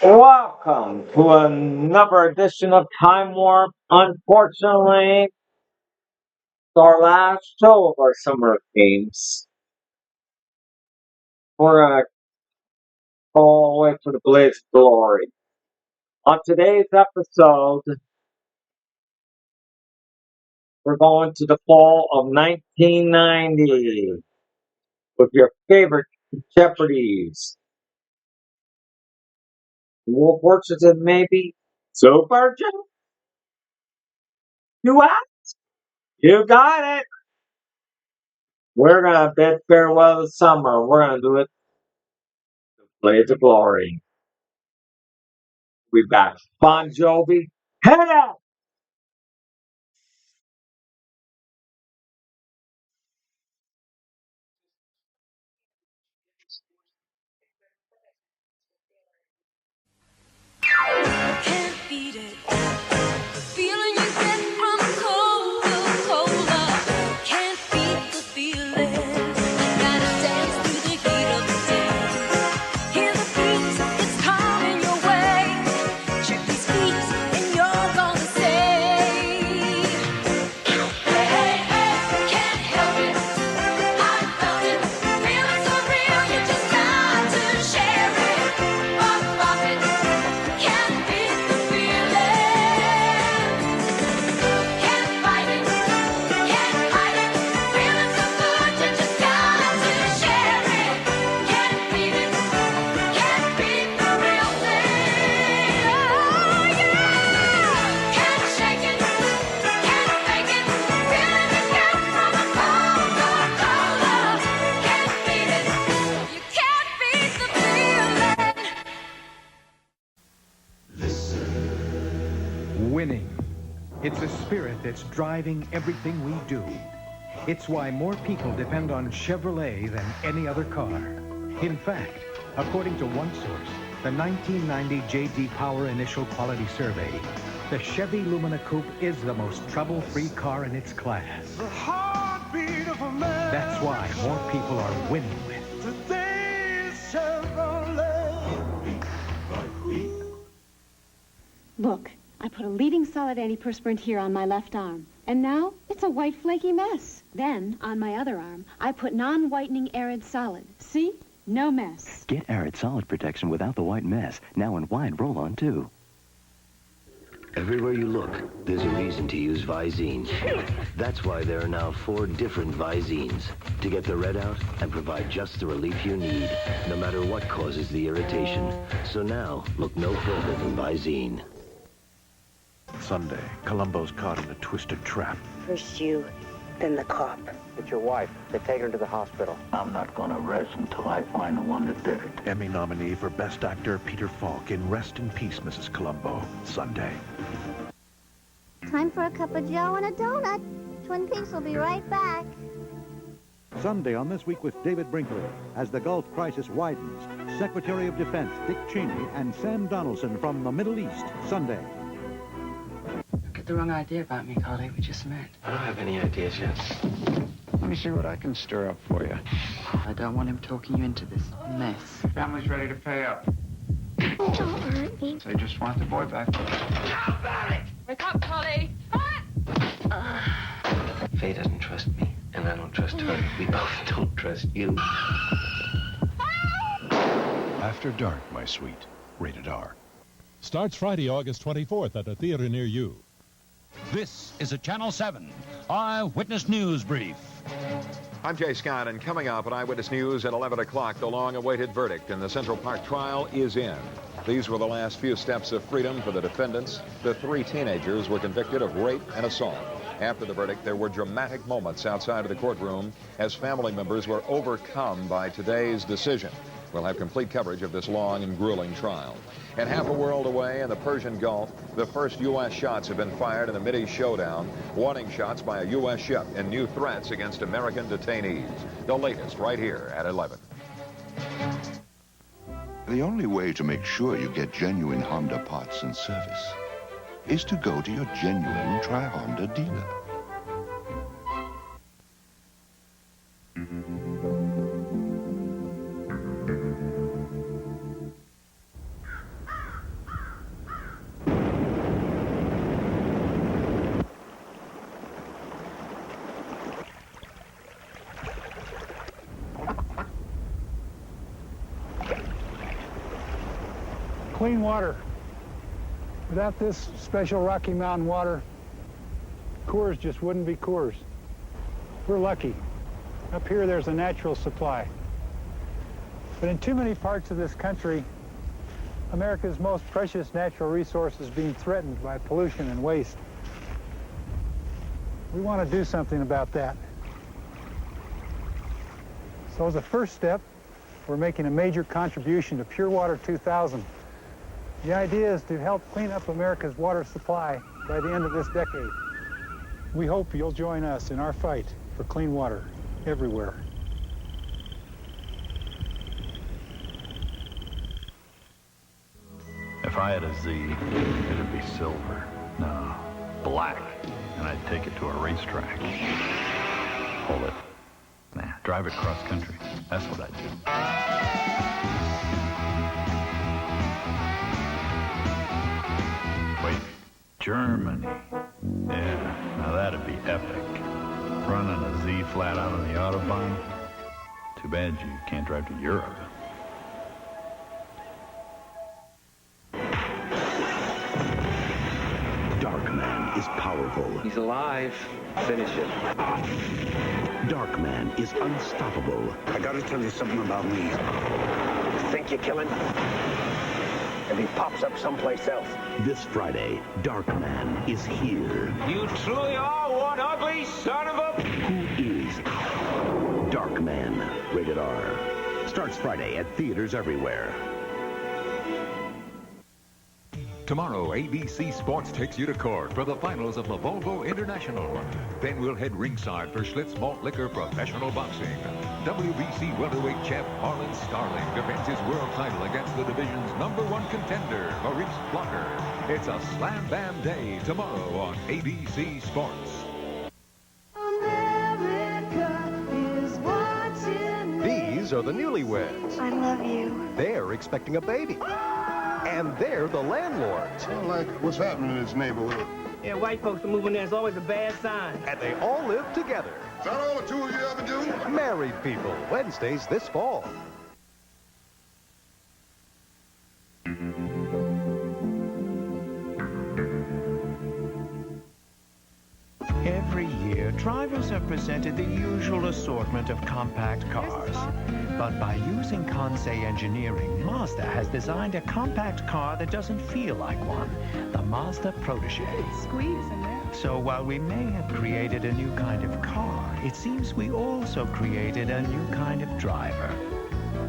Welcome to another edition of Time Warp. Unfortunately, it's our last show of our summer games. We're gonna go all the way to the Blaze of Glory. On today's episode, we're going to the fall of 1990 with your favorite Jeopardies. More fortunate than maybe Super Jeopardy? You asked? You got it! We're gonna bid farewell to summer. We're gonna do it. Blaze of Glory. We got Bon Jovi. Head out! Can't beat it. The feeling you get from Coca-Cola. Can't beat the feeling. Gotta dance through the heat of the day. Hear the beat, it's coming your way. Check these feet and you're gonna say, hey, hey, hey, can't help it. I felt it. Feeling so real, you just got to share it. Pop it. Can't beat the feeling. Can't fight it. Can't hide it. Feeling so good, you just got to share it. Can't beat it. Can't beat the real thing. Oh yeah. Can't shake it. Can't fake it. Feeling you get from a Coca-Cola. Can't beat it. You can't beat the feeling. Winning. It's a spirit that's driving everything we do. It's why more people depend on Chevrolet than any other car. In fact, according to one source, the 1990 J.D. Power Initial Quality Survey, the Chevy Lumina Coupe is the most trouble-free car in its class. The heartbeat of a man. That's why more people are winning with Today's Chevrolet. Look, I put a leading solid antiperspirant here on my left arm. And now it's a white flaky mess. Then, on my other arm, I put non-whitening arid solid. See? No mess. Get Arid Solid Protection without the white mess, now in wide roll-on, too. Everywhere you look, there's a reason to use Visine. That's why there are now 4 different Visines to get the red out and provide just the relief you need, no matter what causes the irritation. So now, look no further than Visine. Sunday, Columbo's caught in a twisted trap. First you, then the cop. It's your wife. They've taken her to the hospital. I'm not gonna rest until I find the one that did it. Emmy nominee for Best Actor Peter Falk in Rest in Peace, Mrs. Columbo, Sunday. Time for a cup of joe and a donut. Twin Peaks will be right back. Sunday on This Week with David Brinkley. As the Gulf crisis widens, Secretary of Defense Dick Cheney and Sam Donaldson from the Middle East, Sunday. Get the wrong idea about me, Carly. We just met. I don't have any ideas yet. Let me see what I can stir up for you. I don't want him talking you into this mess. Family's ready to pay up. Don't hurt me. They just want the boy back. How about it? Wake up, Polly. Faye doesn't trust me, and I don't trust her. We both don't trust you. After Dark, my sweet. Rated R. Starts Friday, August 24th at a theater near you. This is a Channel 7 Eyewitness News Brief. I'm Jay Scott, and coming up at Eyewitness News at 11 o'clock, the long-awaited verdict in the Central Park trial is in. These were the last few steps of freedom for the defendants. The 3 teenagers were convicted of rape and assault. After the verdict, there were dramatic moments outside of the courtroom as family members were overcome by today's decision. We'll have complete coverage of this long and grueling trial. And half a world away in the Persian Gulf, the first U.S. shots have been fired in the Mideast showdown. Warning shots by a U.S. ship and new threats against American detainees. The latest right here at 11. The only way to make sure you get genuine Honda parts and service is to go to your genuine Tri-Honda dealer. Clean water. Without this special Rocky Mountain water, Coors just wouldn't be Coors. We're lucky. Up here, there's a natural supply. But in too many parts of this country, America's most precious natural resource is being threatened by pollution and waste. We want to do something about that. So as a first step, we're making a major contribution to Pure Water 2000. The idea is to help clean up America's water supply by the end of this decade. We hope you'll join us in our fight for clean water everywhere. If I had a Z, it'd be silver. No, black. And I'd take it to a racetrack. Pull it. Nah, drive it cross country. That's what I'd do. Wait, Germany. Yeah, now that'd be epic. Running a Z flat out on the Autobahn. Too bad you can't drive to Europe. Darkman is powerful. He's alive. Finish it. Darkman is unstoppable. I gotta tell you something about me. You think you're killing? And he pops up someplace else. This Friday, Darkman is here. You truly are one ugly son of a... Who is Darkman? Rated R. Starts Friday at theaters everywhere. Tomorrow, ABC Sports takes you to Cork for the finals of the Volvo International. Then we'll head ringside for Schlitz Malt Liquor Professional Boxing. WBC welterweight champ Marlon Starling defends his world title against the division's #1 contender, Maurice Blocker. It's a slam bam day tomorrow on ABC Sports. These are the newlyweds. I love you. They're expecting a baby. And they're the landlords. Well, like, what's happening in this neighborhood? Yeah, white folks are moving there. It's always a bad sign. And they all live together. Is that all the two of you ever do? Married People, Wednesdays this fall. Every year, drivers are presented the usual assortment of compact cars. But by using Kansei engineering, Mazda has designed a compact car that doesn't feel like one, the Mazda Protege. Squeeze in there. So while we may have created a new kind of car, it seems we also created a new kind of driver,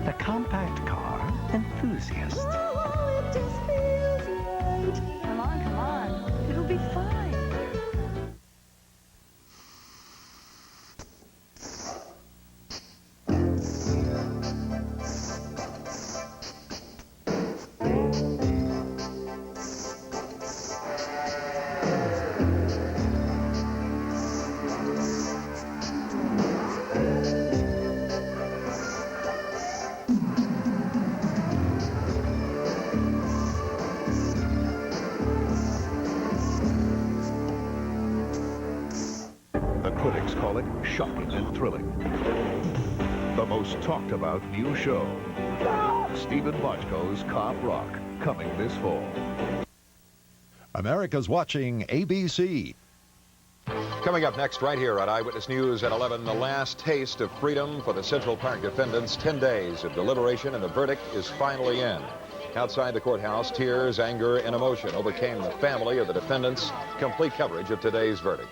the compact car enthusiast. Oh, it just feels right. Come on, come on. It'll be fine. Critics call it shocking and thrilling. The most talked about new show, Stephen Bochco's Cop Rock, coming this fall. America's watching ABC. Coming up next right here on Eyewitness News at 11, the last taste of freedom for the Central Park defendants. 10 days of deliberation and the verdict is finally in. Outside the courthouse, tears, anger, and emotion overcame the family of the defendants. Complete coverage of today's verdict.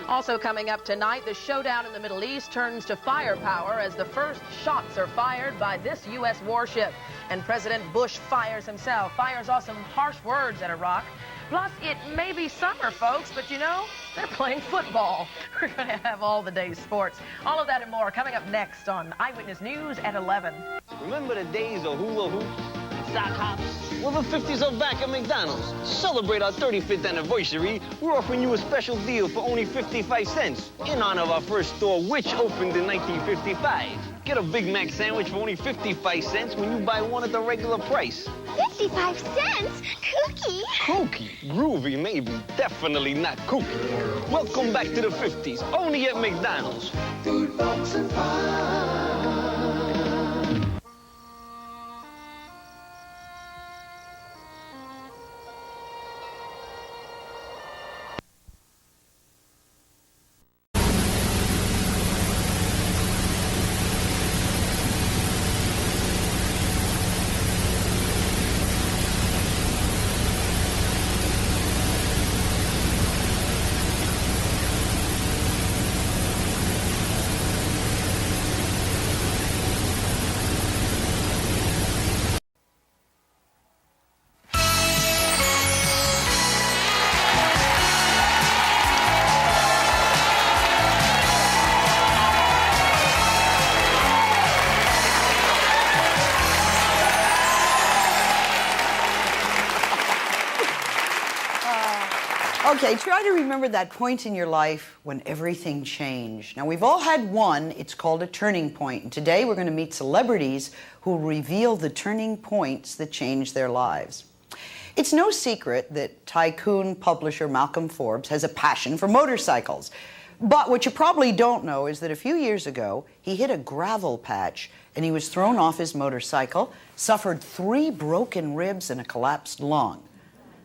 Also coming up tonight, the showdown in the Middle East turns to firepower as the first shots are fired by this U.S. warship. And President Bush fires off some harsh words at Iraq. Plus, it may be summer, folks, but you know, they're playing football. We're going to have all the day's sports. All of that and more coming up next on Eyewitness News at 11. Remember the days of hula hoops, sock hops? Well, the 50s are back at McDonald's. To celebrate our 35th anniversary, we're offering you a special deal for only 55 cents in honor of our first store, which opened in 1955. Get a Big Mac sandwich for only 55 cents when you buy one at the regular price. 55 cents? Kooky? Kooky? Groovy, maybe. Definitely not kooky. Welcome back to the 50s, only at McDonald's. $3 and $5. Okay, try to remember that point in your life when everything changed. Now, we've all had one. It's called a turning point. And today we're going to meet celebrities who reveal the turning points that changed their lives. It's no secret that tycoon publisher Malcolm Forbes has a passion for motorcycles. But what you probably don't know is that a few years ago, he hit a gravel patch and he was thrown off his motorcycle, suffered 3 broken ribs and a collapsed lung.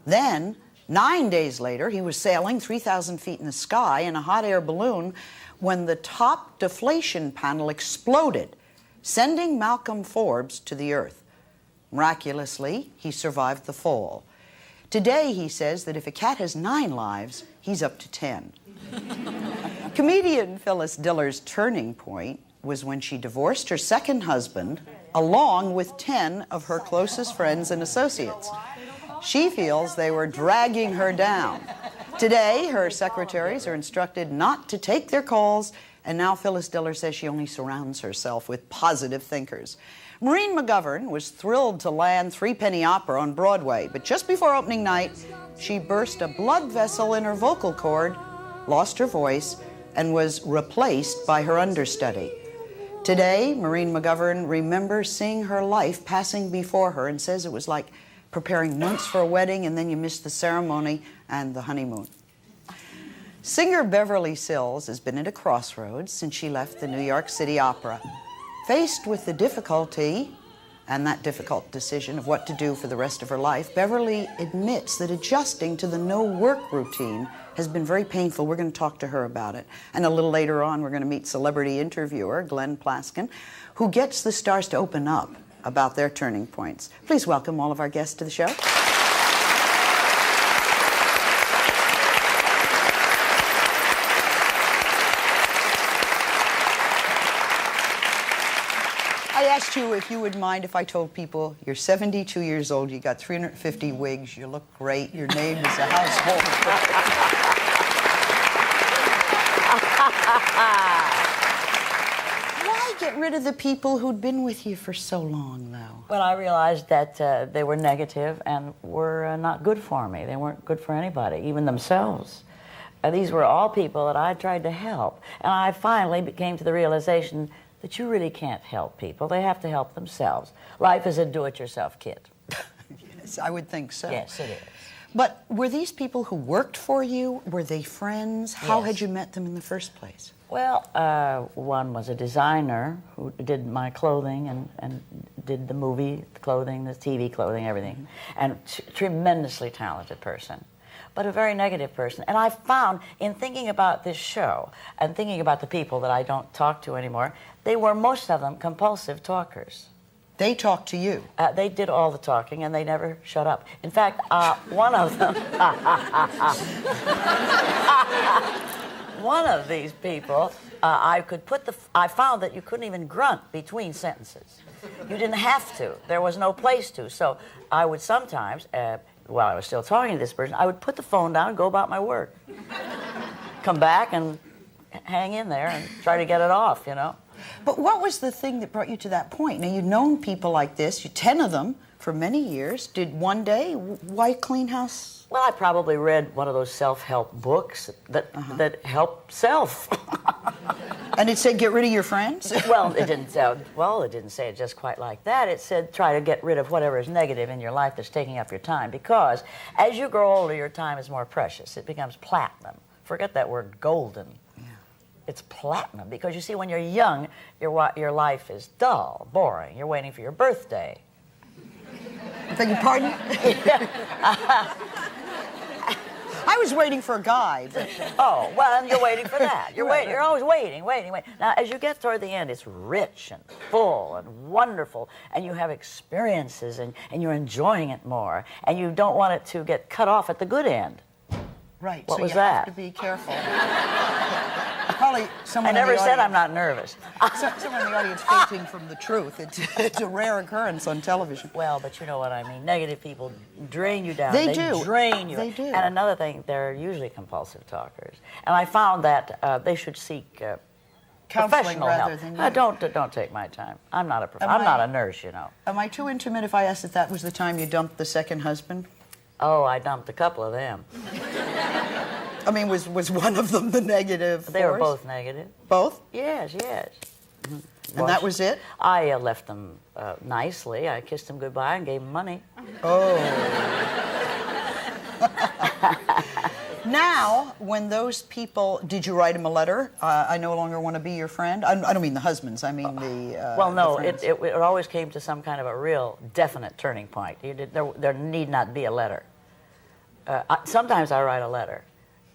Then, 9 days later, he was sailing 3,000 feet in the sky in a hot air balloon when the top deflation panel exploded, sending Malcolm Forbes to the earth. Miraculously, he survived the fall. Today, he says that if a cat has 9 lives, he's up to 10. Comedian Phyllis Diller's turning point was when she divorced her second husband, along with 10 of her closest friends and associates. She feels they were dragging her down. Today, her secretaries are instructed not to take their calls, and now Phyllis Diller says she only surrounds herself with positive thinkers. Maureen McGovern was thrilled to land Three Penny Opera on Broadway, but just before opening night, she burst a blood vessel in her vocal cord, lost her voice, and was replaced by her understudy. Today, Maureen McGovern remembers seeing her life passing before her and says it was like preparing months for a wedding, and then you miss the ceremony and the honeymoon. Singer Beverly Sills has been at a crossroads since she left the New York City Opera. Faced with the difficulty and that difficult decision of what to do for the rest of her life, Beverly admits that adjusting to the no-work routine has been very painful. We're going to talk to her about it. And a little later on, we're going to meet celebrity interviewer Glenn Plaskin, who gets the stars to open up about their turning points. Please welcome all of our guests to the show. I asked you if you would mind if I told people you're 72 years old, you got 350 wigs, you look great, your name is a household. Why get rid of the people who'd been with you for so long, though? Well, I realized that they were negative and were not good for me. They weren't good for anybody, even themselves. These were all people that I tried to help. And I finally came to the realization that you really can't help people. They have to help themselves. Life is a do-it-yourself kit. Yes, I would think so. Yes, it is. But were these people who worked for you, were they friends? How Yes. had you met them in the first place? Well, one was a designer who did my clothing and did the movie clothing, the TV clothing, everything. And tremendously talented person, but a very negative person. And I found, in thinking about this show and thinking about the people that I don't talk to anymore, they were, most of them, compulsive talkers. They talked to you? They did all the talking, and they never shut up. In fact, one of them... One of these people, I found that you couldn't even grunt between sentences. You didn't have to. There was no place to. So I would sometimes, while I was still talking to this person, I would put the phone down and go about my work. Come back and hang in there and try to get it off, you know. But what was the thing that brought you to that point? Now, you'd known people like this, 10 of them, for many years. Did one day, why clean house? Well, I probably read one of those self-help books that help self. And it said, get rid of your friends? Well, it didn't say it just quite like that. It said, try to get rid of whatever is negative in your life that's taking up your time. Because as you grow older, your time is more precious. It becomes platinum. Forget that word golden. Yeah. It's platinum. Because you see, when you're young, your life is dull, boring. You're waiting for your birthday. I beg your pardon? I was waiting for a guy. But... Oh, well, you're waiting for that. You're waiting. You're always waiting. Now, as you get toward the end, it's rich and full and wonderful, and you have experiences, and you're enjoying it more, and you don't want it to get cut off at the good end. Right. What so was you that? have to be careful. Probably someone. I never in the said audience, I'm not nervous. Someone in the audience fainting from the truth. It's a rare occurrence on television. Well, but you know what I mean. Negative people drain you down. They do. Drain you. They do. And another thing, they're usually compulsive talkers. And I found that they should seek counseling professional rather help. than you. Don't take my time. I'm not a nurse, you know. Am I too intimate if I ask if that was the time you dumped the second husband? Oh, I dumped a couple of them. I mean, was one of them the negative They were force? both negative. Both? Yes, yes. And that was it? I left them nicely. I kissed them goodbye and gave them money. Oh. Now, when those people, did you write them a letter? I no longer want to be your friend. I don't mean the husbands. I mean the. Well, no. the friends. It always came to some kind of a real definite turning point. There need not be a letter. Sometimes I write a letter.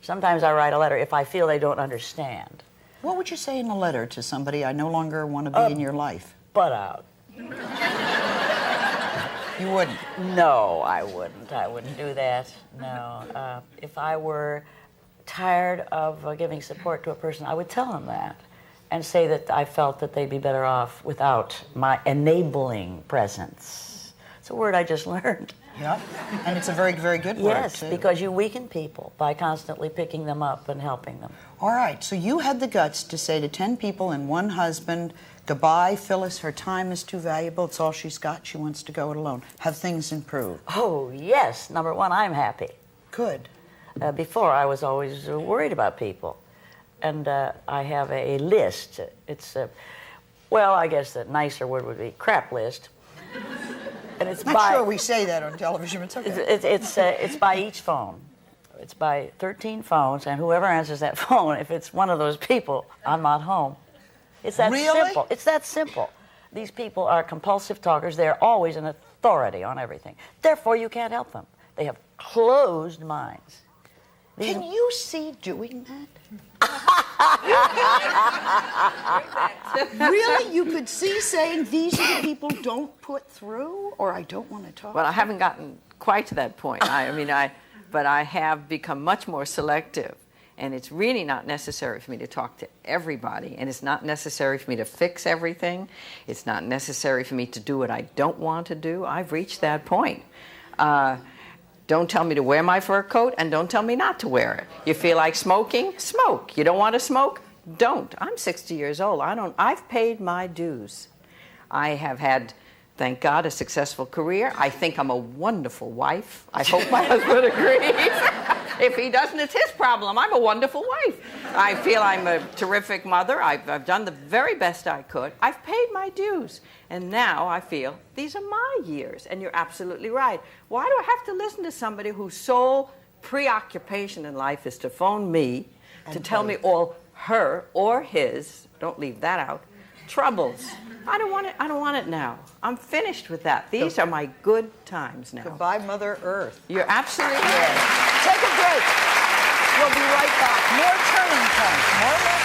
Sometimes I write a letter if I feel they don't understand. What would you say in a letter to somebody? I no longer want to be in your life. Butt out. You wouldn't? No, I wouldn't. I wouldn't do that. No. If I were tired of giving support to a person, I would tell them that and say that I felt that they'd be better off without my enabling presence. It's a word I just learned. Yeah, and it's a very, very good word, Yes, too. because you weaken people by constantly picking them up and helping them. All right, so you had the guts to say to 10 people and one husband, goodbye, Phyllis, her time is too valuable, it's all she's got, she wants to go it alone. Have things improved? Oh, yes. Number one, I'm happy. Good. Before, I was always worried about people. And I have a list. It's, well, I guess the nicer word would be crap list. And it's Not sure we say that on television, but it's okay. It's by each phone. It's by 13 phones, and whoever answers that phone, if it's one of those people, I'm not home. It's that simple. It's that simple. These people are compulsive talkers. They're always an authority on everything. Therefore, you can't help them. They have closed minds. Can you see doing that? Really? You could see saying these are the people don't put through, or I don't want to talk? Well, I haven't gotten quite to that point. But I have become much more selective. And it's really not necessary for me to talk to everybody. And it's not necessary for me to fix everything. It's not necessary for me to do what I don't want to do. I've reached that point. Don't tell me to wear my fur coat, and don't tell me not to wear it. You feel like smoking? Smoke. You don't want to smoke? Don't. I'm 60 years old. I've paid my dues. I have had, thank God, a successful career. I think I'm a wonderful wife. I hope my husband agrees. If he doesn't, it's his problem. I'm a wonderful wife. I feel I'm a terrific mother. I've done the very best I could. I've paid my dues. And now I feel these are my years. And you're absolutely right. Why do I have to listen to somebody whose sole preoccupation in life is to phone me to tell me all her or his, don't leave that out, troubles? I don't want it. I don't want it now. I'm finished with that. These are my good times now. Goodbye, Mother Earth. You're absolutely right. Take a break. We'll be right back. More Turning Points. More left.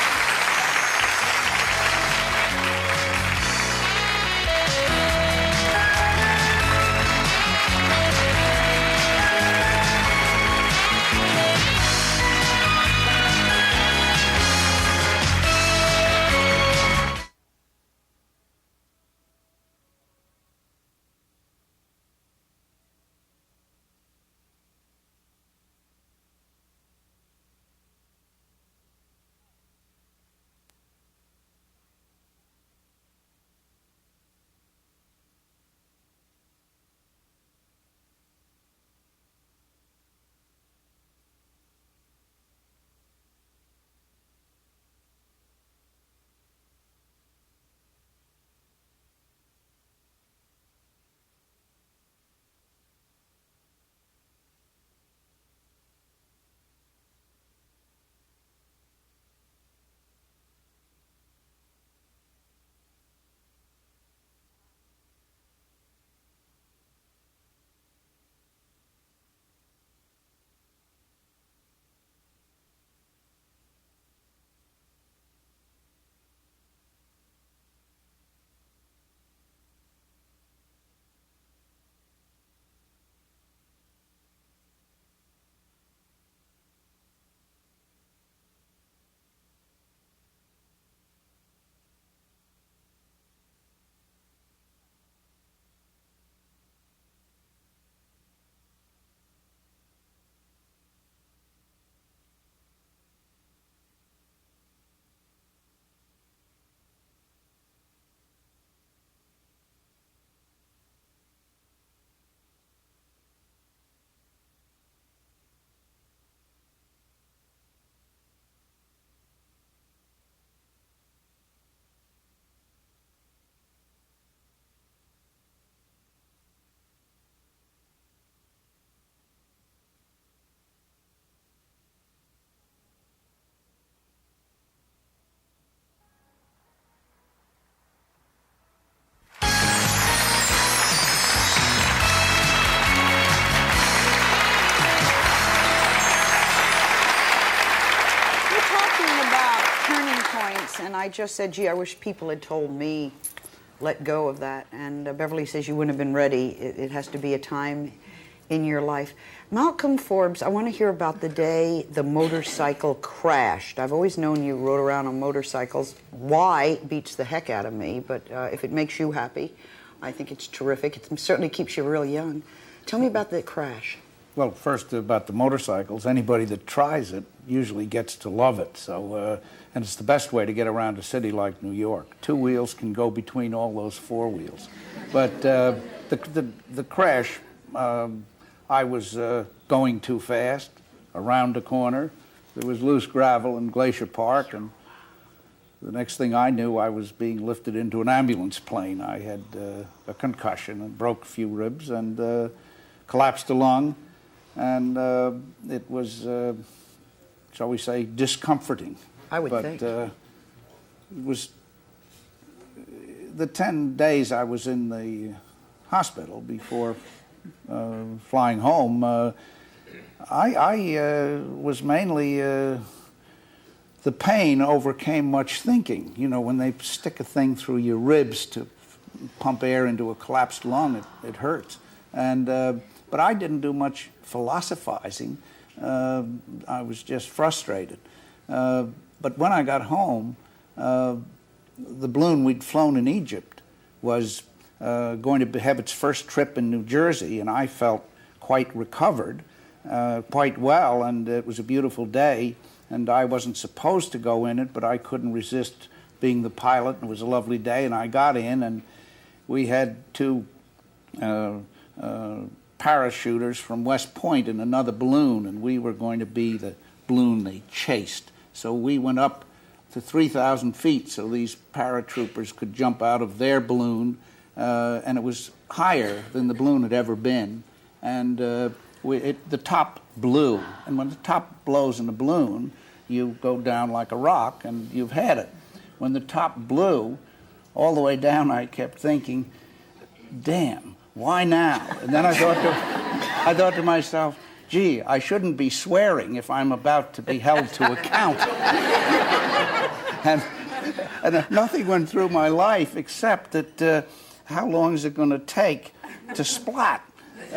points, and I just said, gee, I wish people had told me, let go of that. And Beverly says you wouldn't have been ready. It has to be a time in your life. Malcolm Forbes, I want to hear about the day the motorcycle crashed. I've always known you rode around on motorcycles. Why beats the heck out of me, but if it makes you happy, I think it's terrific. It certainly keeps you real young. Tell me about the crash. Well, first about the motorcycles. Anybody that tries it usually gets to love it. So, and it's the best way to get around a city like New York. 2 wheels can go between all those 4 wheels. But the crash, I was going too fast around a corner. There was loose gravel in Glacier Park, and the next thing I knew, I was being lifted into an ambulance plane. I had a concussion and broke a few ribs and collapsed a lung. And it was, shall we say, discomforting. I would think. But it was the 10 days I was in the hospital before flying home. I was mainly, the pain overcame much thinking. You know, when they stick a thing through your ribs to pump air into a collapsed lung, it hurts. And but I didn't do much philosophizing. I was just frustrated. But when I got home, the balloon we'd flown in Egypt was going to have its first trip in New Jersey, and I felt quite recovered, quite well, and it was a beautiful day, and I wasn't supposed to go in it, but I couldn't resist being the pilot, and it was a lovely day, and I got in, and we had 2 parachuters from West Point in another balloon, and we were going to be the balloon they chased. So we went up to 3,000 feet so these paratroopers could jump out of their balloon, and it was higher than the balloon had ever been. And the top blew, and when the top blows in a balloon, you go down like a rock, and you've had it. When the top blew, all the way down, I kept thinking, damn, why now? And then I thought to myself, gee, I shouldn't be swearing if I'm about to be held to account. and nothing went through my life except that how long is it going to take to splat? You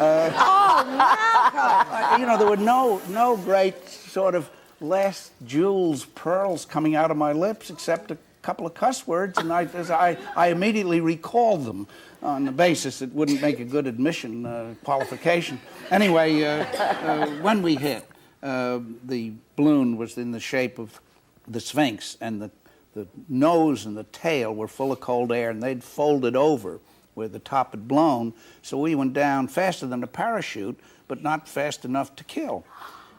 know, there were no great sort of last jewels, pearls coming out of my lips except a couple of cuss words, and I immediately recalled them on the basis it wouldn't make a good admission qualification. Anyway, when we hit, the balloon was in the shape of the Sphinx, and the nose and the tail were full of cold air, and they'd folded over where the top had blown, so we went down faster than a parachute, but not fast enough to kill.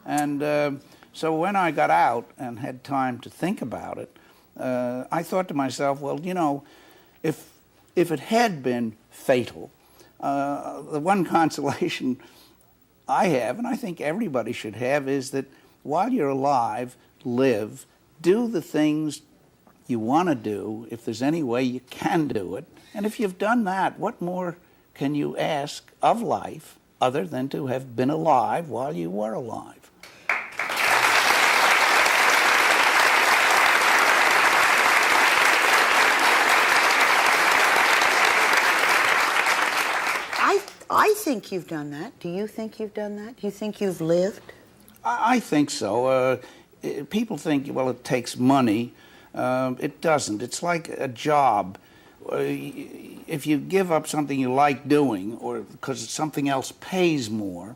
And so when I got out and had time to think about it, I thought to myself, well, you know, if it had been fatal, the one consolation I have, and I think everybody should have, is that while you're alive, live, do the things you want to do, if there's any way you can do it. And if you've done that, what more can you ask of life other than to have been alive while you were alive? I think you've done that. Do you think you've done that? Do you think you've lived? I think so. People think, well, it takes money. It doesn't. It's like a job. If you give up something you like doing, or because something else pays more,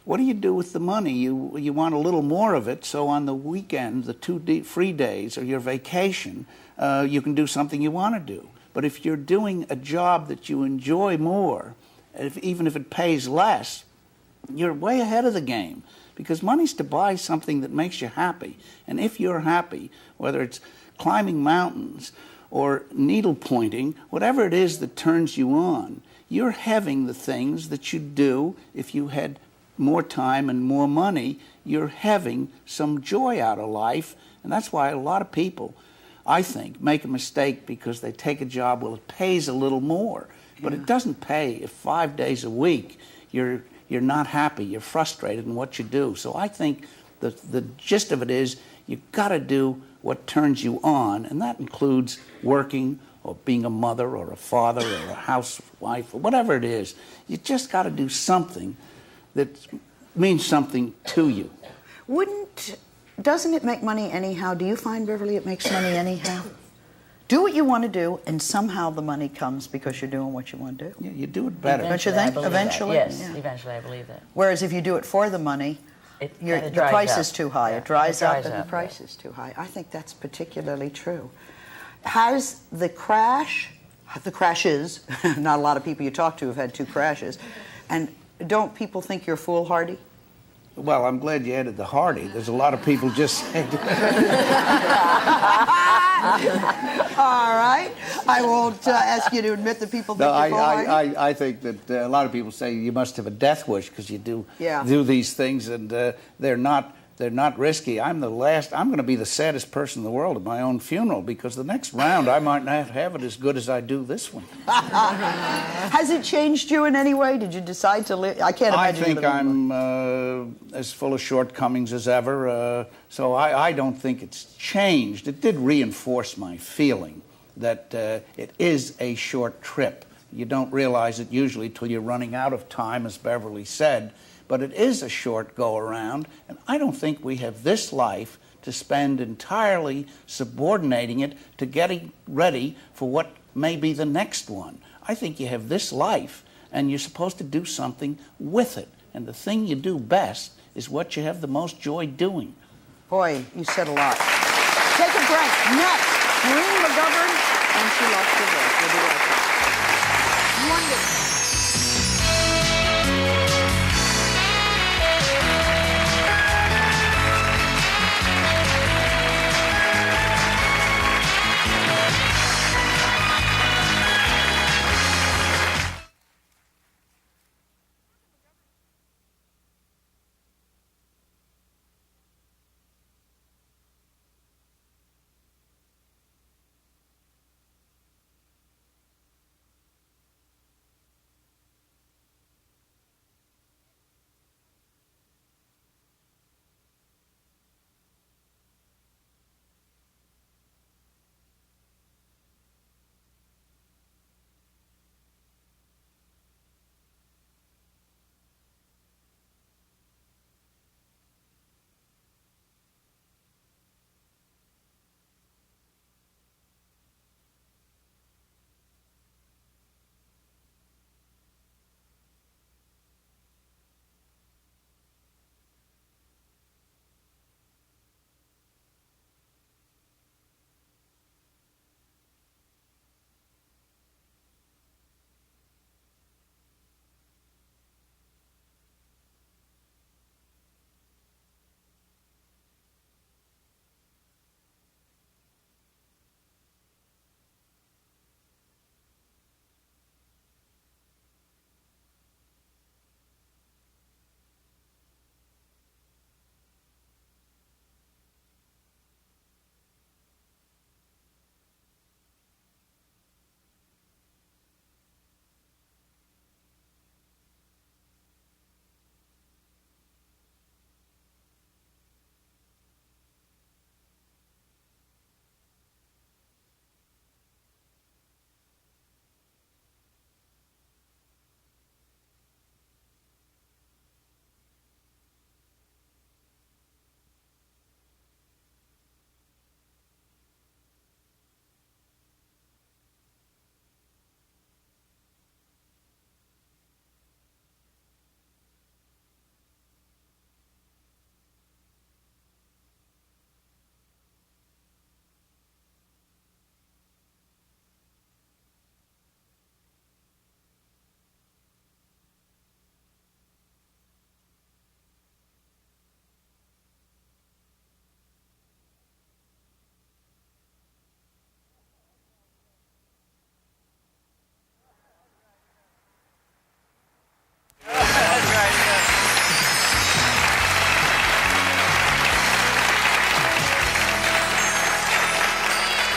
what do you do with the money? You want a little more of it, so on the weekend, the 2 free days, or your vacation, you can do something you want to do. But if you're doing a job that you enjoy more, even if it pays less, you're way ahead of the game, because money's to buy something that makes you happy. And if you're happy, whether it's climbing mountains or needle pointing, whatever it is that turns you on, you're having the things that you'd do if you had more time and more money. You're having some joy out of life, and that's why a lot of people, I think, make a mistake because they take a job, well, it pays a little more. But it doesn't pay if 5 days a week you're not happy, you're frustrated in what you do. So I think the gist of it is you've got to do what turns you on, and that includes working or being a mother or a father or a housewife or whatever it is. You just got to do something that means something to you. Doesn't it make money anyhow? Do you find, Beverly, it makes money anyhow? Do what you want to do, and somehow the money comes because you're doing what you want to do. Yeah, you do it better. Don't you think? Eventually? Yes, Yeah. eventually I believe that. Whereas if you do it for the money, the price is too high. It dries up and the price is too high. I think that's particularly true. Has the crashes, not a lot of people you talk to have had 2 crashes, and don't people think you're foolhardy? Well, I'm glad you added the hardy. There's a lot of people just saying. All right. I won't ask you to admit that people think you're foolhardy. I think that a lot of people say you must have a death wish because you do these things, and they're not risky. I'm going to be the saddest person in the world at my own funeral because the next round I might not have it as good as I do this one. Has it changed you in any way? Did you decide to live? I can't imagine. I think I'm as full of shortcomings as ever, so I don't think it's changed. It did reinforce my feeling that it is a short trip. You don't realize it usually till you're running out of time, as Beverly said. But it is a short go-around, and I don't think we have this life to spend entirely subordinating it to getting ready for what may be the next one. I think you have this life, and you're supposed to do something with it. And the thing you do best is what you have the most joy doing. Boy, you said a lot. Take a break. Next, Maureen McGovern, and She Lost Her Voice. We'll be right back. Wonderful.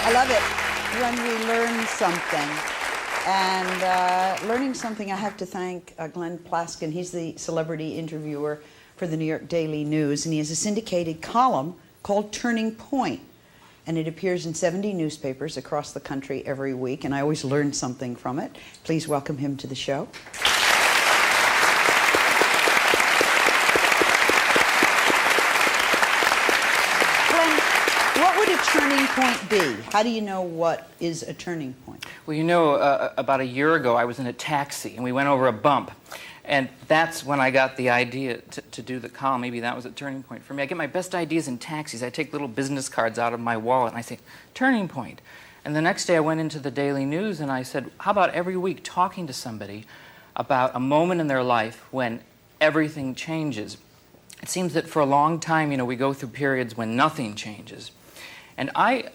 I love it when we learn something. And learning something, I have to thank Glenn Plaskin. He's the celebrity interviewer for the New York Daily News, and he has a syndicated column called Turning Point. and it appears in 70 newspapers across the country every week, and I always learn something from it. Please welcome him to the show. Glenn, what would a turning point be? How do you know what is a turning point? Well, you know, about a year ago, I was in a taxi, and we went over a bump. And that's when I got the idea to do the column. Maybe that was a turning point for me. I get my best ideas in taxis. I take little business cards out of my wallet, and I say, turning point. And the next day I went into the Daily News, and I said, how about every week talking to somebody about a moment in their life when everything changes? It seems that for a long time, you know, we go through periods when nothing changes. And I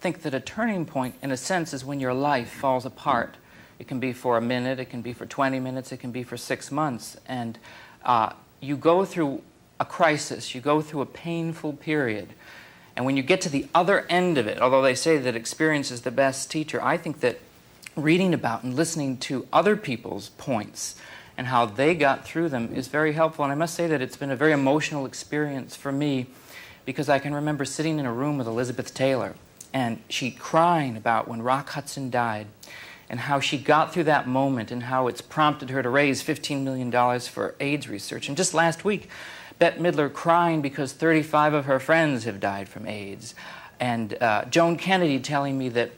think that a turning point, in a sense, is when your life falls apart. It can be for a minute, it can be for 20 minutes, it can be for 6 months. And you go through a crisis, you go through a painful period. And when you get to the other end of it, although they say that experience is the best teacher, I think that reading about and listening to other people's points and how they got through them is very helpful. And I must say that it's been a very emotional experience for me, because I can remember sitting in a room with Elizabeth Taylor and she crying about when Rock Hudson died, and how she got through that moment and how it's prompted her to raise $15 million for AIDS research. And just last week, Bette Midler crying because 35 of her friends have died from AIDS. And Joan Kennedy telling me that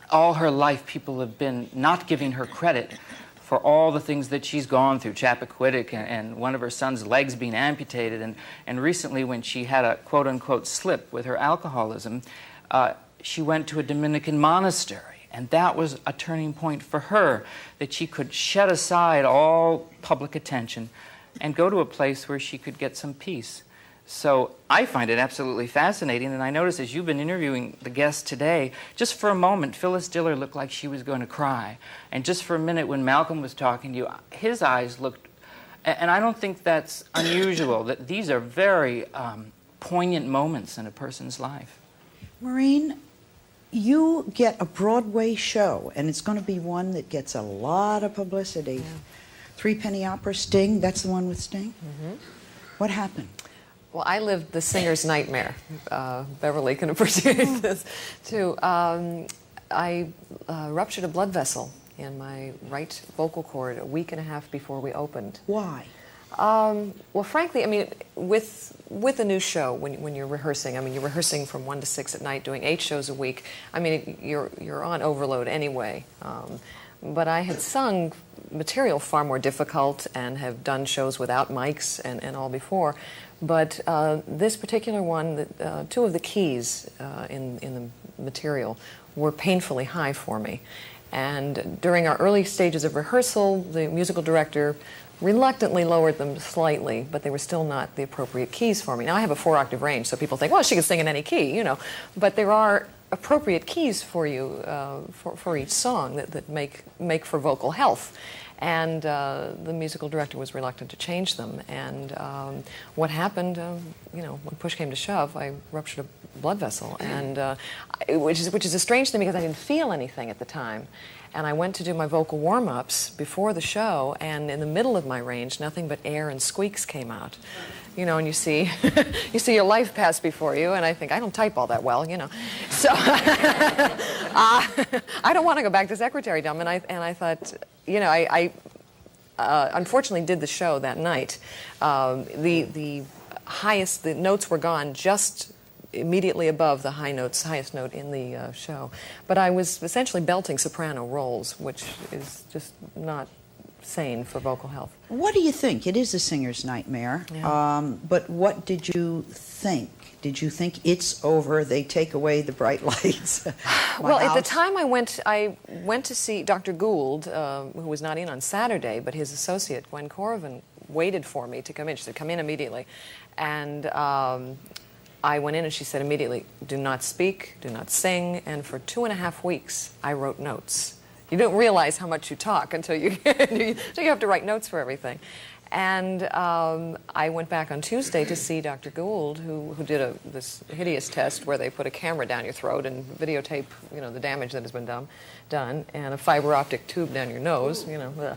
all her life people have been not giving her credit for all the things that she's gone through, Chappaquiddick and one of her son's legs being amputated. And recently when she had a quote-unquote slip with her alcoholism, she went to a Dominican monastery. And that was a turning point for her, that she could shed aside all public attention and go to a place where she could get some peace. So I find it absolutely fascinating, and I notice as you've been interviewing the guests today, just for a moment, Phyllis Diller looked like she was going to cry. And just for a minute when Malcolm was talking to you, his eyes looked, and I don't think that's unusual, that these are very poignant moments in a person's life. Maureen, you get a Broadway show, and it's going to be one that gets a lot of publicity. Yeah. Three Penny Opera, Sting, that's the one with Sting? Mm-hmm. What happened? Well, I lived the singer's nightmare. Beverly can appreciate this, too. I ruptured a blood vessel in my right vocal cord a week and a half before we opened. Why? Well, frankly, I mean, with a new show, when you're rehearsing, I mean, you're rehearsing from 1 to 6 at night, doing 8 shows a week. I mean, you're on overload anyway. But I had sung material far more difficult and have done shows without mics and all before. But this particular one, 2 of the keys in the material were painfully high for me. And during our early stages of rehearsal, the musical director reluctantly lowered them slightly, but they were still not the appropriate keys for me. Now, I have a 4-octave range, so people think, well, she can sing in any key, you know. But there are appropriate keys for you, for each song that make for vocal health. And the musical director was reluctant to change them. And what happened, you know, when push came to shove, I ruptured a blood vessel, and which is a strange thing because I didn't feel anything at the time. And I went to do my vocal warm-ups before the show, and in the middle of my range, nothing but air and squeaks came out. You know, and you see your life pass before you, and I think, I don't type all that well, you know. So I don't want to go back to secretary-dom, and I thought, you know, I unfortunately did the show that night. The notes were gone just immediately above the highest note in the show. But I was essentially belting soprano rolls, which is just not sane for vocal health. What do you think? It is a singer's nightmare. Yeah. But what did you think? Did you think it's over, they take away the bright lights? Well, at the time I went to see Dr. Gould, who was not in on Saturday, but his associate, Gwen Corrivan, waited for me to come in. She said, come in immediately. And I went in and she said immediately, do not speak, do not sing. And for 2.5 weeks, I wrote notes. You don't realize how much you talk until you have to write notes for everything. And I went back on Tuesday to see Dr. Gould, who did this hideous test where they put a camera down your throat and videotape, you know, the damage that has been done, and a fiber optic tube down your nose, you know.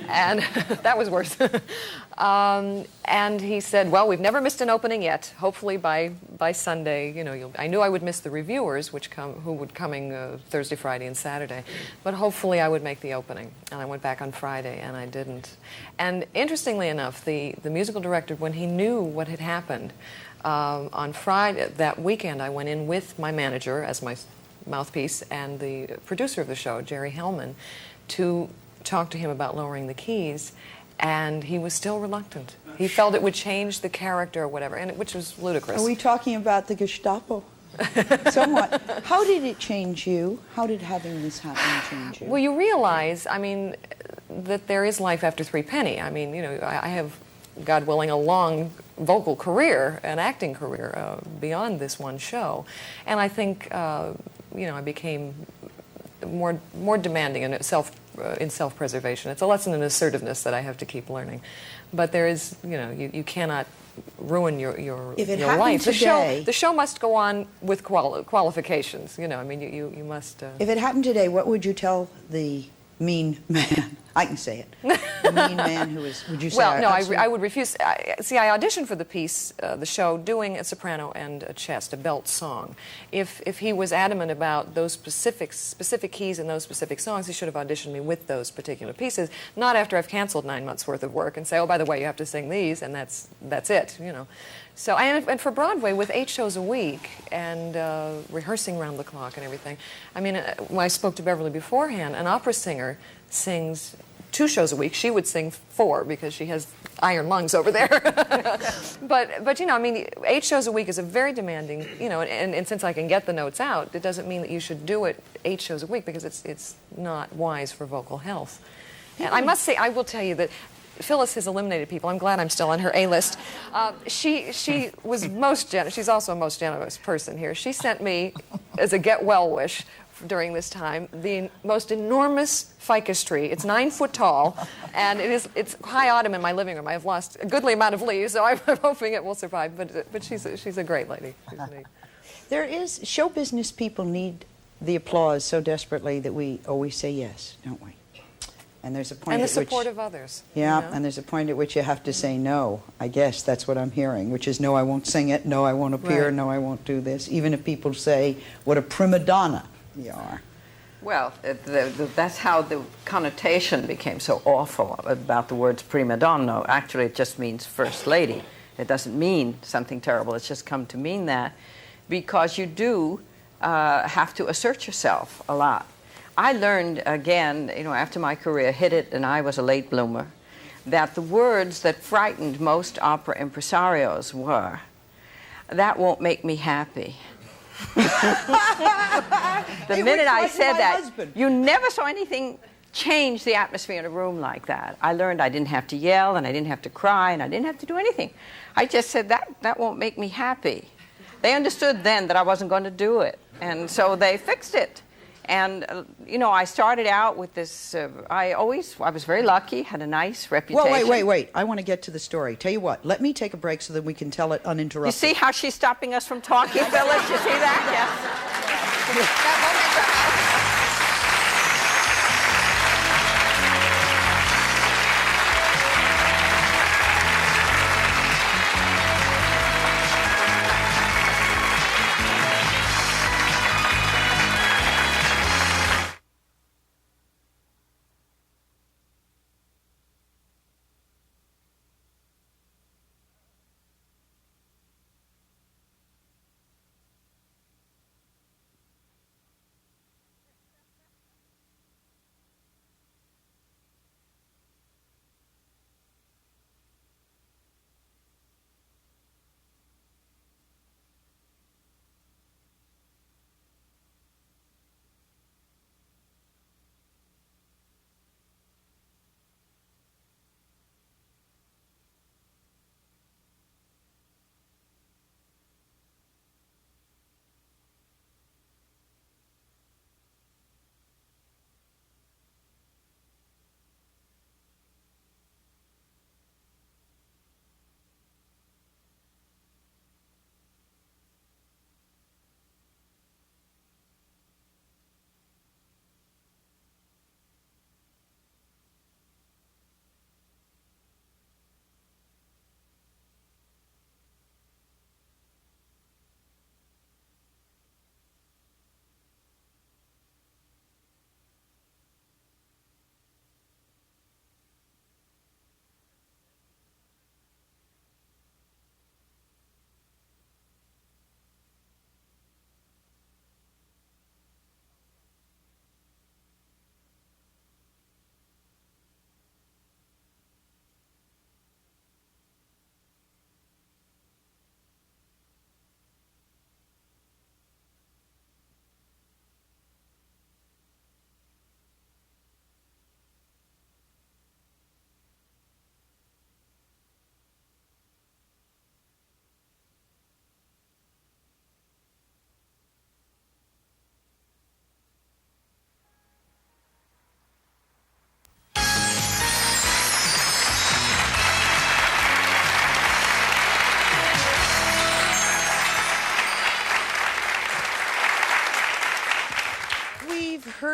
And that was worse. And he said, well, we've never missed an opening yet. Hopefully by Sunday, you know, I knew I would miss the reviewers, who would coming Thursday, Friday, and Saturday. But hopefully I would make the opening. And I went back on Friday, and I didn't. And interestingly enough, the musical director, when he knew what had happened, on Friday, that weekend, I went in with my manager as my mouthpiece and the producer of the show, Jerry Hellman, to talk to him about lowering the keys. And he was still reluctant. He felt it would change the character or whatever, which was ludicrous. Are we talking about the Gestapo? Somewhat. How did it change you? How did having this happen change you? Well, you realize, I mean, that there is life after Threepenny. I mean, you know, I have, God willing, a long vocal career, an acting career, beyond this one show. And I think, you know, I became more demanding in self-preservation. It's a lesson in assertiveness that I have to keep learning. But there is, you know, you cannot ruin your life. The show must go on with qualifications. You know, I mean, you must. If it happened today, what would you tell the mean man? I can say it. The mean man who is. Would you say? Well, no, I would refuse. See, I auditioned for the piece, the show, doing a soprano and a chest, a belt song. If he was adamant about those specific keys in those specific songs, he should have auditioned me with those particular pieces. Not after I've canceled 9 months worth of work and say, oh, by the way, you have to sing these, and that's it. You know. So, and for Broadway, with 8 shows a week and rehearsing round the clock and everything, I mean, when I spoke to Beverly beforehand, an opera singer sings 2 shows a week. She would sing 4 because she has iron lungs over there. but you know, I mean, 8 shows a week is a very demanding, you know, and since I can get the notes out, it doesn't mean that you should do it 8 shows a week because it's not wise for vocal health. And I must say, I will tell you that Phyllis has eliminated people. I'm glad I'm still on her A-list. She was most generous. She's also a most generous person here. She sent me, as a get well wish during this time, the most enormous ficus tree. It's 9 foot tall, and it's high autumn in my living room. I've lost a goodly amount of leaves, so I'm hoping it will survive. But she's a great lady. She's neat. There is show business people need the applause so desperately that we always say yes, don't we? And there's a point and the at support which, of others. Yeah, you know? and there's a point at which you have to say no. I guess that's what I'm hearing, which is no, I won't sing it, no, I won't appear, Right. no, I won't do this. Even if people say what a prima donna you are. Well, that's how the connotation became so awful about the words prima donna. Actually, it just means first lady. It doesn't mean something terrible. It's just come to mean that because you do have to assert yourself a lot. I learned, again, you know, after my career hit it, and I was a late bloomer, that the words that frightened most opera impresarios were, "That won't make me happy." The minute I said that, you never saw anything change the atmosphere in a room like that. I learned I didn't have to yell, and I didn't have to cry, and I didn't have to do anything. I just said, that won't make me happy. They understood then that I wasn't going to do it, and so they fixed it. And, you know, I started out with this, I was very lucky, had a nice reputation. Well, wait. I want to get to the story. Tell you what, let me take a break so that we can tell it uninterrupted. You see how she's stopping us from talking, Phyllis? You see that? Yes.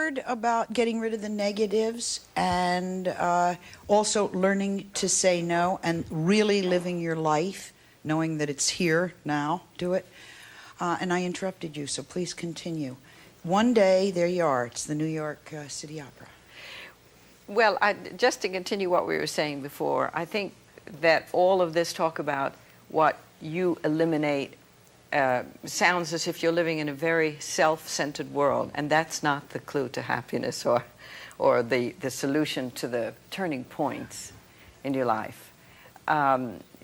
heard about getting rid of the negatives and also learning to say no and really living your life, knowing that it's here now. Do it. And I interrupted you, so please continue. One day, there you are. It's the New York City Opera. Well, just to continue what we were saying before, I think that all of this talk about what you eliminate sounds as if you're living in a very self-centered world, and that's not the clue to happiness or the solution to the turning points in your life.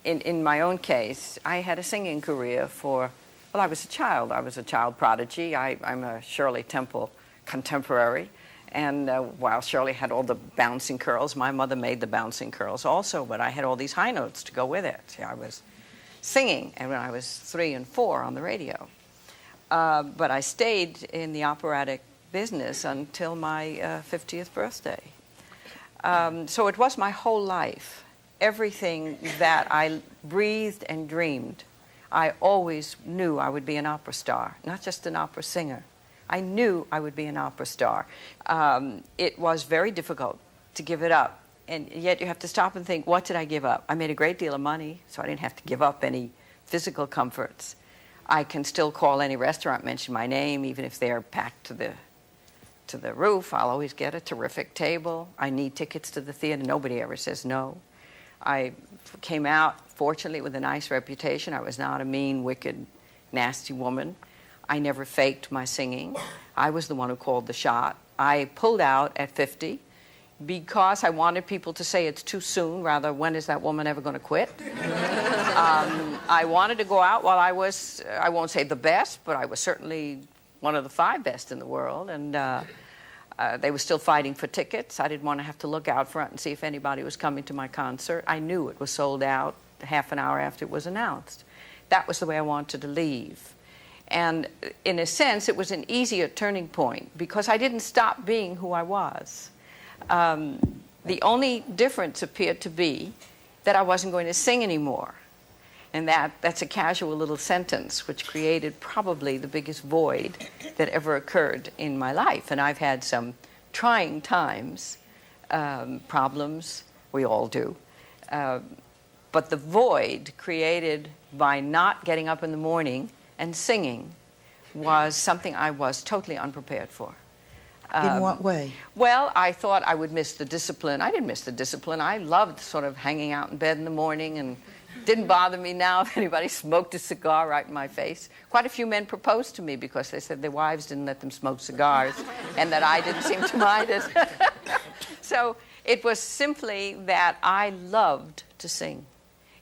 In my own case, I had a singing career for, well, I was a child. I was a child prodigy. I'm a Shirley Temple contemporary. And while Shirley had all the bouncing curls, my mother made the bouncing curls also, but I had all these high notes to go with it. See, I was singing and when I was 3 and 4 on the radio. But I stayed in the operatic business until my 50th birthday. So it was my whole life. Everything that I breathed and dreamed, I always knew I would be an opera star, not just an opera singer. I knew I would be an opera star. It was very difficult to give it up. And yet you have to stop and think, what did I give up? I made a great deal of money, so I didn't have to give up any physical comforts. I can still call any restaurant, mention my name, even if they're packed to the roof. I'll always get a terrific table. I need tickets to the theater. Nobody ever says no. I came out, fortunately, with a nice reputation. I was not a mean, wicked, nasty woman. I never faked my singing. I was the one who called the shot. I pulled out at 50 because I wanted people to say it's too soon, rather, when is that woman ever going to quit? I wanted to go out while I was, I won't say the best, but I was certainly one of the 5 best in the world, and they were still fighting for tickets. I didn't want to have to look out front and see if anybody was coming to my concert. I knew it was sold out half an hour after it was announced. That was the way I wanted to leave. And in a sense, it was an easier turning point because I didn't stop being who I was. The only difference appeared to be that I wasn't going to sing anymore. And that's a casual little sentence which created probably the biggest void that ever occurred in my life. And I've had some trying times, problems, we all do. But the void created by not getting up in the morning and singing was something I was totally unprepared for. In what way? Well, I thought I would miss the discipline. I didn't miss the discipline. I loved sort of hanging out in bed in the morning, and it didn't bother me now if anybody smoked a cigar right in my face. Quite a few men proposed to me because they said their wives didn't let them smoke cigars and that I didn't seem to mind it. So it was simply that I loved to sing.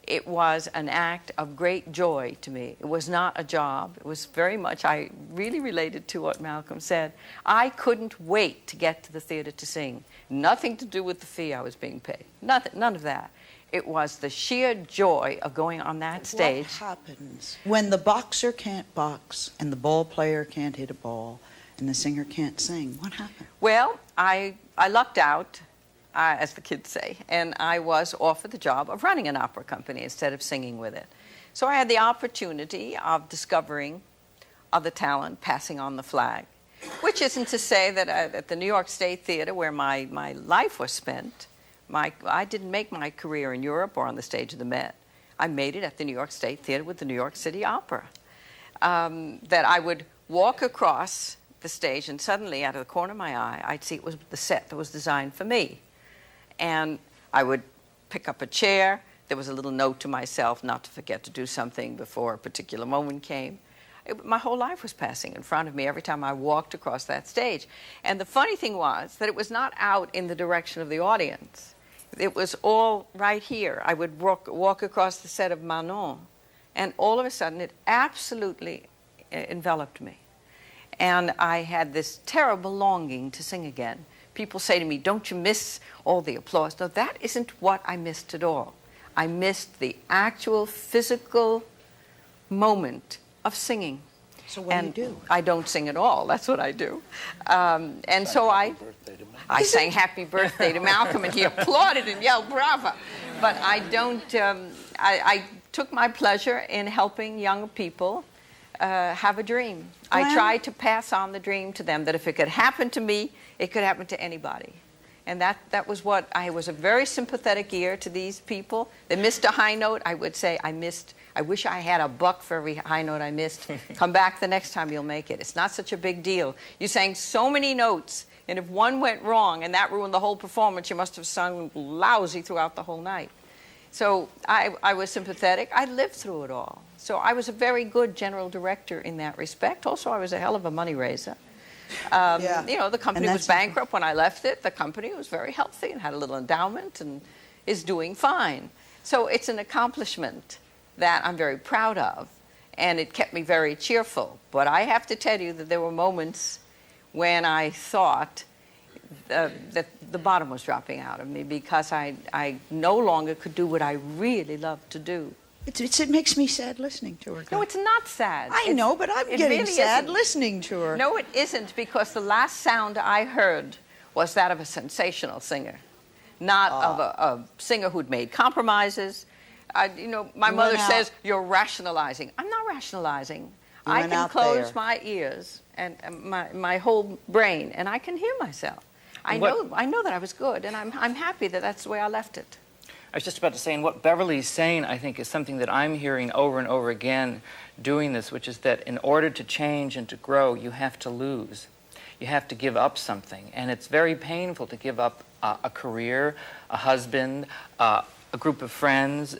It was an act of great joy to me. It was not a job. It was very much, I really related to what Malcolm said. I couldn't wait to get to the theater to sing. Nothing to do with the fee I was being paid. Nothing, none of that. It was the sheer joy of going on that stage. What happens when the boxer can't box and the ball player can't hit a ball and the singer can't sing? What happens? Well, I lucked out, as the kids say, and I was offered the job of running an opera company instead of singing with it. So I had the opportunity of discovering other talent, passing on the flag, which isn't to say that at the New York State Theater, where my life was spent, I didn't make my career in Europe or on the stage of the Met. I made it at the New York State Theater with the New York City Opera. That I would walk across the stage and suddenly, out of the corner of my eye, I'd see it was the set that was designed for me. And I would pick up a chair. There was a little note to myself not to forget to do something before a particular moment came. My whole life was passing in front of me every time I walked across that stage. And the funny thing was that it was not out in the direction of the audience. It was all right here. I would walk across the set of Manon, and all of a sudden it absolutely enveloped me. And I had this terrible longing to sing again. People say to me, don't you miss all the applause? No, that isn't what I missed at all. I missed the actual physical moment of singing. So what do you do? I don't sing at all. That's what I do. And so I sang Happy Birthday to Malcolm, and he applauded and yelled, bravo. But I don't, I took my pleasure in helping young people have a dream. I tried to pass on the dream to them, that if it could happen to me, it could happen to anybody. And that was what, I was a very sympathetic ear to these people. They missed a high note. I would say, I wish I had $1 for every high note I missed. Come back the next time, you'll make it. It's not such a big deal. You sang so many notes, and if one went wrong and that ruined the whole performance, you must have sung lousy throughout the whole night. So I was sympathetic. I lived through it all. So I was a very good general director in that respect. Also, I was a hell of a money raiser. You know, the company was bankrupt when I left it. The company was very healthy and had a little endowment and is doing fine. So it's an accomplishment that I'm very proud of, and it kept me very cheerful. But I have to tell you that there were moments when I thought that the bottom was dropping out of me, because I no longer could do what I really loved to do. It makes me sad listening to her. No, it's not sad. I know, but I'm getting really sad isn't. listening to her. No, it isn't, because the last sound I heard was that of a sensational singer, not of a singer who'd made compromises. You know, my mother says, you're rationalizing. I'm not rationalizing. I can close my ears and my whole brain, and I can hear myself. I know that I was good, and I'm happy that that's the way I left it. I was just about to say, and what Beverly's saying, I think, is something that I'm hearing over and over again doing this, which is that in order to change and to grow, you have to lose. You have to give up something. And it's very painful to give up a career, a husband, a group of friends,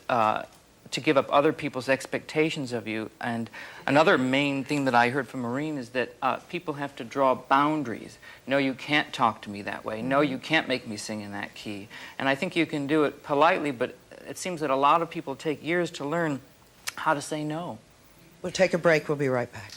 to give up other people's expectations of you. And another main thing that I heard from Maureen is that people have to draw boundaries. No, you can't talk to me that way. No, you can't make me sing in that key. And I think you can do it politely, but it seems that a lot of people take years to learn how to say no. We'll take a break. We'll be right back.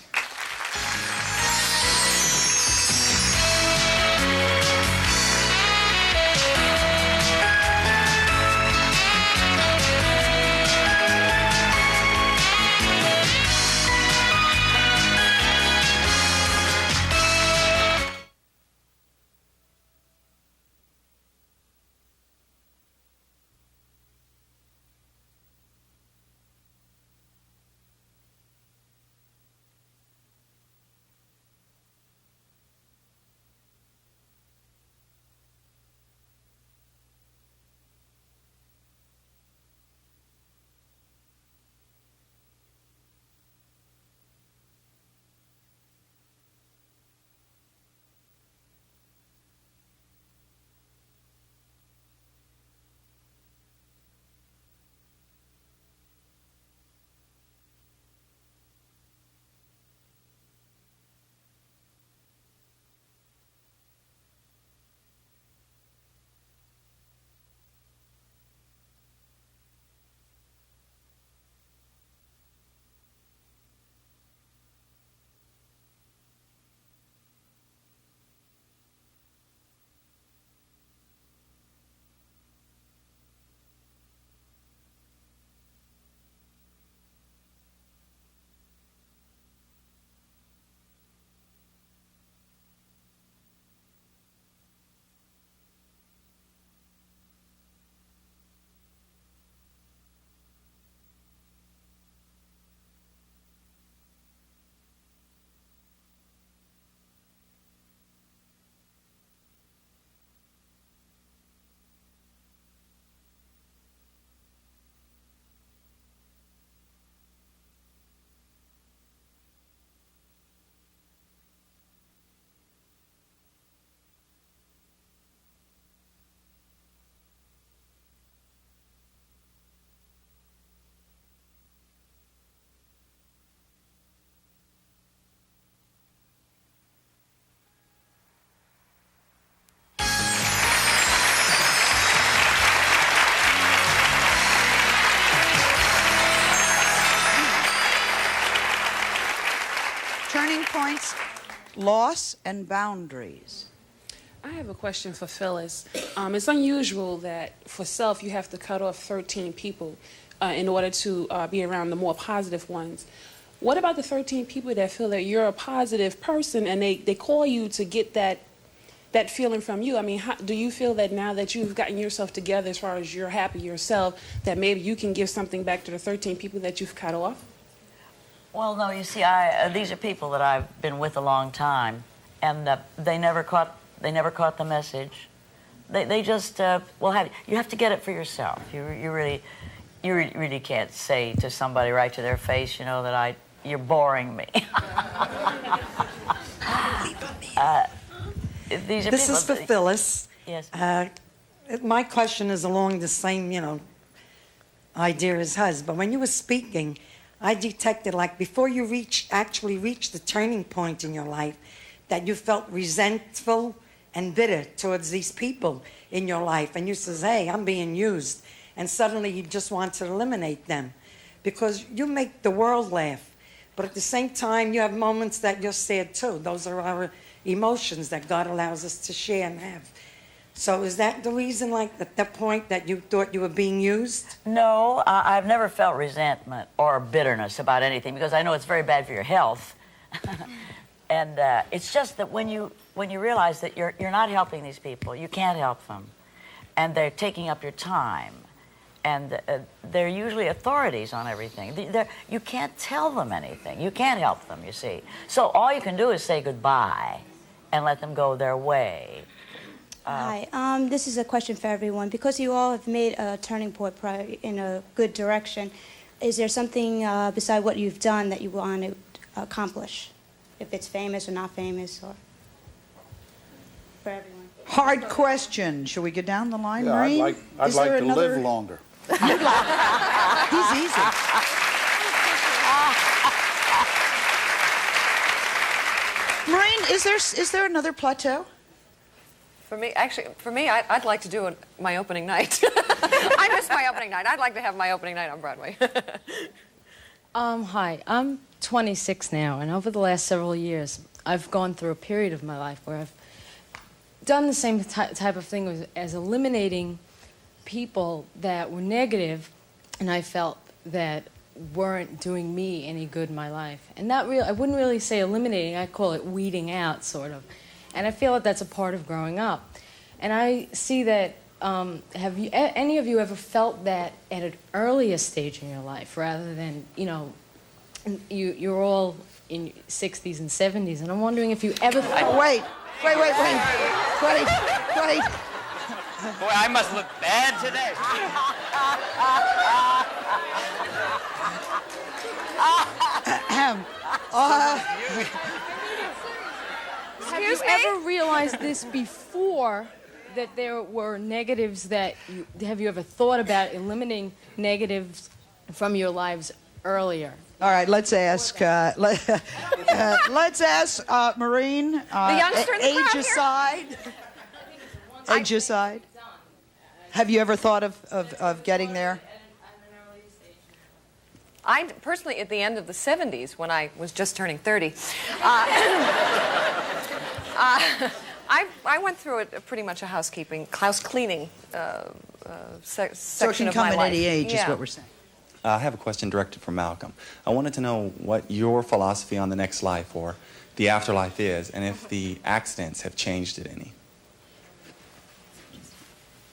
Turning points, loss, and boundaries. I have a question for Phyllis. It's unusual that for self you have to cut off 13 people in order to be around the more positive ones. What about the 13 people that feel that you're a positive person and they call you to get that feeling from you? I mean, do you feel that now that you've gotten yourself together as far as you're happy yourself, that maybe you can give something back to the 13 people that you've cut off? Well, no, you see, these are people that I've been with a long time, and they never caught the message. They just you have to get it for yourself. You really can't say to somebody right to their face, that you're boring me. This is for Phyllis. Yes. My question is along the same, idea as hers. But when you were speaking, I detected, like, before you actually reached the turning point in your life, that you felt resentful and bitter towards these people in your life. And you says, hey, I'm being used. And suddenly you just want to eliminate them because you make the world laugh. But at the same time, you have moments that you're sad too. Those are our emotions that God allows us to share and have. So is that the reason, like, at that point that you thought you were being used? No, I've never felt resentment or bitterness about anything because I know it's very bad for your health. And it's just that when you realize that you're not helping these people, you can't help them, and they're taking up your time, and they're usually authorities on everything. You can't tell them anything. You can't help them, you see. So all you can do is say goodbye and let them go their way. Hi, this is a question for everyone. Because you all have made a turning point in a good direction, is there something beside what you've done that you want to accomplish? If it's famous or not famous, or for everyone? Hard question. Shall we go down the line, Yeah, Maureen? I'd like to live longer. He's easy. Maureen, is there another plateau? For me, I'd like to do my opening night. I missed my opening night. I'd like to have my opening night on Broadway. Hi, I'm 26 now, and over the last several years, I've gone through a period of my life where I've done the same type of thing as eliminating people that were negative, and I felt that weren't doing me any good in my life. And I wouldn't really say eliminating, I call it weeding out, sort of. And I feel that that's a part of growing up. And I see that, have any of you ever felt that at an earlier stage in your life, rather than, you're all in your 60s and 70s, and I'm wondering if you ever felt... Wait. Boy, I must look bad today. Have you ever realized this before, that there were negatives that have you ever thought about eliminating negatives from your lives earlier? All right, let's ask. Let's ask Maureen. The youngster in the crowd age here. aside. Age aside. Have you ever thought of getting there? I personally, at the end of the 70s, when I was just turning 30, I went through pretty much a house cleaning section So it can of come my at life. any age, is Yeah. what we're saying. I have a question directed for Malcolm. I wanted to know what your philosophy on the next life or the afterlife is, and if the accidents have changed it any.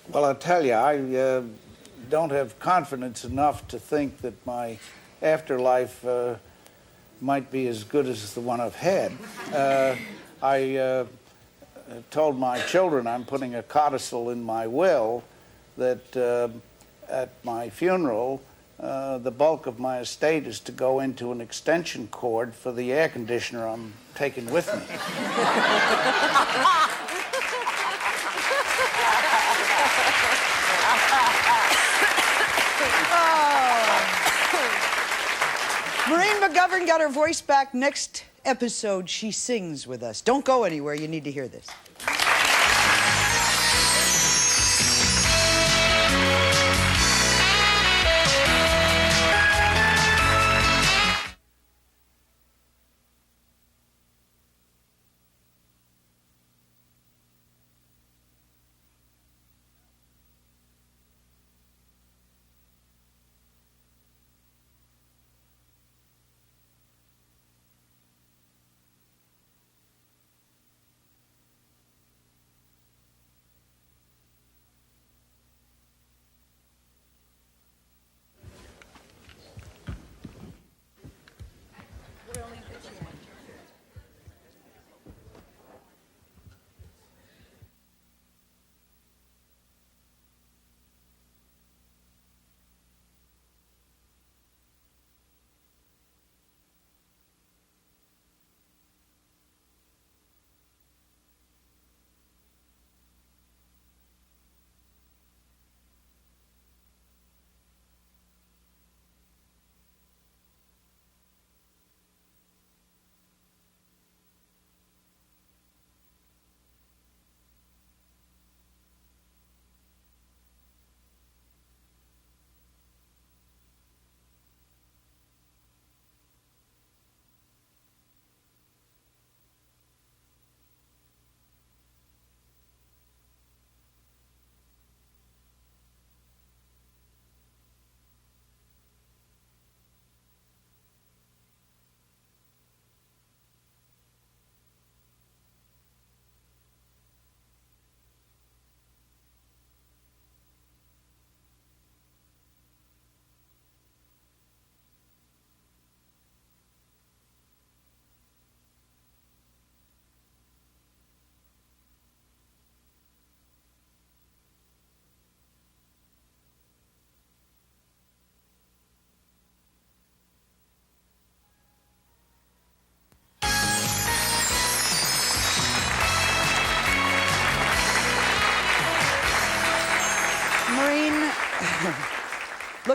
Well, I'll tell you, I don't have confidence enough to think that my afterlife might be as good as the one I've had. I told my children I'm putting a codicil in my will that at my funeral, the bulk of my estate is to go into an extension cord for the air conditioner I'm taking with me. Maureen McGovern got her voice back. Next episode, she sings with us. Don't go anywhere. You need to hear this.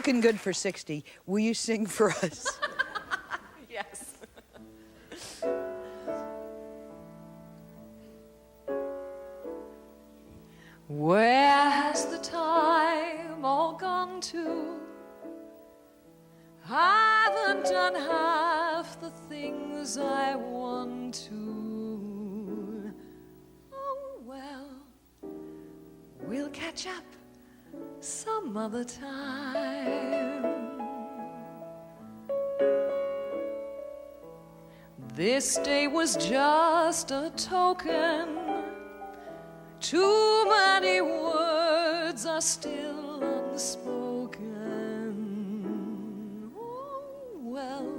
looking good for 60. Will you sing for us? Yes. Where has the time all gone to? Haven't done half the things I want to. Oh well, we'll catch up some other time. This day was just a token. Too many words are still unspoken. Oh, well,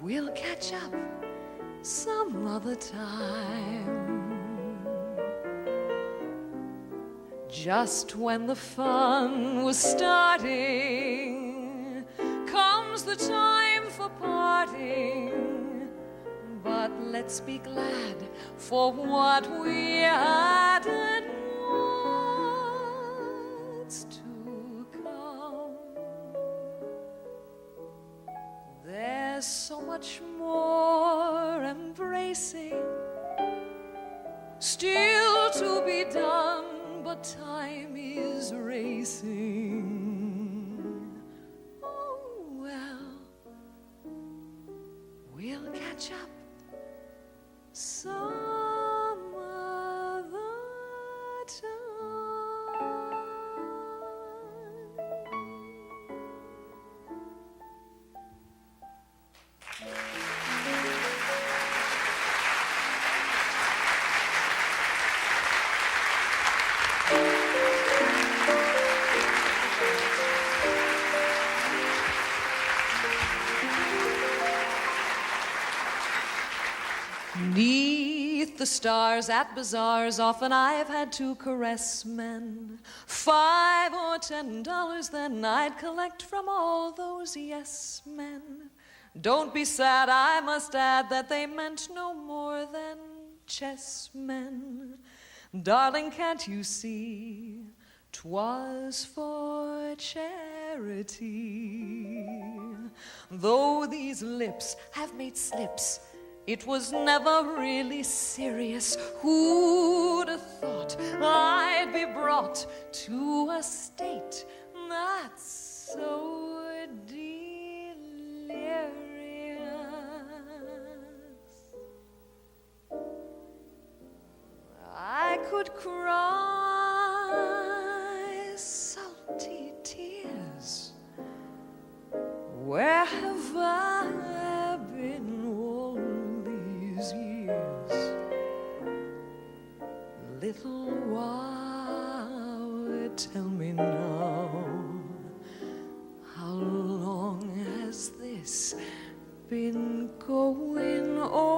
we'll catch up some other time. Just when the fun was starting, comes the time for parting. But let's be glad for what we had and what's to come. There's so much more embracing still to be done, but time is racing. Oh, well, we'll catch up some other time. Neath the stars at bazaars, often I've had to caress men. $5 or $10 then I'd collect from all those yes men. Don't be sad, I must add that they meant no more than chessmen. Darling, can't you see 'twas for charity? Though these lips have made slips, it was never really serious. Who'd have thought I'd be brought to a state that's so delirious? I could cry salty tears. Where have I been years? Little while, tell me now, how long has this been going on?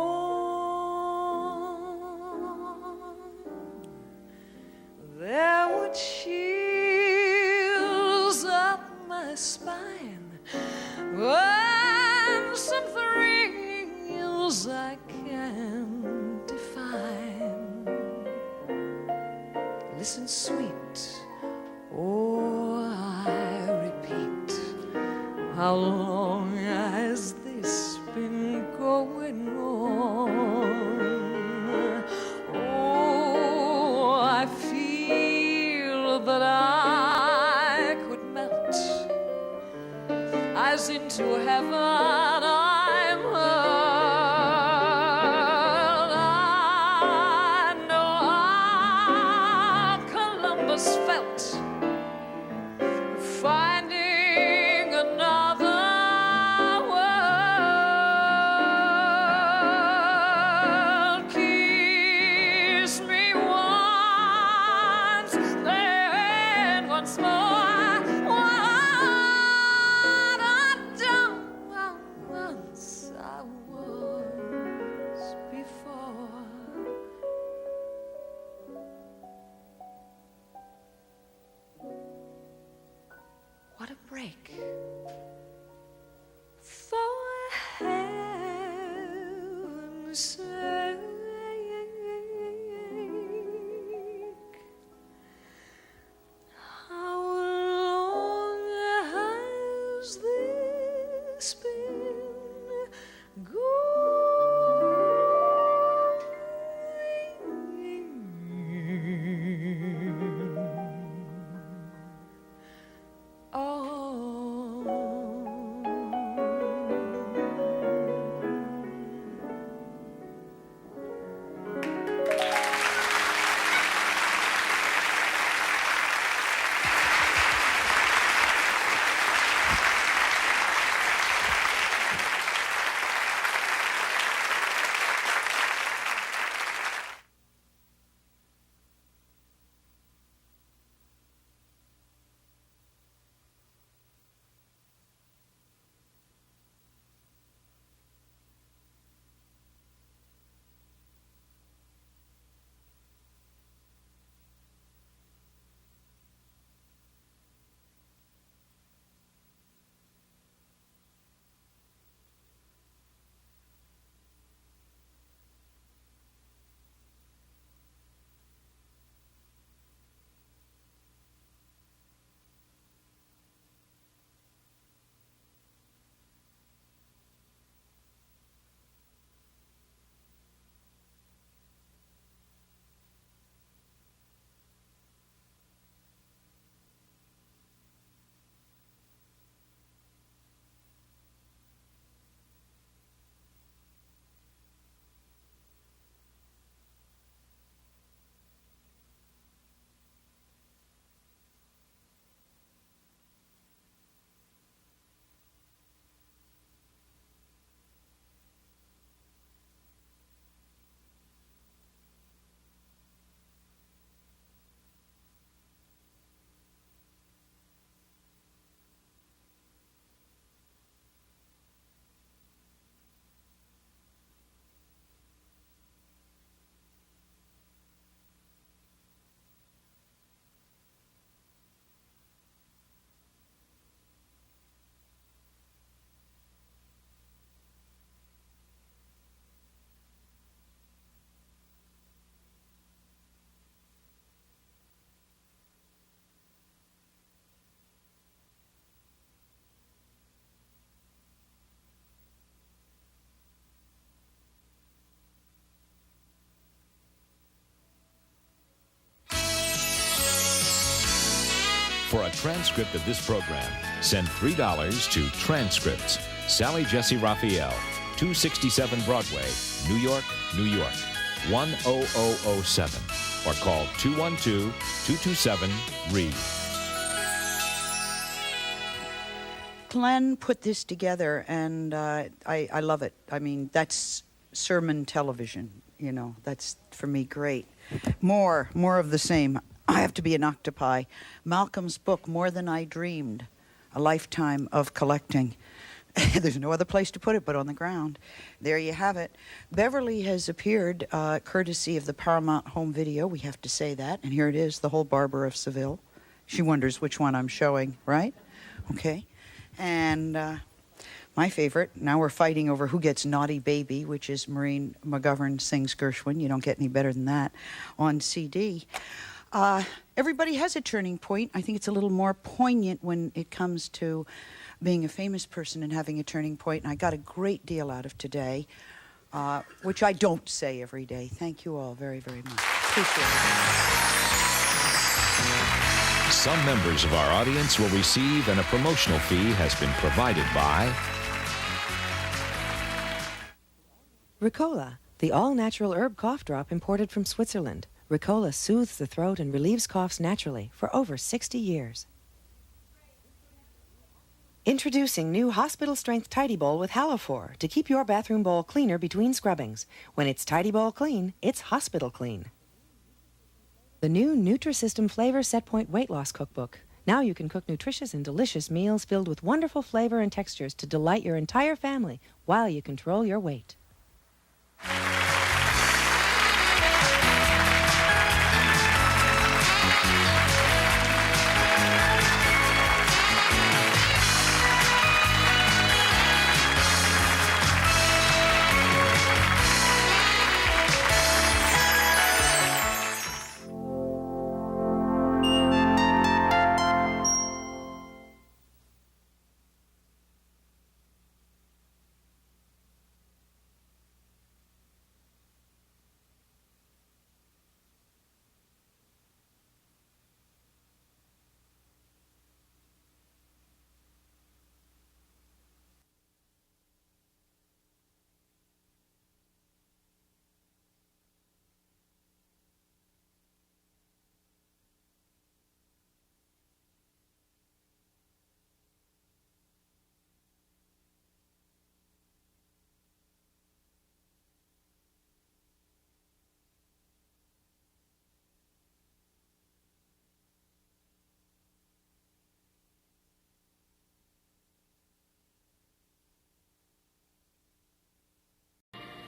There were chills up my spine and some thrills I can't define. Listen, sweet, oh, I repeat, how long has this been going on? Oh, I feel that I could melt as into heaven. has been For a transcript of this program, send $3 to Transcripts, Sally Jesse Raphael, 267 Broadway, New York, New York, 10007, or call 212-227-READ. Glenn put this together, and I love it. I mean, that's sermon television, you know. That's, for me, great. More of the same. I have to be an octopi. Malcolm's book, More Than I Dreamed, a lifetime of collecting. There's no other place to put it but on the ground. There you have it. Beverly has appeared, courtesy of the Paramount Home Video. We have to say that. And here it is, The Whole Barber of Seville. She wonders which one I'm showing, right? Okay. And my favorite, now we're fighting over who gets Naughty Baby, which is Maureen McGovern sings Gershwin. You don't get any better than that on CD. Everybody has a turning point. I think it's a little more poignant when it comes to being a famous person and having a turning point. And I got a great deal out of today, which I don't say every day. Thank you all very, very much. Appreciate it. Some members of our audience will receive, and a promotional fee has been provided by Ricola, the all-natural herb cough drop imported from Switzerland. Ricola soothes the throat and relieves coughs naturally for over 60 years. Introducing new hospital-strength Tidy Bowl with Halophor to keep your bathroom bowl cleaner between scrubbings. When it's Tidy Bowl clean, it's hospital clean. The new Nutrisystem Flavor Setpoint Weight Loss Cookbook. Now you can cook nutritious and delicious meals filled with wonderful flavor and textures to delight your entire family while you control your weight.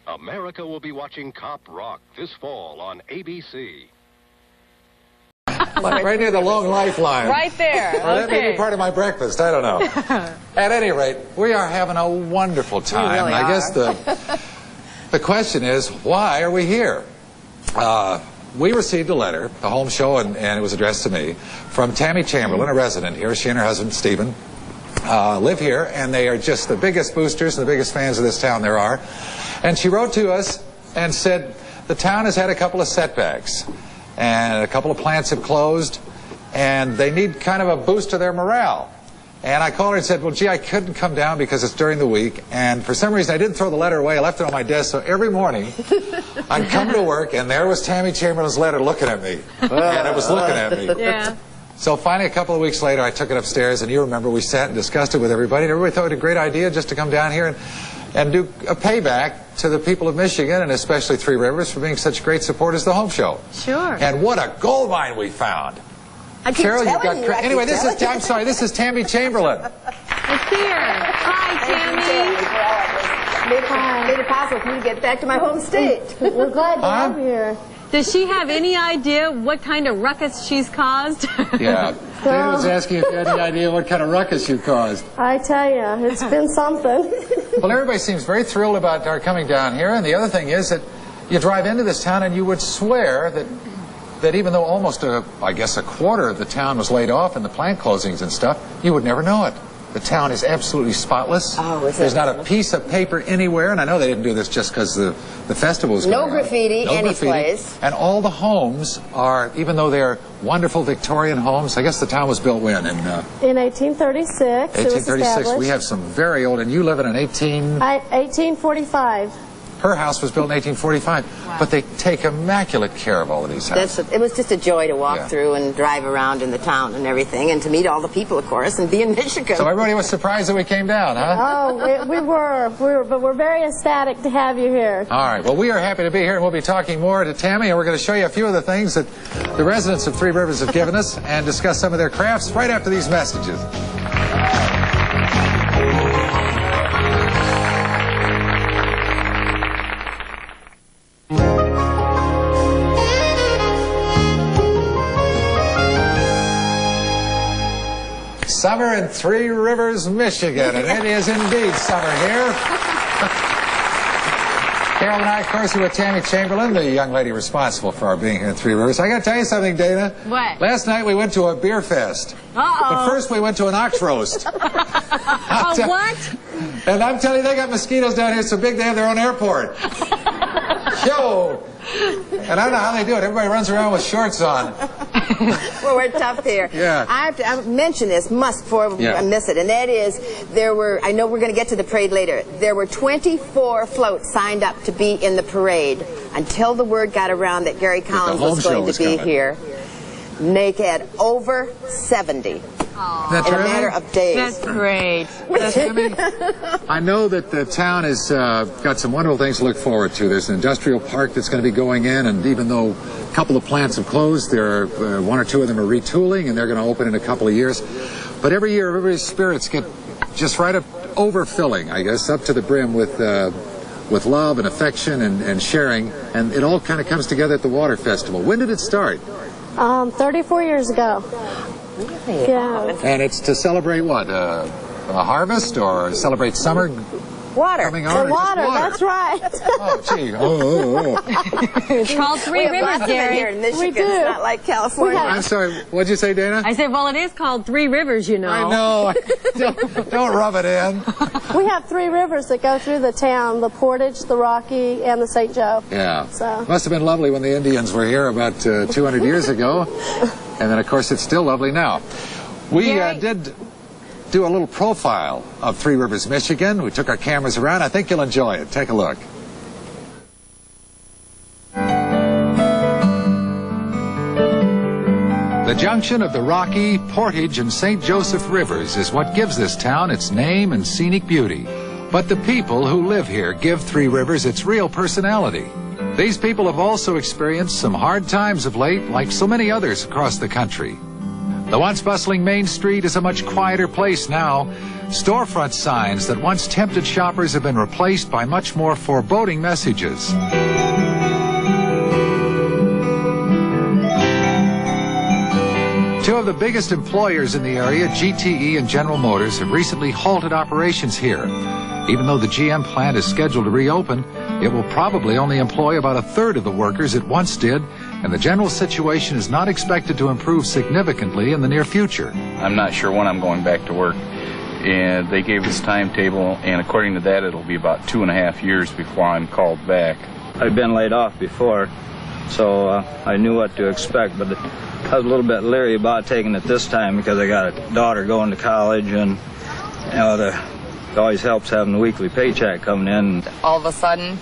America will be watching Cop Rock this fall on ABC. Right near the long lifeline. Right there. Or that may be part of my breakfast. I don't know. At any rate, we are having a wonderful time. We really I guess the question is, why are we here? We received a letter, the home show, and it was addressed to me, from Tammy Chamberlain, a resident here. She and her husband, Stephen, live here, and they are just the biggest boosters and the biggest fans of this town there are. And she wrote to us and said, the town has had a couple of setbacks, and a couple of plants have closed, and they need kind of a boost to their morale. And I called her and said, well, gee, I couldn't come down because it's during the week. And for some reason, I didn't throw the letter away. I left it on my desk. So every morning, I'd come to work, and there was Tammy Chamberlain's letter looking at me. And it was looking at me. Yeah. So finally, a couple of weeks later, I took it upstairs. And you remember, we sat and discussed it with everybody. And everybody thought it was a great idea just to come down here and do a payback to the people of Michigan, and especially Three Rivers, for being such great supporters of the home show. Sure. And what a gold mine we found. I keep Carol, you've telling got you, I keep anyway, this is, telling I'm sorry, this is Tammy Chamberlain. It's here. Hi, Tammy. Made it possible for me to get back to my home state. We're glad to have you here. Does she have any idea what kind of ruckus she's caused? Yeah. Dana was asking if you had any idea what kind of ruckus you caused. I tell you, it's been something. Well, everybody seems very thrilled about our coming down here, and the other thing is that you drive into this town and you would swear that even though almost I guess a quarter of the town was laid off in the plant closings and stuff, you would never know it. The town is absolutely spotless. Oh, is it? There's not a piece of paper anywhere, and I know they didn't do this just because the festival was going on. No graffiti any place. And all the homes are, even though they're wonderful Victorian homes, I guess the town was built when? In 1836, it was 1836. established. We have some very old, and you live in an 1845. Her house was built in 1845, but they take immaculate care of all of these houses. It was just a joy to walk Yeah. through and drive around in the town and everything, and to meet all the people, of course, and be in Michigan. So everybody was surprised that we came down, huh? Oh, we were, but we're very ecstatic to have you here. All right, well, we are happy to be here, and we'll be talking more to Tammy, and we're going to show you a few of the things that the residents of Three Rivers have given us and discuss some of their crafts right after these messages. Summer in Three Rivers, Michigan, and it is indeed summer here. Carol and I, of course, are with Tammy Chamberlain, the young lady responsible for our being here in Three Rivers. I got to tell you something, Dana. What? Last night we went to a beer fest. But first we went to an ox roast. What? And I'm telling you, they got mosquitoes down here so big they have their own airport. Yo! And I don't know how they do it. Everybody runs around with shorts on. Well, we're tough here. Yeah. I have to mention this, before I miss it, and that is, I know we're going to get to the parade later, there were 24 floats signed up to be in the parade until the word got around that Gary Collins was going to be here. And they had over 70 in a matter of days. That's great. I know that the town has got some wonderful things to look forward to. There's an industrial park that's going to be going in, and even though a couple of plants have closed, there are one or two of them are retooling, and they're going to open in a couple of years. But every year, everybody's spirits get just right up overfilling, I guess, up to the brim with love and affection and sharing, and it all kind of comes together at the Water Festival. When did it start? 34 years ago. Yeah. And it's to celebrate what? A harvest or celebrate summer? Water. Coming on, The water, water. that's right. Oh, gee. Oh. It's called Three We have Rivers, lots of it Gary. here in Michigan. We do. It's not like California. I'm sorry, what'd you say, Dana? I said, well, it is called Three Rivers, you know. I know. Don't rub it in. We have 3 rivers that go through the town, the Portage, the Rocky, and the St. Joe. Yeah. So. Must have been lovely when the Indians were here about 200 years ago. And then, of course, it's still lovely now. We did do a little profile of Three Rivers, Michigan. We took our cameras around. I think you'll enjoy it. Take a look. The junction of the Rocky, Portage, and St. Joseph Rivers is what gives this town its name and scenic beauty. But the people who live here give Three Rivers its real personality. These people have also experienced some hard times of late, like so many others across the country. The once bustling Main Street is a much quieter place now. Storefront signs that once tempted shoppers have been replaced by much more foreboding messages. Two of the biggest employers in the area, GTE and General Motors, have recently halted operations here. Even though the GM plant is scheduled to reopen, it will probably only employ about a third of the workers it once did, and the general situation is not expected to improve significantly in the near future. I'm not sure when I'm going back to work, and they gave us a timetable, and according to that, it'll be about 2.5 years before I'm called back. I've been laid off before, so I knew what to expect, but I was a little bit leery about taking it this time because I got a daughter going to college, and you know, it always helps having a weekly paycheck coming in. All of a sudden,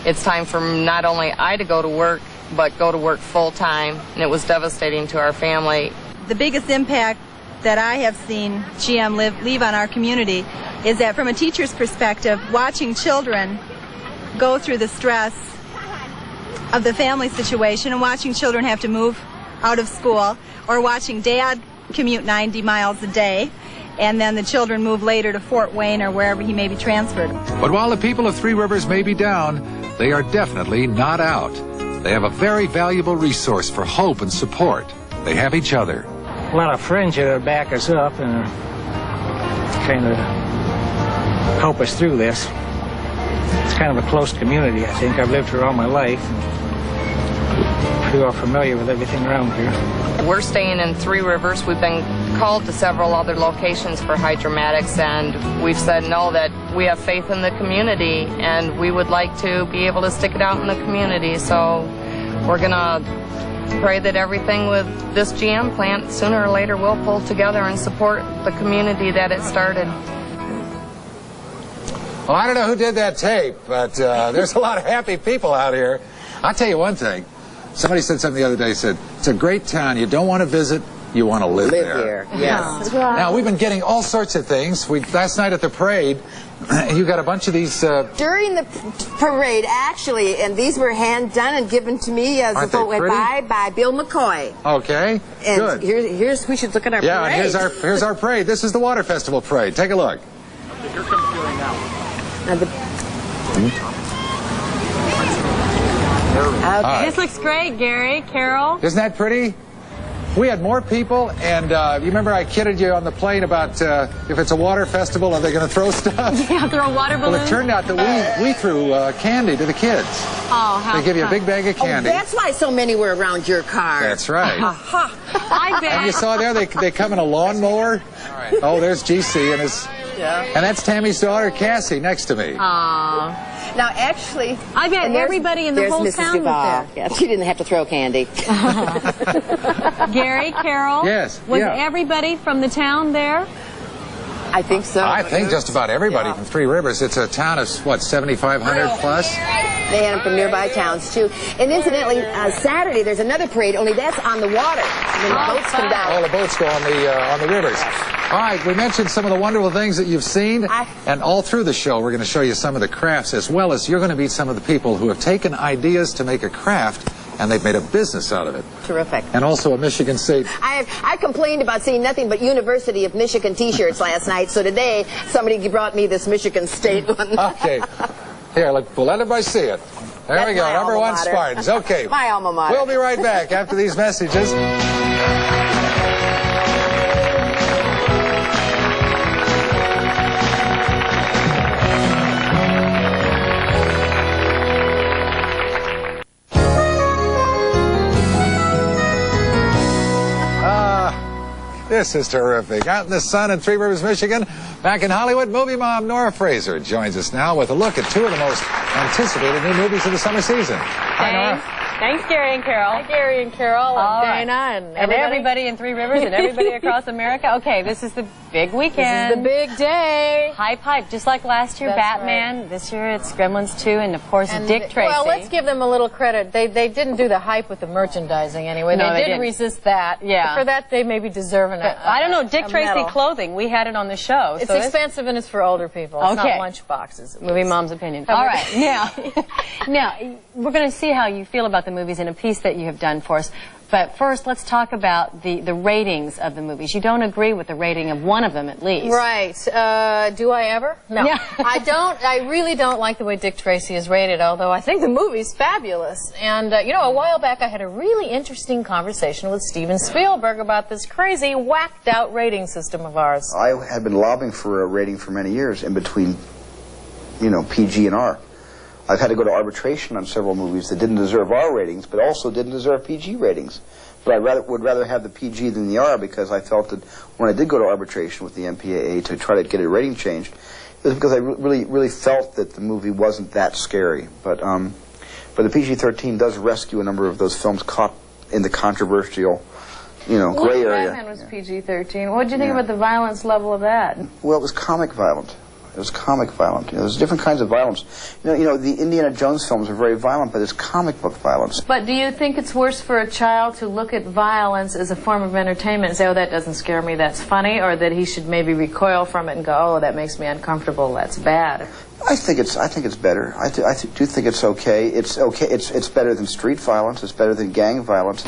it's time for not only I to go to work, but go to work full time, and it was devastating to our family. The biggest impact that I have seen GM leave on our community is that from a teacher's perspective, watching children go through the stress of the family situation and watching children have to move out of school, or watching dad commute 90 miles a day, and then the children move later to Fort Wayne or wherever he may be transferred. But while the people of Three Rivers may be down, they are definitely not out. They have a very valuable resource for hope and support. They have each other. A lot of friends here that back us up and kind of help us through this. It's kind of a close community, I think. I've lived here all my life. Pretty well familiar with everything around here. We're staying in Three Rivers. We've been called to several other locations for hydromatics, and we've said no, that we have faith in the community, and we would like to be able to stick it out in the community. So we're going to pray that everything with this GM plant sooner or later will pull together and support the community that it started. Well, I don't know who did that tape, but there's a lot of happy people out here. I'll tell you one thing. Somebody said something the other day, said, it's a great town. You don't want to visit, you want to live there. Here, yes. Now, we've been getting all sorts of things. Last night at the parade, you got a bunch of these... During the parade, actually, and these were hand-done and given to me as the vote went by Bill McCoy. Okay, and good. Here's we should look at our parade. Yeah, and here's our parade. This is the Water Festival parade. Take a look. Here comes Billy now. Okay. This looks great, Gary, Carol. Isn't that pretty? We had more people, and you remember I kidded you on the plane about if it's a water festival, are they going to throw stuff? Yeah, throw water balloons. Well, it turned out that we threw candy to the kids. Oh, how They give you a big bag of candy. Oh, that's why so many were around your car. That's right. I bet. And you saw there, they come in a lawnmower. Oh, there's GC and his... Yeah. And that's Tammy's daughter, Cassie, next to me. Aww. Now, actually... I bet everybody in the whole Mrs. town was there. Yeah, she didn't have to throw candy. Gary, Carol? Yes. Was everybody from the town there? I think so. I think just about everybody from Three Rivers. It's a town of, what, 7,500 plus? They had them from nearby towns, too. And incidentally, Saturday, there's another parade, only that's on the water. And then the boats come down. All the boats go on the rivers. All right, we mentioned some of the wonderful things that you've seen, and all through the show we're going to show you some of the crafts, as well as you're going to meet some of the people who have taken ideas to make a craft, and they've made a business out of it. Terrific. And also a Michigan State. I complained about seeing nothing but University of Michigan T-shirts last night, so today somebody brought me this Michigan State one. Okay. Here, we'll let everybody see it. There we go, #1 Spartans. Okay. My alma mater. We'll be right back after these messages. This is terrific. Out in the sun in Three Rivers, Michigan. Back in Hollywood, movie mom Nora Fraser joins us now with a look at two of the most anticipated new movies of the summer season. Hi, Nora. Thanks, Gary and Carol. Hi, Gary and Carol, and Dana, and everybody in Three Rivers, and everybody across America. Okay, this is the big weekend. This is the big day. Hype, hype. Just like last year, That's Batman. Right. This year, it's Gremlins 2, and of course, Dick Tracy. Well, let's give them a little credit. They didn't do the hype with the merchandising anyway. No, they didn't. resist that. Yeah. For that, they may be deserving it. I don't know, Dick Tracy clothing. We had it on the show. It's so expensive and it's for older people. It's okay. not lunch boxes. Movie mom's opinion. All right, now we're going to see how you feel about the movies in a piece that you have done for us. But first, let's talk about the ratings of the movies. You don't agree with the rating of one of them, at least. Right. Do I ever? No. Yeah. I really don't like the way Dick Tracy is rated, although I think the movie's fabulous. And, you know, a while back I had a really interesting conversation with Steven Spielberg about this crazy, whacked-out rating system of ours. I had been lobbying for a rating for many years in between, you know, PG and R. I've had to go to arbitration on several movies that didn't deserve R ratings, but also didn't deserve PG ratings. But I would rather have the PG than the R, because I felt that when I did go to arbitration with the MPAA to try to get a rating changed, it was because I really felt that the movie wasn't that scary. But the PG-13 does rescue a number of those films caught in the controversial, you know, gray area. Batman was PG-13. What did you think about the violence level of that? Well, it was comic violent. It was comic violent. You know, there's different kinds of violence. You know, the Indiana Jones films are very violent, but it's comic book violence. But do you think it's worse for a child to look at violence as a form of entertainment and say, oh, that doesn't scare me, that's funny, or that he should maybe recoil from it and go, oh, that makes me uncomfortable, that's bad? I think it's better. I do think it's okay. It's okay. It's better than street violence. It's better than gang violence.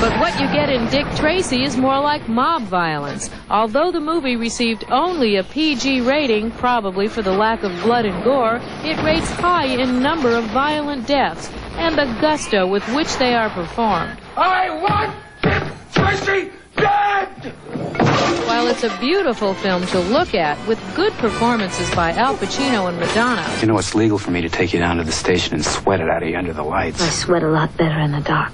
But what you get in Dick Tracy is more like mob violence. Although the movie received only a PG rating, probably for the lack of blood and gore, it rates high in number of violent deaths and the gusto with which they are performed. I want Dick Tracy dead! While it's a beautiful film to look at, with good performances by Al Pacino and Madonna. You know, it's legal for me to take you down to the station and sweat it out of you under the lights. I sweat a lot better in the dark.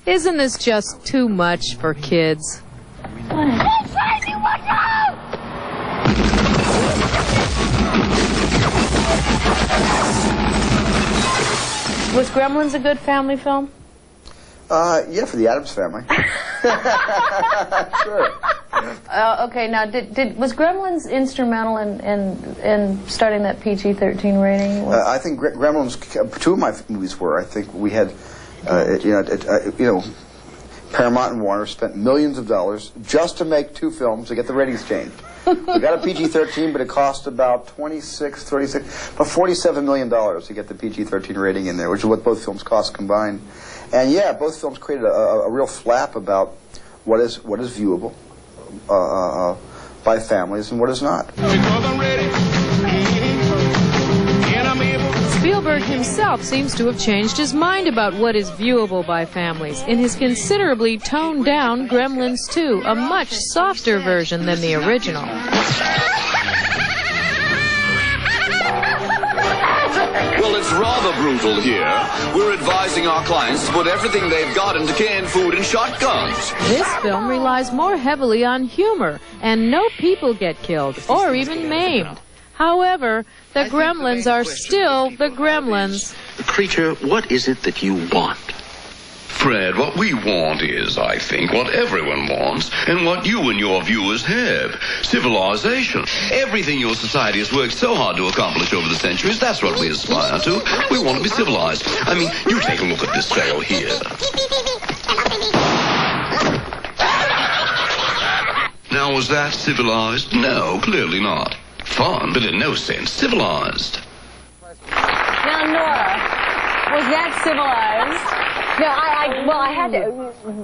Isn't this just too much for kids? Was Gremlins a good family film? Yeah, for the Addams Family. Sure. Okay, now was Gremlins instrumental in starting that PG-13 rating? I think Gremlins, two of my movies were. I think we had, you know, Paramount and Warner spent millions of dollars just to make two films to get the ratings changed. We got a PG-13, but it cost about $47 million to get the PG-13 rating in there, which is what both films cost combined. And yeah, both films created a real flap about what is viewable by families and what is not. Spielberg himself seems to have changed his mind about what is viewable by families in his considerably toned-down Gremlins 2, a much softer version than the original. Well, it's rather brutal here. We're advising our clients to put everything they've got into canned food and shotguns. This film relies more heavily on humor, and no people get killed or even maimed. However, the Gremlins are still the Gremlins. Creature, what is it that you want? Fred, what we want is, I think, what everyone wants, and what you and your viewers have. Civilization. Everything your society has worked so hard to accomplish over the centuries, that's what we aspire to. We want to be civilized. I mean, you take a look at this fellow here. Now, was that civilized? No, clearly not. Fun, but in no sense civilized. Now, Nora, was that civilized? No, I had to.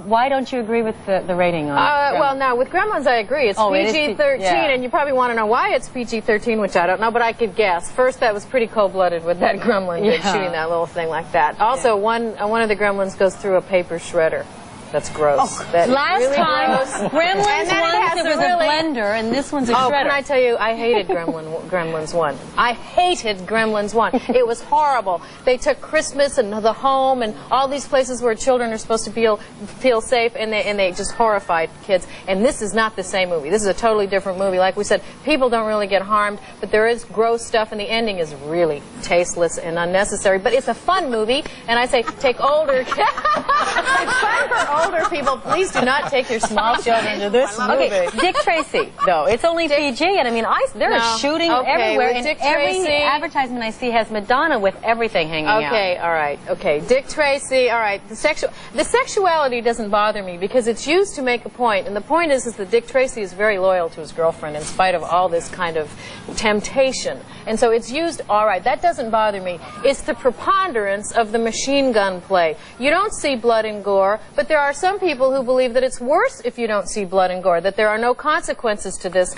Why don't you agree with the rating on well, now, with Gremlins, I agree. It's PG-13, and you probably want to know why it's PG-13, which I don't know, but I could guess. First, that was pretty cold-blooded with that Gremlin shooting that little thing like that. Also, one of the Gremlins goes through a paper shredder. That's gross. Oh, That's last really time, gross. Gremlins And it was a blender, and this one's a shredder. Oh, can I tell you, I hated Gremlins 1. I hated Gremlins 1. It was horrible. They took Christmas and the home and all these places where children are supposed to feel safe, and they just horrified kids. And this is not the same movie. This is a totally different movie. Like we said, people don't really get harmed, but there is gross stuff, and the ending is really tasteless and unnecessary. But it's a fun movie, and I say take older kids. It's fun for older older people, please do not take your small children to this movie. Okay, Dick Tracy, though. It's only PG, and I mean, they're shooting everywhere, and every advertisement I see has Madonna with everything hanging out. Okay, all right. Okay, Dick Tracy, all right. The sexuality doesn't bother me because it's used to make a point, and the point is that Dick Tracy is very loyal to his girlfriend in spite of all this kind of temptation. And so it's used, all right, that doesn't bother me. It's the preponderance of the machine gun play. You don't see blood and gore, but there are some people who believe that it's worse if you don't see blood and gore, that there are no consequences to this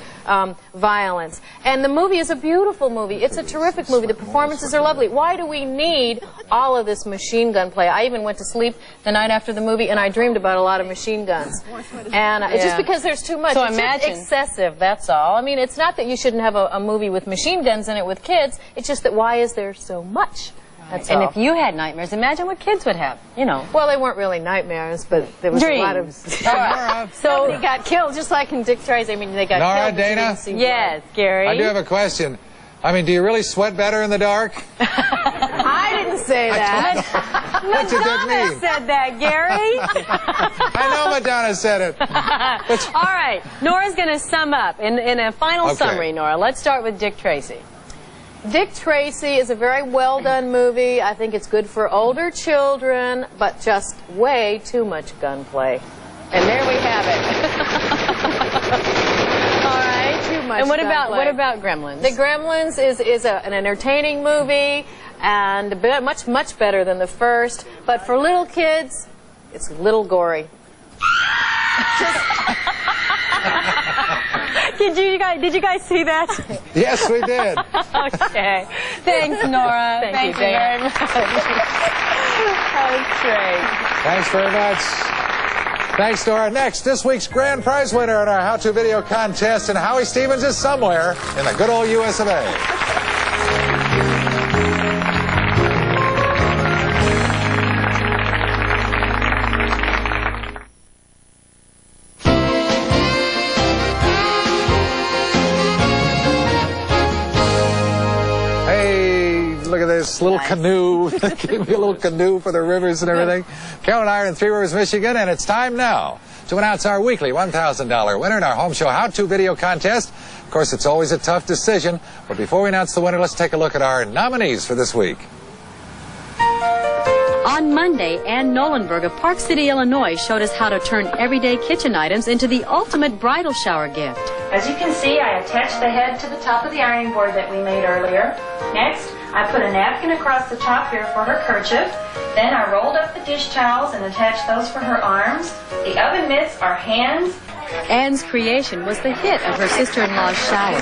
violence. And the movie is a beautiful movie. It's a terrific movie. The performances are lovely. Why do we need all of this machine gun play? I even went to sleep the night after the movie, and I dreamed about a lot of machine guns. And it's just because there's too much. So it's imagine. just excessive, that's all. I mean, it's not that you shouldn't have a movie with machine guns in it with kids. It's just that why is there so much? That's and all. if you had nightmares, imagine what kids would have, you know. Well, they weren't really nightmares, but there was a lot of... So they got killed, just like in Dick Tracy. I mean, they got Nora, killed. Dana? Yes, Gary. I do have a question. I mean, do you really sweat better in the dark? I didn't say that. What did that mean? Said that, Gary. I know Madonna said it. All right, Nora's going to sum up in a final summary, Nora. Let's start with Dick Tracy. Dick Tracy is a very well done movie. I think it's good for older children, but just way too much gunplay. And there we have it. All right, too much. And what gunplay. about Gremlins? The Gremlins is an entertaining movie and much better than the first. But for little kids, it's a little gory. Did you guys see that? Yes, we did. Okay. Thanks, Nora. Thank you very much. That's great. Thanks very much. Thanks, Nora. Next, this week's grand prize winner in our how-to video contest, and Howie Stevens is somewhere in the good old US of A. Look at this little canoe. Give me a little canoe for the rivers and everything. Carol and I are in Three Rivers, Michigan, and it's time now to announce our weekly $1,000 winner in our home show how-to video contest. Of course, it's always a tough decision, but before we announce the winner, let's take a look at our nominees for this week. On Monday, Ann Nolenberg of Park City, Illinois showed us how to turn everyday kitchen items into the ultimate bridal shower gift. As you can see, I attached the head to the top of the ironing board that we made earlier. Next, I put a napkin across the top here for her kerchief. Then I rolled up the dish towels and attached those for her arms. The oven mitts are hands. Ann's creation was the hit of her sister-in-law's shower.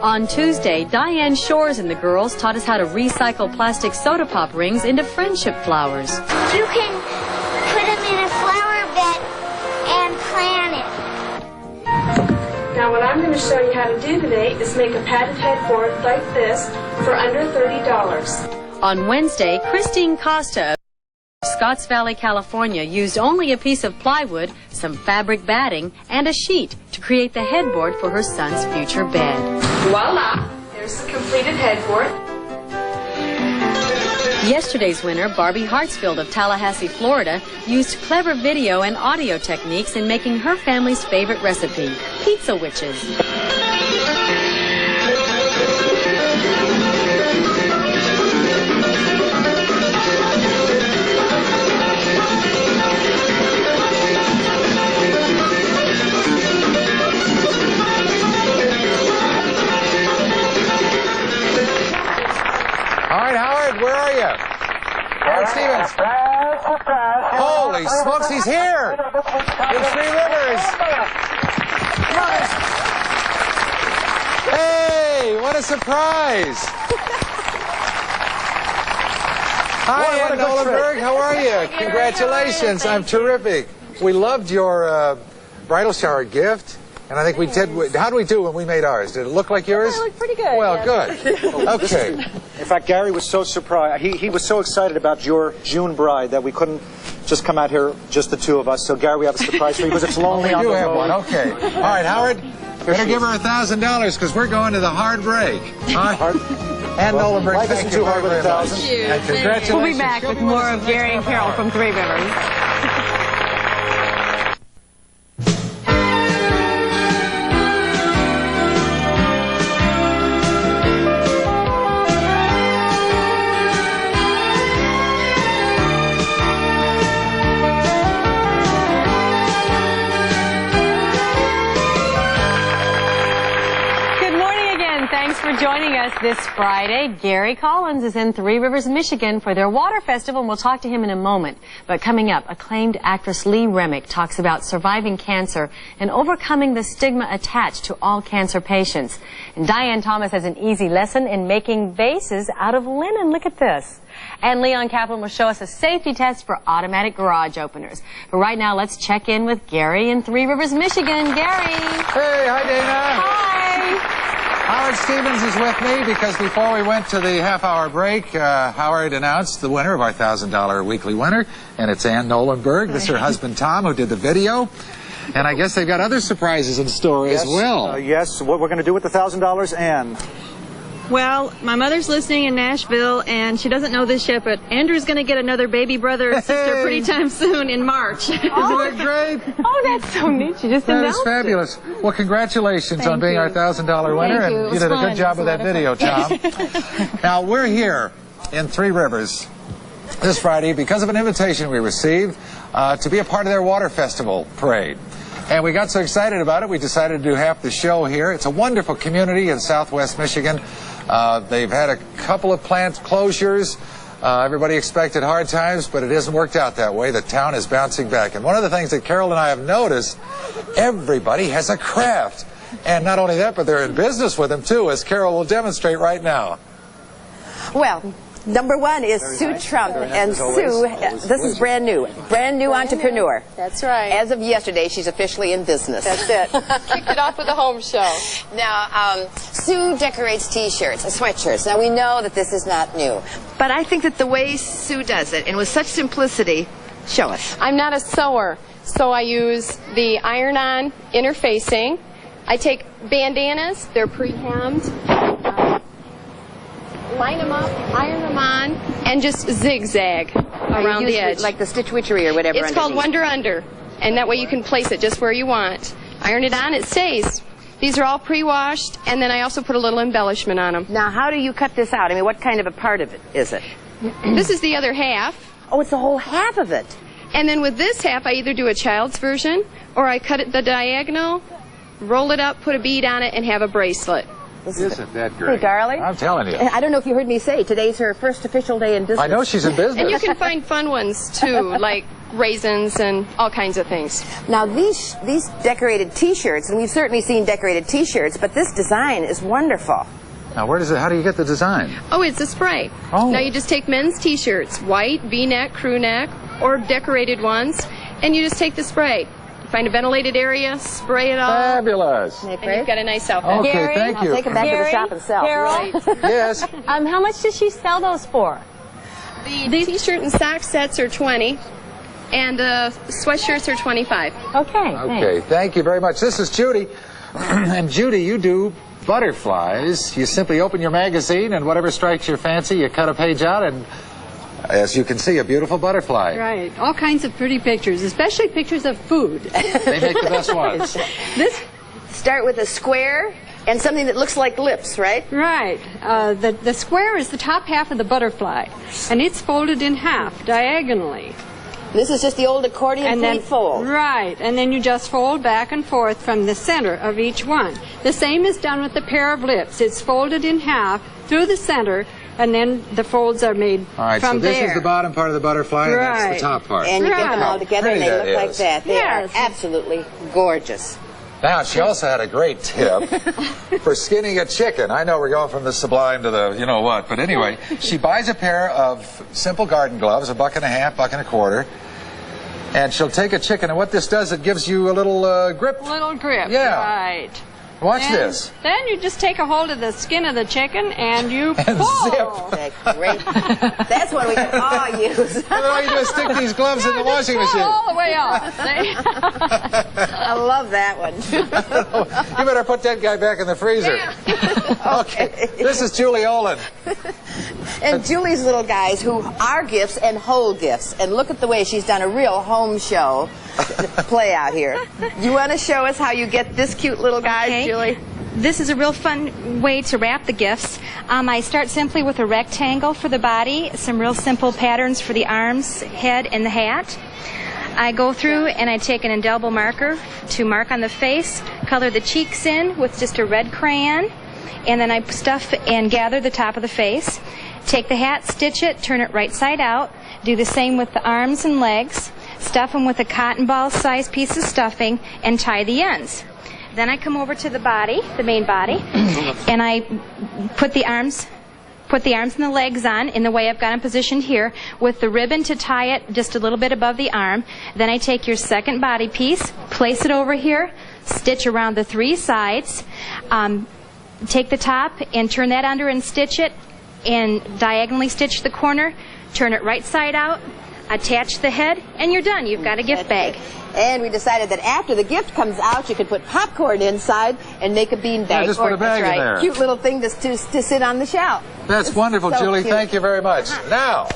On Tuesday, Diane Shores and the girls taught us how to recycle plastic soda pop rings into friendship flowers. You can put them in a flower bed and plant it. Now what I'm going to show you how to do today is make a padded headboard like this for under $30. On Wednesday, Christine Costa of Scotts Valley, California used only a piece of plywood, some fabric batting, and a sheet to create the headboard for her son's future bed. Voila! There's the completed headboard. Yesterday's winner, Barbie Hartsfield of Tallahassee, Florida, used clever video and audio techniques in making her family's favorite recipe, pizza witches. All right, Howard, where are you? Howard Stevens. Holy smokes, he's here! In Three Rivers. Hey, what a surprise! Hi, Ann Nolenberg. How are you? Congratulations. I'm terrific. We loved your bridal shower gift. And I think we did. How did we do when we made ours? Did it look like yours? It looked pretty good. Well, good. Okay. In fact, Gary was so surprised. He was so excited about your June bride that we couldn't just come out here, just the two of us. So, Gary, we have a surprise for you because it's lonely on the road. You have one. Okay. All right, Howard. Better give her $1,000 because we're going to the hard break. And Nolan Burke, life thank isn't you too hard very, with very 1,000. much. And congratulations. We'll be back with more of Gary and Carol from Three Rivers. Thanks for joining us this Friday. Gary Collins is in Three Rivers, Michigan for their water festival, and we'll talk to him in a moment. But coming up, acclaimed actress Lee Remick talks about surviving cancer and overcoming the stigma attached to all cancer patients. And Diane Thomas has an easy lesson in making vases out of linen. Look at this. And Leon Kaplan will show us a safety test for automatic garage openers. But right now, let's check in with Gary in Three Rivers, Michigan. Gary. Hey, hi, Dana. Hi. Howard Stevens is with me because before we went to the half-hour break, Howard announced the winner of our $1,000 weekly winner, and it's Ann Nolenberg. This is her husband, Tom, who did the video. And I guess they've got other surprises in store as well. Yes, what we're going to do with the $1,000, Ann? Well, my mother's listening in Nashville, and she doesn't know this yet, but Andrew's going to get another baby brother or sister pretty time soon in March. Isn't that great? Oh, that's so neat. She just announced That is fabulous. Well, congratulations Thank on being you. our $1,000 winner. Thank you. And you did a good job with that video, Tom. Now, we're here in Three Rivers this Friday because of an invitation we received to be a part of their water festival parade. And we got so excited about it, we decided to do half the show here. It's a wonderful community in southwest Michigan. They've had a couple of plant closures. Everybody expected hard times, but it hasn't worked out that way. The town is bouncing back. And one of the things that Carol and I have noticed, everybody has a craft. And not only that, but they're in business with them, too, as Carol will demonstrate right now. Well, number one is Sue Trump. And Sue, this is brand new entrepreneur. That's right. As of yesterday, she's officially in business. That's it. Kicked it off with a home show. Now, Sue decorates T-shirts and sweatshirts. Now, we know that this is not new. But I think that the way Sue does it, and with such simplicity, show us. I'm not a sewer, so I use the iron-on interfacing. I take bandanas, they're pre-hemmed, line them up, iron them on, and just zigzag around the edge. Like the Stitch Witchery or whatever. It's called Wonder Under, and that way you can place it just where you want. Iron it on, it stays. These are all pre-washed, and then I also put a little embellishment on them. Now, how do you cut this out? I mean, what kind of a part of it is it? This is the other half. Oh, it's the whole half of it. And then with this half, I either do a child's version, or I cut it the diagonal, roll it up, put a bead on it, and have a bracelet. Isn't that great? Hey, darling. I'm telling you. I don't know if you heard me say, today's her first official day in business. I know she's in business. And you can find fun ones, too, like raisins and all kinds of things. Now, these decorated T-shirts, and we've certainly seen decorated T-shirts, but this design is wonderful. Now, how do you get the design? Oh, it's a spray. Oh. Now you just take men's T-shirts, white, V-neck, crew neck, or decorated ones, and you just take the spray. Find a ventilated area, spray it all. Fabulous. And you've got a nice outfit. Okay, Gary, thank you. I'll take it back to the shop and sell. Carol, Right. Yes. how much does she sell those for? The T-shirt and sock sets are $20, and the sweatshirts are $25. Okay. Okay, thank you very much. This is Judy. And Judy, you do butterflies. You simply open your magazine, and whatever strikes your fancy, you cut a page out, and as you can see, a beautiful butterfly. Right. All kinds of pretty pictures, especially pictures of food. They make the best ones. This start with a square and something that looks like lips, right? Right. The square is the top half of the butterfly, and it's folded in half diagonally. This is just the old accordion pleat fold. Right, and then you just fold back and forth from the center of each one. The same is done with the pair of lips. It's folded in half through the center, and then the folds are made All right, from so this there. is the bottom part of the butterfly, and that's the top part. And you get them all together, and they Pretty look that like is. that. They are absolutely gorgeous. Now, she also had a great tip for skinning a chicken. I know we're going from the sublime to the you-know-what, but anyway, she buys a pair of simple garden gloves, $1.50, $1.25, and she'll take a chicken, and what this does, it gives you a little grip. Little grip, Yeah. right. Watch this. Then you just take a hold of the skin of the chicken and you pull. Great. That's what we can all use. All you do is stick these gloves in the washing machine. All the way off. I love that one. You better put that guy back in the freezer. Okay. This is Julie Olin. And Julie's little guys who are gifts and hold gifts. And look at the way she's done a real home show play out here. You want to show us how you get this cute little guy, Julie? This is a real fun way to wrap the gifts. I start simply with a rectangle for the body, some real simple patterns for the arms, head, and the hat. I go through and I take an indelible marker to mark on the face, color the cheeks in with just a red crayon, and then I stuff and gather the top of the face. Take the hat, stitch it, turn it right side out. Do the same with the arms and legs. Stuff them with a cotton ball size piece of stuffing and tie the ends. Then I come over to the body, the main body, and I put the arms and the legs on in the way I've got them positioned here with the ribbon to tie it just a little bit above the arm. Then I take your second body piece, place it over here, stitch around the three sides, take the top and turn that under and stitch it, and diagonally stitch the corner, turn it right side out, attach the head, and you're done. You've got a gift bag. And we decided that after the gift comes out, you could put popcorn inside and make a bean bag. Yeah, just put a bag in there. Cute little thing to sit on the shelf. That's wonderful, so Julie. cute. Thank you very much. Now,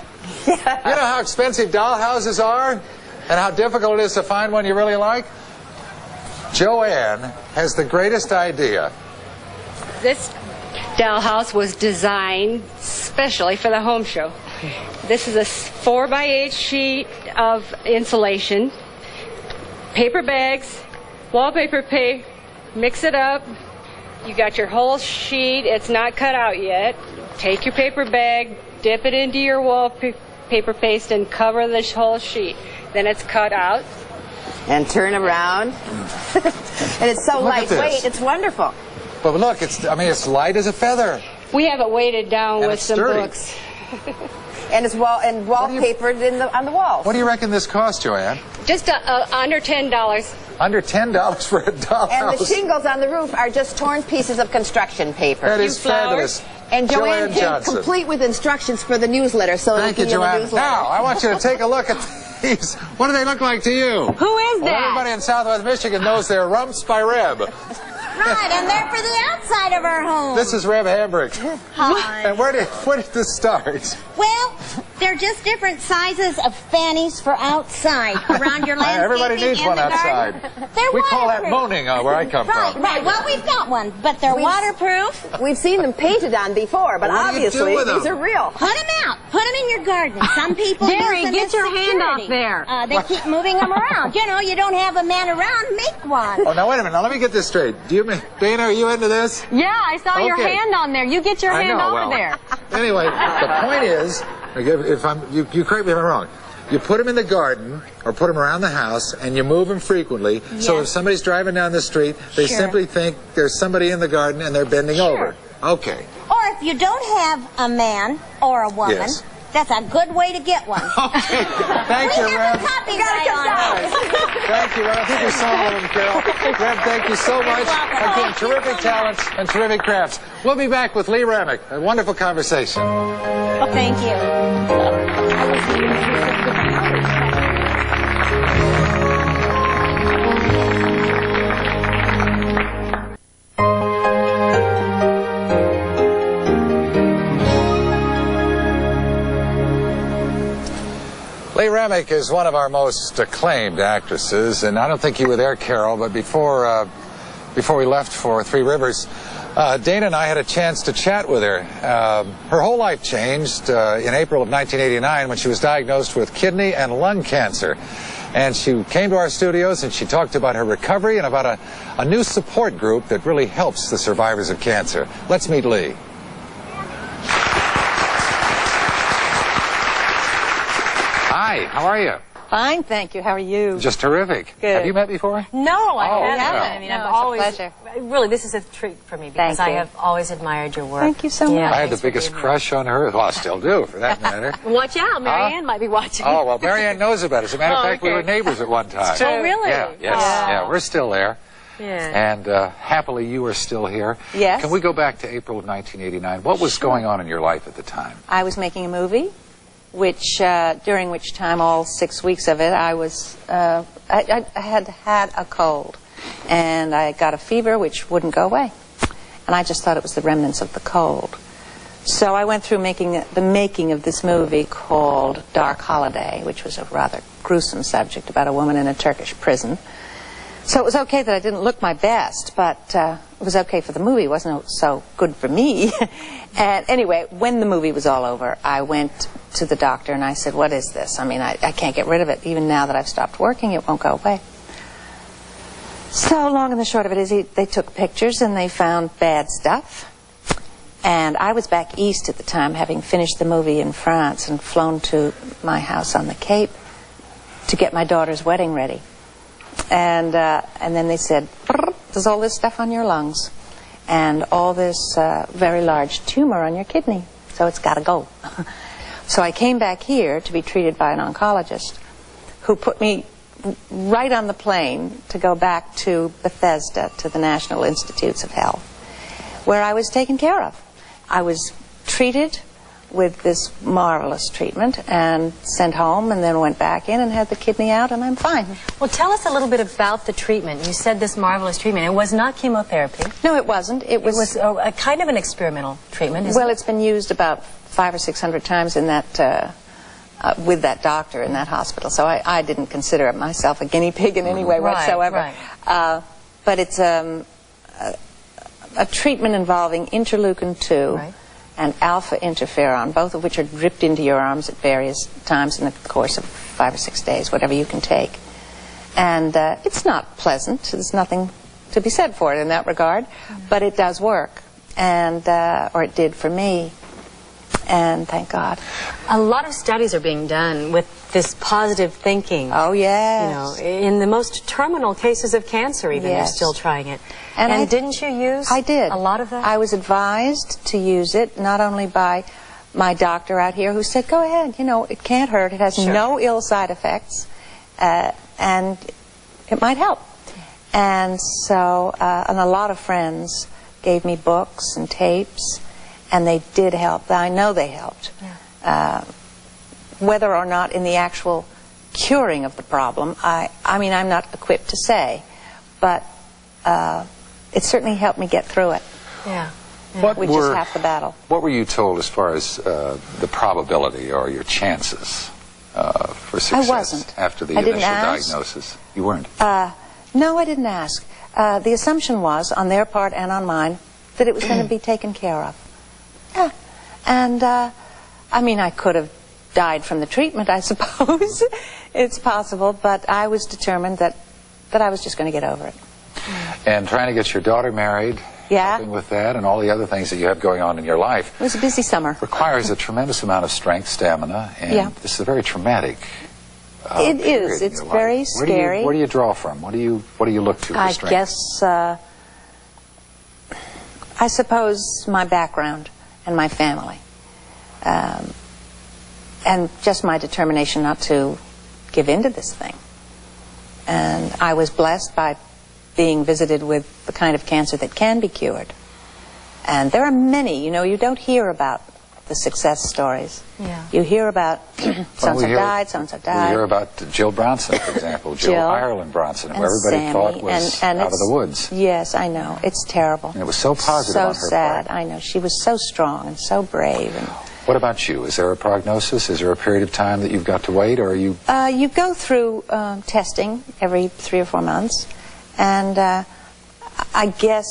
you know how expensive dollhouses are and how difficult it is to find one you really like? Joanne has the greatest idea. This dollhouse was designed specially for the home show. This is a 4x8 sheet of insulation, paper bags, wallpaper paper, mix it up. You got your whole sheet. It's not cut out yet. Take your paper bag, dip it into your wallpaper paste, and cover the whole sheet. Then it's cut out. And turn around. And it's so lightweight. It's wonderful. But look, it's light as a feather. We have it weighted down with some sturdy. books. And it's wallpapered on the walls. What do you reckon this cost, Joanne? Just under $10. Under $10 for a dollhouse. And the shingles on the roof are just torn pieces of construction paper. That is fabulous. And Joanne came Johnson. complete with instructions for the newsletter. So Thank you, Joanne. Now, I want you to take a look at these. What do they look like to you? Who is Well, that? everybody in Southwest Michigan knows they're Rumps by Reb. Right, and they're for the outside of our home. This is Reb Hambrick. Hi. And where did this start? Well, they're just different sizes of fannies for outside around your landscaping. Everybody needs in one the outside. garden. They're We call that waterproof. moaning where I come Right, from. right. Well, we've got one, but they're waterproof. We've seen them painted on before, but What do you obviously do with these them? are real. Put them out. Put them in your garden. Some people Gary, use them get as your hand off security. there. They keep moving them around. You know, you don't have a man around, make one. Oh, now wait a minute. Now let me get this straight. Dana, are you into this? Yeah, I saw your Okay. hand on there. You get your I hand know, over well. there. Anyway, the point is, you correct me if I'm wrong. You put them in the garden or put them around the house, and you move them frequently. So Yes. if somebody's driving down the street, they Sure. simply think there's somebody in the garden and they're bending over. Okay. Or if you don't have a man or a woman, Yes. that's a good way to get one. Okay. Thank you, We Reb. have a copyright on it. Thank you, Reb. I think we saw one of them, Carol. Reb, thank you so much. Again, terrific talents and terrific crafts. We'll be back with Lee Remick. A wonderful conversation. Thank you. Lee Remick is one of our most acclaimed actresses, and I don't think you were there, Carol, but before we left for Three Rivers, Dana and I had a chance to chat with her. Her whole life changed in April of 1989 when she was diagnosed with kidney and lung cancer. And she came to our studios and she talked about her recovery and about a new support group that really helps the survivors of cancer. Let's meet Lee. Hi, how are you? Fine, thank you. How are you? Just terrific. Good. Have you met before? No, I Oh, haven't. yeah. I mean, No, I've it's a always pleasure. Really, this is a treat for me Thank because I you. have always admired your work. Thank you so much. I had the biggest crush on her. Well, I still do, for that matter. Watch out, Marianne might be watching. Oh, well, Marianne knows about it. As a matter of Oh, fact, we okay. were neighbors at one time. Oh, really? Yeah, yes, Wow. yeah, we're still there. Yeah. And happily, you are still here. Yes. Can we go back to April of 1989? What was going on in your life at the time? I was making a movie, which during which time, all 6 weeks of it, I was I had a cold, and I got a fever which wouldn't go away, and I just thought it was the remnants of the cold. So I went through the making of this movie called Dark Holiday, which was a rather gruesome subject about a woman in a Turkish prison. So it was okay that I didn't look my best, but it was okay for the movie. It wasn't so good for me. And anyway, when the movie was all over, I went to the doctor and I said, what is this? I mean, I can't get rid of it. Even now that I've stopped working, it won't go away. So long and the short of it is they took pictures and they found bad stuff. And I was back east at the time, having finished the movie in France and flown to my house on the Cape to get my daughter's wedding ready. And then they said, there's all this stuff on your lungs and all this very large tumor on your kidney, so it's got to go. So I came back here to be treated by an oncologist who put me right on the plane to go back to Bethesda, to the National Institutes of Health, where I was taken care of. I was treated with this marvelous treatment and sent home, and then went back in and had the kidney out, and I'm fine. Well, tell us a little bit about the treatment. You said this marvelous treatment. It was not chemotherapy. No, it wasn't. It was a kind of an experimental treatment, isn't well, it? it's been used about 500 or 600 times in that with that doctor in that hospital, so I didn't consider myself a guinea pig in any way whatsoever. Right. But it's a treatment involving interleukin-2 and alpha interferon, both of which are dripped into your arms at various times in the course of 5 or 6 days, whatever you can take. And it's not pleasant. There's nothing to be said for it in that regard, but it does work, and or it did for me. And thank God. A lot of studies are being done with this positive thinking. Oh, yes. You know, in the most terminal cases of cancer, even, they're still trying it. And didn't you use a lot of that? I was advised to use it, not only by my doctor out here who said, go ahead, you know, it can't hurt, it has no ill side effects, and it might help. And so, and a lot of friends gave me books and tapes, and they did help. I know they helped. Yeah. Whether or not in the actual curing of the problem, I mean, I'm not equipped to say, but it certainly helped me get through it. Yeah. Which is half the battle. What were you told as far as the probability or your chances for success I wasn't. after the I initial didn't ask. diagnosis? You weren't? No, I didn't ask. The assumption was, on their part and on mine, that it was going to be taken care of. Yeah. And, I mean, I could have died from the treatment, I suppose. It's possible, but I was determined that I was just going to get over it. And trying to get your daughter married, helping with that, and all the other things that you have going on in your life. It was a busy summer. Requires a tremendous amount of strength, stamina, and this is a very traumatic It is. It's very scary. Where do you draw from? What do you look to for strength? I guess, I suppose my background and my family. And just my determination not to give in to this thing. And I was blessed by being visited with the kind of cancer that can be cured. And there are many, you know, you don't hear about the success stories. Yeah. You hear about so-and-so died, so-and-so died. We hear about Jill Bronson, for example, Jill Ireland Bronson, who everybody thought was out of the woods. Yes, I know. It's terrible. And it was so positive on her sad. part. I know. She was so strong and so brave. And what about you? Is there a prognosis? Is there a period of time that you've got to wait, or are you... You go through testing every 3 or 4 months, and I guess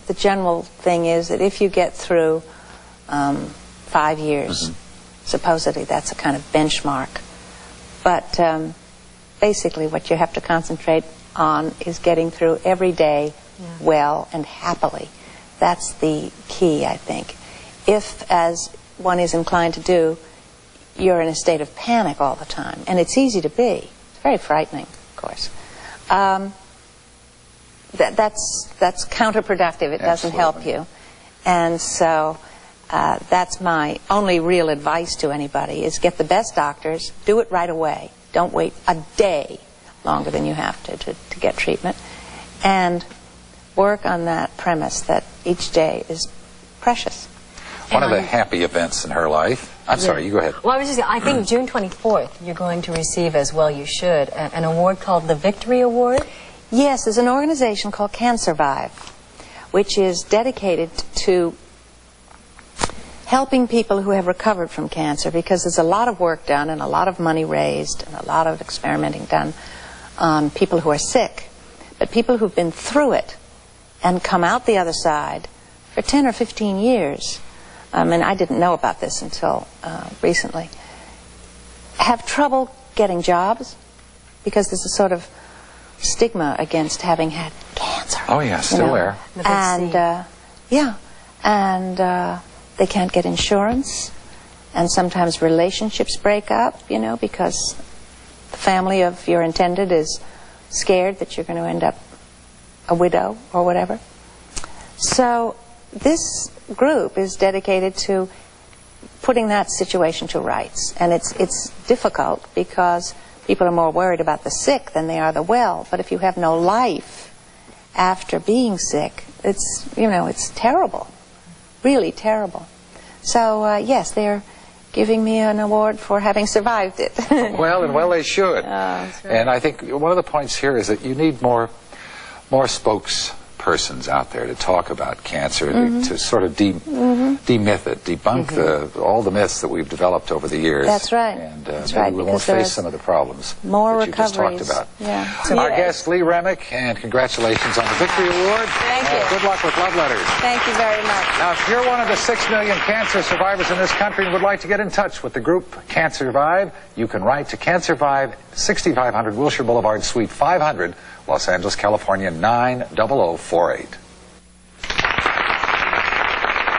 the general thing is that if you get through 5 years, supposedly that's a kind of benchmark. But basically what you have to concentrate on is getting through every day well and happily. That's the key, I think. If, as one is inclined to do, you're in a state of panic all the time, and it's easy to be. It's very frightening, of course. That's counterproductive. It doesn't help you. And so that's my only real advice to anybody, is get the best doctors, do it right away. Don't wait a day longer than you have to get treatment. and work on that premise that each day is precious. One of the happy events in her life. I'm sorry, you go ahead. Well, I think June 24th, you're going to receive, as well you should, an award called the Victory Award. Yes, there's an organization called CanSurvive, which is dedicated to helping people who have recovered from cancer, because there's a lot of work done and a lot of money raised and a lot of experimenting done on people who are sick. But people who've been through it and come out the other side for 10 or 15 years, and I didn't know about this until recently, have trouble getting jobs because there's a sort of stigma against having had cancer. Oh yeah, still there. And they can't get insurance, and sometimes relationships break up, you know, because the family of your intended is scared that you're going to end up a widow or whatever. So this group is dedicated to putting that situation to rights, and it's difficult because people are more worried about the sick than they are the well. But if you have no life after being sick, it's, you know, it's terrible, really terrible. So yes, they're giving me an award for having survived it. well they should. And I think one of the points here is that you need more spokespersons out there to talk about cancer, to sort of demyth it, debunk all the myths that we've developed over the years. That's right. And That's right, we will face some of the problems more that you just talked recoveries. about. Yeah. Our guest, Lee Remick, and congratulations on the Victory Award. Thank you. Good luck with Love Letters. Thank you very much. Now, if you're one of the 6 million cancer survivors in this country and would like to get in touch with the group CanSurvive, you can write to CanSurvive, 6500 Wilshire Boulevard, Suite 500, Los Angeles, California, 90048.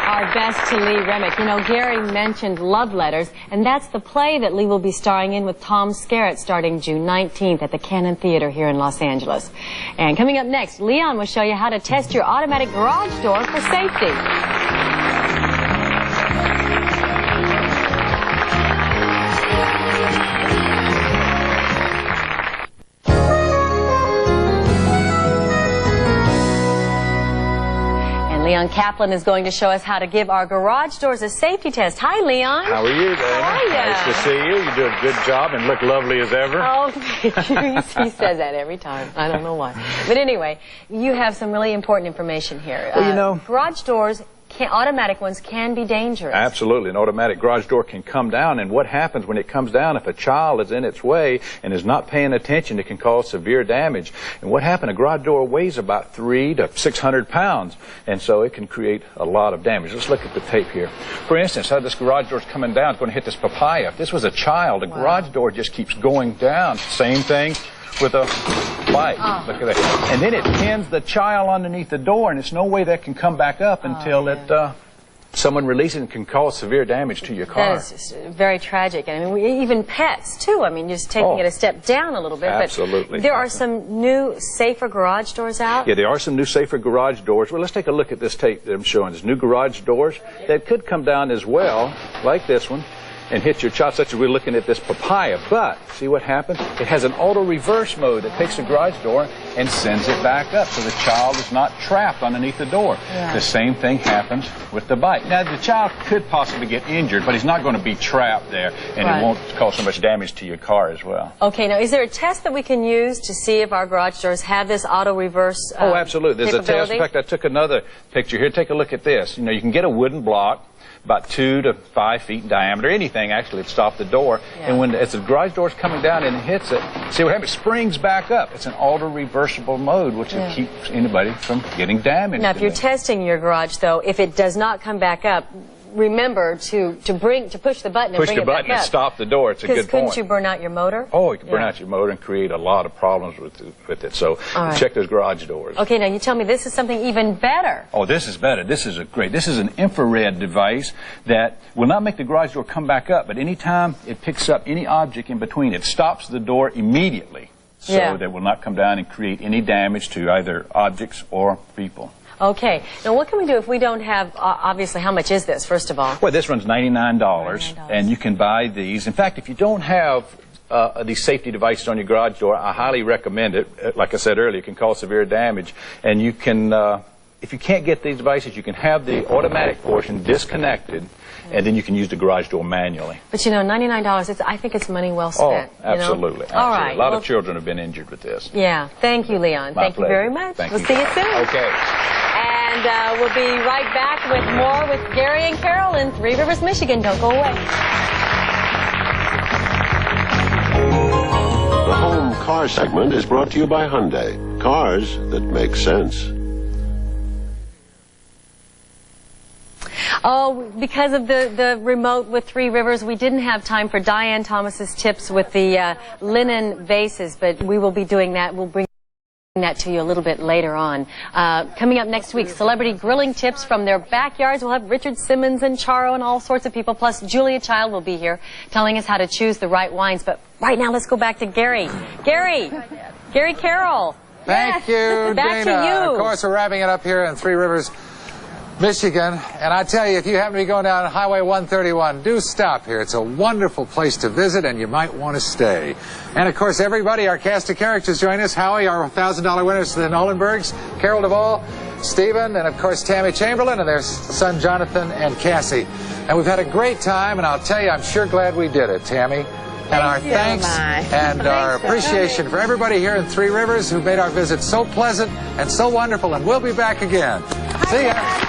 Our best to Lee Remick. You know, Gary mentioned Love Letters, and that's the play that Lee will be starring in with Tom Skerritt starting June 19th at the Cannon Theater here in Los Angeles. And coming up next, Leon will show you how to test your automatic garage door for safety. Leon Kaplan is going to show us how to give our garage doors a safety test. Hi, Leon. How are you, Dana? How are ya? Nice to see you. You do a good job and look lovely as ever. Oh, he says that every time. I don't know why. But anyway, you have some really important information here. Well, you know, garage doors, automatic ones, can be dangerous. Absolutely. An automatic garage door can come down, and what happens when it comes down, if a child is in its way and is not paying attention, it can cause severe damage. And what happened, a garage door weighs about 300 to 600 pounds, and so it can create a lot of damage. Let's look at the tape here. For instance, how this garage door is coming down, it's going to hit this papaya. If this was a child, a garage door just keeps going down. Same thing with a bike. Look at that. And then it pins the child underneath the door, and there's no way that can come back up until someone releases it and can cause severe damage to your car. That is very tragic. And I mean, even pets, too. I mean, just taking it a step down a little bit. Absolutely. But there are some new, safer garage doors out? Yeah, there are some new, safer garage doors. Well, let's take a look at this tape that I'm showing. There's new garage doors that could come down as well, like this one, and hit your child, such as we're looking at this papaya. But see what happens? It has an auto reverse mode that takes the garage door and sends it back up so the child is not trapped underneath the door. Yeah. The same thing happens with the bike. Now, the child could possibly get injured, but he's not going to be trapped there, and it won't cause so much damage to your car as well. Okay, now is there a test that we can use to see if our garage doors have this auto reverse Oh, absolutely. There's a test. In fact, I took another picture here. Take a look at this. You know, you can get a wooden block about 2 to 5 feet in diameter, anything actually to stop the door. Yeah. And when as the garage door is coming down and it hits it, see what happens? It springs back up. It's an auto-reversible mode, which keeps anybody from getting damaged. Now, if you're testing your garage, though, if it does not come back up, remember to push the button and bring it back up. Push the button and stop the door. It's a good point. Couldn't you burn out your motor? Oh, you can burn out your motor and create a lot of problems with it. So check those garage doors. Okay, now you tell me this is something even better. Oh, this is better. This is this is an infrared device that will not make the garage door come back up, but anytime it picks up any object in between, it stops the door immediately. So that it will not come down and create any damage to either objects or people. Okay. Now, what can we do if we don't have, obviously, how much is this, first of all? Well, this runs $99, and you can buy these. In fact, if you don't have these safety devices on your garage door. I highly recommend it. Like I said earlier, it can cause severe damage. And you can, if you can't get these devices, you can have the automatic portion disconnected, and then you can use the garage door manually. But you know, $99, I think it's money well spent. Oh, absolutely. You know? All right. A lot of children have been injured with this. Yeah. Thank you, Leon. Thank you very much. Thank we'll you. see you soon. Okay. And we'll be right back with more with Gary and Carol in Three Rivers, Michigan. Don't go away. The home car segment is brought to you by Hyundai. Cars that make sense. Oh, because of the remote with Three Rivers, we didn't have time for Diane Thomas's tips with the linen vases, but we will be doing that. We'll bring that to you a little bit later on. Coming up next week, celebrity grilling tips from their backyards. We'll have Richard Simmons and Charo and all sorts of people, plus Julia Child will be here telling us how to choose the right wines. But right now, let's go back to Gary. Gary Carroll. Thank you, Back Dana. to you. Of course, we're wrapping it up here in Three Rivers, Michigan, and I tell you, if you happen to be going down Highway 131, do stop here. It's a wonderful place to visit, and you might want to stay. And of course, everybody, our cast of characters join us. Howie, our $1,000 winners, the Nolenbergs, Carol Duvall, Stephen, and of course, Tammy Chamberlain, and their son, Jonathan and Cassie. And we've had a great time, and I'll tell you, I'm sure glad we did it, Tammy. And our thanks and our appreciation for everybody here in Three Rivers who made our visit so pleasant and so wonderful, and we'll be back again. See ya.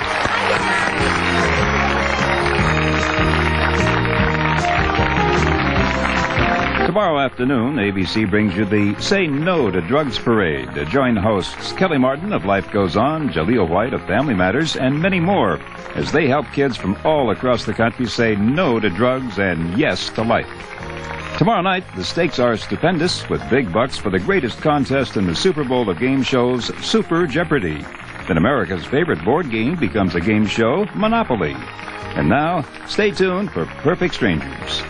Tomorrow afternoon, ABC brings you the Say No to Drugs Parade. Join hosts Kelly Martin of Life Goes On, Jaleel White of Family Matters, and many more as they help kids from all across the country say no to drugs and yes to life. Tomorrow night, the stakes are stupendous with big bucks for the greatest contest in the Super Bowl of game shows, Super Jeopardy! Then America's favorite board game becomes a game show, Monopoly. And now, stay tuned for Perfect Strangers.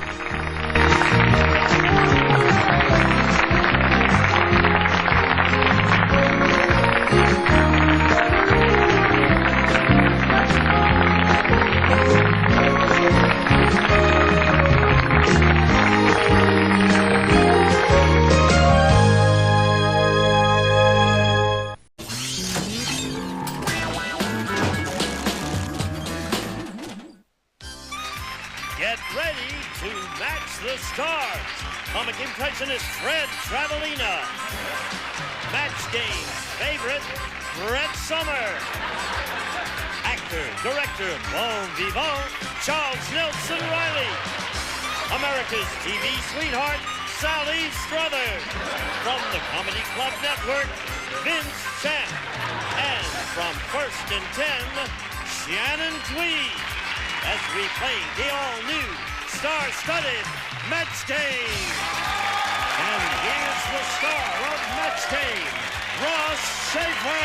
Get ready to match the stars. Comic impressionist Fred Travelina. Match Game's favorite, Brett Sommer. Actor, director, bon vivant, Charles Nelson Riley. America's TV sweetheart, Sally Struthers. From the Comedy Club Network, Vince Champ. And from First and 10, Shannon Tweed. As we play the all-new, star-studded Match Game. And here's the star of Match Game, Ross Schaefer.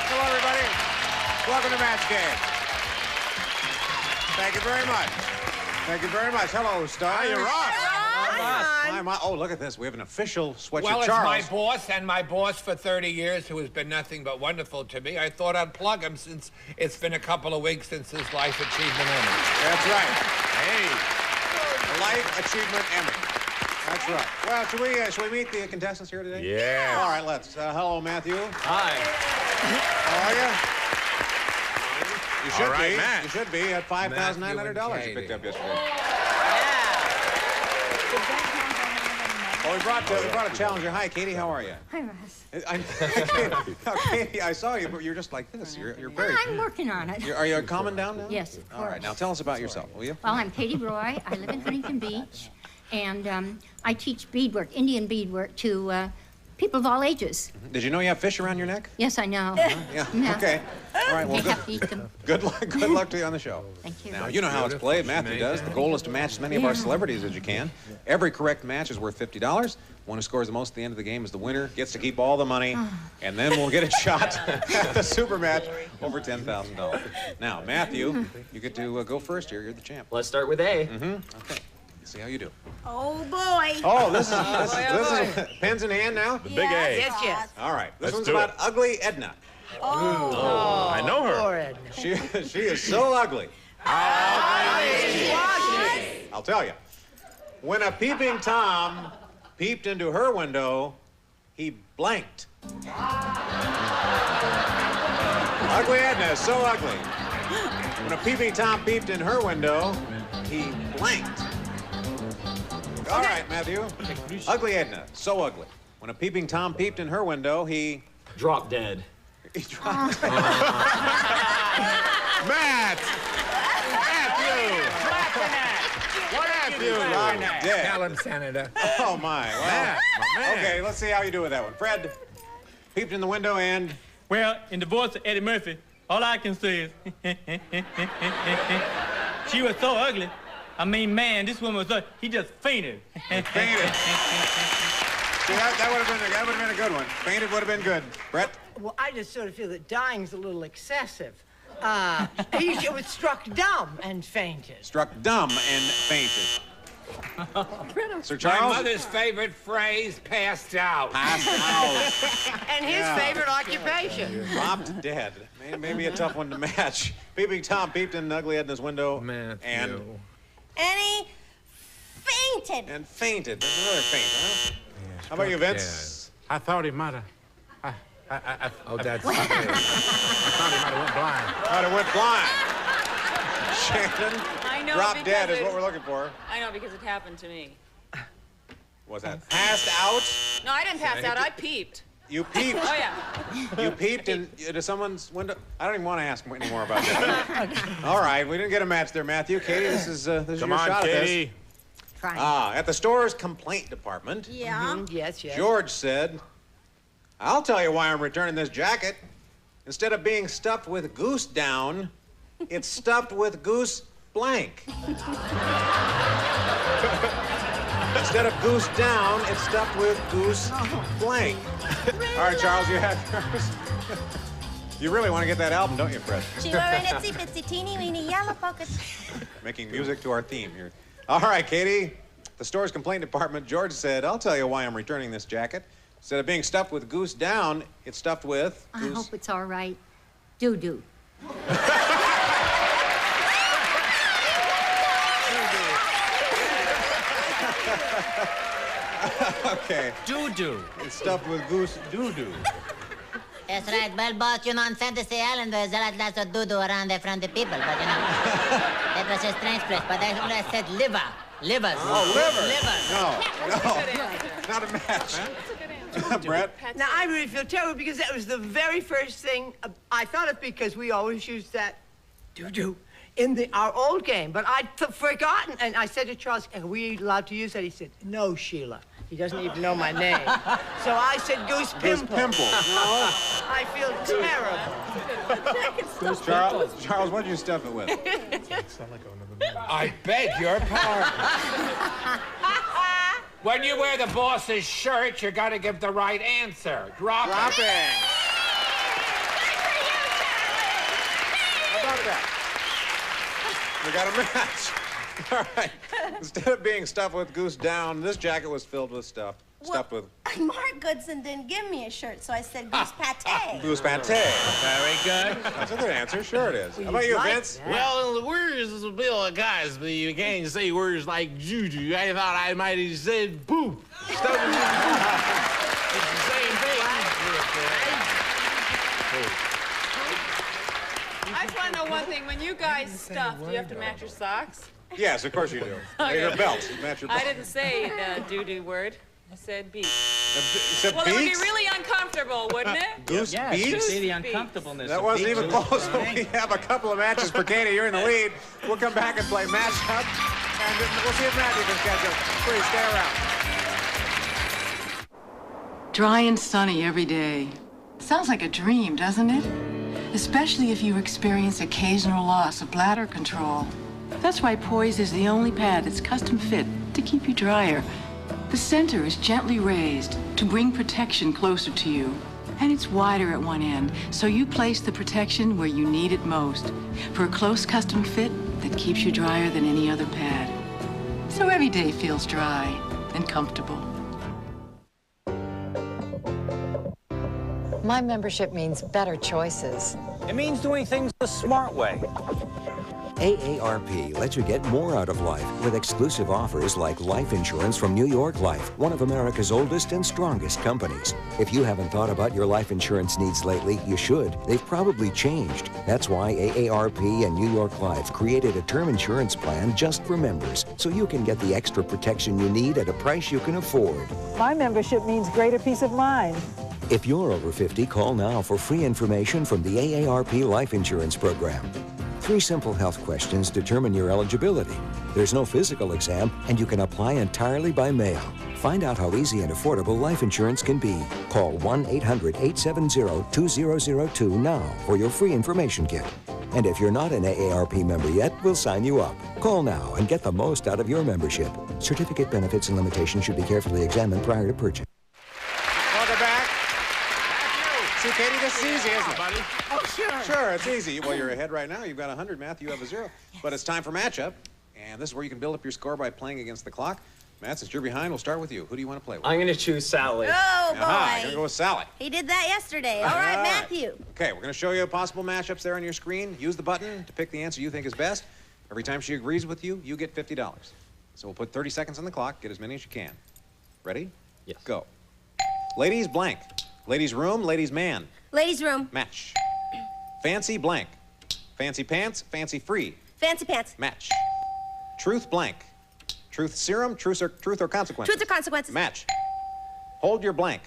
Hello, everybody. Welcome to Match Game. Thank you very much. Thank you very much. Hello, star. Hi, you're Ross. Oh, look at this. We have an official Sweatshirt Well, it's Charles. my boss and my boss for 30 years who has been nothing but wonderful to me. I thought I'd plug him since it's been a couple of weeks since his Life Achievement Emmy. That's right. Hey, the Life Achievement Emmy. That's right. Well, should we meet the contestants here today? Yeah. All right, let's. Hello, Matthew. Hi. How are you? You should All right, be. Matt. You should be at $5,900 you picked up yesterday. Well, we brought a challenger. Hi, Katie. How are you? Hi, Ross. Katie, I saw you, but you're just like this. You're very. I'm working on it. Are you calming down now? Yes, of course. All right. Now tell us about yourself, will you? Well, I'm Katie Roy. I live in Huntington Beach, and I teach beadwork, Indian beadwork, to people of all ages. Did you know you have fish around your neck? Yes, I know. Yeah. Okay. All right. Well, You have to eat them. Good luck. Good luck to you on the show. Thank you. Now you know how it's played. Matthew does. The goal is to match as many of our celebrities as you can. Every correct match is worth $50. One who scores the most at the end of the game is the winner. Gets to keep all the money, and then we'll get a shot at the super match over $10,000. Now, Matthew, you get to go first here. You're the champ. Let's start with A. Okay. See how you do. Oh, boy. Oh, this is pens in hand now? The big A. Yes, yes. All right. This Let's one's do about it. Ugly Edna. Oh. I know her. Poor Edna. She is so ugly I'll tell you. When a peeping Tom peeped into her window, he blanked. Ugly Edna is so ugly. When a peeping Tom peeped in her window, he blanked. All right, Matthew. Ugly Edna, so ugly. When a peeping Tom peeped in her window, he... dropped dead. He dropped dead. Matt! Matthew! Dead. Tell him, Senator. Oh, my. Well, Matt, my man. Okay, let's see how you do with that one. Fred peeped in the window and... Well, in the voice of Eddie Murphy, all I can say is... She was so ugly. I mean, man, this woman was so... He just fainted. Fainted. See, that would have been a good one. Fainted would have been good. Brett? Well, I just sort of feel that dying's a little excessive. He was struck dumb and fainted. Struck dumb and fainted. Sir Charles? My mother's favorite phrase, passed out. Passed out. And his favorite occupation. Dropped dead. Maybe a tough one to match. Peeping Tom peeped in Ugly Edna's window and he fainted. And fainted. That's another faint, huh? Yeah, how about you, Vince? I thought he might have. Oh, that's. I thought he might have went blind. Might have went blind. Shannon. I know. Drop dead is what we're looking for. I know because it happened to me. What's that? Passed out? No, I didn't pass out. I peeped. You peeped? Oh, yeah. You peeped into someone's window? I don't even want to ask any more about that. All right, we didn't get a match there, Matthew. Katie, this is your shot at this. At the store's complaint department. Yeah. Yes. George said, I'll tell you why I'm returning this jacket. Instead of being stuffed with goose down, it's stuffed with goose blank. Instead of goose down, it's stuffed with goose blank. All right, Charles, you have yours. You really want to get that album, don't you, Fred? She wore an itsy bitsy teeny weeny yellow polka. Making music to our theme here. All right, Katie. The store's complaint department, George said, I'll tell you why I'm returning this jacket. Instead of being stuffed with goose down, it's stuffed with goose... I hope it's all right. Doo-doo. Okay. Doo-doo. It's stuffed with goose doo-doo. That's right. Well, boss, you know, on Fantasy Island, there's a lot lots of doo-doo around there from the people, but, you know, that was a strange place, but I only said liver. Livers. Oh, liver. Livers. No. Not a match. Brett? Now, I really feel terrible because that was the very first thing I thought of because we always used that doo-doo in our old game, but I'd forgotten. And I said to Charles, are we allowed to use that? He said, no, Sheila. He doesn't even know my name. So I said Goose Pimple. Goose Pimple. No. I feel terrible. Charles, what did you stuff it with? I beg your pardon. When you wear the boss's shirt, you got to give the right answer. Dropping. How about that? We got a match. All right. Instead of being stuffed with goose down, this jacket was filled with stuffed with... Mark Goodson didn't give me a shirt, so I said goose pate. Goose pate. Very good. That's a good answer. Sure it is. How about you, Vince? That. Well, the words of Bill Cosby, you can't say words like juju. I thought I might have said poop. It's the same thing. I just want to know one thing. When you guys stuff, do you have to match your socks? Yes, of course you do. Okay. Your belt. Match your belt. I didn't say the doo-doo word. I said beak. Said well, it would be beaks? really uncomfortable, wouldn't it? Goose beaks? See the uncomfortableness. That wasn't even close. We have a couple of matches for Katie. You're in the lead. We'll come back and play matchup. And we'll see if Matthew can catch up. Please stay around. Dry and sunny every day. Sounds like a dream, doesn't it? Especially if you experience occasional loss of bladder control. That's why Poise is the only pad that's custom fit to keep you drier. The center is gently raised to bring protection closer to you. And it's wider at one end, so you place the protection where you need it most. For a close custom fit that keeps you drier than any other pad. So every day feels dry and comfortable. My membership means better choices. It means doing things the smart way. AARP lets you get more out of life with exclusive offers like life insurance from New York Life, one of America's oldest and strongest companies. If you haven't thought about your life insurance needs lately, you should. They've probably changed. That's why AARP and New York Life created a term insurance plan just for members, so you can get the extra protection you need at a price you can afford. My membership means greater peace of mind. If you're over 50, call now for free information from the AARP Life Insurance Program. 3 simple health questions determine your eligibility. There's no physical exam, and you can apply entirely by mail. Find out how easy and affordable life insurance can be. Call 1-800-870-2002 now for your free information kit. And if you're not an AARP member yet, we'll sign you up. Call now and get the most out of your membership. Certificate benefits and limitations should be carefully examined prior to purchase. Welcome back. See, Katie, this is easy, isn't it? Buddy? Oh, sure. Sure, it's easy. Well, you're ahead right now. You've got 100, Matthew, you have a 0. But it's time for matchup, and this is where you can build up your score by playing against the clock. Matt, since you're behind, we'll start with you. Who do you want to play with? I'm going to choose Sally. Oh, boy. I'm going to go with Sally. He did that yesterday. All right, Matthew. Okay, we're going to show you possible matchups there on your screen. Use the button to pick the answer you think is best. Every time she agrees with you, you get $50. So we'll put 30 seconds on the clock. Get as many as you can. Ready? Yes. Go. Ladies blank. Ladies room, ladies man. Ladies' room. Match. Fancy blank. Fancy pants, fancy free. Fancy pants. Match. Truth blank. Truth serum, truth or consequences. Truth or consequences. Match. Hold your blank.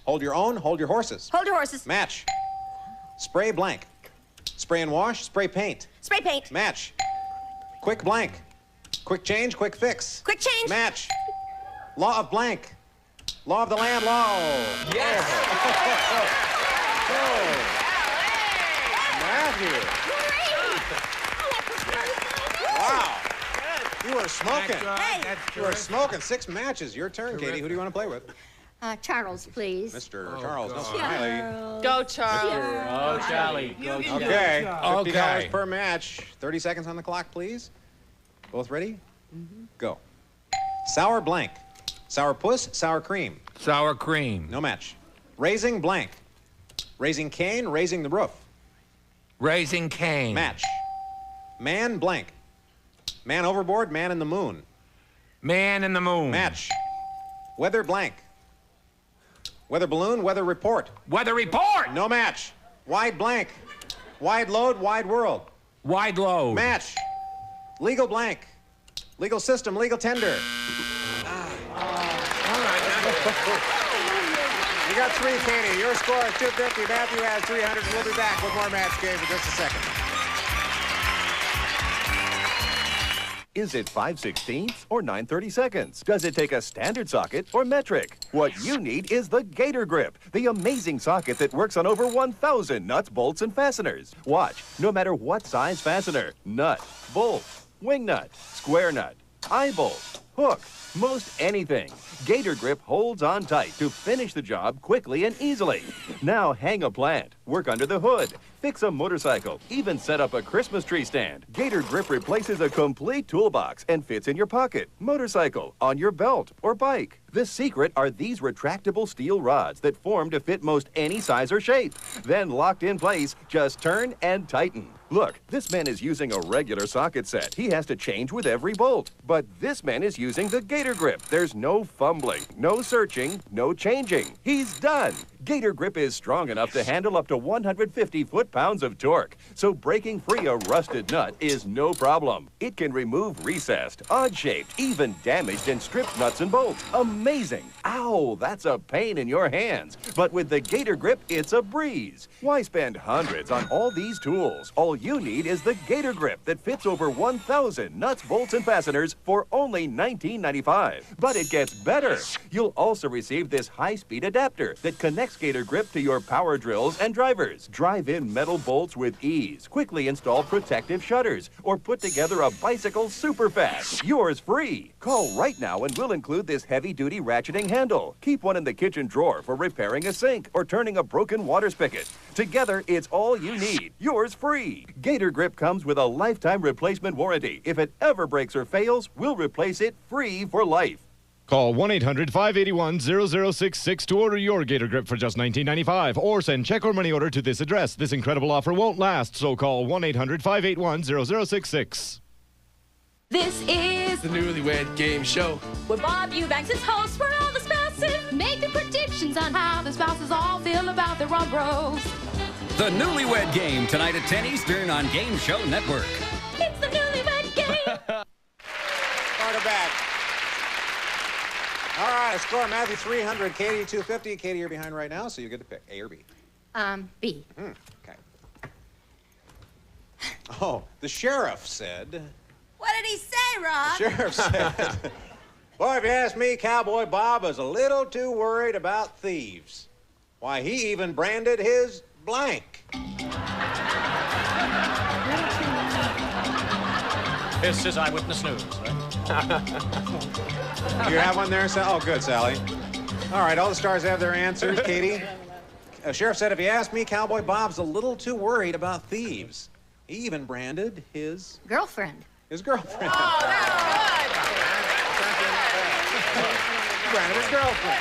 Hold your own, hold your horses. Hold your horses. Match. Spray blank. Spray and wash, spray paint. Spray paint. Match. Quick blank. Quick change, quick fix. Quick change. Match. Law of blank. Law of the land, law. Yes. Matthew. Wow. You were smoking. You were smoking. 6 matches. Your turn, Katie. Who do you want to play with? Charles, please. Mr. Charles Nelson Riley. Go, Charles. Oh, Charlie. Go, Okay. $50 Okay. per match. 30 seconds on the clock, please. Both ready? Go. Sour blank. Sour puss, sour cream. Sour cream. No match. Raising blank. Raising Cain, raising the roof. Raising Cain. Match. Man blank. Man overboard, man in the moon. Man in the moon. Match. Weather blank. Weather balloon, weather report. Weather report. No match. Wide blank. Wide load, wide world. Wide load. Match. Legal blank. Legal system, legal tender. You got 3, Katie. Your score is 250. Matthew has 300. We'll be back with more match games in just a second. Is it 5/16 or 9/32? Does it take a standard socket or metric? What you need is the Gator Grip, the amazing socket that works on over 1,000 nuts, bolts, and fasteners. Watch, no matter what size fastener, nut, bolt, wing nut, square nut, eye bolt, hook, most anything, Gator Grip holds on tight to finish the job quickly and easily. Now hang a plant, work under the hood, fix a motorcycle, even set up a Christmas tree stand. Gator Grip replaces a complete toolbox and fits in your pocket, motorcycle, on your belt, or bike. The secret are these retractable steel rods that form to fit most any size or shape. Then locked in place, just turn and tighten. Look, this man is using a regular socket set. He has to change with every bolt. But this man is using the Gator Grip. There's no fumbling, no searching, no changing. He's done. Gator Grip is strong enough to handle up to 150 foot-pounds of torque, so breaking free a rusted nut is no problem. It can remove recessed, odd-shaped, even damaged and stripped nuts and bolts. Amazing. Ow, that's a pain in your hands. But with the Gator Grip, it's a breeze. Why spend hundreds on all these tools? All you need is the Gator Grip that fits over 1,000 nuts, bolts, and fasteners for only $19.95. But it gets better. You'll also receive this high-speed adapter that connects Gator Grip to your power drills and drivers. Drive in metal bolts with ease. Quickly install protective shutters or put together a bicycle super fast. Yours free. Call right now and we'll include this heavy-duty ratcheting handle. Keep one in the kitchen drawer for repairing a sink or turning a broken water spigot. Together, it's all you need. Yours free. Gator Grip comes with a lifetime replacement warranty. If it ever breaks or fails, we'll replace it free for life. Call 1-800-581-0066 to order your Gator Grip for just $19.95 or send check or money order to this address. This incredible offer won't last, so call 1-800-581-0066. This is the Newlywed Game Show, where Bob Eubanks is host, where all the spouses make the predictions on how the spouses all feel about their own bros. The Newlywed Game, tonight at 10 Eastern on Game Show Network. It's the Newlywed Game. Carter back. All right, score Matthew 300, Katie 250. Katie, you're behind right now, so you get to pick A or B. B. Okay. Oh, the sheriff said. What did he say, Rob? The sheriff said, boy, if you ask me, Cowboy Bob was a little too worried about thieves. Why, he even branded his blank. This is Eyewitness News, right? You have one there, Sally? Oh, good, Sally. All right, all the stars have their answers. Katie? Sheriff said, if you ask me, Cowboy Bob's a little too worried about thieves. He even branded his... Girlfriend. His girlfriend. Oh, that's He branded his girlfriend.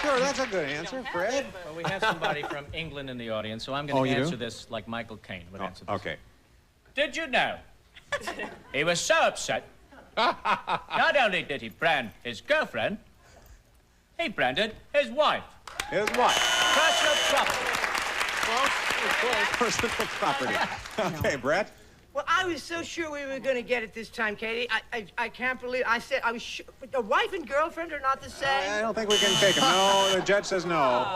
Sure, that's a good answer. Fred? Well, we have somebody from England in the audience, so I'm going to answer this like Michael Caine would answer this. Okay. Did you know? He was so upset. Not only did he brand his girlfriend, he branded his wife. His wife. Personal property. Personal property. Okay, Brett? Well, I was so sure we were going to get it this time, Katie. I can't believe I said I was sure. The wife and girlfriend are not the same. I don't think we can take him. No, the judge says no.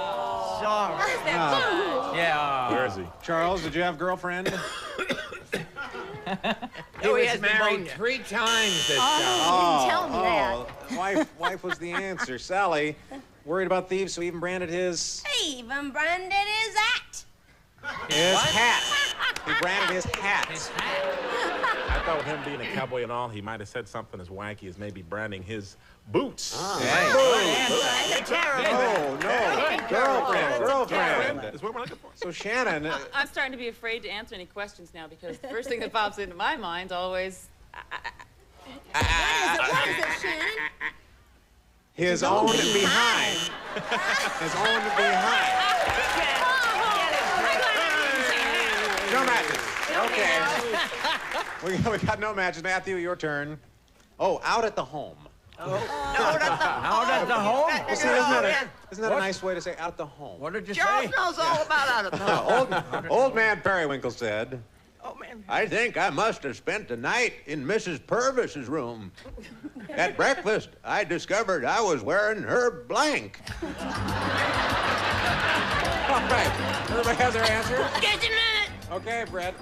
Sorry. Yeah. Where is he? Charles, did you have girlfriend? He was married 3 times this time. You didn't tell me that. Wife was the answer. Sally, worried about thieves, so he even branded his... He even branded his act. His hat. He branded his hat. I thought with him being a cowboy and all, he might have said something as wacky as maybe branding his boots. Hey. That's terrible. Oh, no. Girlfriend. That's what we're looking for. So, Shannon... I'm starting to be afraid to answer any questions now because the first thing that pops into my mind is always... What is it, Shannon? His own behind. His own behind. No matches. Okay. We got no matches. Matthew, your turn. Oh, out at the home. Out at the home? See, isn't that a nice way to say out at the home? What did you Charles say? knows all about out of the home. Old man Periwinkle said, Oh, man. I think I must have spent the night in Mrs. Purvis's room. At breakfast, I discovered I was wearing her blank. All right. Everybody has their answer? Just a minute. Okay, Brett.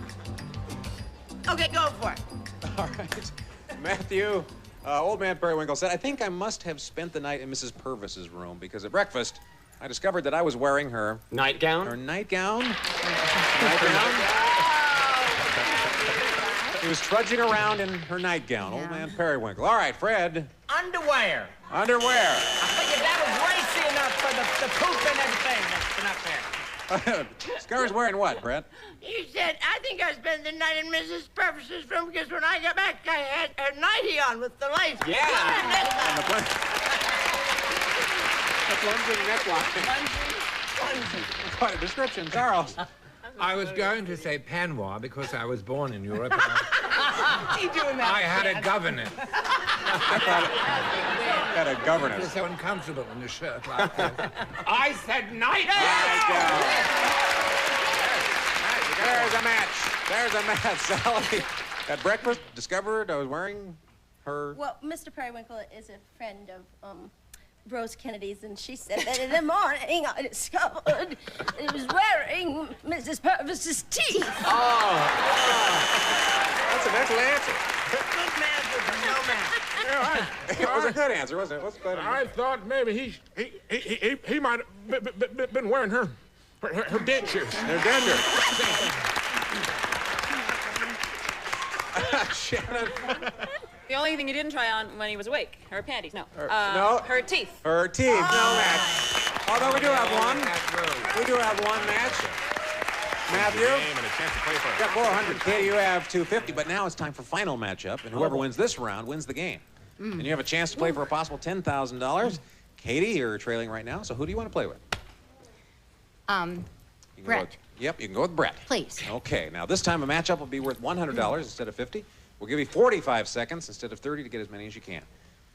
Okay, go for it. All right. Matthew, old man Periwinkle said, I think I must have spent the night in Mrs. Purvis's room because at breakfast, I discovered that I was wearing her... Nightgown? Her nightgown? Nightgown? He was trudging around in her nightgown, old man Periwinkle. All right, Fred. Underwear. Underwear. I figured that was racy enough for the poop and everything. That's not fair. Scar's wearing what, Brett? He said, I think I spent the night in Mrs. Purvis's room because when I got back, I had a nightie on with the lights. Yeah. And the plunging neckline. Quite a description. Charles. I was going to say Panois because I was born in Europe. You doing that? I had a governess. Had a governess. It's so uncomfortable in a shirt like this. I said night. There's a match. There's a match, Sally. At breakfast, discovered I was wearing her... Well, Mr. Periwinkle is a friend of, Rose Kennedy's, and she said that in the morning I discovered he was wearing Mrs. Purvis's teeth. That's an excellent answer. Good man with no man. It was a good answer, wasn't it? What's good? I thought maybe he might have been wearing her dentures. Her dentures. Shannon. The only thing you didn't try on when he was awake, her panties. No. No. Her teeth. Her teeth. No match. Although we do have one. We do have one match. Matthew. Got 400. Katie, you have 250. But now it's time for final matchup, and whoever wins this round wins the game. And you have a chance to play for a possible $10,000. Katie, you're trailing right now, so who do you want to play with? You can Brett. Yep, you can go with Brett. Please. Okay, now this time a matchup will be worth $100 instead of $50. We'll give you 45 seconds instead of 30 to get as many as you can.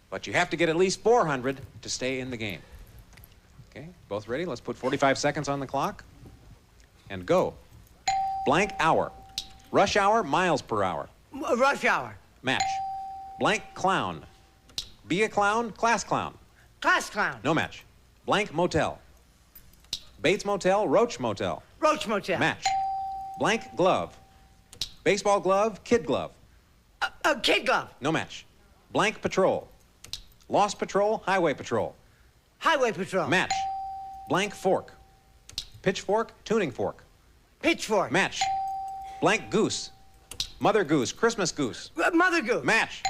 But you have to get at least 400 to stay in the game. Okay, both ready? Let's put 45 seconds on the clock. And go. Blank hour. Rush hour, miles per hour. Rush hour. Match. Blank clown. Be a clown, class clown. Class clown. No match. Blank motel. Bates Motel, Roach Motel. Roach Motel. Match. Blank glove. Baseball glove, kid glove. Kid glove. No match. Blank patrol. Lost patrol, highway patrol. Highway patrol. Match. Blank fork. Pitchfork, tuning fork. Pitchfork. Match. Blank goose. Mother goose, Christmas goose. Mother goose. Match.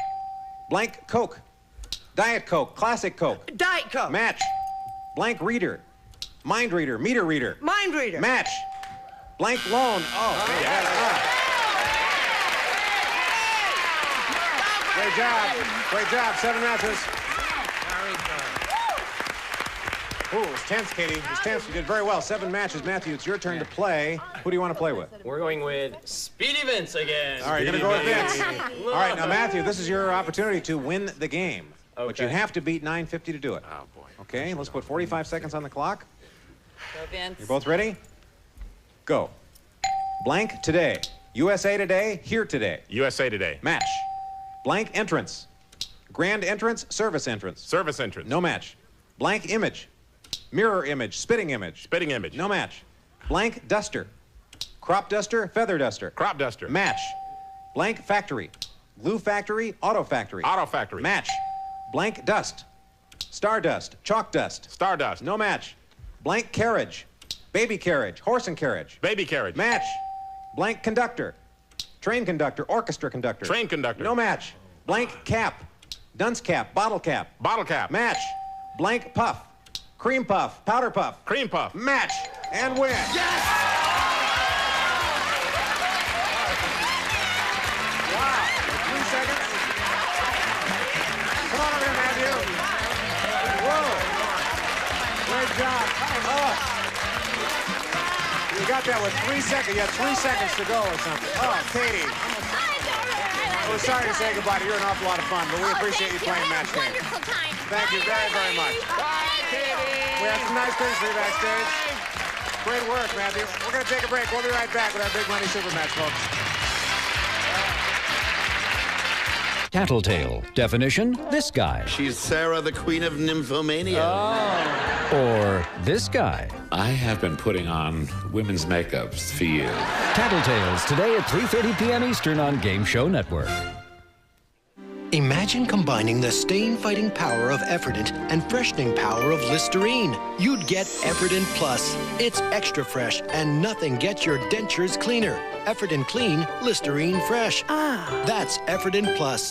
Blank Coke. Diet Coke, classic Coke. Diet Coke. Match. Blank reader. Mind reader, meter reader. Mind reader. Match. Blank loan. Oh, man, Great job. Great job. 7 matches. Ooh, it was tense, Katie. It was tense. You did very well. 7 matches. Matthew, it's your turn to play. Who do you want to play with? We're going with Speedy Vince again. All right, you're going to go with Vince. All right, now, Matthew, this is your opportunity to win the game. Okay. But you have to beat 950 to do it. Oh, boy. Okay, let's put 45 seconds on the clock. Go, Vince. You're both ready? Go. Blank today. USA Today, here today. USA Today. Match. Blank entrance. Grand entrance, service entrance. Service entrance. No match. Blank image. Mirror image, spitting image. Spitting image. No match. Blank duster. Crop duster, feather duster. Crop duster. Match. Blank factory. Glue factory, auto factory. Auto factory. Match. Blank dust. Stardust, chalk dust. Stardust. No match. Blank carriage. Baby carriage, horse and carriage. Baby carriage. Match. Blank conductor. Train conductor, orchestra conductor. Train conductor. No match. Blank cap. Dunce cap, bottle cap. Bottle cap. Match. Blank puff. Cream puff, powder puff. Cream puff. Match. And win. Yes! Wow. 3 seconds. Come on over here, Matthew. Whoa. Great job. Oh. You got that with 3 seconds. You had 3 seconds to go or something. Oh, Katie. We're sorry to say goodbye to you. You're an awful lot of fun, but we appreciate you playing match game. Wonderful time. Thank you very, very much. Bye, Katie. We have some nice things for you backstage. Great work, Matthew. We're going to take a break. We'll be right back with our Big Money Super Match, folks. Tattletale. Definition, this guy. She's Sarah, the queen of nymphomania. Or this guy. I have been putting on women's makeups for you. Tattletales today at 3:30 p.m. Eastern on Game Show Network. Imagine combining the stain-fighting power of Efferdent and freshening power of Listerine. You'd get Efferdent Plus. It's extra fresh, and nothing gets your dentures cleaner. Efferdent Clean, Listerine Fresh. That's Efferdent Plus.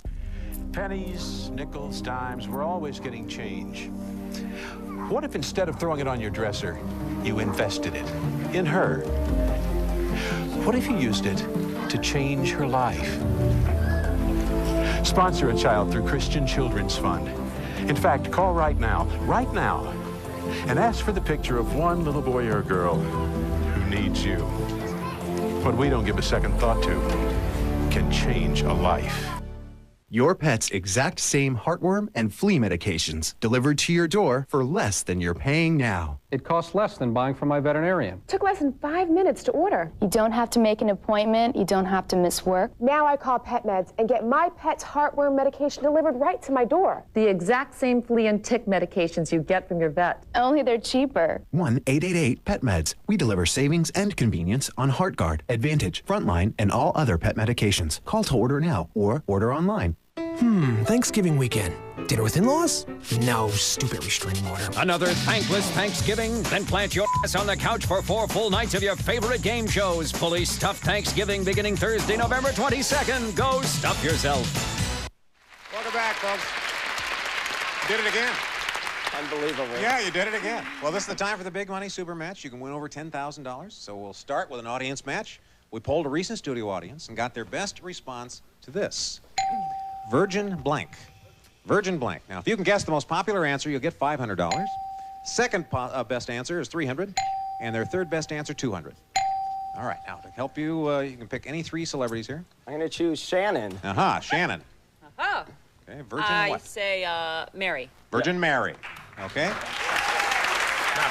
Pennies, nickels, dimes, we're always getting change. What if instead of throwing it on your dresser, you invested it in her? What if you used it to change her life? Sponsor a child through Christian Children's Fund. In fact, call right now, and ask for the picture of one little boy or girl who needs you. What we don't give a second thought to can change a life. Your pet's exact same heartworm and flea medications delivered to your door for less than you're paying now. It costs less than buying from my veterinarian. Took less than 5 minutes to order. You don't have to make an appointment. You don't have to miss work. Now I call PetMeds and get my pet's heartworm medication delivered right to my door. The exact same flea and tick medications you get from your vet. Only they're cheaper. 1-888-PET-MEDS. We deliver savings and convenience on HeartGuard, Advantage, Frontline, and all other pet medications. Call to order now or order online. Thanksgiving weekend. Dinner with in-laws? No, stupid restraining order. Another thankless Thanksgiving? Then plant your ass on the couch for 4 full nights of your favorite game shows. Fully stuffed Thanksgiving beginning Thursday, November 22nd. Go stuff yourself. Welcome back, folks. Did it again. Unbelievable. Yeah, you did it again. Well, this is the time for the Big Money Super Match. You can win over $10,000. So we'll start with an audience match. We polled a recent studio audience and got their best response to this. Virgin blank. Virgin blank. Now, if you can guess the most popular answer, you'll get $500. Second best answer is $300, and their third best answer, $200. All right, now to help you, you can pick any 3 celebrities here. I'm going to choose Shannon. Shannon. Oh. Okay, Virgin I what? say Mary. Virgin Mary. Okay. Not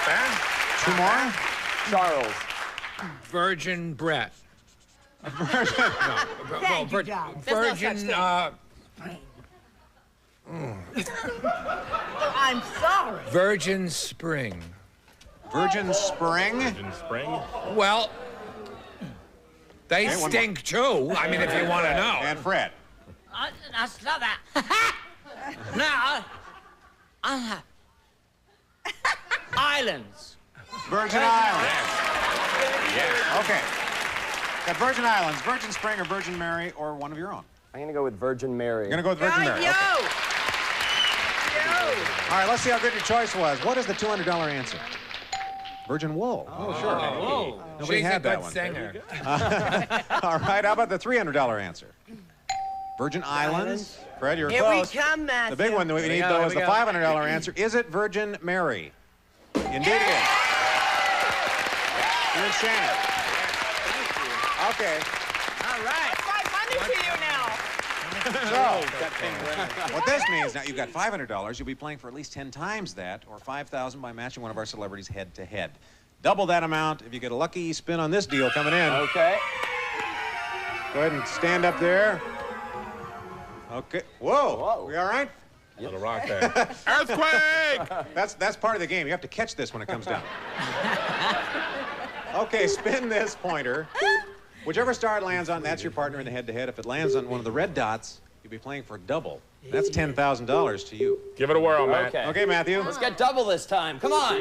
bad. 2 more. Charles. Virgin Brett. Virgin. Thank you, John. Virgin. I'm sorry. Virgin Spring. Virgin Spring. Virgin Spring. Well, they Okay, one stink too. I mean, if you want to know. And Fred. I saw that. No, I have islands. Virgin Islands. Yes. Okay. Got Virgin Islands, Virgin Spring, or Virgin Mary, or one of your own. I'm going to go with Virgin Mary. You're going to go with Virgin Mary. Okay. All right, let's see how good your choice was. What is the $200 answer? Virgin Wool. Oh, sure. Whoa. Nobody She's had a that good one. singer. All right, how about the $300 answer? Virgin Islands. Fred, you're Here close. we come, Matthew. The big one that we need, though, is the $500 answer. Is it Virgin Mary? Indeed it is. You're Shannon. Okay. All right. That's money to you now. So, what this means, now you've got $500. You'll be playing for at least 10 times that, or $5,000 by matching one of our celebrities head-to-head. Double that amount if you get a lucky spin on this deal coming in. Okay. Go ahead and stand up there. Okay. Whoa. We all right? Little rock there. Earthquake! That's part of the game. You have to catch this when it comes down. Okay, spin this pointer. Whichever star it lands on, that's your partner in the head-to-head. If it lands on one of the red dots, you'll be playing for double. That's $10,000 to you. Give it a whirl, Matt. Okay. Okay, Matthew. Let's get double this time. Come on.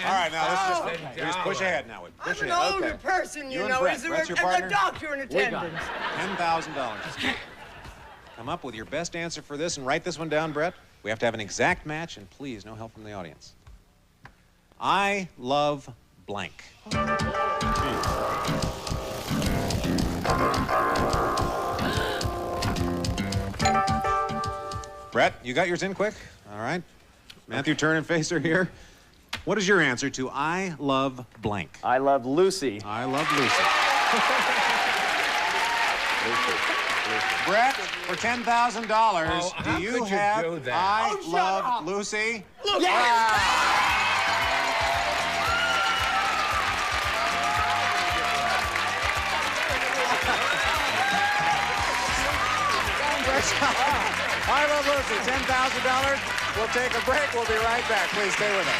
All right, now let's just push ahead now. Push I'm an ahead. older person, you know. Brett. Is there Brett's your a partner? doctor in attendance? $10,000. Come up with your best answer for this and write this one down, Brett. We have to have an exact match, and please, no help from the audience. I love blank. Brett, you got yours in quick? All right. Matthew, turn and face her here. What is your answer to I love blank? I love Lucy. I love Lucy. Brett, for $10,000, do you have I love Lucy? I love Lucy, $10,000. We'll take a break. We'll be right back. Please stay with us.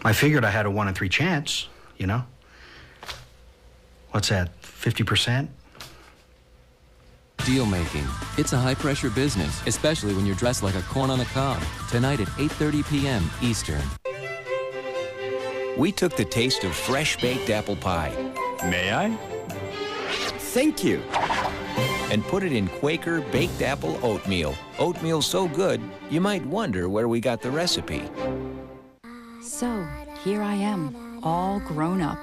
I figured I had a 1 in 3 chance, you know? What's that, 50%? Deal making. It's a high-pressure business, especially when you're dressed like a corn on the cob. Tonight at 8:30 p.m. Eastern. We took the taste of fresh baked apple pie. May I? Thank you. And put it in Quaker baked apple oatmeal. Oatmeal so good, you might wonder where we got the recipe. So, here I am, all grown up.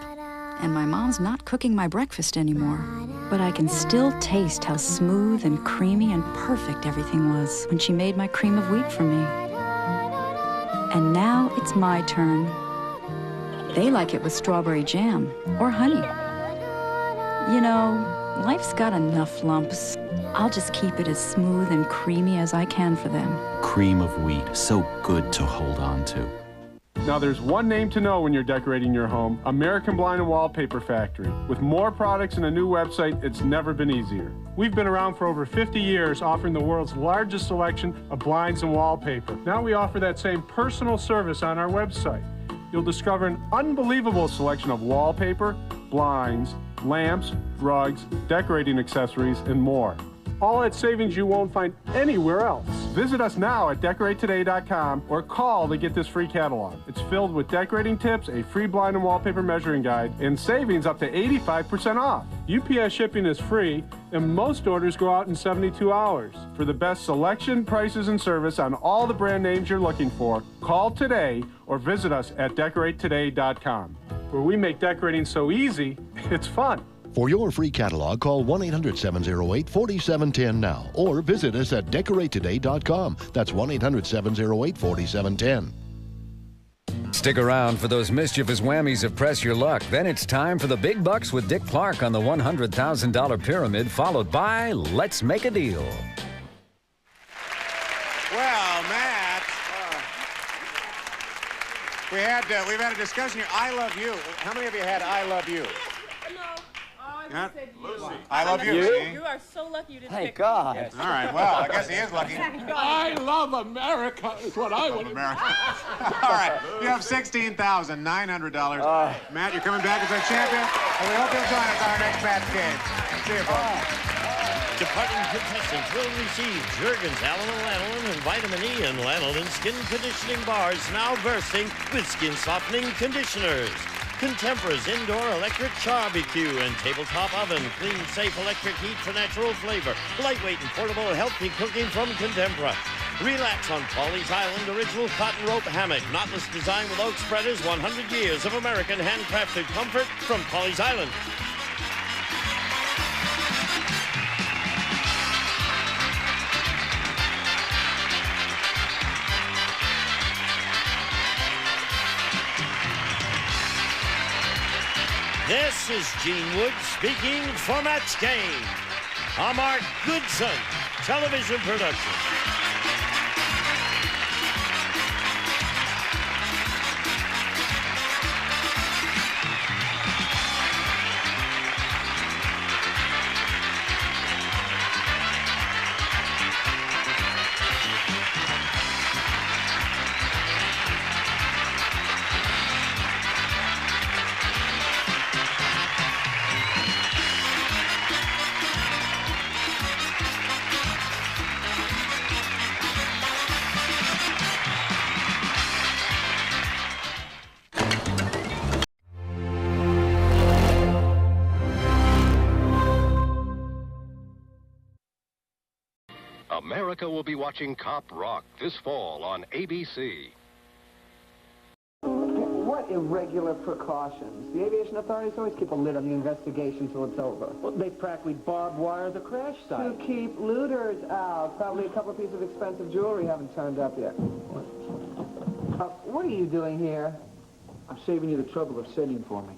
And my mom's not cooking my breakfast anymore. But I can still taste how smooth and creamy and perfect everything was when she made my cream of wheat for me. And now it's my turn. They like it with strawberry jam or honey. You know, life's got enough lumps. I'll just keep it as smooth and creamy as I can for them. Cream of wheat, so good to hold on to. Now there's one name to know when you're decorating your home, American Blind & Wallpaper Factory. With more products and a new website, it's never been easier. We've been around for over 50 years offering the world's largest selection of blinds and wallpaper. Now we offer that same personal service on our website. You'll discover an unbelievable selection of wallpaper, blinds, lamps, rugs, decorating accessories, and more. All at savings you won't find anywhere else. Visit us now at DecorateToday.com or call to get this free catalog. It's filled with decorating tips, a free blind and wallpaper measuring guide, and savings up to 85% off. UPS shipping is free, and most orders go out in 72 hours. For the best selection, prices, and service on all the brand names you're looking for, call today or visit us at DecorateToday.com, where we make decorating so easy, it's fun. For your free catalog, call 1-800-708-4710 now or visit us at decoratetoday.com. That's 1-800-708-4710. Stick around for those mischievous whammies of Press Your Luck. Then it's time for the big bucks with Dick Clark on the $100,000 pyramid, followed by Let's Make a Deal. Well, Matt, we've had a discussion here. I love you. How many of you had I love you? Lucy. I love you. See? You are so lucky you didn't Thank pick God. Yes. All right, well, I guess he is lucky. I love America is what I would. America. All right, you have $16,900. Matt, you're coming back as our champion, and we hope you'll join us on our next match game. See you, folks. Departing contestants will receive Jergens Lanolin and Vitamin E and Lanolin Skin Conditioning Bars, now bursting with skin-softening conditioners. Contempora's indoor electric barbecue and tabletop oven. Clean, safe electric heat for natural flavor. Lightweight and portable healthy cooking from Contempora. Relax on Pawleys Island original cotton rope hammock. Knotless design with oak spreaders. 100 years of American handcrafted comfort from Pawleys Island. This is Gene Wood speaking for Match Game. A Mark Goodson television production. America will be watching Cop Rock this fall on ABC. What irregular precautions? The aviation authorities always keep a lid on the investigation till it's over. Well, they practically barbed wire the crash site. To keep looters out. Probably a couple of pieces of expensive jewelry haven't turned up yet. What are you doing here? I'm saving you the trouble of sending for me.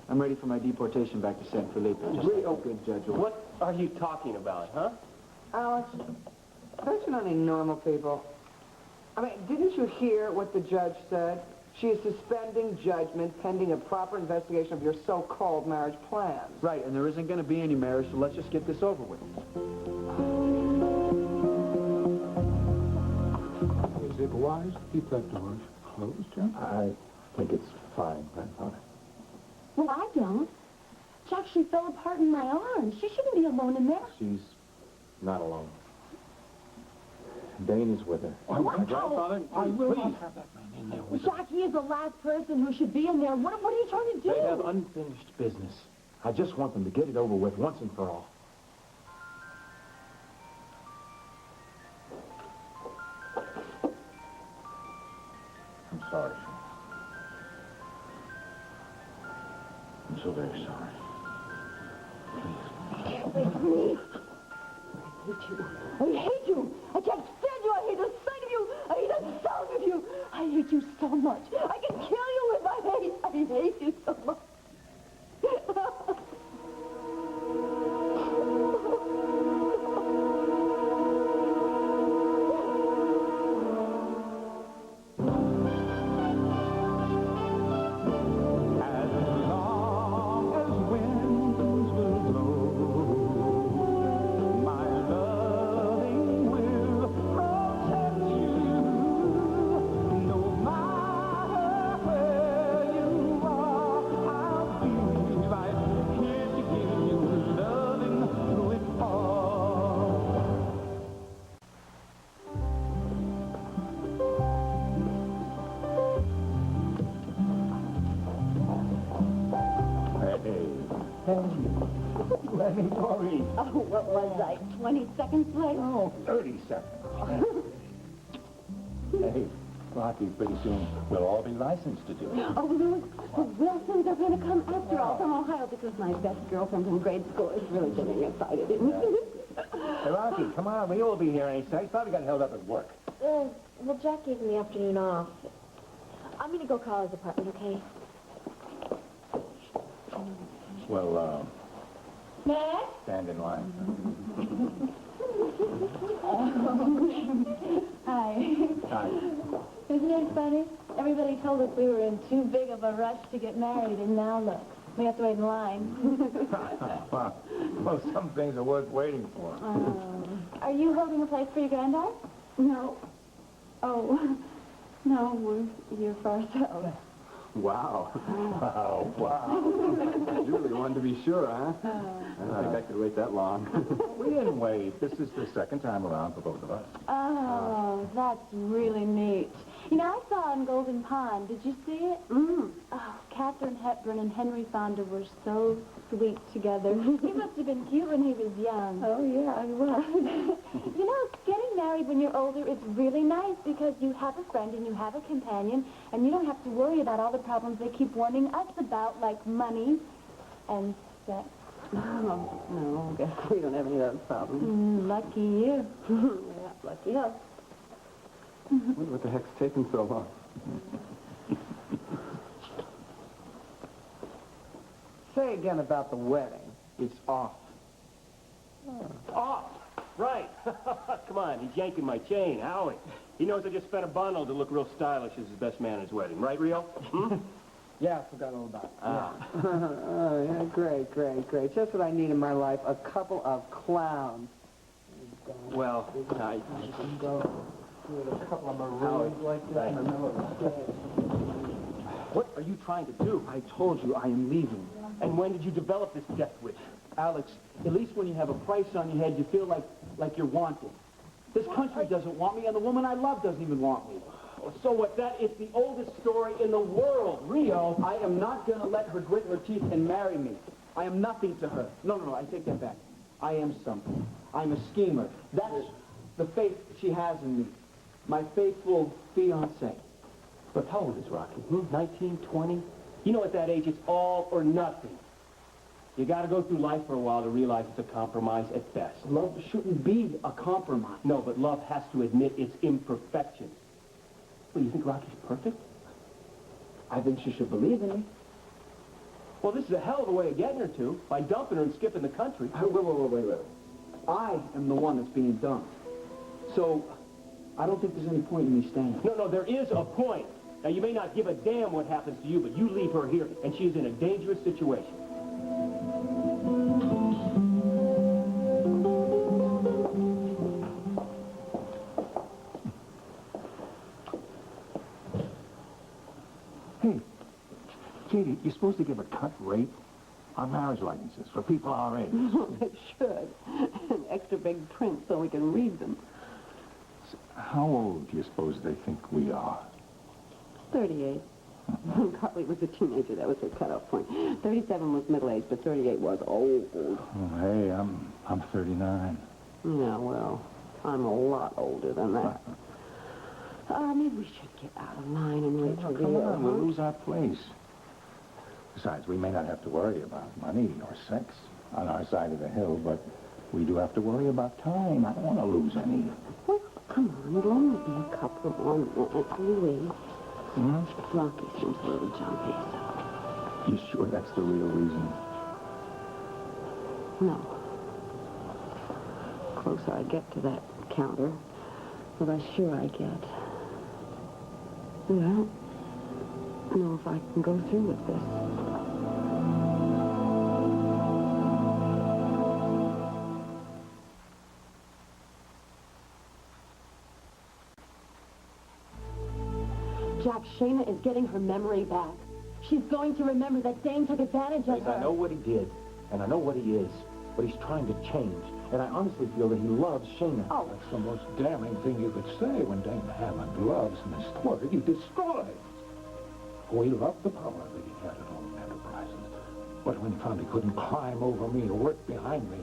I'm ready for my deportation back to San Felipe. Good, Judge. What are you talking about, huh? Alex, don't you know any normal people? I mean, didn't you hear what the judge said? She is suspending judgment pending a proper investigation of your so-called marriage plans. Right, and there isn't going to be any marriage, so let's just get this over with. Is it wise to keep that door closed, Jim? I think it's fine, Grandfather. Well, I don't. Chuck, she fell apart in my arms. She shouldn't be alone in there. She's not alone. Dane is with her. Grandfather, I will not have that man in there with her. Jack, he is the last person who should be in there. What are you trying to do? They have unfinished business. I just want them to get it over with once and for all. I'm sorry, Sean. I'm so very sorry. Can't wait for me. I hate you. I can't stand you. I hate the sight of you. I hate the sound of you. I hate you so much. I can kill you if I hate you so much. Let me, Doreen. Oh, what was I, 20 seconds late? Oh, 30 seconds. Hey, Rocky, pretty soon we'll all be licensed to do it. Oh, Louis, the Wilsons are going to come after all from Ohio because my best girlfriend from grade school is really getting excited. Hey, Rocky, come on. We won't be here any second. Probably got held up at work. Well, Jack gave me the afternoon off. I'm going to go call his apartment, okay? Well, Matt? stand in line. Hi. Hi. Isn't it funny? Everybody told us we were in too big of a rush to get married, and now look, we have to wait in line. Well, some things are worth waiting for. Are you holding a place for your granddaughter? No. Oh, no, we're here for ourselves. Wow. Wow. You really wanted to be sure, huh? I don't think I could wait that long. We didn't wait. This is the second time around for both of us. Oh, that's really neat. You know, I saw on Golden Pond. Did you see it? Oh, Katharine Hepburn and Henry Fonda were so sweet together. He must have been cute when he was young. Oh, yeah, he was. You know, getting married when you're older is really nice because you have a friend and you have a companion, and you don't have to worry about all the problems they keep warning us about, like money and sex. Oh, no, I guess we don't have any of those problems. Lucky you. Yeah, lucky us. Wonder what the heck's taking so long. Say again about the wedding. It's off. Off! Right. Come on, he's yanking my chain, Howie. He knows I just spent a bundle to look real stylish as his best man at his wedding. Right, Rio? Yeah, I forgot all about it. Oh, yeah, great. Just what I need in my life, a couple of clowns. Well, I... Go with a couple of maroons like that in the middle of the stage. What are you trying to do? I told you I am leaving. And when did you develop this death wish? Alex, at least when you have a price on your head, you feel like you're wanted. This country doesn't want me, and the woman I love doesn't even want me. So what? That is the oldest story in the world, Rio. I am not going to let her grit her teeth and marry me. I am nothing to her. No, I take that back. I am something. I'm a schemer. That's the faith she has in me. My faithful fiancé. But how old is Rocky? 19, 20? You know, at that age, it's all or nothing. You got to go through life for a while to realize it's a compromise at best. Love shouldn't be a compromise. No, but love has to admit its imperfections. Well, you think Rocky's perfect? I think she should believe in me. Well, this is a hell of a way of getting her to, by dumping her and skipping the country. Wait. I am the one that's being dumped. So, I don't think there's any point in me staying. No, there is a point. Now, you may not give a damn what happens to you, but you leave her here, and she's in a dangerous situation. Hey, Katie, you're supposed to give a cut rate on marriage licenses for people our age. Well, they should. An extra big print so we can read them. How old do you suppose they think we are? 38. Carly was a teenager. That was her cutoff point. 37 was middle-aged, but 38 was old. Oh, hey, I'm 39. Yeah, well, I'm a lot older than that. Maybe we should get out of line and wait for Come on, we'll lose our place. Besides, we may not have to worry about money or sex on our side of the hill, but we do have to worry about time. I don't want to lose any. Well, come on, it'll only be a couple more minutes. Louis. Rocky seems a little jumpy, so... You sure that's the real reason? No. The closer I get to that counter, the less sure I get. Well, I don't know if I can go through with this. Jack, Shayna is getting her memory back. She's going to remember that Dane took advantage of her. I know what he did, and I know what he is, but he's trying to change. And I honestly feel that he loves Shayna. Oh. That's the most damning thing you could say when Dane Hammond loves Miss Porter. He destroys. Oh, he loved the power that he had at Home Enterprises. But when he found he couldn't climb over me or work behind me,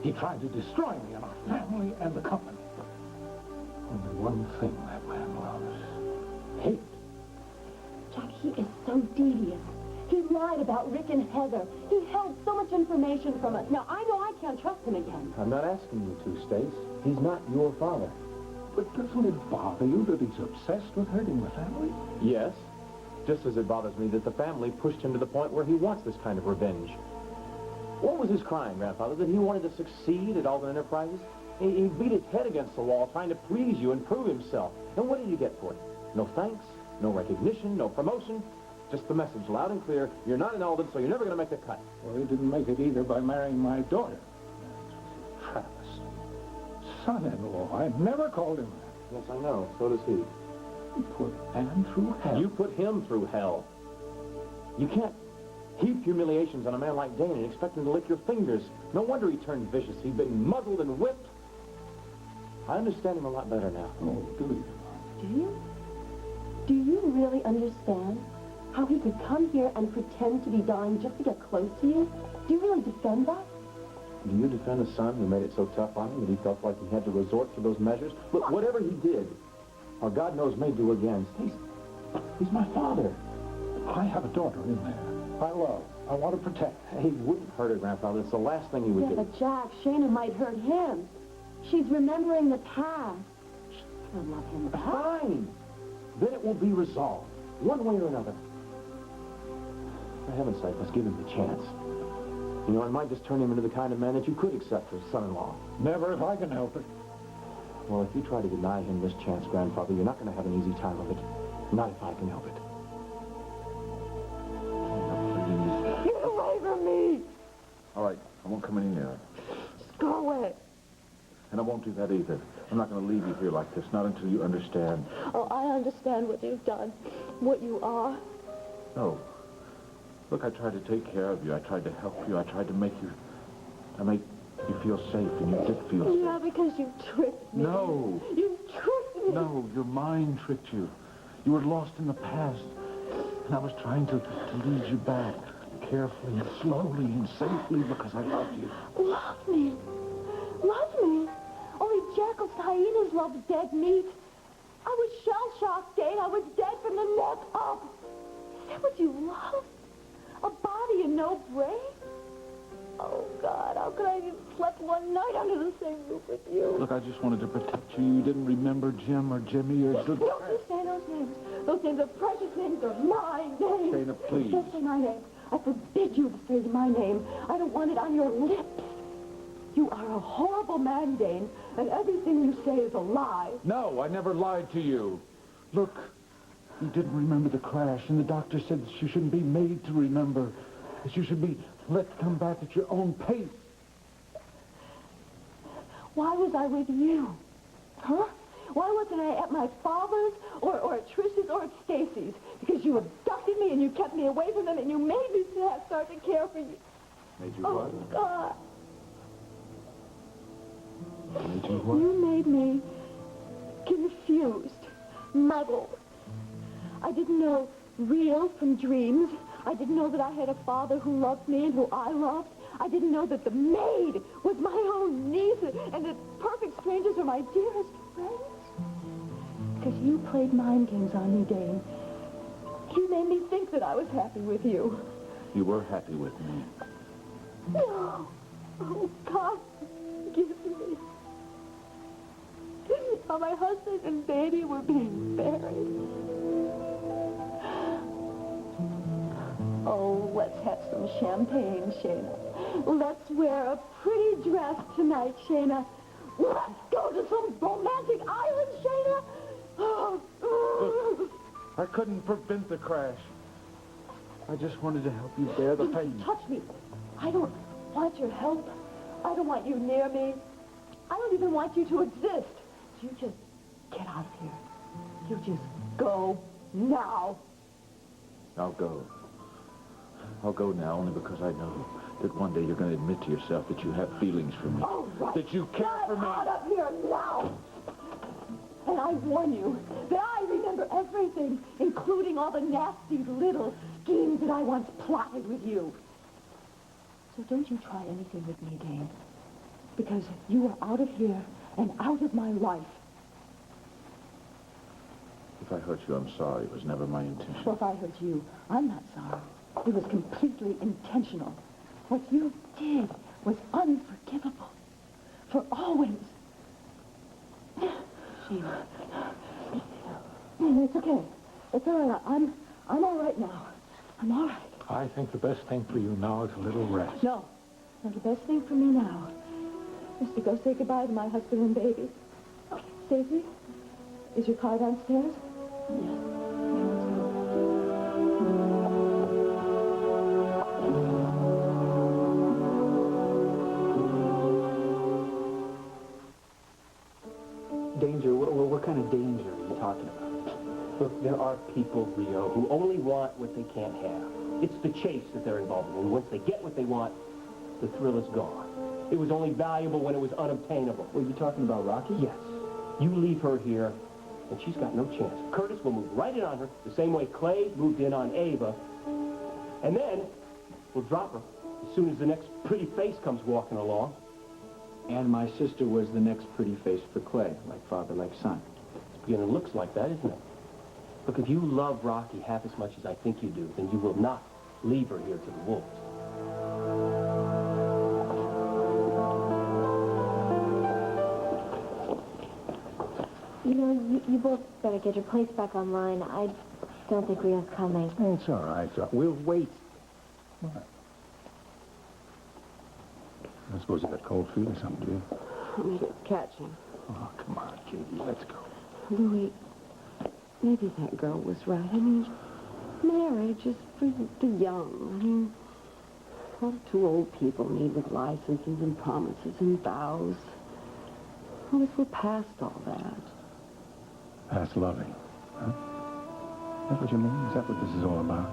he tried to destroy me and our family and the company. Only one thing that man loves. Hate. Jack, he is so devious. He lied about Rick and Heather. He held so much information from us. Now, I know I can't trust him again. I'm not asking you to, Stace. He's not your father. But doesn't it bother you that he's obsessed with hurting the family? Yes. Just as it bothers me that the family pushed him to the point where he wants this kind of revenge. What was his crime, Grandfather? That he wanted to succeed at Alden Enterprises? He beat his head against the wall trying to please you and prove himself. And what did you get for it? No thanks, no recognition, no promotion. Just the message, loud and clear. You're not in Alden, so you're never going to make the cut. Well, he didn't make it either by marrying my daughter. Travis. Son-in-law. I never called him that. Yes, I know. So does he. You put Anne through hell. You put him through hell. You can't heap humiliations on a man like Dane and expect him to lick your fingers. No wonder he turned vicious. He'd been muzzled and whipped. I understand him a lot better now. Oh, do you? Do you? Do you really understand how he could come here and pretend to be dying just to get close to you? Do you really defend that? Do you defend a son who made it so tough on him that he felt like he had to resort to those measures? Look, whatever he did, or God knows may do again, he's my father. I have a daughter in there. I love. I want to protect. He wouldn't hurt her, Grandfather. It's the last thing he would do. But Jack, Shayna might hurt him. She's remembering the past. She's gonna love him back. Fine. Then it will be resolved, one way or another. For heaven's sake, let's give him the chance. You know, it might just turn him into the kind of man that you could accept as son-in-law. Never if I can help it. Well, if you try to deny him this chance, Grandfather, you're not going to have an easy time of it. Not if I can help it. Get away from me! All right, I won't come any nearer. Just go away. And I won't do that either. I'm not going to leave you here like this, not until you understand. Oh, I understand what you've done, what you are. No. Look, I tried to take care of you. I tried to help you. I tried to make you feel safe, and you did feel safe. Yeah, because you tricked me. No. You tricked me. No, your mind tricked you. You were lost in the past, and I was trying to lead you back, carefully and slowly and safely, because I loved you. Love me? Love me? Only jackals, hyenas love dead meat. I was shell-shocked, Dane. I was dead from the neck up. Is that what you love? A body and no brain? Oh, God, how could I have slept one night under the same roof with you? Look, I just wanted to protect you. You didn't remember Jim or Jimmy or... Don't you say those names. Those names are precious names. They're mine names. Shayna, please. Don't say my name. I forbid you to say my name. I don't want it on your lips. You are a horrible man, Dane, and everything you say is a lie. No, I never lied to you. Look, you didn't remember the crash, and the doctor said that you shouldn't be made to remember, that you should be let come back at your own pace. Why was I with you? Huh? Why wasn't I at my father's, or at Trish's, or at Stacy's? Because you abducted me, and you kept me away from them, and you made me start to care for you. Made you what? Oh, God. Made you what? You made me confused, muddled. I didn't know real from dreams. I didn't know that I had a father who loved me and who I loved. I didn't know that the maid was my own niece and that perfect strangers were my dearest friends. Because you played mind games on me, Dane. You made me think that I was happy with you. You were happy with me. No. Oh, God, forgive me. While my husband and baby were being buried. Oh, let's have some champagne, Shayna. Let's wear a pretty dress tonight, Shayna. Let's go to some romantic island, Shayna. Look, I couldn't prevent the crash. I just wanted to help you bear the pain. Touch me. I don't want your help. I don't want you near me. I don't even want you to exist. You just get out of here. You just go now. I'll go. I'll go now only because I know that one day you're going to admit to yourself that you have feelings for me. All right. That you care for me. Get out of here now. And I warn you that I remember everything, including all the nasty little schemes that I once plotted with you. So don't you try anything with me again. Because you are out of here and out of my life. If I hurt you, I'm sorry. It was never my intention. Well, if I hurt you, I'm not sorry. It was completely intentional. What you did was unforgivable. For always. Sheila. It's okay. It's all right. I'm all right now. I'm all right. I think the best thing for you now is a little rest. No. No, the best thing for me now is to go say goodbye to my husband and baby. Stacey, is your car downstairs? Yes. Danger? What kind of danger are you talking about? Look, there are people, Rio, who only want what they can't have. It's the chase that they're involved in. And once they get what they want, the thrill is gone. It was only valuable when it was unobtainable. Were you talking about Rocky? Yes. You leave her here, and she's got no chance. Curtis will move right in on her, the same way Clay moved in on Ava. And then we'll drop her as soon as the next pretty face comes walking along. And my sister was the next pretty face for Clay, like father, like son. It's beginning to look like that, isn't it? Look, if you love Rocky half as much as I think you do, then you will not leave her here to the wolves. You know, you both better get your place back online. I don't think Rio's coming. It's all right. We'll wait. What? I suppose you got cold feet or something, do you? I think it's catching. Oh, come on, Katie. Let's go. Louis, maybe that girl was right. I mean, marriage is for the young. I mean, what do two old people need with licenses and promises and vows? What if we're past all that? Past loving, huh? Is that what you mean? Is that what this is all about?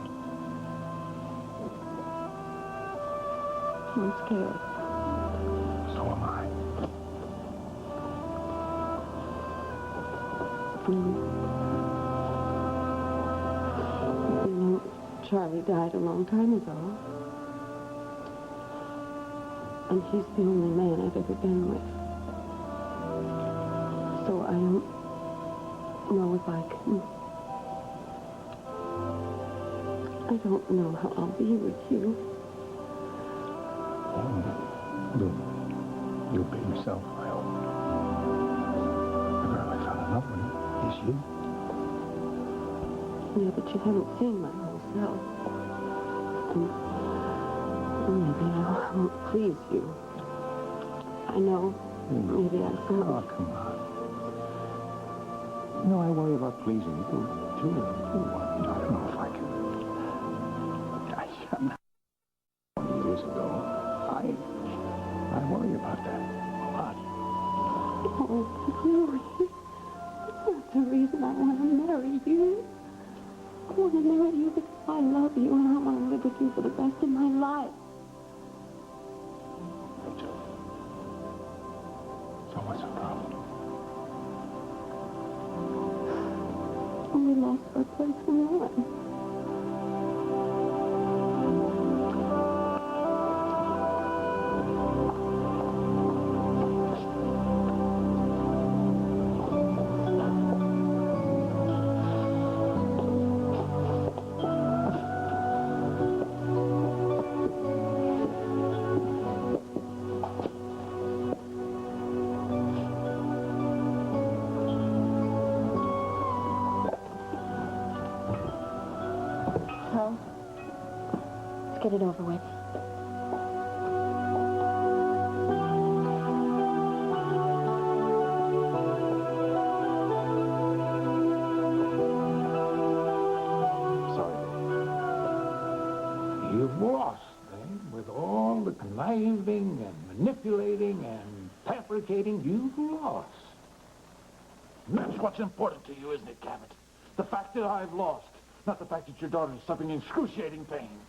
I'm scared. So am I. You know, Charlie died a long time ago. And he's the only man I've ever been with. So I don't know if I can. I don't know how I'll be with you. You'll be yourself, I hope. The girl I fell in love with is you. Yeah, but you haven't seen my whole self. And maybe I won't please you. I know. Maybe I sound... Oh, come on. You know, I worry about pleasing you, too. I don't know if I can. I'm not 20 years ago. I worry about that a lot. Oh, Louis, that's not the reason I want to marry you. I want to marry you because I love you and I want to live with you for the rest of my life. Me too. So what's the problem? We lost our place in line. Get it over with. Sorry. You've lost, eh? With all the conniving and manipulating and fabricating, you've lost. And that's what's important to you, isn't it, Cabot? The fact that I've lost, not the fact that your daughter's suffering excruciating pain.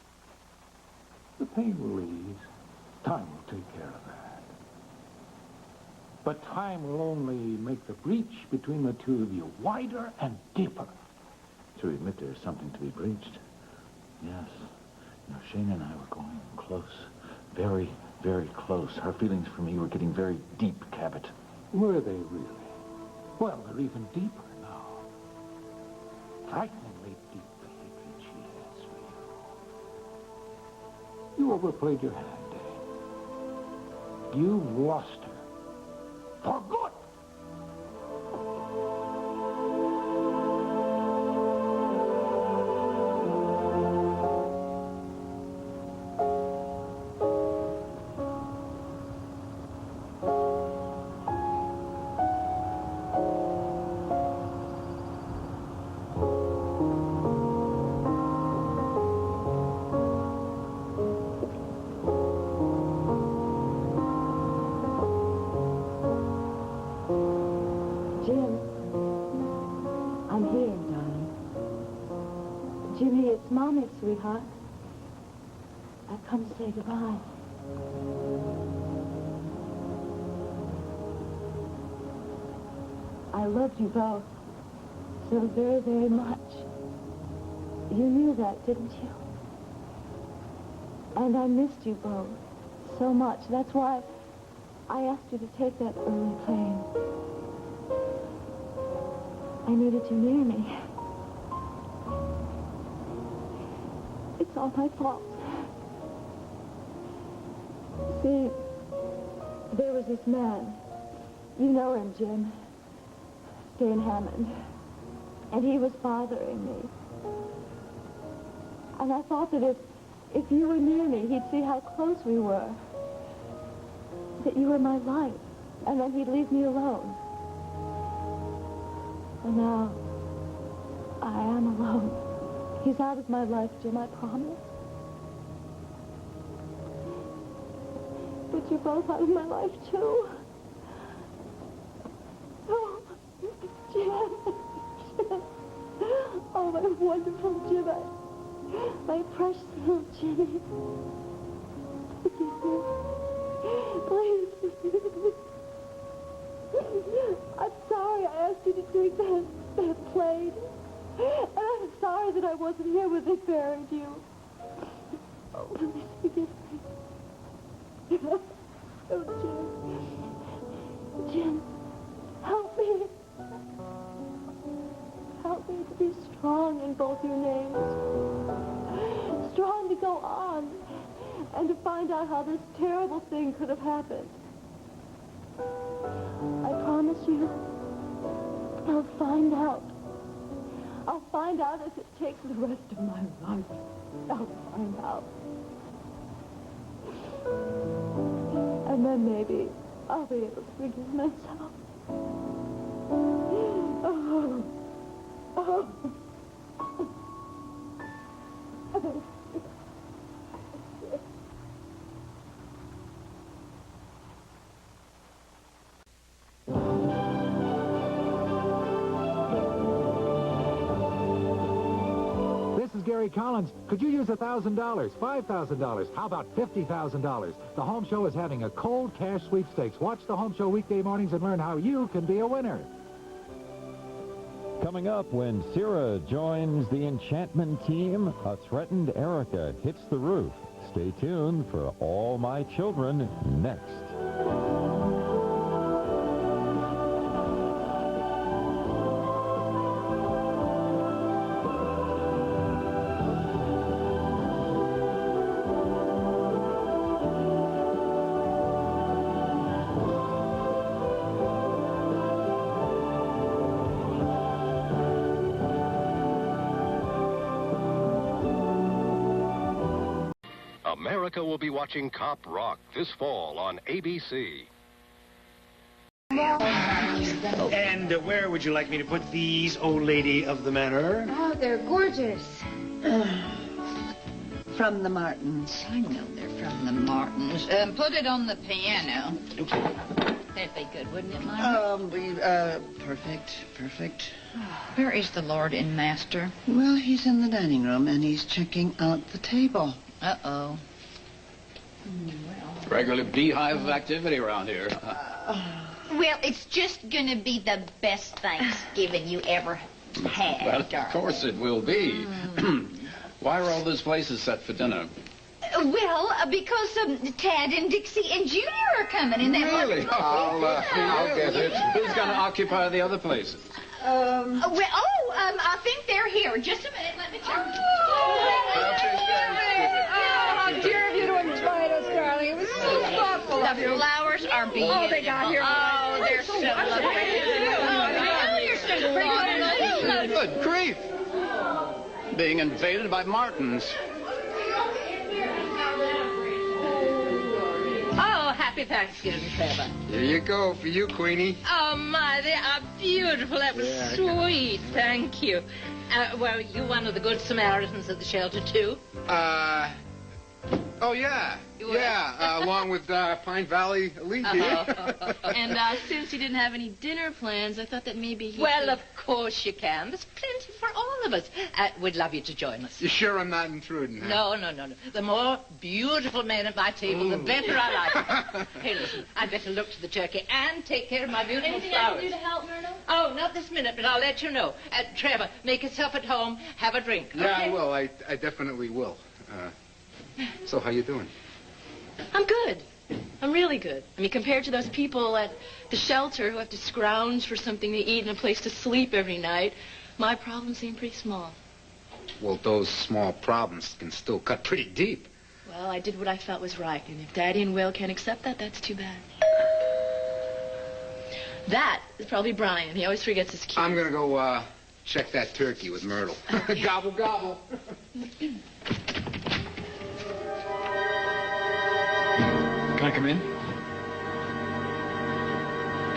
The pain will ease. Time will take care of that. But time will only make the breach between the two of you wider and deeper. To admit there's something to be breached. Yes. You know, Shane and I were going close, very, very close. Her feelings for me were getting very deep, Cabot. Were they really? Well, they're even deeper now. Frighteningly deep, the hatred she has for you. You overplayed your hand, Dane. You've lost her. For good! Jimmy, it's Mommy, sweetheart. I've come to say goodbye. I loved you both so very, very much. You knew that, didn't you? And I missed you both so much. That's why I asked you to take that early plane. I needed you near me. It's all my fault. See, there was this man. You know him, Jim. Dane Hammond. And he was bothering me. And I thought that if you were near me, he'd see how close we were. That you were my life. And then he'd leave me alone. And now, I am alone. He's out of my life, Jim, I promise. But you're both out of my life, too. Oh, Jim. Jim. Oh, my wonderful Jim. My precious little Jimmy. Please forgive me. I'm sorry I asked you to take that plane. And I'm sorry that I wasn't here when they buried you. Oh, please forgive me. Oh, Jim. Jim, help me. Help me to be strong in both your names. Strong to go on. And to find out how this terrible thing could have happened. I promise you, I'll find out. I'll find out if it takes the rest of my life. I'll find out. And then maybe I'll be able to forgive myself. Oh. Oh. Gary Collins, could you use $1,000, $5,000? How about $50,000? The Home Show is having a cold cash sweepstakes. Watch the Home Show weekday mornings and learn how you can be a winner. Coming up, when Sierra joins the Enchantment team, a threatened Erica hits the roof. Stay tuned for All My Children next. America will be watching Cop Rock this fall on ABC. And where would you like me to put these, old lady of the manor? Oh, they're gorgeous. From the Martins. I know they're from the Martins. Put it on the piano. Okay. That'd be good, wouldn't it, Myra? Perfect. Where is the Lord and Master? Well, he's in the dining room, and he's checking out the table. Uh-oh. Regular beehive of activity around here. Well, it's just gonna be the best Thanksgiving you ever had, Well, darling. of course it will be. Why are all those places set for dinner? Well, because Tad and Dixie and Junior are coming, and that Really? I'll get it. Who's going to occupy the other places? I think they're here. Just a minute, let me check. How dear of you to invite us, darling. It was so thoughtful of you. The flowers are beautiful. Oh, they got here. Oh, they're so lovely. You're so Good grief. Being invaded by Martins. Oh, happy Thanksgiving, Trevor. Here you go for you, Queenie. Oh, my, they are beautiful. That was sweet. Thank you. Were you one of the good Samaritans at the shelter, too? Oh, yeah. Yeah, along with Pine Valley Elite here. And since you didn't have any dinner plans, I thought that maybe you Well, could... of course you can. There's plenty for all of us. We'd love you to join us. You sure I'm not intruding? Huh? No. The more beautiful men at my table, the better I like it. Hey, listen, I'd better look to the turkey and take care of my beautiful Anything flowers. I can do to help, Myrtle? Oh, not this minute, but I'll let you know. Trevor, make yourself at home. Have a drink. Yeah, okay? I will. I definitely will. So how you doing? I'm good. I'm really good. I mean, compared to those people at the shelter who have to scrounge for something to eat and a place to sleep every night, my problems seem pretty small. Well, those small problems can still cut pretty deep. Well, I did what I felt was right, and if Daddy and Will can't accept that, that's too bad. That is probably Brian. He always forgets his keys. I'm gonna go check that turkey with Myrtle. Gobble, gobble. Can I come in?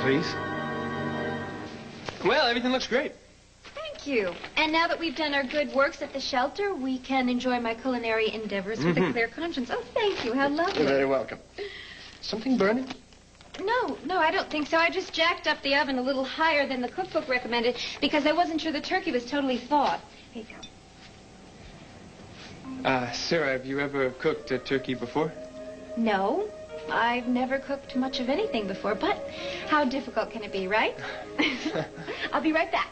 Please? Well, everything looks great. Thank you. And now that we've done our good works at the shelter, we can enjoy my culinary endeavors with a clear conscience. Oh, thank you. How lovely. You're very welcome. Something burning? No, I don't think so. I just jacked up the oven a little higher than the cookbook recommended because I wasn't sure the turkey was totally thawed. Here you go. Sarah, have you ever cooked a turkey before? No, I've never cooked much of anything before, but how difficult can it be, right? I'll be right back.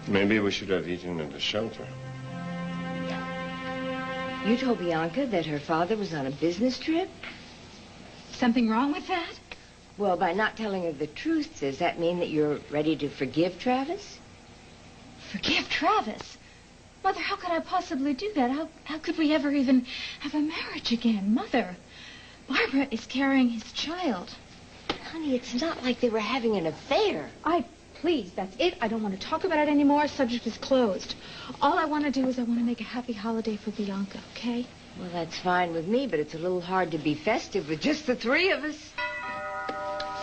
Maybe we should have eaten at the shelter. You told Bianca that her father was on a business trip? Something wrong with that? Well, by not telling her the truth, does that mean that you're ready to forgive Travis? Forgive Travis? Mother, how could I possibly do that? How could we ever even have a marriage again? Mother, Barbara is carrying his child. Honey, it's not like they were having an affair. Please, that's it. I don't want to talk about it anymore. Subject is closed. All I want to do is I want to make a happy holiday for Bianca, okay? Well, that's fine with me, but it's a little hard to be festive with just the three of us.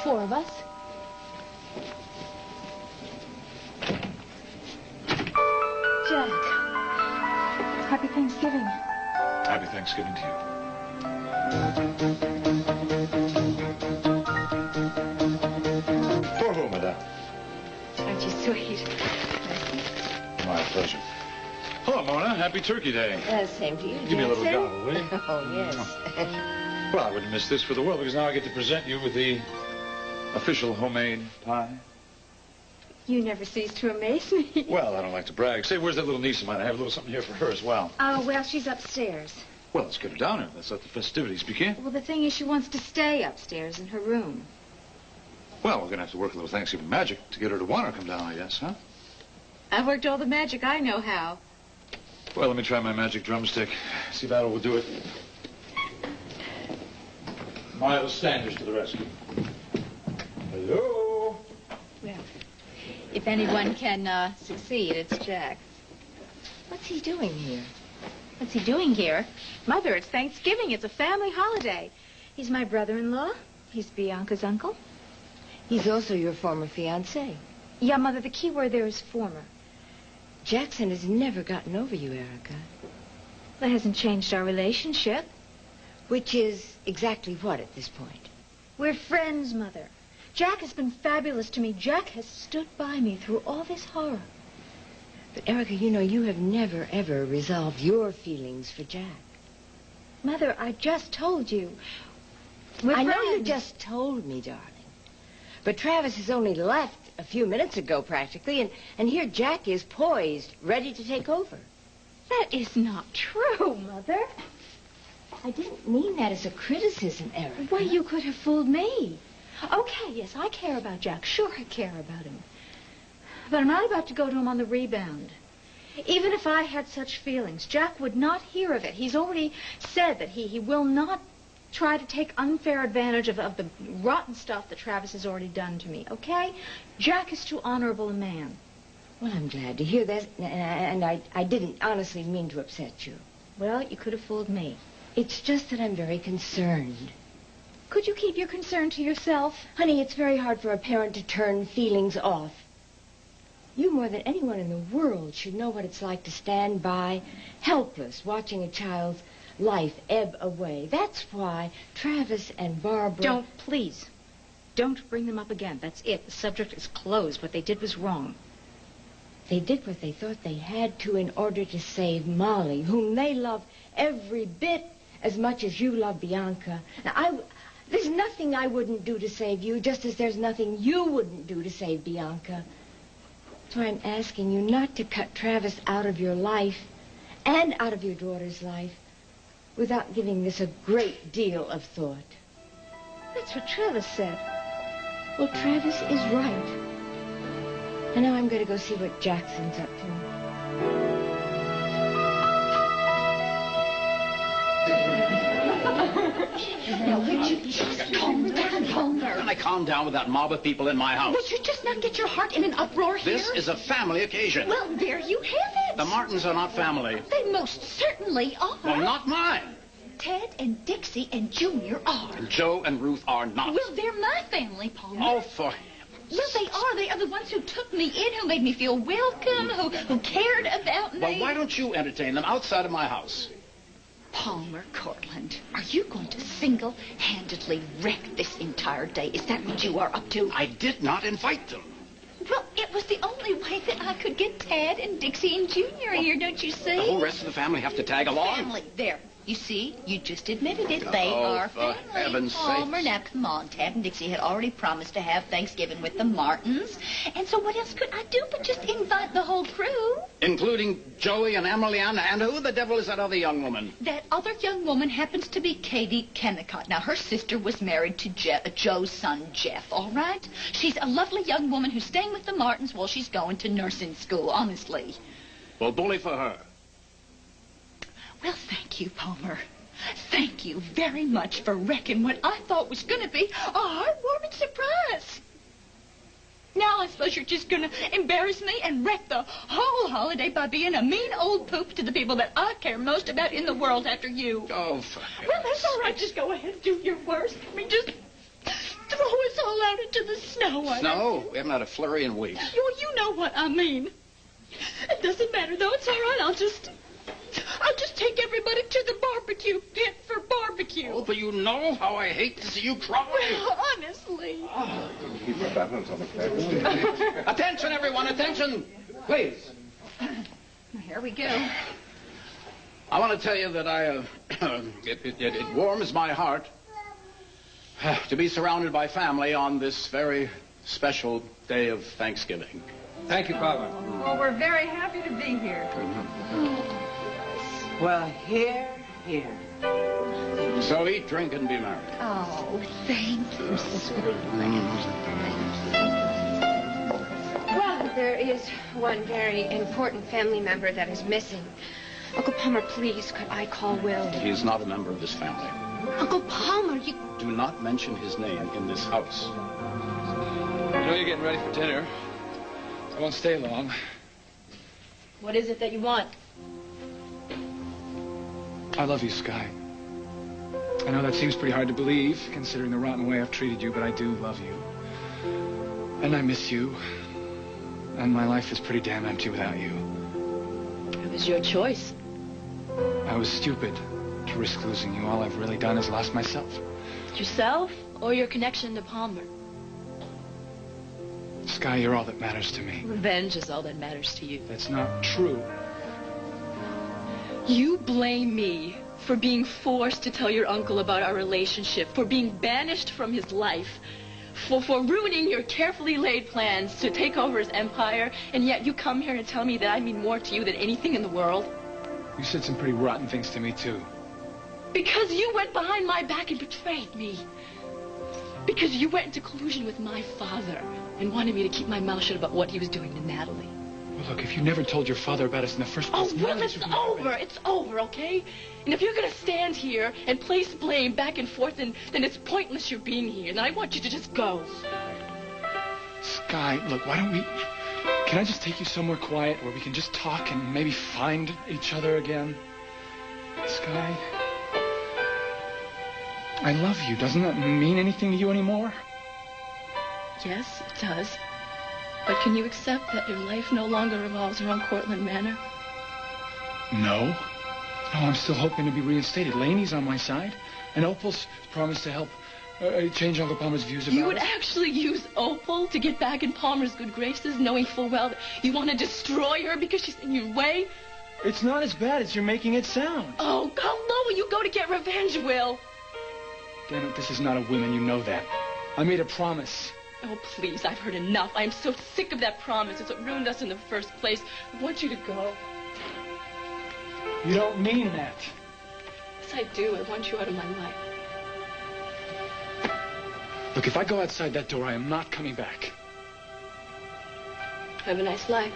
4 of us. Jack, happy Thanksgiving. Happy Thanksgiving to you. For whom, madame? Aren't you sweet? My pleasure. Hello, Mona. Happy Turkey Day. Same to you, Give me a little Jackson. gobble, will you? Oh, yes. Well, I wouldn't miss this for the world, because now I get to present you with the official homemade pie. You never cease to amaze me. Well, I don't like to brag. Say, where's that little niece of mine? I have a little something here for her as well. Oh, well, she's upstairs. Well, let's get her down here. Let's let the festivities begin. Well, the thing is she wants to stay upstairs in her room. Well, we're going to have to work a little Thanksgiving magic to get her to want to come down, I guess, huh? I've worked all the magic I know how. Well, let me try my magic drumstick. See if that will do it. Miles Standish to the rescue. Hello? Well, if anyone can succeed, it's Jack. What's he doing here? What's he doing here? Mother, it's Thanksgiving. It's a family holiday. He's my brother-in-law. He's Bianca's uncle. He's also your former fiancé. Yeah, Mother, the key word there is former. Jackson has never gotten over you, Erica. That hasn't changed our relationship. Which is exactly what at this point? We're friends, Mother. Jack has been fabulous to me. Jack has stood by me through all this horror. But, Erica, you know, you have never, ever resolved your feelings for Jack. Mother, I just told you. I know you just told me, darling. But Travis has only left a few minutes ago, practically, and here Jack is poised, ready to take over. That is not true, Mother. I didn't mean that as a criticism, Erica. Why, you could have fooled me. Okay, yes, I care about Jack. Sure, I care about him. But I'm not about to go to him on the rebound. Even if I had such feelings, Jack would not hear of it. He's already said that he will not try to take unfair advantage of the rotten stuff that Travis has already done to me, okay? Jack is too honorable a man. Well, I'm glad to hear that, and I didn't honestly mean to upset you. Well, you could have fooled me. It's just that I'm very concerned. Could you keep your concern to yourself? Honey, it's very hard for a parent to turn feelings off. You, more than anyone in the world, should know what it's like to stand by, helpless, watching a child's life ebb away. That's why Travis and Barbara... Please. Don't bring them up again. That's it. The subject is closed. What they did was wrong. They did what they thought they had to in order to save Molly, whom they love every bit as much as you love Bianca. Now, there's nothing I wouldn't do to save you, just as there's nothing you wouldn't do to save Bianca. So I'm asking you not to cut Travis out of your life and out of your daughter's life without giving this a great deal of thought. That's what Travis said. Well, Travis is right. And now I'm going to go see what Jackson's up to. Now, would you just calm down, Palmer? How can I calm down with that mob of people in my house? Would you just not get your heart in an uproar here? This is a family occasion. Well, there you have it. The Martins are not family. They most certainly are. Well, not mine. Ted and Dixie and Junior are. And Joe and Ruth are not. Well, they're my family, Palmer. Oh, for... Well, they are. They are the ones who took me in, who made me feel welcome, who cared about me. Well, why don't you entertain them outside of my house? Palmer Cortland, are you going to single-handedly wreck this entire day? Is that what you are up to? I did not invite them. Well, it was the only way that I could get Ted and Dixie and Junior here, don't you see? The whole rest of the family have to tag along. Family, there. You see, you just admitted it. They Oh, are for family. heaven's Palmer, sakes. now come on. Ted and Dixie had already promised to have Thanksgiving with the Martins. And so what else could I do but just invite the whole crew? Including Joey and Emily and who the devil is that other young woman? That other young woman happens to be Katie Kennicott. Now, her sister was married to Joe's son, Jeff, all right? She's a lovely young woman who's staying with the Martins while she's going to nursing school, honestly. Well, bully for her. Well, thank you, Palmer. Thank you very much for wrecking what I thought was going to be a heartwarming surprise. Now I suppose you're just going to embarrass me and wreck the whole holiday by being a mean old poop to the people that I care most about in the world after you. Oh, for heaven's Well, that's all right. Just go ahead and do your worst. I mean, just throw us all out into the snow. Snow? We haven't had a flurry in weeks. You know what I mean. It doesn't matter, though. It's all right. I'll just take everybody to the barbecue pit for barbecue. Oh, but you know how I hate to see you cry. Well, honestly. Attention, everyone, attention. Please. Here we go. I want to tell you that it warms my heart to be surrounded by family on this very special day of Thanksgiving. Thank you, Papa. Well, we're very happy to be here. Well, here. So eat, drink, and be merry. Oh, thank you, sweet. Well, there is one very important family member that is missing. Uncle Palmer, please, could I call Will? He is not a member of this family. Uncle Palmer, you... Do not mention his name in this house. I know you're getting ready for dinner. I won't stay long. What is it that you want? I love you, Sky. I know that seems pretty hard to believe, considering the rotten way I've treated you, but I do love you. And I miss you. And my life is pretty damn empty without you. It was your choice. I was stupid to risk losing you. All I've really done is lost myself. Yourself or your connection to Palmer? Sky, you're all that matters to me. Revenge is all that matters to you. That's not true. You blame me for being forced to tell your uncle about our relationship, for being banished from his life, for ruining your carefully laid plans to take over his empire, and yet you come here and tell me that I mean more to you than anything in the world? You said some pretty rotten things to me, too. Because you went behind my back and betrayed me. Because you went into collusion with my father and wanted me to keep my mouth shut about what he was doing to Natalie. Well, look, if you never told your father about us in the first place... Oh, well, it's over. It's over, okay? And if you're going to stand here and place blame back and forth, then it's pointless your being here. And I want you to just go. Sky, look, why don't we... Can I just take you somewhere quiet where we can just talk and maybe find each other again? Sky, I love you. Doesn't that mean anything to you anymore? Yes, it does. But can you accept that your life no longer revolves around Cortlandt Manor? No. No, I'm still hoping to be reinstated. Laney's on my side, and Opal's promised to help change Uncle Palmer's views about You would us. actually use Opal to get back in Palmer's good graces, knowing full well that you want to destroy her because she's in your way? It's not as bad as you're making it sound. Oh, how low will you go to get revenge, Will? Damn it, this is not a whim, and you know that. I made a promise. Oh, please, I've heard enough. I am so sick of that promise. It's what ruined us in the first place. I want you to go. You don't mean that. Yes, I do. I want you out of my life. Look, if I go outside that door, I am not coming back. Have a nice life.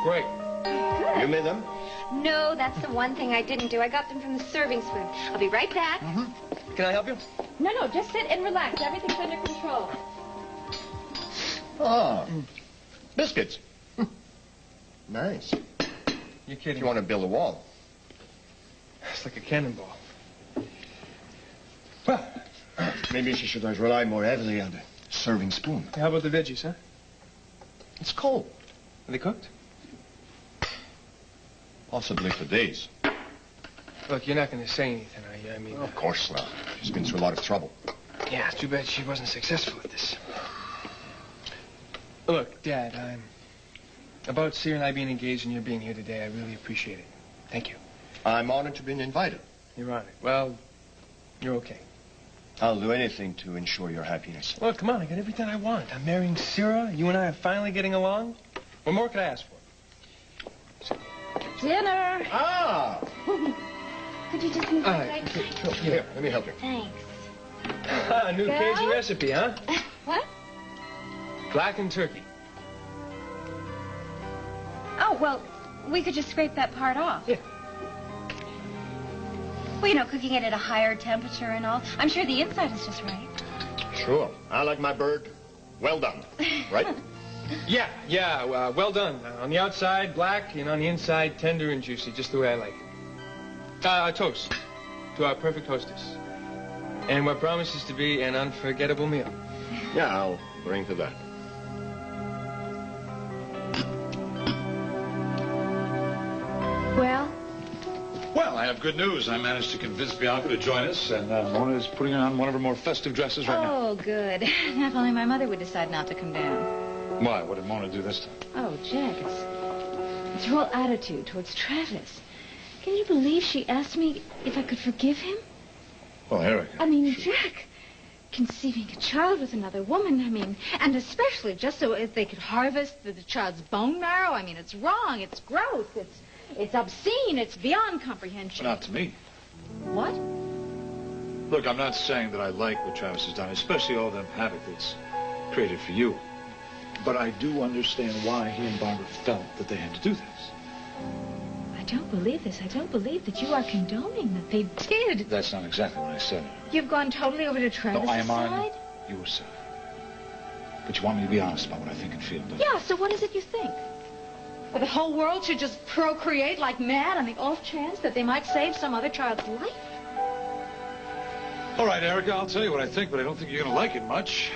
Great. You made them? No, that's the one thing I didn't do. I got them from the serving spoon. I'll be right back. Can I help you? No, just sit and relax. Everything's under control. Ah, biscuits. Nice. You're kidding. You want to build a wall? It's like a cannonball. Well, maybe she should rely more heavily on the serving spoon. How about the veggies, huh? It's cold. Are they cooked? Possibly for days. Look, you're not going to say anything, are you? I mean... Of course not. She's been through a lot of trouble. Yeah, it's too bad she wasn't successful at this. Look, Dad, I'm... About Sear and I being engaged and your being here today, I really appreciate it. Thank you. I'm honored to be invited. You're honored. Well, you're okay. I'll do anything to ensure your happiness. Look, come on, I got everything I want. I'm marrying Sarah. You and I are finally getting along. What more could I ask for? Dinner. Ah! Could you just move All right right. side? Here, let me help you. Thanks. New Girl? Cajun recipe, huh? What? Blackened turkey. Oh, well, we could just scrape that part off. Yeah. Well, you know, cooking it at a higher temperature and all. I'm sure the inside is just right. Sure. I like my bird well done. Right? Yeah, well done. On the outside, black, and on the inside, tender and juicy, just the way I like it. A toast to our perfect hostess. And what promises to be an unforgettable meal. Yeah, I'll bring to that. Well? Well, I have good news. I managed to convince Bianca to join us, and Mona is putting on one of her more festive dresses right now. Oh, good. If only my mother would decide not to come down. Why? What did Mona do this time? Oh, Jack, it's her whole attitude towards Travis. Can you believe she asked me if I could forgive him? Well, Eric. I mean, Jack, conceiving a child with another woman, I mean, and especially just so if they could harvest the child's bone marrow, I mean, it's wrong, it's gross, it's obscene, it's beyond comprehension. Not to me. What? Look, I'm not saying that I like what Travis has done, especially all the havoc that's created for you. But I do understand why he and Barbara felt that they had to do this. I don't believe this. I don't believe that you are condoning that they did. That's not exactly what I said. You've gone totally over to Travis' No, I am side? on your side. But you want me to be honest about what I think and feel, don't you? Yeah, so what is it you think? That the whole world should just procreate like mad on the off chance that they might save some other child's life? All right, Erica, I'll tell you what I think, but I don't think you're going to like it much.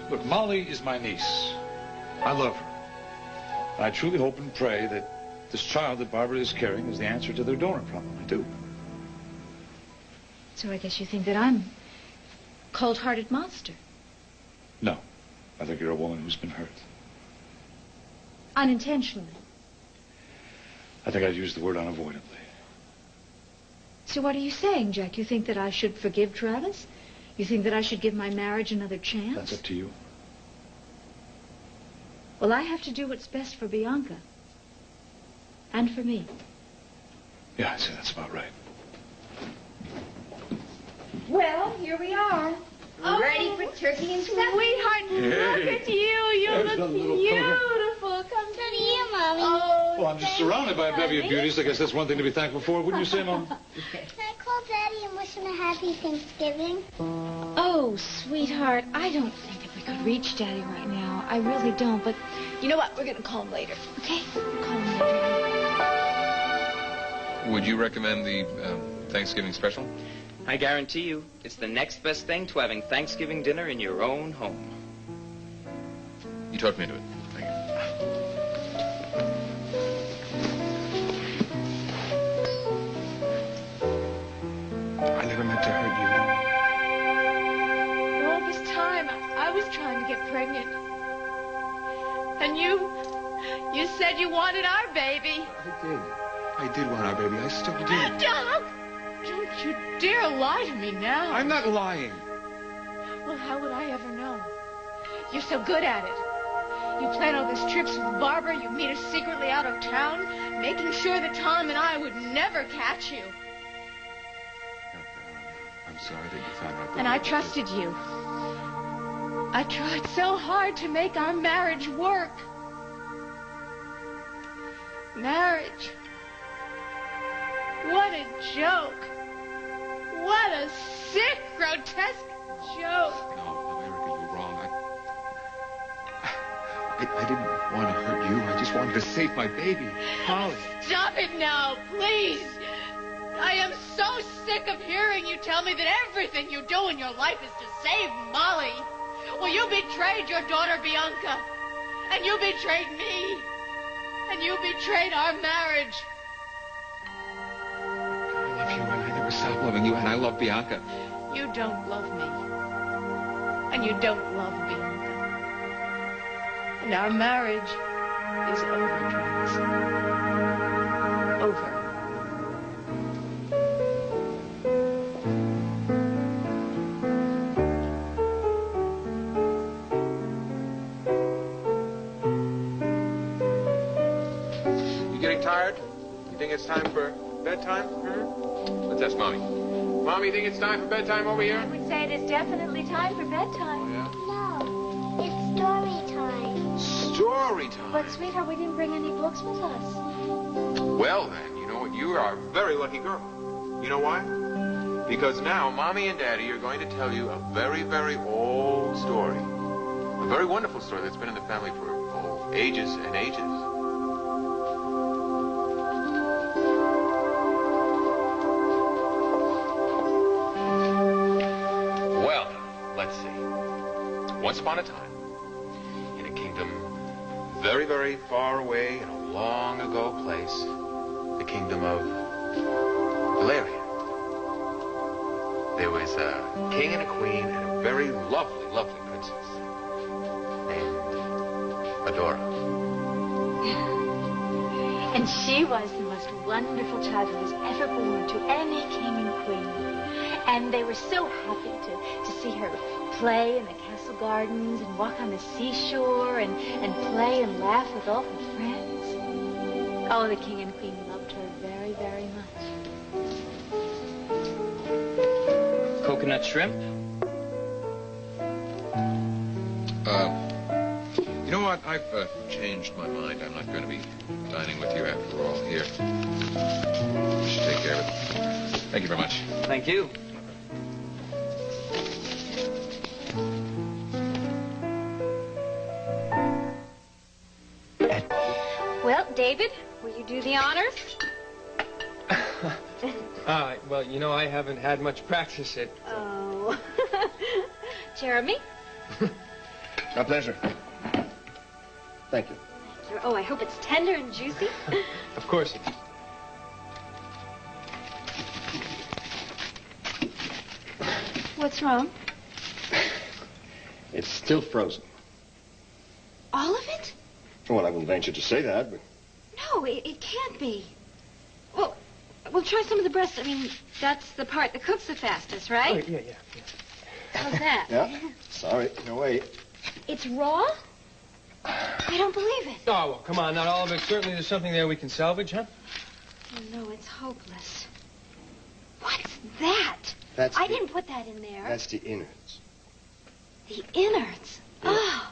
Look, Molly is my niece. I love her. I truly hope and pray that this child that Barbara is carrying is the answer to their donor problem. I do. So I guess you think that I'm a cold-hearted monster. No. I think you're a woman who's been hurt. Unintentionally. I think I'd use the word unavoidably. So what are you saying, Jack? You think that I should forgive Travis? You think that I should give my marriage another chance? That's up to you. Well, I have to do what's best for Bianca. And for me. Yeah, I'd say that's about right. Well, here we are. Ready for turkey and stuff? Sweetheart, look at you. You look beautiful. Come to you, Mommy. Oh, Well, I'm just surrounded by a bevy of beauties. I guess that's one thing to be thankful for. Wouldn't you say, Mom? Can I call Daddy and wish him a happy Thanksgiving? Oh, sweetheart, I don't think that we could reach Daddy right now. I really don't, but you know what? We're going to call him later, okay? We'll call him later. Would you recommend the Thanksgiving special? I guarantee you, it's the next best thing to having Thanksgiving dinner in your own home. You talked me into it. Thank you. I never meant to hurt you. all this time, I was trying to get pregnant. And you said you wanted our baby. I did want our baby. I still do. Doc! Don't you dare lie to me now. I'm not lying. Well, how would I ever know? You're so good at it. You plan all these trips with Barbara. You meet her secretly out of town, making sure that Tom and I would never catch you. I'm sorry that you found out. And I trusted you. I tried so hard to make our marriage work. Marriage. What a joke. What a sick, grotesque joke. No, Erica, you're wrong. I didn't want to hurt you. I just wanted to save my baby, Molly. Stop it now, please. I am so sick of hearing you tell me that everything you do in your life is to save Molly. Well, you betrayed your daughter, Bianca. And you betrayed me. And you betrayed our marriage. I love you, and I never stop loving you, and I love Bianca. You don't love me. And you don't love Bianca. And our marriage is over, Travis. Over. You getting tired? You think it's time for bedtime? Let's ask Mommy. Mommy, you think it's time for bedtime over here? I would say it is definitely time for bedtime. No, it's story time. Story time. But, sweetheart, we didn't bring any books with us. Well, then, you know what? You are a very lucky girl. You know why? Because now Mommy and Daddy are going to tell you a very, very old story. A very wonderful story that's been in the family for ages and ages. Well, let's see. Once upon a time, in a kingdom very, very far away in a long ago place, the kingdom of Valeria. There was a king and a queen and a very lovely, lovely princess named Adora. And she was the most wonderful child who was ever born to any king and queen. And they were so happy to see her play in the castle gardens and walk on the seashore and play and laugh with all her friends. Oh, the king and queen loved her very, very much. Coconut shrimp? You know what? I've changed my mind. I'm not going to be dining with you after all here. You should take care of it. Thank you very much. Thank you. Well, David, will you do the honors? Well, you know, I haven't had much practice at... Oh, Oh. Jeremy? My pleasure. Thank you. Oh, I hope it's tender and juicy. Of course. What's wrong? It's still frozen. All of it? Well, I wouldn't venture to say that, but... No, it can't be. Well, we'll try some of the breast. I mean, that's the part that cooks the fastest, right? Oh, yeah. How's that? Yeah. Sorry. No, wait. It's raw? I don't believe it. Oh, well, come on, not all of it. Certainly there's something there we can salvage, huh? Oh, no, it's hopeless. What's that? I didn't put that in there. That's the innards. The innards? Yeah. Oh.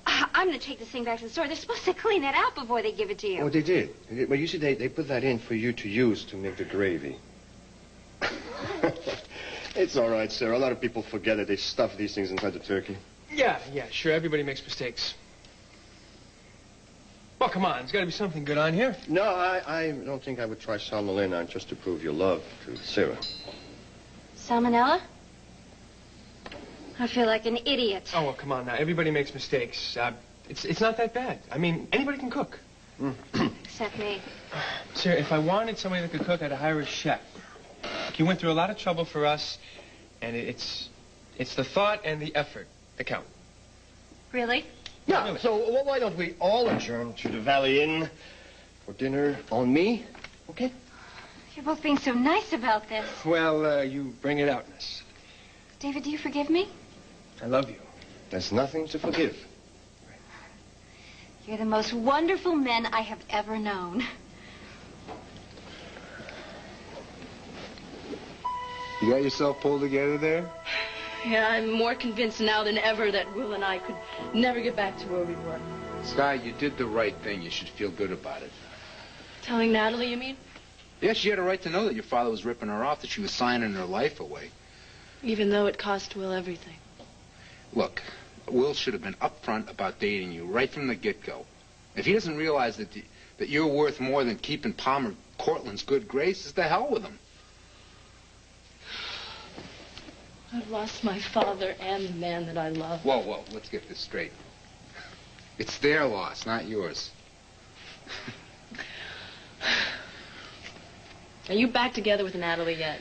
I'm going to take this thing back to the store. They're supposed to clean that out before they give it to you. Oh, they did. Well, you see, they put that in for you to use to make the gravy. It's all right, sir. A lot of people forget that they stuff these things inside the turkey. Yeah, sure. Everybody makes mistakes. Well, come on. There's got to be something good on here. No, I don't think I would try salmonella on just to prove your love to Sarah. Salmonella? I feel like an idiot. Oh, well, come on now. Everybody makes mistakes. It's not that bad. I mean, anybody can cook. Except me. Sir, if I wanted somebody that could cook, I'd hire a chef. He went through a lot of trouble for us, and it's the thought and the effort that count. Really? Yeah, really. So why don't we all adjourn to the Valley Inn for dinner on me, okay? You're both being so nice about this. Well, you bring it out, miss. David, do you forgive me? I love you. There's nothing to forgive. You're the most wonderful men I have ever known. You got yourself pulled together there? Yeah, I'm more convinced now than ever that Will and I could never get back to where we were. Sky, you did the right thing. You should feel good about it. Telling Natalie, you mean? Yeah, she had a right to know that your father was ripping her off, that she was signing her life away. Even though it cost Will everything. Look, Will should have been upfront about dating you right from the get-go. If he doesn't realize that you're worth more than keeping Palmer Cortland's good graces, to hell with him. I've lost my father and the man that I love. Whoa, let's get this straight. It's their loss, not yours. Are you back together with Natalie yet?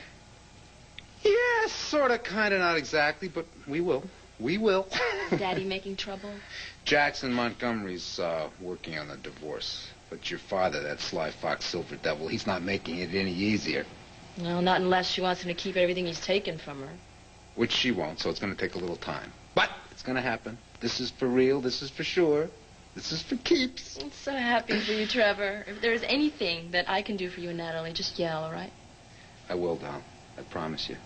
Yeah, sort of, kind of, not exactly, but we will. We will. Is Daddy making trouble? Jackson Montgomery's working on the divorce. But your father, that sly fox silver devil, he's not making it any easier. No, not unless she wants him to keep everything he's taken from her. Which she won't, so it's going to take a little time. But it's going to happen. This is for real. This is for sure. This is for keeps. I'm so happy for you, Trevor. If there's anything that I can do for you and Natalie, just yell, all right? I will, Doll. I promise you.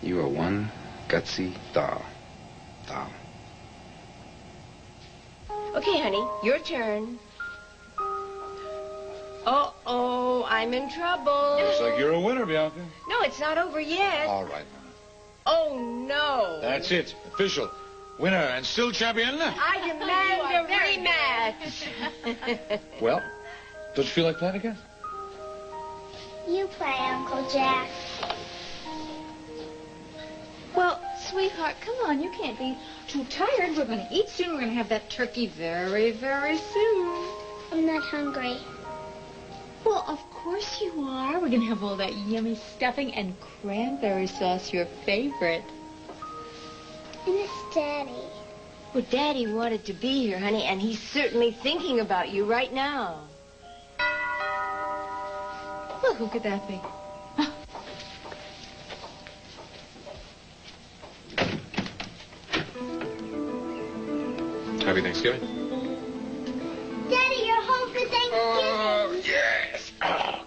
You are one gutsy doll. Doll. Okay, honey, your turn. Uh-oh, I'm in trouble. Looks like you're a winner, Bianca. No, it's not over yet. All right. Oh, no. That's it. Official. Winner and still champion. I demand a rematch. Well, don't you feel like playing again? You play, Uncle Jack. Well, sweetheart, come on. You can't be too tired. We're going to eat soon. We're going to have that turkey very, very soon. I'm not hungry. Well, of course you are. We're going to have all that yummy stuffing and cranberry sauce, your favorite. I miss Daddy. Well, Daddy wanted to be here, honey, and he's certainly thinking about you right now. Well, who could that be? Happy Thanksgiving. Daddy, you're home for Thanksgiving. Oh, yes. Oh,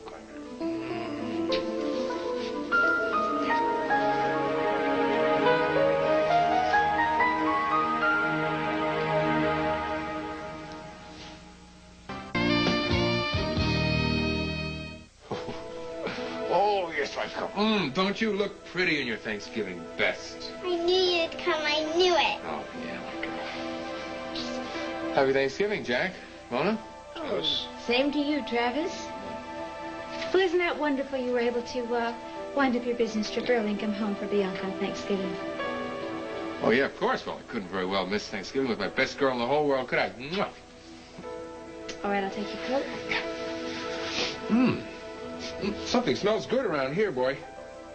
oh, yes, I've come. Don't you look pretty in your Thanksgiving best? I knew you'd come. I knew it. Oh, yeah. Happy Thanksgiving, Jack. Mona? Same to you, Travis. Well, isn't that wonderful you were able to wind up your business trip early and come home for Bianca on Thanksgiving? Oh, yeah, of course. Well, I couldn't very well miss Thanksgiving with my best girl in the whole world, could I? Mwah. All right, I'll take your coat. Something smells good around here, boy.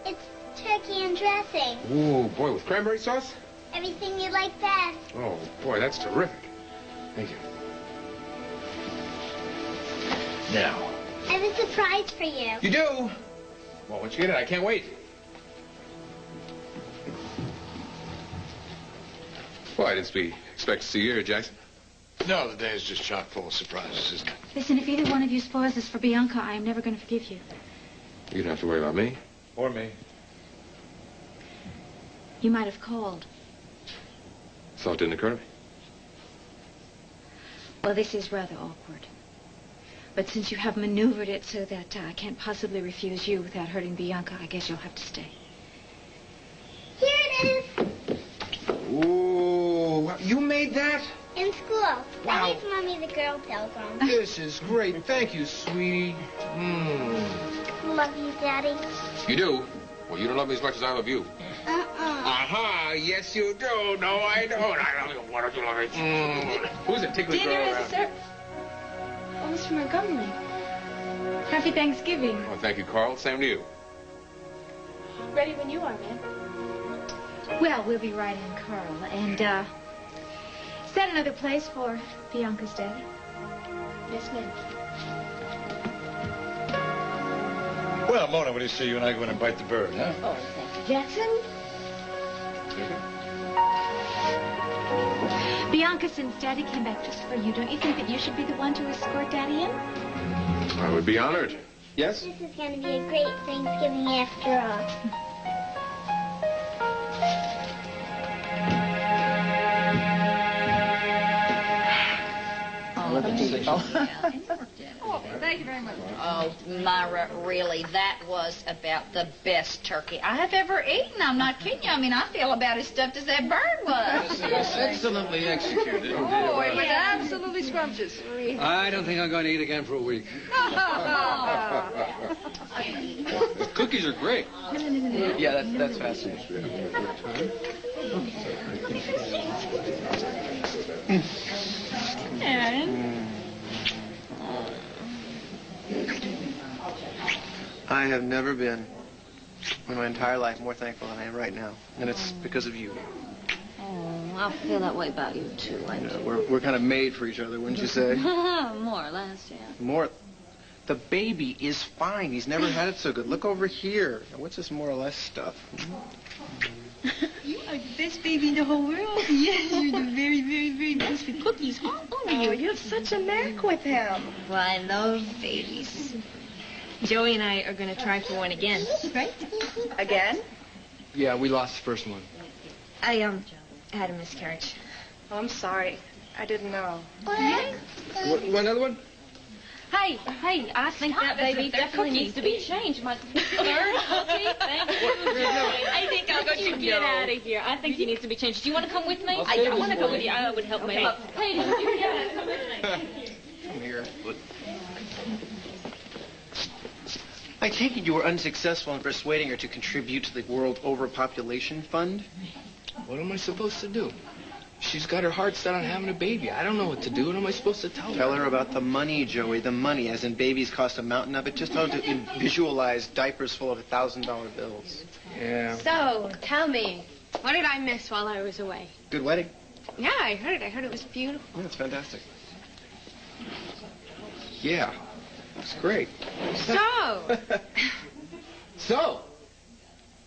It's turkey and dressing. Ooh, boy, with cranberry sauce? Everything you like best. Oh, boy, that's terrific. Thank you. Now. I have a surprise for you. You do? Well, once you get it, I can't wait. Well, I didn't expect to see you here, Jackson. No, the day is just chock full of surprises, isn't it? Listen, if either one of you spoils this for Bianca, I am never going to forgive you. You don't have to worry about me. Or me. You might have called. Thought didn't occur to me. Well, this is rather awkward. But since you have maneuvered it so that I can't possibly refuse you without hurting Bianca, I guess you'll have to stay. Here it is. Ooh, you made that? In school. Wow. I gave Mommy the girl pilgrim. This is great. Thank you, sweetie. Love you, Daddy. You do? Well, you don't love me as much as I love you. Aha, yes you do. No, I don't. I love you. Why don't you love me? Who's it? Tickly Dinner girl is around? served. Oh, Mr. Montgomery. Happy Thanksgiving. Well, thank you, Carl. Same to you. Ready when you are, ma'am. Well, we'll be right in, Carl. And, set another place for Bianca's daddy. Yes, ma'am. Well, Mona, what do you say you and I go in and bite the bird, huh? Oh, thank you, Jackson. Bianca, since Daddy came back just for you, don't you think that you should be the one to escort Daddy in? I would be honored. Yes? This is going to be a great Thanksgiving after all. Oh, thank you very much. Oh, Myra, really, that was about the best turkey I have ever eaten. I'm not kidding you. I mean, I feel about as stuffed as that bird was. Yes, excellently executed. Oh, it was absolutely scrumptious. I don't think I'm going to eat again for a week. The cookies are great. Yeah, that's fascinating. Aaron? I have never been in my entire life more thankful than I am right now. And it's because of you. Oh, I feel that way about you, too. I do. We're kind of made for each other, wouldn't you say? More or less, yeah. More. The baby is fine. He's never had it so good. Look over here. Now, what's this more or less stuff? You are the best baby in the whole world. Yes, you're the very, very, very best with cookies, huh? Oh, you have such a knack with him. Well, I love babies. Joey and I are going to try for one again. Right? Again? Yeah, we lost the first one. I, had a miscarriage. Oh, I'm sorry. I didn't know. Another one? Hey, I think that baby definitely needs to be changed. My third cookie, thank you. I think I'll go get out of here. I think he needs to be changed. Do you want to come with me? I want to go with you. I would help me up. Hey, you come with me. Come here. I take it you were unsuccessful in persuading her to contribute to the World Overpopulation Fund? What am I supposed to do? She's got her heart set on having a baby. I don't know what to do. What am I supposed to tell her? Tell her about the money, Joey. The money, as in babies cost a mountain of it. Just how to visualize diapers full of $1,000 bills. Yeah. So, tell me, what did I miss while I was away? Good wedding. Yeah, I heard it was beautiful. Yeah, it's fantastic. Yeah. It's great. So, So?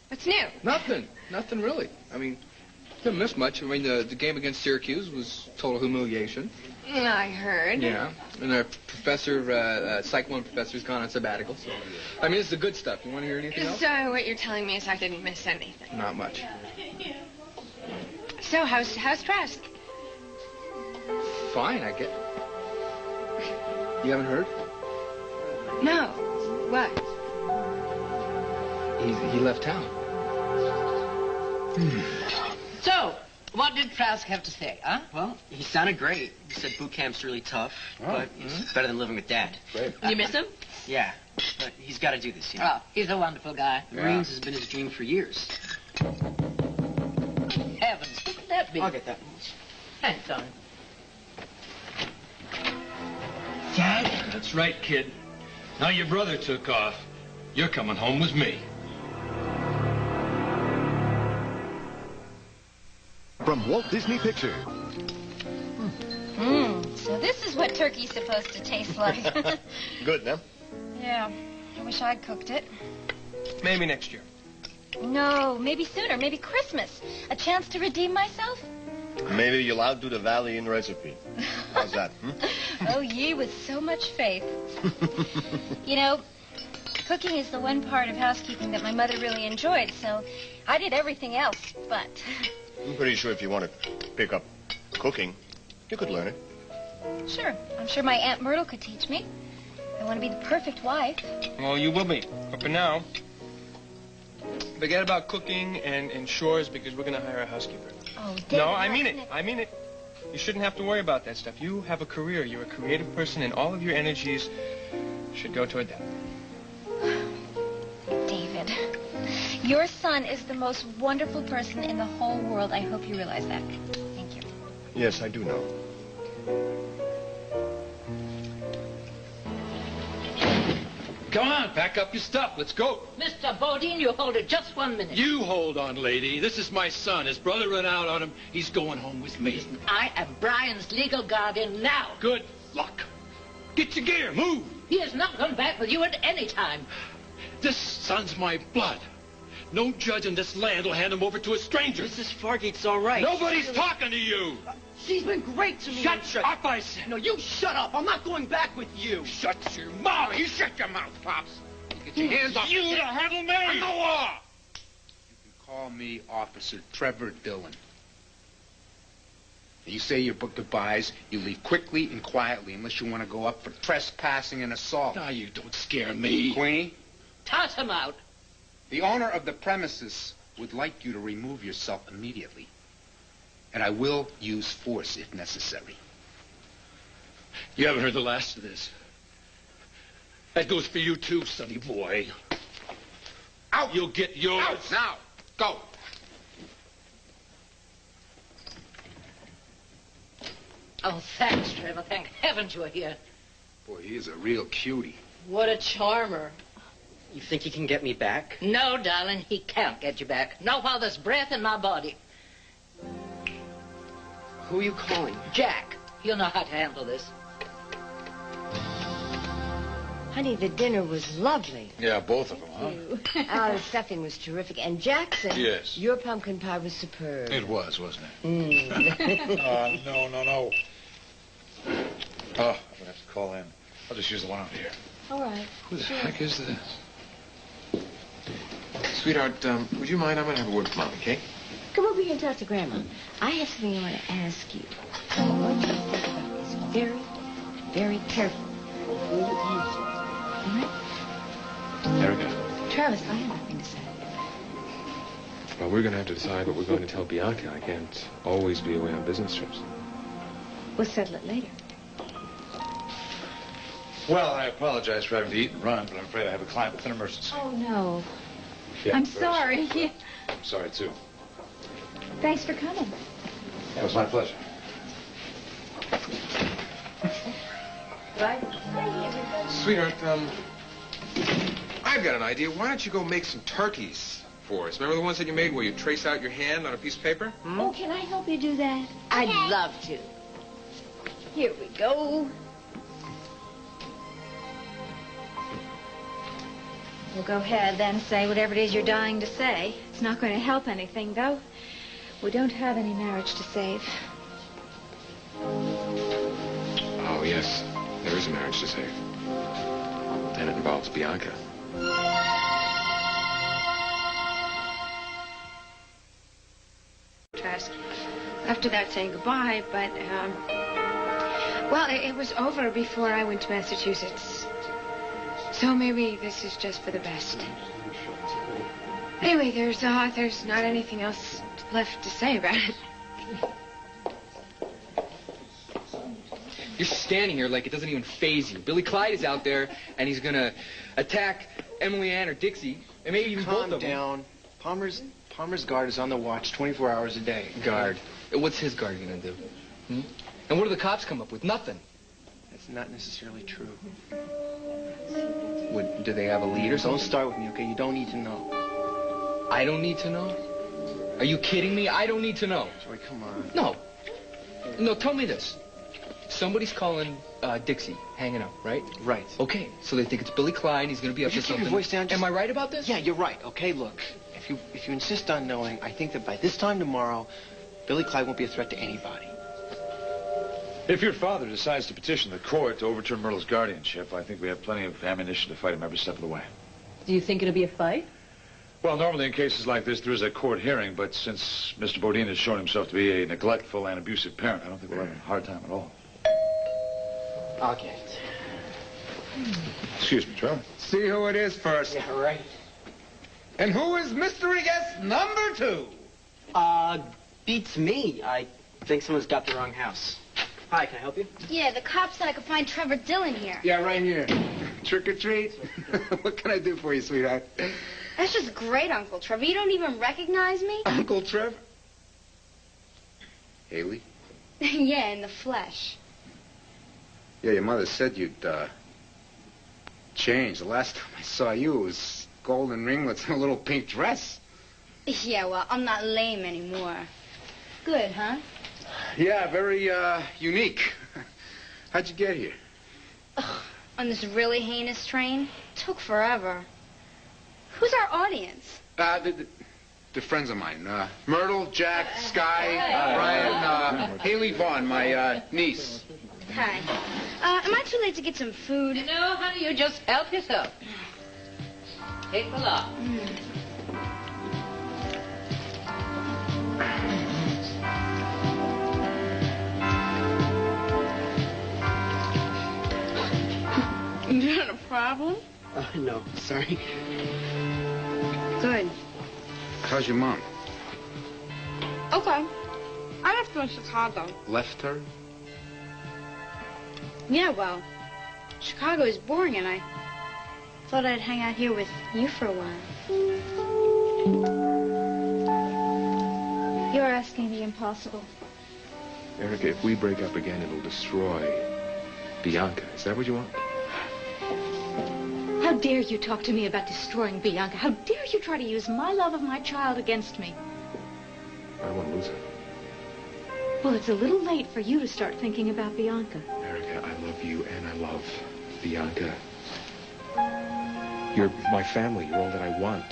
what's new? Nothing. Nothing really. I mean, didn't miss much. I mean, the game against Syracuse was total humiliation. I heard. Yeah. And our professor, Psych 1 professor's gone on sabbatical. So, I mean, it's the good stuff. You want to hear anything else? So, what you're telling me is I didn't miss anything. Not much. So, how's Trask? Fine, I get. You haven't heard? No. What? He left town. So, what What did Trask have to say, huh? Well, he sounded great. He said boot camp's really tough, but it's better than living with Dad. Great. You miss him? Yeah, but he's got to do this, you know. Oh, he's a wonderful guy. The Marines has been his dream for years. Heavens, what could that be? I'll get that. Thanks, son. Dad? That's right, kid. Now your brother took off. You're coming home with me. From Walt Disney Pictures. So this is what turkey's supposed to taste like. Good, huh? Yeah, I wish I'd cooked it. Maybe next year. No, maybe sooner, maybe Christmas. A chance to redeem myself? Maybe you'll outdo the Valley Inn recipe. How's that? Oh, ye with so much faith. You know, cooking is the one part of housekeeping that my mother really enjoyed, so I did everything else, but... I'm pretty sure if you want to pick up cooking, you could learn it. Sure, I'm sure my Aunt Myrtle could teach me. I want to be the perfect wife. Well, you will be. But for now, forget about cooking and chores because we're going to hire a housekeeper. Oh, David, no, I mean it. I mean it. You shouldn't have to worry about that stuff. You have a career. You're a creative person, and all of your energies should go toward that. David, your son is the most wonderful person in the whole world. I hope you realize that. Thank you. Yes, I do know. Come on, pack up your stuff. Let's go. Mr. Bodine, you hold it just 1 minute. You hold on, lady. This is my son. His brother ran out on him. He's going home with me. Listen, I am Brian's legal guardian now. Good luck. Get your gear. Move. He is not coming back with you at any time. This son's my blood. No judge in this land will hand him over to a stranger. Mrs. Fargate's all right. Nobody's talking to you. She's been great to me. Shut up, I said. No, you shut up. I'm not going back with you. Shut your mouth. You shut your mouth, Pops. Get your hands off You to handle me. I'm the law. You can call me Officer Trevor Dillon. You say your goodbyes, you leave quickly and quietly unless you want to go up for trespassing and assault. Now you don't scare me. Queenie? Toss him out. The owner of the premises would like you to remove yourself immediately. And I will use force if necessary. You haven't heard the last of this. That goes for you too, sonny boy. Out. You'll get yours. Out now. Go. Oh, thanks, Trevor. Thank heavens you're here. Boy, he is a real cutie. What a charmer. You think you can get me back? No, darling, he can't get you back. Not while there's breath in my body. Who are you calling? Jack, he'll know how to handle this. Honey, the dinner was lovely. Yeah, both of them, huh? Oh, the stuffing was terrific. And Jackson, Yes. your pumpkin pie was superb. It was, wasn't it? Mm. No. Oh, I'm gonna have to call in. I'll just use the one out here. All right. Who the heck is this? Sweetheart, would you mind? I'm going to have a word with Mom, okay? Come over here and talk to Grandma. I have something I want to ask you. I want you to think about this very, very carefully before you answer. All right? Erica. Travis, I have nothing to say. Well, we're going to have to decide what we're going to tell Bianca. I can't always be away on business trips. We'll settle it later. Well, I apologize for having to eat and run, but I'm afraid I have a client with an emergency. Oh, no. Yeah, I'm very sorry. I'm sorry, too. Thanks for coming. It was my pleasure. Bye. Sweetheart, I've got an idea. Why don't you go make some turkeys for us? Remember the ones that you made where you trace out your hand on a piece of paper? Hmm? Oh, can I help you do that? I'd love to. Here we go. Well, go ahead then. Say whatever it is you're dying to say. It's not going to help anything, though. We don't have any marriage to save. Oh, yes. There is a marriage to save. And it involves Bianca. Trask. After that, saying goodbye, but, well, it was over before I went to Massachusetts. So maybe this is just for the best. Anyway, there's not anything else left to say about it. You're standing here like it doesn't even faze you. Billy Clyde is out there, and he's gonna attack Emily Ann or Dixie, and maybe even both of them. Calm down. Palmer's guard is on the watch 24 hours a day. Guard. What's his guard gonna do? And what do the cops come up with? Nothing. That's not necessarily true. Do they have a lead or something? Don't start with me, okay? You don't need to know. I don't need to know? Are you kidding me? I don't need to know. Joey, come on. No. No, tell me this. Somebody's calling Dixie, hanging up, right? Right. Okay, so they think it's Billy Clyde, he's gonna be up to something. Keep your voice down. Am I right about this? Yeah, you're right. Okay, look. If you insist on knowing, I think that by this time tomorrow, Billy Clyde won't be a threat to anybody. If your father decides to petition the court to overturn Myrtle's guardianship, I think we have plenty of ammunition to fight him every step of the way. Do you think it'll be a fight? Well, normally in cases like this, there is a court hearing, but since Mr. Bodine has shown himself to be a neglectful and abusive parent, I don't think we'll have a hard time at all. I'll get it. Excuse me, Trevor. See who it is first. Yeah, right. And who is mystery guest number 2? Beats me. I think someone's got the wrong house. Hi, can I help you? Yeah, the cop said I could find Trevor Dillon here. Yeah, right here. Trick or treat? What can I do for you, sweetheart? That's just great, Uncle Trevor. You don't even recognize me? Uncle Trevor? Haley? Yeah, in the flesh. Yeah, your mother said you'd, changed. The last time I saw you, it was golden ringlets and a little pink dress. Yeah, well, I'm not lame anymore. Good, huh? Yeah, very, unique. How'd you get here? Ugh, on this really heinous train? Took forever. Who's our audience? The friends of mine. Myrtle, Jack, Sky, Brian, Haley Vaughn, my, niece. Hi. Am I too late to get some food? No, honey, you just help yourself. Take a lot. Is that a problem? No, sorry. Good. How's your mom? Okay. I left her in Chicago. Left her? Yeah, well, Chicago is boring, and I thought I'd hang out here with you for a while. You're asking the impossible. Erica, if we break up again, it'll destroy Bianca. Is that what you want? How dare you talk to me about destroying Bianca? How dare you try to use my love of my child against me? I don't want to lose her. Well, it's a little late for you to start thinking about Bianca. Erica, I love you and I love Bianca. You're my family. You're all that I want.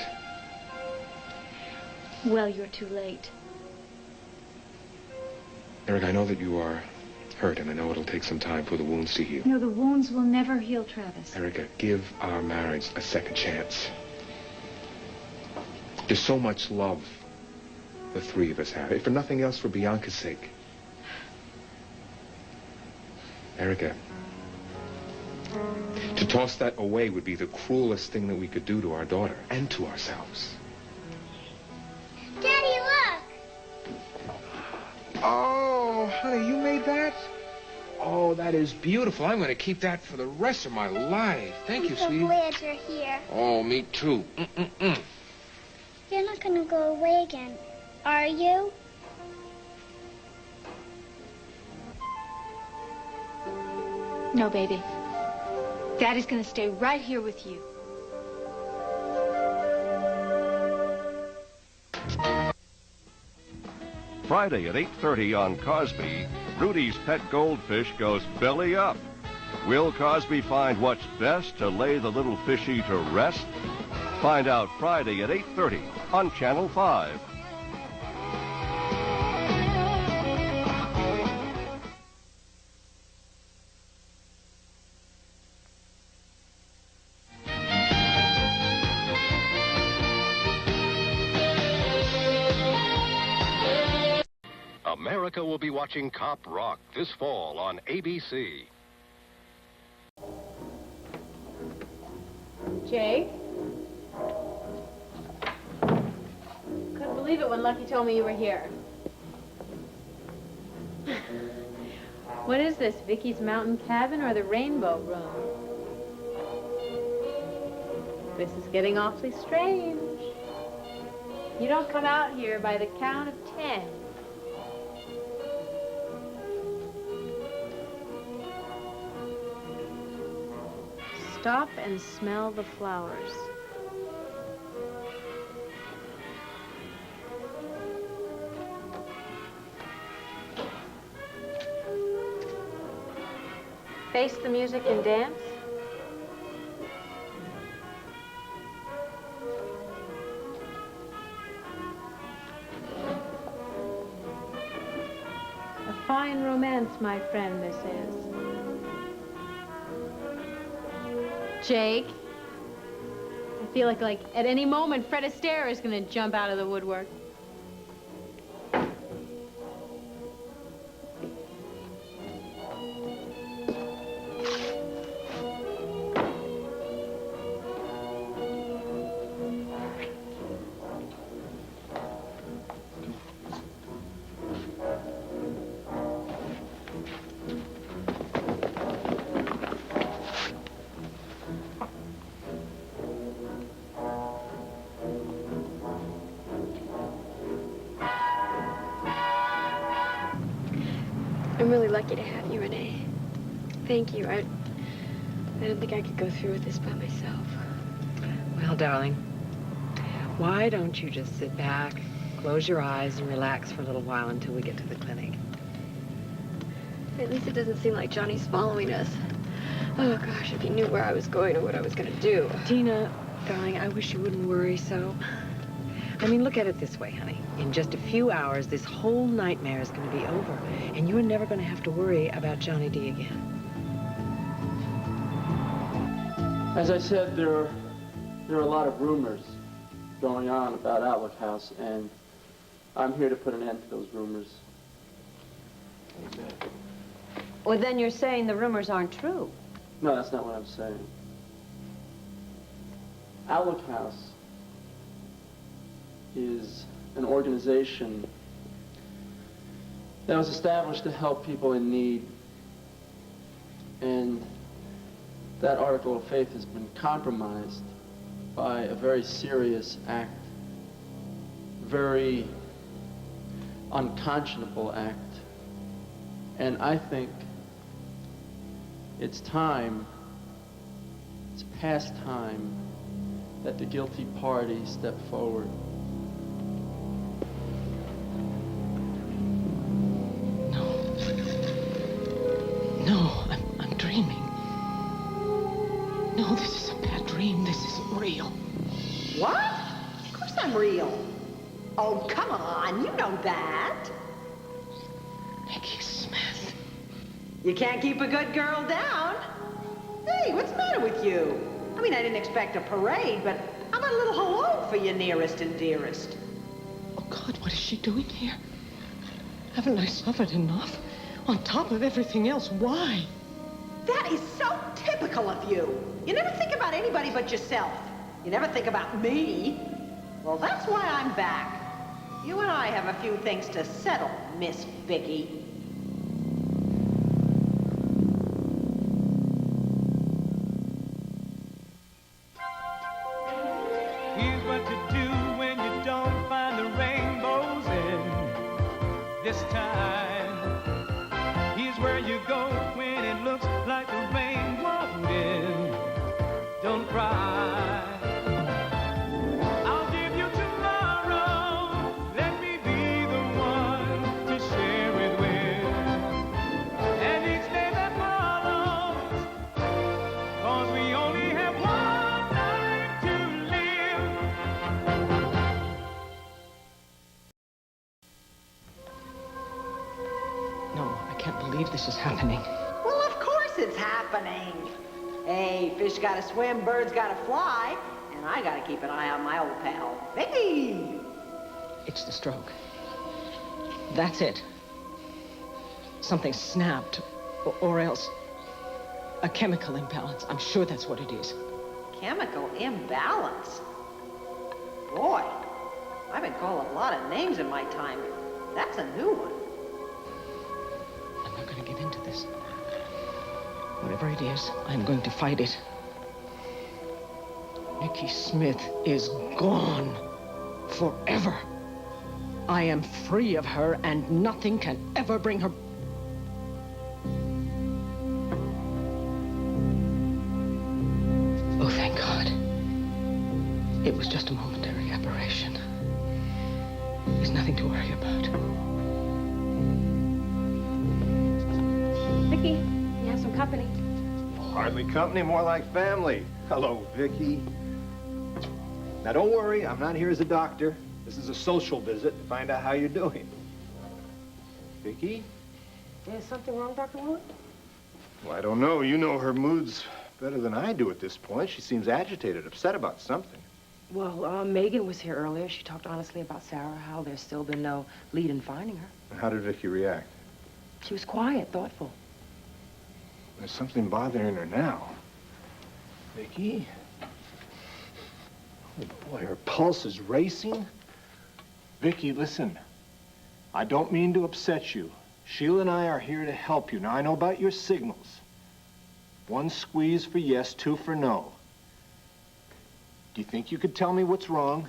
Well, you're too late. Eric, I know that you are hurt, and I know it'll take some time for the wounds to heal. No, the wounds will never heal, Travis. Erica, give our marriage a second chance. There's so much love the three of us have. If for nothing else, for Bianca's sake. Erica, to toss that away would be the cruelest thing that we could do to our daughter and to ourselves. Daddy, look! Oh, honey, you made that? Oh, that is beautiful. I'm going to keep that for the rest of my life. Thank you, sweetie. I'm so glad you're here. Oh, me too. You're not going to go away again, are you? No, baby. Daddy's going to stay right here with you. Friday at 8:30 on Cosby, Rudy's Pet Goldfish goes belly up. Will Cosby find what's best to lay the little fishy to rest? Find out Friday at 8:30 on Channel 5. America will be watching Cop Rock this fall on ABC. Jake? Couldn't believe it when Lucky told me you were here. What is this, Vicky's Mountain Cabin or the Rainbow Room? This is getting awfully strange. You don't come out here by the count of 10. Stop and smell the flowers. Face the music and dance. A fine romance, my friend, this is. Jake, I feel like at any moment Fred Astaire is going to jump out of the woodwork. I'm really lucky to have you, Renee. Thank you. I don't think I could go through with this by myself. Well, darling, why don't you just sit back, close your eyes, and relax for a little while until we get to the clinic? At least it doesn't seem like Johnny's following us. Oh, gosh, if he knew where I was going or what I was going to do. Tina, darling, I wish you wouldn't worry so. I mean, look at it this way, honey. In just a few hours, this whole nightmare is going to be over, and you're never going to have to worry about Johnny D again. As I said, there are a lot of rumors going on about Outlook House, and I'm here to put an end to those rumors. Well, then you're saying the rumors aren't true. No, that's not what I'm saying. Outlook House is an organization that was established to help people in need. And that article of faith has been compromised by a very serious act, very unconscionable act. And I think it's past time that the guilty party step forward. No, I'm dreaming. No, this is a bad dream. This isn't real. What? Of course I'm real. Oh, come on. You know that. Nicky Smith. You can't keep a good girl down. Hey, what's the matter with you? I mean, I didn't expect a parade, but how about a little hello for your nearest and dearest? Oh, God, what is she doing here? Haven't I suffered enough? On top of everything else, why? That is so typical of you. You never think about anybody but yourself. You never think about me. Well, that's why I'm back. You and I have a few things to settle, Miss Vicky. Here's what to do when you don't find the rainbows in this time. Here's where you go when it looks like the rain won't end. Don't cry. I'll give you tomorrow. Let me be the one to share it with. And each day that follows, 'cause we only have one life to live. No, I can't believe this is happening. Well, of course it's happening. Hey, fish gotta swim, birds gotta fly, and I gotta keep an eye on my old pal, Vicky. It's the stroke. That's it. Something snapped, or else a chemical imbalance. I'm sure that's what it is. Chemical imbalance. Boy, I've been called a lot of names in my time. That's a new one. A not going to give in to this. Whatever it is, I'm going to fight it. Vicky Smith is gone forever. I am free of her, and nothing can ever bring her. Oh, thank God. It was just a momentary aberration. There's nothing to worry about. Vicky, you have some company. Hardly company, more like family. Hello, Vicky. Now, don't worry, I'm not here as a doctor. This is a social visit to find out how you're doing. Vicky? Is something wrong, Dr. Wood? Well, I don't know. You know her moods better than I do at this point. She seems agitated, upset about something. Well, Megan was here earlier. She talked honestly about Sarah, how there's still been no lead in finding her. And how did Vicky react? She was quiet, thoughtful. There's something bothering her now. Vicky? Oh, boy, her pulse is racing. Vicky, listen. I don't mean to upset you. Sheila and I are here to help you. Now, I know about your signals. 1 squeeze for yes, 2 for no. Do you think you could tell me what's wrong?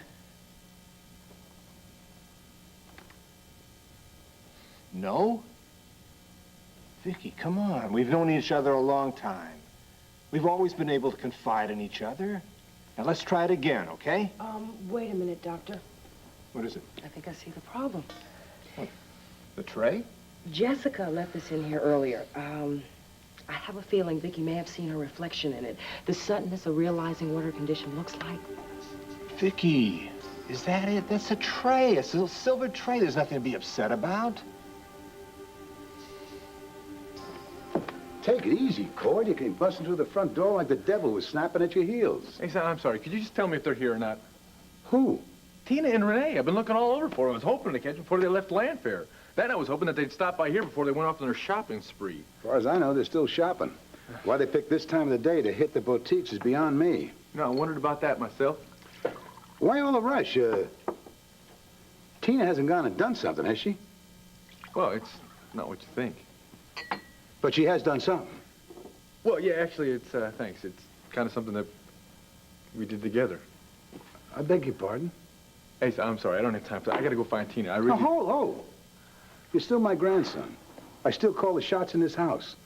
No? Vicky, come on. We've known each other a long time. We've always been able to confide in each other. Now, let's try it again, okay? Wait a minute, Doctor. What is it? I think I see the problem. What? The tray? Jessica left this in here earlier. I have a feeling Vicky may have seen her reflection in it. The suddenness of realizing what her condition looks like. Vicky, is that it? That's a tray, a silver tray. There's nothing to be upset about. Take it easy, Cord. You came busting through the front door like the devil was snapping at your heels. Hey, son, I'm sorry. Could you just tell me if they're here or not? Who? Tina and Renee. I've been looking all over for them. I was hoping to catch them before they left Landfair. Then I was hoping that they'd stop by here before they went off on their shopping spree. As far as I know, they're still shopping. Why they picked this time of the day to hit the boutiques is beyond me. No, I wondered about that myself. Why all the rush? Tina hasn't gone and done something, has she? Well, it's not what you think. But she has done something. Well, yeah, actually, it's, thanks. It's kind of something that we did together. I beg your pardon? Hey, son, I'm sorry. I don't have time for that. I gotta go find Tina. I really... Oh, hold. You're still my grandson. I still call the shots in this house.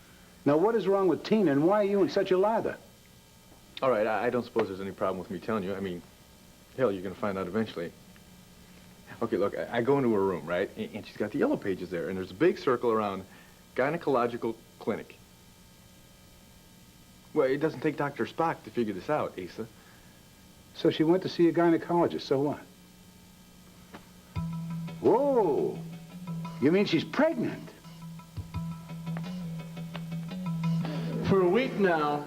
Now, what is wrong with Tina, and why are you in such a lather? All right, I don't suppose there's any problem with me telling you. I mean, hell, you're gonna find out eventually. Okay, look, I go into her room, right? And she's got the yellow pages there, and there's a big circle around gynecological clinic. Well, it doesn't take Dr. Spock to figure this out, Asa. So she went to see a gynecologist, so what? Whoa! You mean she's pregnant? For a week now,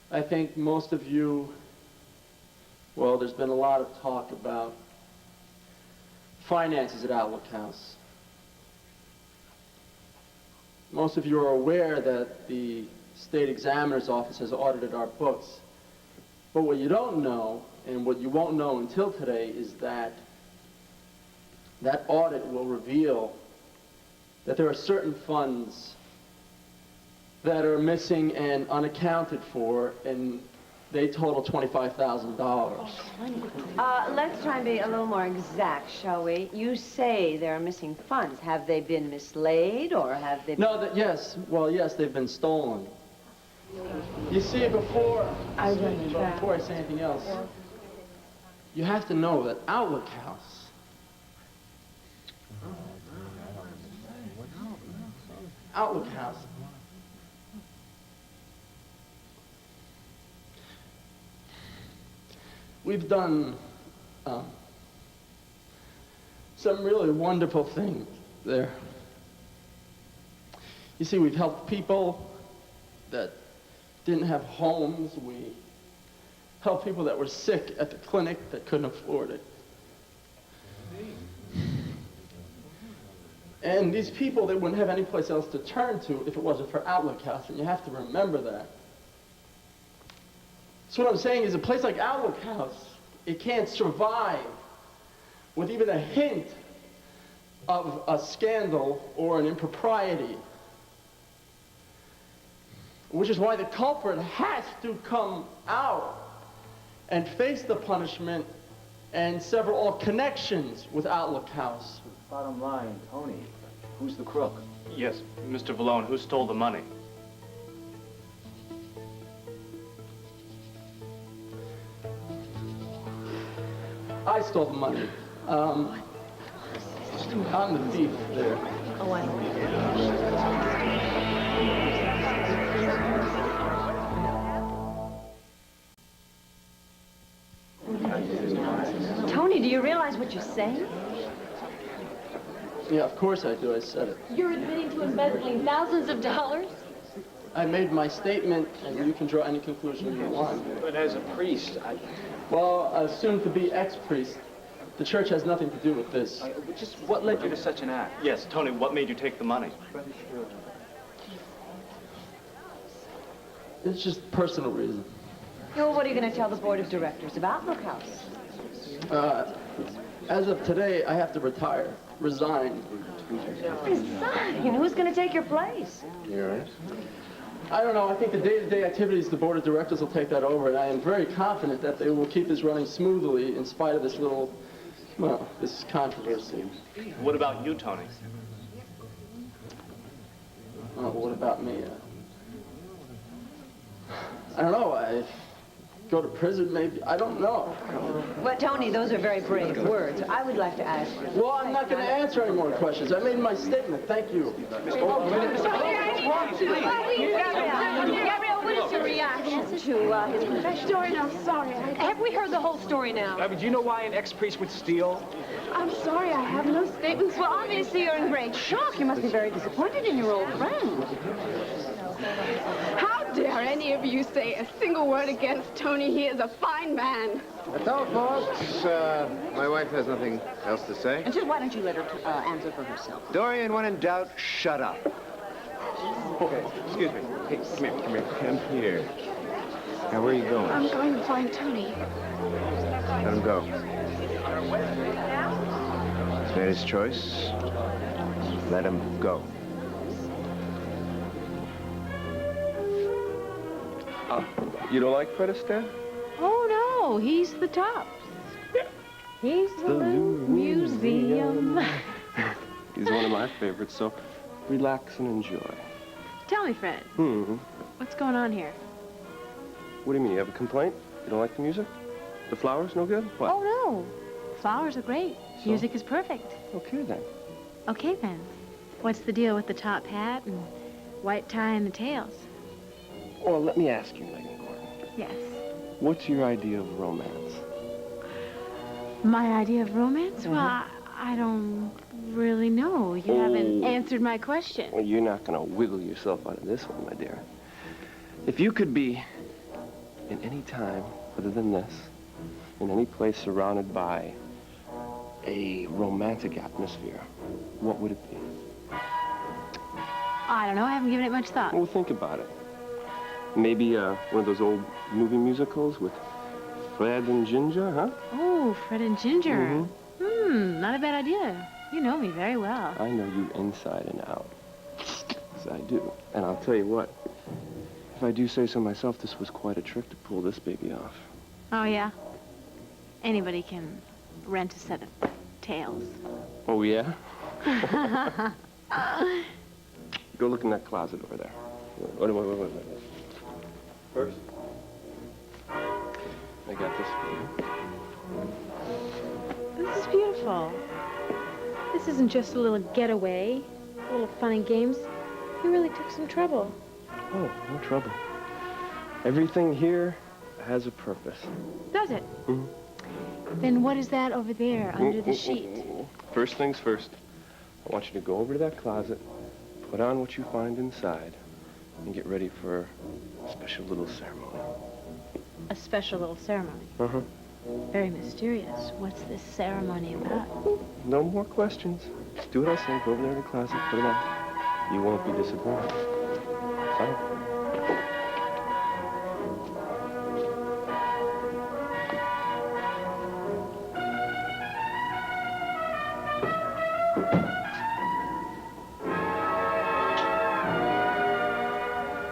I think most of you, well, there's been a lot of talk about finances at Outlook House. Most of you are aware that the State Examiner's Office has audited our books. But what you don't know, and what you won't know until today, is that that audit will reveal that there are certain funds that are missing and unaccounted for, and they total $25,000. Let's try and be a little more exact, shall we? You say there are missing funds. Have they been mislaid, or have they... No, yes. Well, yes, they've been stolen. You see, before I say anything else, you have to know that Outlook House we've done some really wonderful things there. You see, we've helped people that didn't have homes. We helped people that were sick at the clinic that couldn't afford it. And these people, they wouldn't have any place else to turn to if it wasn't for Outlook House, and you have to remember that. So what I'm saying is a place like Outlook House, it can't survive with even a hint of a scandal or an impropriety. Which is why the culprit has to come out and face the punishment and sever all connections with Outlook House. Bottom line, Tony, who's the crook? Yes, Mr. Vallone, who stole the money? I stole the money. I'm the thief there. Oh, I Tony, do you realize what you're saying? Yeah, of course I do. I said it. You're admitting to embezzling thousands of dollars? I made my statement, and you can draw any conclusion you want. But as a priest, Well, soon to be ex-priest. The church has nothing to do with this. Just what led you to such an act? Yes, Tony, what made you take the money? It's just personal reason. Well, what are you going to tell the board of directors of Outlook House? As of today, I have to retire, resign. Resign? Who's going to take your place? You all right? I don't know. I think the day-to-day activities, the board of directors will take that over, and I am very confident that they will keep this running smoothly in spite of this little, well, this controversy. What about you, Tony? What about me? I don't know. I go to prison, maybe. I don't know. Well, Tony, those are very brave words. I would like to ask you. Well, I'm not going to answer any more questions. I made my statement. Thank you. Gabrielle, what is your reaction to his confession? Dorian, I'm sorry. Have we heard the whole story now? Do you know why an ex-priest would steal? I'm sorry, I have no statements. Well, obviously you're in great shock. You must be very disappointed in your old friend. How dare any of you say a single word against Tony? He is a fine man. That's all, folks. My wife has nothing else to say. And just why don't you let her answer for herself? Dorian, when in doubt, shut up. Okay, excuse me. Hey, come here. Come here. Now, where are you going? I'm going to find Tony. Let him go. He's made his choice. Let him go. You don't like Fred Astaire? Oh, no, he's the top. He's the Louvre Museum. He's one of my favorites, so relax and enjoy. Tell me, Fred, Mm-hmm. what's going on here? What do you mean? You have a complaint? You don't like the music? The flowers no good? What? Oh, no. Flowers are great. So? Music is perfect. Okay, then. Okay, then. What's the deal with the top hat and white tie and the tails? Well, let me ask you, Megan Gordon. Yes. What's your idea of romance? My idea of romance? Well, I don't really know. You haven't answered my question. Well, you're not going to wiggle yourself out of this one, my dear. If you could be in any time other than this, in any place surrounded by a romantic atmosphere, what would it be? I don't know. I haven't given it much thought. Well, think about it. Maybe one of those old movie musicals with Fred and Ginger, huh? Oh, Fred and Ginger. Mm-hmm. Not a bad idea. You know me very well. I know you inside and out. Yes, I do. And I'll tell you what. If I do say so myself, this was quite a trick to pull this baby off. Oh, yeah? Anybody can rent a set of tails. Oh, yeah? Go look in that closet over there. Wait. First, I got this for you. This is beautiful. This isn't just a little getaway, a little fun and games. You really took some trouble. Oh, no trouble. Everything here has a purpose. Does it? Mm-hmm. Then what is that over there under the sheet? First things first. I want you to go over to that closet, put on what you find inside, and get ready for a special little ceremony. A special little ceremony. Uh-huh. Very mysterious. What's this ceremony about? No more questions. Just do what I say. Go over there in the closet, put it on. You won't be disappointed. Fine.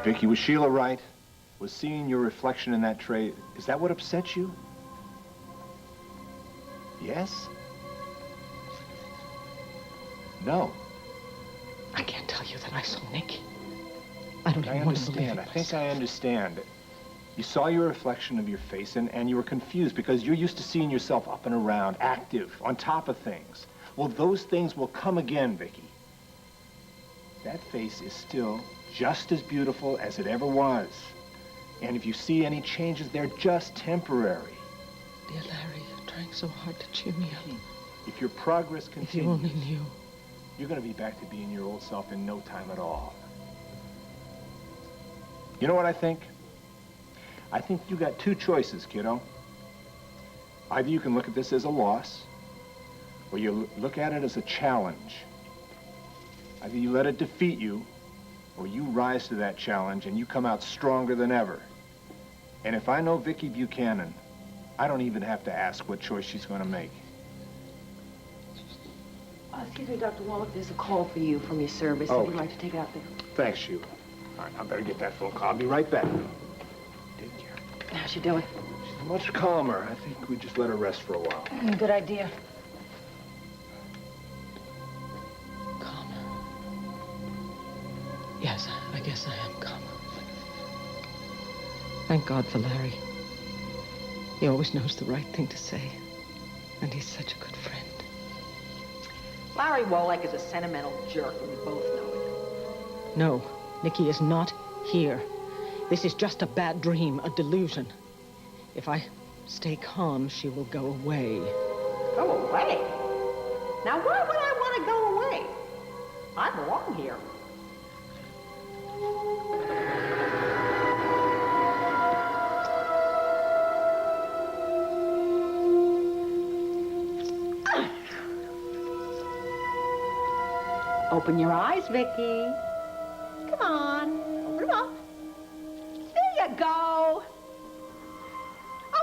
Vicky, was Sheila right? Was seeing your reflection in that tray, is that what upset you? Yes? No. I can't tell you that I saw Nicky. I don't even want to believe it. I think I understand. You saw your reflection of your face and you were confused because you're used to seeing yourself up and around, active, on top of things. Well, those things will come again, Vicky. That face is still just as beautiful as it ever was. And if you see any changes, they're just temporary. Dear Larry, you're trying so hard to cheer me up. If your progress If continues, you only knew. you're going to be back to being your old self in no time at all. You know what I think? I think you got two choices, kiddo. Either you can look at this as a loss, or you look at it as a challenge. Either you let it defeat you, or you rise to that challenge and you come out stronger than ever. And if I know Vicky Buchanan, I don't even have to ask what choice she's going to make. Excuse me, Dr. Wallach, there's a call for you from your service. Oh. Would you like to take it out there? Thanks, Sheila. All right, I better get that phone call. I'll be right back. How's she doing? She's much calmer. I think we just let her rest for a while. Good idea. Yes, I guess I am calm. Thank God for Larry. He always knows the right thing to say. And he's such a good friend. Larry Wallach is a sentimental jerk, and we both know it. No, Nicky is not here. This is just a bad dream, a delusion. If I stay calm, she will go away. Go away? Now, why would I want to go away? I belong here. Open your eyes, Vicky. Come on. Open them up. There you go.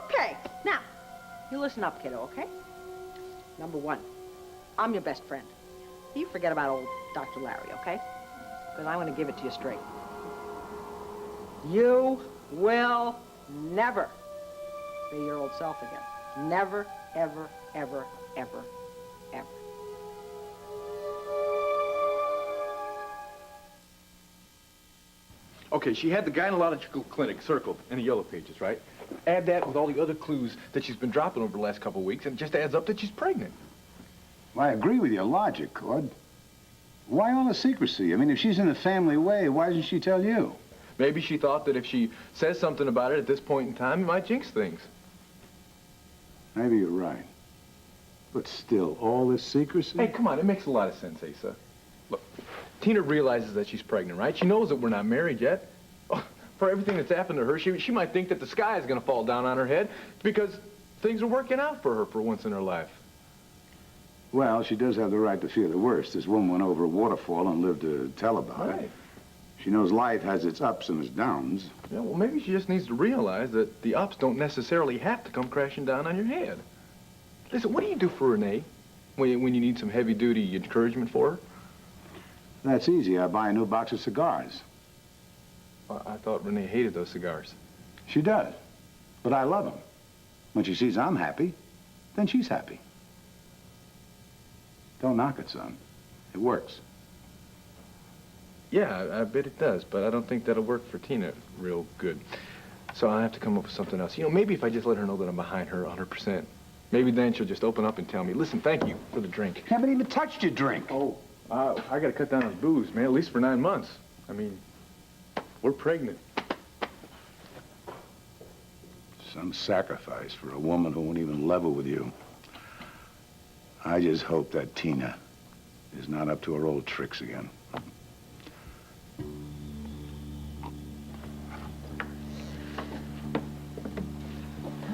Okay. Now, you listen up, kiddo, okay? Number one, I'm your best friend. You forget about old Dr. Larry, okay? Because I'm going to give it to you straight. You will never be your old self again. Never, ever, ever, ever, ever. Okay, she had the gynecological clinic circled in the yellow pages, right? Add that with all the other clues that she's been dropping over the last couple of weeks, and it just adds up that she's pregnant. Well, I agree with your logic, Claude. Why all the secrecy? I mean, if she's in the family way, why doesn't she tell you? Maybe she thought that if she says something about it at this point in time, it might jinx things. Maybe you're right. But still, all this secrecy? Hey, come on, it makes a lot of sense, Asa. Look, Tina realizes that she's pregnant, right? She knows that we're not married yet. Oh, for everything that's happened to her, she might think that the sky is going to fall down on her head because things are working out for her for once in her life. Well, she does have the right to fear the worst. This woman went over a waterfall and lived to tell about it. She knows life has its ups and its downs. Yeah, well, maybe she just needs to realize that the ups don't necessarily have to come crashing down on your head. Listen, what do you do for Renee when you need some heavy-duty encouragement for her? That's easy. I buy a new box of cigars. Well, I thought Renee hated those cigars. She does. But I love them. When she sees I'm happy, then she's happy. Don't knock it, son. It works. Yeah, I bet it does, but I don't think that'll work for Tina real good. So I'll have to come up with something else. You know, maybe if I just let her know that I'm behind her 100%, maybe then she'll just open up and tell me, listen, thank you for the drink. Haven't even touched your drink. Oh, I gotta cut down on booze, man, at least for 9 months. I mean, we're pregnant. Some sacrifice for a woman who won't even level with you. I just hope that Tina is not up to her old tricks again. Well,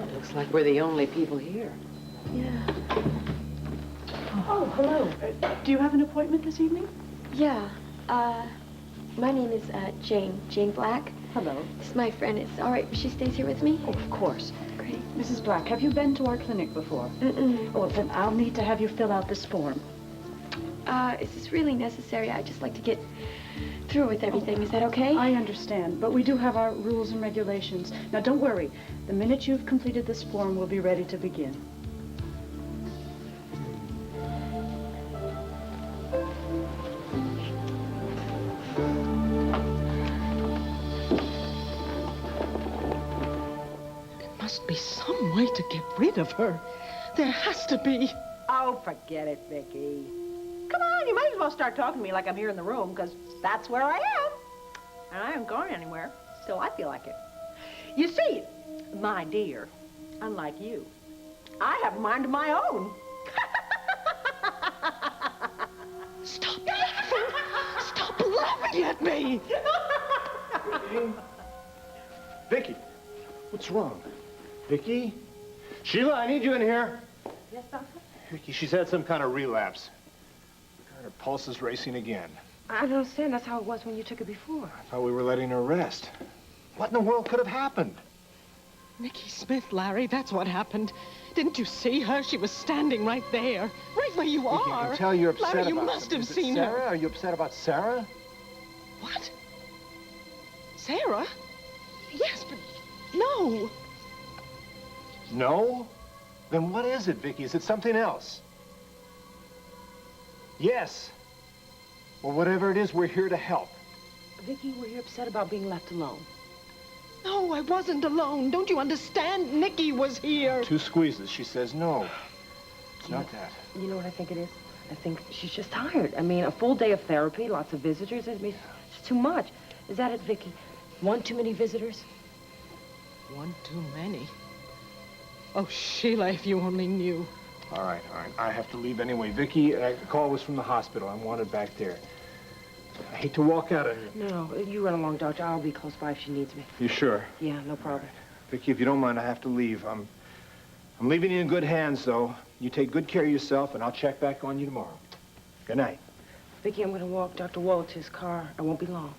it looks like we're the only people here. Yeah. Oh, hello. Do you have an appointment this evening? Yeah. My name is Jane Black. Hello. This is my friend. It's all right if she stays here with me? Oh, of course. Great. Mrs. Black, have you been to our clinic before? Mm-mm. Oh, then I'll need to have you fill out this form. Is this really necessary? I'd just like to get through with everything. Is that okay? I understand, but we do have our rules and regulations. Now, don't worry. The minute you've completed this form, we'll be ready to begin. There must be some way to get rid of her. There has to be. Oh, forget it, Vicky. Come on, you might as well start talking to me like I'm here in the room, because that's where I am. And I haven't gone anywhere. Still, I feel like it. You see, my dear, unlike you, I have a mind of my own. Stop laughing! Stop laughing at me! Vicky, what's wrong? Vicky? Sheila, I need you in here. Yes, Doctor? Vicky, she's had some kind of relapse. Her pulse is racing again. I don't understand. That's how it was when you took her before. I thought we were letting her rest. What in the world could have happened? Nikki Smith, Larry, that's what happened. Didn't you see her? She was standing right there. Right where you Vicky, are. I can tell you're upset Larry, you about must have Is it seen Sarah? her. Are you upset about Sarah? What? Sarah? Yes, but no. No? Then what is it, Vicky? Is it something else? Yes. Well, whatever it is, we're here to help. Vicky, were you upset about being left alone? No, I wasn't alone. Don't you understand? Nikki was here. 2 squeezes. She says no. It's not that. You know what I think it is? I think she's just tired. I mean, a full day of therapy, lots of visitors. I mean, it's too much. Is that it, Vicky? One too many visitors? One too many. Oh, Sheila, if you only knew. All right. I have to leave anyway. Vicky, the call was from the hospital. I'm wanted back there. I hate to walk out of here. No, you run along, Doctor. I'll be close by if she needs me. You sure? Yeah, no problem. Vicky, if you don't mind, I have to leave. I'm leaving you in good hands, though. You take good care of yourself, and I'll check back on you tomorrow. Good night. Vicky, I'm going to walk Dr. Waller to his car. I won't be long.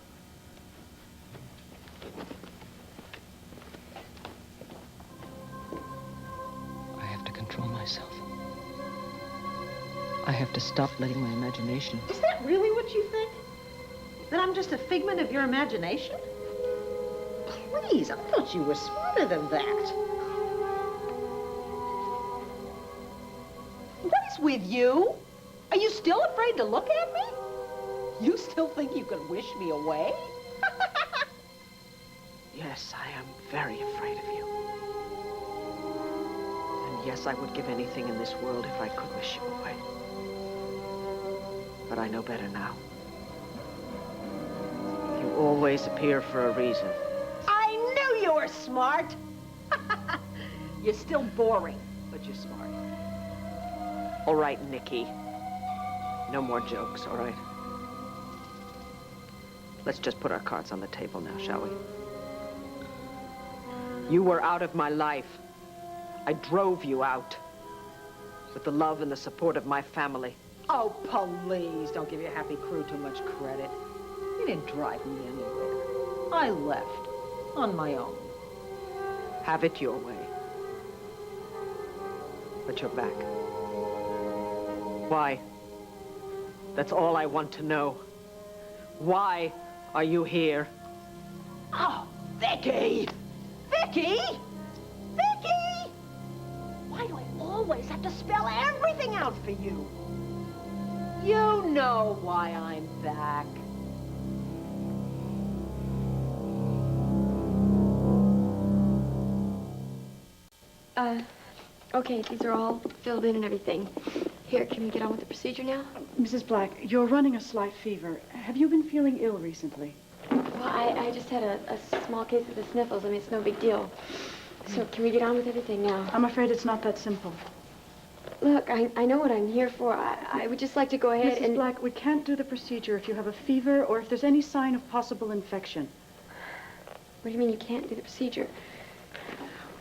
I have to control myself. I have to stop letting my imagination. Is that really what you think? That I'm just a figment of your imagination? Please, I thought you were smarter than that. What is with you? Are you still afraid to look at me? You still think you can wish me away? Yes, I am very afraid of you. And yes, I would give anything in this world if I could wish you away. But I know better now. You always appear for a reason. I knew you were smart. You're still boring, but you're smart. All right, Nikki. No more jokes, all right? Let's just put our cards on the table now, shall we? You were out of my life. I drove you out. With the love and the support of my family. Oh, please, don't give your happy crew too much credit. You didn't drive me anywhere. I left on my own. Have it your way. But you're back. Why? That's all I want to know. Why are you here? Oh, Vicky! Vicky! Vicky! Why do I always have to spell everything out for you? You know why I'm back. Okay, these are all filled in and everything. Here, can we get on with the procedure now? Mrs. Black, you're running a slight fever. Have you been feeling ill recently? Well, I just had a small case of the sniffles. I mean, it's no big deal. So can we get on with everything now? I'm afraid it's not that simple. Look, I know what I'm here for. I would just like to go ahead Mrs. and... Black, we can't do the procedure if you have a fever or if there's any sign of possible infection. What do you mean you can't do the procedure?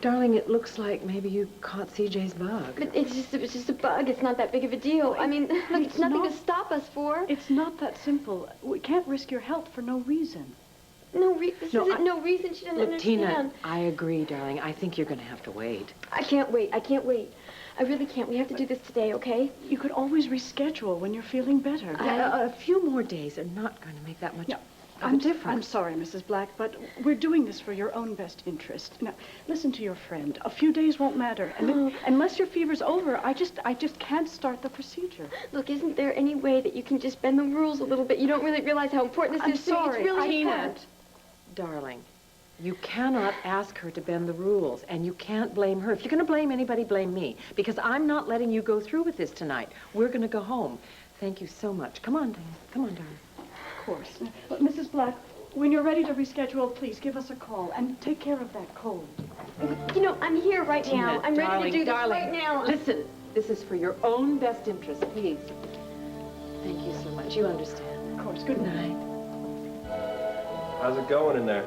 Darling, it looks like maybe you caught CJ's bug. But it's just a bug. It's not that big of a deal. I mean, look, it's nothing to stop us for. It's not that simple. We can't risk your health for no reason. this isn't no reason. She doesn't Look, understand. Tina, I agree, darling. I think you're going to have to wait. I can't wait. I can't wait. I really can't. We have to do this today, okay? You could always reschedule when you're feeling better. A few more days are not going to make that much of a difference. I'm sorry, Mrs. Black, but we're doing this for your own best interest. Now, listen to your friend. A few days won't matter. And unless your fever's over, I just can't start the procedure. Look, isn't there any way that you can just bend the rules a little bit? You don't really realize how important this I'm is to me. sorry, It's really Tina. can't. Darling, you cannot ask her to bend the rules, and you can't blame her. If you're going to blame anybody, blame me, because I'm not letting you go through with this tonight. We're going to go home. Thank you so much. Come on, Diane. Come on, darling. Of course. But Mrs. Black, when you're ready to reschedule, please give us a call and take care of that cold. You know, I'm here right Tina, now. I'm ready darling, to do this darling, right now. Listen, this is for your own best interest, please. Thank you so much. You understand. Of course. Good night. How's it going in there?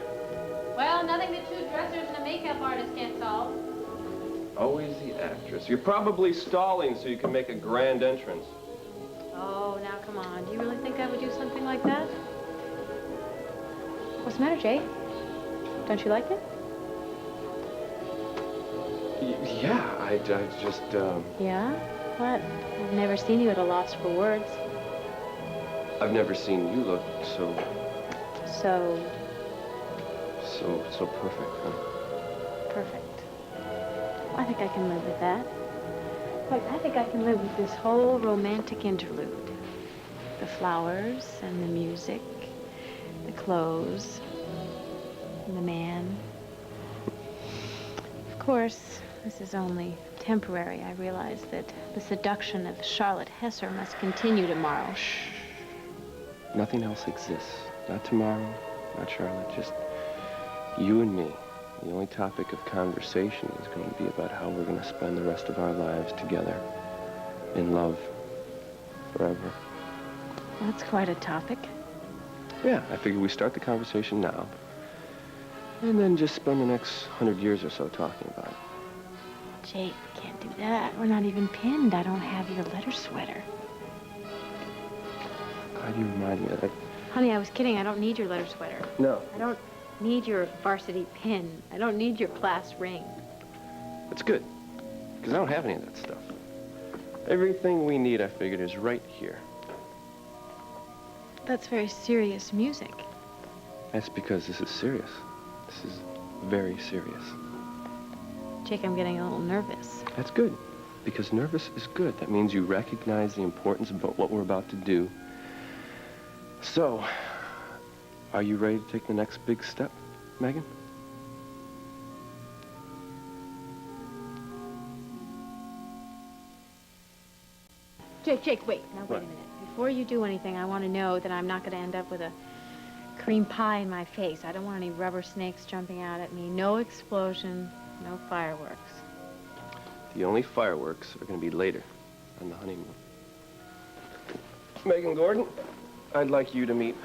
Well, nothing that two dressers and a makeup artist can't solve. Always the actress. You're probably stalling so you can make a grand entrance. Oh, now come on. Do you really think I would do something like that? What's the matter, Jay? Don't you like it? Yeah, I just, Yeah? What? I've never seen you at a loss for words. I've never seen you look so perfect, huh? Perfect. I think I can live with that. Look, I think I can live with this whole romantic interlude. The flowers and the music, the clothes, and the man. Of course, this is only temporary. I realize that the seduction of Charlotte Hesser must continue tomorrow. Nothing else exists. Not tomorrow, not Charlotte, just you and me. The only topic of conversation is going to be about how we're going to spend the rest of our lives together, in love, forever. That's quite a topic. Yeah, I figure we start the conversation now, and then just spend the next 100 years or so talking about it. Jake, can't do that. We're not even pinned. I don't have your letter sweater. Why do you remind me of that? Honey, I was kidding. I don't need your letter sweater. No. I don't need your varsity pin. I don't need your class ring. That's good, because I don't have any of that stuff. Everything we need, I figured, is right here. That's very serious music. That's because this is serious. This is very serious. Jake, I'm getting a little nervous. That's good, because nervous is good. That means you recognize the importance of what we're about to do. So, are you ready to take the next big step, Megan? Jake, wait. Now, wait a minute. Before you do anything, I want to know that I'm not going to end up with a cream pie in my face. I don't want any rubber snakes jumping out at me. No explosion, no fireworks. The only fireworks are going to be later, on the honeymoon. Megan Gordon, I'd like you to meet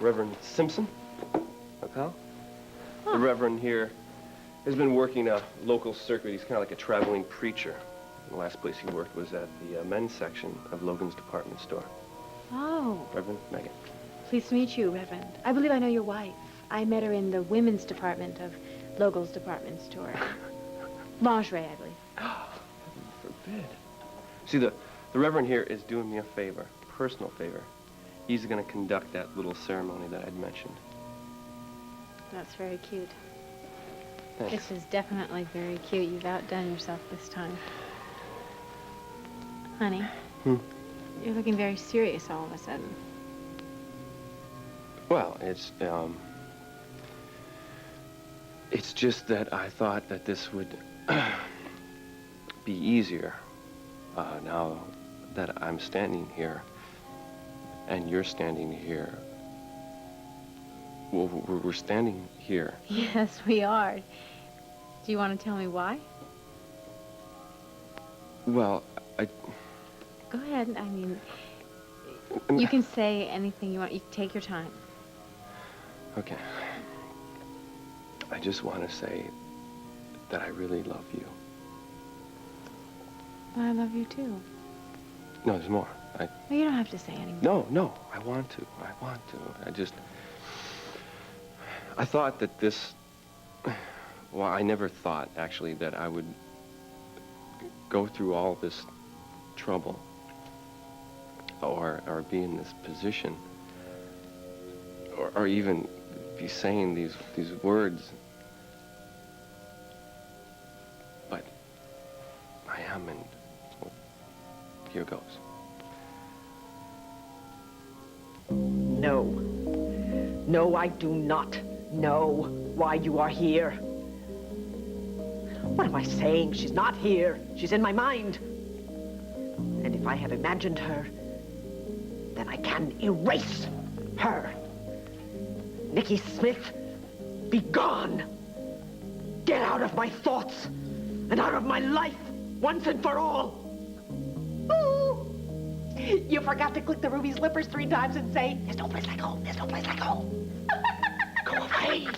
Reverend Simpson, my pal. The Reverend here has been working a local circuit. He's kind of like a traveling preacher. The last place he worked was at the men's section of Logan's department store. Oh. Reverend Megan. Pleased to meet you, Reverend. I believe I know your wife. I met her in the women's department of Logan's department store. Lingerie, I believe. Heaven forbid. See, the Reverend here is doing me a favor, a personal favor. He's going to conduct that little ceremony that I'd mentioned. That's very cute. Thanks. This is definitely very cute. You've outdone yourself this time. Honey, you're looking very serious all of a sudden. Well, it's just that I thought that this would be easier now that I'm standing here and you're standing here. Well, we're standing here. Yes, we are. Do you want to tell me why? Well, Go ahead. I mean, you can say anything you want. You take your time. Okay. I just want to say that I really love you. Well, I love you too. No, there's more. Well, you don't have to say anymore. No, I want to. I I thought that this... Well, I never thought, actually, that I would go through all this trouble or be in this position or even be saying these words. But I am, and well, here goes. No. No, I do not know why you are here. What am I saying? She's not here. She's in my mind. And if I have imagined her, then I can erase her. Nikki Smith, be gone. Get out of my thoughts and out of my life once and for all. Ooh. You forgot to click the ruby slippers 3 times and say, there's no place like home, there's no place like home. Go away.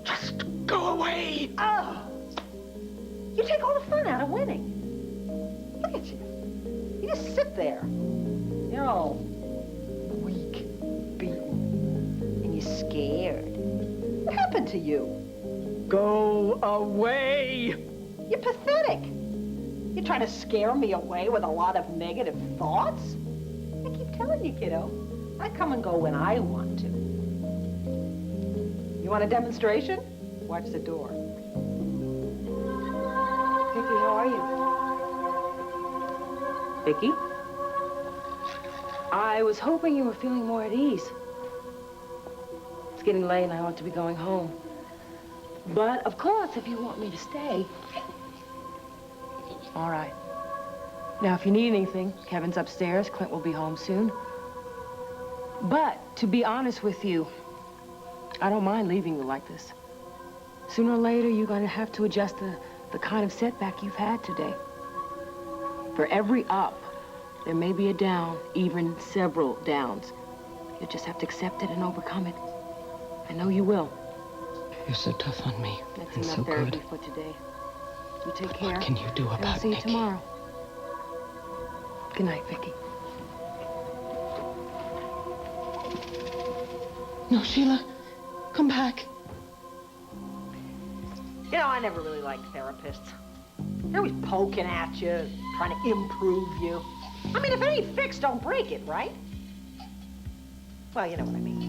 Just go away. Oh. You take all the fun out of winning. Look at you. You just sit there. You're all weak, beaten, and you're scared. What happened to you? Go away. You're pathetic. You're trying to scare me away with a lot of negative thoughts? I keep telling you, kiddo. I come and go when I want to. You want a demonstration? Watch the door. Vicky, how are you? Vicky? I was hoping you were feeling more at ease. It's getting late and I ought to be going home. But, of course, if you want me to stay... All right. Now, if you need anything, Kevin's upstairs. Clint will be home soon. But, to be honest with you, I don't mind leaving you like this. Sooner or later, you're going to have to adjust the kind of setback you've had today. For every up, there may be a down, even several downs. You just have to accept it and overcome it. I know you will. You're so tough on me. That's and enough so therapy good. for today. You take care. What can you do and I'll about see you Nikki? tomorrow. Good night, Vicky. No, Sheila, come back. You know, I never really liked therapists. They're always poking at you, trying to improve you. I mean, if it ain't fixed, don't break it, right? Well, you know what I mean.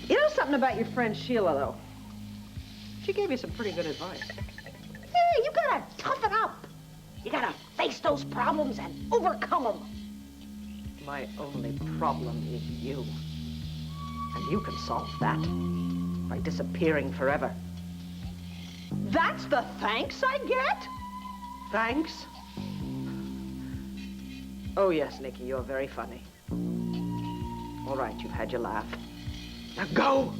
You know something about your friend Sheila, though? She gave you some pretty good advice. Yeah, you gotta toughen up. You gotta face those problems and overcome them. My only problem is you. And you can solve that by disappearing forever. That's the thanks I get? Thanks? Oh, yes, Nikki, you're very funny. All right, you've had your laugh. Now go!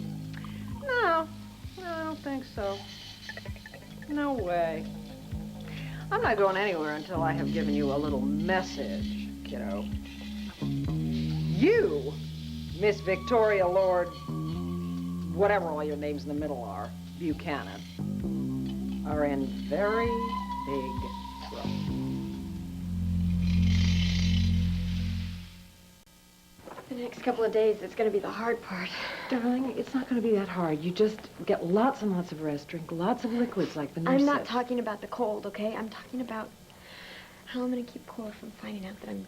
No, I don't think so. No way. I'm not going anywhere until I have given you a little message, kiddo. You, Miss Victoria Lord, whatever all your names in the middle are, Buchanan, are in very big trouble. The next couple of days, it's going to be the hard part. Darling, it's not going to be that hard. You just get lots and lots of rest, drink lots of liquids like the nurse I'm not said. talking about the cold, okay? I'm talking about how I'm going to keep Cora from finding out that I'm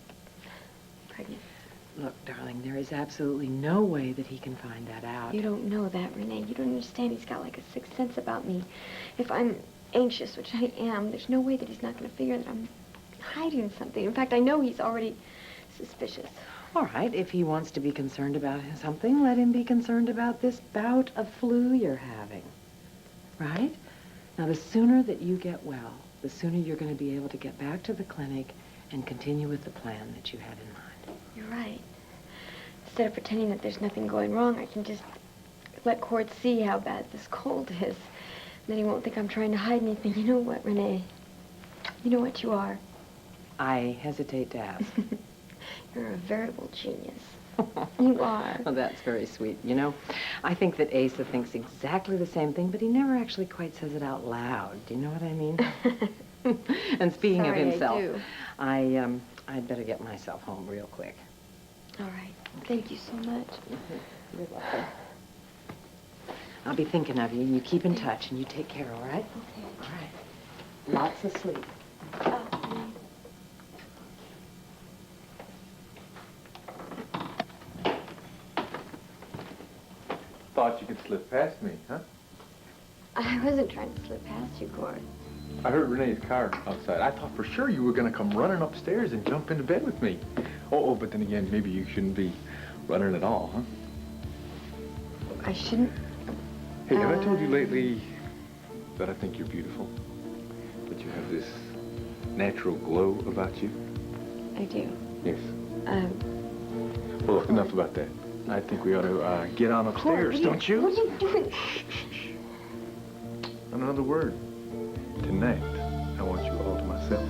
pregnant. Look, darling, there is absolutely no way that he can find that out. You don't know that, Renee. You don't understand. He's got like a sixth sense about me. If I'm anxious, which I am, there's no way that he's not going to figure that I'm hiding something. In fact, I know he's already suspicious. All right, if he wants to be concerned about something, let him be concerned about this bout of flu you're having. Right? Now, the sooner that you get well, the sooner you're going to be able to get back to the clinic and continue with the plan that you had in mind. You're right. Instead of pretending that there's nothing going wrong, I can just let Cord see how bad this cold is. Then he won't think I'm trying to hide anything. You know what, Renee? You know what you are? I hesitate to ask. You're a veritable genius. You are. Oh, that's very sweet. You know, I think that Asa thinks exactly the same thing, but he never actually quite says it out loud. Do you know what I mean? And speaking Sorry, of himself, I do. I'd better get myself home real quick. All right. Thank you so much. You're welcome. I'll be thinking of you, and you keep in touch, and you take care, all right? Okay. All right. Lots of sleep. Thought you could slip past me, huh? I wasn't trying to slip past you, Cord. I heard Renee's car outside. I thought for sure you were going to come running upstairs and jump into bed with me. Oh, but then again, maybe you shouldn't be running at all, huh? I shouldn't... Hey, have I told you lately that I think you're beautiful? That you have this natural glow about you? I do. Yes. Well, look, enough about that. I think we ought to get on upstairs, Cord, don't you? What are you doing? Shh, shh, shh. Not another word. Tonight, I want you all to myself.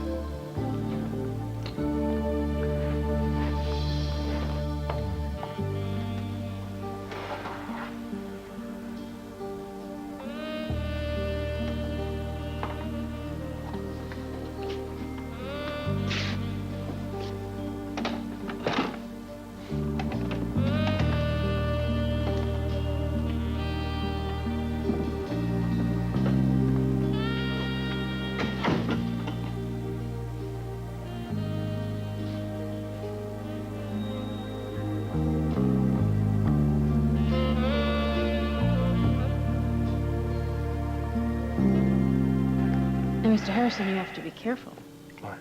Mr. Harrison, you have to be careful. Why?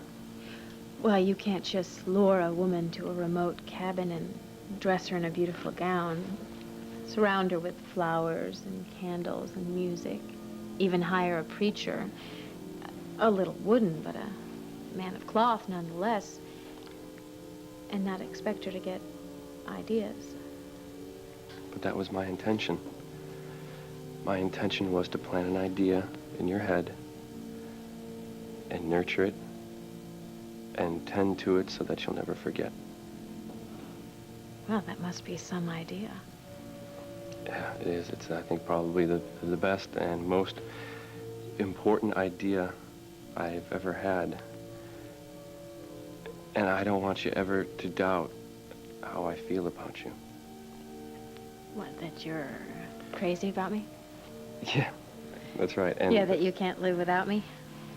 Well, you can't just lure a woman to a remote cabin and dress her in a beautiful gown, surround her with flowers and candles and music, even hire a preacher, a little wooden, but a man of cloth nonetheless, and not expect her to get ideas. But that was my intention. My intention was to plant an idea in your head and nurture it and tend to it so that you'll never forget. Well, that must be some idea. Yeah, it is. It's, I think, probably the best and most important idea I've ever had. And I don't want you ever to doubt how I feel about you. What, that you're crazy about me? Yeah, that's right. And Yeah, that you can't live without me?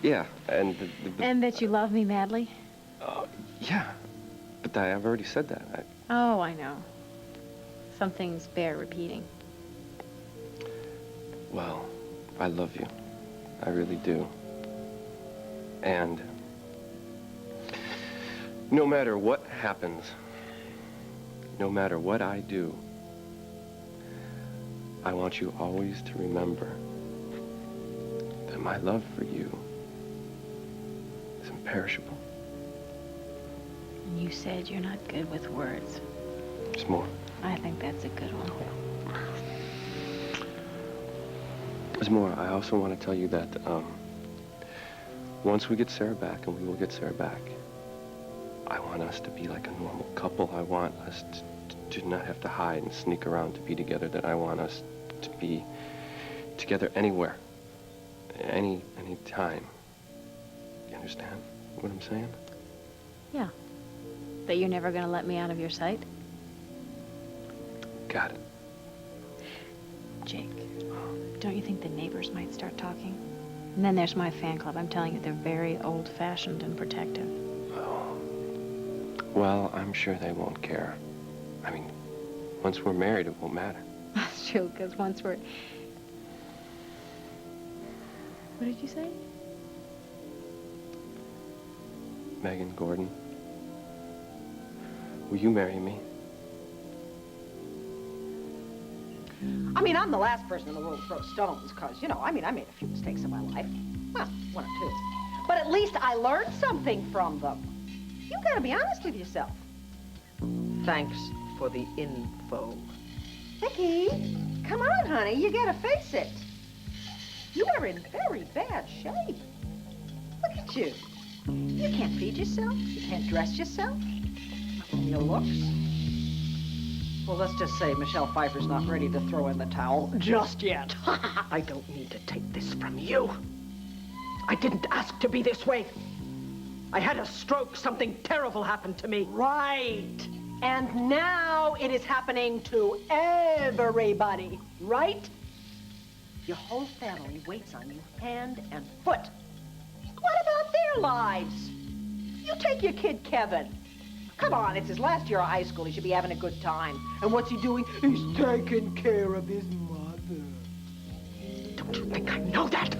yeah, and And that you love me madly? yeah, but I've already said that. Oh, I know. Some things bear repeating. Well, I love you. I really do. And no matter what happens, no matter what I do, I want you always to remember that my love for you is imperishable. And you said you're not good with words. There's more. I think that's a good one. There's more. I also want to tell you that once we get Sarah back, and we will get Sarah back, I want us to be like a normal couple. I want us to not have to hide and sneak around to be together. That I want us to be together anywhere, any time. You understand what I'm saying? Yeah. That you're never going to let me out of your sight? Got it. Jake, don't you think the neighbors might start talking? And then there's my fan club. I'm telling you, they're very old-fashioned and protective. Oh. Well, I'm sure they won't care. I mean, once we're married, it won't matter. That's true, because once we're... What did you say? Megan Gordon, will you marry me? I mean, I'm the last person in the world to throw stones, because, you know, I mean, I made a few mistakes in my life. Well, one or two. But at least I learned something from them. You gotta be honest with yourself. Thanks for the info. Vicky, come on, honey, you gotta face it. You are in very bad shape. Look at you. You can't feed yourself. You can't dress yourself. And your looks. Well, let's just say Michelle Pfeiffer's not ready to throw in the towel just yet. I don't need to take this from you. I didn't ask to be this way. I had a stroke. Something terrible happened to me. Right. And now it is happening to everybody, right? Your whole family waits on you hand and foot. What about their lives? You take your kid, Kevin. Come on, it's his last year of high school. He should be having a good time. And what's he doing? He's taking care of his mother. Don't you think I know that?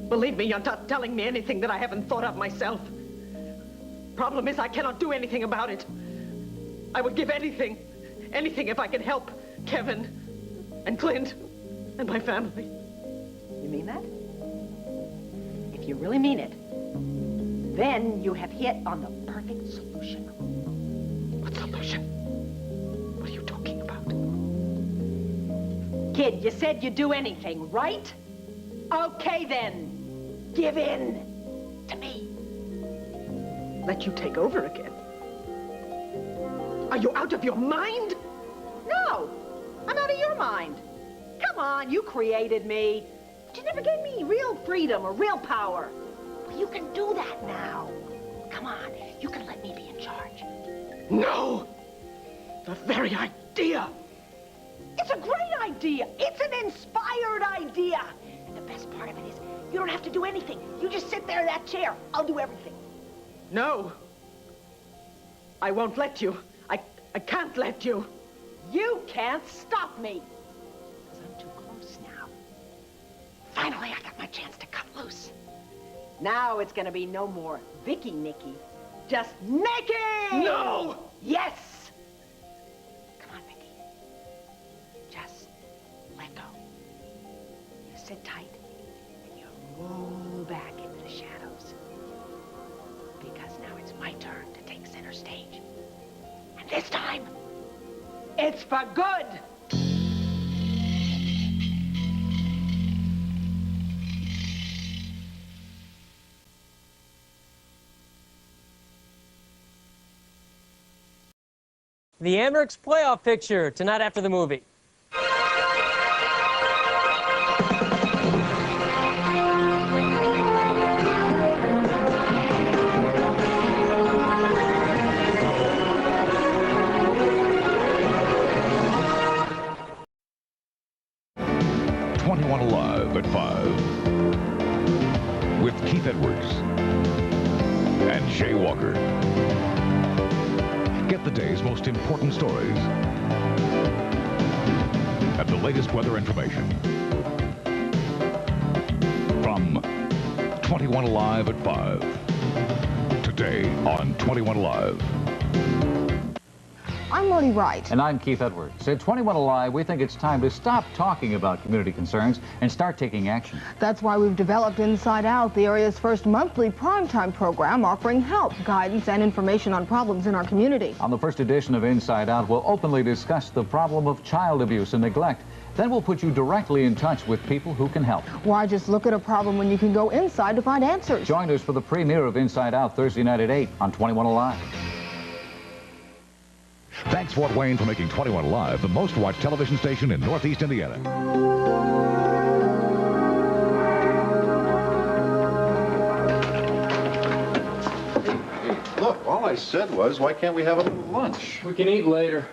Believe me, you're not telling me anything that I haven't thought of myself. Problem is, I cannot do anything about it. I would give anything if I could help Kevin and Clint and my family. You mean that? If you really mean it, then you have hit on the perfect solution. What solution? What are you talking about? Kid, you said you'd do anything, right? Okay, then. Give in to me. Let you take over again. Are you out of your mind? No, I'm out of your mind. Come on, you created me. But you never gave me real freedom or real power. Well, you can do that now. Come on, you can let me be in charge. No! The very idea! It's a great idea! It's an inspired idea! And the best part of it is, you don't have to do anything. You just sit there in that chair. I'll do everything. No. I won't let you. I can't let you. You can't stop me. Because I'm too close now. Finally, I got my chance to cut loose. Now it's gonna be no more Vicky Nicky. Just Nicky! No! Yes! Come on, Vicky. Just let go. You sit tight and you roll back into the shadows. Because now it's my turn to take center stage. And this time, it's for good! The Amerks playoff picture tonight after the movie. Alive at 5 with Keith Edwards and Jay Walker. Get the day's most important stories and the latest weather information from 21 Alive at 5 today on 21 Alive. I'm Lodi Wright. And I'm Keith Edwards. At 21 Alive, we think it's time to stop talking about community concerns and start taking action. That's why we've developed Inside Out, the area's first monthly primetime program offering help, guidance, and information on problems in our community. On the first edition of Inside Out, we'll openly discuss the problem of child abuse and neglect. Then we'll put you directly in touch with people who can help. Why just look at a problem when you can go inside to find answers? Join us for the premiere of Inside Out Thursday night at 8 on 21 Alive. Thanks, Fort Wayne, for making 21 Alive the most watched television station in Northeast Indiana. Hey, look, all I said was, why can't we have a little lunch? We can eat later.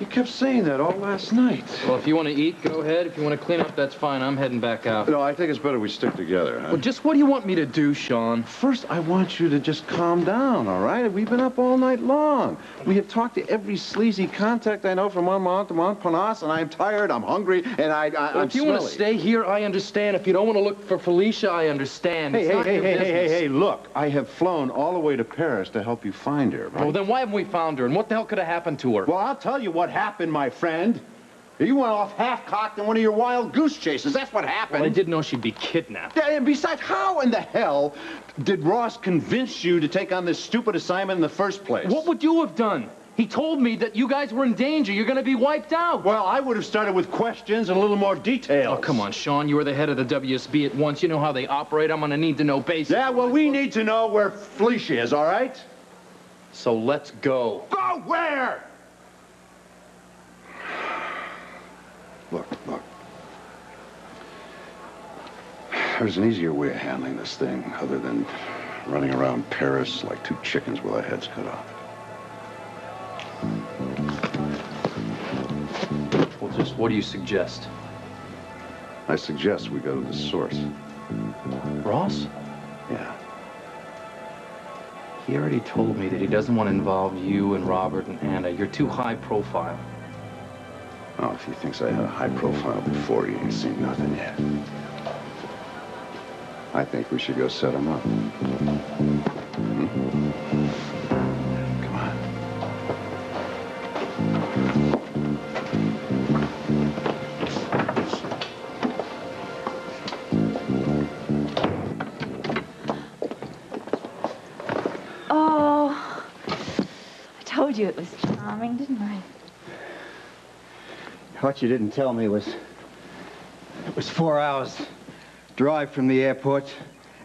You kept saying that all last night. Well, if you want to eat, go ahead. If you want to clean up, that's fine. I'm heading back out. No, I think it's better we stick together, huh? Well, just what do you want me to do, Sean? First, I want you to just calm down, all right? We've been up all night long. We have talked to every sleazy contact I know from Monmouth to Montparnasse, and I'm tired, I'm hungry, and I'm If you want to stay here, I understand. If you don't want to look for Felicia, I understand. Hey, look, I have flown all the way to Paris to help you find her, right? Well, then why haven't we found her, and what the hell could have happened to her? Well, I'll tell you what happened, my friend. You went off half-cocked in one of your wild goose chases. That's what happened. Well, I didn't know she'd be kidnapped. Yeah, and besides, how in the hell did Ross convince you to take on this stupid assignment in the first place? What would you have done? He told me that you guys were in danger. You're going to be wiped out. Well, I would have started with questions and a little more detail. Oh, come on, Sean. You were the head of the WSB at once. You know how they operate. I'm going to need to know basics. Yeah, well, we need to know where Felicia is, all right? So let's go. Go where? Look. There's an easier way of handling this thing other than running around Paris like two chickens with our heads cut off. What do you suggest? I suggest we go to the source. Ross? Yeah. He already told me that he doesn't want to involve you and Robert and Anna. You're too high profile. Oh, if he thinks I had a high profile before, he ain't seen nothing yet. I think we should go set him up. Come on. Oh, I told you it was charming, didn't I? What you didn't tell me was it was 4 hours drive from the airport.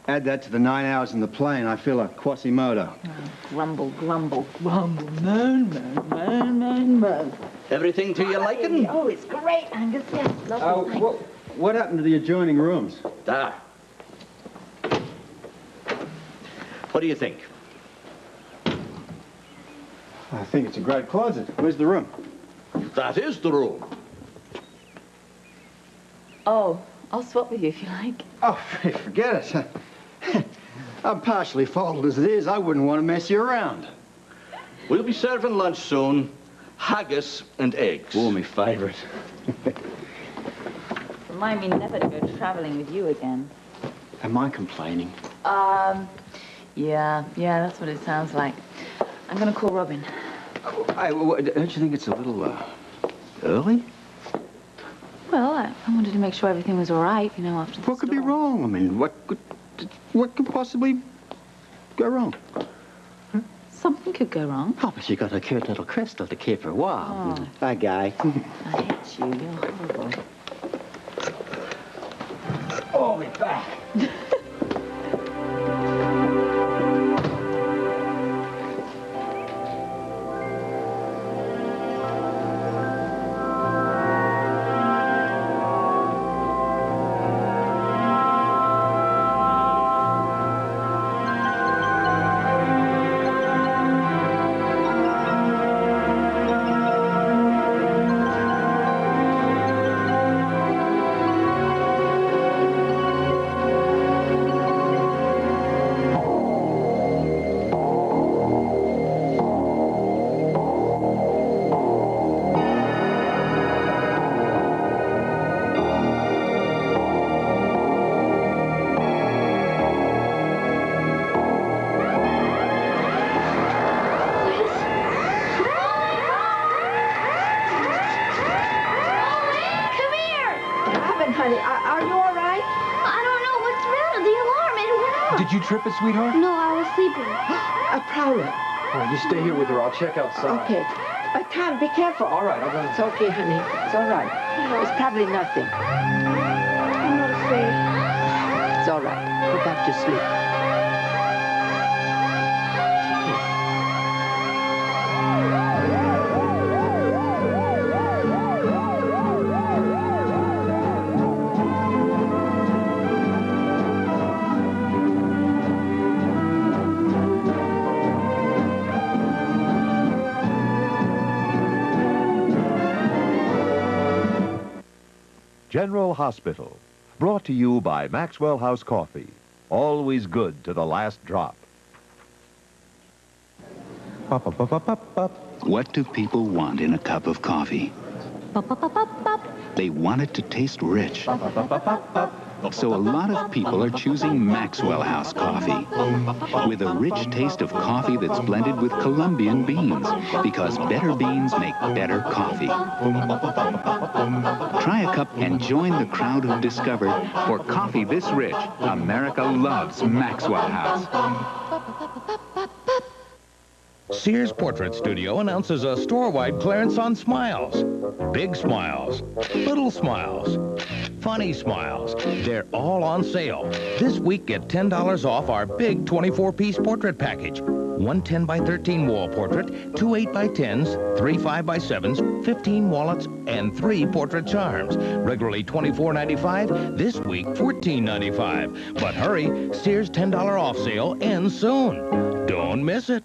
Add that to the 9 hours in the plane. I feel a Quasimodo. Oh, grumble, grumble, grumble. Moan, moan, moan, moan, moan. Everything to your liking? Oh, it's great, Angus. Yes, lovely. What happened to the adjoining rooms? Ah. What do you think? I think it's a great closet. Where's the room? That is the room. Oh, I'll swap with you if you like. Oh, forget it. I'm partially folded as it is. I wouldn't want to mess you around. We'll be serving lunch soon. Haggis and eggs. Oh, my favorite. Remind me never to go traveling with you again. Am I complaining? Yeah, that's what it sounds like. I'm gonna call Robin. Don't you think it's a little, early? Well, I wanted to make sure everything was all right, you know, after the What could be wrong? I mean, what could possibly go wrong? Something could go wrong. Oh, but you got a cute little crystal to keep for a while. Oh. Hi, Guy. I hate you. You're horrible. Oh, my back. Did you trip it, sweetheart? No, I was sleeping. Prowler. All right, you stay here with her. I'll check outside. Okay. Tom, be careful. All right, I'll go. It's okay, honey. It's all right. It's probably nothing. I'm not afraid. It's all right. Go back to sleep. General Hospital, brought to you by Maxwell House Coffee. Always good to the last drop. What do people want in a cup of coffee? They want it to taste rich. So a lot of people are choosing Maxwell House Coffee with a rich taste of coffee that's blended with Colombian beans, because better beans make better coffee. Try a cup and join the crowd who've discovered for coffee this rich, America loves Maxwell House. Sears Portrait Studio announces a store-wide clearance on smiles. Big smiles, little smiles, funny smiles. They're all on sale. This week, get $10 off our big 24-piece portrait package. One 10x13 wall portrait, two 8x10s, three 5x7s, 15 wallets, and 3 portrait charms. Regularly $24.95, this week $14.95. But hurry, Sears $10 off sale ends soon. Don't miss it.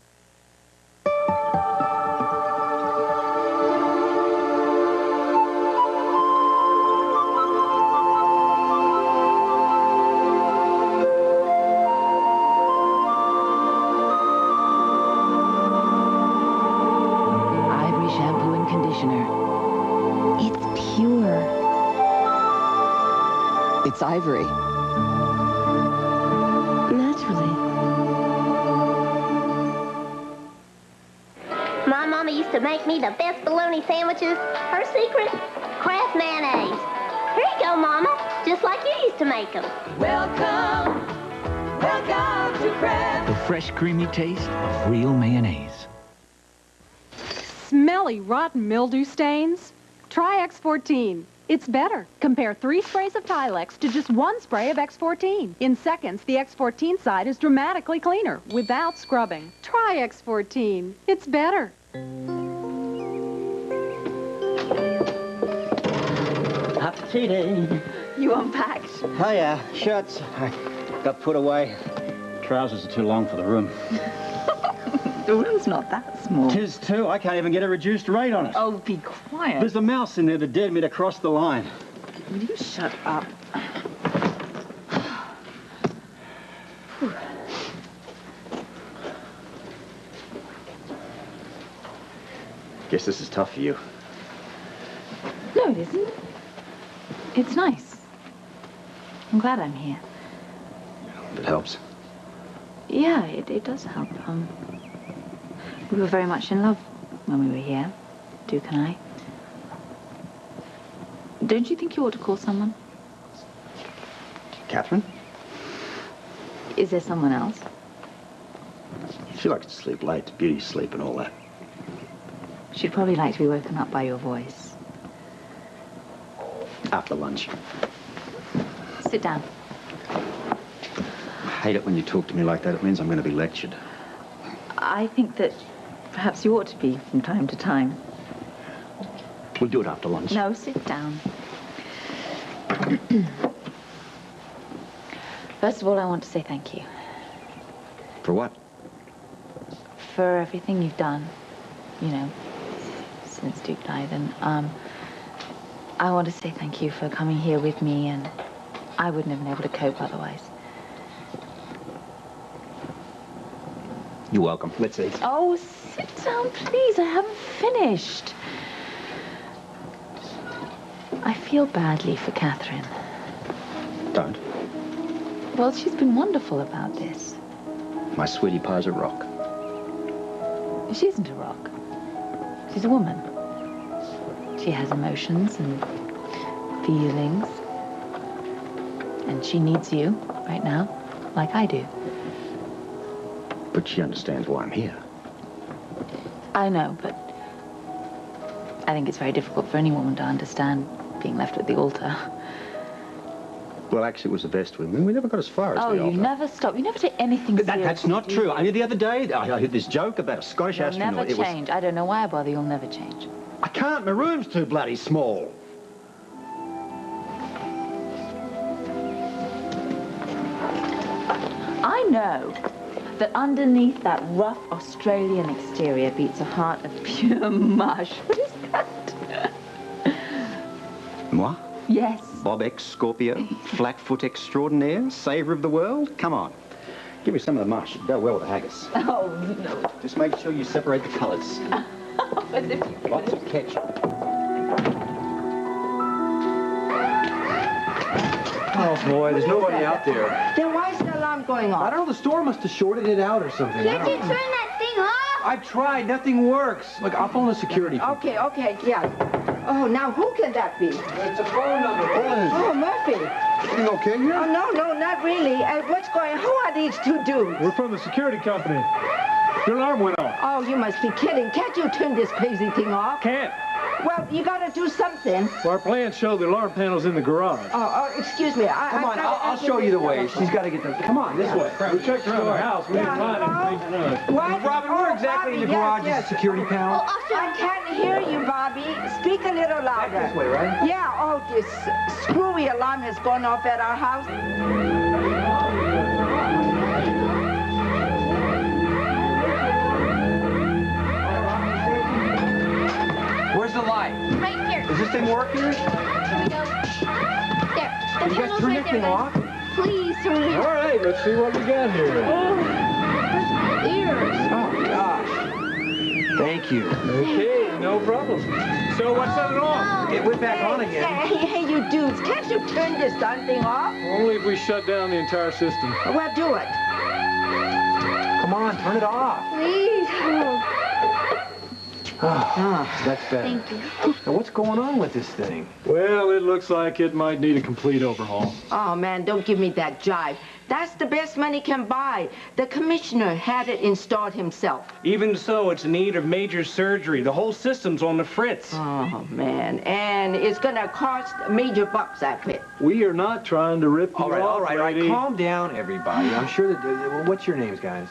It's Ivory. Naturally. My mama used to make me the best bologna sandwiches. Her secret? Kraft mayonnaise. Here you go, Mama. Just like you used to make them. Welcome to Kraft. The fresh, creamy taste of real mayonnaise. Smelly, rotten mildew stains? Try X14. It's better. Compare 3 sprays of Tilex to just 1 spray of X14. In seconds, the X14 side is dramatically cleaner without scrubbing. Try X14. It's better. Appetite. You unpacked. Oh, yeah. Shirts. I got put away. Trousers are too long for the room. The room's not that small. 'Tis too. I can't even get a reduced rate on it. Oh, be quiet. There's a mouse in there that dared me to cross the line. Will you shut up? Guess this is tough for you. No, it isn't. It's nice. I'm glad I'm here. It helps. Yeah, it does help. We were very much in love when we were here, Duke and I. Don't you think you ought to call someone? Catherine? Is there someone else? She likes to sleep late, beauty sleep and all that. She'd probably like to be woken up by your voice. After lunch. Sit down. I hate it when you talk to me like that. It means I'm going to be lectured. I think that perhaps you ought to be from time to time. We'll do it after lunch. No, sit down. First of all, I want to say thank you. For what? For everything you've done, you know, since Duke died. And, I want to say thank you for coming here with me, and I wouldn't have been able to cope otherwise. You're welcome. Let's eat. Oh, sit down, please. I haven't finished. I feel badly for Catherine. Don't. Well, she's been wonderful about this. My sweetie pie's a rock. She isn't a rock. She's a woman. She has emotions and feelings. And she needs you right now, like I do. But she understands why I'm here. I know, but I think it's very difficult for any woman to understand being left at the altar. Well, actually, it was the best with me. We never got as far as Oh, the altar. you never stop. You never take anything seriously. That's not true. I mean, the other day, I heard this joke about a Scottish You'll astronaut. never change. I don't know why I bother. You'll never change. I can't. My room's too bloody small. I know that underneath that rough Australian exterior beats a heart of pure mush. What is that? Moi? Yes. Bob X Scorpio, flatfoot extraordinaire, saver of the world. Come on. Give me some of the mush. It'd go well with the haggis. Oh, no. Just make sure you separate the colours. As if you could. Lots of ketchup. Oh, boy, there's nobody out there. Then why is the alarm going off? I don't know, the store must have shorted it out or something. Can't you turn that thing off? I've tried. Nothing works. Look, I'll phone the security. Okay, yeah. Oh, now who can that be? It's a phone number. Oh, Murphy. Everything okay here? Oh, no, not really. What's going on? Who are these two dudes? We're from the security company. Your alarm went off. Oh, you must be kidding. Can't you turn this crazy thing off? Can't. Well, you gotta do something. Well, our plans show the alarm panel's in the garage. Oh, excuse me. Come on, I'll show you the way. She's got to get the... Come on, this way. We checked around the house. We didn't find anything. What? Robin, where exactly in the garage is the security panel? Oh, I can't hear you, Bobby. Speak a little louder. Back this way, right? Yeah, oh, this screwy alarm has gone off at our house. Where's the light? Right here. Is this thing working? Here we go. There. The You guys tunnel's turn right this thing there. off? Please turn it All off. right, let's see what we got here. Ears. Oh, gosh. Thank you. Okay, no problem. So what's set it off? It went back on again. Hey, you dudes, can't you turn this darn thing off? Only if we shut down the entire system. Well, do it. Come on, turn it off. Please. That's better. Thank you. Now, what's going on with this thing? Well, it looks like it might need a complete overhaul. Oh, man, don't give me that jive. That's the best money can buy. The commissioner had it installed himself. Even so, it's in need of major surgery. The whole system's on the fritz. Oh, man, and it's gonna cost major bucks, I bet. We are not trying to rip you off, all right. lady. Calm down, everybody. I'm sure that... what's your names, guys?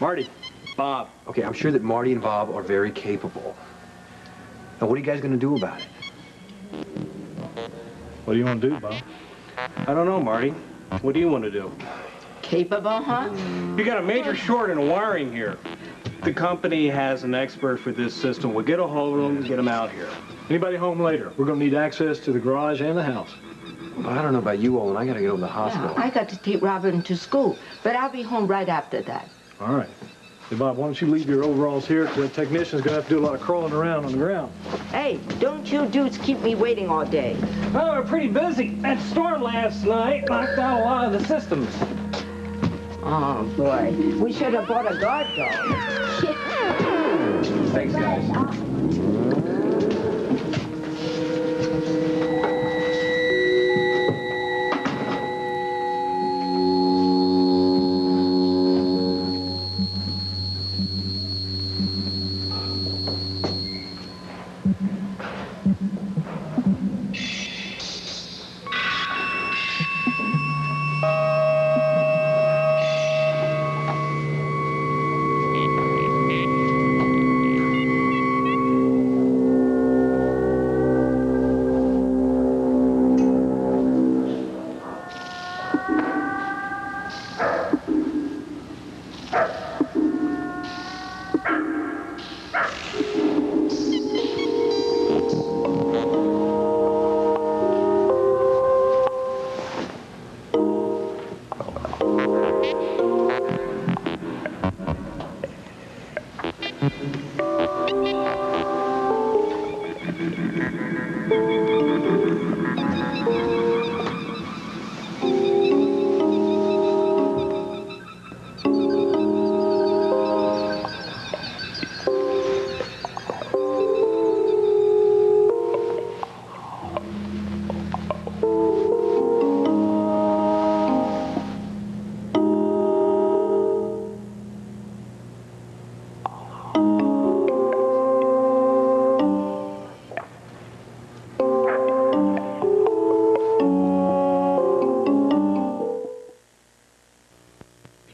Marty. Bob. Okay, I'm sure that Marty and Bob are very capable. Now, what are you guys going to do about it? What do you want to do, Bob? I don't know, Marty. What do you want to do? Capable, huh? You got a major short in wiring here. The company has an expert for this system. We'll get a hold of them and get them out here. Anybody home later? We're going to need access to the garage and the house. Well, I don't know about you all, and I got to get over to the hospital. Yeah, I got to take Robin to school, but I'll be home right after that. All right. Hey, Bob, why don't you leave your overalls here? The technician's going to have to do a lot of crawling around on the ground. Hey, don't you dudes keep me waiting all day. Well, we're pretty busy. That storm last night knocked out a lot of the systems. Oh, boy. We should have bought a guard dog. Thanks, guys.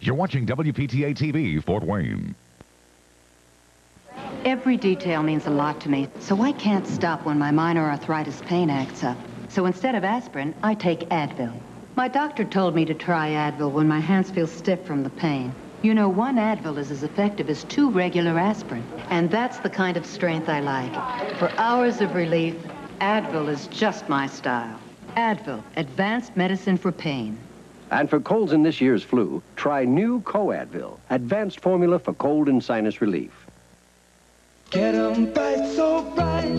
You're watching WPTA TV, Fort Wayne. Every detail means a lot to me, so I can't stop when my minor arthritis pain acts up. So instead of aspirin, I take Advil. My doctor told me to try Advil when my hands feel stiff from the pain. You know, one Advil is as effective as 2 regular aspirin, and that's the kind of strength I like. For hours of relief, Advil is just my style. Advil, advanced medicine for pain. And for colds in this year's flu, try new Co-Advil, advanced formula for cold and sinus relief. Get 'em bright, so bright.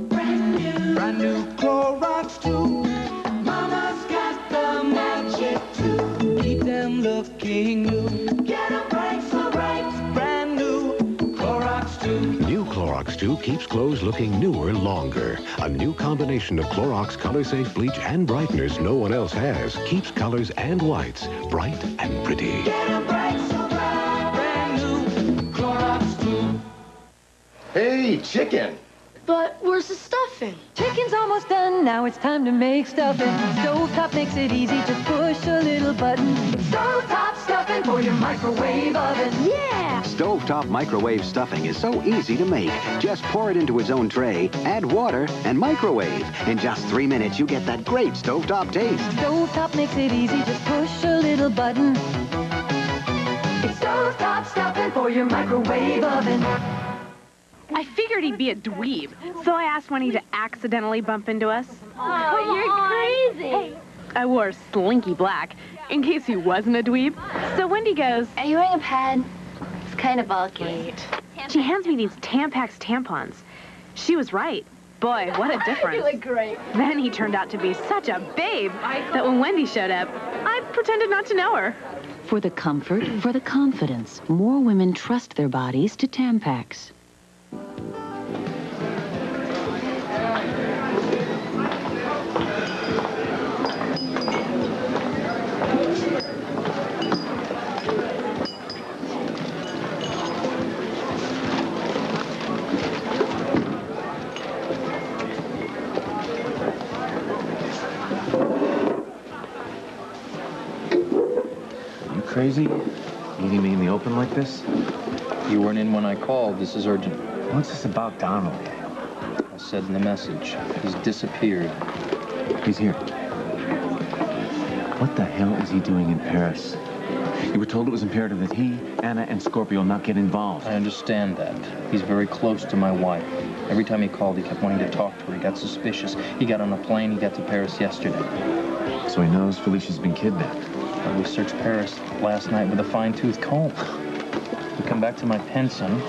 Brand new Clorox too. Mama's got the magic to keep them looking new. Get 'em bright, so bright. Brand new Clorox 2. New Clorox 2 keeps clothes looking newer longer. A new combination of Clorox color-safe bleach and brighteners no one else has. Keeps colors and whites bright and pretty. Get 'em bright, so bright. Brand new Clorox 2. Hey, chicken. But where's the stuffing? Chicken's almost done, now it's time to make stuffing. Stovetop makes it easy, just push a little button. Stovetop stuffing for your microwave oven. Yeah! Stovetop microwave stuffing is so easy to make. Just pour it into its own tray, add water, and microwave. In just 3 minutes, you get that great stovetop taste. Stovetop makes it easy, just push a little button. It's stovetop stuffing for your microwave oven. I figured he'd be a dweeb, so I asked Wendy to accidentally bump into us. Oh, you're crazy. I wore slinky black, in case he wasn't a dweeb. So Wendy goes, Are you wearing a pad? It's kind of bulky. She hands me these Tampax tampons. She was right. Boy, what a difference. You look great. Then he turned out to be such a babe that when Wendy showed up, I pretended not to know her. For the comfort, for the confidence, more women trust their bodies to Tampax. Crazy? Meeting me in the open like this? You weren't in when I called. This is urgent. What's this about Donnelly? I said in the message. He's disappeared. He's here. What the hell is he doing in Paris? You were told it was imperative that he, Anna, and Scorpio not get involved. I understand that. He's very close to my wife. Every time he called, he kept wanting to talk to her. He got suspicious. He got on a plane. He got to Paris yesterday. So he knows Felicia's been kidnapped. Well, we searched Paris last night with a fine-tooth comb. We come back to my pension.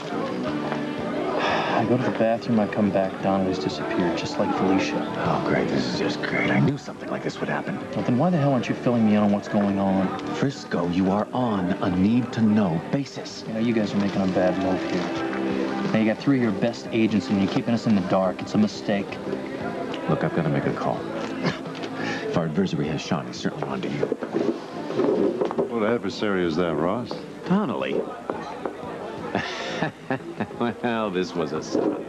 I go to the bathroom. I come back. Donnelly's disappeared, just like Felicia. Oh, great. This is just great. I knew something like this would happen. Well, then why the hell aren't you filling me in on what's going on? Frisco, you are on a need-to-know basis. You know, you guys are making a bad move here. Now, you got 3 of your best agents, and you're keeping us in the dark. It's a mistake. Look, I've got to make a call. If our adversary has Sean, he's certainly on to you. What adversary is that, Ross? Donnelly. Well, this was a setup.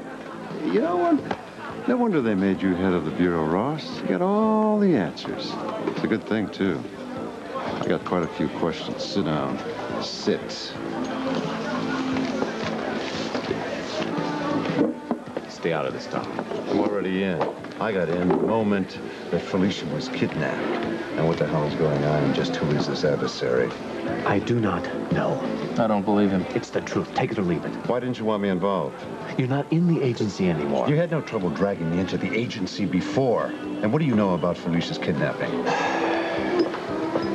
You know what? No wonder they made you head of the Bureau, Ross. You got all the answers. It's a good thing, too. I got quite a few questions. Sit down. Sit. Stay out of this, Tom. I'm already in. I got in the moment that Felicia was kidnapped. And what the hell is going on, and just who is this adversary? I do not know. I don't believe him. It's the truth. Take it or leave it. Why didn't you want me involved? You're not in the agency anymore. You had no trouble dragging me into the agency before. And what do you know about Felicia's kidnapping?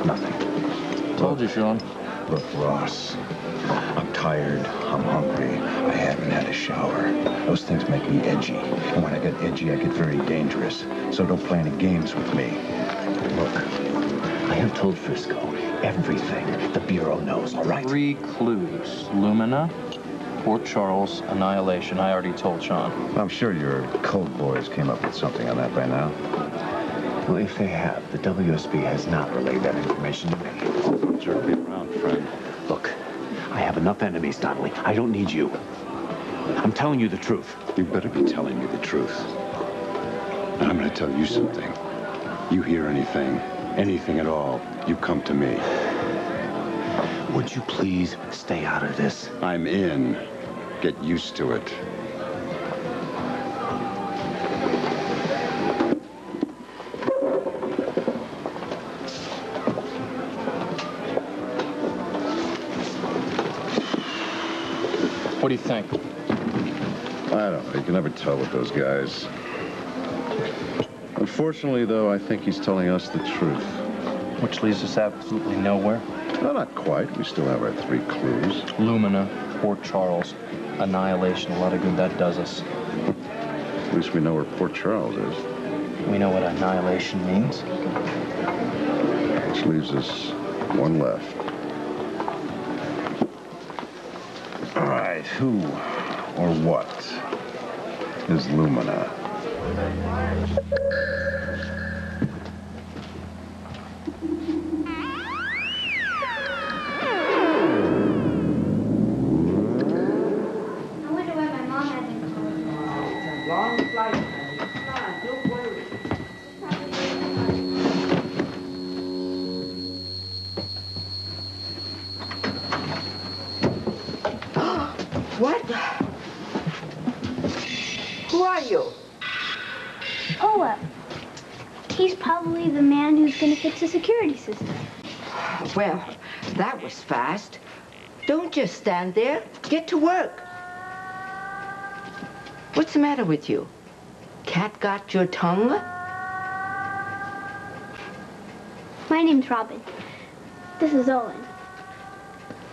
Nothing. Told you, Sean. Look, Ross, I'm tired, I'm hungry, I haven't had a shower. Those things make me edgy. And when I get edgy, I get very dangerous. So don't play any games with me. Look, I have told Frisco everything the Bureau knows, all right? 3 clues. Lumina, Port Charles, Annihilation. I already told Sean. I'm sure your code boys came up with something on that by now. Well, if they have, the WSB has not relayed that information to me. Don't jerk me around, friend. Look, I have enough enemies, Donnelly. I don't need you. I'm telling you the truth. You better be telling me the truth. And I'm going to tell you something. You hear anything at all, you come to me. Would you please stay out of this? I'm in. Get used to it. What do you think? I don't know. You can never tell with those guys. Unfortunately, though, I think he's telling us the truth. Which leads us absolutely nowhere. No, not quite. We still have our 3 clues. Lumina, Port Charles, Annihilation. A lot of good that does us. At least we know where Port Charles is. We know what Annihilation means. Which leaves us 1 left. All right, who or what is Lumina? What? Who are you? Pola. He's probably the man who's going to fix the security system. Well, that was fast. Don't just stand there. Get to work. What's the matter with you? Cat got your tongue? My name's Robin. This is Owen.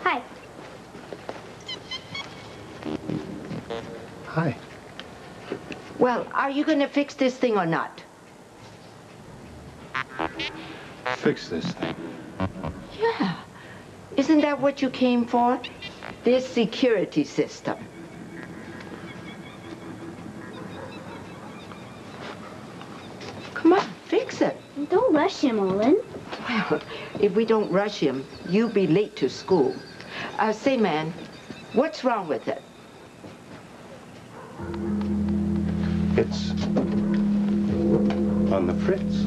Hi. Hi. Well, are you going to fix this thing or not? Fix this thing. Yeah. Isn't that what you came for? This security system. Come on, fix it. Don't rush him, Olin. Well, if we don't rush him, you'll be late to school. Say, man, what's wrong with it? It's on the fritz.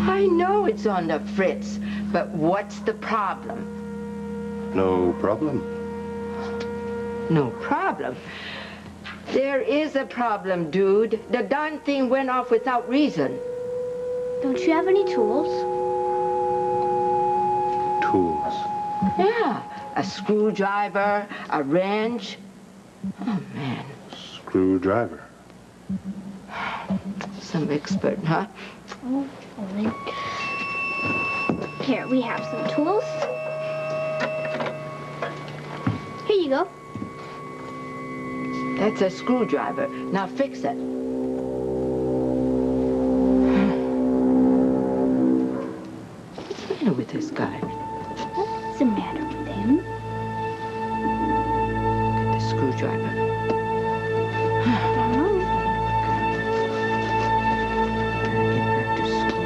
I know it's on the fritz, but what's the problem? No problem. No problem? There is a problem, dude. The darn thing went off without reason. Don't you have any tools? Tools? Yeah, a screwdriver, a wrench. Oh, man. Screwdriver. Some expert, huh? Oh, Olin. Here, we have some tools. Here you go. That's a screwdriver. Now fix it. What's the matter with this guy? What's the matter with him? Look at the screwdriver. I don't know. Get back to school.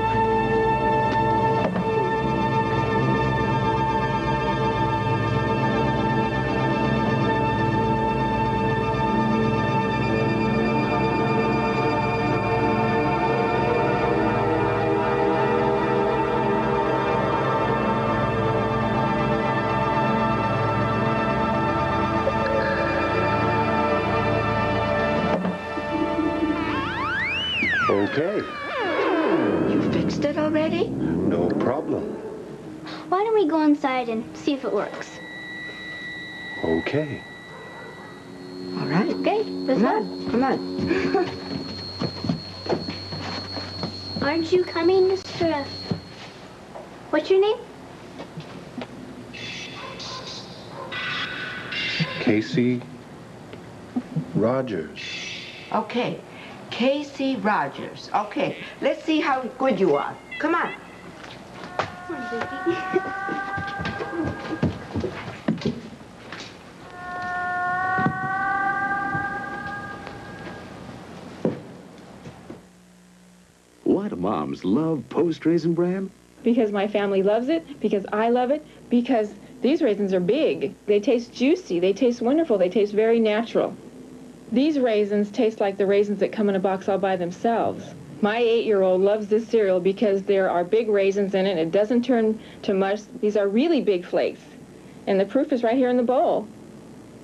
Okay. You fixed it already? No problem. Why don't we go inside and see if it works? Okay. All right. Okay, let's go. Come on. Aren't you coming, Mr. What's your name? Casey Rogers. Okay. Casey Rogers. Okay, let's see how good you are. Come on. Come on, baby. Why do moms love Post Raisin Bran? Because my family loves it, because I love it, because these raisins are big. They taste juicy, they taste wonderful, they taste very natural. These raisins taste like the raisins that come in a box all by themselves. My 8-year-old loves this cereal because there are big raisins in it. It doesn't turn to mush. These are really big flakes. And the proof is right here in the bowl.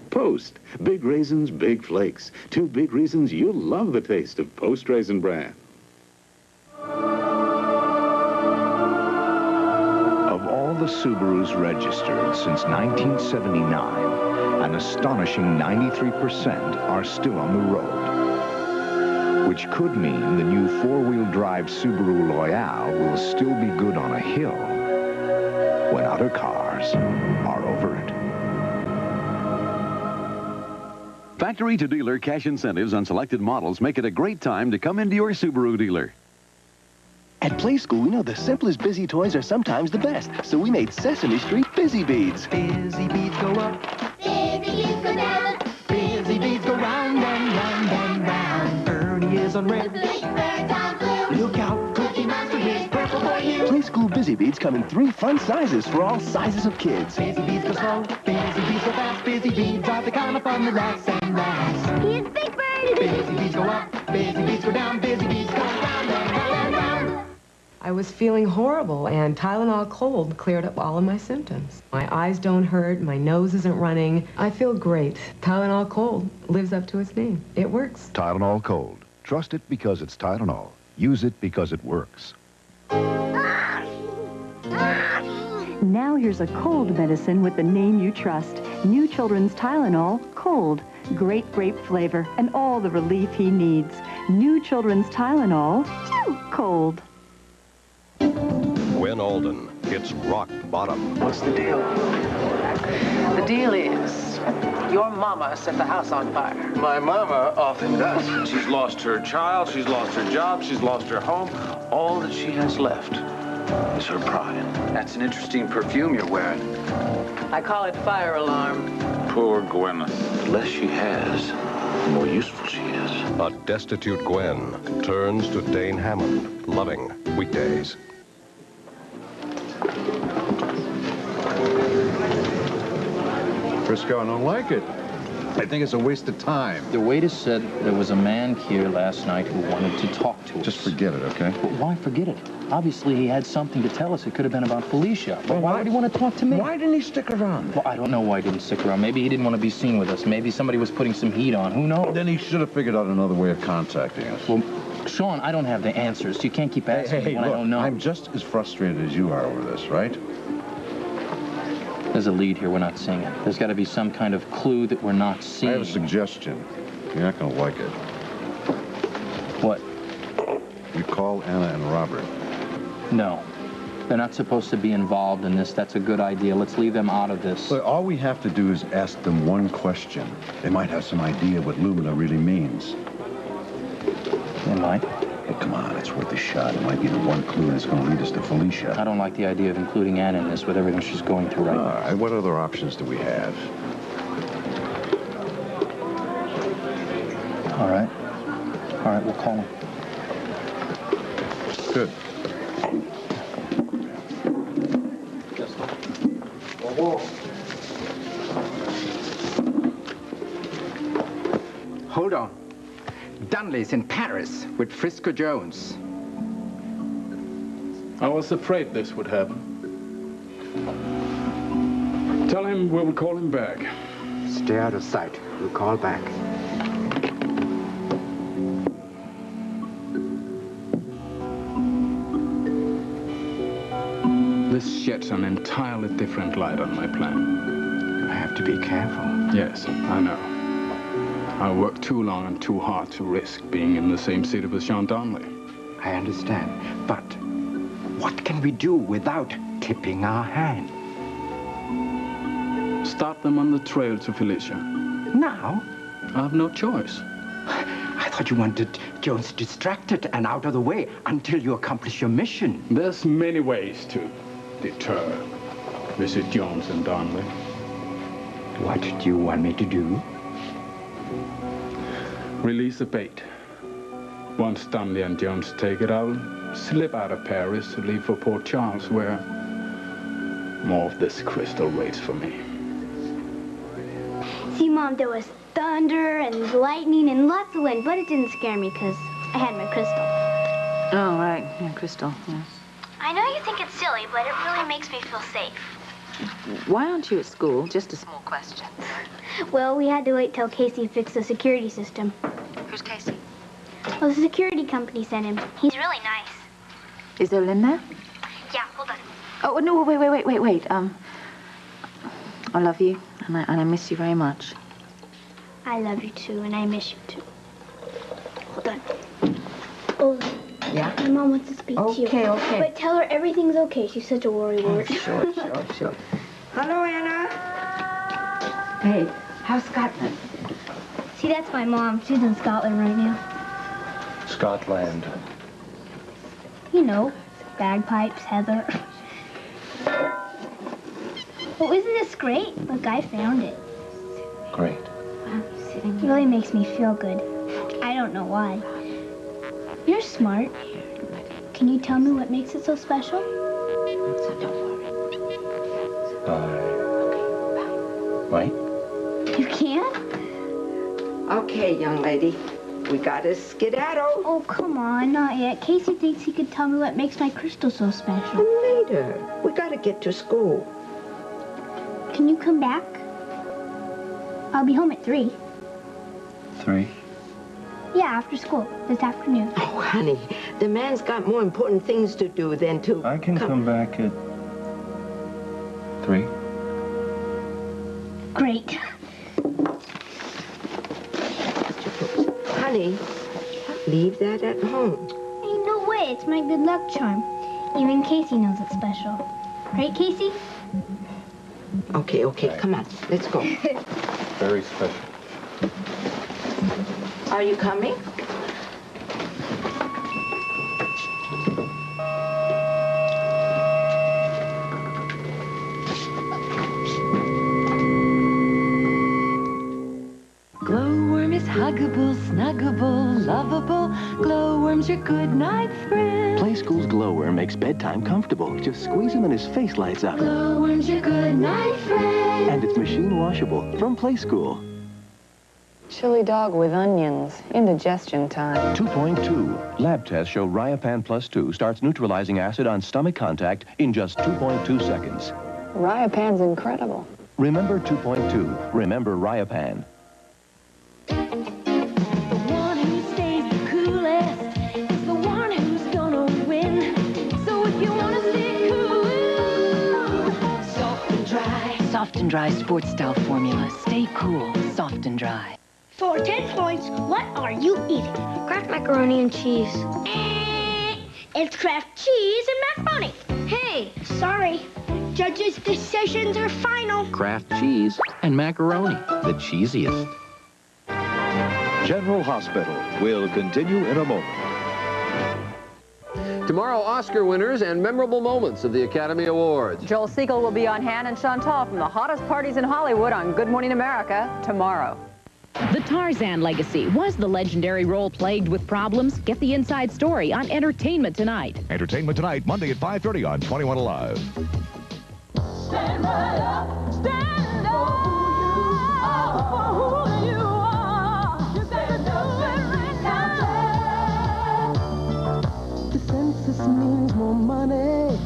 Post. Big raisins, big flakes. 2 big reasons you'll love the taste of Post Raisin Bran. Of all the Subarus registered since 1979, an astonishing 93% are still on the road. Which could mean the new 4-wheel drive Subaru Loyale will still be good on a hill when other cars are over it. Factory to dealer cash incentives on selected models make it a great time to come into your Subaru dealer. At Play School, we know the simplest busy toys are sometimes the best, so we made Sesame Street Busy Beads. Busy beads go up. Busy beads go down. Busy beads go round and round and round. Ernie is on red. The blackbirds on blue. Look out, Cookie Monster is purple for you. Play School Busy Beads come in 3 fun sizes for all sizes of kids. Busy beads go slow, busy beads go fast. Busy beads are the kind of fun that lasts and lasts. Here's Big Bird. Busy beads go up, busy beads go down. Busy beads go round and round and round. I was feeling horrible, and Tylenol Cold cleared up all of my symptoms. My eyes don't hurt, my nose isn't running. I feel great. Tylenol Cold lives up to its name. It works. Tylenol Cold. Trust it because it's Tylenol. Use it because it works. Now here's a cold medicine with the name you trust. New Children's Tylenol Cold. Great grape flavor and all the relief he needs. New Children's Tylenol Cold. Gwen Alden, It's rock bottom. What's the deal? The deal is, your mama set the house on fire. My mama often does. She's lost her child, she's lost her job, she's lost her home. All that she has left is her pride. That's an interesting perfume you're wearing. I call it fire alarm. Poor Gwyneth. The less she has, the more useful she is. A destitute Gwen turns to Dane Hammond. Loving. Weekdays. Frisco, I don't like it. I think it's a waste of time. The waiter said there was a man here last night who wanted to talk to us. Just forget it, okay? But why forget it? Obviously, he had something to tell us. It could have been about Felicia. But why would he want to talk to me? Why didn't he stick around? Well, I don't know why he didn't stick around. Maybe he didn't want to be seen with us. Maybe somebody was putting some heat on. Who knows? Then he should have figured out another way of contacting us. Well, Sean, I don't have the answers. You can't keep asking me when look, I don't know. I'm just as frustrated as you are over this, right? There's a lead here we're not seeing. There's got to be some kind of clue that we're not seeing. I have a suggestion. You're not going to like it. What? You call Anna and Robert. No. They're not supposed to be involved in this. That's a good idea. Let's leave them out of this. Look, all we have to do is ask them one question. They might have some idea what Lumina really means. They might. Hey, come on, it's worth a shot. It might be the one clue that's going to lead us to Felicia. I don't like the idea of including Anna in this with everything she's going through right now. All right, what other options do we have? All right. All right, we'll call him. Good. Hold on. Dunley's in Paris with Frisco Jones. I was afraid this would happen. Tell him we'll call him back. Stay out of sight. We'll call back. This sheds an entirely different light on my plan. You have to be careful. Yes, I know. I worked too long and too hard to risk being in the same city with Sean Donnelly. I understand. But what can we do without tipping our hand? Start them on the trail to Felicia. Now? I have no choice. I thought you wanted Jones distracted and out of the way until you accomplish your mission. There's many ways to deter Mrs. Jones and Donnelly. What do you want me to do? Release the bait. Once Donnelly and Jones take it, I'll slip out of Paris to leave for Port Charles, where more of this crystal waits for me. See, Mom, there was thunder and lightning and lots of wind, but it didn't scare me because I had my crystal. Oh, right. Yeah, crystal, yes. I know you think it's silly, but it really makes me feel safe. Why aren't you at school? Just a small question. Well, we had to wait till Casey fixed the security system. Who's Casey? Well, the security company sent him. He's really nice. Is there Lynn there? Yeah, hold on. Oh, no, wait. I love you, and I miss you very much. I love you, too, and I miss you, too. Hold on. Oh, yeah? My mom wants to speak to you. Okay. But tell her everything's okay. She's such a worrywart. Sure. Hello, Anna. Hey, how's Scotland? See, that's my mom. She's in Scotland right now. Scotland. You know, bagpipes, heather. Oh, isn't this great? Look, I found it. Great. It really makes me feel good. I don't know why. You're smart. Can you tell me what makes it so special? Wait. You can't? Okay, young lady. We gotta skedaddle. Oh, come on, not yet. Casey thinks he could tell me what makes my crystal so special. Later. We gotta get to school. Can you come back? I'll be home at 3. 3? Yeah, after school, this afternoon. Oh, honey, the man's got more important things to do than to... I can come back at 3. Great. Honey, leave that at home. Ain't no way. It's my good luck charm. Even Casey knows it's special. Right, Casey? Okay, come on. Let's go. Very special. Are you coming? Glowworm is huggable, snuggable, lovable. Glowworm's your good night friend. Play School's Glowworm makes bedtime comfortable. Just squeeze him and his face lights up. Glowworm's your good night friend. And it's machine washable from Play School. Chili dog with onions. Indigestion time. 2.2. Lab tests show Riopan Plus 2 starts neutralizing acid on stomach contact in just 2.2 seconds. Riopan's incredible. Remember 2.2. Remember Riopan. The one who stays the coolest is the one who's gonna win. So if you wanna stay cool, soft and dry. Soft and Dry sports style formula. Stay cool, soft and dry. For 10 points, what are you eating? Kraft macaroni and cheese. It's Kraft cheese and macaroni. Hey, sorry. Judges' decisions are final. Kraft cheese and macaroni, the cheesiest. General Hospital will continue in a moment. Tomorrow, Oscar winners and memorable moments of the Academy Awards. Joel Siegel will be on hand and Chantal from the hottest parties in Hollywood on Good Morning America tomorrow. The Tarzan legacy. Was the legendary role plagued with problems? Get the inside story on Entertainment Tonight. Entertainment Tonight, Monday at 5:30 on 21 Alive. Stand right up, stand up for who you are. You gotta do it right now. The census means more money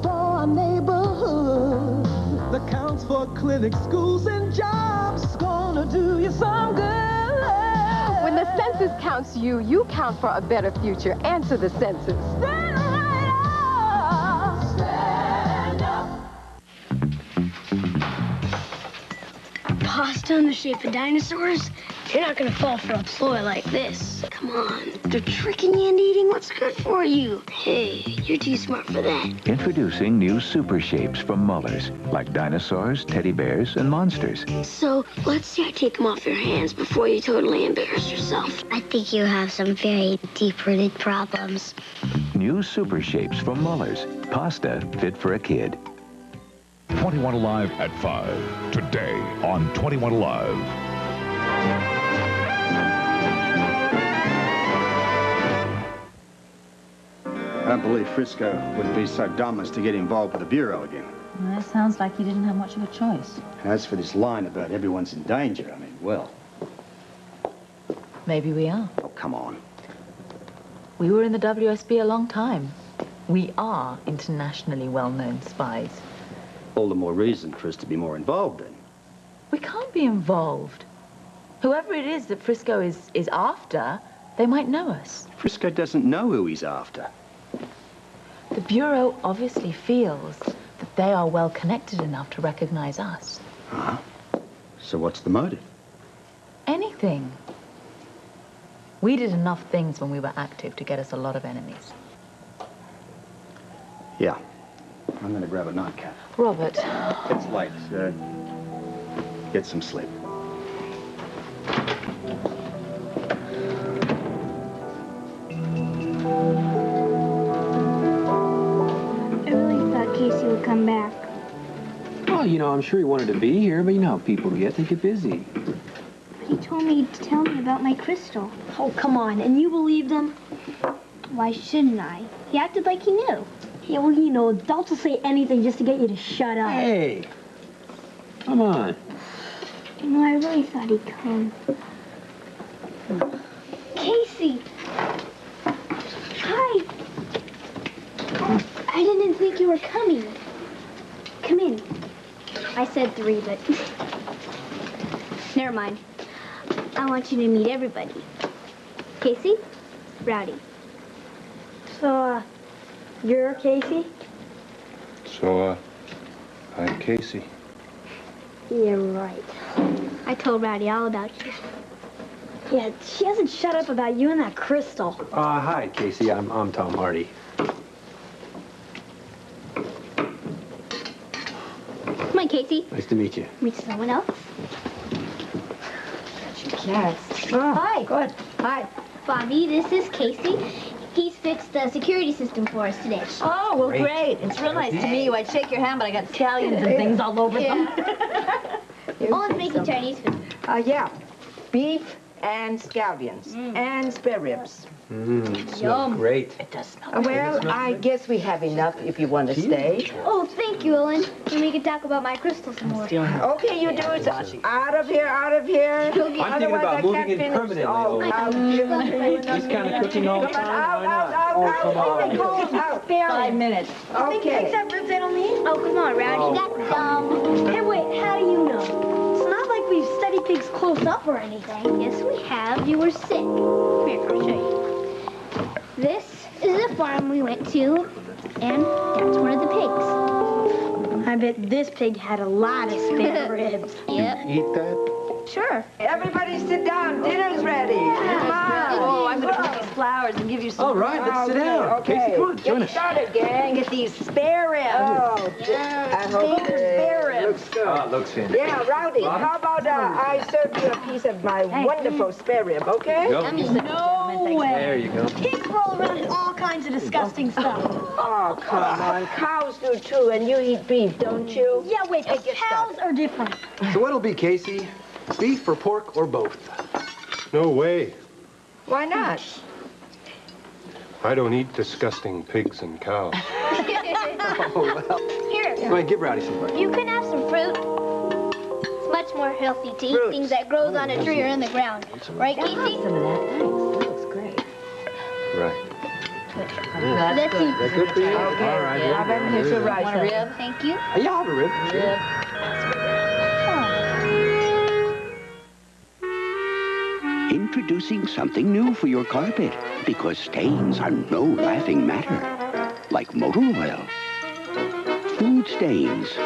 for our neighborhood. The counts for clinics, schools, and jobs gonna do you some good. When the census counts you, you count for a better future. Answer the census. Stand right up. Stand up. Pasta in the shape of dinosaurs? You're not gonna fall for a ploy like this. Come on. They're tricking you into eating what's good for you. Hey, you're too smart for that. Introducing new super shapes from Muller's, like dinosaurs, teddy bears, and monsters. So, let's see I take them off your hands before you totally embarrass yourself. I think you have some very deep-rooted problems. New super shapes from Muller's. Pasta fit for a kid. 21 Alive at 5. Today on 21 Alive. I don't believe Frisco would be so dumb as to get involved with the Bureau again. Well, that sounds like you didn't have much of a choice. As for this line about everyone's in danger, I mean, well... Maybe we are. Oh, come on. We were in the WSB a long time. We are internationally well-known spies. All the more reason for us to be more involved in. We can't be involved. Whoever it is that Frisco is after, they might know us. Frisco doesn't know who he's after. The Bureau obviously feels that they are well connected enough to recognize us. Huh? So what's the motive? Anything. We did enough things when we were active to get us a lot of enemies. Yeah. I'm gonna grab a nightcap. Robert. It's late, sir. Get some sleep. I really thought Casey would come back. Well, you know, I'm sure he wanted to be here, but you know how people get. They get busy. He told me to tell me about my crystal. Oh, come on. And you believed him? Why shouldn't I? He acted like he knew. Yeah, well, you know, adults will say anything just to get you to shut up. Hey! Come on. You know, I really thought he'd come. Casey! Hi! I didn't think you were coming. Come in. I said 3, but... Never mind. I want you to meet everybody. Casey, Rowdy. So, you're Casey? So, I'm Casey. Yeah, right. I told Rowdy all about you. Yeah, she hasn't shut up about you and that crystal. Hi, Casey. I'm Tom Hardy. Come on, Casey. Nice to meet you. Meet someone else. Yes. Hi. Good. Hi. Bobby, this is Casey. He's fixed the security system for us today. Oh, well, great. It's real nice to meet you. I'd shake your hand, but I got scallions and things all over them. Oh, it's making Chinese food. Yeah. Beef and scallions and spare ribs. Smells great. It does smell Well, I guess we have enough if you want to stay. Oh, thank you, Ellen. And we can talk about my crystal some more. Okay, you do it. Out of here, out of here. I'm thinking about moving in permanently. He's kind of cooking all the time. Out. 5 minutes. Okay. ribs in on me? Oh, come on, Rowdy. That's dumb. Hey, wait, how do you know? It's not like we've studied pigs close up or anything. Yes, we have. You were sick. Here, I'll show you. This is the farm we went to, and that's one of the pigs. I bet this pig had a lot of spare ribs. Yep. Eat that? Sure. Everybody sit down. Dinner's ready. Come on. Oh, I'm going to put these flowers and give you some. All right, let's sit down. Okay. Casey, come on, join us. Get started, gang. Get these spare ribs. Oh, I hope spare ribs. Looks good. Oh, it looks fantastic. Yeah, Rowdy, how about I serve you a piece of my wonderful spare rib, okay? Go. No way. There you go. Pigs roll around in all kinds of disgusting stuff. Oh, come on. Cows do too, and you eat beef, don't you? Yeah, wait, but cows are different. So what'll be, Casey? Beef or pork or both? No way. Why not? I don't eat disgusting pigs and cows. Oh, well. Here. Go ahead, give Rowdy some bread. You can have some fruit. It's much more healthy to eat things that grows on a tree or in the ground. Right, Casey? Some of that. Thanks. That looks great. Right. Let's eat. That good for you? Okay. All right. Yeah, very good. here's your rice. Want a rib? Thank you. Yeah, I'll have a rib. Sure. Introducing something new for your carpet, because stains are no laughing matter. Like motor oil, food stains,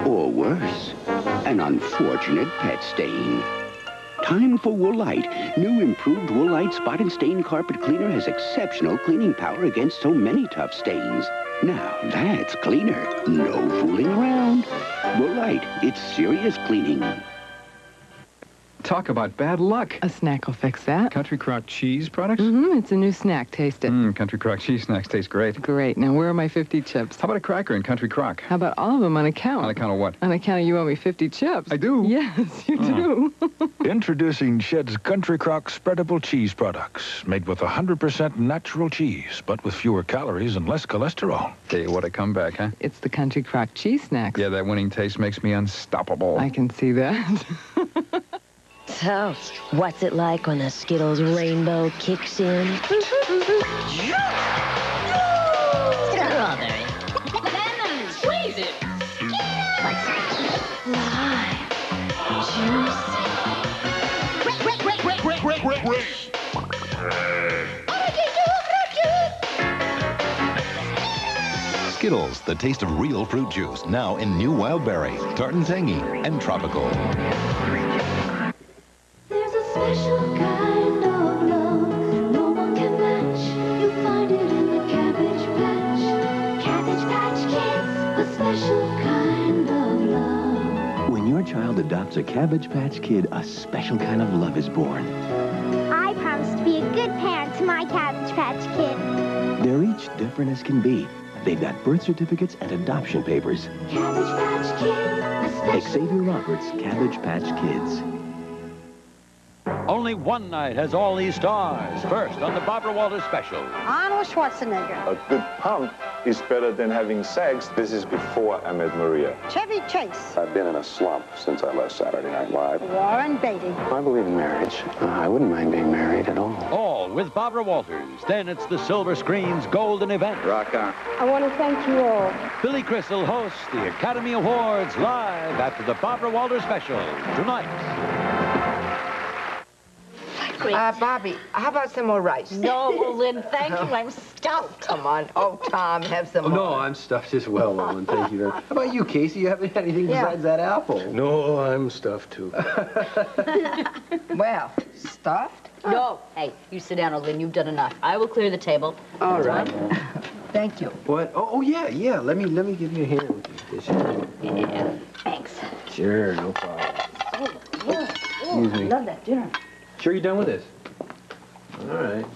or worse, an unfortunate pet stain. Time for Woolite. New improved Woolite Spot and Stain Carpet Cleaner has exceptional cleaning power against so many tough stains. Now, that's cleaner. No fooling around. Woolite, it's serious cleaning. Talk about bad luck. A snack will fix that. Country Crock cheese products? Mm-hmm. It's a new snack. Taste it. Country Crock cheese snacks taste great. Great. Now, where are my 50 chips? How about a cracker in Country Crock? How about all of them on account? On account of what? On account of you owe me 50 chips. I do? Yes, you do. Introducing Shed's Country Crock spreadable cheese products. Made with 100% natural cheese, but with fewer calories and less cholesterol. Okay, what a comeback, huh? It's the Country Crock cheese snacks. Yeah, that winning taste makes me unstoppable. I can see that. So, what's it like when the Skittles rainbow kicks in? Strawberry. Lemon. Squeeze it. Lime. Skittles, the taste of real fruit juice, now in new wild berry, tart and tangy, and tropical. There's a special kind of love no one can match. You find it in the Cabbage Patch. Cabbage Patch Kids, a special kind of love. When your child adopts a Cabbage Patch Kid, a special kind of love is born. I promise to be a good parent to my Cabbage Patch Kid. They're each different as can be. They've got birth certificates and adoption papers. Cabbage Patch Kids, a special... Xavier Roberts, Cabbage Patch Kids. Only one night has all these stars. First on the Barbara Walters special. Arnold Schwarzenegger. A good pump is better than having sex. This is before I met Maria. Chevy Chase. I've been in a slump since I left Saturday Night Live. Warren Beatty. I believe in marriage. I wouldn't mind being married at all. All with Barbara Walters. Then it's the silver screen's golden event. Rock on. I want to thank you all. Billy Crystal hosts the Academy Awards live after the Barbara Walters special tonight. Bobby, how about some more rice? No, Lynn, thank you. I'm stuffed. Come on. Oh, Tom, have some more. No, I'm stuffed as well, Ellen. Thank you very much. How about you, Casey? You haven't had anything besides that apple. No, I'm stuffed too. Well, stuffed? No. Hey, you sit down, Lynn. You've done enough. I will clear the table. All right. Thank you. What? Oh, yeah. Let me give you a hand. This is... Yeah, thanks. Sure, no problem. Oh, I love that dinner. Sure you're done with this? All right.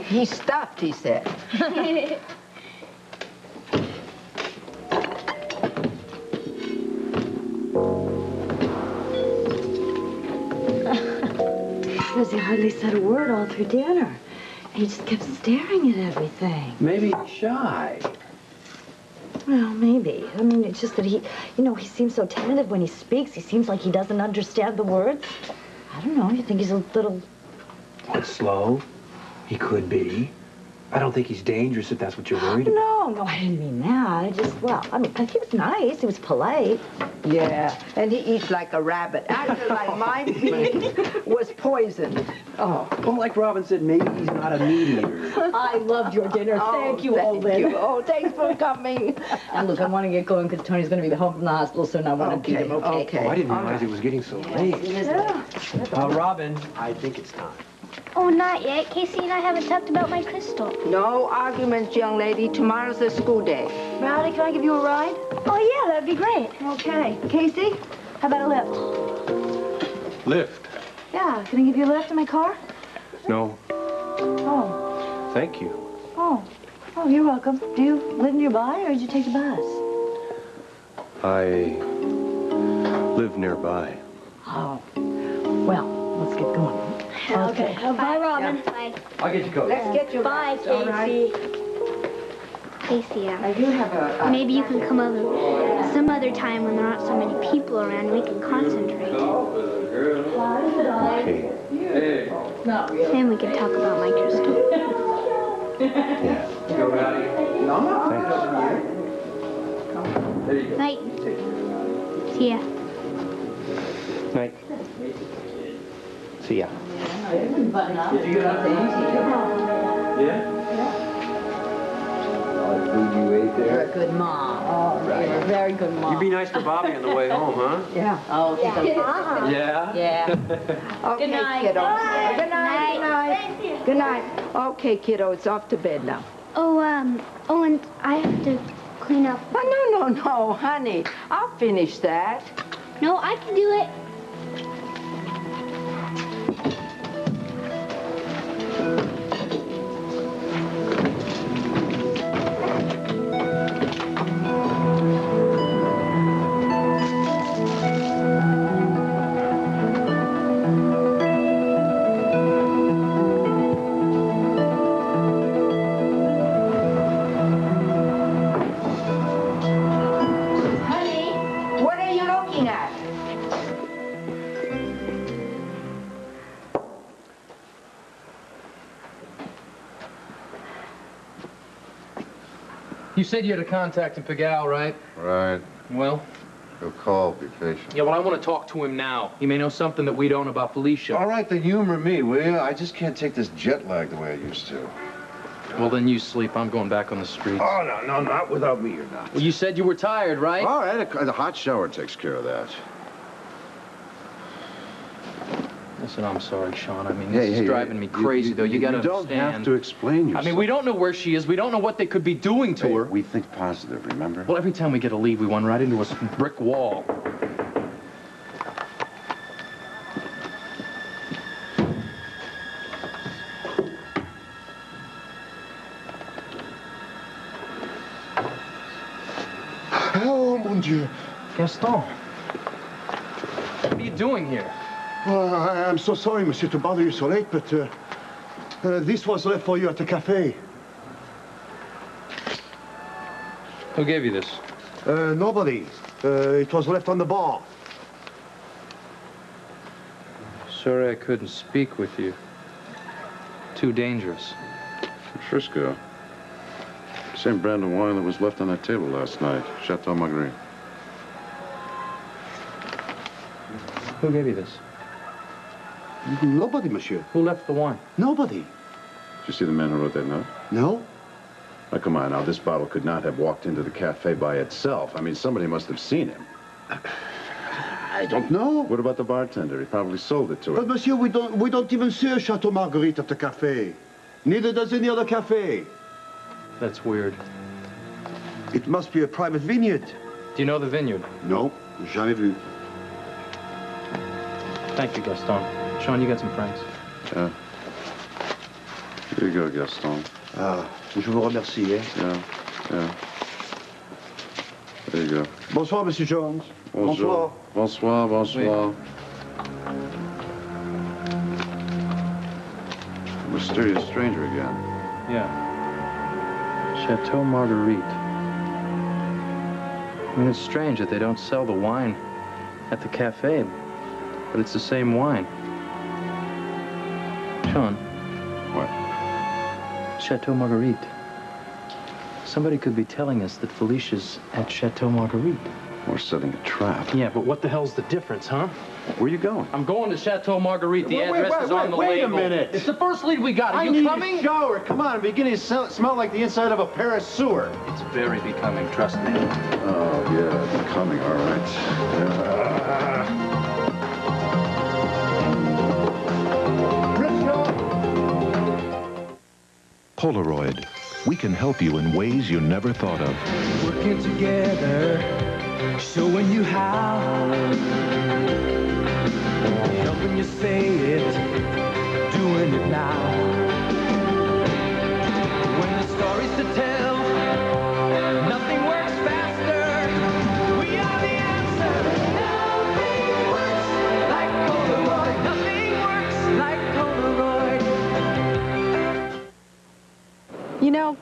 He stopped, he said. Because he hardly said a word all through dinner. He just kept staring at everything. Maybe he's shy. Well, maybe. I mean, it's just that he seems so tentative when he speaks. He seems like he doesn't understand the words. I don't know. You think he's a little... What, slow? He could be. I don't think he's dangerous if that's what you're worried about. No, I didn't mean that. I mean, he was nice. He was polite. Yeah, and he eats like a rabbit. Actually, like my meat was poisoned. Oh, well, like Robin said, maybe he's not a meat eater. I loved your dinner. Thank you, thank Olin. you. Oh, thanks for coming. And look, I want to get going because Tony's going to be home from the hospital soon. I want to beat him, okay? Oh, I didn't realize it was getting so late. Robin, I think it's time. Oh, not yet. Casey and I haven't talked about my crystal. No arguments, young lady. Tomorrow's the school day. Rowdy, can I give you a ride? Oh, yeah, that'd be great. Okay. Casey, how about a lift? Lift? Yeah, can I give you a lift in my car? No. Oh. Thank you. Oh, you're welcome. Do you live nearby, or did you take the bus? I live nearby. Oh. Well, let's get going. Okay. Bye, Robin. Bye. I'll get you coat. Let's get your Bye, bags, all right? Casey, I do have a... maybe you can come over some other time when there aren't so many people around and we can concentrate. Hey. And we can talk about my crystal. Yeah. Thanks. Night. See ya. Night. See ya. Did you get up to easy? Yeah? All the food you ate You're there? a good mom. Oh, right. You're a very good mom. You be nice to Bobby on the way home, huh? Yeah. Oh, Yeah? Yeah. Okay, Good night. kiddo. Bye. Good night. Good night. Good night. Okay, kiddo, it's off to bed now. Oh, and I have to clean up. Oh, no, honey. I'll finish that. No, I can do it. Honey, what are you looking at? You said you had a contact in Pigalle, right? Right. Well? He'll call. Be patient. Yeah, well, I want to talk to him now. He may know something that we don't about Felicia. All right, then humor me, will you? I just can't take this jet lag the way I used to. Well, then you sleep. I'm going back on the streets. Oh, no, not without me, you're not. Well, you said you were tired, right? All right, the hot shower takes care of that. Listen, I'm sorry, Sean. I mean, Hey, this is driving me crazy, though. You got to don't understand. have to explain yourself. I mean, we don't know where she is. We don't know what they could be doing to her. We think positive, remember? Well, every time we get a lead, we run right into a brick wall. Oh, mon Dieu. Gaston. What are you doing here? Well, I'm so sorry, monsieur, to bother you so late, but this was left for you at the cafe. Who gave you this? Nobody. It was left on the bar. Sorry I couldn't speak with you. Too dangerous. Frisco. Same brand of wine that was left on that table last night. Chateau Marguerite. Who gave you this? Nobody, monsieur. Who left the wine? Nobody. Did you see the man who wrote that note? No. Now, come on now. This bottle could not have walked into the cafe by itself. I mean, somebody must have seen him. I don't know. What about the bartender? He probably sold it to her. But, monsieur, we don't even serve Chateau Marguerite at the cafe. Neither does any other cafe. That's weird. It must be a private vineyard. Do you know the vineyard? No, jamais vu. Thank you, Gaston. Sean, you got some francs. Yeah. Here you go, Gaston. Ah, je vous remercie, eh? Yeah. There you go. Bonsoir, Monsieur Jones. Bonjour. Bonsoir, bonsoir. Mysterious stranger again. Yeah. Chateau Marguerite. I mean, it's strange that they don't sell the wine at the cafe, but it's the same wine. Sean. What? Chateau Marguerite. Somebody could be telling us that Felicia's at Chateau Marguerite. We're setting a trap. Yeah, but what the hell's the difference, huh? Where are you going? I'm going to Chateau Marguerite. The address is on the wait label. Wait a minute. It's the first lead we got. Are I you need coming? a shower. Come on, I'm beginning to smell like the inside of a Paris sewer. It's very becoming, trust me. Oh, yeah, becoming, all right. Polaroid. We can help you in ways you never thought of. Working together, showing you how, helping you say it, doing it now. When the story's to tell, nothing works faster. We are the answer. Nothing works like Polaroid. Nothing works like Polaroid. You know,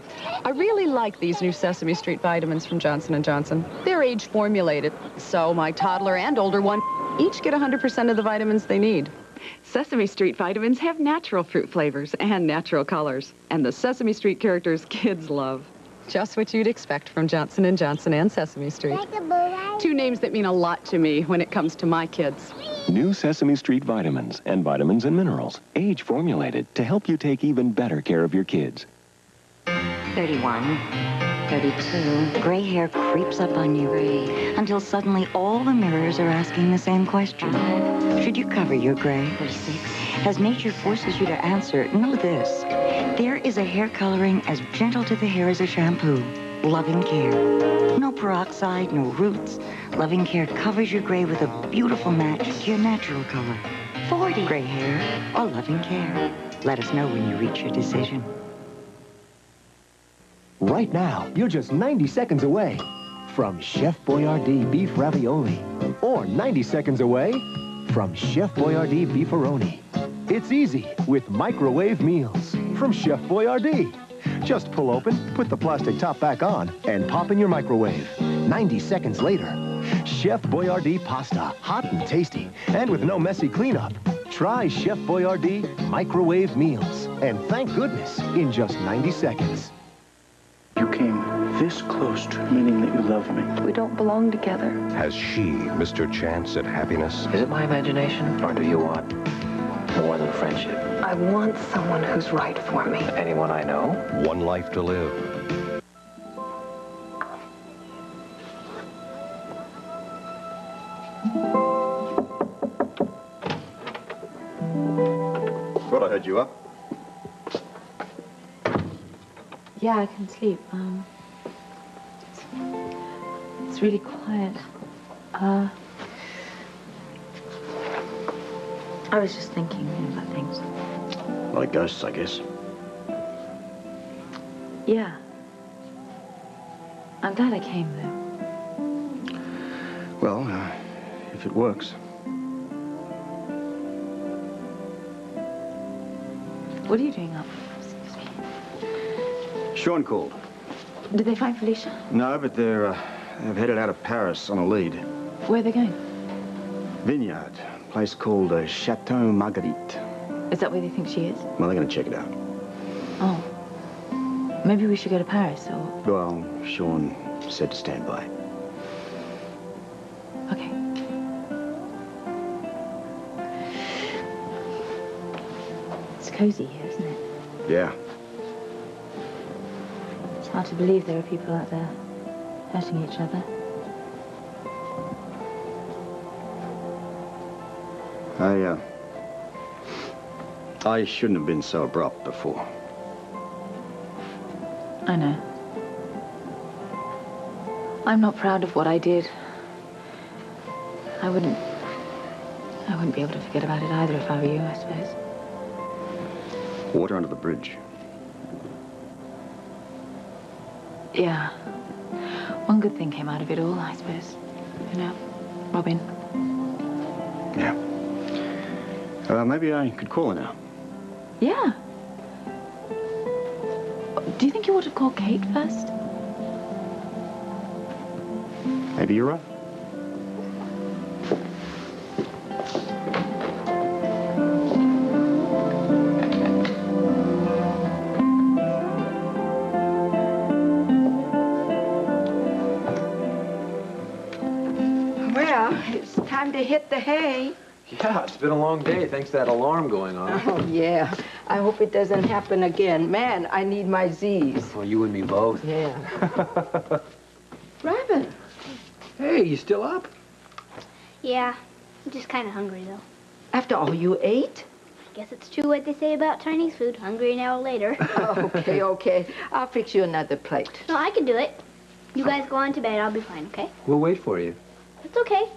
I really like these new Sesame Street vitamins from Johnson & Johnson. They're age formulated, so my toddler and older one each get 100% of the vitamins they need. Sesame Street vitamins have natural fruit flavors and natural colors, and the Sesame Street characters kids love. Just what you'd expect from Johnson & Johnson and Sesame Street. Two names that mean a lot to me when it comes to my kids. New Sesame Street vitamins and vitamins and minerals, age formulated to help you take even better care of your kids. 31, 32. Gray hair creeps up on you until suddenly all the mirrors are asking the same question. Should you cover your gray? 36. As nature forces you to answer, know this. There is a hair coloring as gentle to the hair as a shampoo. Loving Care. No peroxide, no roots. Loving Care covers your gray with a beautiful match to your natural color. 40. Gray hair or Loving Care. Let us know when you reach your decision. Right now, you're just 90 seconds away from Chef Boyardee Beef Ravioli. Or 90 seconds away from Chef Boyardee Beefaroni. It's easy with microwave meals from Chef Boyardee. Just pull open, put the plastic top back on, and pop in your microwave. 90 seconds later, Chef Boyardee pasta, hot and tasty, and with no messy cleanup. Try Chef Boyardee microwave meals, and thank goodness, in just 90 seconds. You came this close to admitting that you love me. We don't belong together. Has she missed her chance at happiness? Is it my imagination, or do you want more than friendship? I want someone who's right for me. Anyone I know? One life to live. Thought I heard you up. Yeah, I can sleep. It's really quiet. I was just thinking about things. Like ghosts, I guess. Yeah. I'm glad I came, though. Well, if it works. What are you doing up? Sean called. Did they find Felicia? No, but they've headed out of Paris on a lead. Where are they going? Vineyard, a place called Chateau Marguerite. Is that where they think she is? Well, they're going to check it out. Oh. Maybe we should go to Paris, or... Well, Sean said to stand by. Okay. It's cozy here, isn't it? Yeah. It's hard to believe there are people out there hurting each other. I shouldn't have been so abrupt before. I know. I'm not proud of what I did. I wouldn't be able to forget about it either if I were you, I suppose. Water under the bridge. Yeah. One good thing came out of it all, I suppose. You know, Robin. Yeah. Maybe I could call her now. Yeah. Do you think you ought to call Kate first? Maybe you're right. Well, it's time to hit the hay. Yeah, it's been a long day, thanks to that alarm going on. Oh, yeah. I hope it doesn't happen again. Man, I need my Z's. Well, you and me both. Yeah. Robin. Hey, you still up? Yeah, I'm just kind of hungry, though. After all you ate? I guess it's true what they say about Chinese food. Hungry an hour later. Okay, okay. I'll fix you another plate. No, I can do it. You guys go on to bed. I'll be fine, okay? We'll wait for you. It's okay.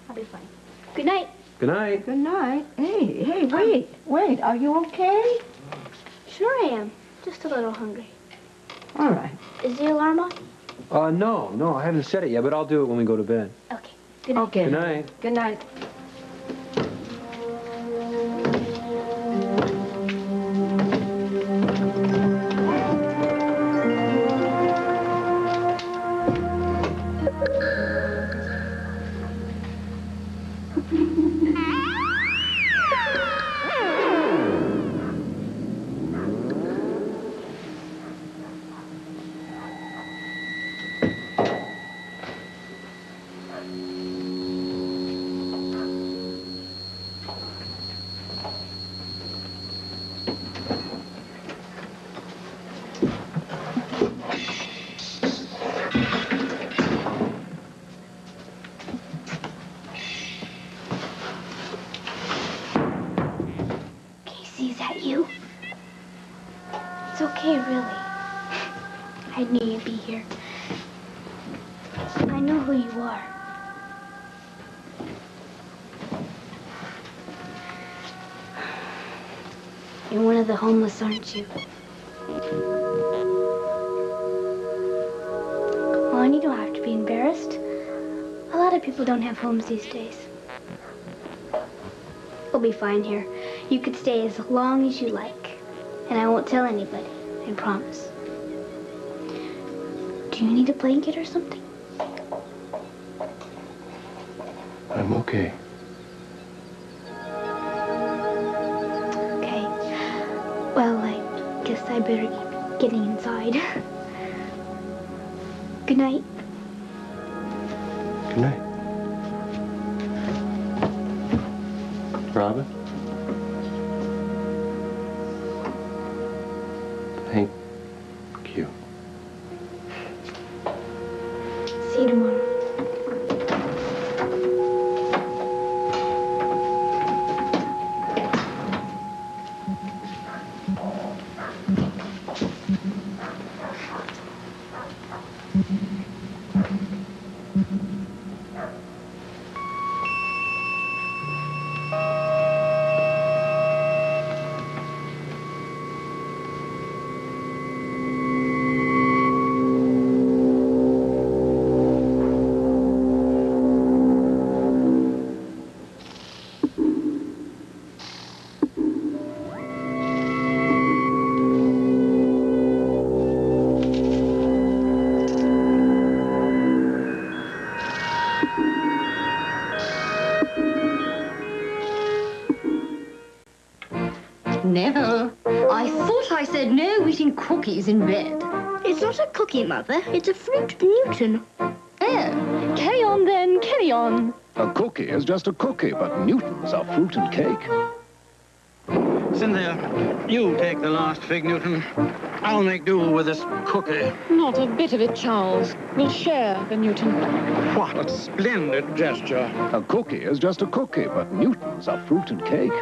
I'll be fine. Good night. Good night. Good night. Hey, wait. Are you okay? Sure I am. Just a little hungry. All right. Is the alarm on? No, I haven't set it yet, but I'll do it when we go to bed. Okay. Good night. Okay. Good night. Good night. Casey, is that you? It's okay, really. I knew you'd be here. I know who you are. You're one of the homeless, aren't you? Well, and you don't have to be embarrassed. A lot of people don't have homes these days. We'll be fine here. You could stay as long as you like. And I won't tell anybody, I promise. Do you need a blanket or something? I'm okay. Okay. Well, I guess I better keep getting inside. Good night. Good night. Robin? Thank you. See you tomorrow. Neville, I thought I said no eating cookies in bed. It's not a cookie, Mother. It's a fruit Newton. Oh, carry on then, carry on. A cookie is just a cookie, but Newtons are fruit and cake. Cynthia, you take the last fig, Newton. I'll make do with this cookie. Not a bit of it, Charles. We'll share the Newton. What a splendid gesture. A cookie is just a cookie, but Newtons are fruit and cake.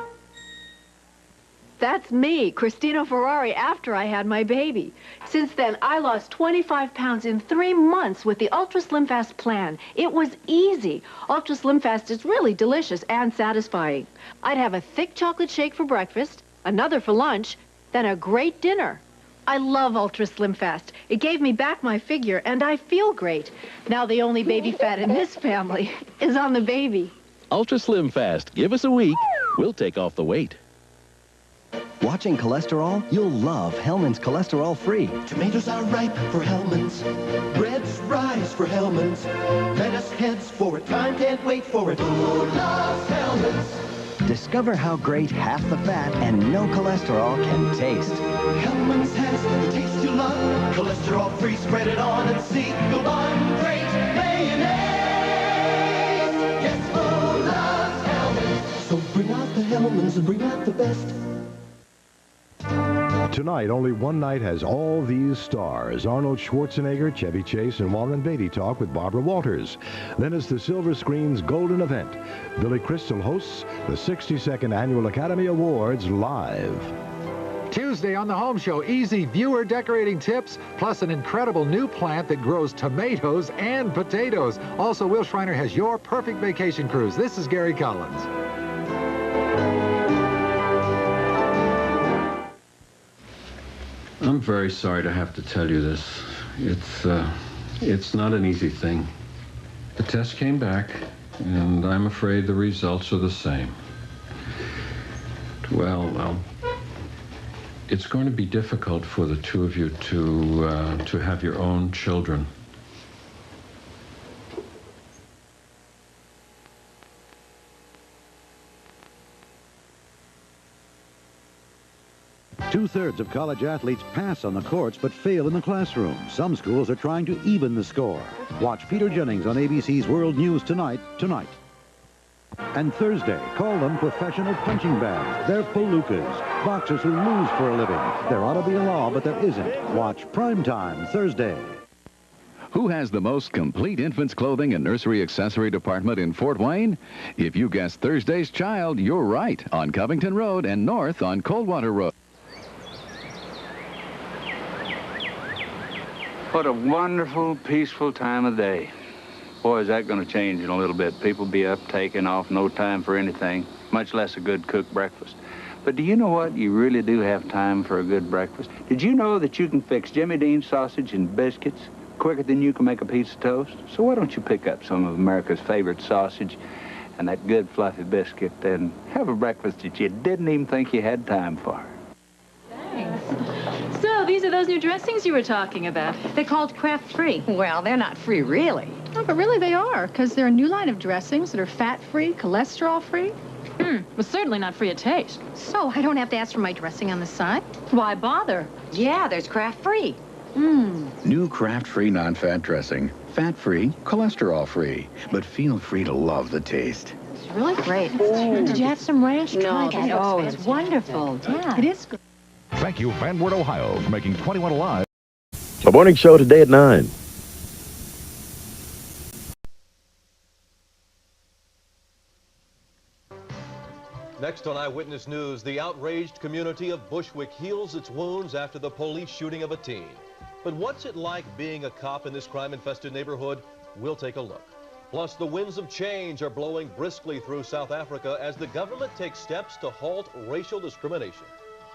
That's me, Christina Ferrari, after I had my baby. Since then, I lost 25 pounds in 3 months with the Ultra Slim Fast plan. It was easy. Ultra Slim Fast is really delicious and satisfying. I'd have a thick chocolate shake for breakfast, another for lunch, then a great dinner. I love Ultra Slim Fast. It gave me back my figure, and I feel great. Now the only baby fat in this family is on the baby. Ultra Slim Fast. Give us a week. We'll take off the weight. Watching cholesterol? You'll love Hellmann's Cholesterol Free. Tomatoes are ripe for Hellmann's. Breads rise for Hellmann's. Lettuce heads for it. Time can't wait for it. Who loves Hellmann's? Discover how great half the fat and no cholesterol can taste. Hellmann's has the taste you love. Cholesterol free, spread it on and see the one great mayonnaise. Yes, who loves Hellmann's? So bring out the Hellmann's and bring out the best. Tonight, only one night has all these stars. Arnold Schwarzenegger, Chevy Chase, and Warren Beatty talk with Barbara Walters. Then it's the Silver Screen's golden event. Billy Crystal hosts the 62nd Annual Academy Awards live. Tuesday on the Home Show, easy viewer decorating tips, plus an incredible new plant that grows tomatoes and potatoes. Also, Will Schreiner has your perfect vacation cruise. This is Gary Collins. I'm very sorry to have to tell you this. It's not an easy thing. The test came back, and I'm afraid the results are the same. Well, it's going to be difficult for the two of you to have your own children. Two-thirds of college athletes pass on the courts but fail in the classroom. Some schools are trying to even the score. Watch Peter Jennings on ABC's World News Tonight. And Thursday, call them professional punching bags. They're palookas, boxers who lose for a living. There ought to be a law, but there isn't. Watch Primetime Thursday. Who has the most complete infants clothing and nursery accessory department in Fort Wayne? If you guessed Thursday's Child, you're right, on Covington Road and north on Coldwater Road. What a wonderful, peaceful time of day. Boy, is that going to change in a little bit. People be up, taking off, no time for anything, much less a good cooked breakfast. But do you know what? You really do have time for a good breakfast. Did you know that you can fix Jimmy Dean's sausage and biscuits quicker than you can make a piece of toast? So why don't you pick up some of America's favorite sausage and that good fluffy biscuit and have a breakfast that you didn't even think you had time for. So, these are those new dressings you were talking about. They're called Kraft Free. Well, they're not free, really. No, but really they are, because they're a new line of dressings that are fat-free, cholesterol-free. But certainly not free of taste. So I don't have to ask for my dressing on the side? Why bother? Yeah, there's Kraft Free. New Kraft-Free non-fat dressing. Fat-free, cholesterol-free. But feel free to love the taste. It's really great. Did you have some ranch? No, Try that. Oh, it's wonderful. Yeah. It is good. Thank you, Fanwood, Ohio, for making 21 Alive. The morning show today at 9. Next on Eyewitness News, the outraged community of Bushwick heals its wounds after the police shooting of a teen. But what's it like being a cop in this crime-infested neighborhood? We'll take a look. Plus, the winds of change are blowing briskly through South Africa as the government takes steps to halt racial discrimination.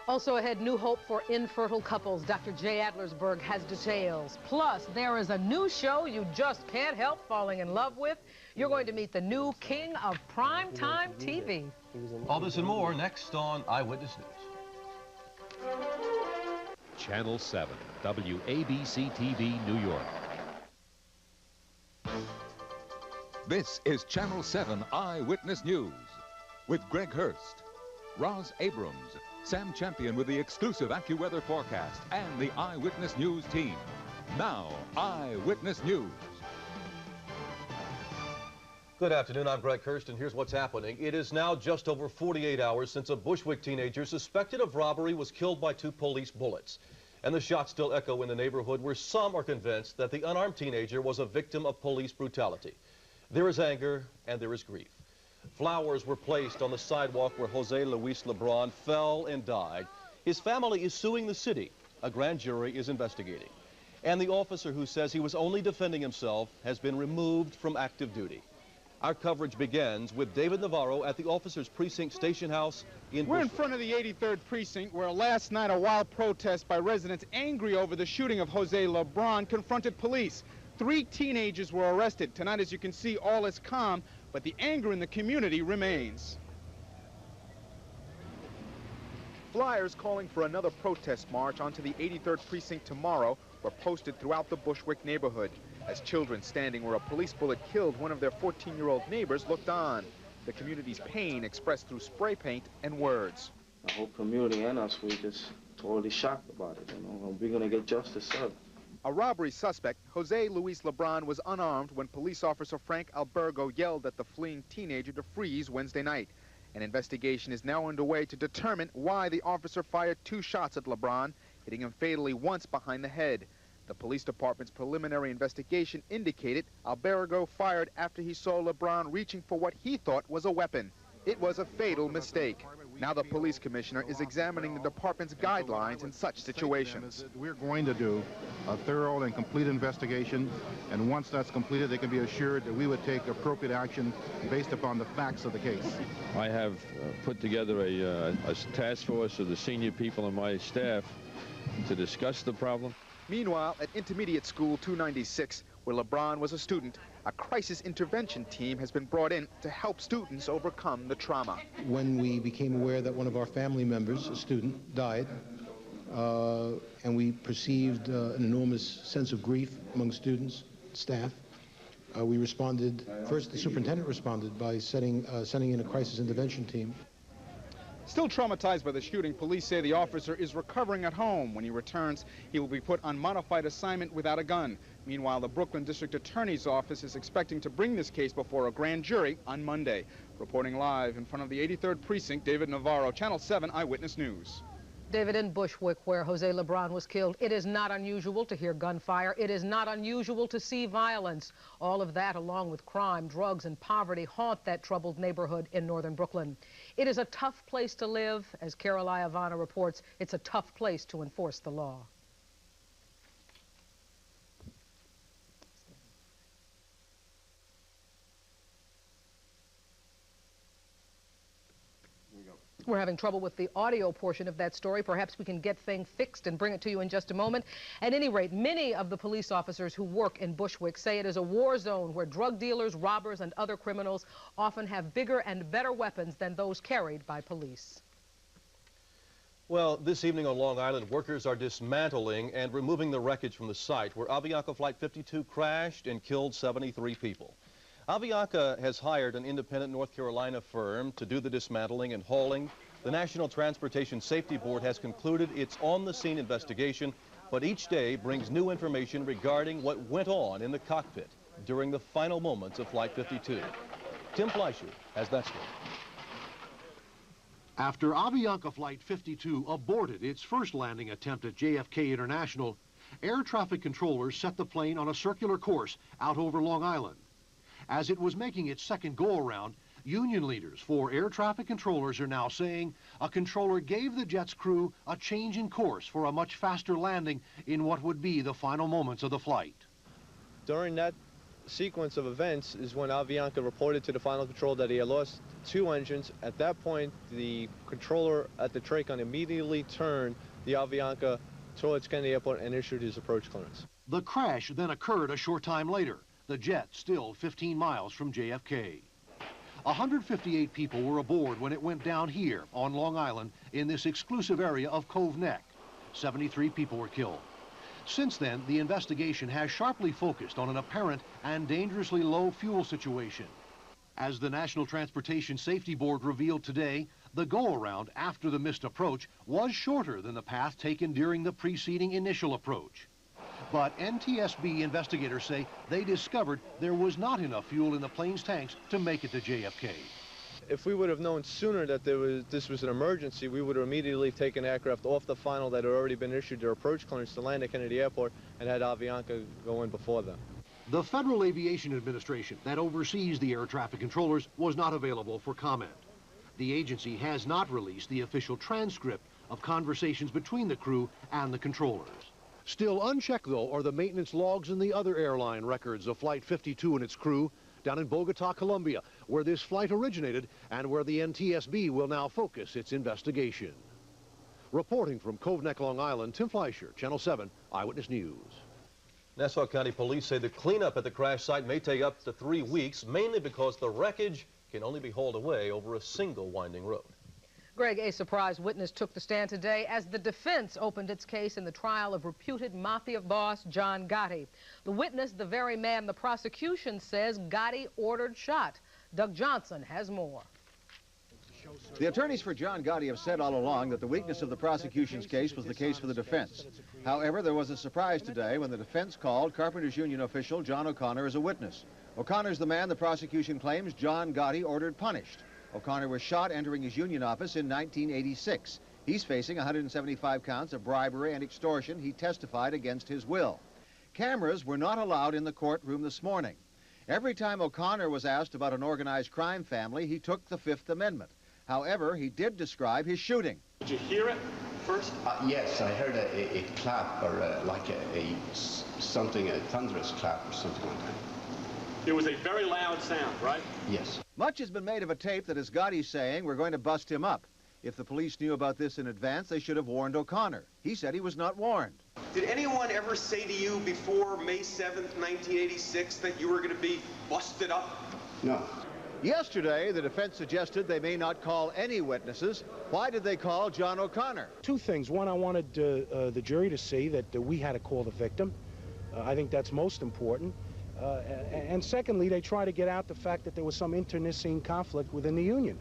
Also ahead, new hope for infertile couples. Dr. Jay Adlersberg has details. Plus, there is a new show you just can't help falling in love with. You're going to meet the new king of primetime TV. All this and more next on Eyewitness News. Channel 7, WABC-TV, New York. This is Channel 7 Eyewitness News with Greg Hurst, Roz Abrams, Sam Champion with the exclusive AccuWeather forecast, and the Eyewitness News team. Now, Eyewitness News. Good afternoon, I'm Greg Hurst, and here's what's happening. It is now just over 48 hours since a Bushwick teenager suspected of robbery was killed by 2 police bullets. And the shots still echo in the neighborhood where some are convinced that the unarmed teenager was a victim of police brutality. There is anger and there is grief. Flowers were placed on the sidewalk where Jose Luis Lebron fell and died. His family is suing the city. A grand jury is investigating. And the officer who says he was only defending himself has been removed from active duty. Our coverage begins with David Navarro at the officers' precinct station house in We're in Bushwick. front of the 83rd precinct, where last night a wild protest by residents angry over the shooting of Jose Lebron confronted police. 3 teenagers were arrested. Tonight, as you can see, all is calm, but the anger in the community remains. Flyers calling for another protest march onto the 83rd precinct tomorrow were posted throughout the Bushwick neighborhood, as children standing where a police bullet killed one of their 14-year-old neighbors looked on. The community's pain expressed through spray paint and words. The whole community and us, we're just totally shocked about it, you know. We're going to get justice served. A robbery suspect, Jose Luis Lebron, was unarmed when police officer Frank Albergo yelled at the fleeing teenager to freeze Wednesday night. An investigation is now underway to determine why the officer fired 2 shots at Lebron, hitting him fatally once behind the head. The police department's preliminary investigation indicated Albergo fired after he saw Lebron reaching for what he thought was a weapon. It was a fatal mistake. Now the police commissioner is examining the department's guidelines in such situations. We're going to do a thorough and complete investigation, and once that's completed, they can be assured that we would take appropriate action based upon the facts of the case. I have put together a task force of the senior people on my staff to discuss the problem. Meanwhile, at Intermediate School 296, where Lebron was a student, a crisis intervention team has been brought in to help students overcome the trauma. When we became aware that one of our family members, a student, died, and we perceived an enormous sense of grief among students, staff, we responded. First, the superintendent responded by sending in a crisis intervention team. Still traumatized by the shooting, police say the officer is recovering at home. When he returns, he will be put on modified assignment without a gun. Meanwhile, the Brooklyn District Attorney's Office is expecting to bring this case before a grand jury on Monday. Reporting live in front of the 83rd Precinct, David Navarro, Channel 7 Eyewitness News. David, in Bushwick, where Jose Lebron was killed, it is not unusual to hear gunfire. It is not unusual to see violence. All of that, along with crime, drugs, and poverty, haunt that troubled neighborhood in northern Brooklyn. It is a tough place to live. As Carol Iavana reports, it's a tough place to enforce the law. We're having trouble with the audio portion of that story. Perhaps we can get things fixed and bring it to you in just a moment. At any rate, many of the police officers who work in Bushwick say it is a war zone where drug dealers, robbers, and other criminals often have bigger and better weapons than those carried by police. Well, this evening on Long Island, workers are dismantling and removing the wreckage from the site where Avianca Flight 52 crashed and killed 73 people. Avianca has hired an independent North Carolina firm to do the dismantling and hauling. The National Transportation Safety Board has concluded its on-the-scene investigation, but each day brings new information regarding what went on in the cockpit during the final moments of Flight 52. Tim Fleischer has that story. After Avianca Flight 52 aborted its first landing attempt at JFK International, air traffic controllers set the plane on a circular course out over Long Island. As it was making its second go-around, union leaders for air traffic controllers are now saying a controller gave the jet's crew a change in course for a much faster landing in what would be the final moments of the flight. During that sequence of events is when Avianca reported to the final control that he had lost 2 engines. At that point, the controller at the TRACON immediately turned the Avianca towards Kennedy Airport and issued his approach clearance. The crash then occurred a short time later, the jet still 15 miles from JFK. 158 people were aboard when it went down here on Long Island in this exclusive area of Cove Neck. 73 people were killed. Since then, the investigation has sharply focused on an apparent and dangerously low fuel situation. As the National Transportation Safety Board revealed today, the go-around after the missed approach was shorter than the path taken during the preceding initial approach. But NTSB investigators say they discovered there was not enough fuel in the plane's tanks to make it to JFK. If we would have known sooner that this was an emergency, we would have immediately taken aircraft off the final that had already been issued their approach clearance to land at Kennedy Airport and had Avianca go in before them. The Federal Aviation Administration that oversees the air traffic controllers was not available for comment. The agency has not released the official transcript of conversations between the crew and the controllers. Still unchecked, though, are the maintenance logs and the other airline records of Flight 52 and its crew down in Bogota, Colombia, where this flight originated and where the NTSB will now focus its investigation. Reporting from Cove Neck, Long Island, Tim Fleischer, Channel 7 Eyewitness News. Nassau County Police say the cleanup at the crash site may take up to 3 weeks, mainly because the wreckage can only be hauled away over a single winding road. Greg, a surprise witness took the stand today as the defense opened its case in the trial of reputed mafia boss John Gotti. The witness, the very man the prosecution says Gotti ordered shot. Doug Johnson has more. The attorneys for John Gotti have said all along that the weakness of the prosecution's case was the case for the defense. However, there was a surprise today when the defense called Carpenters Union official John O'Connor as a witness. O'Connor's the man the prosecution claims John Gotti ordered punished. O'Connor was shot entering his union office in 1986. He's facing 175 counts of bribery and extortion he testified against his will. Cameras were not allowed in the courtroom this morning. Every time O'Connor was asked about an organized crime family, he took the Fifth Amendment. However, he did describe his shooting. Did you hear it first? Yes, I heard a clap or like something, a thunderous clap or something like that. It was a very loud sound, right? Yes. Much has been made of a tape that is Gotti saying we're going to bust him up. If the police knew about this in advance, they should have warned O'Connor. He said he was not warned. Did anyone ever say to you before May 7th, 1986 that you were going to be busted up? No. Yesterday, the defense suggested they may not call any witnesses. Why did they call John O'Connor? Two things. One, I wanted the jury to see that we had to call the victim. I think that's most important. And secondly, they try to get out the fact that there was some internecine conflict within the union.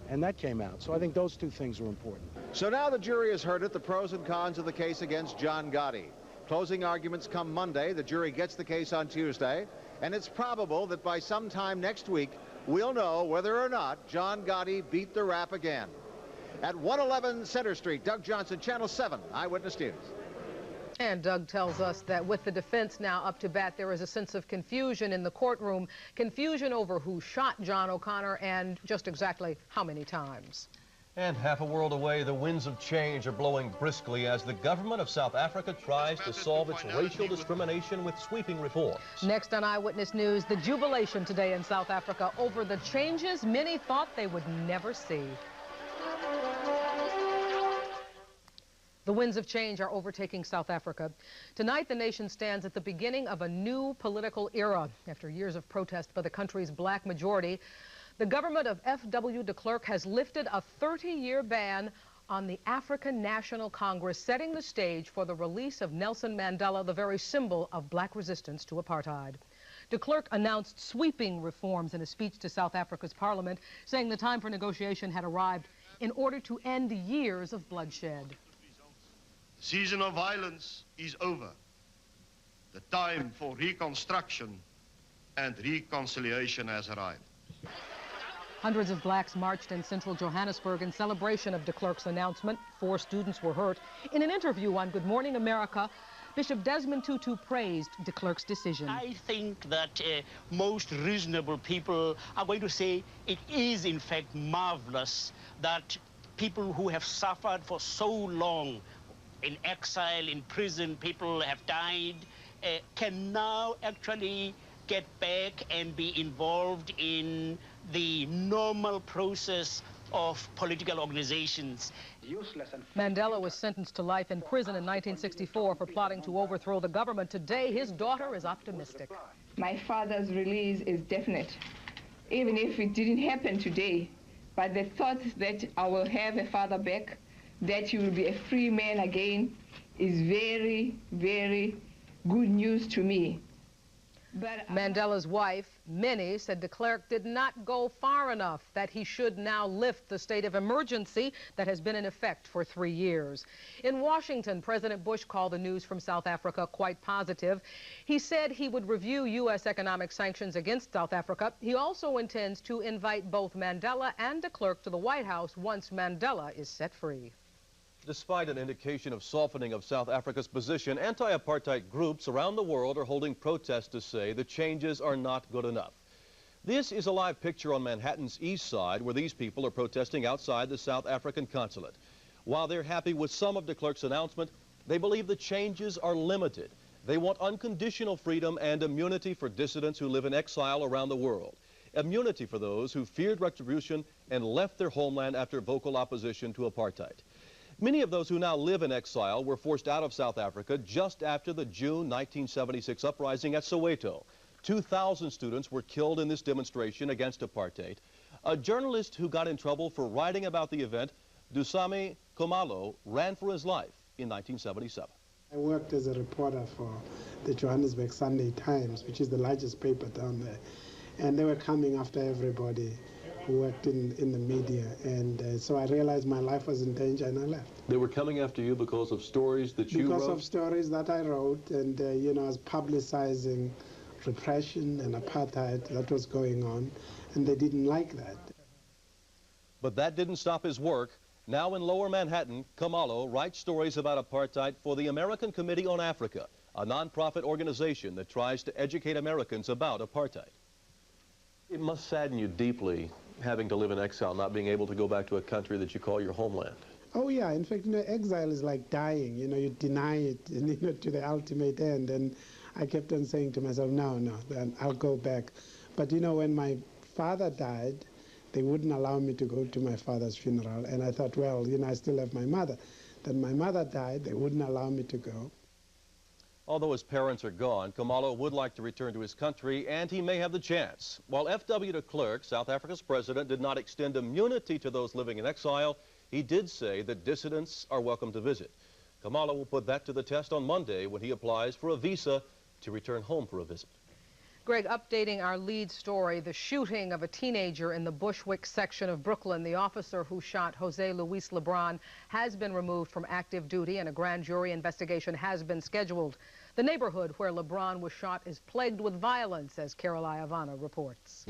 And that came out. So I think those two things are important. So now the jury has heard it, the pros and cons of the case against John Gotti. Closing arguments come Monday. The jury gets the case on Tuesday. And it's probable that by sometime next week, we'll know whether or not John Gotti beat the rap again. At 111 Center Street, Doug Johnson, Channel 7 Eyewitness News. And Doug tells us that with the defense now up to bat, there is a sense of confusion in the courtroom, confusion over who shot John O'Connor and just exactly how many times. And half a world away, the winds of change are blowing briskly as the government of South Africa tries to solve its racial discrimination with sweeping reforms. Next on Eyewitness News, the jubilation today in South Africa over the changes many thought they would never see. The winds of change are overtaking South Africa. Tonight, the nation stands at the beginning of a new political era. After years of protest by the country's black majority, the government of F.W. de Klerk has lifted a 30-year ban on the African National Congress, setting the stage for the release of Nelson Mandela, the very symbol of black resistance to apartheid. De Klerk announced sweeping reforms in a speech to South Africa's parliament, saying the time for negotiation had arrived in order to end years of bloodshed. The season of violence is over. The time for reconstruction and reconciliation has arrived. Hundreds of blacks marched in central Johannesburg in celebration of de Klerk's announcement. 4 students were hurt. In an interview on Good Morning America, Bishop Desmond Tutu praised de Klerk's decision. I think that most reasonable people are going to say it is in fact marvelous that people who have suffered for so long in exile, in prison, people have died, can now actually get back and be involved in the normal process of political organizations. Mandela was sentenced to life in prison in 1964 for plotting to overthrow the government. Today, his daughter is optimistic. My father's release is definite, even if it didn't happen today. But the thought that I will have a father back, that he will be a free man again, is very, very good news to me. But Mandela's wife, Minnie, said de Klerk did not go far enough, that he should now lift the state of emergency that has been in effect for 3 years. In Washington, President Bush called the news from South Africa quite positive. He said he would review U.S. economic sanctions against South Africa. He also intends to invite both Mandela and de Klerk to the White House once Mandela is set free. Despite an indication of softening of South Africa's position, anti-apartheid groups around the world are holding protests to say the changes are not good enough. This is a live picture on Manhattan's east side where these people are protesting outside the South African consulate. While they're happy with some of de Klerk's announcement, they believe the changes are limited. They want unconditional freedom and immunity for dissidents who live in exile around the world. Immunity for those who feared retribution and left their homeland after vocal opposition to apartheid. Many of those who now live in exile were forced out of South Africa just after the June 1976 uprising at Soweto. 2,000 students were killed in this demonstration against apartheid. A journalist who got in trouble for writing about the event, Dusami Khumalo, ran for his life in 1977. I worked as a reporter for the Johannesburg Sunday Times, which is the largest paper down there. And they were coming after everybody who worked in the media. And so I realized my life was in danger and I left. They were coming after you because of stories that you wrote? Because of stories that I wrote, and you know, I was publicizing repression and apartheid that was going on, and they didn't like that. But that didn't stop his work. Now in Lower Manhattan, Khumalo writes stories about apartheid for the American Committee on Africa, a nonprofit organization that tries to educate Americans about apartheid. It must sadden you deeply having to live in exile, not being able to go back to a country that you call your homeland. Oh yeah, in fact, you know, exile is like dying. You know, you deny it, and, you know, to the ultimate end. And I kept on saying to myself, no, then I'll go back. But you know, when my father died, they wouldn't allow me to go to my father's funeral. And I thought, well, you know, I still have my mother. Then my mother died, they wouldn't allow me to go. Although his parents are gone, Khumalo would like to return to his country, and he may have the chance. While F.W. de Klerk, South Africa's president, did not extend immunity to those living in exile, he did say that dissidents are welcome to visit. Khumalo will put that to the test on Monday when he applies for a visa to return home for a visit. Greg, updating our lead story, the shooting of a teenager in the Bushwick section of Brooklyn. The officer who shot Jose Luis Lebron has been removed from active duty and a grand jury investigation has been scheduled. The neighborhood where Lebron was shot is plagued with violence, as Carol Iavana reports.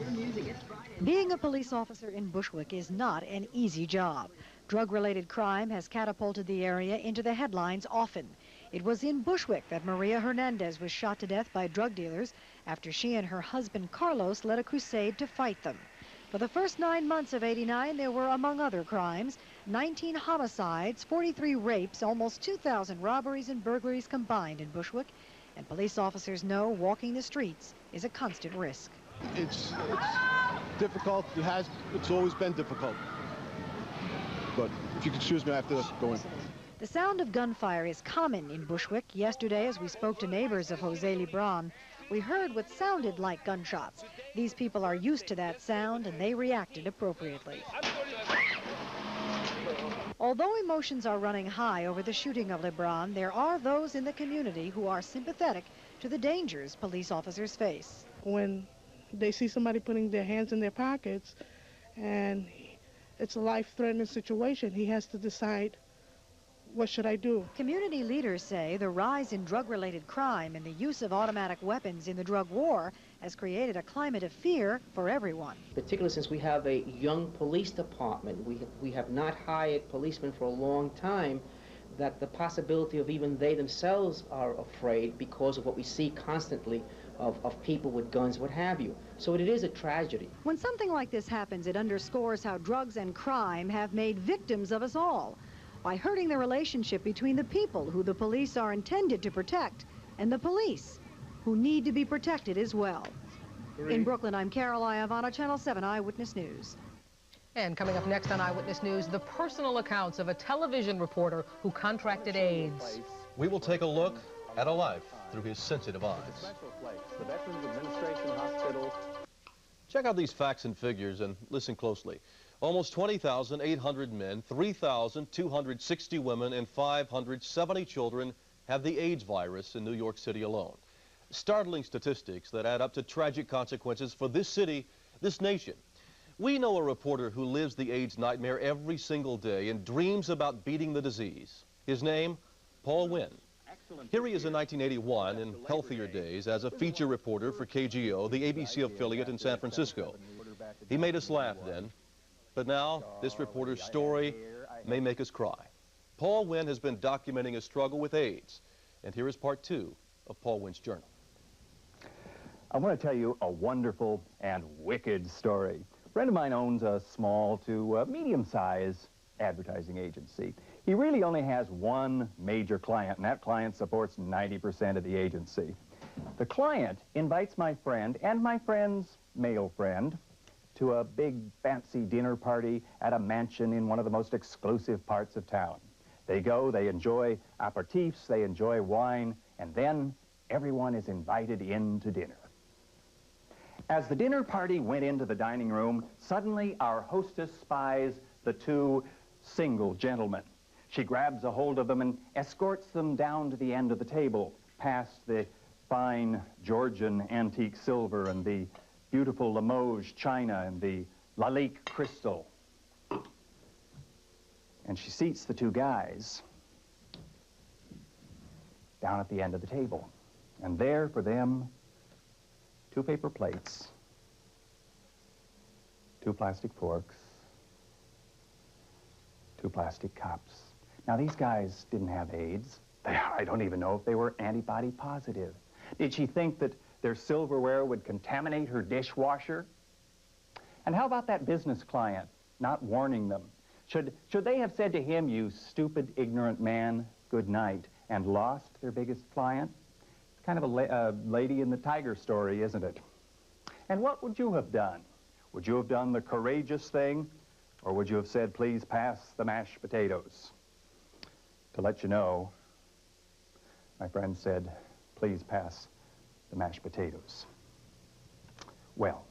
Being a police officer in Bushwick is not an easy job. Drug-related crime has catapulted the area into the headlines often. It was in Bushwick that Maria Hernandez was shot to death by drug dealers after she and her husband Carlos led a crusade to fight them. For the first 9 months of '89, there were, among other crimes, 19 homicides, 43 rapes, almost 2,000 robberies and burglaries combined in Bushwick. And police officers know walking the streets is a constant risk. It's difficult. It's always been difficult. But if you could excuse me, I have to go in. The sound of gunfire is common in Bushwick. Yesterday, as we spoke to neighbors of Jose Lebron, we heard what sounded like gunshots. These people are used to that sound, and they reacted appropriately. Although emotions are running high over the shooting of Lebron, there are those in the community who are sympathetic to the dangers police officers face. When they see somebody putting their hands in their pockets and it's a life-threatening situation, he has to decide, what should I do? Community leaders say the rise in drug-related crime and the use of automatic weapons in the drug war has created a climate of fear for everyone. Particularly since we have a young police department, we have not hired policemen for a long time, that the possibility of even they themselves are afraid because of what we see constantly of people with guns, what have you. So it is a tragedy. When something like this happens, it underscores how drugs and crime have made victims of us all, by hurting the relationship between the people who the police are intended to protect and the police who need to be protected as well. In Brooklyn, I'm Carol Iavana, Channel 7 Eyewitness News. And coming up next on Eyewitness News, the personal accounts of a television reporter who contracted AIDS. We will take a look at a life through his sensitive eyes. The Veterans Administration Hospital. Check out these facts and figures and listen closely. Almost 20,800 men, 3,260 women, and 570 children have the AIDS virus in New York City alone. Startling statistics that add up to tragic consequences for this city, this nation. We know a reporter who lives the AIDS nightmare every single day and dreams about beating the disease. His name, Paul Wynn. Here he is in 1981 in healthier days as a feature reporter for KGO, the ABC affiliate in San Francisco. He made us laugh then, but now this reporter's story may make us cry. Paul Wynn has been documenting his struggle with AIDS. And here is part 2 of Paul Wynn's journal. I want to tell you a wonderful and wicked story. A friend of mine owns a small to medium-sized advertising agency. He really only has one major client, and that client supports 90% of the agency. The client invites my friend and my friend's male friend to a big fancy dinner party at a mansion in one of the most exclusive parts of town. They go, they enjoy aperitifs, they enjoy wine, and then everyone is invited in to dinner. As the dinner party went into the dining room, suddenly our hostess spies the two single gentlemen. She grabs a hold of them and escorts them down to the end of the table, past the fine Georgian antique silver and the beautiful Limoges china and the Lalique crystal. And she seats the two guys down at the end of the table. And there for them, 2 paper plates, 2 plastic forks, 2 plastic cups. Now, these guys didn't have AIDS. I don't even know if they were antibody positive. Did she think that their silverware would contaminate her dishwasher? And how about that business client not warning them? Should they have said to him, "You stupid, ignorant man, good night," and lost their biggest client? It's kind of a Lady in the Tiger story, isn't it? And what would you have done? Would you have done the courageous thing, or would you have said, "Please pass the mashed potatoes"? To let you know, my friend said, "Please pass the mashed potatoes." Well,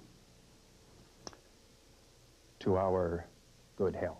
to our good health.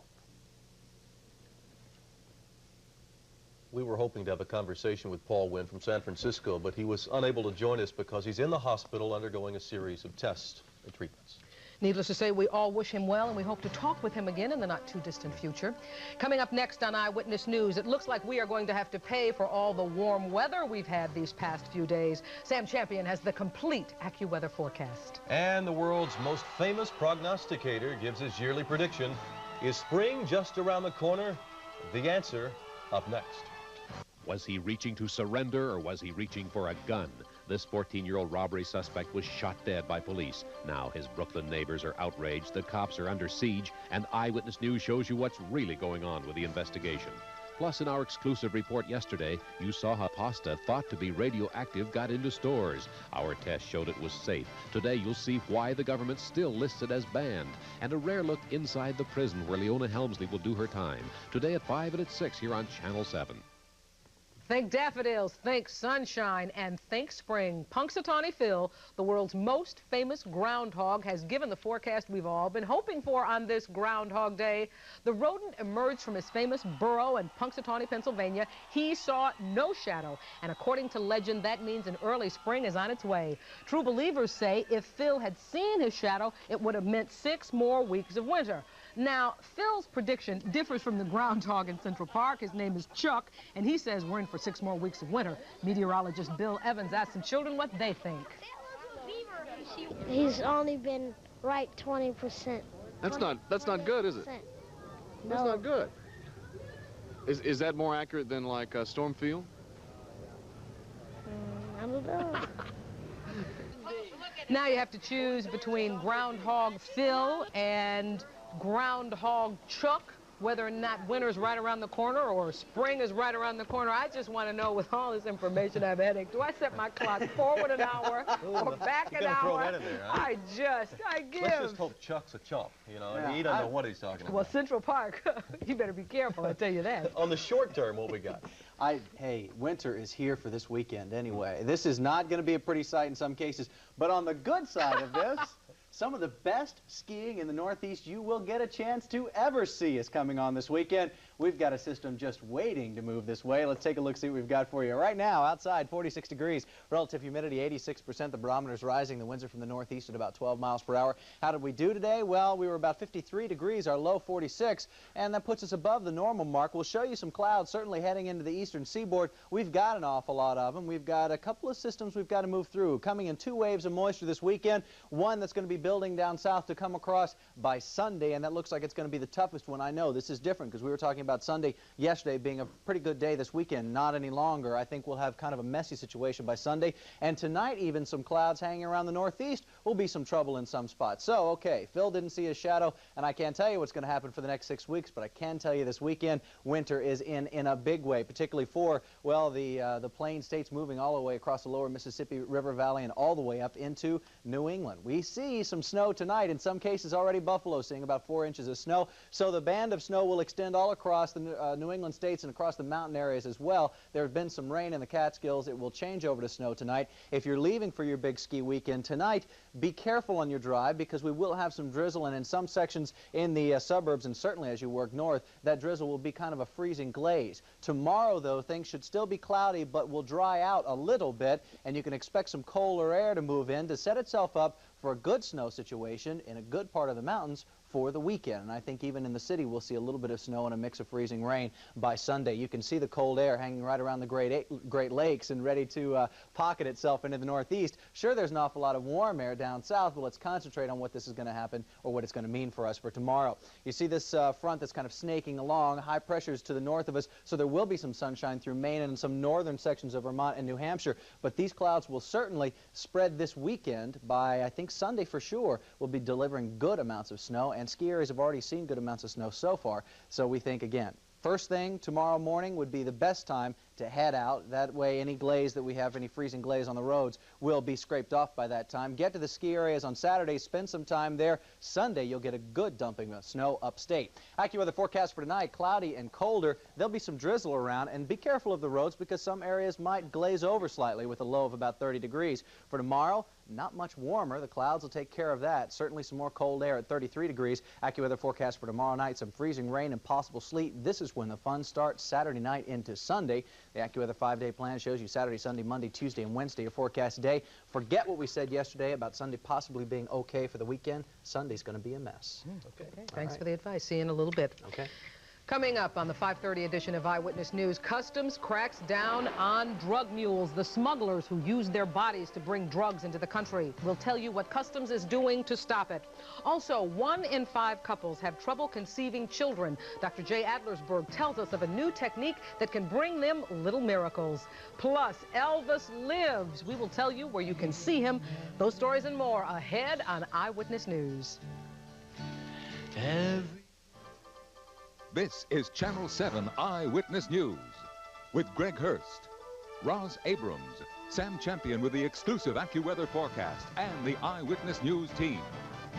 We were hoping to have a conversation with Paul Wynn from San Francisco, but he was unable to join us because he's in the hospital undergoing a series of tests and treatments. Needless to say, we all wish him well, and we hope to talk with him again in the not-too-distant future. Coming up next on Eyewitness News, it looks like we are going to have to pay for all the warm weather we've had these past few days. Sam Champion has the complete AccuWeather forecast. And the world's most famous prognosticator gives his yearly prediction. Is spring just around the corner? The answer up next. Was he reaching to surrender, or was he reaching for a gun? This 14-year-old robbery suspect was shot dead by police. Now his Brooklyn neighbors are outraged, the cops are under siege, and Eyewitness News shows you what's really going on with the investigation. Plus, in our exclusive report yesterday, you saw how pasta thought to be radioactive got into stores. Our test showed it was safe. Today, you'll see why the government still lists it as banned, and a rare look inside the prison where Leona Helmsley will do her time. Today at 5 and at 6 here on Channel 7. Think daffodils, think sunshine, and think spring. Punxsutawney Phil, the world's most famous groundhog, has given the forecast we've all been hoping for on this Groundhog Day. The rodent emerged from his famous burrow in Punxsutawney, Pennsylvania. He saw no shadow, and according to legend, that means an early spring is on its way. True believers say if Phil had seen his shadow, it would have meant 6 more weeks of winter. Now, Phil's prediction differs from the groundhog in Central Park. His name is Chuck, and he says we're in for 6 more weeks of winter. Meteorologist Bill Evans asked some children what they think. He's only been right 20%. That's not good, is it? No. That's not good. Is that more accurate than like Stormfield? I don't know. Now you have to choose between Groundhog Phil and Groundhog Chuck, whether or not winter's right around the corner or spring is right around the corner. I just want to know, with all this information, I have a headache. Do I set my clock forward an hour or back an hour? Throw that in there, huh? I give. Let's just hope Chuck's a chump, you know, and he doesn't know what he's talking about. Well, Central Park, you better be careful, I tell you that. On the short term, what we got? Hey, winter is here for this weekend anyway. This is not going to be a pretty sight in some cases, but on the good side of this, some of the best skiing in the Northeast you will get a chance to ever see is coming on this weekend. We've got a system just waiting to move this way. Let's take a look, see what we've got for you. Right now, outside, 46 degrees. Relative humidity, 86%. The barometer's rising. The winds are from the northeast at about 12 miles per hour. How did we do today? Well, we were about 53 degrees, our low 46, and that puts us above the normal mark. We'll show you some clouds, certainly heading into the eastern seaboard. We've got an awful lot of them. We've got a couple of systems we've got to move through. Coming in 2 waves of moisture this weekend. One that's going to be building down south to come across by Sunday, and that looks like it's going to be the toughest one. I know this is different because we were talking about Sunday yesterday being a pretty good day this weekend. Not any longer. I think we'll have kind of a messy situation by Sunday, and tonight even some clouds hanging around the northeast will be some trouble in some spots. So, okay, Phil didn't see his shadow, and I can't tell you what's going to happen for the next 6 weeks, but I can tell you this weekend winter is in a big way, particularly for, well, the plain states moving all the way across the lower Mississippi River Valley and all the way up into New England. We see some snow tonight, in some cases already Buffalo seeing about 4 inches of snow, so the band of snow will extend all across the New England states and across the mountain areas as well. There has been some rain in the Catskills. It will change over to snow tonight. If you're leaving for your big ski weekend tonight, be careful on your drive because we will have some drizzle, and in some sections in the suburbs, and certainly as you work north, that drizzle will be kind of a freezing glaze. Tomorrow, though, things should still be cloudy, but will dry out a little bit, and you can expect some colder air to move in to set itself up for a good snow situation in a good part of the mountains for the weekend. And I think even in the city we'll see a little bit of snow and a mix of freezing rain by Sunday. You can see the cold air hanging right around the Great Lakes and ready to pocket itself into the northeast. Sure, there's an awful lot of warm air down south, but let's concentrate on what this is going to happen or what it's going to mean for us for tomorrow. You see this front that's kind of snaking along, high pressures to the north of us, so there will be some sunshine through Maine and some northern sections of Vermont and New Hampshire, but these clouds will certainly spread this weekend. By, I think, Sunday for sure, we'll be delivering good amounts of snow, and ski areas have already seen good amounts of snow so far. So we think, again, first thing tomorrow morning would be the best time to head out. That way any glaze that we have, any freezing glaze on the roads, will be scraped off by that time. Get to the ski areas on Saturday, spend some time there. Sunday you'll get a good dumping of snow upstate. AccuWeather forecast for tonight, cloudy and colder. There'll be some drizzle around, and be careful of the roads because some areas might glaze over slightly with a low of about 30 degrees. For tomorrow, not much warmer. The clouds will take care of that. Certainly some more cold air at 33 degrees. AccuWeather forecast for tomorrow night, some freezing rain and possible sleet. This is when the fun starts Saturday night into Sunday. The AccuWeather 5-day plan shows you Saturday, Sunday, Monday, Tuesday, and Wednesday, your forecast day. Forget what we said yesterday about Sunday possibly being okay for the weekend. Sunday's going to be a mess. Okay. Thanks for the advice. See you in a little bit. Okay. Coming up on the 5:30 edition of Eyewitness News, Customs cracks down on drug mules, the smugglers who use their bodies to bring drugs into the country. We'll tell you what Customs is doing to stop it. Also, 1 in 5 couples have trouble conceiving children. Dr. Jay Adlersberg tells us of a new technique that can bring them little miracles. Plus, Elvis lives. We will tell you where you can see him. Those stories and more ahead on Eyewitness News. This is Channel 7 Eyewitness News with Greg Hurst, Roz Abrams, Sam Champion with the exclusive AccuWeather forecast, and the Eyewitness News team.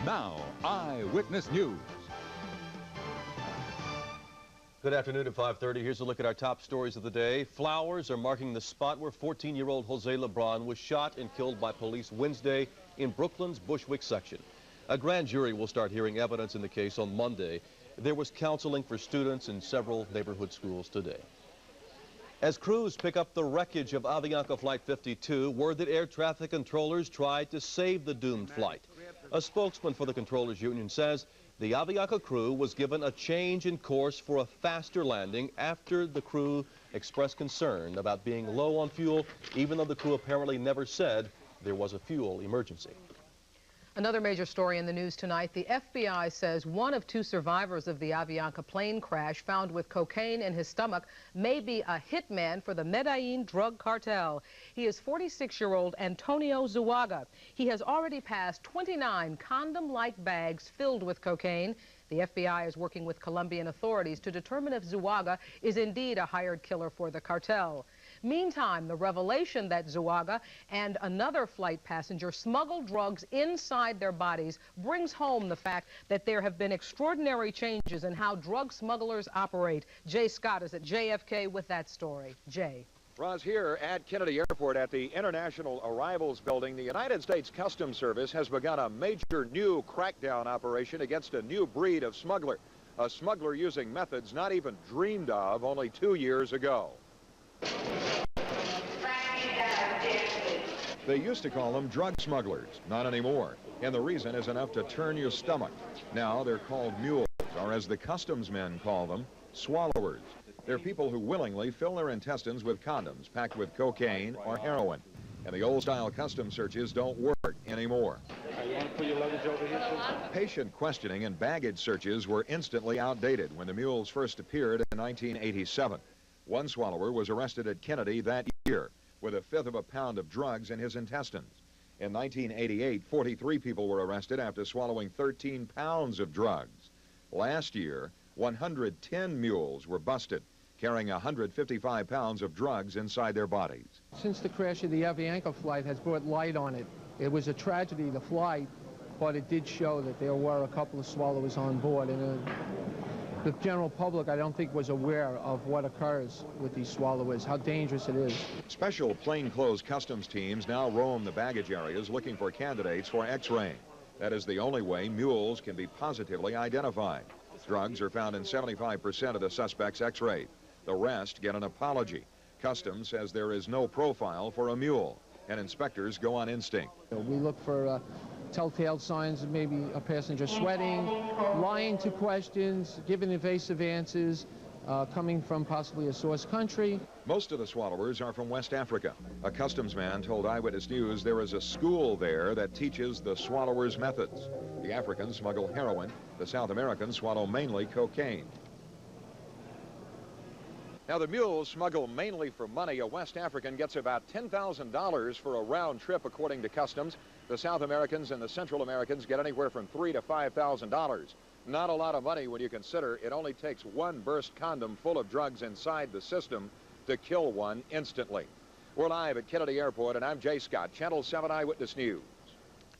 Now, Eyewitness News. Good afternoon at 5:30. Here's a look at our top stories of the day. Flowers are marking the spot where 14-year-old Jose Lebron was shot and killed by police Wednesday in Brooklyn's Bushwick section. A grand jury will start hearing evidence in the case on Monday. There was counseling for students in several neighborhood schools today. As crews pick up the wreckage of Avianca Flight 52, word that air traffic controllers tried to save the doomed flight. A spokesman for the Controllers Union says the Avianca crew was given a change in course for a faster landing after the crew expressed concern about being low on fuel, even though the crew apparently never said there was a fuel emergency. Another major story in the news tonight. The FBI says one of 2 survivors of the Avianca plane crash found with cocaine in his stomach may be a hitman for the Medellin drug cartel. He is 46-year-old Antonio Zuaga. He has already passed 29 condom-like bags filled with cocaine. The FBI is working with Colombian authorities to determine if Zuaga is indeed a hired killer for the cartel. Meantime, the revelation that Zuaga and another flight passenger smuggled drugs inside their bodies brings home the fact that there have been extraordinary changes in how drug smugglers operate. Jay Scott is at JFK with that story. Jay. Roz, here at Kennedy Airport at the International Arrivals Building, the United States Customs Service has begun a major new crackdown operation against a new breed of smuggler. A smuggler using methods not even dreamed of only 2 years ago. They used to call them drug smugglers, not anymore. And the reason is enough to turn your stomach. Now they're called mules, or as the customs men call them, swallowers. They're people who willingly fill their intestines with condoms packed with cocaine or heroin. And the old-style customs searches don't work anymore. You want to put your luggage over here, too? Patient questioning and baggage searches were instantly outdated when the mules first appeared in 1987. One swallower was arrested at Kennedy that year with 1/5 of a pound of drugs in his intestines. In 1988, 43 people were arrested after swallowing 13 pounds of drugs. Last year, 110 mules were busted, carrying 155 pounds of drugs inside their bodies. Since the crash of the Avianca flight has brought light on it. It was a tragedy, the flight, but it did show that there were a couple of swallowers on board, and the general public, I don't think, was aware of what occurs with these swallowers, how dangerous it is. Special plainclothes customs teams now roam the baggage areas looking for candidates for X-raying. That is the only way mules can be positively identified. Drugs are found in 75% of the suspects X-rayed. The rest get an apology. Customs says there is no profile for a mule, and inspectors go on instinct. We look for telltale signs of maybe a passenger sweating, lying to questions, giving evasive answers, coming from possibly a source country. Most of the swallowers are from West Africa. A customs man told Eyewitness News there is a school there that teaches the swallowers' methods. The Africans smuggle heroin. The South Americans swallow mainly cocaine. Now, the mules smuggle mainly for money. A West African gets about $10,000 for a round trip, according to customs. The South Americans and the Central Americans get anywhere from $3,000 to $5,000. Not a lot of money when you consider it only takes one burst condom full of drugs inside the system to kill one instantly. We're live at Kennedy Airport, and I'm Jay Scott, Channel 7 Eyewitness News.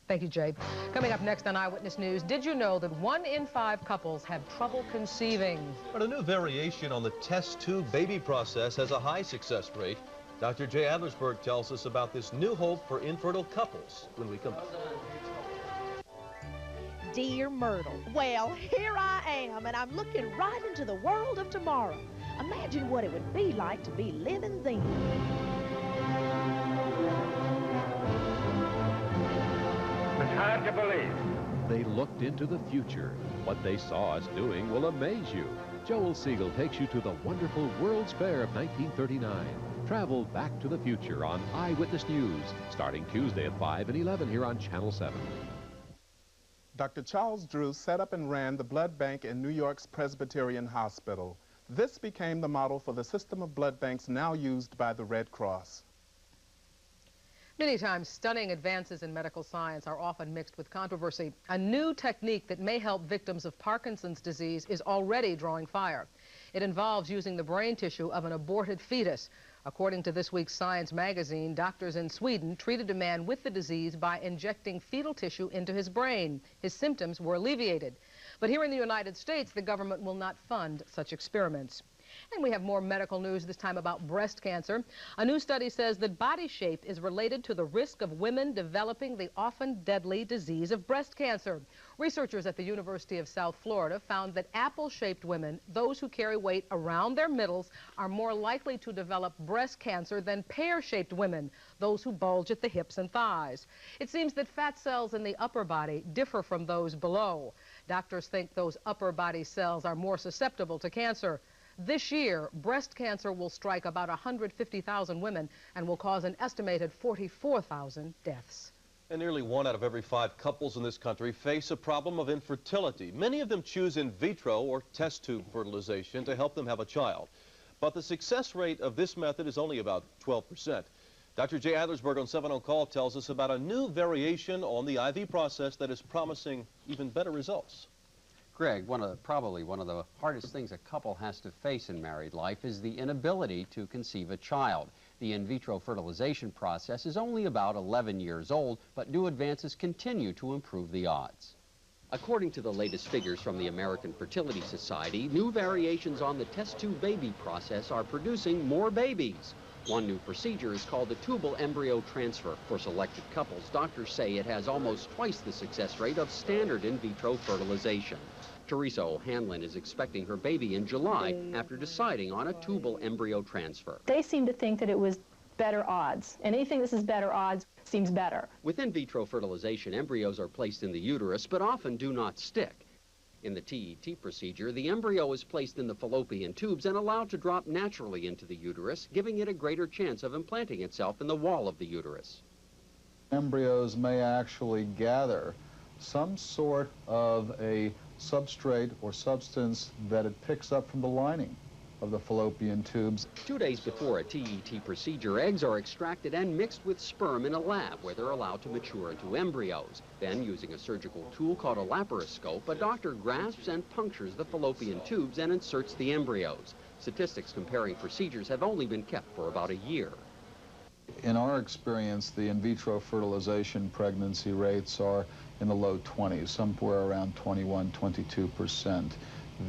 Thank you, Jay. Coming up next on Eyewitness News, did you know that 1 in 5 couples have trouble conceiving? But a new variation on the test tube baby process has a high success rate. Dr. Jay Adlersberg tells us about this new hope for infertile couples when we come back. Dear Myrtle, well, here I am, and I'm looking right into the world of tomorrow. Imagine what it would be like to be living then. It's hard to believe. They looked into the future. What they saw us doing will amaze you. Joel Siegel takes you to the wonderful World's Fair of 1939. Travel back to the future on Eyewitness News, starting Tuesday at 5 and 11 here on Channel 7. Dr. Charles Drew set up and ran the blood bank in New York's Presbyterian Hospital. This became the model for the system of blood banks now used by the Red Cross. Many times, stunning advances in medical science are often mixed with controversy. A new technique that may help victims of Parkinson's disease is already drawing fire. It involves using the brain tissue of an aborted fetus. According to this week's Science magazine, doctors in Sweden treated a man with the disease by injecting fetal tissue into his brain. His symptoms were alleviated. But here in the United States, the government will not fund such experiments. And we have more medical news, this time about breast cancer. A new study says that body shape is related to the risk of women developing the often deadly disease of breast cancer. Researchers at the University of South Florida found that apple-shaped women, those who carry weight around their middles, are more likely to develop breast cancer than pear-shaped women, those who bulge at the hips and thighs. It seems that fat cells in the upper body differ from those below. Doctors think those upper body cells are more susceptible to cancer. This year, breast cancer will strike about 150,000 women and will cause an estimated 44,000 deaths. And nearly 1 out of every 5 couples in this country face a problem of infertility. Many of them choose in vitro or test tube fertilization to help them have a child. But the success rate of this method is only about 12%. Dr. Jay Adlersberg on 7 on Call tells us about a new variation on the IV process that is promising even better results. Greg, probably one of the hardest things a couple has to face in married life is the inability to conceive a child. The in vitro fertilization process is only about 11 years old, but new advances continue to improve the odds. According to the latest figures from the American Fertility Society, new variations on the test tube baby process are producing more babies. One new procedure is called the tubal embryo transfer. For selected couples, doctors say it has almost twice the success rate of standard in vitro fertilization. Teresa O'Hanlon is expecting her baby in July after deciding on a tubal embryo transfer. They seem to think that it was better odds, and anything that is better odds seems better. With in vitro fertilization, embryos are placed in the uterus, but often do not stick. In the TET procedure, the embryo is placed in the fallopian tubes and allowed to drop naturally into the uterus, giving it a greater chance of implanting itself in the wall of the uterus. Embryos may actually gather some sort of a substrate or substance that it picks up from the lining of the fallopian tubes. 2 days before a TET procedure, eggs are extracted and mixed with sperm in a lab where they're allowed to mature into embryos. Then, using a surgical tool called a laparoscope, a doctor grasps and punctures the fallopian tubes and inserts the embryos. Statistics comparing procedures have only been kept for about a year. In our experience, the in vitro fertilization pregnancy rates are in the low 20s, somewhere around 21, 22%.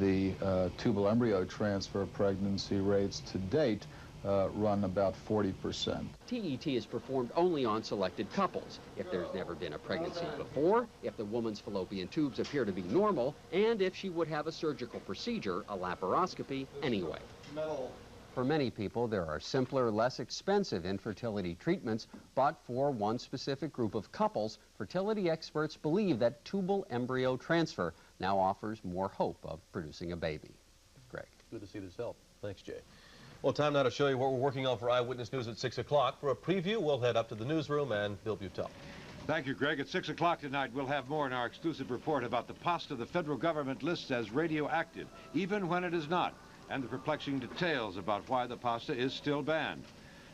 The tubal embryo transfer pregnancy rates to date run about 40%. TET is performed only on selected couples, if there's never been a pregnancy before, if the woman's fallopian tubes appear to be normal, and if she would have a surgical procedure, a laparoscopy, anyway. For many people, there are simpler, less expensive infertility treatments, but for one specific group of couples, fertility experts believe that tubal embryo transfer now offers more hope of producing a baby. Greg. Good to see this help. Thanks, Jay. Well, time now to show you what we're working on for Eyewitness News at 6 o'clock. For a preview, we'll head up to the newsroom and Bill Butel. Thank you, Greg. At 6 o'clock tonight, we'll have more in our exclusive report about the pasta the federal government lists as radioactive, even when it is not, and the perplexing details about why the pasta is still banned.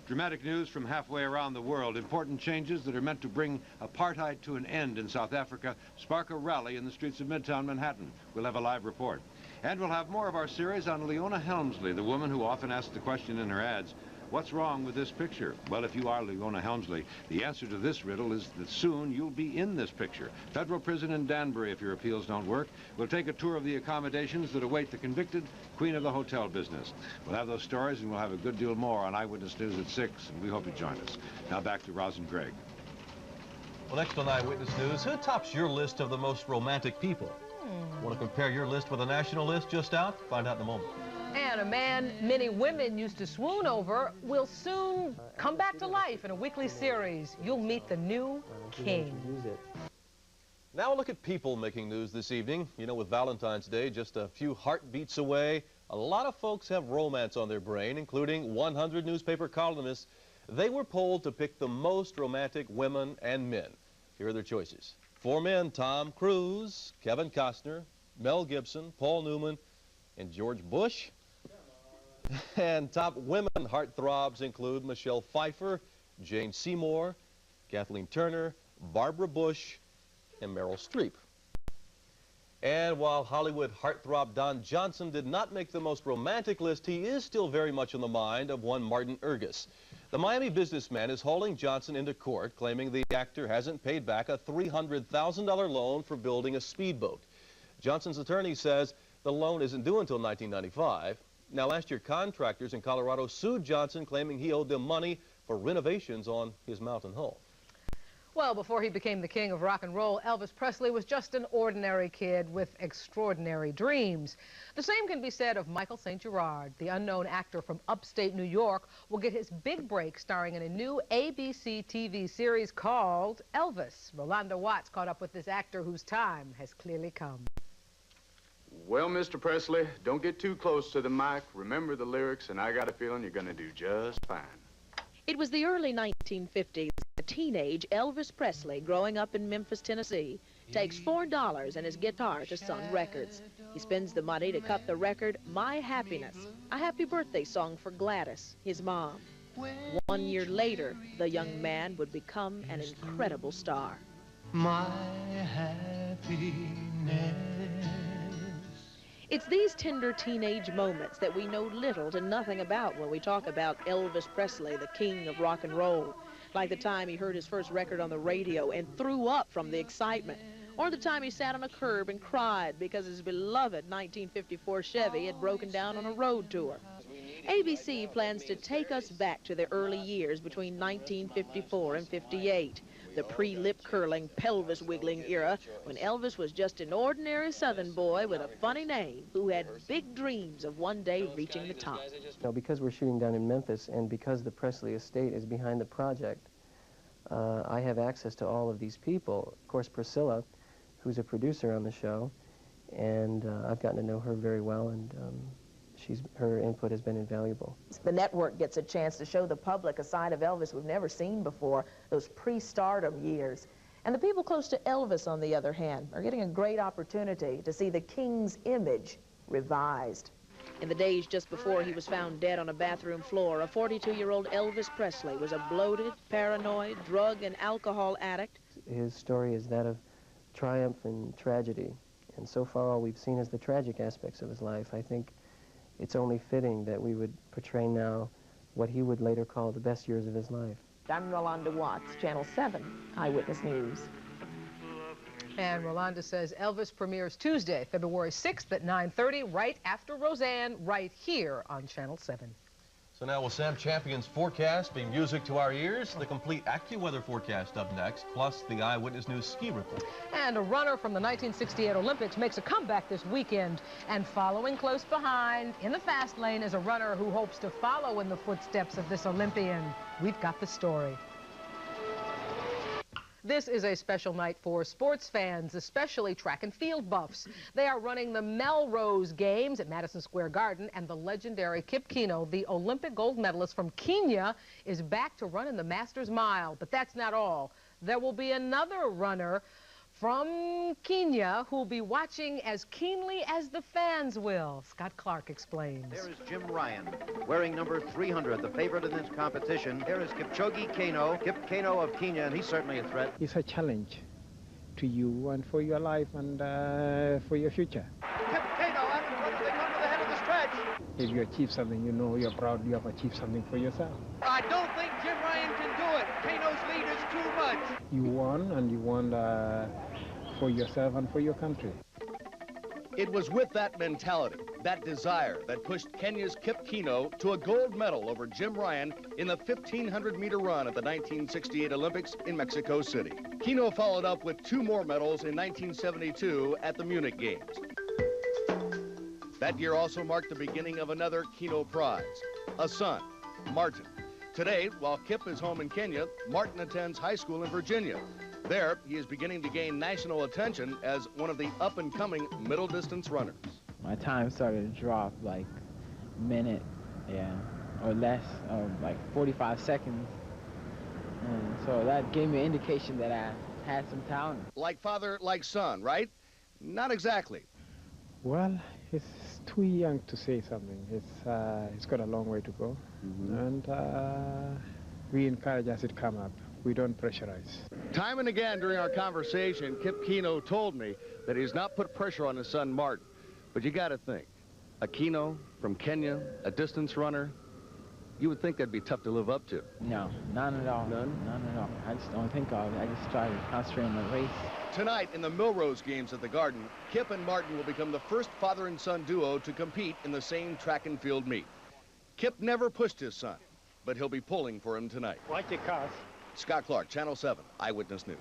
Dramatic news from halfway around the world. Important changes that are meant to bring apartheid to an end in South Africa spark a rally in the streets of Midtown Manhattan. We'll have a live report. And we'll have more of our series on Leona Helmsley, the woman who often asks the question in her ads, what's wrong with this picture? Well, if you are Leona Helmsley, the answer to this riddle is that soon you'll be in this picture. Federal prison in Danbury if your appeals don't work. We'll take a tour of the accommodations that await the convicted queen of the hotel business. We'll have those stories and we'll have a good deal more on Eyewitness News at 6, and we hope you join us. Now back to Roz and Greg. Well, next on Eyewitness News, who tops your list of the most romantic people? Want to compare your list with a national list just out? Find out in a moment. And a man many women used to swoon over will soon come back to life in a weekly series. You'll meet the new king. Now a look at people making news this evening. You know, with Valentine's Day just a few heartbeats away, a lot of folks have romance on their brain, including 100 newspaper columnists. They were polled to pick the most romantic women and men. Here are their choices. For men, Tom Cruise, Kevin Costner, Mel Gibson, Paul Newman, and George Bush. And top women heartthrobs include Michelle Pfeiffer, Jane Seymour, Kathleen Turner, Barbara Bush, and Meryl Streep. And while Hollywood heartthrob Don Johnson did not make the most romantic list, he is still very much on the mind of one Martin Urgus. The Miami businessman is hauling Johnson into court, claiming the actor hasn't paid back a $300,000 loan for building a speedboat. Johnson's attorney says the loan isn't due until 1995. Now, last year, contractors in Colorado sued Johnson, claiming he owed them money for renovations on his mountain home. Well, before he became the king of rock and roll, Elvis Presley was just an ordinary kid with extraordinary dreams. The same can be said of Michael St. Gerard. The unknown actor from upstate New York will get his big break starring in a new ABC TV series called Elvis. Rolanda Watts caught up with this actor whose time has clearly come. Well, Mr. Presley, don't get too close to the mic. Remember the lyrics, and I got a feeling you're going to do just fine. It was the early 1950s. A teenage Elvis Presley growing up in Memphis, Tennessee, takes $4 and his guitar to Sun Records. He spends the money to cut the record My Happiness, a happy birthday song for Gladys, his mom. 1 year later, the young man would become an incredible star. My happiness. It's these tender teenage moments that we know little to nothing about when we talk about Elvis Presley, the king of rock and roll. Like the time he heard his first record on the radio and threw up from the excitement. Or the time he sat on a curb and cried because his beloved 1954 Chevy had broken down on a road tour. ABC plans to take us back to the early years between 1954 and 58. The pre-lip-curling, pelvis-wiggling era when Elvis was just an ordinary Southern boy with a funny name who had big dreams of one day reaching the top. Because we're shooting down in Memphis and because the Presley estate is behind the project, I have access to all of these people. Of course, Priscilla, who's a producer on the show, and I've gotten to know her very well, and her input has been invaluable. The network gets a chance to show the public a side of Elvis we've never seen before, those pre-stardom years. And the people close to Elvis, on the other hand, are getting a great opportunity to see the King's image revised. In the days just before he was found dead on a bathroom floor, a 42-year-old Elvis Presley was a bloated, paranoid, drug and alcohol addict. His story is that of triumph and tragedy, and so far all we've seen is the tragic aspects of his life. I think it's only fitting that we would portray now what he would later call the best years of his life. I'm Rolanda Watts, Channel 7 Eyewitness News. And Rolanda says Elvis premieres Tuesday, February 6th at 9:30, right after Roseanne, right here on Channel 7. So now will Sam Champion's forecast be music to our ears? The complete AccuWeather forecast up next, plus the Eyewitness News ski report. And a runner from the 1968 Olympics makes a comeback this weekend. And following close behind in the fast lane is a runner who hopes to follow in the footsteps of this Olympian. We've got the story. This is a special night for sports fans, especially track and field buffs. They are running the Melrose Games at Madison Square Garden, and the legendary Kip Keino, the Olympic gold medalist from Kenya, is back to run in the Masters Mile. But that's not all. There will be another runner from Kenya who will be watching as keenly as the fans will. Scott Clark explains. There is Jim Ryan, wearing number 300, the favorite in this competition. There is Kipchoge Keino, Kip Keino of Kenya, and he's certainly a threat. It's a challenge to you and for your life and for your future. Kip Keino out in front as they come to the head of the stretch. If you achieve something, you know you're proud you have achieved something for yourself. I don't think Jim Ryan can do it. Keino's lead is too much. You won, and you won for yourself and for your country. It was with that mentality, that desire, that pushed Kenya's Kip Keino to a gold medal over Jim Ryan in the 1,500-meter run at the 1968 Olympics in Mexico City. Keino followed up with 2 more medals in 1972 at the Munich Games. That year also marked the beginning of another Keino prize, a son, Martin. Today, while Kip is home in Kenya, Martin attends high school in Virginia. There, he is beginning to gain national attention as one of the up-and-coming middle-distance runners. My time started to drop like a minute, or less, or like 45 seconds. And so that gave me an indication that I had some talent. Like father, like son, right? Not exactly. Well, it's too young to say something. It's got a long way to go. And we encourage as it come up. We don't pressurize. Time and again during our conversation, Kip Keino told me that he's not put pressure on his son, Martin. But you got to think, a Keino from Kenya, a distance runner, you would think that'd be tough to live up to. No, none at all. None at all. I just don't think of it. I just try to concentrate on the race. Tonight in the Melrose Games at the Garden, Kip and Martin will become the first father and son duo to compete in the same track and field meet. Kip never pushed his son, but he'll be pulling for him tonight. Watch your cars. Scott Clark, Channel 7, Eyewitness News.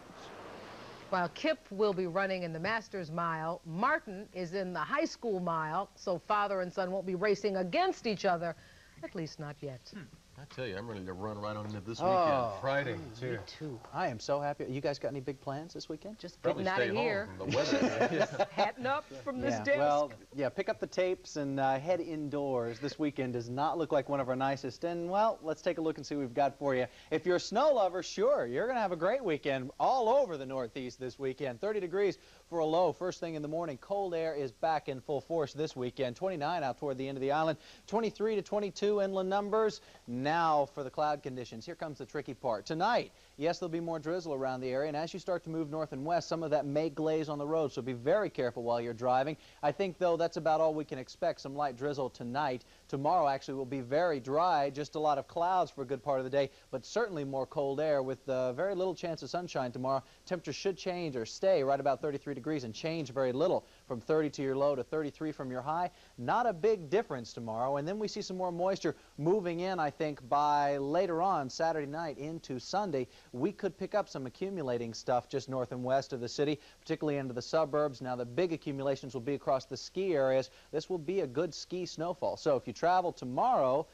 While Kip will be running in the Masters Mile, Martin is in the high school mile, so father and son won't be racing against each other, at least not yet. I tell you, I'm ready to run right on into this weekend. Friday. Me too. I am so happy. You guys got any big plans this weekend? Just getting out of here. The weather. Just hatting up from this desk. Well, pick up the tapes and head indoors. This weekend does not look like one of our nicest. And, well, let's take a look and see what we've got for you. If you're a snow lover, sure, you're going to have a great weekend all over the Northeast this weekend. 30 degrees for a low first thing in the morning. Cold air is back in full force this weekend. 29 out toward the end of the island. 23 to 22 inland numbers. Now for the cloud conditions. Here comes the tricky part. Tonight, yes, there'll be more drizzle around the area, and as you start to move north and west, some of that may glaze on the road, so be very careful while you're driving. I think, though, that's about all we can expect, some light drizzle tonight. Tomorrow, actually, will be very dry, just a lot of clouds for a good part of the day, but certainly more cold air with very little chance of sunshine tomorrow. Temperature should change or stay right about 33 degrees and change very little from 30 to your low to 33 from your high. Not a big difference tomorrow, and then we see some more moisture moving in, I think, by later on Saturday night into Sunday. We could pick up some accumulating stuff just north and west of the city, particularly into the suburbs. Now, the big accumulations will be across the ski areas. This will be a good ski snowfall. So if you travel tomorrow,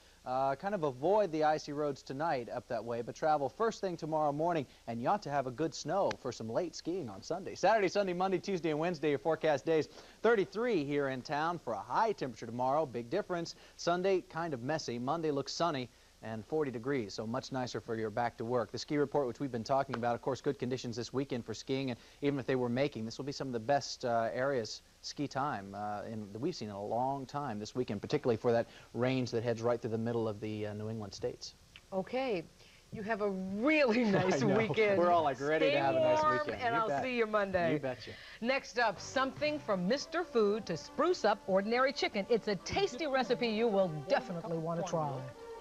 kind of avoid the icy roads tonight up that way, but travel first thing tomorrow morning, and you ought to have a good snow for some late skiing on Sunday. Saturday, Sunday, Monday, Tuesday, and Wednesday, your forecast days. 33 here in town for a high temperature tomorrow. Big difference. Sunday, kind of messy. Monday looks sunny and 40 degrees, so much nicer for your back to work. The ski report, which we've been talking about, of course, good conditions this weekend for skiing, and even if they were making, this will be some of the best areas ski time that we've seen in a long time this weekend, particularly for that range that heads right through the middle of the New England states. Okay. You have a really nice weekend. We're all like ready to have a nice weekend. And I'll see you Monday. You betcha. Next up, something from Mr. Food to spruce up ordinary chicken. It's a tasty recipe you will definitely want to try.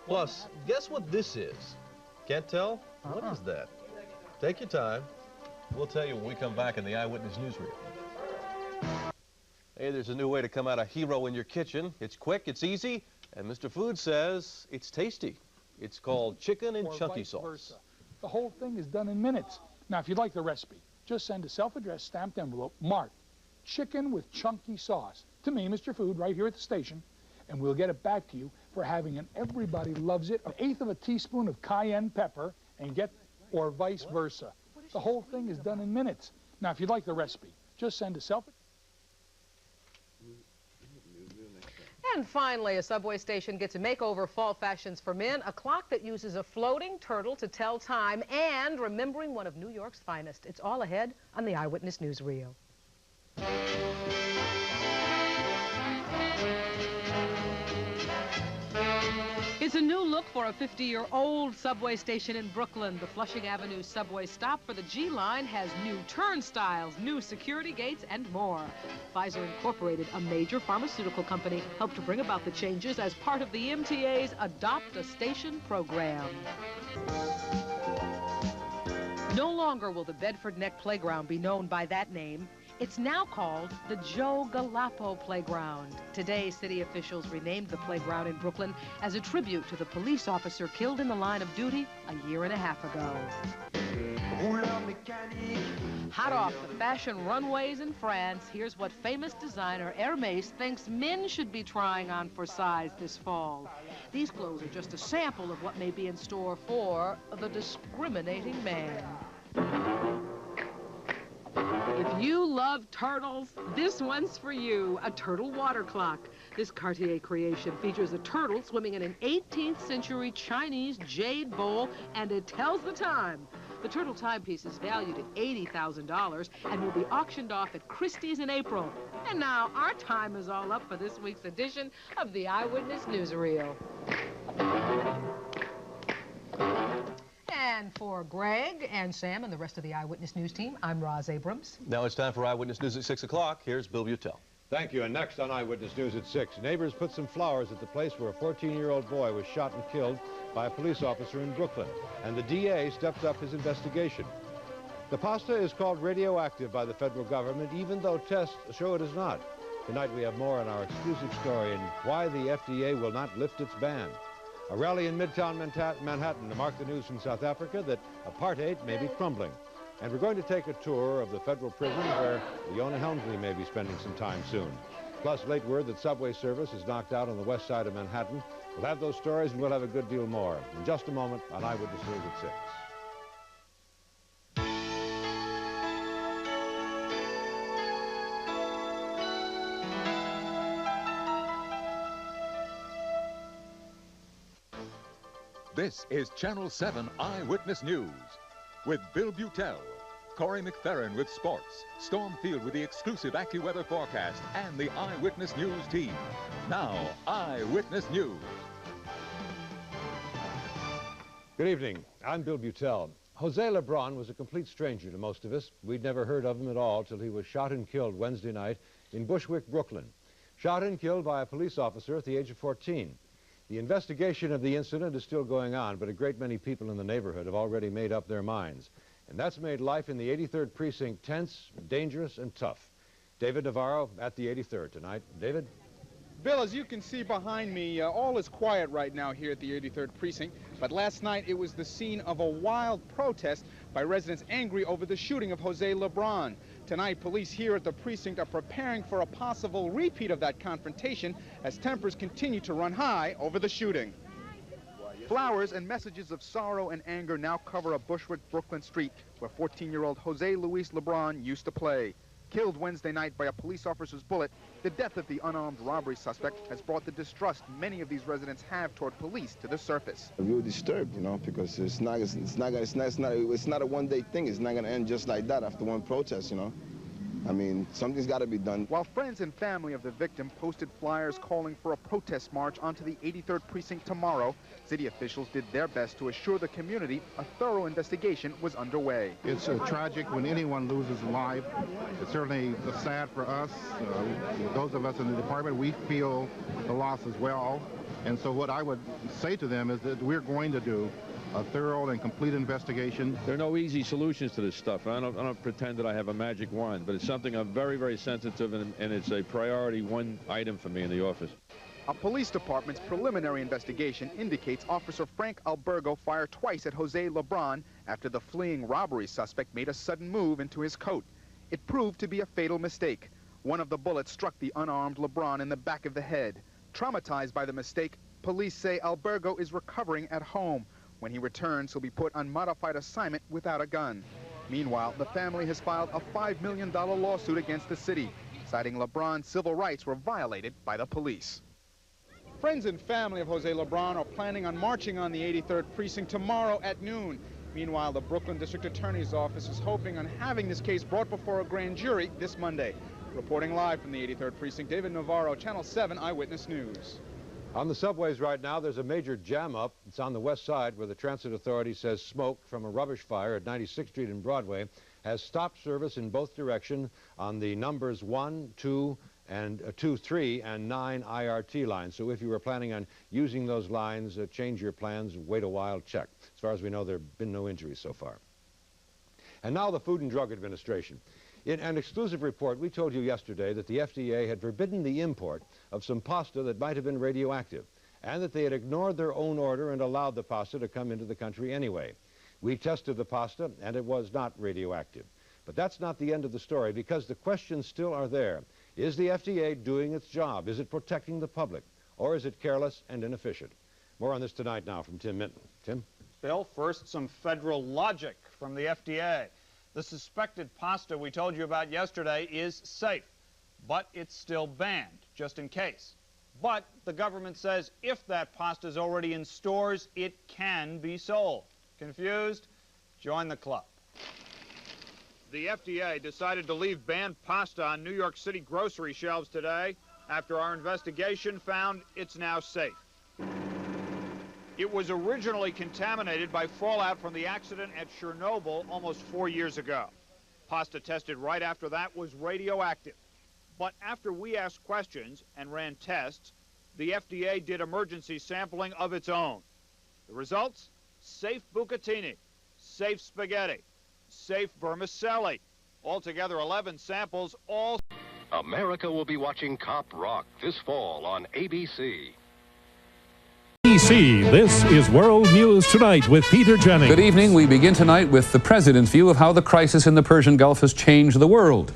Plus, guess what this is? Can't tell? What is that? Take your time. We'll tell you when we come back in the Eyewitness Newsreel. Hey, there's a new way to come out a hero in your kitchen. It's quick, it's easy, and Mr. Food says it's tasty. It's called chicken and chunky sauce. The whole thing is done in minutes. Now, if you'd like the recipe, just send a self-addressed stamped envelope marked chicken with chunky sauce to me, Mr. Food, right here at the station, and we'll get it back to you for having an everybody loves it, 1/8 of a teaspoon of cayenne pepper, and or vice versa. The whole thing is done in minutes. Now, if you'd like the recipe, just send a And finally, a subway station gets a makeover, fall fashions for men, a clock that uses a floating turtle to tell time, and remembering one of New York's finest. It's all ahead on the Eyewitness Newsreel. It's a new look for a 50-year-old subway station in Brooklyn. The Flushing Avenue subway stop for the G line has new turnstiles, new security gates, and more. Pfizer Incorporated, a major pharmaceutical company, helped to bring about the changes as part of the MTA's Adopt a Station program. No longer will the Bedford Neck Playground be known by that name. It's now called the Joe Galapo Playground. Today, city officials renamed the playground in Brooklyn as a tribute to the police officer killed in the line of duty a 1.5 years ago. Hot off the fashion runways in France, here's what famous designer Hermès thinks men should be trying on for size this fall. These clothes are just a sample of what may be in store for the discriminating man. If you love turtles, this one's for you, a turtle water clock. This Cartier creation features a turtle swimming in an 18th century Chinese jade bowl, and it tells the time. The turtle timepiece is valued at $80,000 and will be auctioned off at Christie's in April. And now our time is all up for this week's edition of the Eyewitness Newsreel. And for Greg and Sam and the rest of the Eyewitness News team, I'm Roz Abrams. Now it's time for Eyewitness News at 6 o'clock. Here's Bill Butel. Thank you. And next on Eyewitness News at 6, neighbors put some flowers at the place where a 14-year-old boy was shot and killed by a police officer in Brooklyn. And the DA stepped up his investigation. The pasta is called radioactive by the federal government, even though tests show it is not. Tonight we have more on our exclusive story and why the FDA will not lift its ban. A rally in Midtown Manhattan to mark the news from South Africa that apartheid may be crumbling. And we're going to take a tour of the federal prison where Leona Helmsley may be spending some time soon. Plus, late word that subway service is knocked out on the west side of Manhattan. We'll have those stories and we'll have a good deal more. In just a moment on Eyewitness News at 6. This is Channel 7 Eyewitness News with Bill Butel, Corey McFerrin with sports, Storm Field with the exclusive AccuWeather forecast, and the Eyewitness News team. Now, Eyewitness News. Good evening. I'm Bill Butel. Jose Lebron was a complete stranger to most of us. We'd never heard of him at all till he was shot and killed Wednesday night in Bushwick, Brooklyn. Shot and killed by a police officer at the age of 14. The investigation of the incident is still going on, but a great many people in the neighborhood have already made up their minds. And that's made life in the 83rd Precinct tense, dangerous, and tough. David Navarro at the 83rd tonight. David? Bill, as you can see behind me, all is quiet right now here at the 83rd Precinct. But last night, it was the scene of a wild protest by residents angry over the shooting of Jose Lebron. Tonight, police here at the precinct are preparing for a possible repeat of that confrontation as tempers continue to run high over the shooting. Flowers and messages of sorrow and anger now cover a Bushwick, Brooklyn street where 14-year-old Jose Luis LeBron used to play. Killed Wednesday night by a police officer's bullet, the death of the unarmed robbery suspect has brought the distrust many of these residents have toward police to the surface. I'm real disturbed, you know, because it's not a one-day thing. It's not going to end just like that after one protest, you know. I mean, something's got to be done. While friends and family of the victim posted flyers calling for a protest march onto the 83rd Precinct tomorrow, city officials did their best to assure the community a thorough investigation was underway. It's tragic when anyone loses a life. It's certainly sad for us. Those of us in the department, we feel the loss as well. And so what I would say to them is that we're going to do a thorough and complete investigation. There are no easy solutions to this stuff. I don't pretend that I have a magic wand, but it's something I'm very, very sensitive, and it's a priority one item for me in the office. A police department's preliminary investigation indicates Officer Frank Albergo fired twice at Jose LeBron after the fleeing robbery suspect made a sudden move into his coat. It proved to be a fatal mistake. One of the bullets struck the unarmed LeBron in the back of the head. Traumatized by the mistake, police say Albergo is recovering at home. When he returns, he'll be put on modified assignment without a gun. Meanwhile, the family has filed a $5 million lawsuit against the city, citing LeBron's civil rights were violated by the police. Friends and family of Jose LeBron are planning on marching on the 83rd Precinct tomorrow at noon. Meanwhile, the Brooklyn District Attorney's Office is hoping on having this case brought before a grand jury this Monday. Reporting live from the 83rd Precinct, David Navarro, Channel 7 Eyewitness News. On the subways right now, there's a major jam up. It's on the west side where the Transit Authority says smoke from a rubbish fire at 96th Street and Broadway has stopped service in both directions on the numbers 1, 2, and 2, 3, and 9 IRT lines. So if you were planning on using those lines, change your plans, wait a while, check. As far as we know, there have been no injuries so far. And now the Food and Drug Administration. In an exclusive report, we told you yesterday that the FDA had forbidden the import of some pasta that might have been radioactive, and that they had ignored their own order and allowed the pasta to come into the country anyway. We tested the pasta, and it was not radioactive. But that's not the end of the story, because the questions still are there. Is the FDA doing its job? Is it protecting the public? Or is it careless and inefficient? More on this tonight now from Tim Minton. Tim? Bill, first some federal logic from the FDA. The suspected pasta we told you about yesterday is safe, but it's still banned, just in case. But the government says if that pasta is already in stores, it can be sold. Confused? Join the club. The FDA decided to leave banned pasta on New York City grocery shelves today after our investigation found it's now safe. It was originally contaminated by fallout from the accident at Chernobyl almost 4 years ago. Pasta tested right after that was radioactive. But after we asked questions and ran tests, the FDA did emergency sampling of its own. The results? Safe bucatini, safe spaghetti, safe vermicelli. Altogether 11 samples, all... America will be watching Cop Rock this fall on ABC. This is World News Tonight with Peter Jennings. Good evening. We begin tonight with the president's view of how the crisis in the Persian Gulf has changed the world.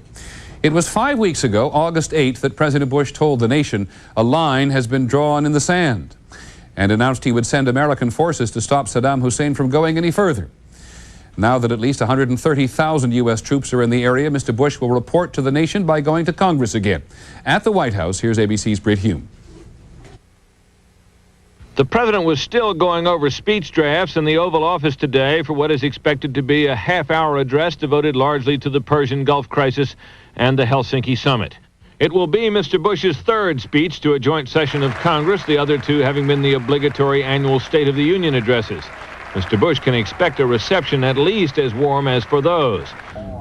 It was 5 weeks ago, August 8th, that President Bush told the nation a line has been drawn in the sand and announced he would send American forces to stop Saddam Hussein from going any further. Now that at least 130,000 U.S. troops are in the area, Mr. Bush will report to the nation by going to Congress again. At the White House, here's ABC's Britt Hume. The president was still going over speech drafts in the Oval Office today for what is expected to be a half-hour address devoted largely to the Persian Gulf crisis and the Helsinki summit. It will be Mr. Bush's third speech to a joint session of Congress, the other two having been the obligatory annual State of the Union addresses. Mr. Bush can expect a reception at least as warm as for those.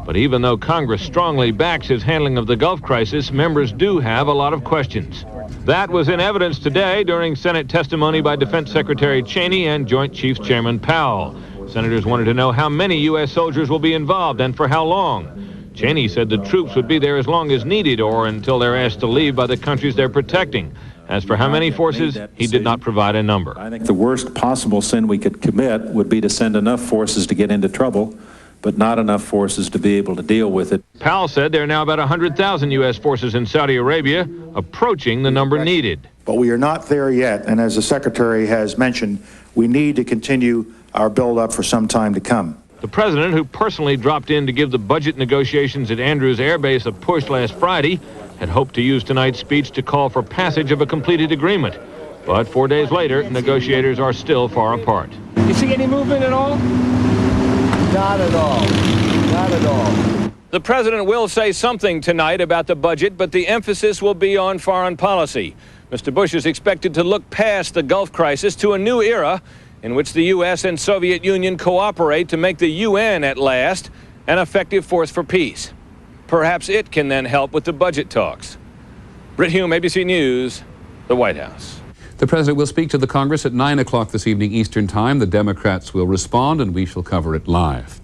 But even though Congress strongly backs his handling of the Gulf crisis, members do have a lot of questions. That was in evidence today during Senate testimony by Defense Secretary Cheney and Joint Chiefs Chairman Powell. Senators wanted to know how many U.S. soldiers will be involved and for how long. Cheney said the troops would be there as long as needed or until they're asked to leave by the countries they're protecting. As for how many forces, he did not provide a number. I think the worst possible sin we could commit would be to send enough forces to get into trouble, but not enough forces to be able to deal with it. Powell said there are now about 100,000 U.S. forces in Saudi Arabia, approaching the number needed. but we are not there yet. And as the Secretary has mentioned, we need to continue our build-up for some time to come. The president, who personally dropped in to give the budget negotiations at Andrews Air Base a push last Friday, had hoped to use tonight's speech to call for passage of a completed agreement. But 4 days later, negotiators are still far apart. You see any movement at all? Not at all. Not at all. The president will say something tonight about the budget, but the emphasis will be on foreign policy. Mr. Bush is expected to look past the Gulf crisis to a new era in which the U.S. and Soviet Union cooperate to make the UN, at last, an effective force for peace. Perhaps it can then help with the budget talks. Britt Hume, ABC News, the White House. The president will speak to the Congress at 9 o'clock this evening Eastern Time. The Democrats will respond, and we shall cover it live.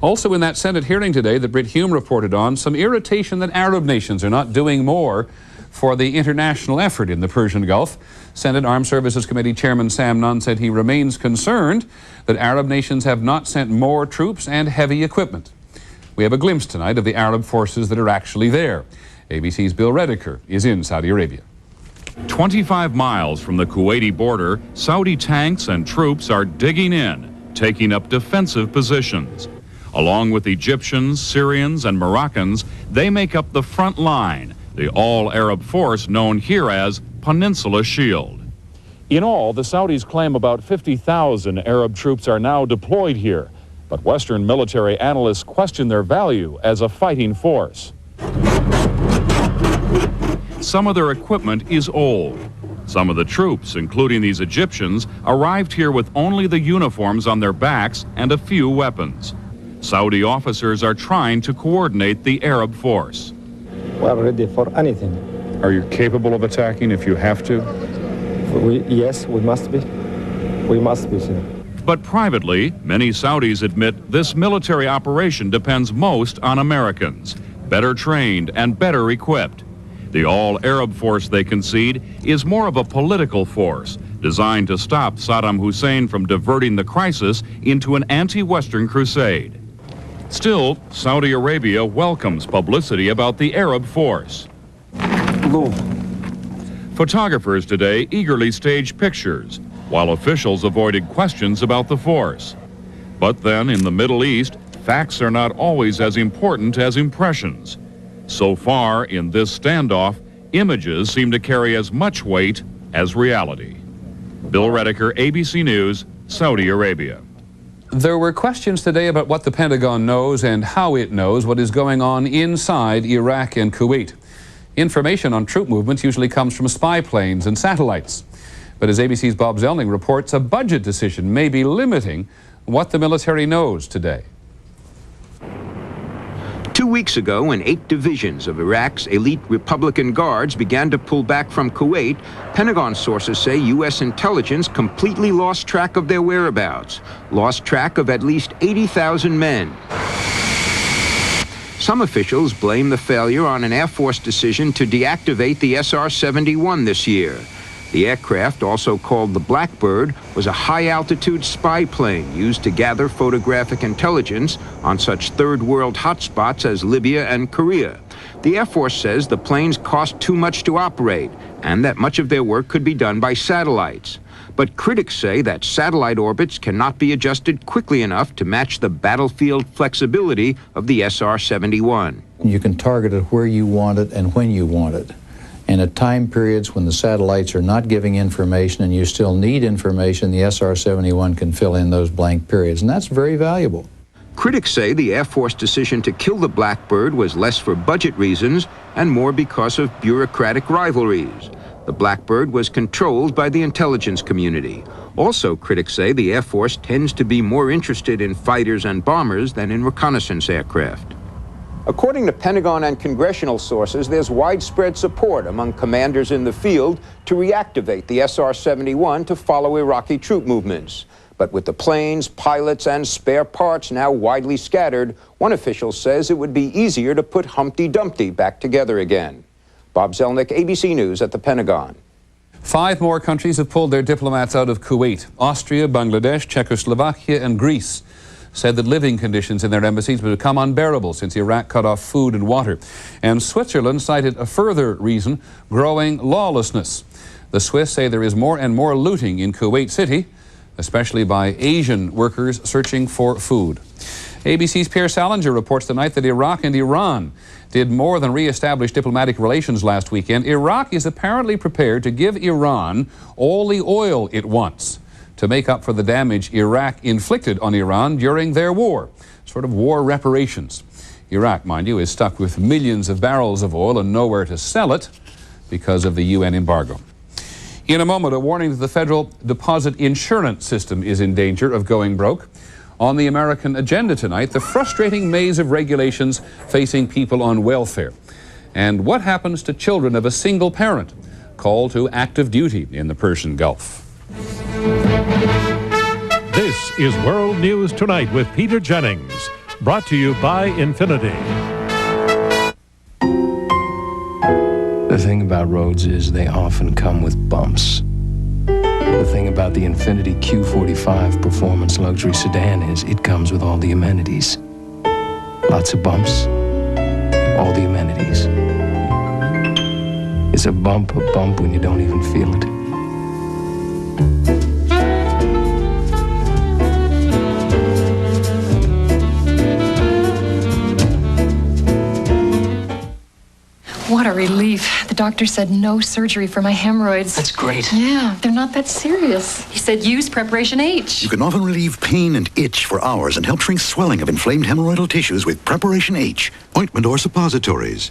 Also in that Senate hearing today that Britt Hume reported on, some irritation that Arab nations are not doing more for the international effort in the Persian Gulf. Senate Armed Services Committee Chairman Sam Nunn said he remains concerned that Arab nations have not sent more troops and heavy equipment. We have a glimpse tonight of the Arab forces that are actually there. ABC's Bill Rediker is in Saudi Arabia. 25 miles from the Kuwaiti border, Saudi tanks and troops are digging in, taking up defensive positions. Along with Egyptians, Syrians, and Moroccans, they make up the front line, the all-Arab force known here as Peninsula Shield. In all, the Saudis claim about 50,000 Arab troops are now deployed here, but Western military analysts question their value as a fighting force. Some of their equipment is old. Some of the troops, including these Egyptians, arrived here with only the uniforms on their backs and a few weapons. Saudi officers are trying to coordinate the Arab force. We're ready for anything. Are you capable of attacking if you have to? Yes, we must be. We must be, sir. But privately, many Saudis admit this military operation depends most on Americans, better trained and better equipped. The all-Arab force, they concede, is more of a political force designed to stop Saddam Hussein from diverting the crisis into an anti-Western crusade. Still, Saudi Arabia welcomes publicity about the Arab force. Photographers today eagerly staged pictures, while officials avoided questions about the force. But then, in the Middle East, facts are not always as important as impressions. So far, in this standoff, images seem to carry as much weight as reality. Bill Rediker, ABC News, Saudi Arabia. There were questions today about what the Pentagon knows and how it knows what is going on inside Iraq and Kuwait. Information on troop movements usually comes from spy planes and satellites. But as ABC's Bob Zelnick reports, a budget decision may be limiting what the military knows today. 2 weeks ago, when 8 divisions of Iraq's elite Republican Guards began to pull back from Kuwait, Pentagon sources say U.S. intelligence completely lost track of their whereabouts, lost track of at least 80,000 men. Some officials blame the failure on an Air Force decision to deactivate the SR-71 this year. The aircraft, also called the Blackbird, was a high-altitude spy plane used to gather photographic intelligence on such third-world hotspots as Libya and Korea. The Air Force says the planes cost too much to operate and that much of their work could be done by satellites. But critics say that satellite orbits cannot be adjusted quickly enough to match the battlefield flexibility of the SR-71. You can target it where you want it and when you want it. And at time periods when the satellites are not giving information and you still need information, the SR-71 can fill in those blank periods, and that's very valuable. Critics say the Air Force decision to kill the Blackbird was less for budget reasons and more because of bureaucratic rivalries. The Blackbird was controlled by the intelligence community. Also, critics say the Air Force tends to be more interested in fighters and bombers than in reconnaissance aircraft. According to Pentagon and congressional sources, there's widespread support among commanders in the field to reactivate the SR-71 to follow Iraqi troop movements. But with the planes, pilots, and spare parts now widely scattered, one official says it would be easier to put Humpty Dumpty back together again. Bob Zelnick, ABC News at the Pentagon. 5 more countries have pulled their diplomats out of Kuwait. Austria, Bangladesh, Czechoslovakia, and Greece said that living conditions in their embassies would become unbearable since Iraq cut off food and water. And Switzerland cited a further reason, growing lawlessness. The Swiss say there is more and more looting in Kuwait City, especially by Asian workers searching for food. ABC's Pierre Salinger reports tonight that Iraq and Iran did more than re-establish diplomatic relations last weekend. Iraq is apparently prepared to give Iran all the oil it wants to make up for the damage Iraq inflicted on Iran during their war, sort of war reparations. Iraq, mind you, is stuck with millions of barrels of oil and nowhere to sell it because of the UN embargo. In a moment, a warning that the Federal Deposit Insurance System is in danger of going broke. On the American agenda tonight, the frustrating maze of regulations facing people on welfare. And what happens to children of a single parent called to active duty in the Persian Gulf? This is World News Tonight with Peter Jennings, brought to you by Infiniti. The thing about roads is they often come with bumps. The thing about the Infiniti Q45 performance luxury sedan is it comes with all the amenities. Lots of bumps, all the amenities. It's a bump when you don't even feel it. What a relief. The doctor said no surgery for my hemorrhoids. That's great. Yeah, they're not that serious. He said use Preparation H. You can often relieve pain and itch for hours and help shrink swelling of inflamed hemorrhoidal tissues with Preparation H, ointment or suppositories.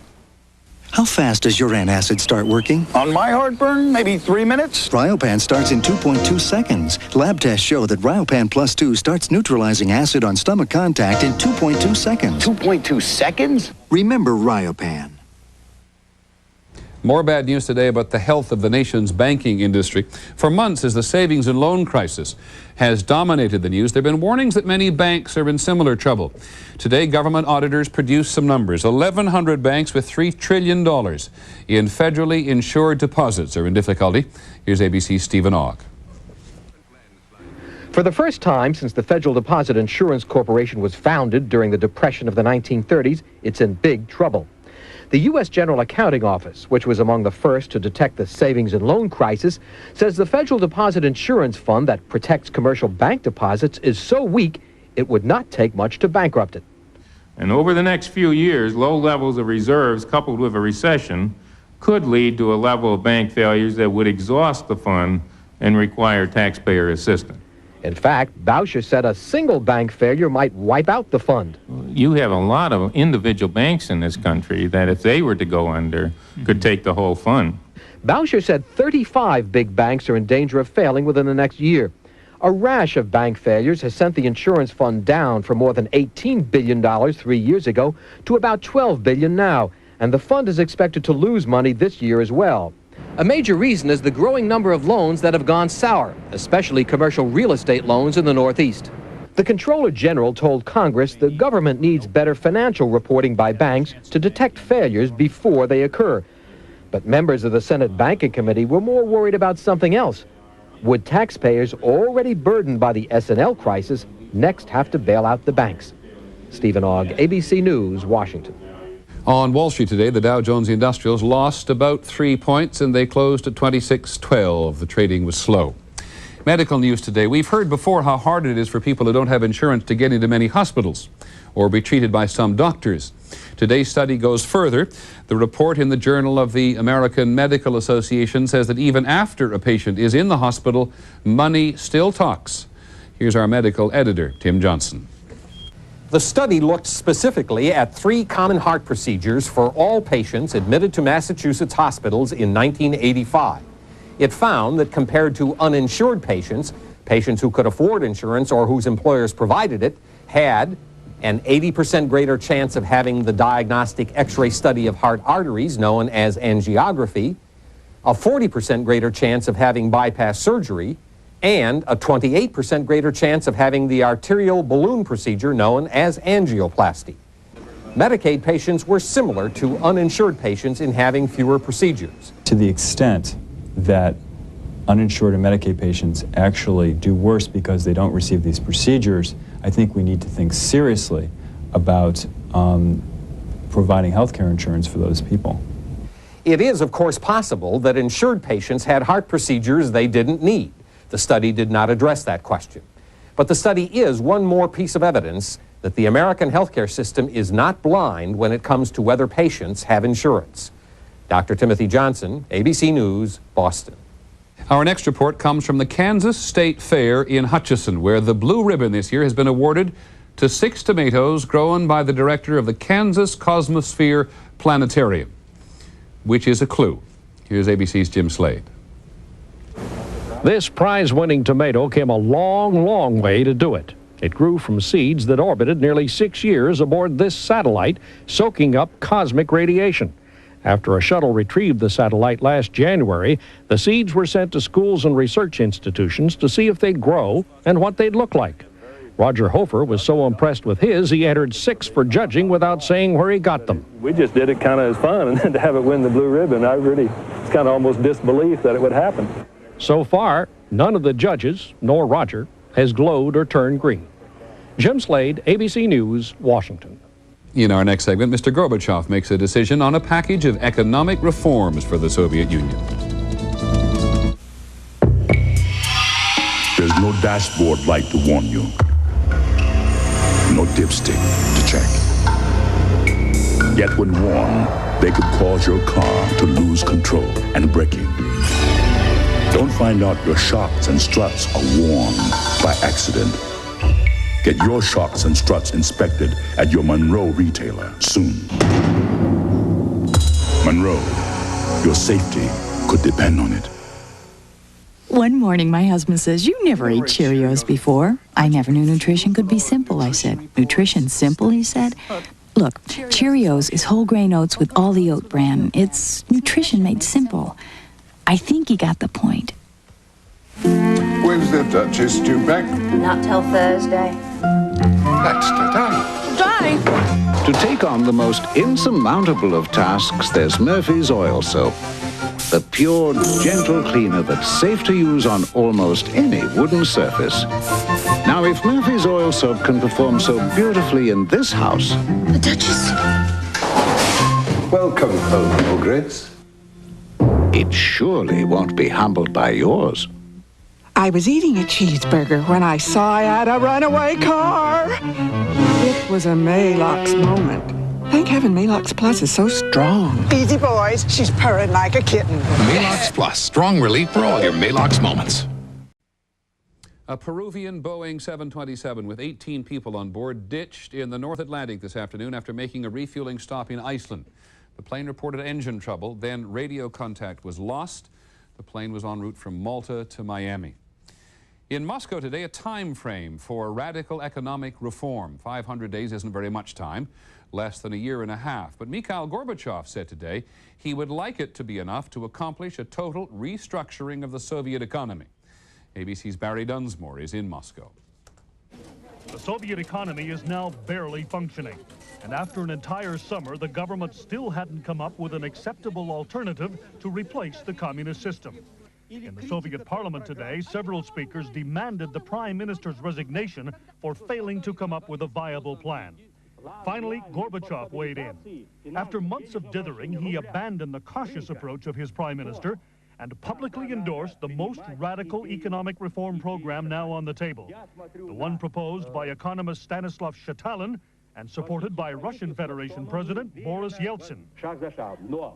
How fast does your antacid start working? On my heartburn, maybe 3 minutes. Ryopan starts in 2.2 seconds. Lab tests show that Ryopan Plus 2 starts neutralizing acid on stomach contact in 2.2 seconds. 2.2 seconds? Remember Ryopan. More bad news today about the health of the nation's banking industry. For months, as the savings and loan crisis has dominated the news, there have been warnings that many banks are in similar trouble. Today, government auditors produced some numbers. 1,100 banks with $3 trillion in federally insured deposits are in difficulty. Here's ABC's Stephen Ogg. For the first time since the Federal Deposit Insurance Corporation was founded during the Depression of the 1930s, it's in big trouble. The U.S. General Accounting Office, which was among the first to detect the savings and loan crisis, says the Federal Deposit Insurance Fund that protects commercial bank deposits is so weak it would not take much to bankrupt it. And over the next few years, low levels of reserves coupled with a recession could lead to a level of bank failures that would exhaust the fund and require taxpayer assistance. In fact, Boucher said a single bank failure might wipe out the fund. You have a lot of individual banks in this country that if they were to go under, could take the whole fund. Boucher said 35 big banks are in danger of failing within the next year. A rash of bank failures has sent the insurance fund down from more than $18 billion 3 years ago to about $12 billion now, and the fund is expected to lose money this year as well. A major reason is the growing number of loans that have gone sour, especially commercial real estate loans in the Northeast. The Comptroller General told Congress the government needs better financial reporting by banks to detect failures before they occur. But members of the Senate Banking Committee were more worried about something else. Would taxpayers already burdened by the S&L crisis next have to bail out the banks? Stephen Ogg, ABC News, Washington. On Wall Street today, the Dow Jones Industrials lost about 3 points and they closed at 2612. The trading was slow. Medical news today. We've heard before how hard it is for people who don't have insurance to get into many hospitals or be treated by some doctors. Today's study goes further. The report in the Journal of the American Medical Association says that even after a patient is in the hospital, money still talks. Here's our medical editor, Tim Johnson. The study looked specifically at 3 common heart procedures for all patients admitted to Massachusetts hospitals in 1985. It found that compared to uninsured patients, patients who could afford insurance or whose employers provided it had an 80% greater chance of having the diagnostic X-ray study of heart arteries known as angiography, a 40% greater chance of having bypass surgery, and a 28% greater chance of having the arterial balloon procedure known as angioplasty. Medicaid patients were similar to uninsured patients in having fewer procedures. To the extent that uninsured and Medicaid patients actually do worse because they don't receive these procedures, I think we need to think seriously about providing health care insurance for those people. It is, of course, possible that insured patients had heart procedures they didn't need. The study did not address that question. But the study is one more piece of evidence that the American healthcare system is not blind when it comes to whether patients have insurance. Dr. Timothy Johnson, ABC News, Boston. Our next report comes from the Kansas State Fair in Hutchinson, where the blue ribbon this year has been awarded to 6 tomatoes grown by the director of the Kansas Cosmosphere Planetarium, which is a clue. Here's ABC's Jim Slade. This prize-winning tomato came a long, long way to do it. It grew from seeds that orbited nearly 6 years aboard this satellite, soaking up cosmic radiation. After a shuttle retrieved the satellite last January, the seeds were sent to schools and research institutions to see if they'd grow and what they'd look like. Roger Hofer was so impressed with his, he entered 6 for judging without saying where he got them. We just did it kind of as fun, and then to have it win the blue ribbon, it's kind of almost disbelief that it would happen. So far, none of the judges, nor Roger, has glowed or turned green. Jim Slade, ABC News, Washington. In our next segment, Mr. Gorbachev makes a decision on a package of economic reforms for the Soviet Union. There's no dashboard light to warn you. No dipstick to check. Yet when warned, they could cause your car to lose control and braking. Don't find out your shocks and struts are worn by accident. Get your shocks and struts inspected at your Monroe retailer soon. Monroe, your safety could depend on it. One morning, my husband says, "You never ate Cheerios before." I never knew nutrition could be simple, I said. "Nutrition simple," he said. "Look, Cheerios is whole grain oats with all the oat bran. It's nutrition made simple." I think he got the point. When's the Duchess due back? Not till Thursday. That's today. Today? To take on the most insurmountable of tasks, there's Murphy's Oil Soap. The pure, gentle cleaner that's safe to use on almost any wooden surface. Now, if Murphy's Oil Soap can perform so beautifully in this house... The Duchess. Welcome home, Ogres. It surely won't be humbled by yours. I was eating a cheeseburger when I saw I had a runaway car. It was a Maalox moment. Thank heaven Maalox Plus is so strong. Easy, boys. She's purring like a kitten. Maalox Plus, strong relief for all your Maalox moments. A Peruvian Boeing 727 with 18 people on board ditched in the North Atlantic this afternoon after making a refueling stop in Iceland. The plane reported engine trouble, then radio contact was lost. The plane was en route from Malta to Miami. In Moscow today, a time frame for radical economic reform. 500 days isn't very much time, less than a year and a half. But Mikhail Gorbachev said today he would like it to be enough to accomplish a total restructuring of the Soviet economy. ABC's Barry Dunsmore is in Moscow. The Soviet economy is now barely functioning. And after an entire summer, the government still hadn't come up with an acceptable alternative to replace the communist system. In the Soviet parliament today, several speakers demanded the prime minister's resignation for failing to come up with a viable plan. Finally, Gorbachev weighed in. After months of dithering, he abandoned the cautious approach of his prime minister and publicly endorsed the most radical economic reform program now on the table, the one proposed by economist Stanislav Shatalin and supported by Russian Federation President Boris Yeltsin.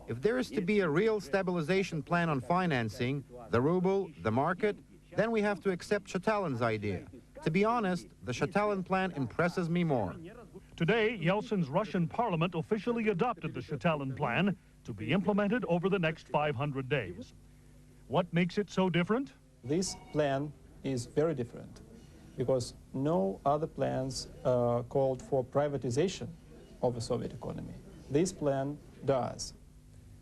If there is to be a real stabilization plan on financing, the ruble, the market, then we have to accept Shatalin's idea. To be honest, the Shatalin plan impresses me more. Today, Yeltsin's Russian parliament officially adopted the Shatalin plan to be implemented over the next 500 days. What makes it so different? This plan is very different, because no other plans called for privatization of the Soviet economy. This plan does.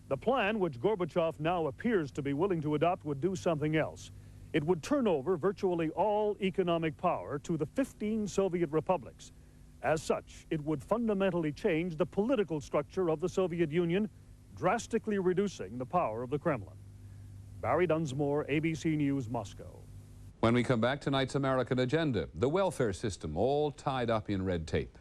The plan, which Gorbachev now appears to be willing to adopt, would do something else. It would turn over virtually all economic power to the 15 Soviet republics. As such, it would fundamentally change the political structure of the Soviet Union, drastically reducing the power of the Kremlin. Barry Dunsmore, ABC News, Moscow. When we come back, tonight's American agenda, the welfare system all tied up in red tape.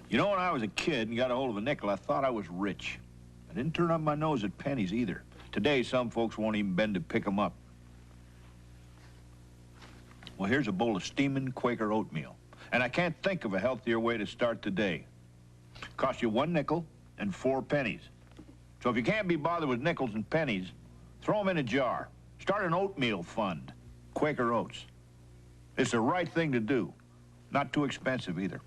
You know, when I was a kid and got a hold of a nickel, I thought I was rich. I didn't turn up my nose at pennies either. Today, some folks won't even bend to pick them up. Well, here's a bowl of steaming Quaker oatmeal. And I can't think of a healthier way to start the day. Cost you 1 nickel and 4 pennies. So if you can't be bothered with nickels and pennies, throw them in a jar. Start an oatmeal fund. Quaker Oats. It's the right thing to do. Not too expensive either.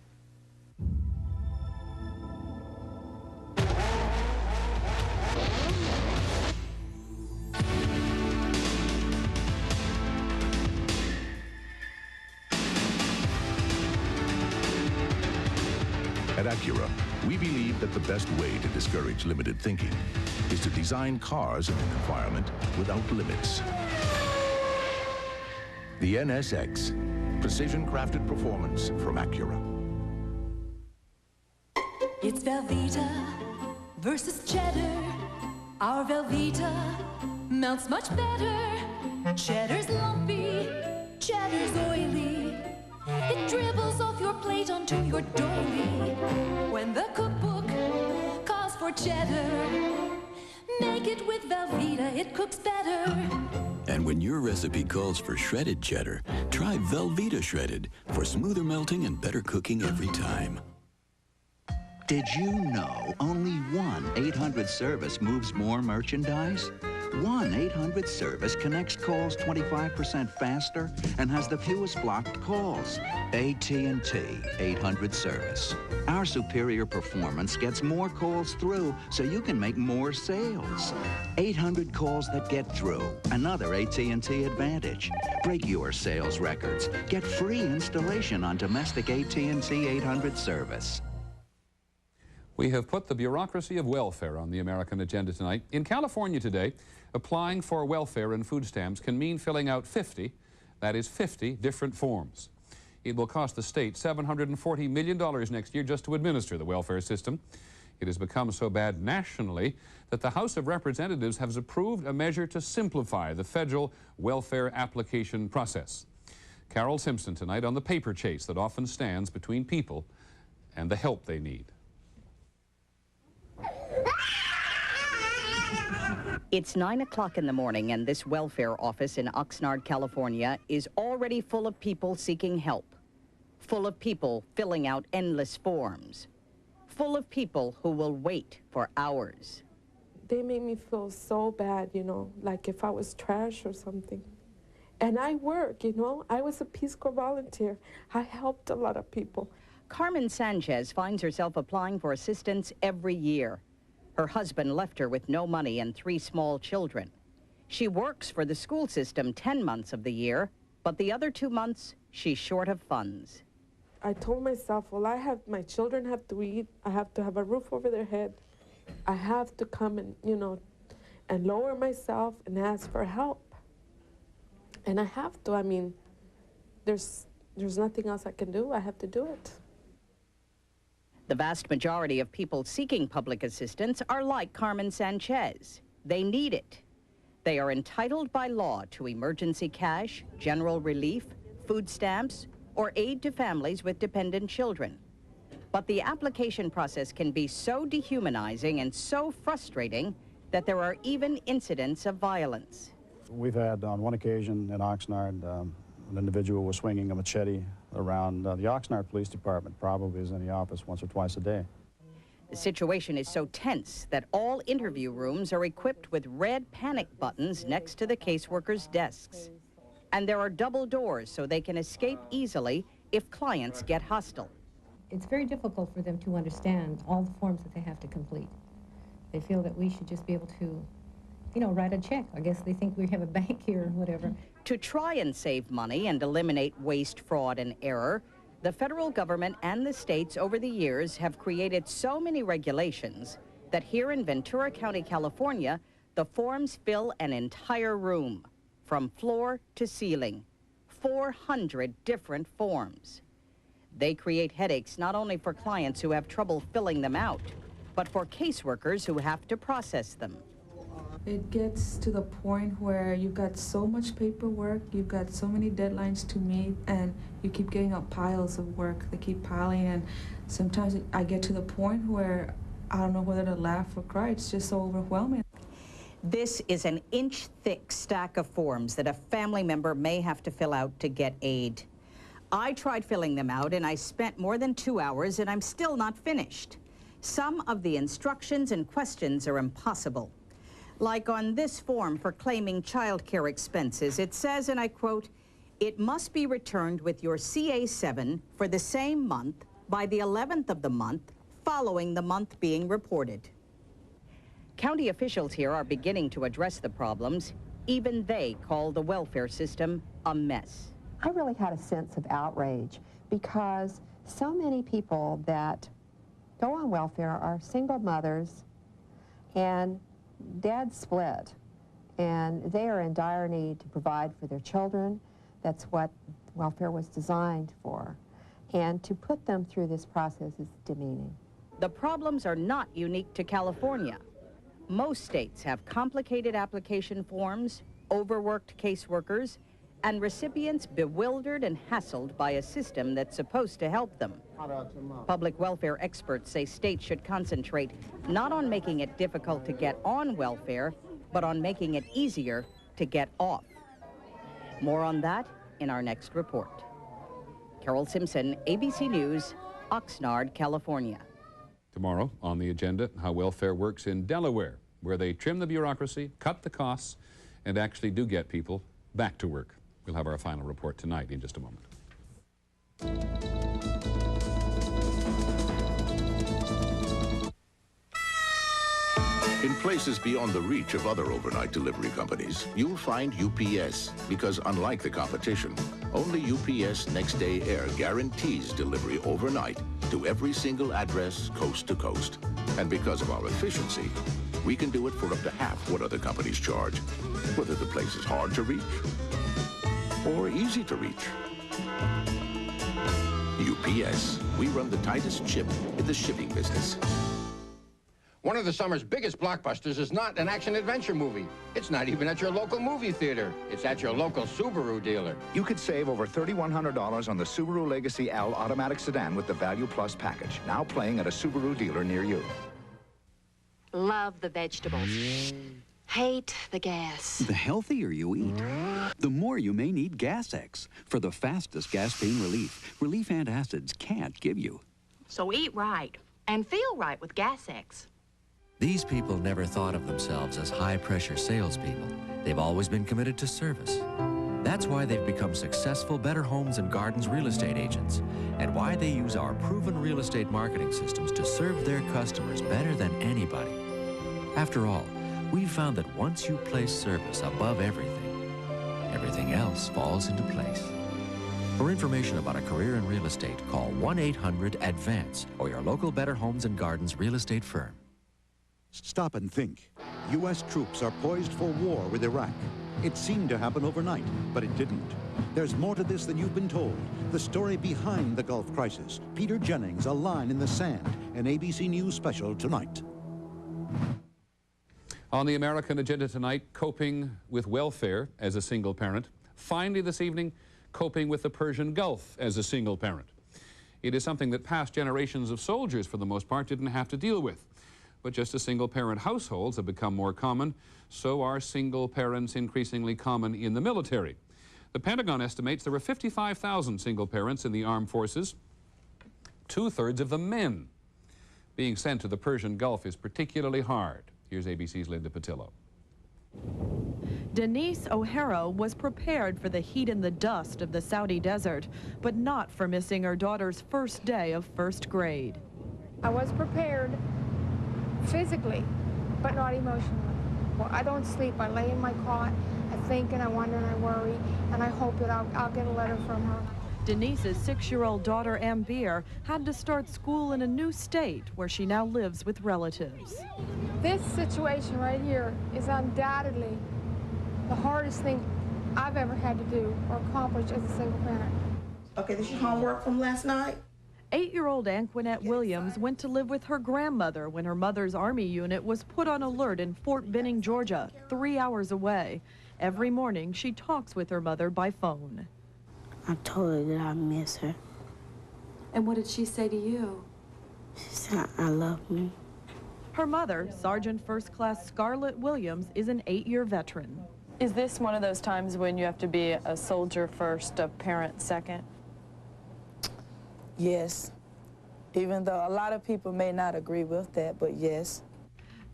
At Acura, we believe that the best way to discourage limited thinking is to design cars in an environment without limits. The NSX, precision-crafted performance from Acura. It's Velveeta versus cheddar. Our Velveeta melts much better. Cheddar's lumpy, cheddar's oily. It dribbles off your plate onto your doily. When the cookbook calls for cheddar, make it with Velveeta, it cooks better. And when your recipe calls for shredded cheddar, try Velveeta Shredded for smoother melting and better cooking every time. Did you know only 1-800-SERVICE moves more merchandise? 1-800-SERVICE connects calls 25% faster and has the fewest blocked calls. AT&T 800-SERVICE. Our superior performance gets more calls through so you can make more sales. 800 calls that get through. Another AT&T advantage. Break your sales records. Get free installation on domestic AT&T 800-SERVICE. We have put the bureaucracy of welfare on the American agenda tonight. In California today, applying for welfare and food stamps can mean filling out 50, that is 50 different forms. It will cost the state $740 million next year just to administer the welfare system. It has become so bad nationally that the House of Representatives has approved a measure to simplify the federal welfare application process. Carol Simpson tonight on the paper chase that often stands between people and the help they need. It's 9 o'clock in the morning, and this welfare office in Oxnard, California, is already full of people seeking help, full of people filling out endless forms, full of people who will wait for hours. They made me feel so bad, you know, like if I was trash or something. And I work, you know. I was a Peace Corps volunteer. I helped a lot of people. Carmen Sanchez finds herself applying for assistance every year. Her husband left her with no money and 3 small children. She works for the school system 10 months of the year, but the other 2 months, she's short of funds. I told myself, well, my children have to eat. I have to have a roof over their head. I have to come and, you know, and lower myself and ask for help. And I have to. I mean, there's nothing else I can do. I have to do it. The vast majority of people seeking public assistance are like Carmen Sanchez. They need it. They are entitled by law to emergency cash, general relief, food stamps, or aid to families with dependent children. But the application process can be so dehumanizing and so frustrating that there are even incidents of violence. We've had, on one occasion in Oxnard, an individual was swinging a machete around the Oxnard Police Department, probably is in the office once or twice a day. The situation is so tense that all interview rooms are equipped with red panic buttons next to the caseworkers' desks. And there are double doors so they can escape easily if clients get hostile. It's very difficult for them to understand all the forms that they have to complete. They feel that we should just be able to, you know, write a check. I guess they think we have a bank here or whatever. To try and save money and eliminate waste, fraud, and error, the federal government and the states over the years have created so many regulations that here in Ventura County, California, the forms fill an entire room, from floor to ceiling, 400 different forms. They create headaches not only for clients who have trouble filling them out, but for caseworkers who have to process them. It gets to the point where you've got so much paperwork, you've got so many deadlines to meet, and you keep getting up piles of work. They keep piling, and sometimes I get to the point where I don't know whether to laugh or cry. It's just so overwhelming. This is an inch-thick stack of forms that a family member may have to fill out to get aid. I tried filling them out, and I spent more than 2 hours, and I'm still not finished. Some of the instructions and questions are impossible. Like on this form for claiming child care expenses, it says, and I quote, "It must be returned with your CA-7 for the same month by the 11th of the month following the month being reported." County officials here are beginning to address the problems. Even they call the welfare system a mess. I really had a sense of outrage because so many people that go on welfare are single mothers and dad split, and they are in dire need to provide for their children. That's what welfare was designed for. And to put them through this process is demeaning. The problems are not unique to California. Most states have complicated application forms, overworked caseworkers, and recipients bewildered and hassled by a system that's supposed to help them. Public welfare experts say states should concentrate not on making it difficult to get on welfare, but on making it easier to get off. More on that in our next report. Carol Simpson, ABC News, Oxnard, California. Tomorrow on the agenda, how welfare works in Delaware, where they trim the bureaucracy, cut the costs, and actually do get people back to work. We'll have our final report tonight in just a moment. In places beyond the reach of other overnight delivery companies, you'll find UPS, because unlike the competition, only UPS Next Day Air guarantees delivery overnight to every single address coast to coast. And because of our efficiency, we can do it for up to half what other companies charge, whether the place is hard to reach or easy to reach. UPS, we run the tightest ship in the shipping business. One of the summer's biggest blockbusters is not an action-adventure movie. It's not even at your local movie theater. It's at your local Subaru dealer. You could save over $3,100 on the Subaru Legacy L automatic sedan with the Value Plus package. Now playing at a Subaru dealer near you. Love the vegetables. Hate the gas. The healthier you eat, the more you may need Gas-X for the fastest gas pain relief antacids can't give you. So eat right and feel right with Gas-X. These people never thought of themselves as high-pressure salespeople. They've always been committed to service. That's why they've become successful Better Homes and Gardens real estate agents, and why they use our proven real estate marketing systems to serve their customers better than anybody. After all, we've found that once you place service above everything, everything else falls into place. For information about a career in real estate, call 1-800-ADVANCE or your local Better Homes and Gardens real estate firm. Stop and think. U.S. troops are poised for war with Iraq. It seemed to happen overnight, but it didn't. There's more to this than you've been told. The story behind the Gulf crisis. Peter Jennings, A Line in the Sand, an ABC News special tonight. On the American agenda tonight, coping with welfare as a single parent. Finally this evening, coping with the Persian Gulf as a single parent. It is something that past generations of soldiers, for the most part, didn't have to deal with. But just as single-parent households have become more common, so are single parents increasingly common in the military. The Pentagon estimates there are 55,000 single parents in the armed forces. 2/3 of the men being sent to the Persian Gulf is particularly hard. Here's ABC's Linda Patillo. Denise O'Hara was prepared for the heat and the dust of the Saudi desert, but not for missing her daughter's first day of first grade. I was prepared physically, but not emotionally. Well, I don't sleep. I lay in my cot, I think and I wonder and I worry, and I hope that I'll get a letter from her. Denise's 6-year-old daughter, Ambir, had to start school in a new state where she now lives with relatives. This situation right here is undoubtedly the hardest thing I've ever had to do or accomplish as a single parent. Okay, this is your homework from last night? 8-year-old Anquinette Williams went to live with her grandmother when her mother's Army unit was put on alert in Fort Benning, Georgia, 3 hours away. Every morning, she talks with her mother by phone. I told her that I miss her. And what did she say to you? She said, I love me. Her mother, Sergeant First Class Scarlett Williams, is an 8-year veteran. Is this one of those times when you have to be a soldier first, a parent second? Yes, even though a lot of people may not agree with that, but yes.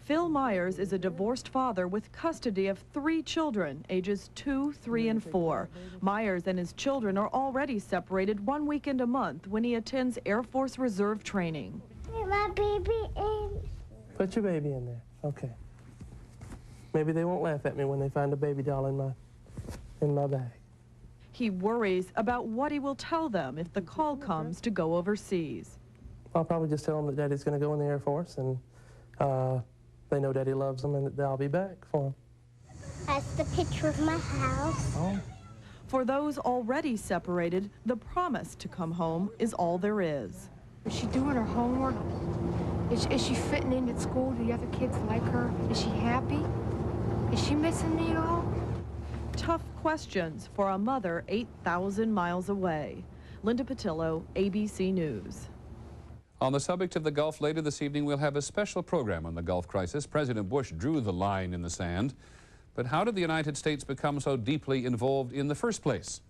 Phil Myers is a divorced father with custody of 3 children, ages 2, 3, and 4. Myers and his children are already separated 1 weekend a month when he attends Air Force Reserve training. Put my baby in. Put your baby in there. Okay. Maybe they won't laugh at me when they find a baby doll in my bag. He worries about what he will tell them if the call comes to go overseas. I'll probably just tell them that Daddy's going to go in the Air Force, and they know Daddy loves them and that I'll be back for them. That's the picture of my house. Oh. For those already separated, the promise to come home is all there is. Is she doing her homework? Is she fitting in at school? Do the other kids like her? Is she happy? Is she missing me at all? Tough questions for a mother 8,000 miles away. Linda Patillo, ABC News. On the subject of the Gulf later this evening, we'll have a special program on the Gulf crisis. President Bush drew the line in the sand. But how did the United States become so deeply involved in the first place?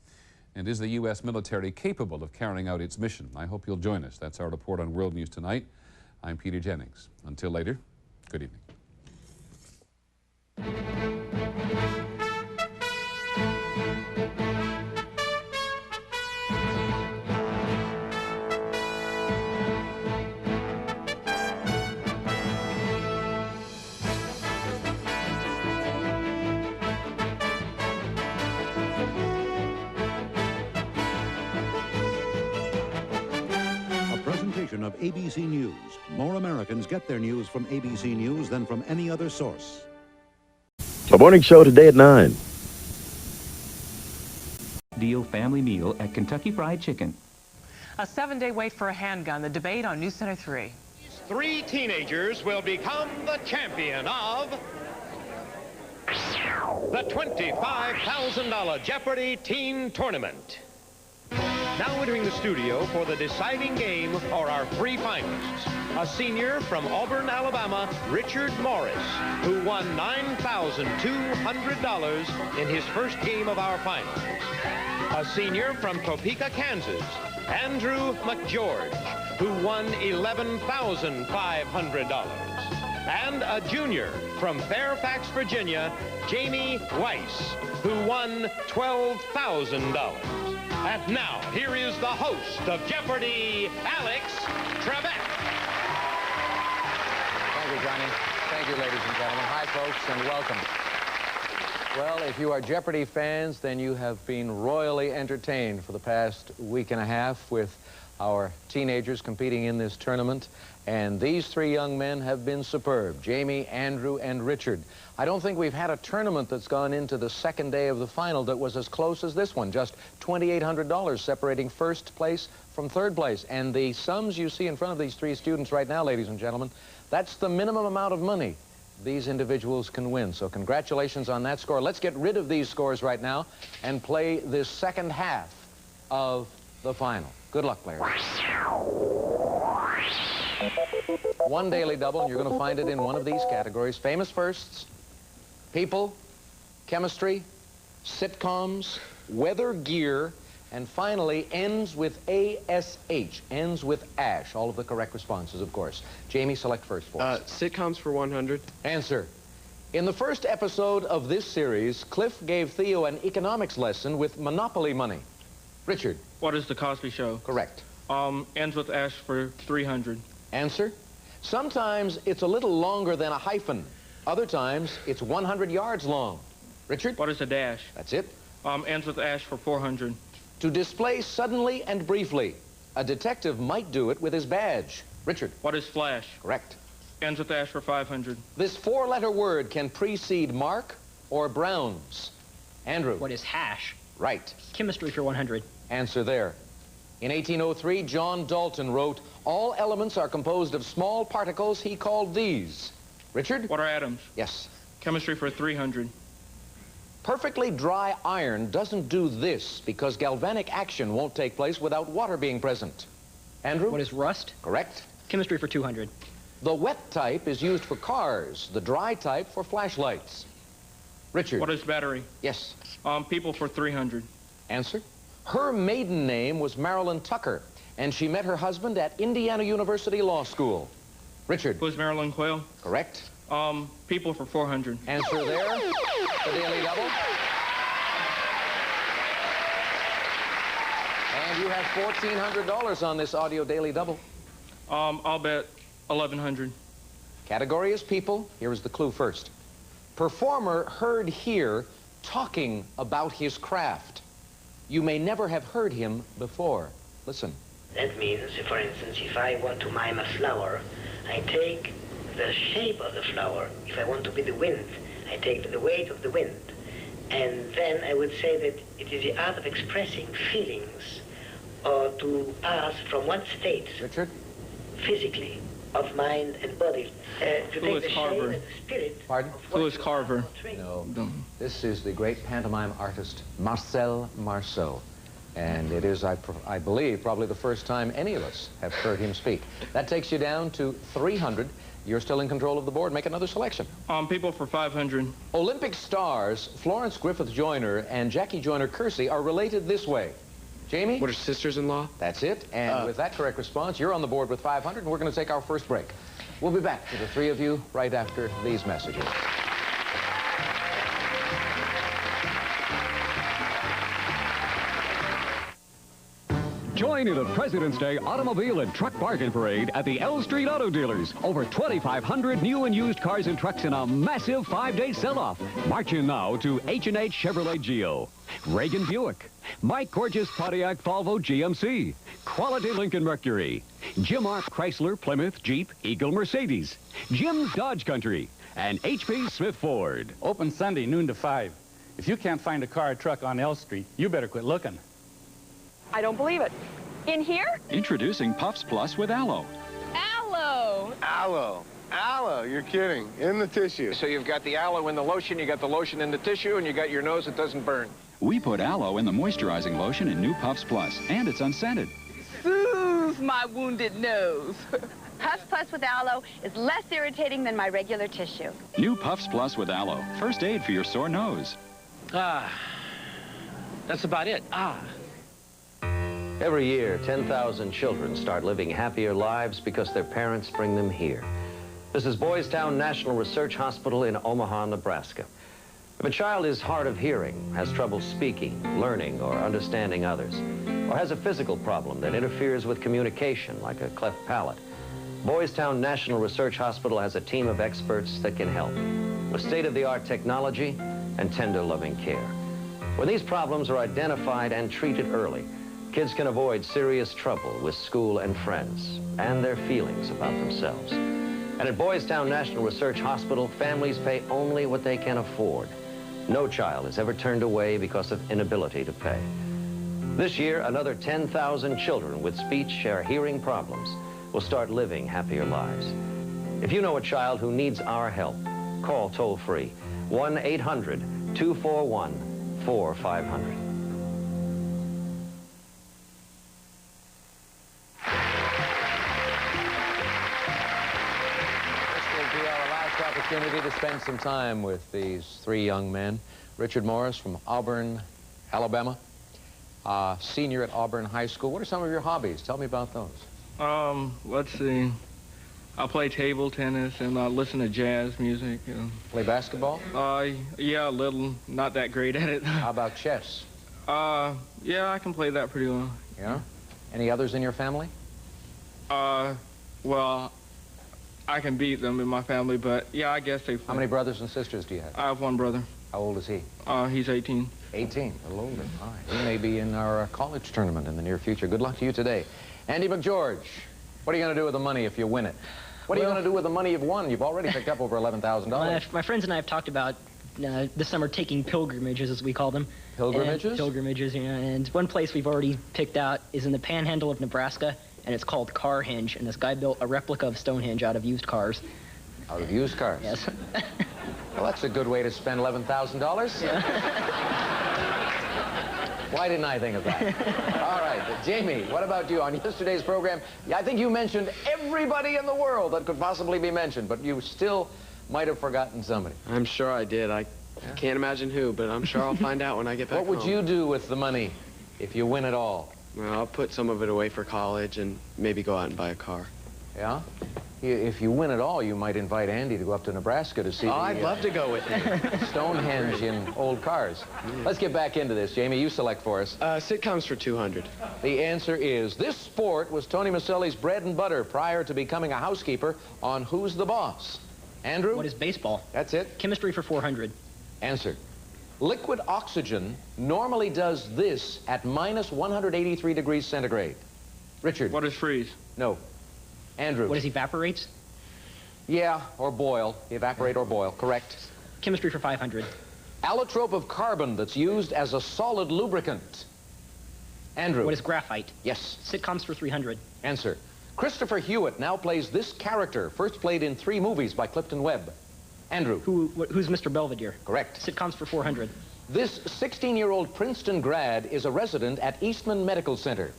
And is the U.S. military capable of carrying out its mission? I hope you'll join us. That's our report on World News Tonight. I'm Peter Jennings. Until later, good evening. Of ABC News. More Americans get their news from ABC News than from any other source. The morning show today at 9. Deal family meal at Kentucky Fried Chicken. A 7-day wait for a handgun. The debate on News Center 3. 3 teenagers will become the champion of the $25,000 Jeopardy Teen Tournament. Now entering the studio for the deciding game are our 3 finalists. A senior from Auburn, Alabama, Richard Morris, who won $9,200 in his first game of our finals. A senior from Topeka, Kansas, Andrew McGeorge, who won $11,500. And a junior from Fairfax, Virginia, Jamie Weiss, who won $12,000. And now, here is the host of Jeopardy, Alex Trebek. Thank you, Johnny. Thank you, ladies and gentlemen. Hi, folks, and welcome. Well, if you are Jeopardy fans, then you have been royally entertained for the past week and a half with our teenagers competing in this tournament. And these 3 young men have been superb, Jamie, Andrew, and Richard. I don't think we've had a tournament that's gone into the 2nd day of the final that was as close as this one, just $2,800 separating first place from 3rd place. And the sums you see in front of these 3 students right now, ladies and gentlemen, that's the minimum amount of money these individuals can win. So congratulations on that score. Let's get rid of these scores right now and play this 2nd half of the final. Good luck, players. 1 daily double, and you're going to find it in one of these categories. Famous firsts, people, chemistry, sitcoms, weather gear, and finally ends with ASH, ends with ash. All of the correct responses, of course. Jamie, select first for us. Sitcoms for 100. Answer. In the first episode of this series, Cliff gave Theo an economics lesson with Monopoly money. Richard. What is the Cosby Show? Correct. Ends with ash for 300. Answer. Sometimes it's a little longer than a hyphen. Other times it's 100 yards long. Richard? What is a dash? That's it. Ends with ash for 400. To display suddenly and briefly. A detective might do it with his badge. Richard? What is flash? Correct. Ends with ash for 500. This 4-letter word can precede Mark or Browns. Andrew? What is hash? Right. Chemistry for 100. Answer there. In 1803, John Dalton wrote, "All elements are composed of small particles. He called these." Richard? What are atoms? Yes. Chemistry for 300. Perfectly dry iron doesn't do this because galvanic action won't take place without water being present. Andrew? What is rust? Correct. Chemistry for 200. The wet type is used for cars, the dry type for flashlights. Richard? What is battery? Yes. People for 300. Answer? Her maiden name was Marilyn Tucker, and she met her husband at Indiana University Law School. Richard? Who's Marilyn Quayle? Correct. People for 400. Answer there. The Daily Double. And you have $1,400 on this audio Daily Double. I'll bet 1,100. Category is people. Here is the clue first. Performer heard here talking about his craft. You may never have heard him before. Listen. That means, for instance, if I want to mime a flower, I take the shape of the flower. If I want to be the wind, I take the weight of the wind. And then I would say that it is the art of expressing feelings or to pass from one state, Richard? Physically, of mind and body, to take the shape and the spirit. Pardon? Louis Carver. No. This is the great pantomime artist, Marcel Marceau. And it is, I believe, probably the first time any of us have heard him speak. That takes you down to 300. You're still in control of the board. Make another selection. People for 500. Olympic stars Florence Griffith Joyner and Jackie Joyner Kersey are related this way. Jamie? What are sisters-in-law? That's it. And with that correct response, you're on the board with 500, and we're going to take our first break. We'll be back to the three of you right after these messages. Join in the President's Day Automobile and Truck Bargain Parade at the L Street Auto Dealers. Over 2,500 new and used cars and trucks in a massive 5-day sell-off. March in now to H&H Chevrolet Geo, Reagan Buick, Mike Gorgeous Pontiac Volvo GMC, Quality Lincoln Mercury, Jim Arp Chrysler Plymouth Jeep Eagle Mercedes, Jim's Dodge Country, and HP Smith Ford. Open Sunday, noon to 5. If you can't find a car or truck on L Street, you better quit looking. I don't believe it. In here? Introducing Puffs Plus with aloe. Aloe. Aloe. Aloe, you're kidding. In the tissue. So you've got the aloe in the lotion, you got the lotion in the tissue, and you got your nose that doesn't burn. We put aloe in the moisturizing lotion in new Puffs Plus, and it's unscented. Soothes my wounded nose. Puffs Plus with aloe is less irritating than my regular tissue. New Puffs Plus with aloe. First aid for your sore nose. That's about it. Every year, 10,000 children start living happier lives because their parents bring them here. This is Boys Town National Research Hospital in Omaha, Nebraska. If a child is hard of hearing, has trouble speaking, learning, or understanding others, or has a physical problem that interferes with communication, like a cleft palate, Boys Town National Research Hospital has a team of experts that can help, with state-of-the-art technology and tender, loving care. When these problems are identified and treated early, kids can avoid serious trouble with school and friends and their feelings about themselves. And at Boys Town National Research Hospital, families pay only what they can afford. No child is ever turned away because of inability to pay. This year, another 10,000 children with speech or hearing problems will start living happier lives. If you know a child who needs our help, call toll-free 1-800-241-4500. Opportunity to spend some time with these three young men. Richard Morris from Auburn, Alabama, senior at Auburn High School. What are some of your hobbies? Tell me about those. Let's see. I play table tennis and I listen to jazz music. Play basketball? Yeah, a little. Not that great at it. How about chess? Yeah, I can play that pretty well. Yeah? Any others in your family? Well, I can beat them in my family, but yeah, I guess they play. How many brothers and sisters do you have? I have one brother. How old is he? He's 18. 18, a little older. All right. He may be in our college tournament in the near future. Good luck to you today. Andy McGeorge, what are you going to do with the money if you win it? What are you going to do with the money you've won? You've already picked up over $11,000. My friends and I have talked about this summer taking pilgrimages, as we call them. Pilgrimages? And pilgrimages, yeah. And one place we've already picked out is in the panhandle of Nebraska, and it's called Carhenge. And this guy built a replica of Stonehenge out of used cars. Out of used cars? Yes. Well, that's a good way to spend $11,000. Yeah. Why didn't I think of that? All right, Jamie, what about you? On yesterday's program, I think you mentioned everybody in the world that could possibly be mentioned, but you still might have forgotten somebody. I'm sure I did. I can't imagine who, but I'm sure I'll find out when I get back home. What would you do with the money if you win it all? Well, I'll put some of it away for college and maybe go out and buy a car. Yeah? If you win it all, you might invite Andy to go up to Nebraska to see I'd love to go with him. Stonehenge in old cars. Let's get back into this. Jamie, you select for us. Sitcoms for 200. The answer is, this sport was Tony Maselli's bread and butter prior to becoming a housekeeper on Who's the Boss? Andrew? What is baseball? That's it. Chemistry for 400. Answer. Liquid oxygen normally does this at minus 183 degrees centigrade. Richard? What is freeze? No. Andrew? What is evaporates? Yeah, or boil. Evaporate or boil, correct. Chemistry for 500. Allotrope of carbon that's used as a solid lubricant. Andrew? What is graphite? Yes. Sitcoms for 300. Answer. Christopher Hewitt now plays this character, first played in 3 movies by Clifton Webb. Andrew? Who's Mr. Belvedere? Correct. Sitcoms for 400. This 16-year-old Princeton grad is a resident at Eastman Medical Center.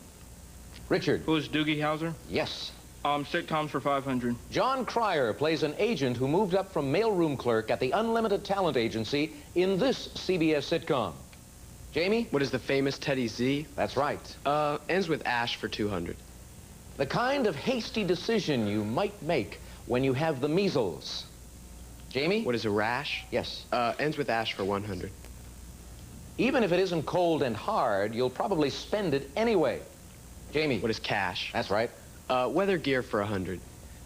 Richard? Who's Doogie Howser? Yes. Sitcoms for 500. John Cryer plays an agent who moved up from mailroom clerk at the Unlimited Talent Agency in this CBS sitcom. Jamie? What is the famous Teddy Z? That's right. Ends with Ash for 200. The kind of hasty decision you might make when you have the measles. Jamie? What is a rash? Yes. Ends with Ash for 100. Even if it isn't cold and hard, you'll probably spend it anyway. Jamie? What is cash? That's right. Weather gear for 100.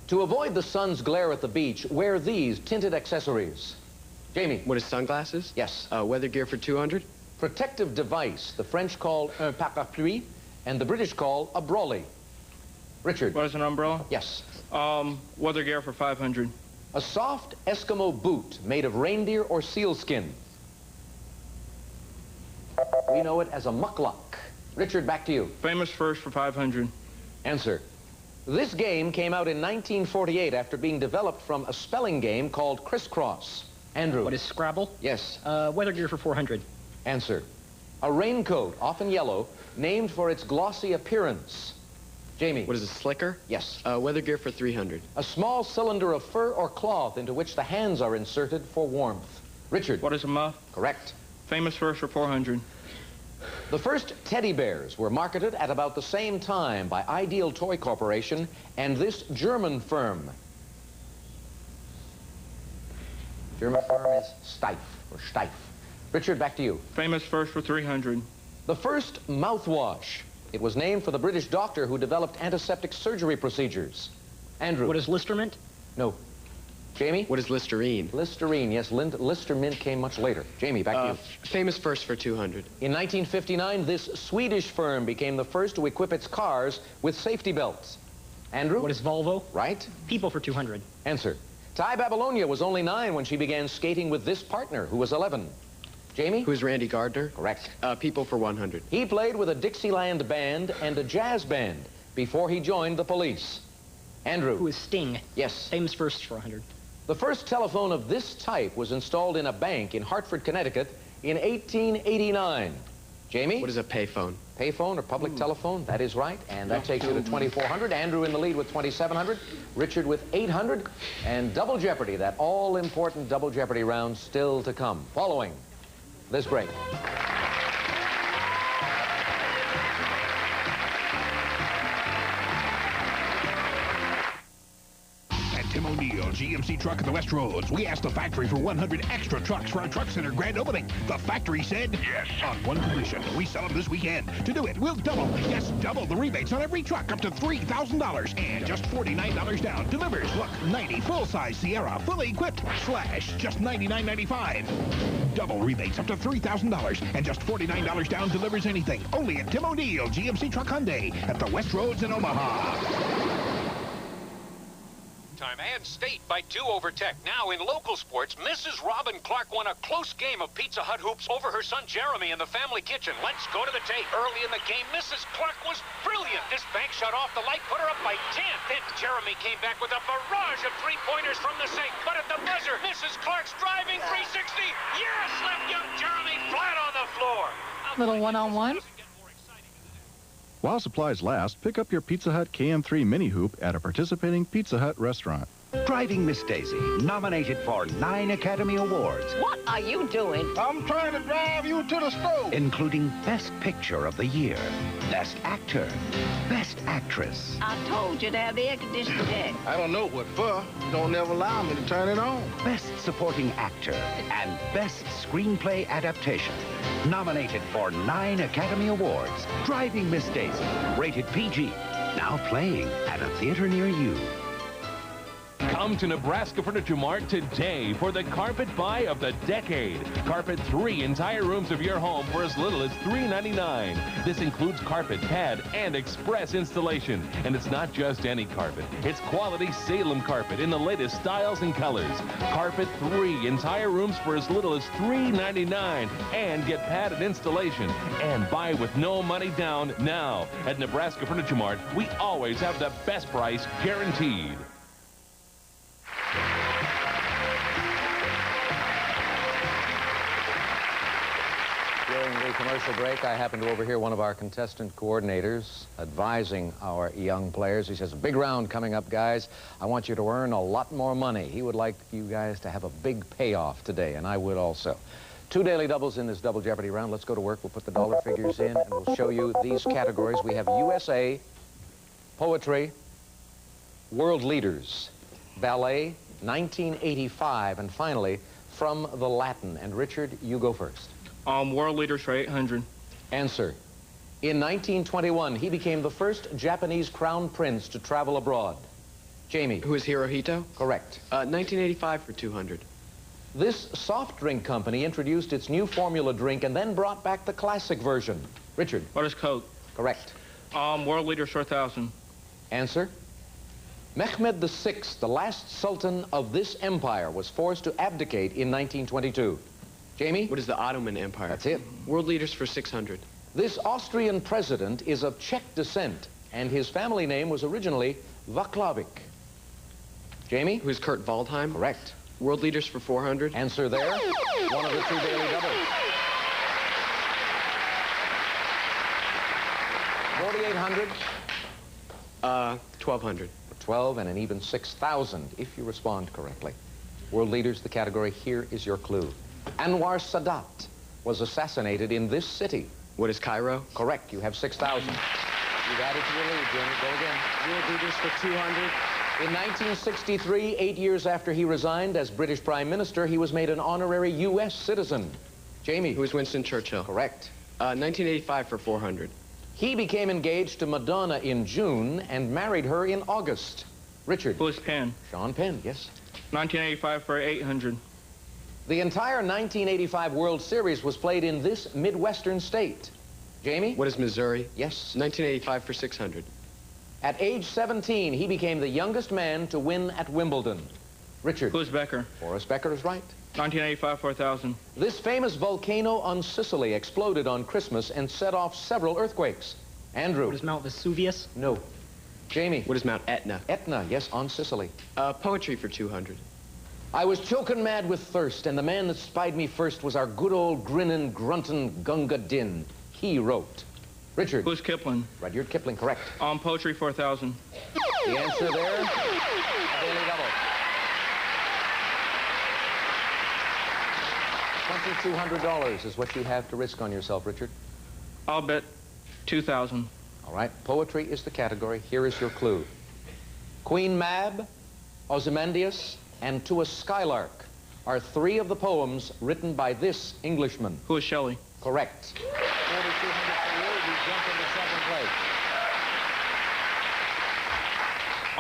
To avoid the sun's glare at the beach, wear these tinted accessories. Jamie? What is sunglasses? Yes. Weather gear for 200. Protective device, the French call un parapluie, and the British call a brolly. Richard? What is an umbrella? Yes. Weather gear for 500. A soft Eskimo boot made of reindeer or seal skin. We know it as a muckluck. Richard, back to you. Famous first for 500. Answer. This game came out in 1948 after being developed from a spelling game called Crisscross. Andrew. What is Scrabble? Yes. Weather gear for 400. Answer. A raincoat, often yellow, named for its glossy appearance. Jamie. What is a slicker? Yes. Weather gear for 300. A small cylinder of fur or cloth into which the hands are inserted for warmth. Richard. What is a muff? Correct. Famous first for 400. The first teddy bears were marketed at about the same time by Ideal Toy Corporation and this German firm. German firm is Steiff, or Steiff. Richard, back to you. Famous first for 300. The first mouthwash. It was named for the British doctor who developed antiseptic surgery procedures. Andrew. What is Listermint? No. Jamie? What is Listerine? Listerine, yes. Listermint came much later. Jamie, back to you. Famous first for 200. In 1959, this Swedish firm became the first to equip its cars with safety belts. Andrew? What is Volvo? Right. People for 200. Answer. Ty Babylonia was only 9 when she began skating with this partner, who was 11. Jamie? Who's Randy Gardner? Correct. People for 100. He played with a Dixieland band and a jazz band before he joined the Police. Andrew? Who is Sting? Yes. Famous first for 100. The first telephone of this type was installed in a bank in Hartford, Connecticut in 1889. Jamie? What is a payphone? Payphone or public telephone, that is right. And that takes you to 2,400. Andrew in the lead with 2,700. Richard with 800. And Double Jeopardy, that all-important Double Jeopardy round still to come. Following this break. Tim O'Neill, GMC Truck at the West Roads. We asked the factory for 100 extra trucks for our truck center grand opening. The factory said yes, on one condition. We sell them this weekend. To do it, we'll double, yes, double the rebates on every truck up to $3,000 and just $49 down. Delivers, look, 90 full-size Sierra, fully equipped, slash just $99.95. Double rebates up to $3,000 and just $49 down. Delivers anything. Only at Tim O'Neill, GMC Truck Hyundai at the West Roads in Omaha. Showtime and State by 2 over Tech. Now in local sports, Mrs. Robin Clark won a close game of Pizza Hut hoops over her son Jeremy in the family kitchen. Let's go to the tape. Early in the game, Mrs. Clark was brilliant. This bank shut off the light, put her up by 10. Then Jeremy came back with a barrage of three-pointers from the sink. But at the buzzer, Mrs. Clark's driving 360. Yes, left young Jeremy flat on the floor. Little one-on-one. While supplies last, pick up your Pizza Hut KM3 Mini Hoop at a participating Pizza Hut restaurant. Driving Miss Daisy, nominated for 9 Academy Awards. What are you doing? I'm trying to drive you to the stove. Including Best Picture of the Year, Best Actor, Best Actress. I told you to have the air conditioning checked. I don't know what for. You don't ever allow me to turn it on. Best Supporting Actor and Best Screenplay Adaptation. Nominated for 9 Academy Awards. Driving Miss Daisy, rated PG. Now playing at a theater near you. Come to Nebraska Furniture Mart today for the carpet buy of the decade. Carpet 3 entire rooms of your home for as little as $3.99. This includes carpet, pad, and express installation. And it's not just any carpet. It's quality Salem carpet in the latest styles and colors. Carpet 3 entire rooms for as little as $3.99. And get padded installation. And buy with no money down now. At Nebraska Furniture Mart, we always have the best price guaranteed. During the commercial break, I happened to overhear one of our contestant coordinators advising our young players. He says, a big round coming up, guys. I want you to earn a lot more money. He would like you guys to have a big payoff today, and I would also. 2 daily doubles in this Double Jeopardy round. Let's go to work. We'll put the dollar figures in, and we'll show you these categories. We have USA, poetry, world leaders, ballet, 1985, and finally, from the Latin. And Richard, you go first. World leaders for 800. Answer. In 1921, he became the first Japanese crown prince to travel abroad. Jamie. Who is Hirohito? Correct. 1985 for 200. This soft drink company introduced its new formula drink and then brought back the classic version. Richard. What is Coke? Correct. World leaders for 1,000. Answer. Mehmed VI, the last sultan of this empire, was forced to abdicate in 1922. Jamie? What is the Ottoman Empire? That's it. World leaders for 600. This Austrian president is of Czech descent, and his family name was originally Vaclavic. Jamie? Who is Kurt Waldheim? Correct. World leaders for 400. Answer there. One of the 2 daily doubles. 4,800. 1,200. 12 and an even 6,000 if you respond correctly. World leaders, the category. Here is your clue. Anwar Sadat was assassinated in this city. What is Cairo? Correct. You have 6,000. You've added to your lead, Jim. Go again. World leaders for 200. In 1963, 8 years after he resigned as British Prime Minister, he was made an honorary U.S. citizen. Jamie. Who is Winston Churchill? Correct. 1985 for 400. He became engaged to Madonna in June and married her in August. Richard. Who is Penn? Sean Penn, yes. 1985 for 800. The entire 1985 World Series was played in this Midwestern state. Jamie? What is Missouri? Yes. 1985 for 600. At age 17, he became the youngest man to win at Wimbledon. Richard? Who is Becker? Forrest Becker is right. 1985 for 1,000. This famous volcano on Sicily exploded on Christmas and set off several earthquakes. Andrew? What is Mount Vesuvius? No. Jamie? What is Mount Etna? Etna, yes, on Sicily. Poetry for 200. I was choking mad with thirst, and the man that spied me first was our good old grinnin', gruntin' Gunga Din. He wrote. Richard. Who's Kipling? Rudyard Kipling, correct. Poetry for 1,000. The answer there, a daily double. $2,200 is what you have to risk on yourself, Richard. I'll bet 2,000. All right, poetry is the category. Here is your clue. Queen Mab, Ozymandias, and To a Skylark are 3 of the poems written by this Englishman. Who is Shelley? Correct. 4,200 for you. You jump into second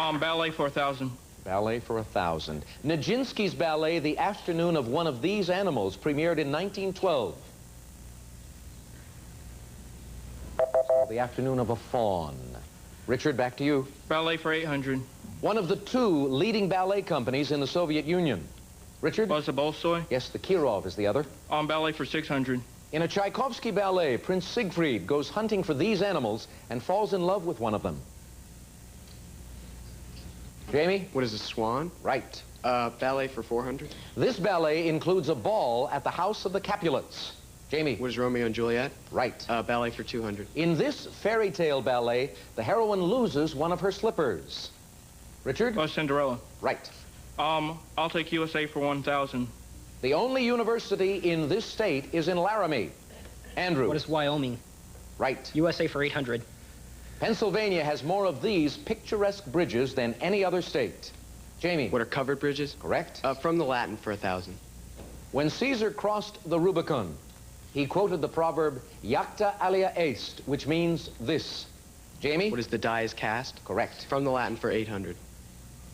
place. Ballet for 1,000. Ballet for 1,000. Nijinsky's ballet, The Afternoon of One of These Animals, premiered in 1912. So, The Afternoon of a Fawn. Richard, back to you. Ballet for 800. One of the 2 leading ballet companies in the Soviet Union. Richard? Was the Bolstoy? Yes, the Kirov is the other. On ballet for 600. In a Tchaikovsky ballet, Prince Siegfried goes hunting for these animals and falls in love with one of them. Jamie? What is a swan? Right. Ballet for 400. This ballet includes a ball at the House of the Capulets. Jamie? What is Romeo and Juliet? Right. Ballet for 200. In this fairy tale ballet, the heroine loses one of her slippers. Richard? Oh, Cinderella. Right. I'll take USA for 1,000. The only university in this state is in Laramie. Andrew? What is Wyoming? Right. USA for 800. Pennsylvania has more of these picturesque bridges than any other state. Jamie? What are covered bridges? Correct. From the Latin for 1,000. When Caesar crossed the Rubicon, he quoted the proverb, Jacta alia est, which means this. Jamie? What is the die is cast? Correct. From the Latin for 800.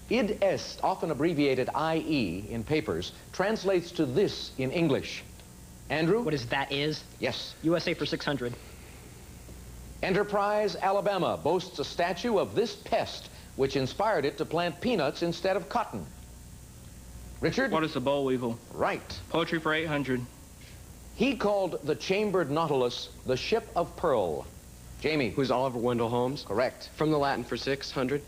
Id est, often abbreviated IE in papers, translates to this in English. Andrew? What is that is? Yes. USA for 600. Enterprise, Alabama boasts a statue of this pest, which inspired it to plant peanuts instead of cotton. Richard? What is the boll weevil? Right. Poetry for 800. He called the chambered nautilus the ship of pearl. Jamie? Who's Oliver Wendell Holmes? Correct. From the Latin for 600.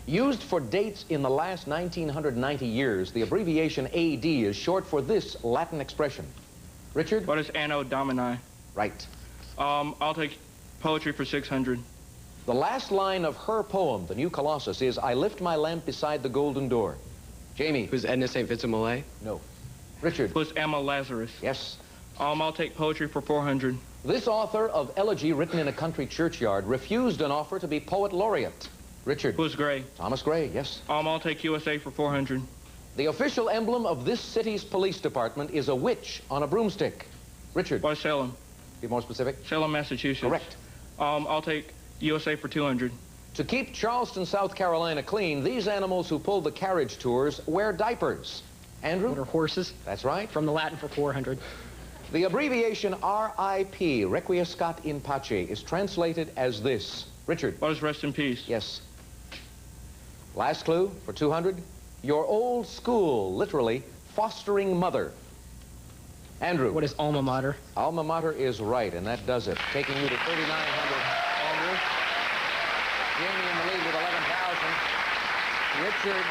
Used for dates in the last 1990 years, the abbreviation AD is short for this Latin expression. Richard? What is Anno Domini? Right. I'll take poetry for 600. The last line of her poem, The New Colossus, is, I lift my lamp beside the golden door. Jamie? Who's Edna St. Vincent Millay? No. Richard? Who's Emma Lazarus? Yes. I'll take poetry for 400. This author of Elegy Written in a Country Churchyard refused an offer to be poet laureate. Richard? Who's Gray? Thomas Gray, yes. I'll take USA for 400. The official emblem of this city's police department is a witch on a broomstick. Richard? Why Salem? Be more specific. Salem, Massachusetts. Correct. I'll take USA for 200. To keep Charleston, South Carolina clean, these animals who pull the carriage tours wear diapers. Andrew? What are horses? That's right. From the Latin for 400. The abbreviation RIP, Requiescat in Pace, is translated as this. Richard? What is rest in peace? Yes. Last clue for 200. Your old school, literally, fostering mother. Andrew? What is alma mater? Alma mater is right, and that does it. Taking you to 3,900, Andrew. Jamie in the lead with 11,000. Richard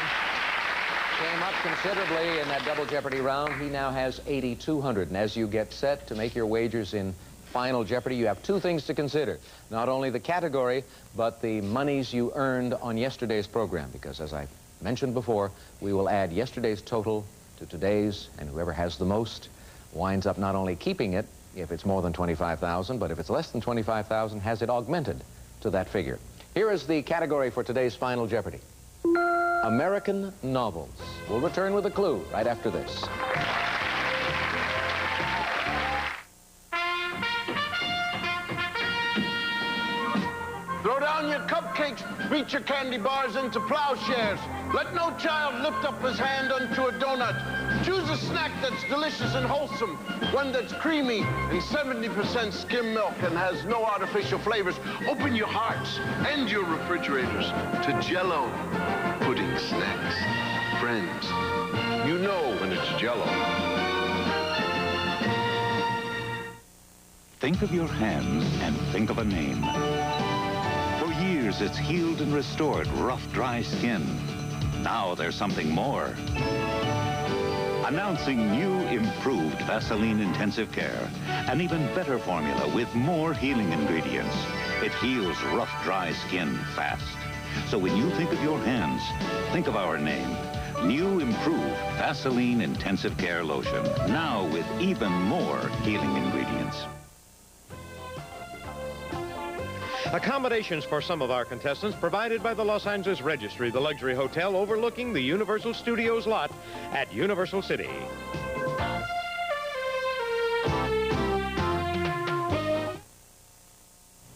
came up considerably in that double jeopardy round. He now has 8,200. And as you get set to make your wagers in Final Jeopardy, you have 2 things to consider. Not only the category, but the monies you earned on yesterday's program. Because as I mentioned before, we will add yesterday's total to today's, and whoever has the most winds up not only keeping it if it's more than 25,000, but if it's less than 25,000, has it augmented to that figure. Here is the category for today's Final Jeopardy. American novels. We'll return with a clue right after this. Throw down your cupcakes, beat your candy bars into plowshares. Let no child lift up his hand unto a donut. Choose a snack that's delicious and wholesome, one that's creamy and 70% skim milk and has no artificial flavors. Open your hearts and your refrigerators to Jell-O pudding snacks. Friends, you know when it's Jell-O. Think of your hands and think of a name. For years, it's healed and restored rough, dry skin. Now there's something more. Announcing new, improved Vaseline Intensive Care. An even better formula with more healing ingredients. It heals rough, dry skin fast. So when you think of your hands, think of our name. New, improved Vaseline Intensive Care Lotion. Now with even more healing ingredients. Accommodations for some of our contestants provided by the Los Angeles Registry, the luxury hotel overlooking the Universal Studios lot at Universal City.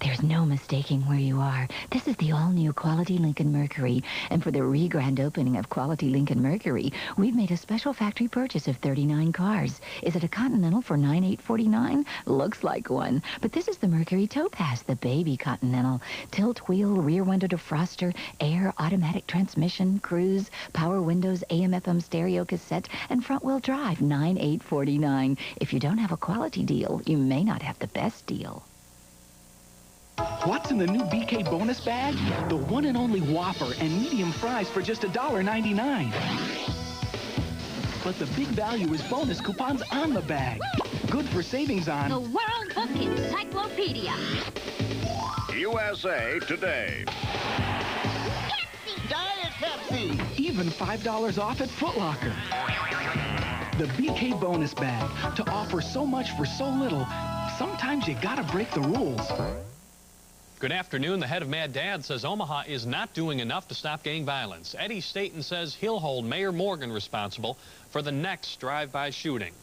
There's no mistaking where you are. This is the all-new Quality Lincoln Mercury. And for the re-grand opening of Quality Lincoln Mercury, we've made a special factory purchase of 39 cars. Is it a Continental for $9,849? Looks like one. But this is the Mercury Topaz, the baby Continental. Tilt wheel, rear window defroster, air, automatic transmission, cruise, power windows, AM/FM stereo cassette, and front-wheel drive, $9,849. If you don't have a quality deal, you may not have the best deal. What's in the new BK bonus bag? The one and only Whopper and medium fries for just $1.99. But the big value is bonus coupons on the bag. Good for savings on the World Book Encyclopedia. USA Today. Pepsi! Diet Pepsi! Even $5 off at Foot Locker. The BK bonus bag. To offer so much for so little, sometimes you gotta break the rules. Good afternoon. The head of Mad Dad says Omaha is not doing enough to stop gang violence. Eddie Staten says he'll hold Mayor Morgan responsible for the next drive-by shooting.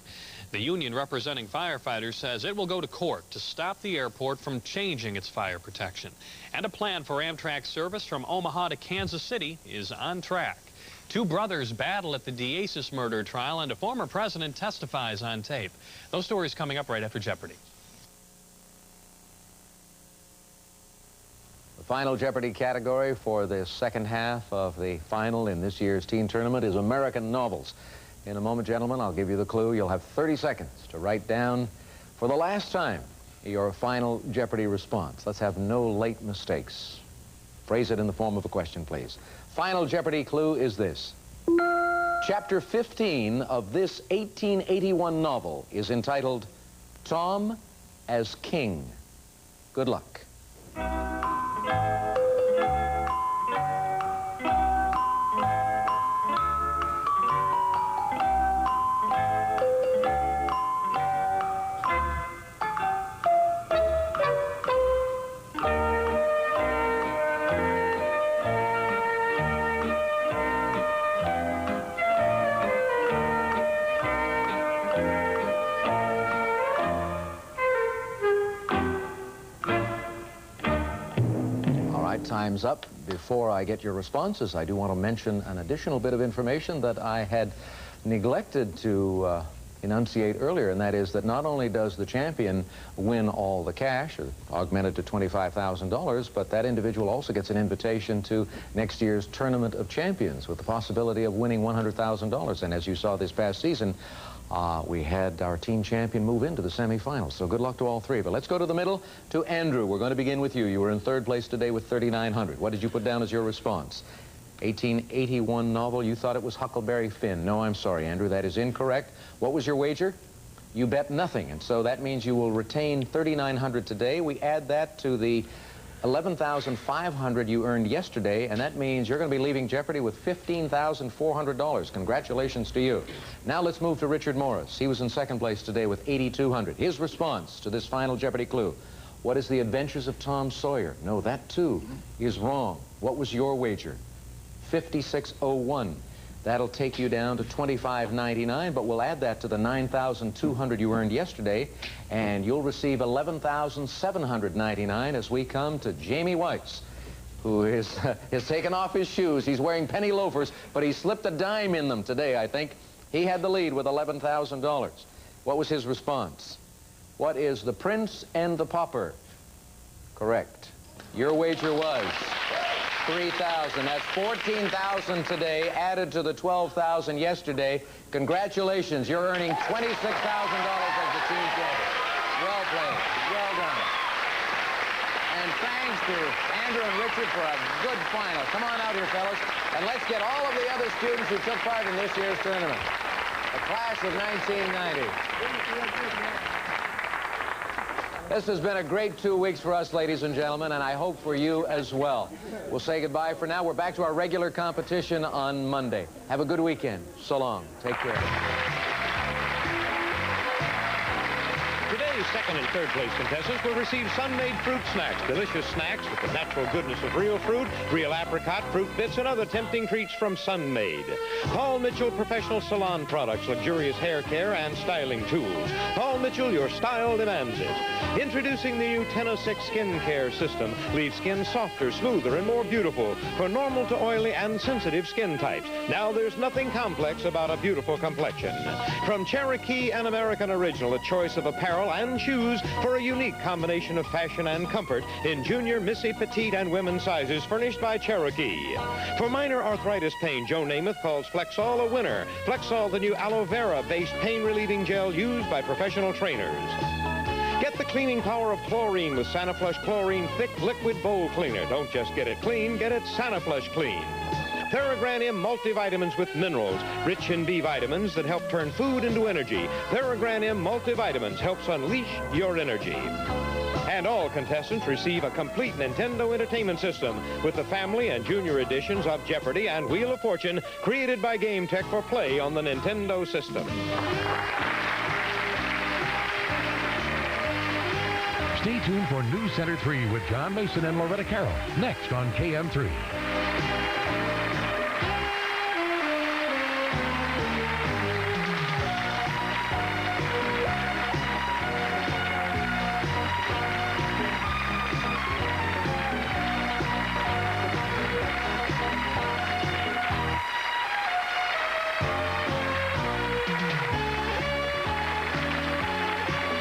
The union representing firefighters says it will go to court to stop the airport from changing its fire protection. And a plan for Amtrak service from Omaha to Kansas City is on track. Two brothers battle at the DeAces murder trial, and a former president testifies on tape. Those stories coming up right after Jeopardy! Final Jeopardy category for the second half of the final in this year's teen tournament is American novels. In a moment, gentlemen, I'll give you the clue. You'll have 30 seconds to write down for the last time your final Jeopardy response. Let's have no late mistakes. Phrase it in the form of a question, please. Final Jeopardy clue is this. Chapter 15 of this 1881 novel is entitled Tom as King. Good luck. Time's up. Before I get your responses, I do want to mention an additional bit of information that I had neglected to enunciate earlier, and that is that not only does the champion win all the cash, augmented to $25,000, but that individual also gets an invitation to next year's Tournament of Champions with the possibility of winning $100,000. And as you saw this past season, we had our team champion move into the semifinals. So good luck to all three. But let's go to the middle to Andrew. We're going to begin with you. You were in third place today with 3,900. What did you put down as your response? 1881 novel. You thought it was Huckleberry Finn. No, I'm sorry, Andrew. That is incorrect. What was your wager? You bet nothing. And so that means you will retain 3,900 today. We add that to the 11,500 you earned yesterday, and that means you're going to be leaving Jeopardy with $15,400. Congratulations to you. Now let's move to Richard Morris. He was in second place today with 8,200. His response to this final Jeopardy clue. What is the Adventures of Tom Sawyer? No, that too is wrong. What was your wager? 5601. That'll take you down to $25.99, but we'll add that to the 9,200 you earned yesterday, and you'll receive $11,799 as we come to Jamie Weiss, who has taken off his shoes. He's wearing penny loafers, but he slipped a dime in them today, I think. He had the lead with $11,000. What was his response? What is The Prince and the Pauper? Correct. Your wager was 3,000. That's 14,000 today, added to the 12,000 yesterday. Congratulations, you're earning $26,000 as the team champion. Well played. Well done. And thanks to Andrew and Richard for a good final. Come on out here, fellas, and let's get all of the other students who took part in this year's tournament. The class of 1990. This has been a great 2 weeks for us, ladies and gentlemen, and I hope for you as well. We'll say goodbye for now. We're back to our regular competition on Monday. Have a good weekend. So long. Take care. Today's second and third place contestants will receive Sun-Made fruit snacks. Delicious snacks with the natural goodness of real fruit, real apricot, fruit bits, and other tempting treats from Sun-Made. Paul Mitchell Professional Salon Products, luxurious hair care and styling tools. Paul Mitchell, your style demands it. Introducing the new Tenosix Skin Care System. Leaves skin softer, smoother, and more beautiful for normal to oily and sensitive skin types. Now there's nothing complex about a beautiful complexion. From Cherokee and American Original, a choice of apparel and shoes for a unique combination of fashion and comfort in junior, missy, petite, and women's sizes furnished by Cherokee. For minor arthritis pain, Joe Namath calls Flexall a winner. Flexall, the new aloe vera-based pain-relieving gel used by professional trainers. Get the cleaning power of chlorine with Sanaflush Chlorine Thick Liquid Bowl Cleaner. Don't just get it clean, get it Sanaflush Clean. Theragran M multivitamins with minerals, rich in B vitamins that help turn food into energy. Theragran M multivitamins helps unleash your energy. And all contestants receive a complete Nintendo Entertainment System with the family and junior editions of Jeopardy and Wheel of Fortune created by Game Tech for play on the Nintendo system. Stay tuned for News Center 3 with John Mason and Loretta Carroll, next on KM3.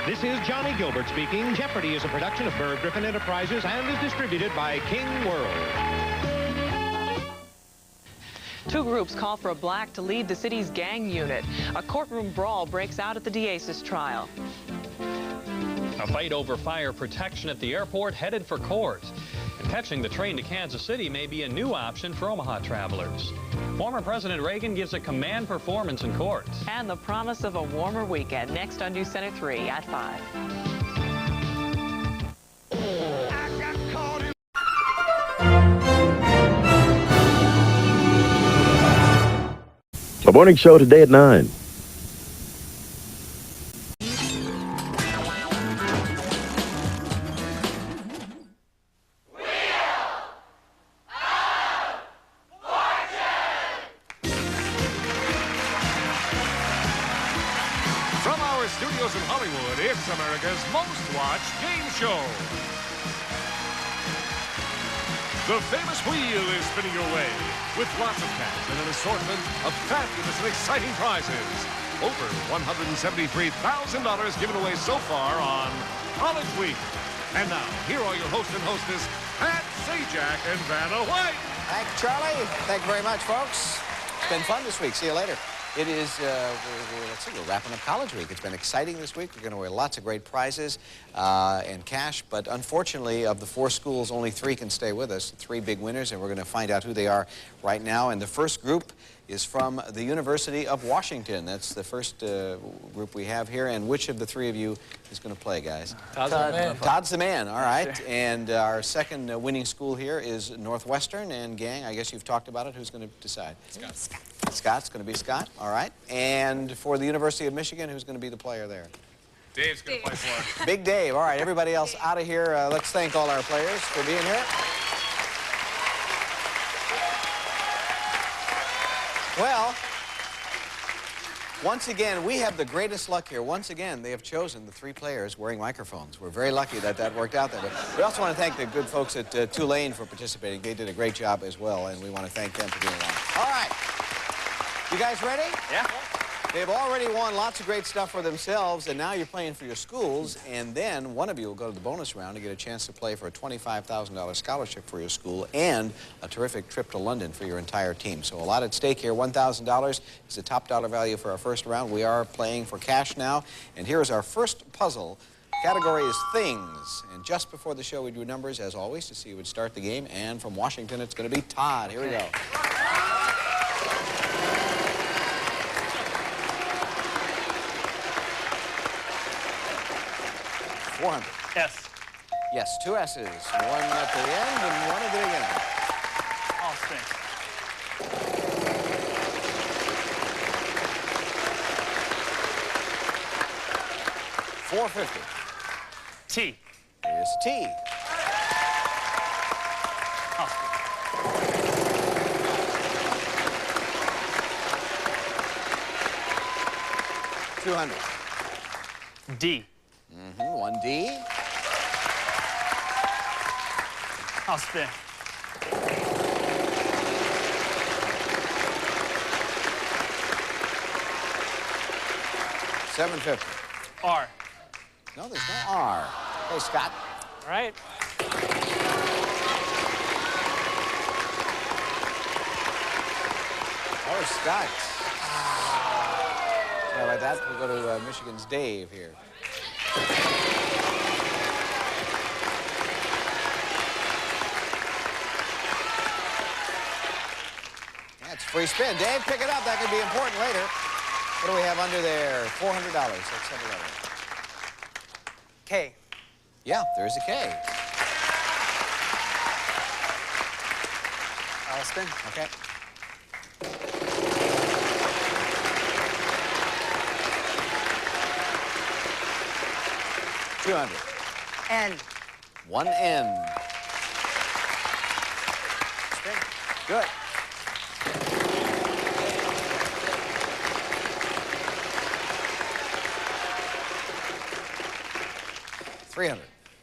This is Johnny Gilbert speaking. Jeopardy is a production of Merv Griffin Enterprises and is distributed by King World. Two groups call for a black to lead the city's gang unit. A courtroom brawl breaks out at the D'Asis trial. A fight over fire protection at the airport headed for court. And catching the train to Kansas City may be a new option for Omaha travelers. Former President Reagan gives a command performance in court. And the promise of a warmer weekend next on News Center 3 at 5. The morning show today at 9. From our studios in Hollywood, it's America's most watched game show. The famous wheel is spinning your way with lots of cash and an assortment of fabulous and exciting prizes. Over $173,000 given away so far on College Week. And now, here are your host and hostess, Pat Sajak and Vanna White. Thank you, Charlie. Thank you very much, folks. It's been fun this week. See you later. It is, let's see, we're wrapping up College Week. It's been exciting this week. We're going to win lots of great prizes and cash. But unfortunately, of the 4 schools, only 3 can stay with us. 3 big winners, and we're going to find out who they are right now. And the first group is from the University of Washington. That's the first group we have here. And which of the 3 of you is going to play, guys? Todd's the man. Todd's the man, all right. And our second winning school here is Northwestern. And gang, I guess you've talked about it. Who's going to decide? Scott. Scott's going to be Scott, all right. And for the University of Michigan, who's going to be the player there? Dave's going to play for us. Big Dave. All right, everybody else out of here. Let's thank all our players for being here. Well, once again, we have the greatest luck here. Once again, they have chosen the 3 players wearing microphones. We're very lucky that that worked out that way. We also want to thank the good folks at Tulane for participating. They did a great job as well, and we want to thank them for being along. All right. You guys ready? Yeah. They've already won lots of great stuff for themselves, and now you're playing for your schools, and then one of you will go to the bonus round to get a chance to play for a $25,000 scholarship for your school and a terrific trip to London for your entire team. So a lot at stake here. $1,000 is the top dollar value for our first round. We are playing for cash now, and here is our first puzzle. Category is things, and just before the show we do numbers, as always, to see who would start the game, and from Washington it's going to be Todd. Here we go. $400. S. Yes, 2 S's. 1 at the end and 1 at the beginning. Oh, thanks. 450. T. Here's T. I'll spin. 200. D. One D. I'll spin. $750. R. No, there's no R. Hey, Scott. All right. Oh, Scott. Sorry about that. We'll go to Michigan's Dave here. That's free spin. Dave, pick it up. That could be important later. What do we have under there? $400. That's 711. K. Yeah, there's a K. I'll spin. Okay. $200. N. One N. Spin. Good. $300.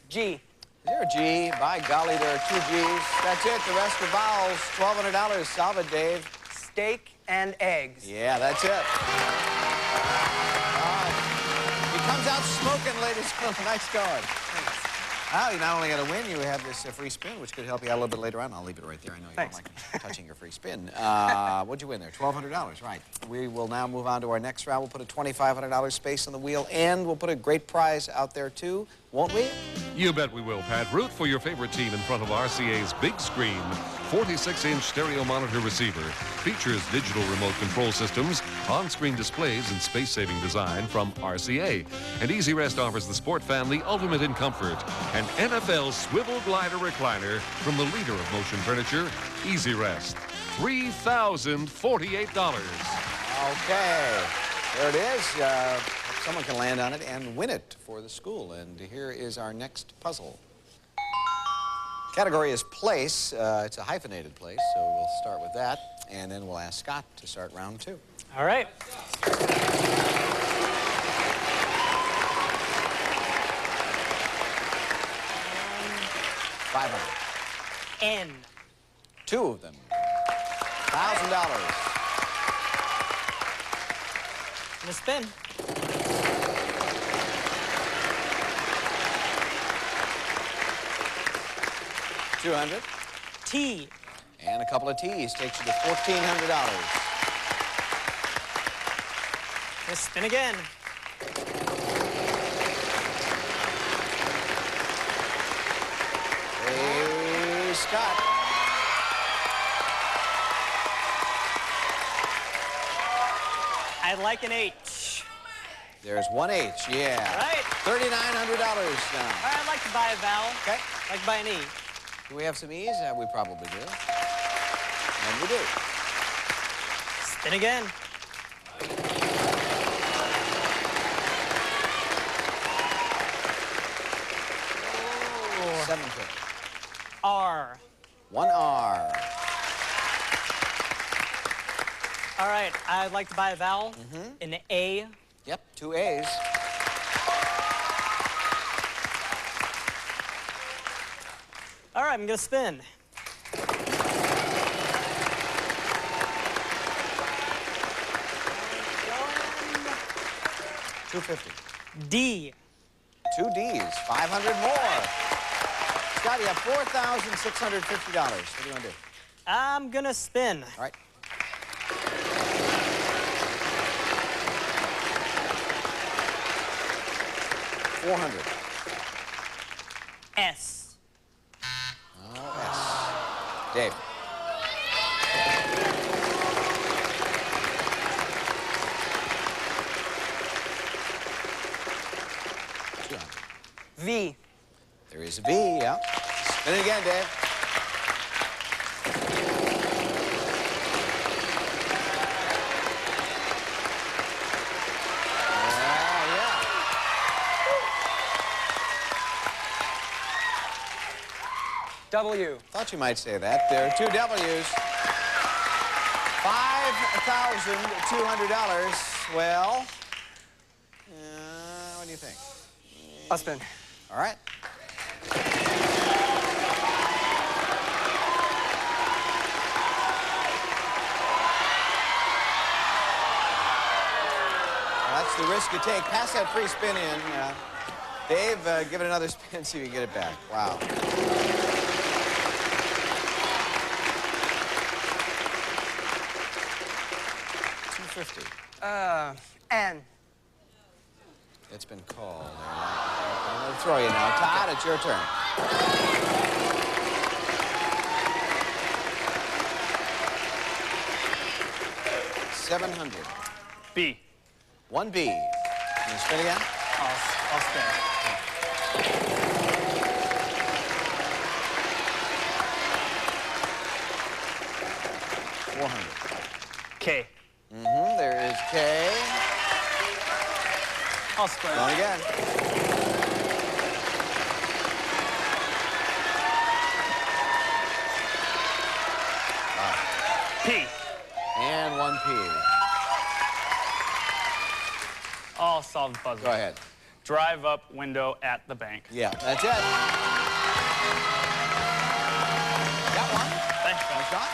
G. Is there a G? By golly, there are two G's. That's it. The rest are vowels. $1,200. Solve it, Dave. Steak and eggs. Yeah, that's it. He comes out smoking, ladies and gentlemen. Nice going. Well, you not only got to win, you have this free spin, which could help you out a little bit later on. I'll leave it right there. I know you don't like touching your free spin. What'd you win there? $1,200, right. We will now move on to our next round. We'll put a $2,500 space on the wheel, and we'll put a great prize out there, too. Won't we? You bet we will, Pat. Root for your favorite team in front of RCA's big screen. 46-inch stereo monitor receiver. Features digital remote control systems, on-screen displays, and space-saving design from RCA. And Easy Rest offers the sport fan the ultimate in comfort. An NFL swivel glider recliner from the leader of motion furniture, Easy Rest. $3,048. Okay. There it is. Someone can land on it and win it for the school. And here is our next puzzle. Category is place. It's a hyphenated place, so we'll start with that. And then we'll ask Scott to start round two. All right. $500. N. Two of them. $1,000. I'm gonna spin. $200. T. And a couple of T's takes you to $1,400. Let's spin again. Hey, Scott. I'd like an H. There's one H, yeah. Right. $3,900 now. All right, I'd like to buy a vowel. Okay. I'd like to buy an E. Do we have some E's? We probably do. And we do. Spin again. Oh. $750. R. One R. All right, I'd like to buy a vowel. An A. Yep, two A's. All right, I'm gonna spin. $250. D. Two D's. 500 more. Scott, you have $4,650. What do you want to do? I'm gonna spin. All right. $400. S. Oh, S. Dave. V. There is a V, yeah. Spin it again, Dave. W. Thought you might say that. There are two W's. $5,200. Well, what do you think? I'll spin. All right. That's the risk you take. Pass that free spin in. Dave, give it another spin, see if you can get it back. Wow. $250. N. It's been called. I'm going to throw you now. Todd, it's your turn. $700. B. 1B. Can you spin again? I'll spin. $400. K. There is K. I'll spin. Going again. P. And 1P. I'll solve the puzzle. Go ahead. Drive up window at the bank. Yeah, that's it. Got one. Thanks, Sean.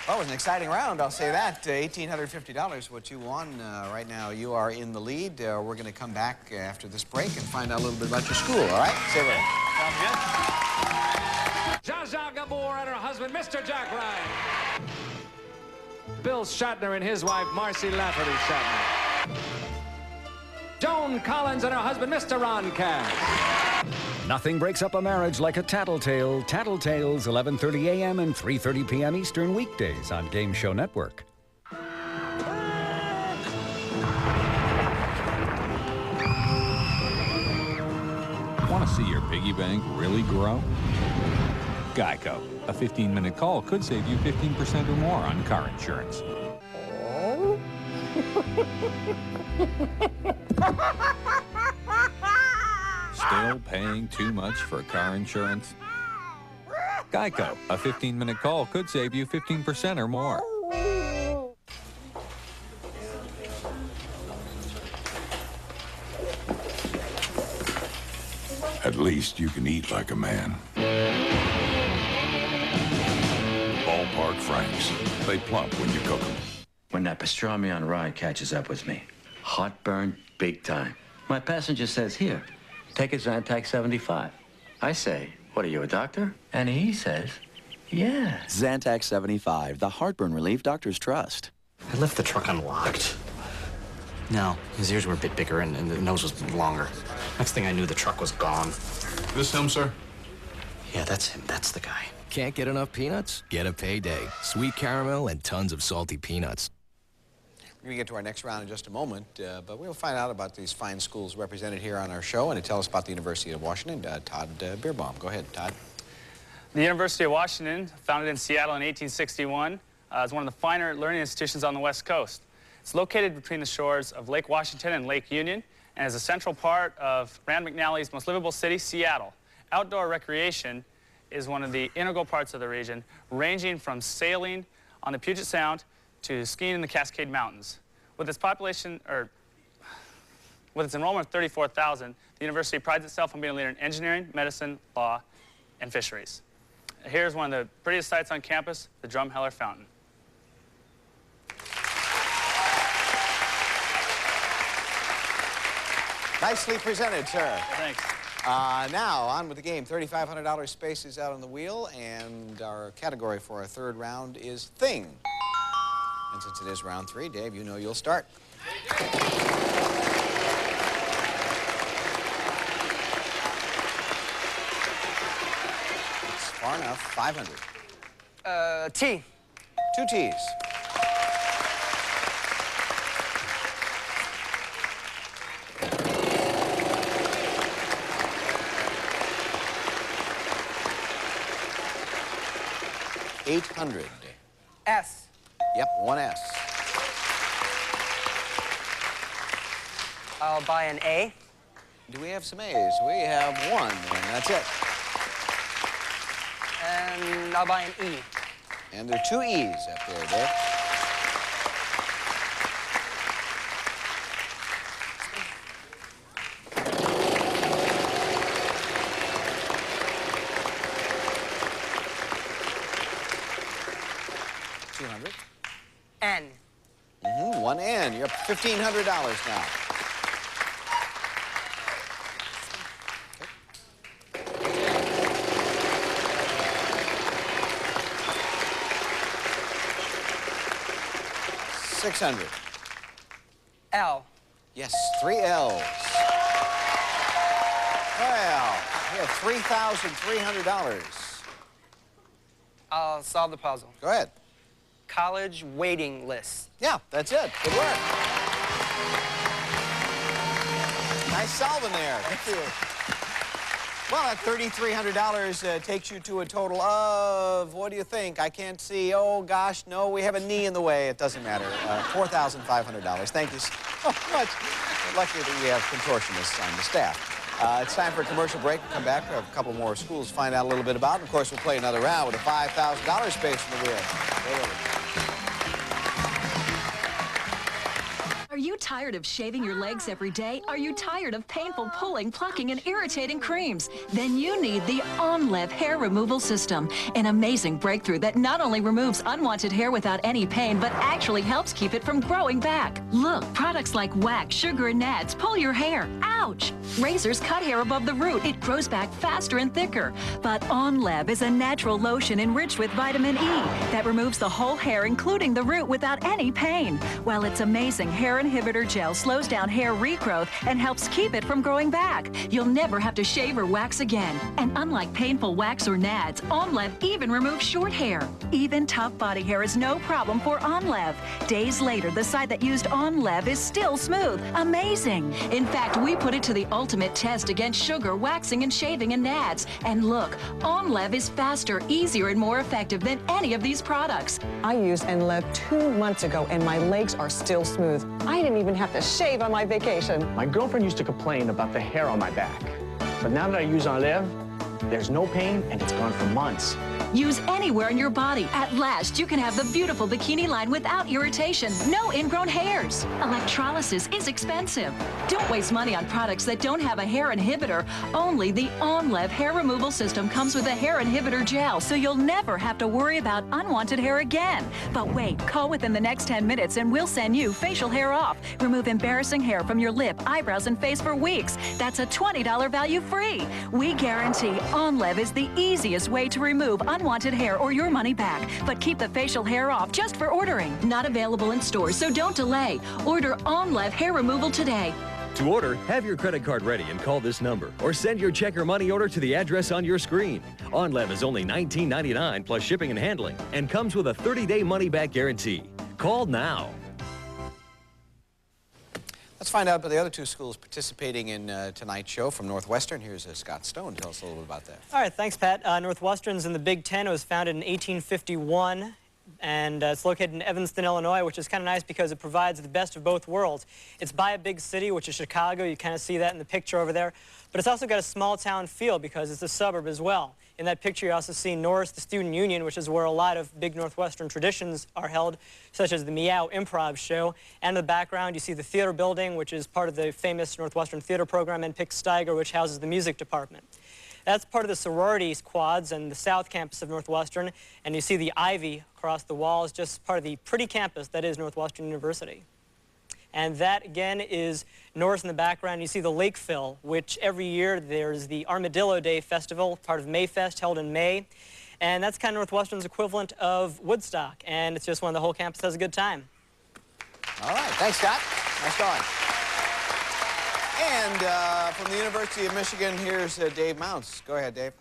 Well, it was an exciting round, I'll say that. $1,850, what you won right now. You are in the lead. We're going to come back after this break and find out a little bit about your school, all right? Stay with us. Sounds good. Zsa Zsa Gabor and her husband, Mr. Jack Ryan. Bill Shatner and his wife, Marcy Lafferty Shatner. Joan Collins and her husband, Mr. Ron Cass. Nothing breaks up a marriage like a tattletale. Tattletales, 11:30 a.m. and 3:30 p.m. Eastern weekdays on Game Show Network. Want to see your piggy bank really grow? Geico. A 15-minute call could save you 15% or more on car insurance. Still paying too much for car insurance? Geico. A 15-minute call could save you 15% or more. At least you can eat like a man. Ballpark Franks. They plump when you cook them. When that pastrami on rye catches up with me, heartburn big time. My passenger says, here, take a Zantac 75. I say, what are you, a doctor? And he says, yeah. Zantac 75, the heartburn relief doctors trust. I left the truck unlocked. No, his ears were a bit bigger and the nose was longer. Next thing I knew, the truck was gone. This him, sir? Yeah, that's him. That's the guy. Can't get enough peanuts? Get a Payday. Sweet caramel and tons of salty peanuts. We're going to get to our next round in just a moment, but we'll find out about these fine schools represented here on our show, and to tell us about the University of Washington, Todd Bierbaum. Go ahead, Todd. The University of Washington, founded in Seattle in 1861, is one of the finer learning institutions on the West Coast. It's located between the shores of Lake Washington and Lake Union, and is a central part of Rand McNally's most livable city, Seattle. Outdoor recreation is one of the integral parts of the region, ranging from sailing on the Puget Sound to skiing in the Cascade Mountains. With its population, with its enrollment of 34,000, the university prides itself on being a leader in engineering, medicine, law, and fisheries. Here's one of the prettiest sights on campus, the Drumheller Fountain. Nicely presented, sir. Thanks. Now, on with the game. $3,500 space is out on the wheel, and our category for our third round is Thing. And since it is round 3, Dave, you know you'll start. It's far enough. 500. T. 2 T's. $800. S. Yep, 1 S. I'll buy an A. Do we have some A's? We have 1, and that's it. And I'll buy an E. And there are 2 E's up there, Dave. $200. N. 1 N. You're up $1,500 now. $600. L. Yes, 3 L's. Well, you have $3,300. I'll solve the puzzle. Go ahead. College waiting list. Yeah, that's it. Good work. Nice solving there. Thank you. Well, that $3,300 takes you to a total of, what do you think? I can't see. Oh, gosh, no, we have a knee in the way. It doesn't matter. $4,500. Thank you so much. We're lucky that we have contortionists on the staff. It's time for a commercial break. We'll come back. We have a couple more schools to find out a little bit about. And, of course, we'll play another round with a $5,000 space in the wheel. Are you tired of shaving your legs every day? Are you tired of painful pulling, plucking, and irritating creams? Then you need the OnLev hair removal system, an amazing breakthrough that not only removes unwanted hair without any pain, but actually helps keep it from growing back. Look, products like wax, sugar, and nads pull your hair. Ouch! Razors cut hair above the root. It grows back faster and thicker. But OnLev is a natural lotion enriched with vitamin E that removes the whole hair, including the root, without any pain. While its amazing hair inhibitor gel slows down hair regrowth and helps keep it from growing back. You'll never have to shave or wax again. And unlike painful wax or nads, OnLev even removes short hair. Even tough body hair is no problem for OnLev. Days later, the side that used OnLev is still smooth. Amazing. In fact, we put it to the ultimate test against sugar, waxing, and shaving and nads. And look, OnLev is faster, easier, and more effective than any of these products. I used OnLev 2 months ago, and my legs are still smooth. I didn't even have to shave on my vacation. My girlfriend used to complain about the hair on my back. But now that I use OnLev, there's no pain, and it's gone for months. Use anywhere in your body. At last, you can have the beautiful bikini line without irritation. No ingrown hairs. Electrolysis is expensive. Don't waste money on products that don't have a hair inhibitor. Only the OnLev hair removal system comes with a hair inhibitor gel, so you'll never have to worry about unwanted hair again. But wait, call within the next 10 minutes and we'll send you facial hair off. Remove embarrassing hair from your lip, eyebrows, and face for weeks. That's a $20 value free. We guarantee OnLev is the easiest way to remove unwanted hair or your money back. But keep the facial hair off just for ordering. Not available in stores, so don't delay. Order OnLev hair removal today. To order, have your credit card ready and call this number, or send your check or money order to the address on your screen. OnLev is only $19.99 plus shipping and handling, and comes with a 30-day money-back guarantee. Call now. Let's find out about the other 2 schools participating in tonight's show. From Northwestern, here's Scott Stone. Tell us a little bit about that. All right, thanks, Pat. Northwestern's in the Big Ten. It was founded in 1851. And it's located in Evanston, Illinois, which is kind of nice because it provides the best of both worlds. It's by a big city, which is Chicago. You kind of see that in the picture over there. But it's also got a small-town feel because it's a suburb as well. In that picture, you also see Norris, the Student Union, which is where a lot of big Northwestern traditions are held, such as the Meow Improv Show. And in the background, you see the theater building, which is part of the famous Northwestern Theater Program, and Pick Steiger, which houses the music department. That's part of the sororities quads and the South Campus of Northwestern, and you see the ivy across the walls, just part of the pretty campus that is Northwestern University. And that, again, is Norris in the background. You see the Lakeville, which every year there's the Armadillo Day Festival, part of Mayfest, held in May. And that's kind of Northwestern's equivalent of Woodstock, and it's just when the whole campus has a good time. All right, thanks, Scott. Nice going. And from the University of Michigan, here's Dave Mounts. Go ahead, Dave.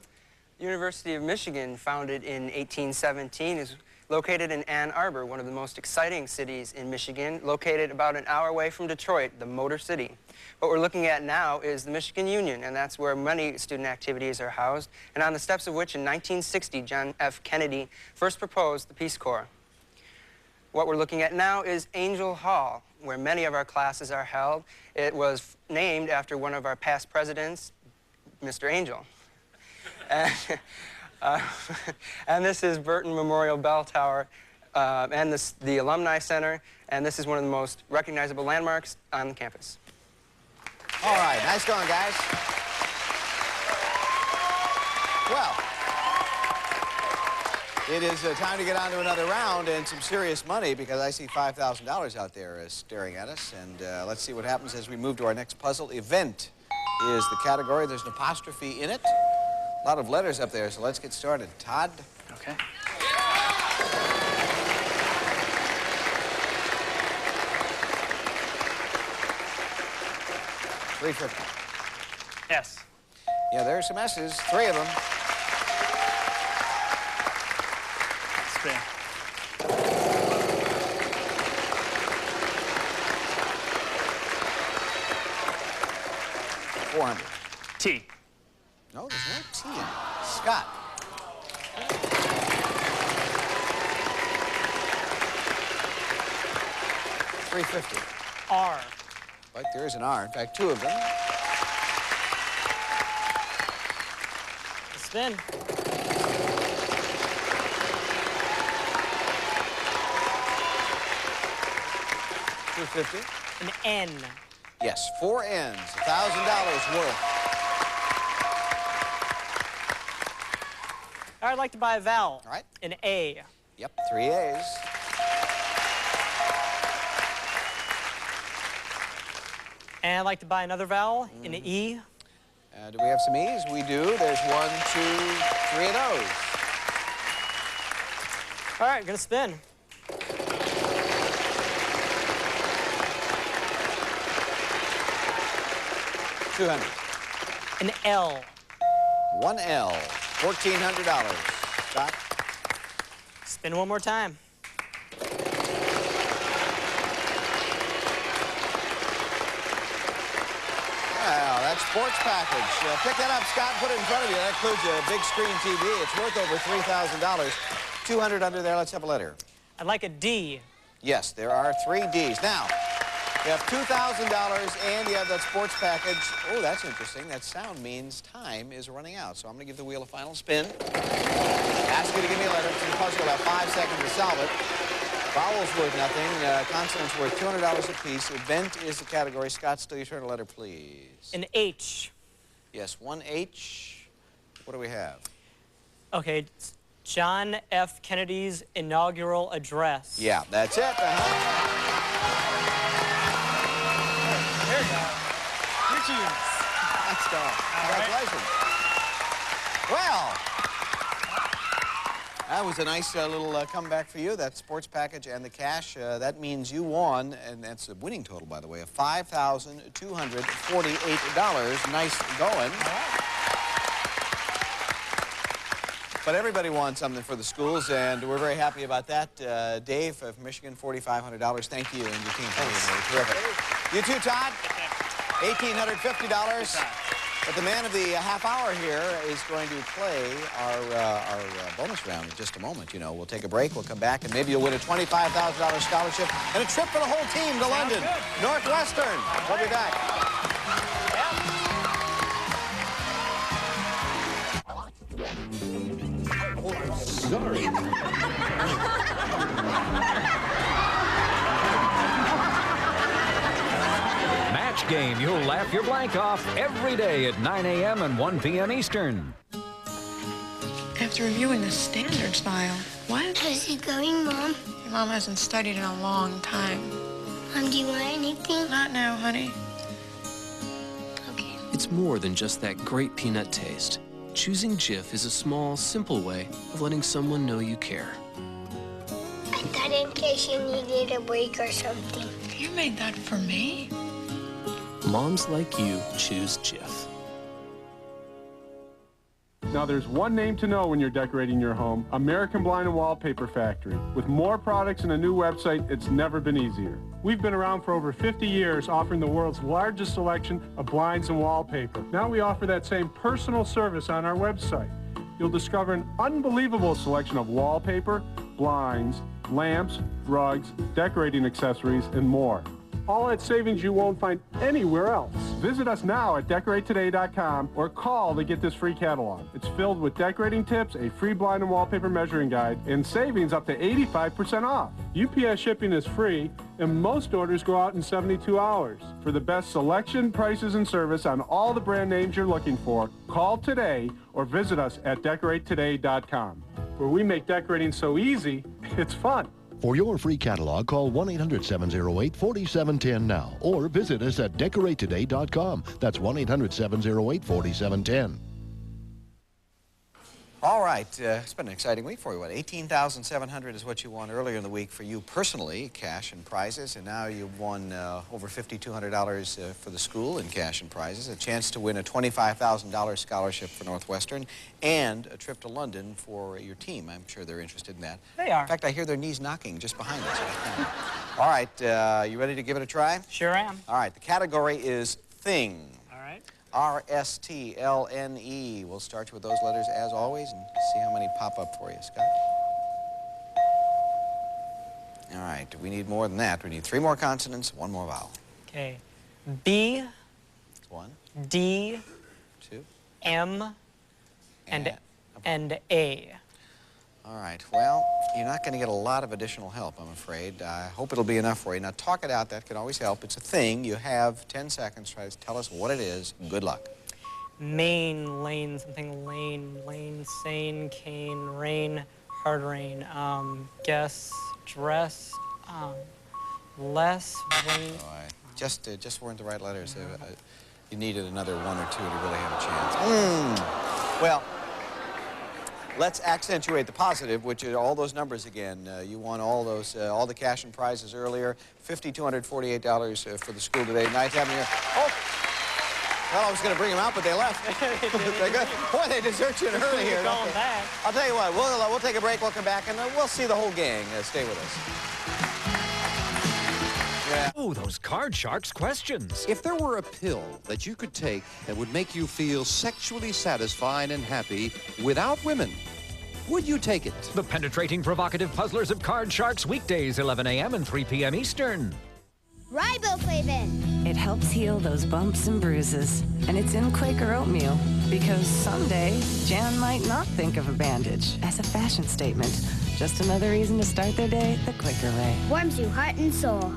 University of Michigan, founded in 1817, is located in Ann Arbor, one of the most exciting cities in Michigan, located about an hour away from Detroit, the Motor City. What we're looking at now is the Michigan Union, and that's where many student activities are housed, and on the steps of which in 1960, John F. Kennedy first proposed the Peace Corps. What we're looking at now is Angel Hall, where many of our classes are held. It was named after one of our past presidents, Mr. Angel. And this is Burton Memorial Bell Tower and the Alumni Center, and this is one of the most recognizable landmarks on the campus. All right, nice going, guys. Well, it is time to get on to another round and some serious money, because I see $5,000 out there staring at us. And let's see what happens as we move to our next puzzle. Event is the category. There's an apostrophe in it. A lot of letters up there, so let's get started. Todd? Okay. $350. S. Yeah, there are some S's, 3 of them. Spin. $400. T. No, there's no T in it. Scott. $350. R. Right, there is an R. In fact, 2 of them. Spin. $250. An N. Yes, 4 N's, $1,000 worth. I'd like to buy a vowel. All right. An A. Yep, 3 A's. And I'd like to buy another vowel. An E. Do we have some E's? We do. There's 1, 2, 3 of those. All right, gonna spin. $200. An L. 1 L, $1,400. Scott? Spin one more time. Well, that's sports package. Pick that up, Scott, put it in front of you. That includes a big screen TV. It's worth over $3,000. 200 under there. Let's have a letter. I'd like a D. Yes, there are 3 Ds. Now, you have $2,000 and you have that sports package. Oh, that's interesting. That sound means time is running out. So I'm going to give the wheel a final spin. Ask you to give me a letter. It's in the puzzle. You'll have 5 seconds to solve it. Vowels worth nothing. Consonants worth $200 apiece. Event is the category. Scott, still your turn. A letter, please. An H. Yes, 1 H. What do we have? Okay, it's John F. Kennedy's inaugural address. Yeah, that's it. There you go. Your cheese. Let's go. Congratulations. Well, that was a nice little comeback for you. That sports package and the cash. That means you won, and that's a winning total, by the way, of $5,248. Nice going. But everybody won something for the schools, and we're very happy about that. Dave from Michigan, $4,500. Thank you and your team. Terrific. You too, Todd. $1,850. But the man of the half hour here is going to play our bonus round in just a moment. You know, we'll take a break, we'll come back, and maybe you'll win a $25,000 scholarship and a trip for the whole team to London. Northwestern. We'll be back. Oh, I'm sorry. Match Game. You'll laugh your blank off every day at 9 a.m. and 1 p.m. Eastern. After reviewing the standards file, what? How's it going, Mom? Your mom hasn't studied in a long time. Mom, do you want anything? Not now, honey. Okay. It's more than just that great peanut taste. Choosing Jif is a small, simple way of letting someone know you care. I thought in case you needed a break or something. You made that for me? Moms like you choose Jif. Now, there's one name to know when you're decorating your home, American Blind and Wallpaper Factory. With more products and a new website, it's never been easier. We've been around for over 50 years, offering the world's largest selection of blinds and wallpaper. Now we offer that same personal service on our website. You'll discover an unbelievable selection of wallpaper, blinds, lamps, rugs, decorating accessories, and more. All at savings you won't find anywhere else. Visit us now at DecorateToday.com or call to get this free catalog. It's filled with decorating tips, a free blind and wallpaper measuring guide, and savings up to 85% off. UPS shipping is free, and most orders go out in 72 hours. For the best selection, prices, and service on all the brand names you're looking for, call today or visit us at DecorateToday.com, where we make decorating so easy, it's fun. For your free catalog, call 1-800-708-4710 now or visit us at DecorateToday.com. That's 1-800-708-4710. All right, it's been an exciting week for you. What, $18,700 is what you won earlier in the week for you personally, cash and prizes, and now you've won over $5,200 for the school in cash and prizes, a chance to win a $25,000 scholarship for Northwestern, and a trip to London for your team. I'm sure they're interested in that. They are. In fact, I hear their knees knocking just behind us. All right, you ready to give it a try? Sure am. All right, the category is Thing. All right. R-S-T-L-N-E. We'll start you with those letters as always and see how many pop up for you, Scott. All right, we need more than that. We need 3 more consonants, 1 more vowel. Okay. B. 1. D. 2. M. And A. All right, well, you're not going to get a lot of additional help, I'm afraid. I hope it'll be enough for you. Now, talk it out. That can always help. It's a thing. You have 10 seconds. Try to tell us what it is. Good luck. Main, lane, something, lane, sane, cane, rain, hard rain, guess, dress, less, rain. Oh, just weren't the right letters. You needed another 1 or 2 to really have a chance. Well, let's accentuate the positive, which are all those numbers again. You won all those, all the cash and prizes earlier. $5,248 for the school today. Nice having you. Oh, well, I was going to bring them out, but they left. They're good. Boy, they desert you in a hurry here. Going back. I'll tell you what. We'll take a break. We'll come back, and we'll see the whole gang. Stay with us. Yeah. Oh, those Card Sharks questions. If there were a pill that you could take that would make you feel sexually satisfied and happy without women, would you take it? The penetrating, provocative puzzlers of Card Sharks, weekdays, 11 a.m. and 3 p.m. Eastern. Riboflavin. It helps heal those bumps and bruises. And it's in Quaker oatmeal because someday Jan might not think of a bandage as a fashion statement. Just another reason to start their day the Quaker way. Warms you heart and soul.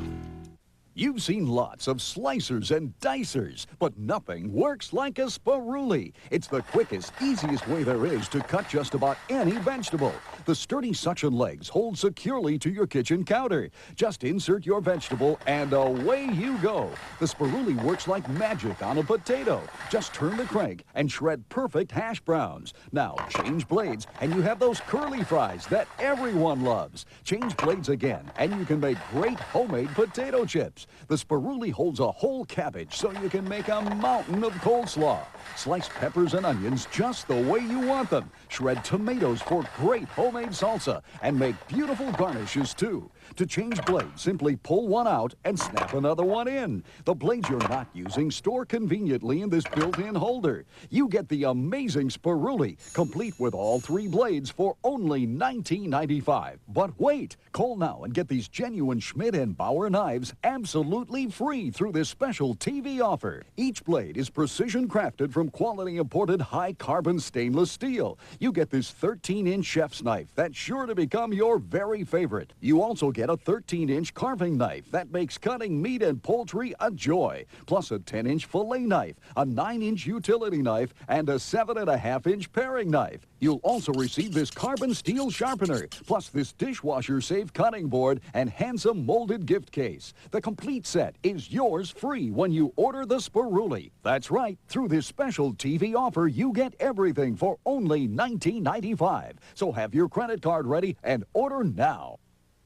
You've seen lots of slicers and dicers, but nothing works like a Spiruli. It's the quickest, easiest way there is to cut just about any vegetable. The sturdy suction legs hold securely to your kitchen counter. Just insert your vegetable and away you go. The Spiruli works like magic on a potato. Just turn the crank and shred perfect hash browns. Now change blades and you have those curly fries that everyone loves. Change blades again and you can make great homemade potato chips. The Spiruli holds a whole cabbage so you can make a mountain of coleslaw. Slice peppers and onions just the way you want them. Shred tomatoes for great homemade salsa and make beautiful garnishes too. To change blades, simply pull one out and snap another one in. The blades you're not using store conveniently in this built-in holder. You get the amazing Spiruli, complete with all 3 blades for only $19.95. But wait, call now and get these genuine Schmidt & Bauer knives absolutely free through this special TV offer. Each blade is precision crafted from quality imported high-carbon stainless steel. You get this 13-inch chef's knife that's sure to become your very favorite. You also get a 13-inch carving knife that makes cutting meat and poultry a joy, plus a 10-inch fillet knife, a 9-inch utility knife, and a 7.5-inch paring knife. You'll also receive this carbon steel sharpener, plus this dishwasher-safe cutting board and handsome molded gift case. The complete set is yours free when you order the Spiruli. That's right, through this special TV offer, you get everything for only $19.95. So have your credit card ready and order now.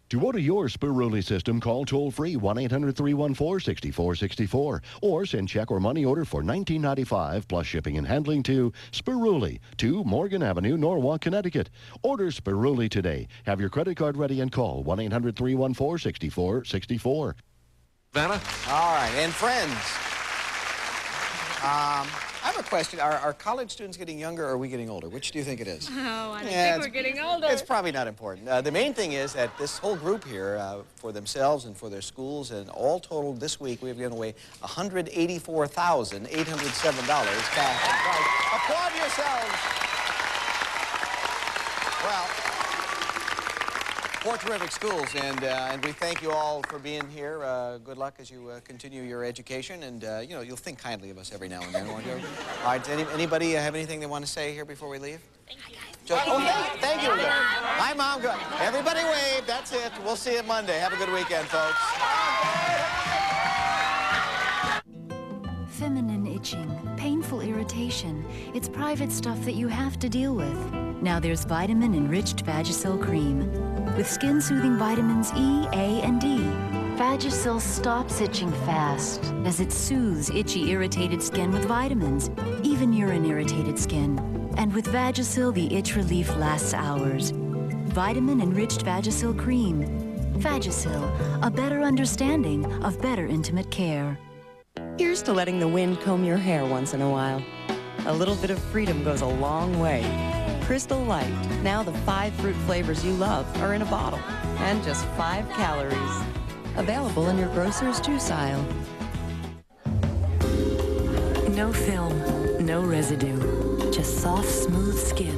To order your Spiruli system, call toll-free 1-800-314-6464 or send check or money order for $19.95 plus shipping and handling to Spiruli, 2 Morgan Avenue, Norwalk, Connecticut. Order Spiruli today. Have your credit card ready and call 1-800-314-6464. Vanna? All right, and friends, I have a question. Are college students getting younger or are we getting older? Which do you think it is? Oh, I don't think we're getting older. It's probably not important. The main thing is that this whole group here, for themselves and for their schools, and all totaled this week, we've given away $184,807 cash and prize. Applaud yourselves. Well, 4 terrific schools, and we thank you all for being here. Good luck as you continue your education, and you know, you'll think kindly of us every now and then, won't you? All right, does anybody have anything they want to say here before we leave? Thank you, guys. Thank you. Good. Hi, Mom. Good. Everybody wave. That's it. We'll see you Monday. Have a good weekend, folks. Feminine itching, painful irritation. It's private stuff that you have to deal with. Now there's vitamin-enriched Vagisil cream. With skin-soothing vitamins E, A, and D. Vagisil stops itching fast as it soothes itchy, irritated skin with vitamins, even urine-irritated skin. And with Vagisil, the itch relief lasts hours. Vitamin-enriched Vagisil cream. Vagisil, a better understanding of better intimate care. Here's to letting the wind comb your hair once in a while. A little bit of freedom goes a long way. Crystal Light. Now the 5 fruit flavors you love are in a bottle. And just 5 calories. Available in your grocer's juice aisle. No film, no residue. Just soft, smooth skin.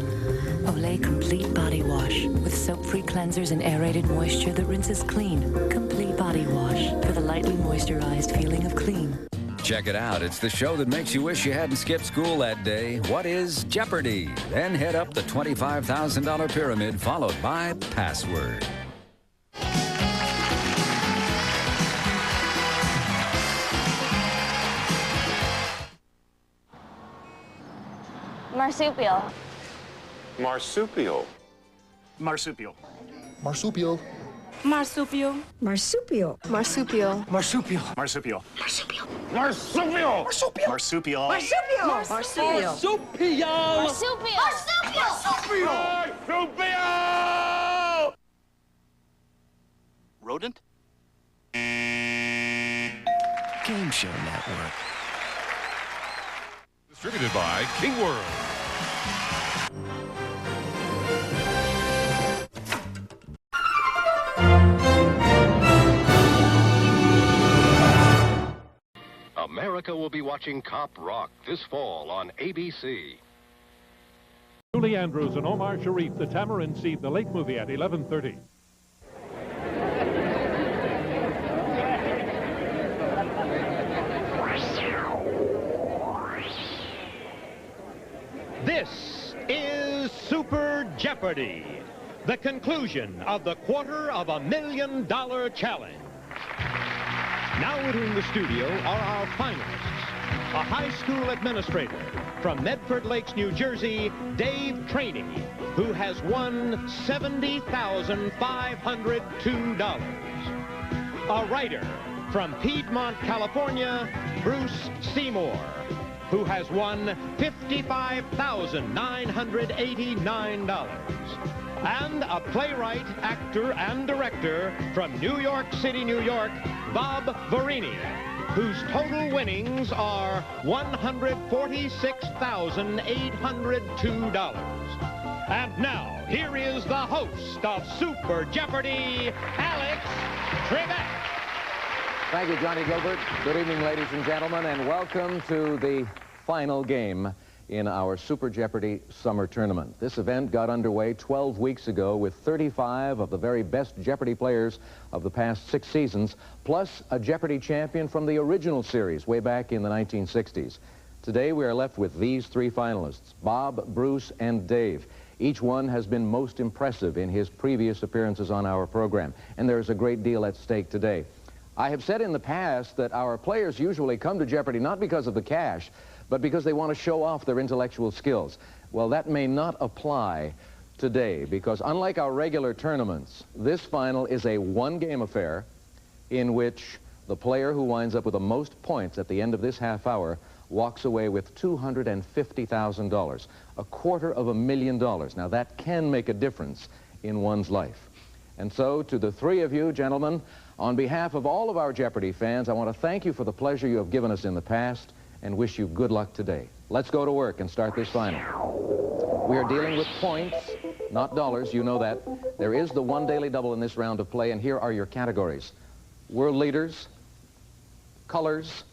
Olay Complete Body Wash. With soap-free cleansers and aerated moisture that rinses clean. Complete Body Wash. For the lightly moisturized feeling of clean. Check it out. It's the show that makes you wish you hadn't skipped school that day. What is Jeopardy? Then head up the $25,000 pyramid, followed by Password. Marsupial. Marsupial. Marsupial. Marsupial. Marsupial. Marsupial. Marsupial. Marsupial. Marsupial. Marsupial. Marsupial. Marsupial. Marsupial. Marsupial. Marsupial. Marsupial. Rodent? Game Show Network. Distributed by King World. America will be watching Cop Rock this fall on ABC. Julie Andrews and Omar Sharif, The Tamarind Seed, the late movie at 11:30. This is Super Jeopardy, the conclusion of the $250,000 challenge. Now entering the studio are our finalists. A high school administrator from Medford Lakes, New Jersey, Dave Traney, who has won $70,502. A writer from Piedmont, California, Bruce Seymour, who has won $55,989. And a playwright, actor, and director from New York City, New York, Bob Varini, whose total winnings are $146,802. And now, here is the host of Super Jeopardy, Alex Trebek. Thank you, Johnny Gilbert. Good evening, ladies and gentlemen, and welcome to the final game in our Super Jeopardy Summer Tournament. This event got underway 12 weeks ago with 35 of the very best Jeopardy players of the past 6 seasons, plus a Jeopardy champion from the original series way back in the 1960s. Today we are left with these 3 finalists, Bob, Bruce, and Dave. Each one has been most impressive in his previous appearances on our program, and there is a great deal at stake today. I have said in the past that our players usually come to Jeopardy not because of the cash, but because they want to show off their intellectual skills. Well, that may not apply today, because unlike our regular tournaments, this final is a one-game affair in which the player who winds up with the most points at the end of this half hour walks away with $250,000, $250,000. Now, that can make a difference in one's life. And so, to the 3 of you, gentlemen, on behalf of all of our Jeopardy fans, I want to thank you for the pleasure you have given us in the past, and wish you good luck today. Let's go to work and start this final. We are dealing with points, not dollars. You know that. There is the one daily double in this round of play, and here are your categories. World leaders, colors,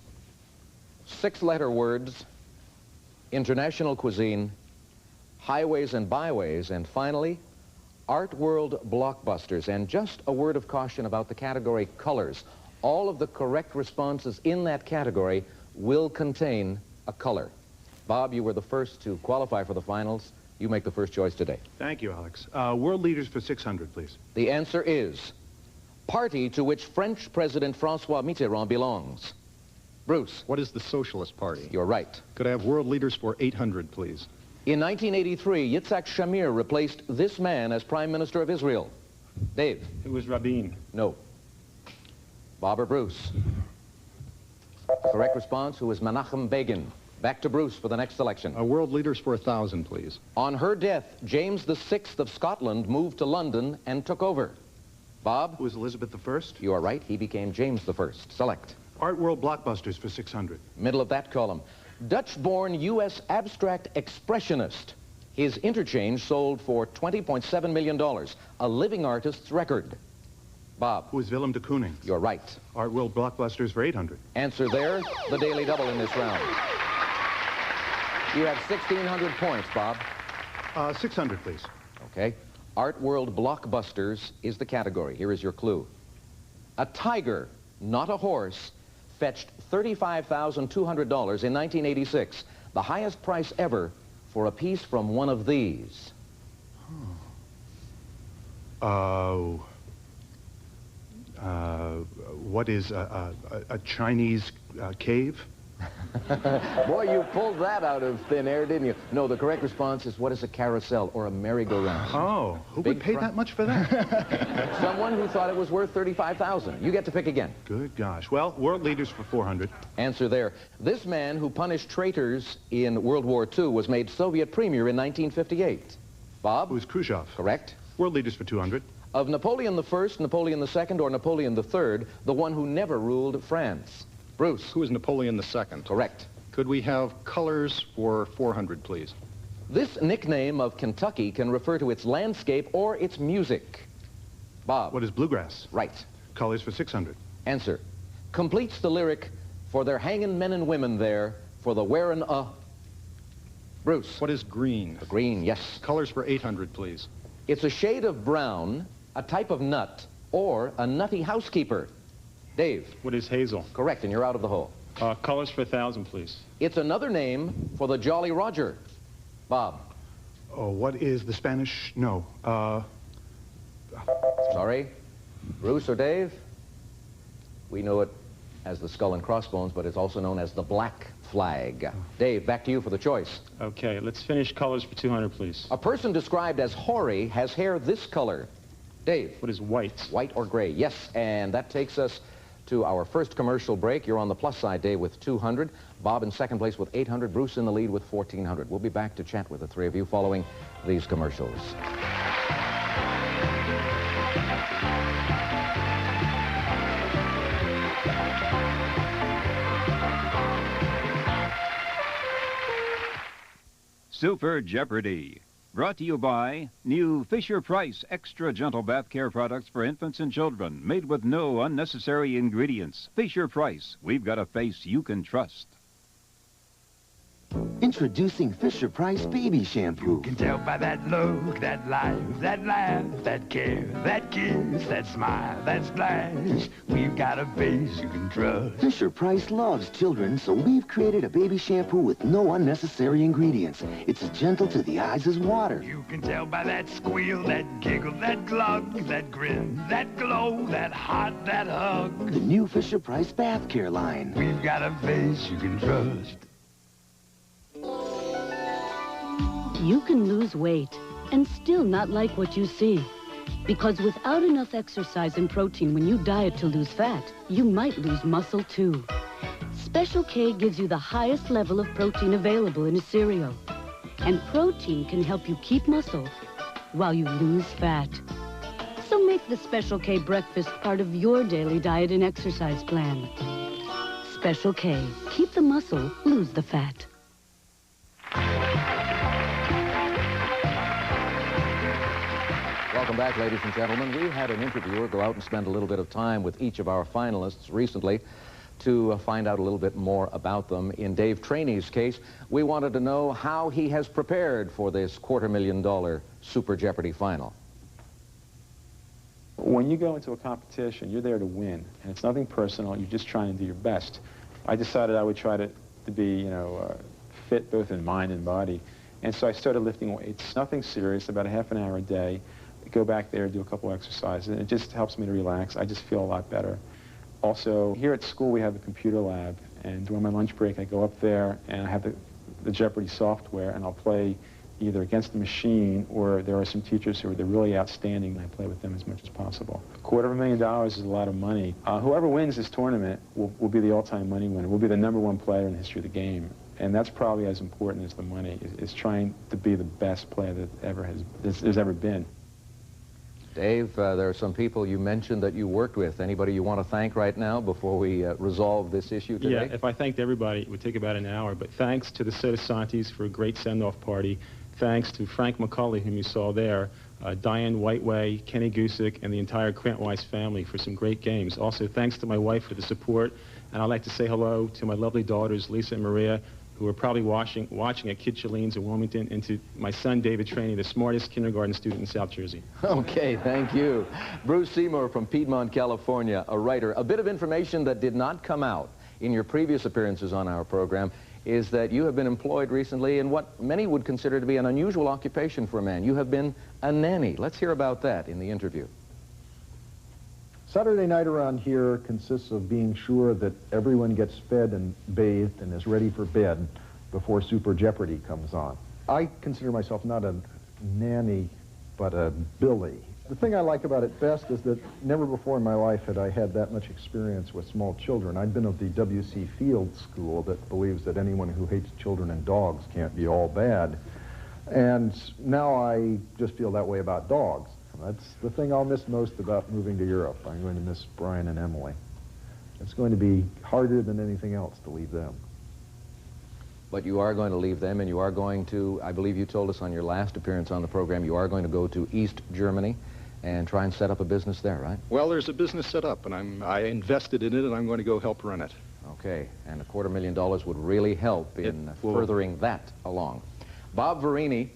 6-letter words, international cuisine, highways and byways, and finally, art world blockbusters. And just a word of caution about the category colors. All of the correct responses in that category will contain a color. Bob, you were the first to qualify for the finals. You make the first choice today. Thank you, Alex. World leaders for 600, please. The answer is party to which French President Francois Mitterrand belongs. Bruce. What is the Socialist Party? You're right. Could I have world leaders for 800, please? In 1983, Yitzhak Shamir replaced this man as Prime Minister of Israel. Dave. It was Rabin. No. Bob or Bruce? Correct response, who is Menachem Begin. Back to Bruce for the next selection. World leaders for 1,000, please. On her death, James VI of Scotland moved to London and took over. Bob? Who was Elizabeth I? You are right. He became James I. Select. Art world blockbusters for 600. Middle of that column. Dutch-born U.S. abstract expressionist. His interchange sold for $20.7 million, a living artist's record. Bob. Who is Willem de Kooning? You're right. Art world blockbusters for 800. Answer there, the daily double in this round. You have 1,600 points, Bob. 600, please. Okay. Art world blockbusters is the category. Here is your clue. A tiger, not a horse, fetched $35,200 in 1986, the highest price ever for a piece from one of these. What is a Chinese cave? Boy, you pulled that out of thin air, didn't you? No, the correct response is, what is a carousel or a merry-go-round? Oh, who would pay that much for that? Someone who thought it was worth $35,000. You get to pick again. Good gosh. Well, world leaders for 400. Answer there. This man who punished traitors in World War II was made Soviet premier in 1958. Bob? Who was Khrushchev? Correct. World leaders for 200. Of Napoleon I, Napoleon II, or Napoleon III, the one who never ruled France? Bruce. Who is Napoleon II? Correct. Could we have colors for 400, please? This nickname of Kentucky can refer to its landscape or its music. Bob. What is bluegrass? Right. Colors for 600. Answer. Completes the lyric, for they're hanging men and women there, for the wearing a... Bruce. What is green? Green, yes. Colors for 800, please. It's a shade of brown, a type of nut, or a nutty housekeeper. Dave. What is hazel? Correct, and you're out of the hole. Colors for 1,000, please. It's another name for the Jolly Roger. Bob. Oh, what is the Spanish? No. Sorry. Bruce or Dave? We know it as the skull and crossbones, but it's also known as the black flag. Dave, back to you for the choice. Okay, let's finish colors for 200, please. A person described as hoary has hair this color. Dave. What is white? White or gray, yes. And that takes us to our first commercial break. You're on the plus side, Dave, with 200. Bob in second place with 800. Bruce in the lead with 1,400. We'll be back to chat with the three of you following these commercials. Super Jeopardy! Brought to you by new Fisher-Price Extra Gentle Bath Care products for infants and children, made with no unnecessary ingredients. Fisher-Price, we've got a face you can trust. Introducing Fisher-Price Baby Shampoo. You can tell by that look, that life, that laugh, that care, that kiss, that smile, that splash. We've got a face you can trust. Fisher-Price loves children, so we've created a baby shampoo with no unnecessary ingredients. It's as gentle to the eyes as water. You can tell by that squeal, that giggle, that glug, that grin, that glow, that hot, that hug. The new Fisher-Price Bath Care line. We've got a face you can trust. You can lose weight and still not like what you see. Because without enough exercise and protein when you diet to lose fat, you might lose muscle too. Special K gives you the highest level of protein available in a cereal. And protein can help you keep muscle while you lose fat. So make the Special K breakfast part of your daily diet and exercise plan. Special K. Keep the muscle, lose the fat. Welcome back, ladies and gentlemen. We had an interviewer go out and spend a little bit of time with each of our finalists recently to find out a little bit more about them. In Dave Traney's case, we wanted to know how he has prepared for this $250,000 Super Jeopardy final. When you go into a competition, you're there to win, and it's nothing personal. You're just trying to do your best. I decided I would try to be, fit both in mind and body, and so I started lifting weights. Nothing serious, about a half an hour a day. Go back there, do a couple exercises, and it just helps me to relax. I just feel a lot better. Also, here at school we have a computer lab, and during my lunch break I go up there and I have the Jeopardy software, and I'll play either against the machine, or there are some teachers who are really outstanding, and I play with them as much as possible. $250,000 is a lot of money. Whoever wins this tournament will be the all-time money winner, will be the #1 player in the history of the game. And that's probably as important as the money, is trying to be the best player that there's ever been. Dave, there are some people you mentioned that you worked with. Anybody you want to thank right now before we resolve this issue today? Yeah, if I thanked everybody, it would take about an hour. But thanks to the Soda Santis for a great send-off party. Thanks to Frank McCulley, whom you saw there, Diane Whiteway, Kenny Gusick, and the entire Krantweiss family for some great games. Also, thanks to my wife for the support. And I'd like to say hello to my lovely daughters, Lisa and Maria, who are probably watching at Kid Chalene's in Wilmington, and to my son, David Traney, the smartest kindergarten student in South Jersey. Okay, thank you. Bruce Seymour from Piedmont, California, a writer. A bit of information that did not come out in your previous appearances on our program is that you have been employed recently in what many would consider to be an unusual occupation for a man. You have been a nanny. Let's hear about that in the interview. Saturday night around here consists of being sure that everyone gets fed and bathed and is ready for bed before Super Jeopardy comes on. I consider myself not a nanny, but a Billy. The thing I like about it best is that never before in my life had I had that much experience with small children. I'd been of the W.C. Fields school that believes that anyone who hates children and dogs can't be all bad. And now I just feel that way about dogs. That's the thing I'll miss most about moving to Europe. I'm going to miss Brian and Emily. It's going to be harder than anything else to leave them. But you are going to leave them, and you are going to, I believe you told us on your last appearance on the program, you are going to go to East Germany and try and set up a business there, right? Well, there's a business set up, and I invested in it, and I'm going to go help run it. Okay, and $250,000 would really help in furthering that along. Bob Verini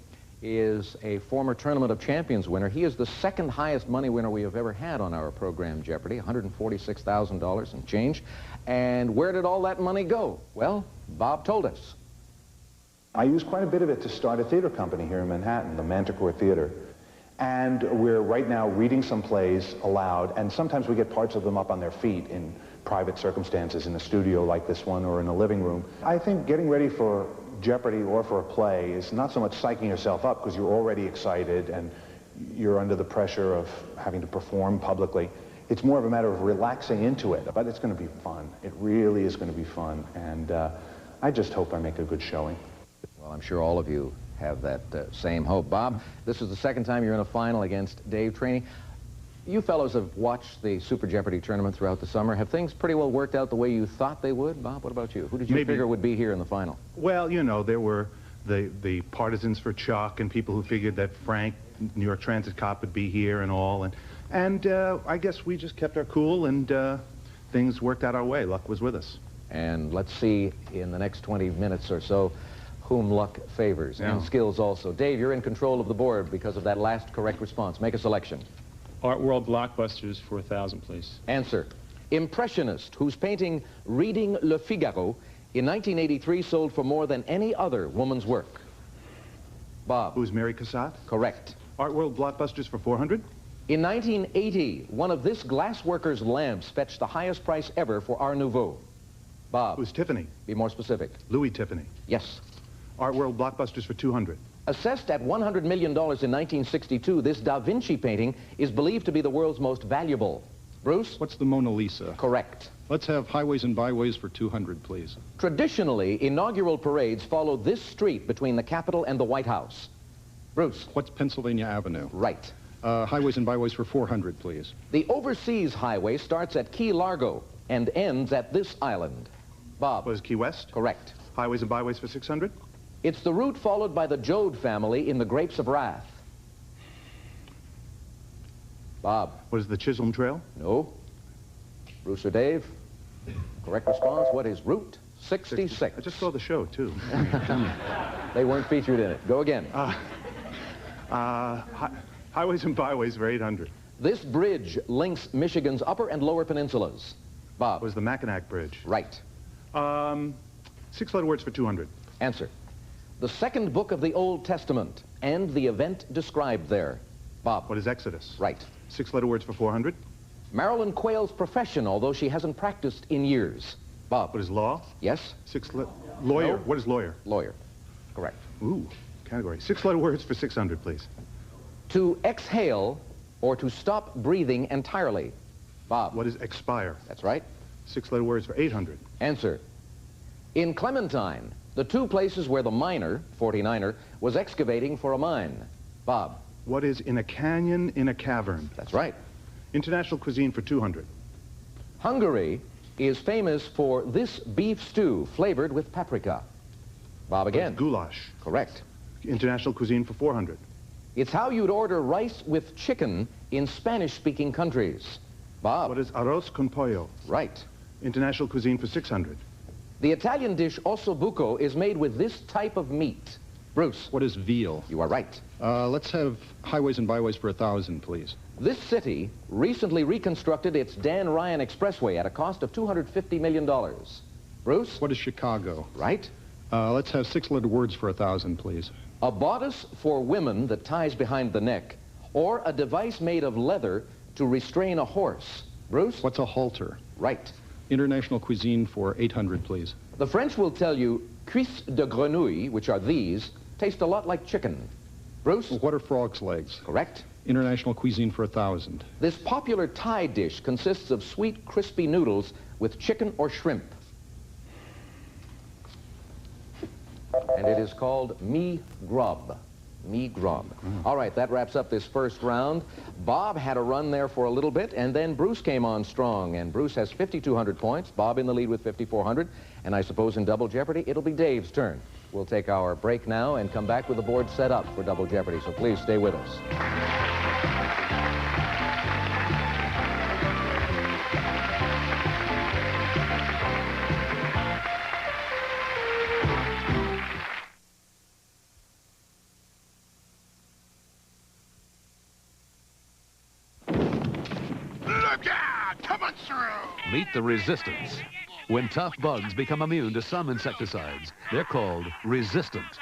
is a former Tournament of Champions winner. He is the second highest money winner we have ever had on our program, Jeopardy, $146,000 and change. And where did all that money go? Well, Bob told us. I used quite a bit of it to start a theater company here in Manhattan, the Manticore Theater. And we're right now reading some plays aloud, and sometimes we get parts of them up on their feet in private circumstances, in a studio like this one or in a living room. I think getting ready for Jeopardy or for a play is not so much psyching yourself up because you're already excited and you're under the pressure of having to perform publicly. It's more of a matter of relaxing into it, but it's going to be fun. It really is going to be fun, and I just hope I make a good showing. Well, I'm sure all of you have that same hope. Bob, this is the second time you're in a final against Dave Traney. You fellows have watched the Super Jeopardy tournament throughout the summer. Have things pretty well worked out the way you thought they would? Bob, what about you? Who did you figure would be here in the final? Well, you know, there were the partisans for Chuck and people who figured that Frank, New York Transit cop, would be here and all. And I guess we just kept our cool and things worked out our way. Luck was with us. And let's see in the next 20 minutes or so whom luck favors, and skills also. Dave, you're in control of the board because of that last correct response. Make a selection. Art World Blockbusters for 1,000, please. Answer. Impressionist, whose painting Reading Le Figaro in 1983 sold for more than any other woman's work. Bob. Who's Mary Cassatt? Correct. Art World Blockbusters for 400? In 1980, one of this glassworker's lamps fetched the highest price ever for Art Nouveau. Bob. Who's Tiffany? Be more specific. Louis Tiffany. Yes. Art World Blockbusters for 200. Assessed at $100 million in 1962, this Da Vinci painting is believed to be the world's most valuable. Bruce? What's the Mona Lisa? Correct. Let's have Highways and Byways for 200, please. Traditionally, inaugural parades follow this street between the Capitol and the White House. Bruce? What's Pennsylvania Avenue? Right. Highways and Byways for 400, please. The overseas highway starts at Key Largo and ends at this island. Bob. Was Key West? Correct. Highways and byways for 600? It's the route followed by the Jode family in the Grapes of Wrath. Bob. Was the Chisholm Trail? No. Bruce or Dave? Correct response. What is Route 66? I just saw the show, too. They weren't featured in it. Go again. Highways and byways for 800. This bridge links Michigan's upper and lower peninsulas. Bob. Was the Mackinac Bridge? Right. 6-letter words for 200. Answer. The second book of the Old Testament and the event described there. Bob. What is Exodus? Right. 6-letter words for 400. Marilyn Quayle's profession, although she hasn't practiced in years. Bob. What is law? Yes. Lawyer. No. What is lawyer? Lawyer. Correct. Ooh, category. 6-letter words for 600, please. To exhale or to stop breathing entirely. Bob. What is expire? That's right. 6-letter words for 800. Answer. In Clementine, the two places where the miner, 49er, was excavating for a mine. Bob. What is in a canyon in a cavern? That's right. International cuisine for 200. Hungary is famous for this beef stew flavored with paprika. Bob again. Goulash. Correct. International cuisine for 400. It's how you'd order rice with chicken in Spanish-speaking countries. Bob. What is arroz con pollo? Right. International cuisine for 600. The Italian dish ossobuco is made with this type of meat. Bruce. What is veal? You are right. Let's have highways and byways for 1,000, please. This city recently reconstructed its Dan Ryan Expressway at a cost of $250 million. Bruce? What is Chicago? Right. Let's have 6-letter words for 1,000, please. A bodice for women that ties behind the neck, or a device made of leather to restrain a horse. Bruce? What's a halter? Right. International cuisine for 800, please. The French will tell you cuisses de grenouille, which are these, taste a lot like chicken. Bruce? What are frog's legs? Correct. International cuisine for 1,000. This popular Thai dish consists of sweet, crispy noodles with chicken or shrimp. And it is called mee grub. Mee grub. All right, that wraps up this first round. Bob had a run there for a little bit, and then Bruce came on strong. And Bruce has 5,200 points. Bob in the lead with 5,400. And I suppose in Double Jeopardy, it'll be Dave's turn. We'll take our break now and come back with the board set up for Double Jeopardy. So please stay with us. Look out! Coming through! Meet the resistance. When tough bugs become immune to some insecticides, they're called resistant.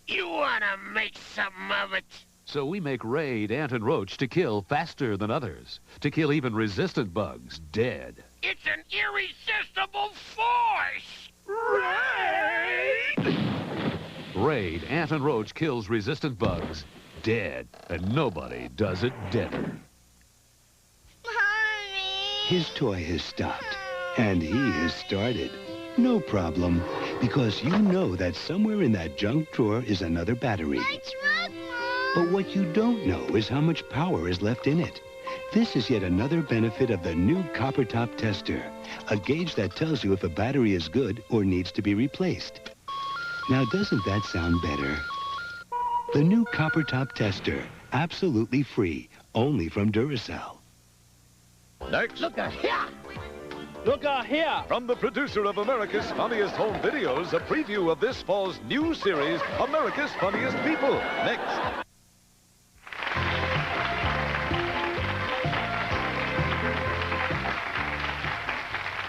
You wanna make something of it? So we make Raid, Ant, and Roach to kill faster than others, to kill even resistant bugs dead. It's an irresistible force! Raid! Raid, Ant, and Roach kills resistant bugs dead, and nobody does it deader. His toy has stopped, and he has started. No problem, because you know that somewhere in that junk drawer is another battery. That's right, Mom! But what you don't know is how much power is left in it. This is yet another benefit of the new Copper Top Tester, a gauge that tells you if a battery is good or needs to be replaced. Now, doesn't that sound better? The new Copper Top Tester, absolutely free, only from Duracell. Next. Look out here! Look out here! From the producer of America's Funniest Home Videos, a preview of this fall's new series, America's Funniest People. Next.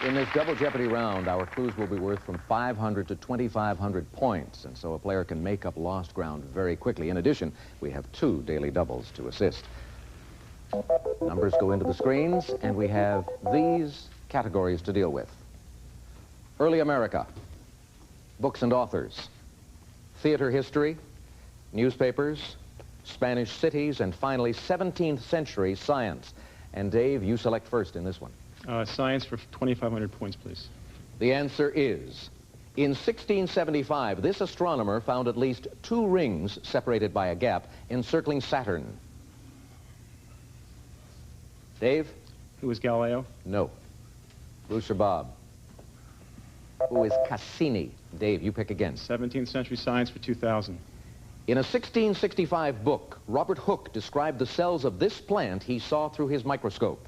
In this Double Jeopardy round, our clues will be worth from 500 to 2,500 points, and so a player can make up lost ground very quickly. In addition, we have 2 daily doubles to assist. Numbers go into the screens, and we have these categories to deal with. Early America, books and authors, theater history, newspapers, Spanish cities, and finally 17th century science. And Dave, you select first in this one. Science for 2,500 points, please. The answer is, in 1675, this astronomer found at least 2 rings separated by a gap encircling Saturn. Dave? Who was Galileo? No. Bruce or Bob? Who is Cassini? Dave, you pick again. 17th century science for 2000. In a 1665 book, Robert Hooke described the cells of this plant he saw through his microscope.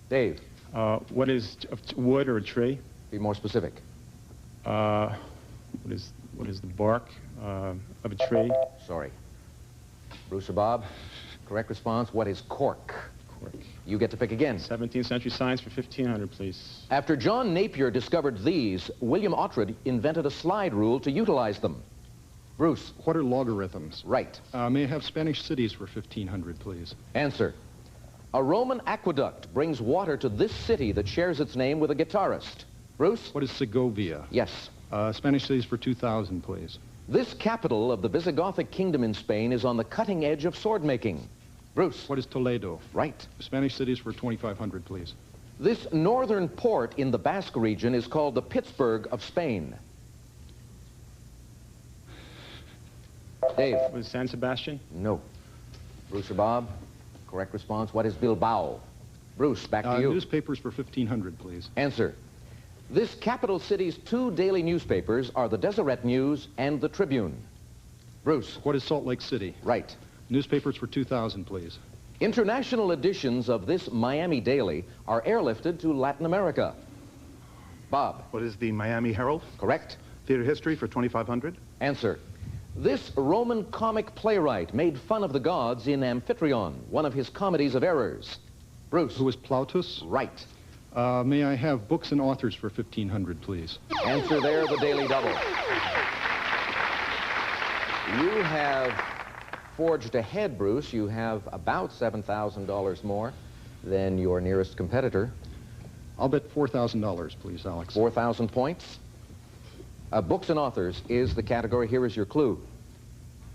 Dave. What is wood or a tree? Be more specific. What is the bark of a tree? Sorry. Bruce or Bob? Correct response, what is cork? Cork. You get to pick again. 17th century science for 1500, please. After John Napier discovered these, William Oughtred invented a slide rule to utilize them. Bruce. What are logarithms? Right. May I have Spanish cities for 1500, please? Answer. A Roman aqueduct brings water to this city that shares its name with a guitarist. Bruce? What is Segovia? Yes. Spanish cities for 2000, please. This capital of the Visigothic kingdom in Spain is on the cutting edge of sword making. Bruce? What is Toledo? Right. Spanish cities for 2500, please. This northern port in the Basque region is called the Pittsburgh of Spain. Dave? Was San Sebastian? No. Bruce or Bob? Correct response, what is Bilbao? Bruce, back to you. Newspapers for 1500, please. Answer. This capital city's two daily newspapers are the Deseret News and the Tribune. Bruce. What is Salt Lake City? Right. Newspapers for 2000, please. International editions of this Miami Daily are airlifted to Latin America. Bob. What is the Miami Herald? Correct. Theater history for 2500. Answer. This Roman comic playwright made fun of the gods in Amphitryon, one of his comedies of errors. Bruce. Who is Plautus? Right. May I have books and authors for 1500, please? Answer there, the Daily Double. You have forged ahead, Bruce. You have about $7,000 more than your nearest competitor. I'll bet $4,000, please, Alex. 4,000 points. Books and authors is the category. Here is your clue.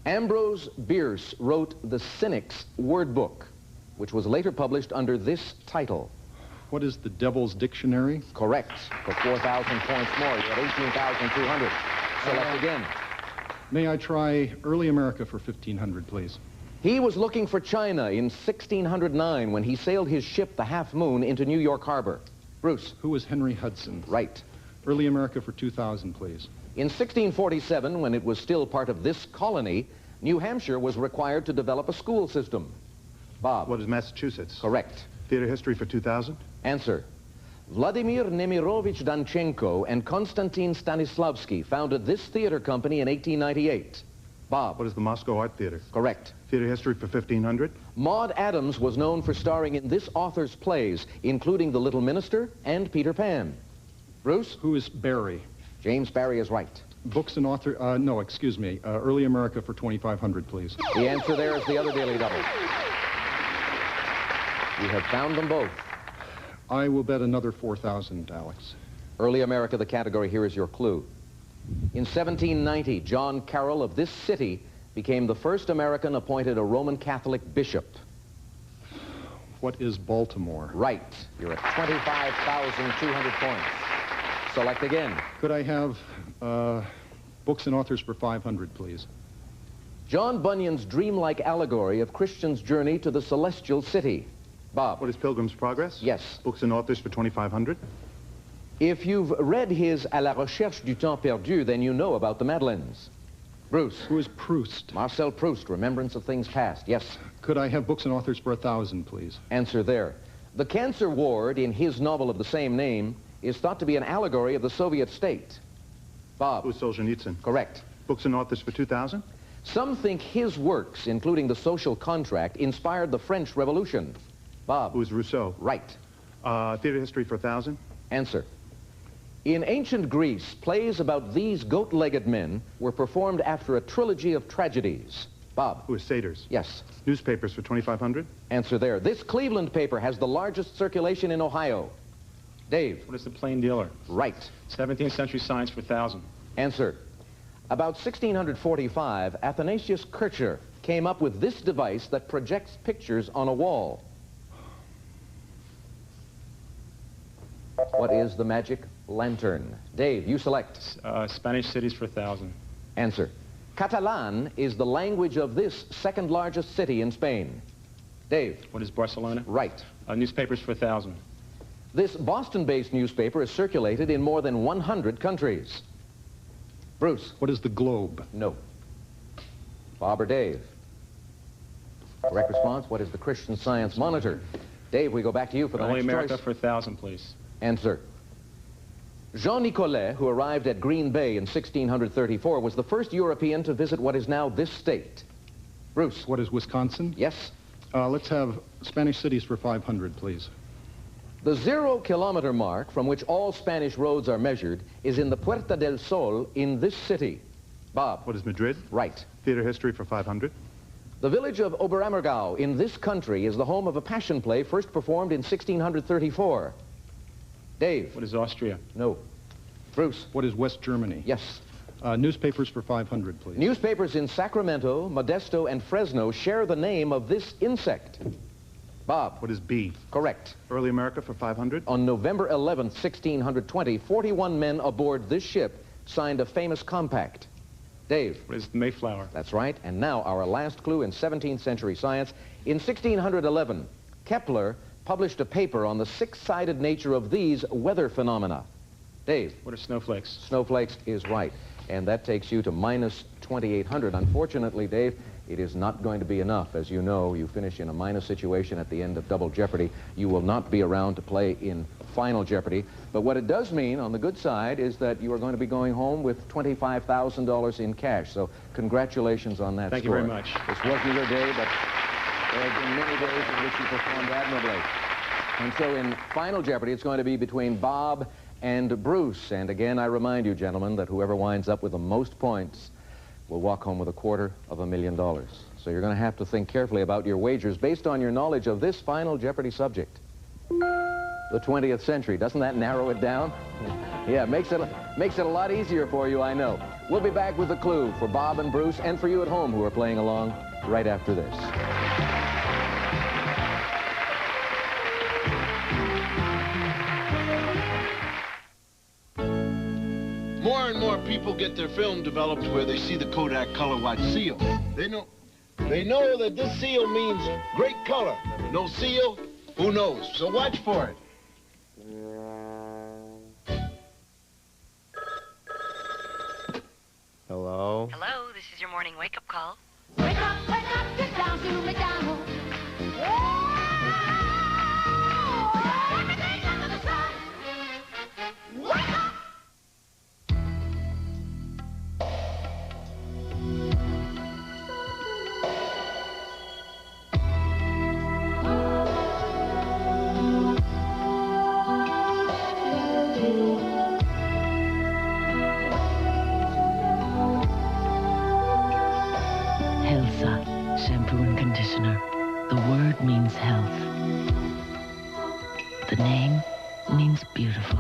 Ambrose Bierce wrote the Cynics Word Book, which was later published under this title. What is the Devil's Dictionary? Correct. For 4,000 points more, you had 18,200. Select again. May I try Early America for 1500, please? He was looking for China in 1609 when he sailed his ship, the Half Moon, into New York Harbor. Bruce. Who was Henry Hudson? Right. Early America for 2000, please. In 1647, when it was still part of this colony, New Hampshire was required to develop a school system. Bob. What is Massachusetts? Correct. Theater history for 2000. Answer. Vladimir Nemirovich Danchenko and Konstantin Stanislavski founded this theater company in 1898. Bob. What is the Moscow Art Theater? Correct. Theater history for 1500. Maude Adams was known for starring in this author's plays, including The Little Minister and Peter Pan. Bruce? Who is Barry? James Barry is right. Books and author, no, excuse me. Early America for 2500, please. The answer there is the other Daily Double. You have found them both. I will bet another 4,000, Alex. Early America, the category. Here is your clue. In 1790, John Carroll of this city became the first American appointed a Roman Catholic bishop. What is Baltimore? Right. You're at 25,200 points. Select again. Could I have books and authors for 500, please? John Bunyan's dreamlike allegory of Christian's journey to the celestial city. Bob. What is Pilgrim's Progress? Yes. Books and authors for 2500. If you've read his À la recherche du temps perdu, then you know about the Madeleines. Bruce. Who is Proust? Marcel Proust, Remembrance of Things Past. Yes. Could I have books and authors for 1,000, please? Answer there. The cancer ward in his novel of the same name is thought to be an allegory of the Soviet state. Bob. Who is Solzhenitsyn? Correct. Books and authors for 2000. Some think his works, including The Social Contract, inspired the French Revolution. Bob. Who is Rousseau? Right. Theater history for 1,000. Answer. In ancient Greece, plays about these goat-legged men were performed after a trilogy of tragedies. Bob. Who is Satyrs? Yes. Newspapers for 2500. Answer there. This Cleveland paper has the largest circulation in Ohio. Dave. What is the Plain Dealer? Right. 17th century science for 1,000. Answer. About 1645, Athanasius Kircher came up with this device that projects pictures on a wall. What is the magic lantern? Dave, you select. Spanish cities for 1,000. Answer. Catalan is the language of this second largest city in Spain. Dave. What is Barcelona? Right. Newspapers for 1,000. This Boston-based newspaper is circulated in more than 100 countries. Bruce. What is the Globe? No. Bob or Dave? Correct response. What is the Christian Science Monitor? Dave, we go back to you for the Only next America choice. for 1,000, please. Answer. Jean Nicolet, who arrived at Green Bay in 1634, was the first European to visit what is now this state. Bruce. What is Wisconsin? Yes. Let's have Spanish cities for 500, please. The 0-kilometer mark from which all Spanish roads are measured is in the Puerta del Sol in this city. Bob. What is Madrid? Right. Theater history for 500. The village of Oberammergau in this country is the home of a passion play first performed in 1634. Dave. What is Austria? No. Bruce. What is West Germany? Yes. Newspapers for 500, please. Newspapers in Sacramento, Modesto, and Fresno share the name of this insect. Bob. What is bee? Correct. Early America for 500. On November 11th, 1620, 41 men aboard this ship signed a famous compact. Dave. What is the Mayflower? That's right. And now our last clue in 17th century science. In 1611, Kepler published a paper on the six-sided nature of these weather phenomena. Dave. What are snowflakes? Snowflakes is right. And that takes you to minus 2,800. Unfortunately, Dave, it is not going to be enough. As you know, you finish in a minus situation at the end of Double Jeopardy. You will not be around to play in Final Jeopardy. But what it does mean, on the good side, is that you are going to be going home with $25,000 in cash. So congratulations on that Thank score. you very much. This wasn't your day, but there have been many days in which you performed admirably. And so in Final Jeopardy, it's going to be between Bob and Bruce. And again, I remind you, gentlemen, that whoever winds up with the most points will walk home with $250,000. So you're going to have to think carefully about your wagers based on your knowledge of this Final Jeopardy subject. The 20th century. Doesn't that narrow it down? Yeah, makes it a lot easier for you, I know. We'll be back with a clue for Bob and Bruce and for you at home who are playing along right after this. More and more people get their film developed where they see the Kodak color watch seal. They know that this seal means great color. No seal, who knows? So watch for it. Hello? Hello, this is your morning wake-up call. Wake up, get down to McDonald's. Everything under the sun. Wake up! Helsa, shampoo and conditioner. The word means health. The name means beautiful.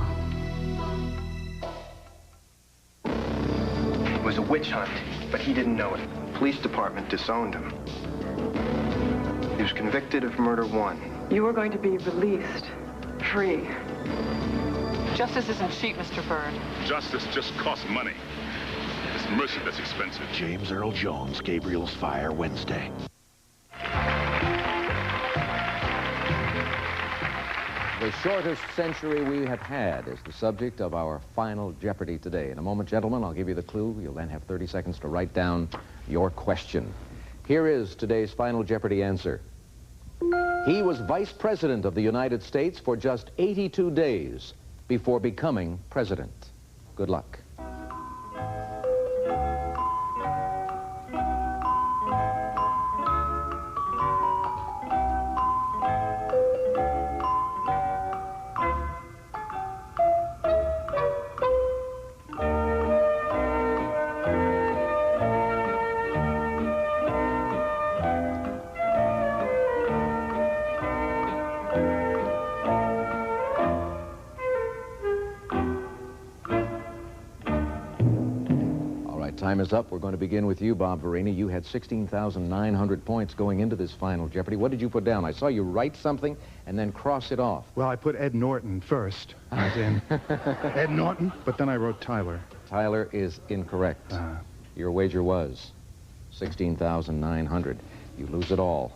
It was a witch hunt, but he didn't know it. Police department disowned him. He was convicted of murder 1. You are going to be released, free. Justice isn't cheap, Mr. Byrd. Justice just costs money. It's mercy that's expensive. James Earl Jones, Gabriel's Fire, Wednesday. The shortest century we have had is the subject of our Final Jeopardy today. In a moment, gentlemen, I'll give you the clue. You'll then have 30 seconds to write down your question. Here is today's Final Jeopardy answer. He was Vice President of the United States for just 82 days before becoming President. Good luck. Time is up. We're going to begin with you, Bob Verini. You had 16,900 points going into this Final Jeopardy. What did you put down? I saw you write something and then cross it off. Well, I put Ed Norton first, as in Ed Norton, but then I wrote Tyler. Tyler is incorrect. Your wager was 16,900. You lose it all.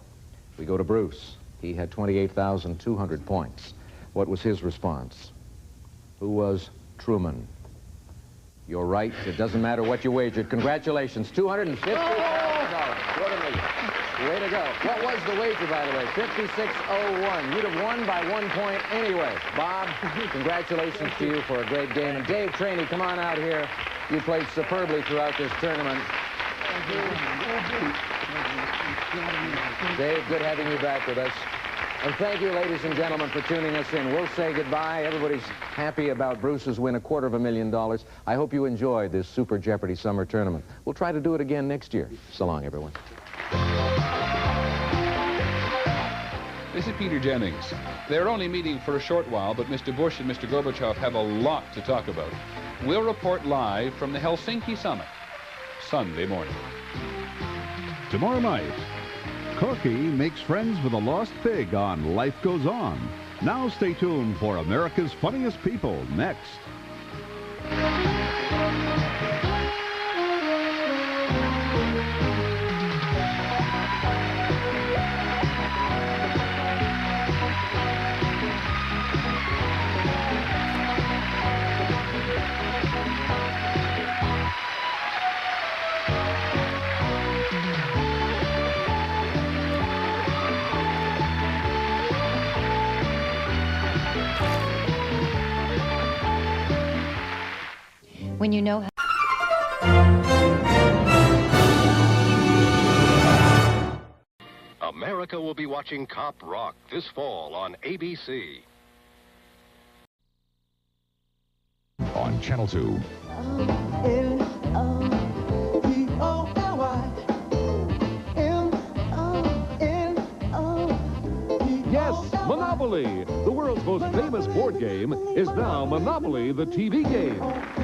We go to Bruce. He had 28,200 points. what was his response? Who was Truman? You're right. It doesn't matter what you wagered. Congratulations. $250,000. Way to go. What was the wager, by the way? 56.01. You'd have won by 1 point anyway. Bob, congratulations to you for a great game. And Dave Traney, come on out here. You played superbly throughout this tournament. Dave, good having you back with us. And thank you, ladies and gentlemen, for tuning us in. We'll say goodbye. Everybody's happy about Bruce's win, $250,000. I hope you enjoyed this Super Jeopardy summer tournament. We'll try to do it again next year. So long, everyone. This is Peter Jennings. They're only meeting for a short while, but Mr. Bush and Mr. Gorbachev have a lot to talk about. We'll report live from the Helsinki summit, Sunday morning. Tomorrow night, Corky makes friends with a lost pig on Life Goes On. Now stay tuned for America's Funniest People next. When you know how... America will be watching Cop Rock this fall on ABC. On Channel 2. Yes, Monopoly, the world's most famous board game, is now Monopoly, the TV game.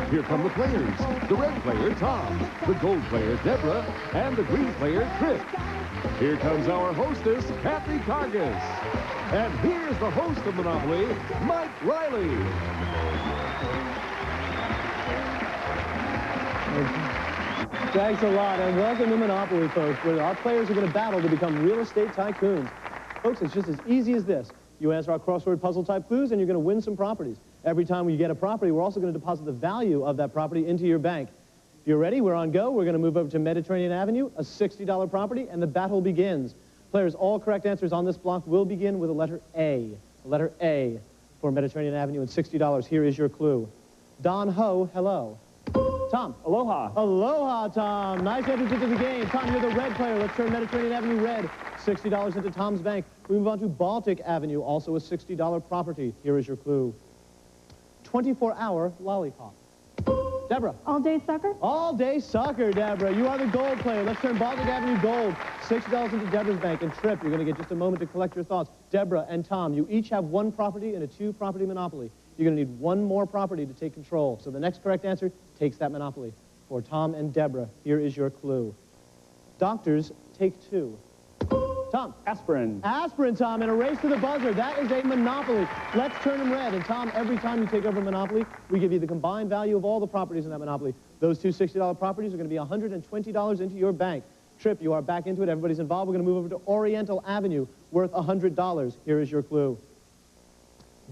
Here come the players. The red player, Tom. The gold player, Deborah. And the green player, Trip. Here comes our hostess, Kathy Kargas. And here's the host of Monopoly, Mike Riley. Thanks a lot, and welcome to Monopoly, folks, where our players are going to battle to become real estate tycoons. Folks, it's just as easy as this. You answer our crossword puzzle type clues and you're going to win some properties. Every time you get a property, we're also going to deposit the value of that property into your bank. If you're ready, we're on go. We're going to move over to Mediterranean Avenue, a $60 property, and the battle begins. Players, all correct answers on this block will begin with a letter A. The letter A for Mediterranean Avenue and $60. Here is your clue. Don Ho, hello. Tom. Aloha. Aloha, Tom. Nice entry to the game. Tom, you're the red player. Let's turn Mediterranean Avenue red. $60 into Tom's bank. We move on to Baltic Avenue, also a $60 property. Here is your clue. 24-hour lollipop. Deborah. All day sucker? All day sucker, Deborah. You are the gold player. Let's turn Baltic Avenue gold. $60 into Deborah's bank. And Trip, you're going to get just a moment to collect your thoughts. Deborah and Tom, you each have one property and a two-property monopoly. You're going to need one more property to take control. So the next correct answer takes that monopoly. For Tom and Deborah, here is your clue. Doctors take two. Tom. Aspirin. Aspirin, Tom, in a race to the buzzer. That is a monopoly. Let's turn them red. And Tom, every time you take over a monopoly, we give you the combined value of all the properties in that monopoly. Those two $60 properties are going to be $120 into your bank. Trip, you are back into it. Everybody's involved. We're going to move over to Oriental Avenue, worth $100. Here is your clue.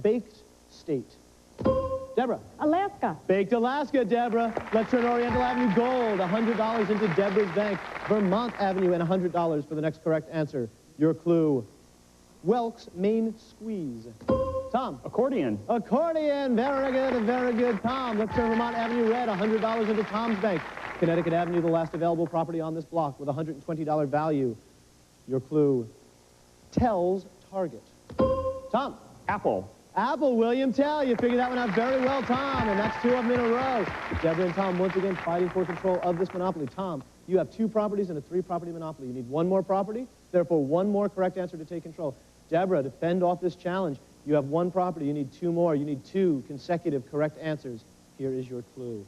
Baked state. Deborah. Alaska. Baked Alaska, Deborah. Let's turn Oriental Avenue gold. $100 into Deborah's bank. Vermont Avenue and $100 for the next correct answer. Your clue. Welk's Main Squeeze. Tom. Accordion. Accordion. Very good, very good. Tom, let's turn Vermont Avenue red. $100 into Tom's bank. Connecticut Avenue, the last available property on this block with $120 value. Your clue. Tell's Target. Tom. Apple. Apple, William Tell. You figured that one out very well, Tom, and that's two of them in a row. Deborah and Tom once again fighting for control of this monopoly. Tom, you have two properties and a three-property monopoly. You need one more property, therefore one more correct answer to take control. Deborah, to fend off this challenge, you have one property. You need two more. You need two consecutive correct answers. Here is your clue.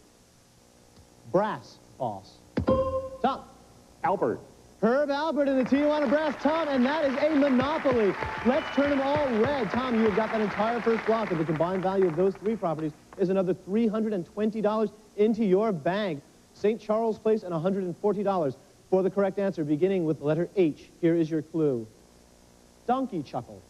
Brass Boss. Tom. Albert. Herb Albert in the Tijuana Brass, Tom, and that is a monopoly. Let's turn them all red. Tom, you have got that entire first block, and the combined value of those three properties is another $320 into your bank. St. Charles Place and $140 for the correct answer, beginning with the letter H. Here is your clue. Donkey Chuckle.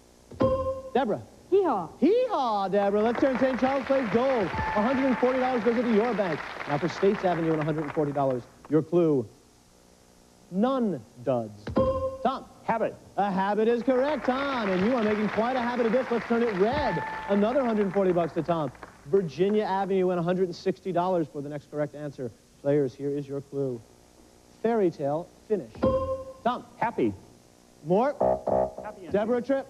Deborah. Hee-haw. Hee-haw, Deborah. Let's turn St. Charles Place gold. $140 goes into your bank. Now for States Avenue and $140. Your clue. None duds. Tom. Habit. A habit is correct, Tom. And you are making quite a habit of this. Let's turn it red. Another $140 to Tom. Virginia Avenue and $160 for the next correct answer. Players, here is your clue. Fairy tale finish. Tom. Happy. More. Happy ending. Deborah, Trip.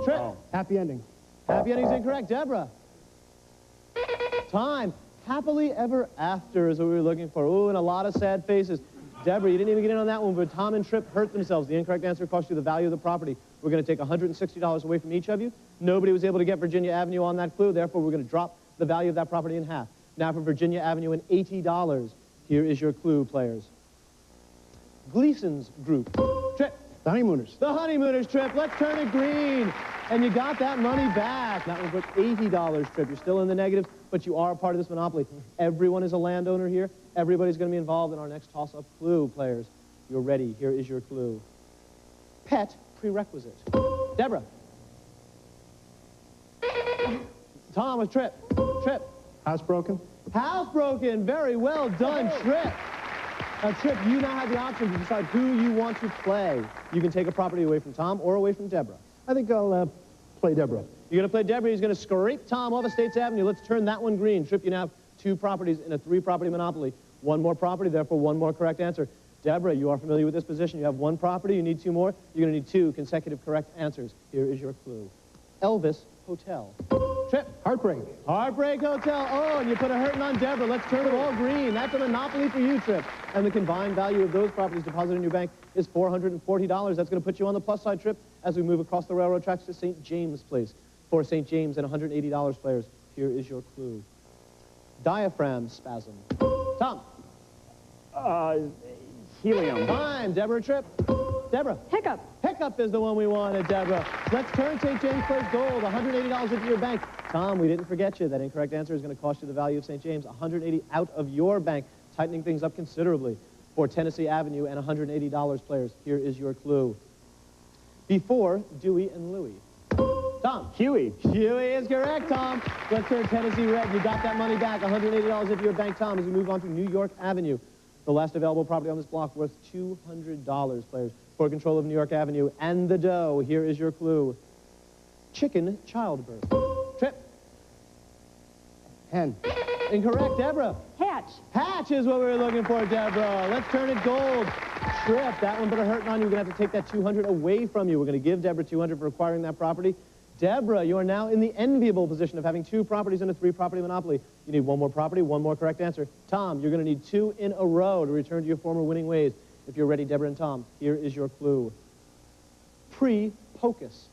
Trip. Oh. Happy ending. Happy ending's incorrect. Deborah. Time. Happily ever after is what we were looking for. Ooh, and a lot of sad faces. Deborah, you didn't even get in on that one, but Tom and Trip hurt themselves. The incorrect answer cost you the value of the property. We're going to take $160 away from each of you. Nobody was able to get Virginia Avenue on that clue. Therefore, we're going to drop the value of that property in half. Now for Virginia Avenue and $80. Here is your clue, players. Gleason's Group. Trip. The Honeymooners. The Honeymooners, Trip. Let's turn it green. And you got that money back. That was worth $80, Trip. You're still in the negative, but you are a part of this monopoly. Everyone is a landowner here. Everybody's going to be involved in our next toss-up clue, players. You're ready. Here is your clue. Pet prerequisite. Deborah. Tom with Trip. Trip. Housebroken. Housebroken. Very well done, Trip. Trip, you now have the option to decide who you want to play. You can take a property away from Tom or away from Deborah. I think I'll play Deborah. You're going to play Deborah. He's going to scrape Tom off of States Avenue. Let's turn that one green. Trip, you now have 2 properties in a 3-property monopoly. 1 more property, therefore 1 more correct answer. Deborah, you are familiar with this position. You have 1 property. You need 2 more. You're going to need 2 consecutive correct answers. Here is your clue. Elvis Hotel. Trip. Heartbreak. Heartbreak Hotel. Oh, and you put a hurting on Deborah. Let's turn it all green. That's a monopoly for you, Trip. And the combined value of those properties deposited in your bank is $440. That's going to put you on the plus side, Trip, as we move across the railroad tracks to St. James Place. For St. James and $180, players. Here is your clue. Diaphragm spasm. Tom. Helium. Time. Deborah, Trip. Deborah. Hiccup. Hiccup is the one we wanted, Deborah. Let's turn St. James Place gold. $180 into your bank. Tom, we didn't forget you. That incorrect answer is going to cost you the value of St. James. $180 out of your bank, tightening things up considerably. For Tennessee Avenue and $180, players. Here is your clue. Before Dewey and Louie. Tom. Huey. Huey is correct, Tom. Let's turn Tennessee red. You got that money back. $180 into your bank, Tom, as we move on to New York Avenue. The last available property on this block worth $200, players. For control of New York Avenue and the dough, here is your clue. Chicken childbirth. Trip. Hen. Incorrect, Deborah. Hatch. Hatch is what we were looking for, Deborah. Let's turn it gold. Trip. That one put a hurting on you. We're going to have to take that $200 away from you. We're going to give Deborah $200 for acquiring that property. Deborah, you are now in the enviable position of having 2 properties in a 3-property monopoly. You need 1 more property, 1 more correct answer. Tom, you're going to need 2 in a row to return to your former winning ways. If you're ready, Deborah and Tom, here is your clue. Pre-pocus.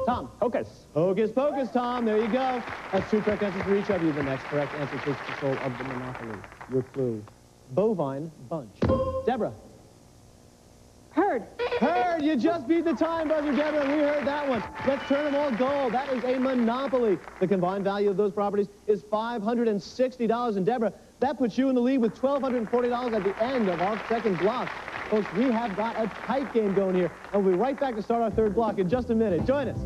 Tom. Hocus. Hocus pocus, Tom. There you go. That's 2 correct answers for each of you. The next correct answer takes control of the monopoly. Your clue. Bovine bunch. Deborah. Herd. Herd. You just beat the time buzzer, Deborah. We heard that one. Let's turn them all gold. That is a monopoly. The combined value of those properties is $560. And Deborah, that puts you in the lead with $1,240 at the end of our second block. Folks, we have got a tight game going here. And we'll be right back to start our 3rd block in just a minute. Join us.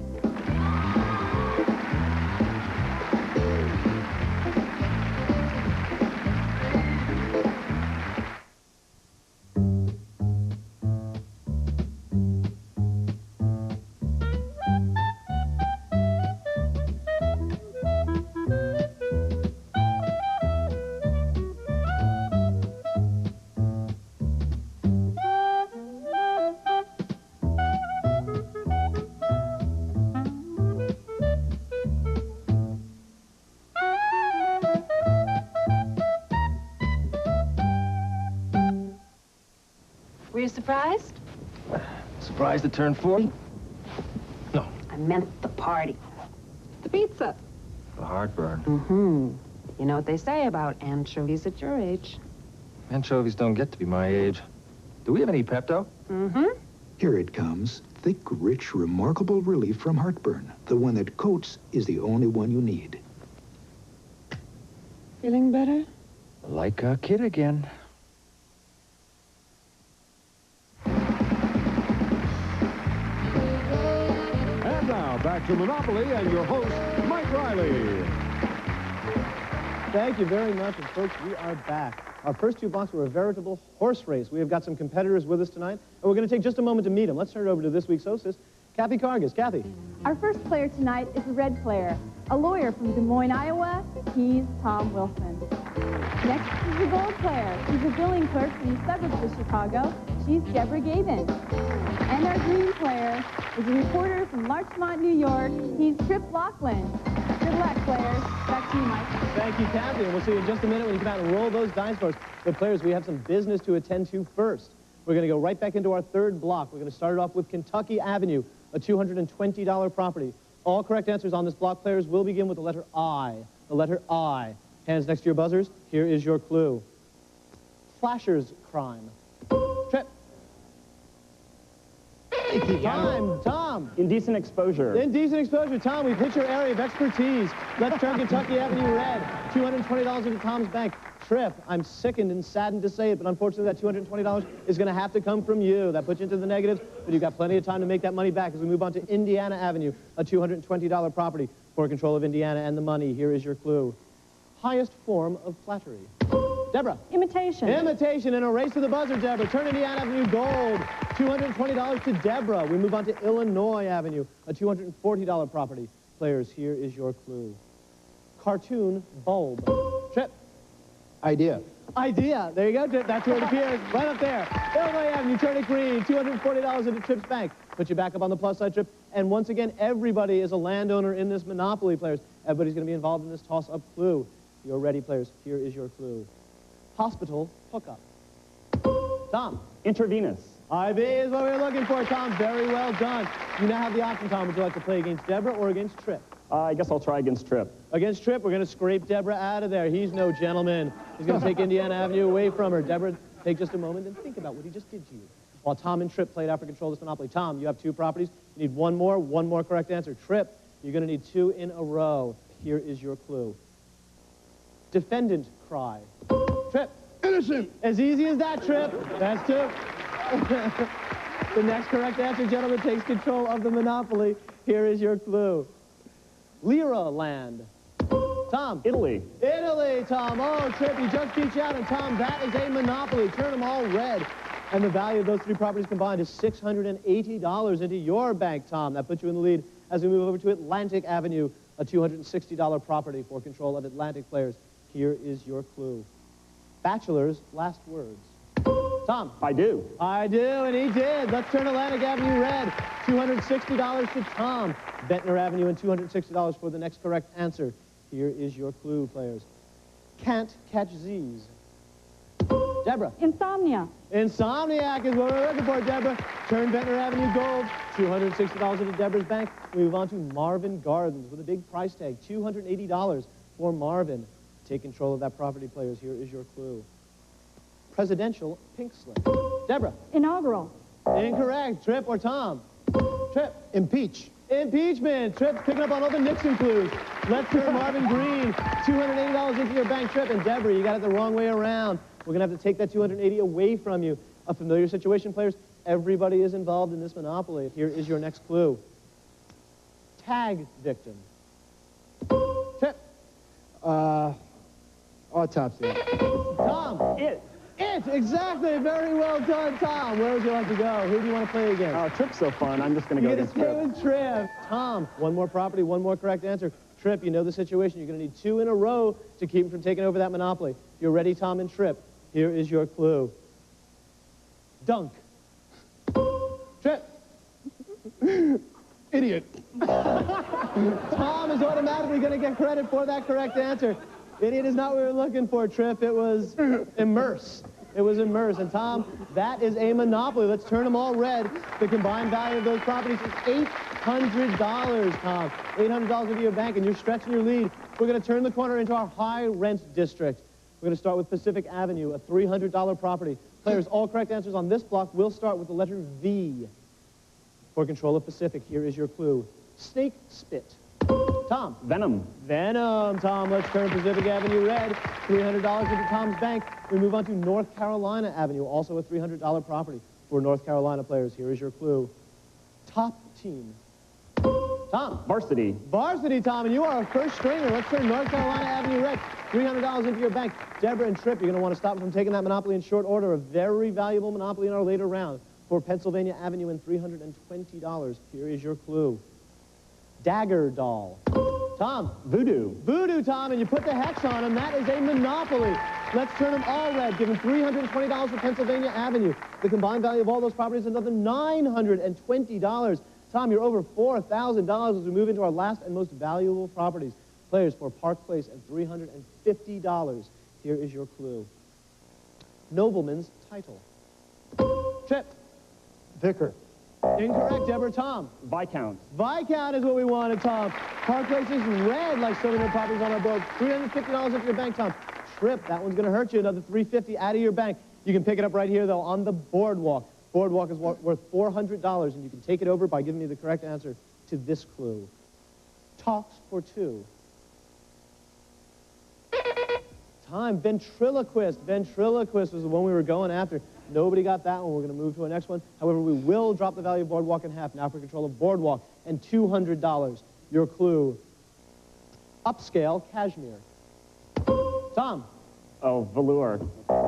Were you surprised? Surprised to turn 40? No. I meant the party. The pizza. The heartburn. Mm-hmm. You know what they say about anchovies at your age. Anchovies don't get to be my age. Do we have any Pepto? Mm-hmm. Here it comes. Thick, rich, remarkable relief from heartburn. The one that coats is the only one you need. Feeling better? Like a kid again. And now, back back to Monopoly and your host, Mike Riley. Thank you very much, and folks, we are back. Our first two blocks were a veritable horse race. We have got some competitors with us tonight, and we're going to take just a moment to meet them. Let's turn it over to this week's hostess, Kathy Kargas. Kathy. Our first player tonight is the red player, a lawyer from Des Moines, Iowa. He's Tom Wilson. Next is the gold player. She's a billing clerk from the suburbs of Chicago. She's Deborah Gabin. And our green player is a reporter from Larchmont, New York. He's Trip Laughlin. Good luck, players. Back to you, Mike. Thank you, Kathy. And we'll see you in just a minute when you come out and roll those dice for us. But players, we have some business to attend to first. We're going to go right back into our third block. We're going to start it off with Kentucky Avenue, a $220 property. All correct answers on this block, players, will begin with the letter I. The letter I. Hands next to your buzzers. Here is your clue. Flasher's crime. Trip. Time. Tom. Indecent exposure. Indecent exposure. Tom, we've hit your area of expertise. Let's turn Kentucky Avenue red. $220 into Tom's bank. Trip, I'm sickened and saddened to say it, but unfortunately that $220 is going to have to come from you. That puts you into the negatives, but you've got plenty of time to make that money back as we move on to Indiana Avenue, a $220 property for control of Indiana and the money. Here is your clue. Highest form of flattery. Deborah. Imitation. Imitation in a race to the buzzer, Deborah. Turn Indiana Avenue gold. $220 to Deborah. We move on to Illinois Avenue, a $240 property. Players, here is your clue. Cartoon bulb. Trip. Idea. Idea. There you go, Trip. That's where it appears. Right up there. Illinois Avenue, turn it green. $240 into Trip's bank. Put you back up on the plus side, Trip. And once again, everybody is a landowner in this Monopoly, players. Everybody's going to be involved in this toss-up clue. You're ready, players. Here is your clue. Hospital hookup. Tom. Intravenous. IV is what we're looking for, Tom. Very well done. You now have the option, Tom. Would you like to play against Deborah or against Trip? I guess I'll try against Trip. Against Trip, we're going to scrape Deborah out of there. He's no gentleman. He's going to take Indiana Avenue away from her. Deborah, take just a moment and think about what he just did to you. While Tom and Trip played out for control of this Monopoly. Tom, you have two properties. You need one more correct answer. Trip, you're going to need two in a row. Here is your clue. Defendant cry. Trip. Innocent. As easy as that, Trip. That's two. The next correct answer, gentlemen, takes control of the Monopoly. Here is your clue. Lira land. Tom. Italy. Italy, Tom. Oh, Trip, he just beat you out. And Tom, that is a Monopoly. Turn them all red. And the value of those three properties combined is $680 into your bank, Tom. That puts you in the lead as we move over to Atlantic Avenue, a $260 property for control of Atlantic players. Here is your clue. Bachelor's last words. Tom. I do. I do, and he did. Let's turn Atlantic Avenue red. $260 to Tom. Ventnor Avenue and $260 for the next correct answer. Here is your clue, players. Can't catch Z's. Deborah. Insomnia. Insomniac is what we're looking for, Deborah. Turn Ventnor Avenue gold. $260 into Deborah's bank. We move on to Marvin Gardens with a big price tag. $280 for Marvin. Take control of that property, players. Here is your clue. Presidential pink slip. Deborah. Inaugural. Incorrect. Trip or Tom? Trip. Impeach. Impeachment. Trip's picking up on all the Nixon clues. Let's turn Marvin Green. $280 into your bank, Trip. And Deborah, you got it the wrong way around. We're going to have to take that $280 away from you. A familiar situation, players. Everybody is involved in this Monopoly. Here is your next clue. Tag victim. Trip. Autopsy. Tom. It, exactly. Very well done, Tom. Where would you like to go? Who do you want to play against? Oh, Trip's so fun. I'm just going to go against Trip. You're going to stay with Trip. Tom, one more property, one more correct answer. Trip, you know the situation. You're going to need two in a row to keep him from taking over that Monopoly. If you're ready, Tom and Trip, here is your clue. Dunk. Trip. Idiot. Tom is automatically going to get credit for that correct answer. Idiot is not what we were looking for, Trip. It was immerse. It was immerse. And Tom, that is a Monopoly. Let's turn them all red. The combined value of those properties is $800, Tom. $800 into your bank, and you're stretching your lead. We're going to turn the corner into our high-rent district. We're going to start with Pacific Avenue, a $300 property. Players, all correct answers on this block will start with the letter V. For control of Pacific, here is your clue. Snake spit. Tom. Venom. Venom, Tom. Let's turn Pacific Avenue red. $300 into Tom's bank. We move on to North Carolina Avenue, also a $300 property for North Carolina players. Here is your clue. Top team. Tom. Varsity. Varsity, Tom, and you are a first stringer. Let's turn North Carolina Avenue red. $300 into your bank. Deborah and Tripp, you're going to want to stop from taking that Monopoly in short order. A very valuable Monopoly in our later round for Pennsylvania Avenue and $320. Here is your clue. Dagger doll. Tom. Voodoo. Voodoo, Tom, and you put the hex on him. That is a Monopoly. Let's turn them all red. Give him $320 for Pennsylvania Avenue. The combined value of all those properties is another $920. Tom, you're over $4,000 as we move into our last and most valuable properties. Players for Park Place and $350. Here is your clue. Nobleman's title. Tripp. Vicar. Incorrect, Deborah. Tom. Viscount. Viscount is what we wanted, Tom. Park Place is red, like so many properties on our board. $350 into your bank, Tom. Tripp, that one's going to hurt you. Another $350 out of your bank. You can pick it up right here, though, on the Boardwalk. Boardwalk is worth $400, and you can take it over by giving me the correct answer to this clue. Talks for two. Time. Ventriloquist. Ventriloquist was the one we were going after. Nobody got that one. We're going to move to our next one. However, we will drop the value of Boardwalk in half now for control of Boardwalk and $200. Your clue. Upscale cashmere. Tom. Oh, velour.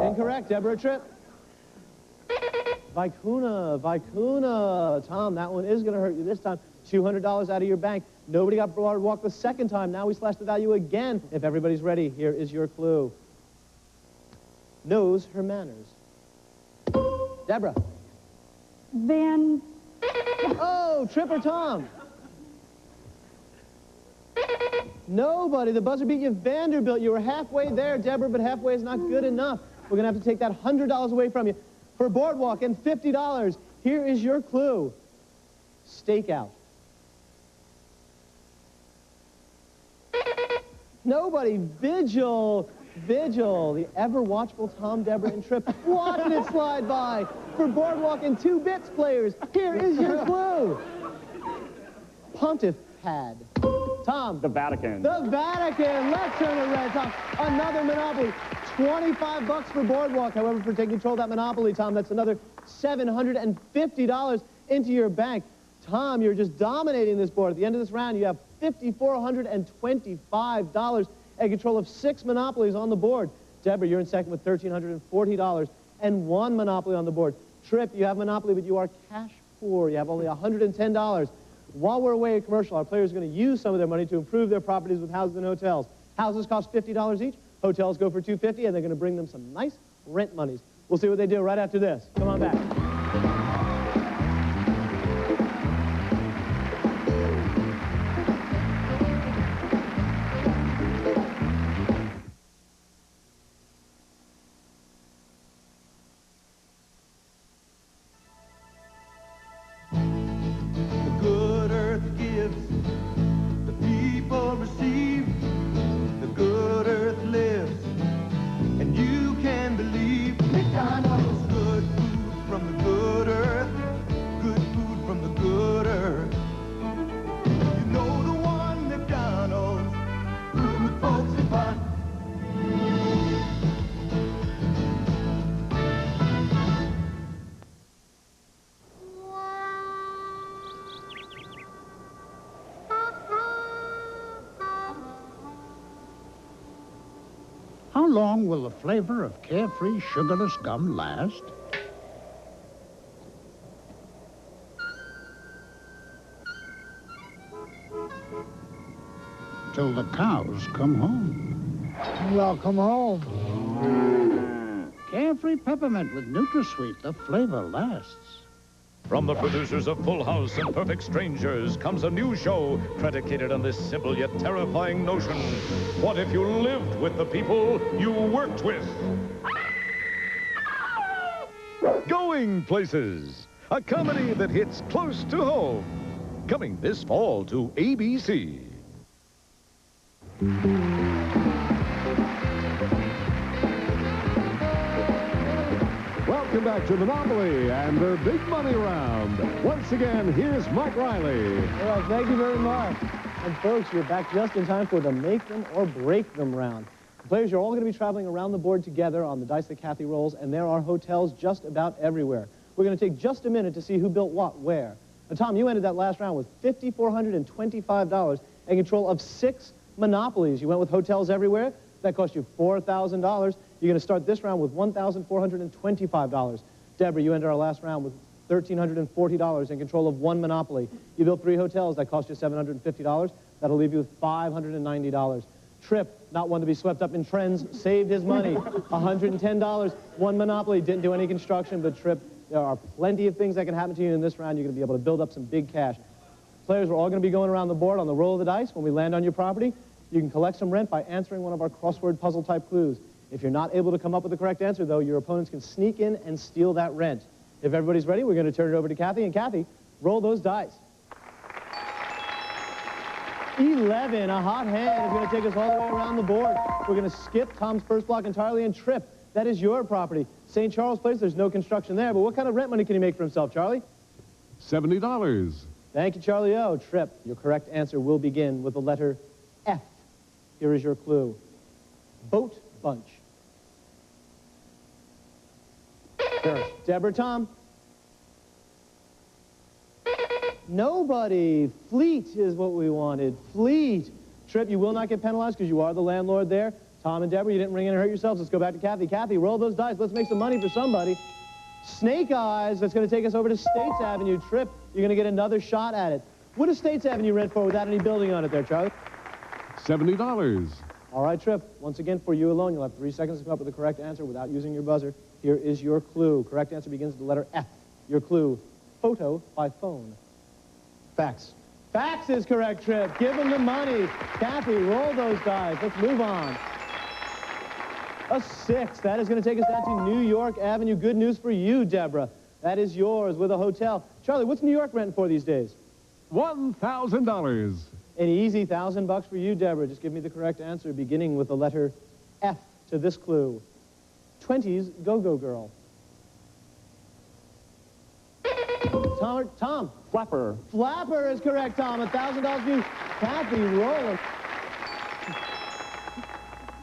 Incorrect. Deborah. Tripp. Vicuna. Vicuna. Tom, that one is going to hurt you this time. $200 out of your bank. Nobody got Boardwalk the second time. Now we slash the value again. If everybody's ready, here is your clue. Knows her manners. Deborah. Van... Oh, Tripp or Tom? Nobody. The buzzer beat you. Vanderbilt. You were halfway there, Deborah, but halfway is not good enough. We're going to have to take that $100 away from you for Boardwalk and $50. Here is your clue. Stakeout. Nobody. Vigil. Vigil. The ever-watchful Tom, Deborah, and Tripp watching it slide by for Boardwalk and 2 bits players. Here is your clue. Pontiffad. Tom. The Vatican. The Vatican. Let's turn it red, Tom. Another Monopoly. $25 for Boardwalk. However, for taking control of that Monopoly, Tom, that's another $750 into your bank. Tom, you're just dominating this board. At the end of this round, you have $5,425 and control of 6 Monopolies on the board. Deborah, you're in second with $1,340 and 1 Monopoly on the board. Tripp, you have Monopoly, but you are cash poor. You have only $110. While we're away at commercial, our players are going to use some of their money to improve their properties with houses and hotels. Houses cost $50 each. Hotels go for $250, and they're going to bring them some nice rent monies. We'll see what they do right after this. Come on back. How long will the flavor of Carefree sugarless gum last? Till the cows come home. Welcome home. Carefree Peppermint with NutraSweet, the flavor lasts. From the producers of Full House and Perfect Strangers comes a new show predicated on this simple yet terrifying notion. What if you lived with the people you worked with? Going Places, a comedy that hits close to home. Coming this fall to ABC. Welcome back to Monopoly and their big money round. Once again, here's Mike Riley. All right, thank you very much. And folks, you're back just in time for the Make Them or Break Them round. The players are all going to be traveling around the board together on the dice that Kathy rolls, and there are hotels just about everywhere. We're going to take just a minute to see who built what where. Now, Tom, you ended that last round with $5,425 and control of 6 monopolies. You went with hotels everywhere. That cost you $4,000. You're going to start this round with $1,425. Deborah, you ended our last round with $1,340 in control of 1 monopoly. You built 3 hotels. That cost you $750. That'll leave you with $590. Tripp, not one to be swept up in trends, saved his money. $110. 1 monopoly, didn't do any construction, but Tripp, there are plenty of things that can happen to you in this round. You're going to be able to build up some big cash. Players, we're all going to be going around the board on the roll of the dice. When we land on your property, you can collect some rent by answering one of our crossword puzzle type clues. If you're not able to come up with the correct answer, though, your opponents can sneak in and steal that rent. If everybody's ready, we're going to turn it over to Kathy. And Kathy, roll those dice. 11, a hot hand is going to take us all the way around the board. We're going to skip Tom's first block entirely and Tripp. That is your property. St. Charles Place, there's no construction there, but what kind of rent money can he make for himself, Charlie? $70. Thank you, Charlie O. Tripp, your correct answer will begin with the letter F. Here is your clue. Boat bunch. Deborah, Tom. Nobody. Fleet is what we wanted. Fleet. Tripp, you will not get penalized because you are the landlord there. Tom and Deborah, you didn't ring in and hurt yourselves. Let's go back to Kathy. Kathy, roll those dice. Let's make some money for somebody. Snake Eyes, that's going to take us over to States Avenue. Tripp, you're going to get another shot at it. What does States Avenue rent for without any building on it there, Charlie? $70. All right, Tripp, once again, for you alone, you'll have 3 seconds to come up with the correct answer without using your buzzer. Here is your clue. Correct answer begins with the letter F. Your clue, photo by phone. Fax. Fax is correct, Tripp. Give him the money. Kathy, roll those dice. Let's move on. A 6. That is going to take us down to New York Avenue. Good news for you, Deborah. That is yours with a hotel. Charlie, what's New York renting for these days? $1,000. An easy $1,000 for you, Deborah. Just give me the correct answer, beginning with the letter F to this clue. 20s Go-Go Girl. Tom. Flapper. Flapper is correct, Tom. $1,000 for you. Kathy, roll.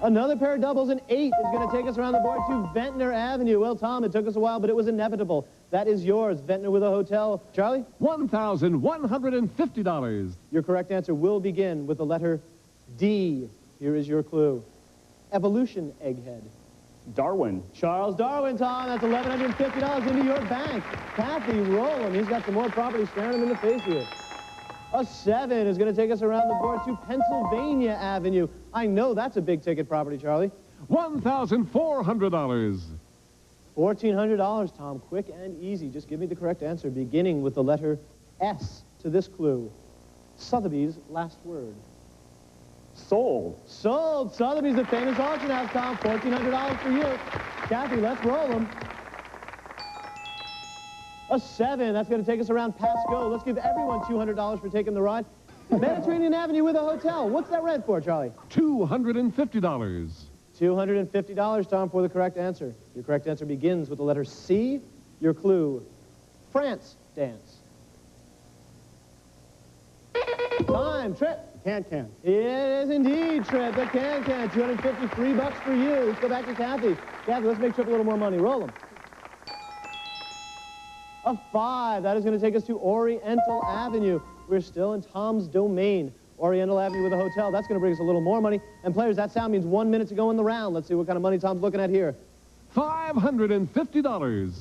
Another pair of doubles, an 8 is going to take us around the board to Ventnor Avenue. Well, Tom, it took us a while, but it was inevitable. That is yours, Ventnor with a hotel. Charlie? $1,150. Your correct answer will begin with the letter D. Here is your clue. Evolution Egghead. Darwin. Charles Darwin, Tom. That's $1,150 into your bank. Kathy, roll him. He's got some more property staring him in the face here. A 7 is going to take us around the board to Pennsylvania Avenue. I know that's a big-ticket property, Charlie. $1,400. $1,400, Tom. Quick and easy. Just give me the correct answer, beginning with the letter S to this clue. Sotheby's last word. Sold. Sold. Sotheby's, the famous auction house, Tom. $1,400 for you. Kathy, let's roll them. A 7. That's going to take us around Pasco. Let's give everyone $200 for taking the ride. Mediterranean Avenue with a hotel. What's that rent for, Charlie? $250. $250, Tom, for the correct answer. Your correct answer begins with the letter C. Your clue, France dance. Time, Tripp. Can. It is indeed, Tripp. The can. $253 for you. Let's go back to Kathy. Kathy, let's make Tripp a little more money. Roll them. A 5. That is going to take us to Oriental Avenue. We're still in Tom's domain. Oriental Avenue with a hotel. That's going to bring us a little more money. And players, that sound means 1 minute to go in the round. Let's see what kind of money Tom's looking at here. $550.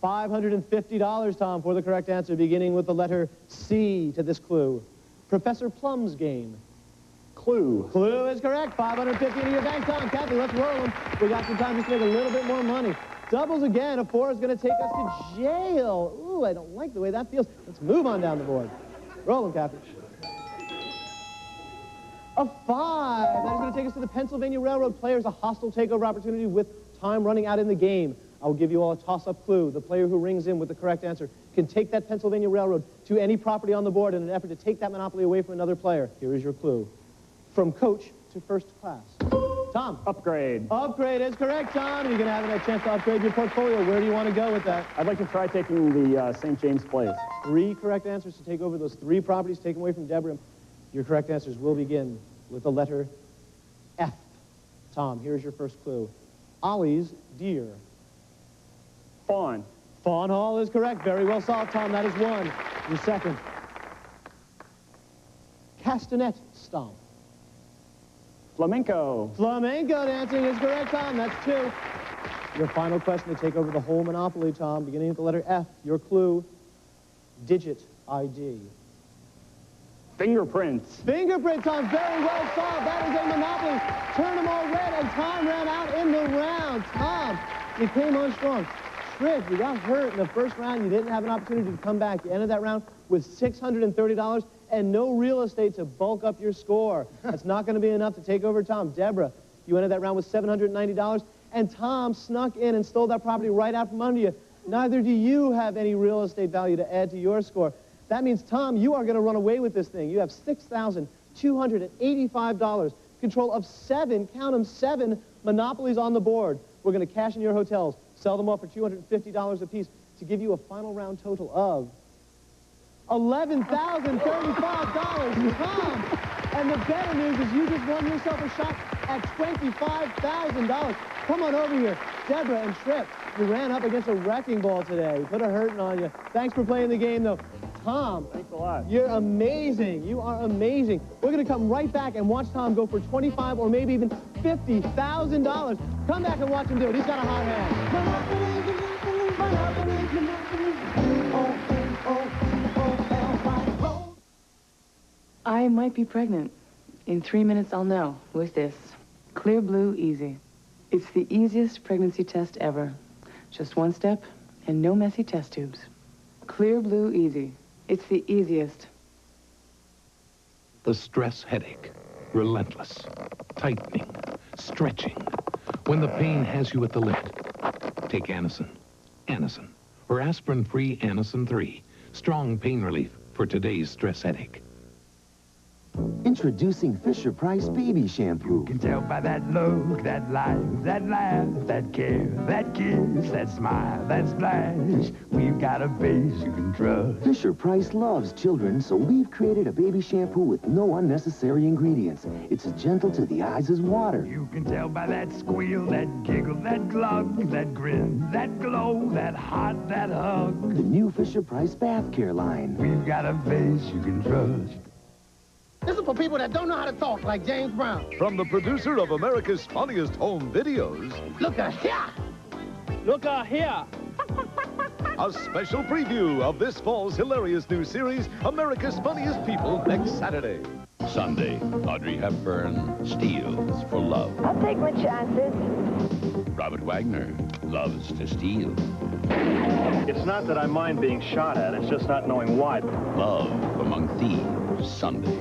$550, Tom, for the correct answer, beginning with the letter C to this clue. Professor Plum's game. Clue. Clue is correct. $550 into your bank, Tom. Kathy, let's roll them. We got some time just to make a little bit more money. Doubles again. A 4 is going to take us to jail. Ooh, I don't like the way that feels. Let's move on down the board. Roll them, Kathy. A 5. That is going to take us to the Pennsylvania Railroad. Players, a hostile takeover opportunity with time running out in the game. I will give you all a toss-up clue. The player who rings in with the correct answer can take that Pennsylvania Railroad to any property on the board in an effort to take that monopoly away from another player. Here is your clue. From coach to first class. Tom. Upgrade. Upgrade is correct, Tom. You're going to have a chance to upgrade your portfolio. Where do you want to go with that? I'd like to try taking the St. James Place. 3 correct answers to take over those 3 properties taken away from Deborah. Your correct answers will begin with the letter F. Tom, here's your first clue. Ollie's deer. Fawn. Fawn Hall is correct. Very well solved, Tom. That is one. Your second. Castanet stomp. Flamenco. Flamenco dancing is correct, Tom. That's two. Your final question to take over the whole Monopoly, Tom. Beginning with the letter F. Your clue, digit ID. Fingerprints. Fingerprint, Tom. Very well solved. That is a Monopoly. Turn them all red, and time ran out in the round. Tom, you came on strong. Trick, you got hurt in the first round. You didn't have an opportunity to come back. You ended that round with $630 and no real estate to bulk up your score. That's not going to be enough to take over Tom. Deborah, you ended that round with $790, and Tom snuck in and stole that property right out from under you. Neither do you have any real estate value to add to your score. That means, Tom, you are going to run away with this thing. You have $6,285, control of seven, count them, seven Monopolies on the board. We're going to cash in your hotels, sell them off for $250 apiece to give you a final round total of $11,035, Tom. And the better news is you just won yourself a shot at $25,000. Come on over here. Deborah and Tripp, you ran up against a wrecking ball today. Put a hurting on you. Thanks for playing the game, though. Tom, thanks a lot. You're amazing. You are amazing. We're going to come right back and watch Tom go for $25,000 or maybe even $50,000. Come back and watch him do it. He's got a hot hand. I might be pregnant. In 3 minutes, I'll know with this. Clear Blue Easy. It's the easiest pregnancy test ever. Just one step and no messy test tubes. Clear Blue Easy. It's the easiest. The stress headache. Relentless. Tightening. Stretching. When the pain has you at the limit. Take Anacin. Anacin. Or aspirin-free Anacin 3. Strong pain relief for today's stress headache. Introducing Fisher-Price Baby Shampoo. You can tell by that look, that life, that laugh, that care, that kiss, that smile, that splash. We've got a base you can trust. Fisher-Price loves children, so we've created a baby shampoo with no unnecessary ingredients. It's as gentle to the eyes as water. You can tell by that squeal, that giggle, that glug, that grin, that glow, that hot, that hug. The new Fisher-Price Bath Care line. We've got a base you can trust. This is for people that don't know how to talk, like James Brown. From the producer of America's Funniest Home Videos. Look here! Look here! A special preview of this fall's hilarious new series, America's Funniest People, next Saturday. Sunday, Audrey Hepburn steals for love. I'll take my chances. Robert Wagner loves to steal. It's not that I mind being shot at, it's just not knowing why. Love Among Thieves, Sunday.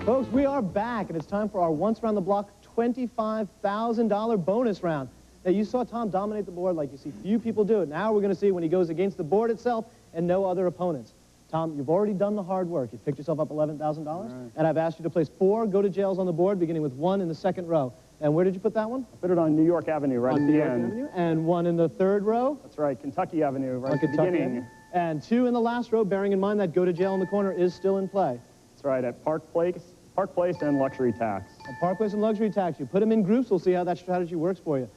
Folks, we are back, and it's time for our once-around-the-block $25,000 bonus round. Now, you saw Tom dominate the board like you see few people do it. Now we're going to see when he goes against the board itself and no other opponents. Tom, you've already done the hard work. You've picked yourself up $11,000, right. And I've asked you to place 4 go-to-jails on the board, beginning with 1 in the second row. And where did you put that one? I put it on New York Avenue, right at the end. Avenue, and 1 in the third row? That's right, Kentucky Avenue, right at the beginning. Avenue. And 2 in the last row, bearing in mind that go-to-jail in the corner is still in play. That's right, at Park Place and Luxury Tax. At Park Place and Luxury Tax. You put them in groups, we'll see how that strategy works for you.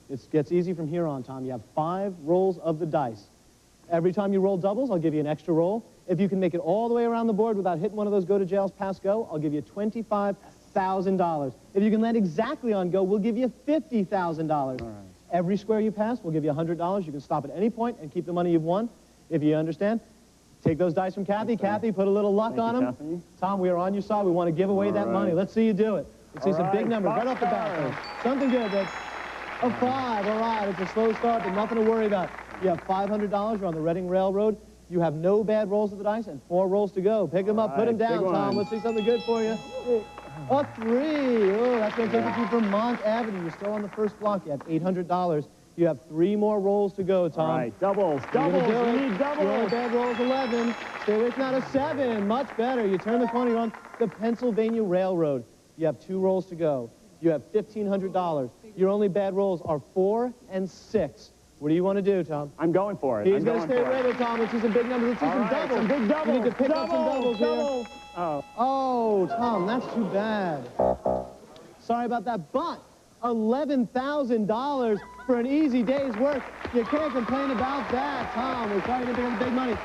It gets easy from here on, Tom. You have 5 rolls of the dice. Every time you roll doubles, I'll give you an extra roll. If you can make it all the way around the board without hitting one of those go-to-jails past go, I'll give you $25,000. If you can land exactly on go, we'll give you $50,000. Right. Every square you pass, we'll give you $100. You can stop at any point and keep the money you've won, if you understand. Take those dice from Kathy. Kathy, put a little luck on them. Kathy. Tom, we are on your side. We want to give away that money. Let's see you do it. Let's see some big numbers right off the bat. Something good, but a 5. All right, it's a slow start, but nothing to worry about. You have $500. You're on the Reading Railroad. You have no bad rolls of the dice and 4 rolls to go. Pick them up, put them down, Tom. Let's see something good for you. A 3. Oh, that's going to take you to Vermont Avenue. You're still on the first block. You have $800. You have 3 more rolls to go, Tom. All right, doubles. We need doubles. Your only bad roll is 11. Stay away from that, a 7. Much better. You turn the corner, you're on the Pennsylvania Railroad. You have 2 rolls to go. You have $1,500. Your only bad rolls are 4 and 6. What do you want to do, Tom? I'm going for it. He's going to stay ready, Tom. Let's see some big numbers. Let's see some doubles. Some big doubles. You need to pick up some doubles here. Oh, Tom, that's too bad. Sorry about that, but $11,000 for an easy day's work. You can't complain about that, Tom. We're trying to pick up big money.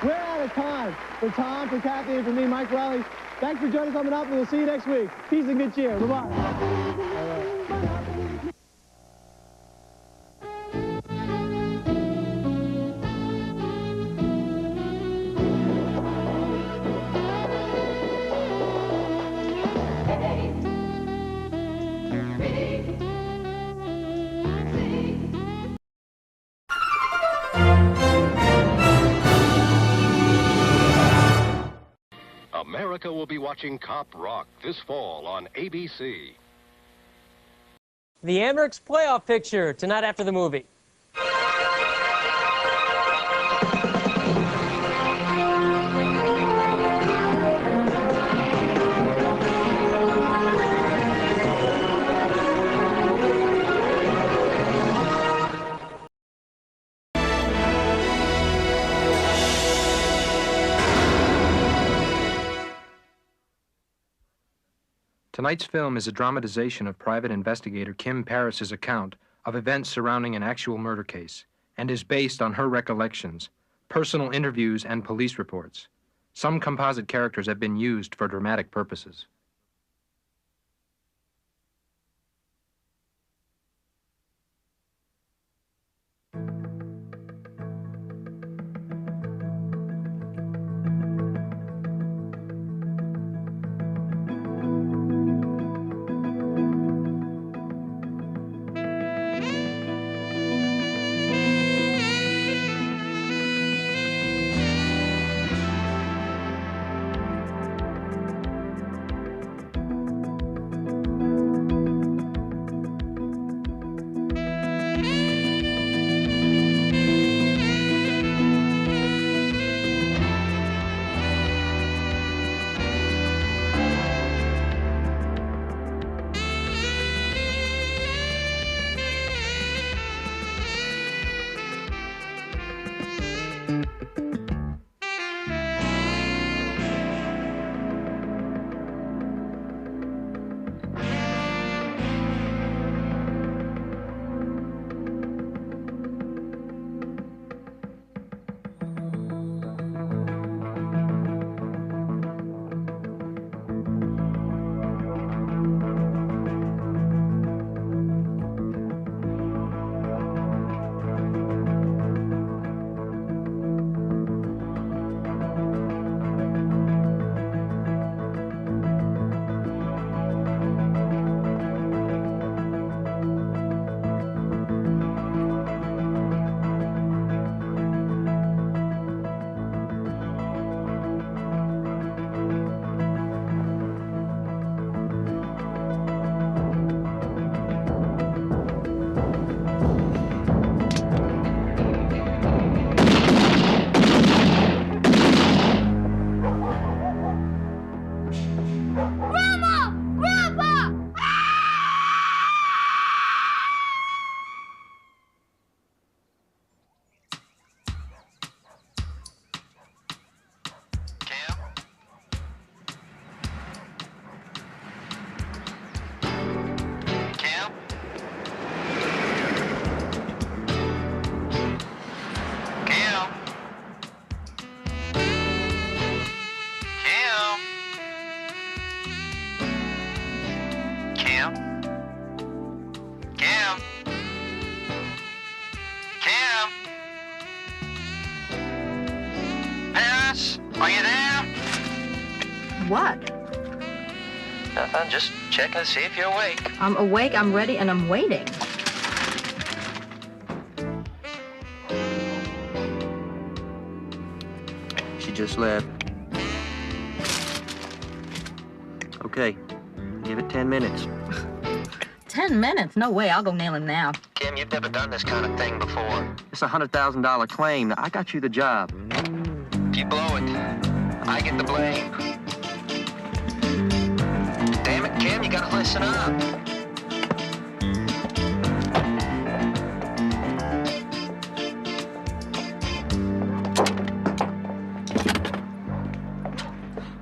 We're out of time. For Tom, for Kathy, and for me, Mike Riley, thanks for joining us on Monopoly. We'll see you next week. Peace and good cheer. Bye-bye. America will be watching Cop Rock this fall on ABC. The Amerks playoff picture tonight after the movie. Tonight's film is a dramatization of private investigator Kim Paris's account of events surrounding an actual murder case and is based on her recollections, personal interviews, and police reports. Some composite characters have been used for dramatic purposes. Are you there? What? Nothing, just checking to see if you're awake. I'm awake, I'm ready, and I'm waiting. She just left. Okay, give it 10 minutes. 10 minutes? No way, I'll go nail him now. Kim, you've never done this kind of thing before. It's a $100,000 claim. I got you the job. If you blow it, I get the blame. Damn it, Kim, you gotta listen up.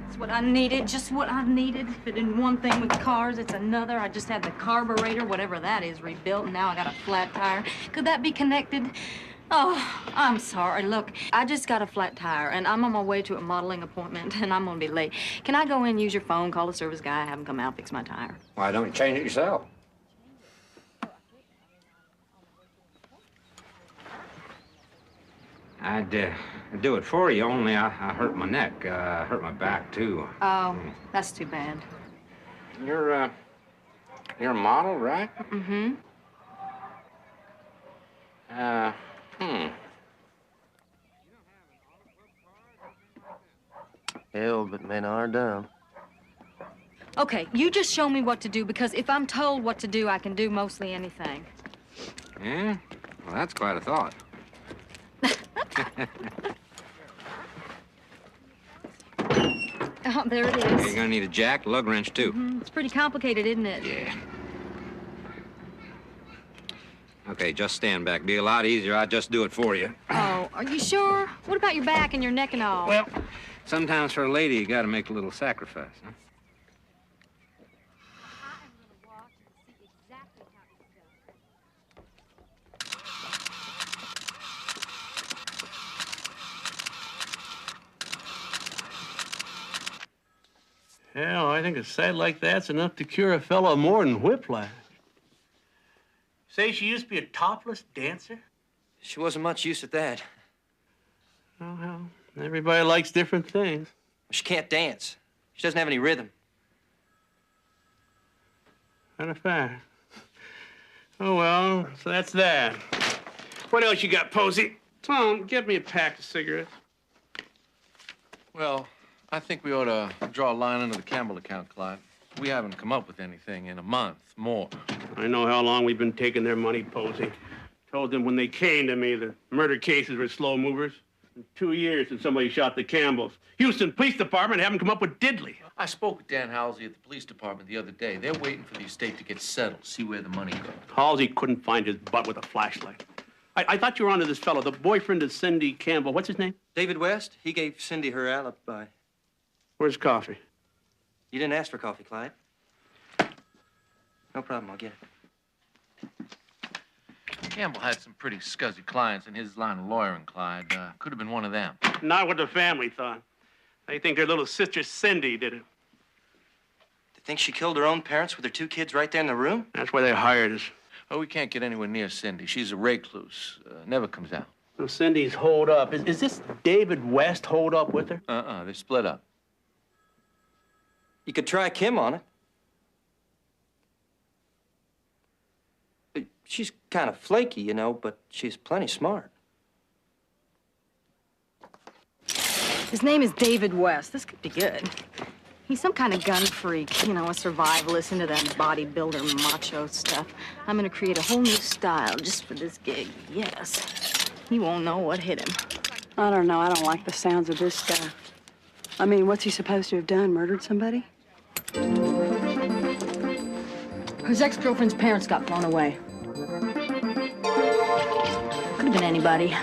That's what I needed, just what I needed. If it isn't one thing with cars, it's another. I just had the carburetor, whatever that is, rebuilt, and now I got a flat tire. Could that be connected? Oh, I'm sorry. Look, I just got a flat tire, and I'm on my way to a modeling appointment, and I'm gonna be late. Can I go in, use your phone, call the service guy, have him come out, fix my tire? Why don't you change it yourself? I'd do it for you, only I hurt my neck. Hurt my back, too. Oh, that's too bad. You're a model, right? Mm-hmm. Hell, but men are dumb. Okay, you just show me what to do, because if I'm told what to do, I can do mostly anything. Yeah? Well, that's quite a thought. Oh, there it is. You're gonna need a jack, lug wrench, too. Mm-hmm. It's pretty complicated, isn't it? Yeah. Okay, just stand back. Be a lot easier. I'd just do it for you. Oh, are you sure? What about your back and your neck and all? Well, sometimes for a lady, you gotta make a little sacrifice, huh? Hell, I think a sight like that's enough to cure a fellow more than whiplash. Say she used to be a topless dancer? She wasn't much use at that. Oh, well, everybody likes different things. She can't dance. She doesn't have any rhythm. Kind of fact. Oh, well, so that's that. What else you got, Posey? Tom, get me a pack of cigarettes. Well, I think we ought to draw a line under the Campbell account, Clyde. We haven't come up with anything in a month, more. I know how long we've been taking their money, Posey. Told them when they came to me the murder cases were slow movers. In 2 years since somebody shot the Campbells. Houston Police Department haven't come up with diddly. I spoke with Dan Halsey at the police department the other day. They're waiting for the estate to get settled, see where the money goes. Halsey couldn't find his butt with a flashlight. I thought you were onto this fellow, the boyfriend of Cindy Campbell. What's his name? David West, he gave Cindy her alibi. Where's coffee? You didn't ask for coffee, Clyde. No problem, I'll get it. Campbell had some pretty scuzzy clients in his line of lawyering, Clyde. Could have been one of them. Not what the family thought. They think their little sister Cindy did it. They think she killed her own parents with her 2 kids right there in the room? That's why they hired us. Oh, we can't get anywhere near Cindy. She's a recluse. Never comes out. Well, Cindy's holed up. Is this David West holed up with her? They split up. You could try Kim on it. She's kind of flaky, you know, but she's plenty smart. His name is David West. This could be good. He's some kind of gun freak, you know, a survivalist into that bodybuilder macho stuff. I'm gonna create a whole new style just for this gig. Yes. He won't know what hit him. I don't know. I don't like the sounds of this stuff. I mean, what's he supposed to have done? Murdered somebody? His ex-girlfriend's parents got blown away. Could have been anybody.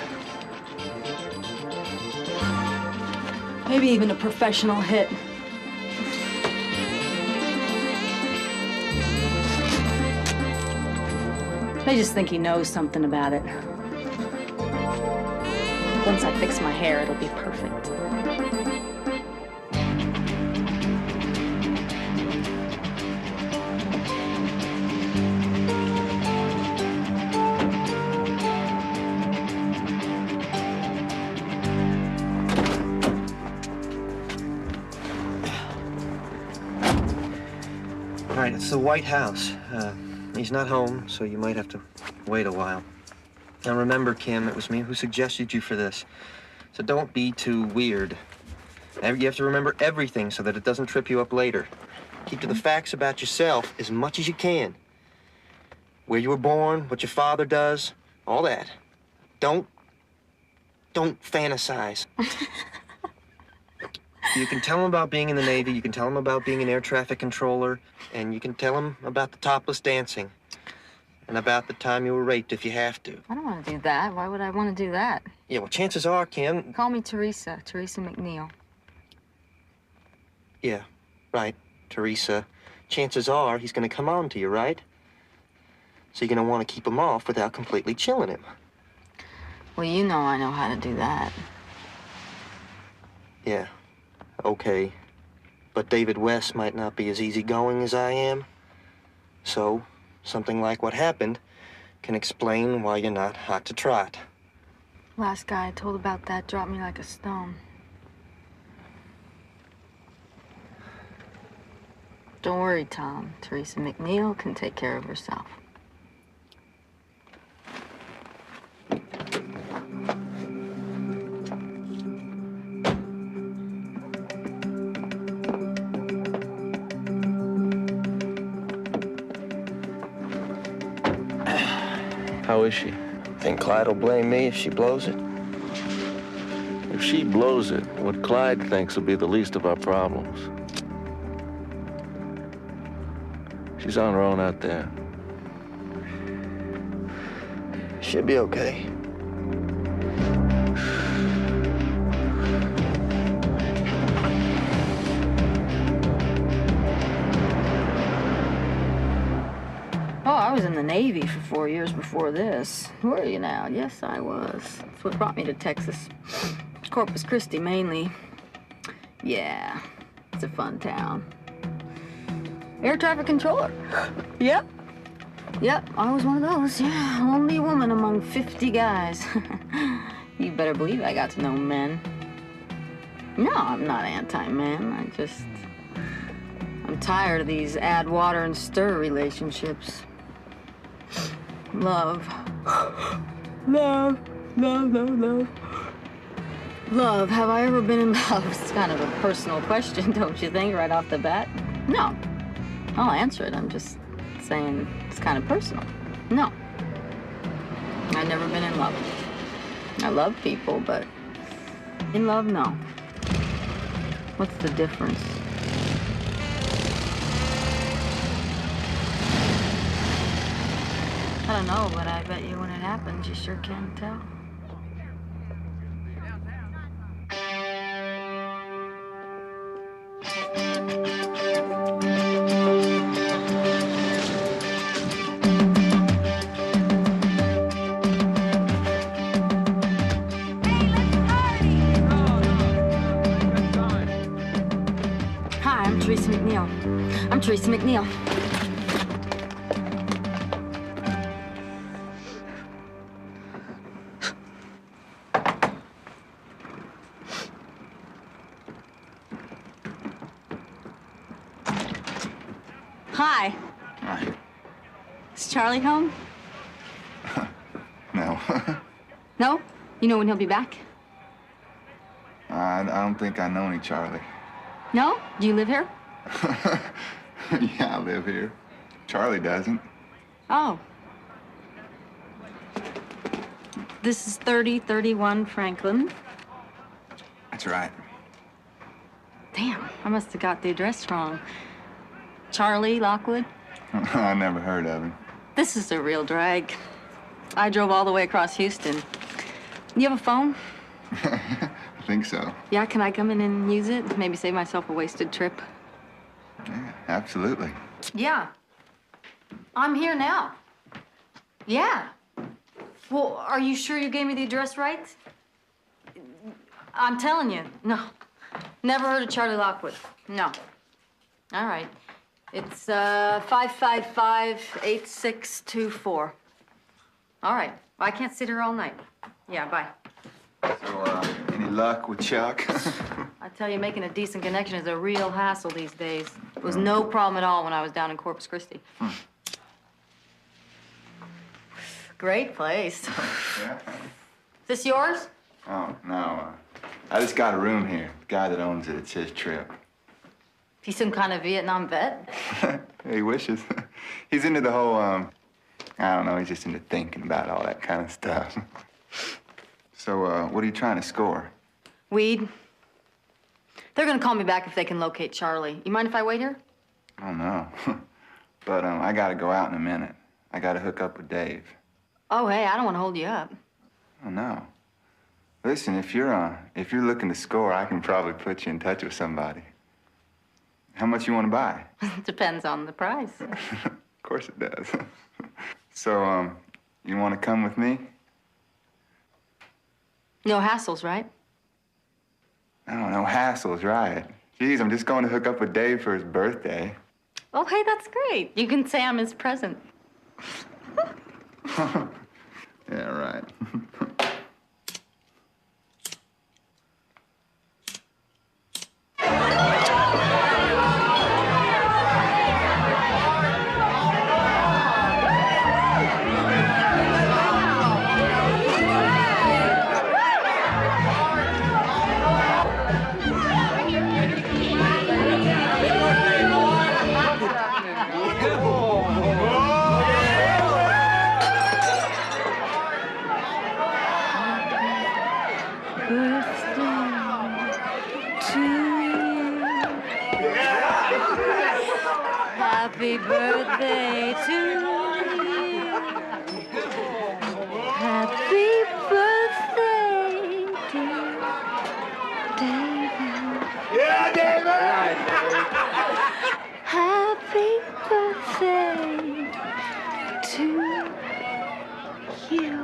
Maybe even a professional hit. They just think he knows something about it. Once I fix my hair, it'll be perfect. All right, it's the White House. He's not home, so you might have to wait a while. Now remember, Kim, it was me who suggested you for this. So don't be too weird. You have to remember everything so that it doesn't trip you up later. Keep to the facts about yourself as much as you can. Where you were born, what your father does, all that. Don't fantasize. You can tell him about being in the Navy, you can tell him about being an air traffic controller, and you can tell him about the topless dancing. And about the time you were raped if you have to. I don't want to do that. Why would I want to do that? Yeah, well, chances are, Kim... Call me Teresa. Teresa McNeil. Yeah, right, Teresa. Chances are he's gonna come on to you, right? So you're gonna want to keep him off without completely chilling him. Well, you know I know how to do that. Yeah, okay. But David West might not be as easygoing as I am. So, something like what happened can explain why you're not hot to trot. Last guy I told about that dropped me like a stone. Don't worry, Tom. Teresa McNeil can take care of herself. How is she? Think Clyde will blame me if she blows it? If she blows it, what Clyde thinks will be the least of our problems. She's on her own out there. She'll be okay. Oh, I was in the Navy for 4 years before this. Were you now? Yes, I was. That's what brought me to Texas. Corpus Christi, mainly. Yeah, it's a fun town. Air traffic controller. Yep. Yep, I was one of those. Yeah, only woman among 50 guys. You better believe I got to know men. No, I'm not anti-men. I'm tired of these add water and stir relationships. Love. Love. Love, love, love. Love. Have I ever been in love? It's kind of a personal question, don't you think, right off the bat? No. I'll answer it. I'm just saying it's kind of personal. No. I've never been in love. I love people, but in love, no. What's the difference? I don't know, but I bet you when it happens, you sure can tell. Hi, I'm Teresa McNeil. I'm Teresa McNeil. Hi. Hi. Is Charlie home? No. No? You know when he'll be back? I don't think I know any Charlie. No? Do you live here? Yeah, I live here. Charlie doesn't. Oh. This is 3031 Franklin. That's right. Damn, I must have got the address wrong. Charlie Lockwood? I never heard of him. This is a real drag. I drove all the way across Houston. You have a phone? I think so. Yeah, can I come in and use it? Maybe save myself a wasted trip. Yeah, absolutely. Yeah. I'm here now. Yeah. Well, are you sure you gave me the address right? I'm telling you, no. Never heard of Charlie Lockwood. No. All right. It's 555-8624. All right. Well, I can't sit here all night. Yeah, bye. So, any luck with Chuck? I tell you, making a decent connection is a real hassle these days. It was no problem at all when I was down in Corpus Christi. Great place. Yeah. Is this yours? Oh, no. I just got a room here. The guy that owns it, it's his trip. He's some kind of Vietnam vet? He wishes. He's into the whole, I don't know, he's just into thinking about all that kind of stuff. So, what are you trying to score? Weed. They're gonna call me back if they can locate Charlie. You mind if I wait here? Oh, no. But, I gotta go out in a minute. I gotta hook up with Dave. Oh, hey, I don't want to hold you up. Oh, no. Listen, if you're looking to score, I can probably put you in touch with somebody. How much you want to buy? Depends on the price. Of course it does. So, you want to come with me? No hassles, right? Oh, no hassles, right. Geez, I'm just going to hook up with Dave for his birthday. Oh, hey, that's great. You can say I'm his present. Yeah, right. Happy birthday to you. Happy birthday, dear David. Yeah, David! Happy birthday to you.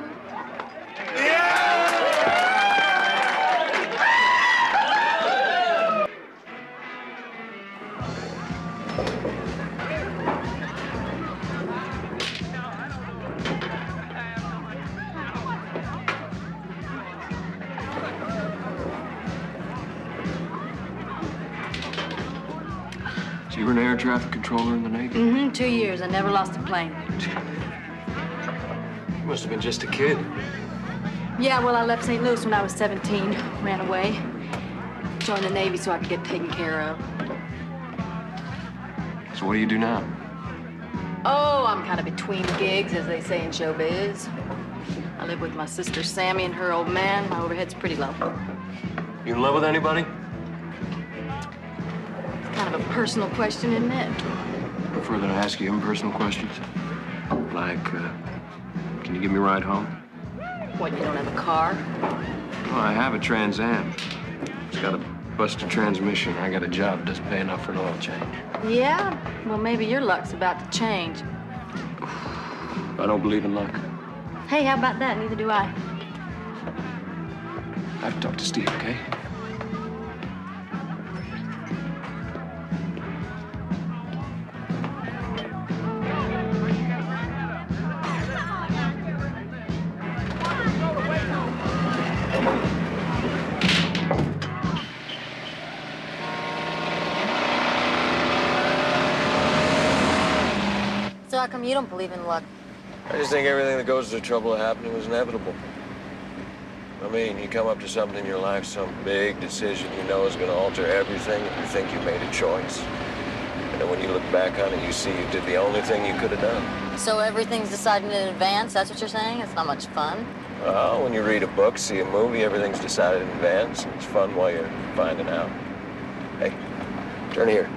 So you were an air traffic controller in the Navy? Mm-hmm, 2 years. I never lost a plane. You must have been just a kid. Yeah, well, I left St. Louis when I was 17. Ran away. Joined the Navy so I could get taken care of. So what do you do now? Oh, I'm kind of between gigs, as they say in showbiz. I live with my sister Sammy and her old man. My overhead's pretty low. You in love with anybody? It's kind of a personal question, isn't it? Prefer that I ask you impersonal questions? Like, can you give me a ride home? What, you don't have a car? Well, I have a Trans Am. It's got a busted transmission. I got a job that doesn't pay enough for an oil change. Yeah? Well, maybe your luck's about to change. I don't believe in luck. Hey, how about that? Neither do I. I have to talk to Steve, okay? So how come you don't believe in luck? I just think everything that goes to the trouble of happening was inevitable. I mean, you come up to something in your life, some big decision you know is going to alter everything, and you think you made a choice. And then when you look back on it, you see you did the only thing you could have done. So everything's decided in advance? That's what you're saying? It's not much fun? Well, when you read a book, see a movie, everything's decided in advance. And it's fun while you're finding out. Hey, turn here.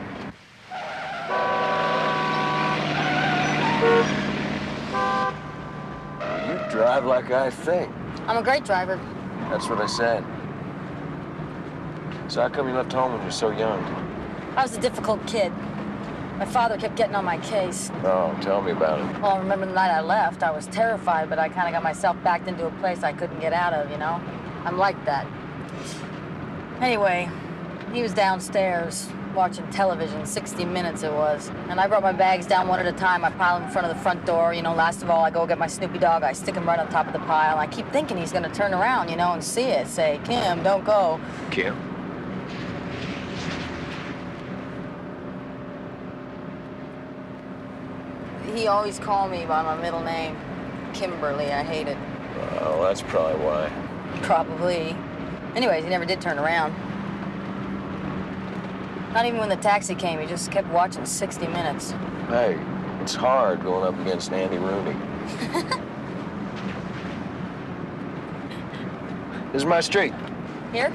You drive like I think. I'm a great driver. That's what I said. So how come you left home when you're so young? I was a difficult kid. My father kept getting on my case. Oh, tell me about it. Well, I remember the night I left, I was terrified, but I kind of got myself backed into a place I couldn't get out of, you know? I'm like that. Anyway, he was downstairs watching television, 60 Minutes it was. And I brought my bags down one at a time. I pile them in front of the front door. You know, last of all, I go get my Snoopy dog. I stick him right on top of the pile. I keep thinking he's going to turn around, you know, and see it. Say, Kim, don't go. Kim? He always called me by my middle name, Kimberly. I hate it. Well, that's probably why. Probably. Anyways, he never did turn around. Not even when the taxi came, he just kept watching 60 Minutes. Hey, it's hard going up against Andy Rooney. This is my street. Here?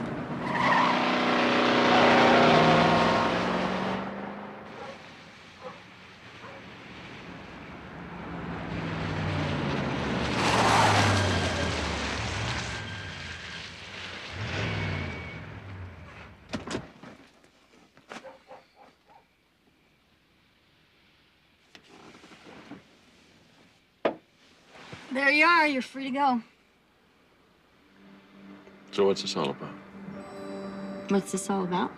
There you are. You're free to go. So what's this all about? What's this all about?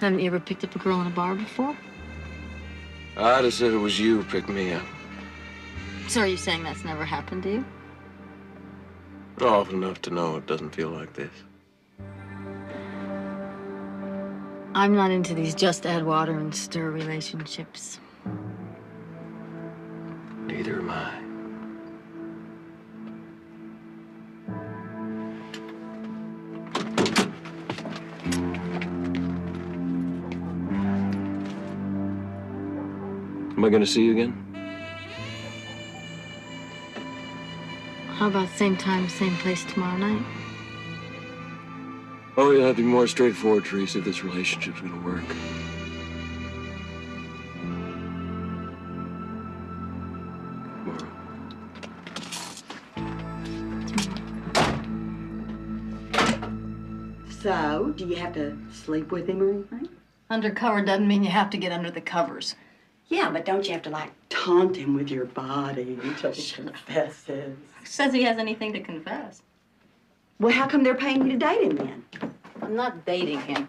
Haven't you ever picked up a girl in a bar before? I'd have said it was you who picked me up. So are you saying that's never happened to you? Often enough to know it doesn't feel like this. I'm not into these just add water and stir relationships. Neither am I. Am I gonna see you again? How about same time, same place tomorrow night? Oh, you'll have to be more straightforward, Teresa, if this relationship's gonna work. So, do you have to sleep with him or anything? Undercover doesn't mean you have to get under the covers. Yeah, but don't you have to, like, taunt him with your body until he confesses? Who says he has anything to confess? Well, how come they're paying you to date him then? I'm not dating him.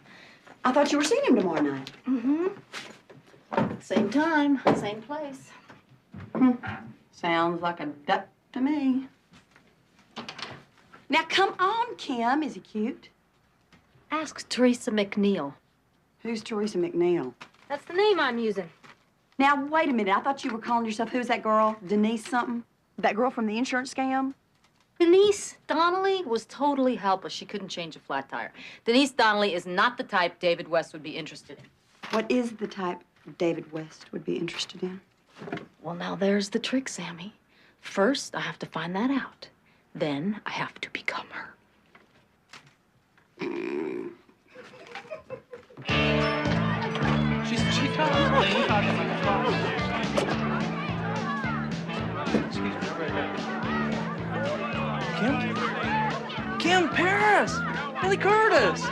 I thought you were seeing him tomorrow night. Mm-hmm. Same time, same place. Sounds like a duck to me. Now, come on, Kim. Is he cute? Ask Teresa McNeil. Who's Teresa McNeil? That's the name I'm using. Now, wait a minute. I thought you were calling yourself, who's that girl? Denise something? That girl from the insurance scam? Denise Donnelly was totally helpless. She couldn't change a flat tire. Denise Donnelly is not the type David West would be interested in. What is the type David West would be interested in? Well, now there's the trick, Sammy. First, I have to find that out. Then, I have to become her. She talks. Kim Paris, Billy Curtis,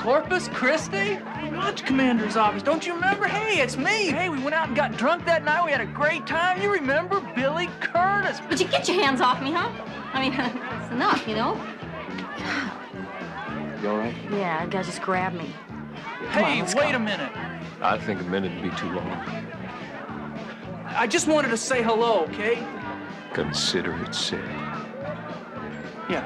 Corpus Christi, Watch Commander's office. Don't you remember? Hey, it's me. Hey, we went out and got drunk that night. We had a great time. You remember Billy Curtis? Would you get your hands off me, huh? I mean, it's enough, you know? You all right? Yeah, that guy just grabbed me. Hey, wait a minute. I think a minute would be too long. I just wanted to say hello, okay? Consider it said. Yeah.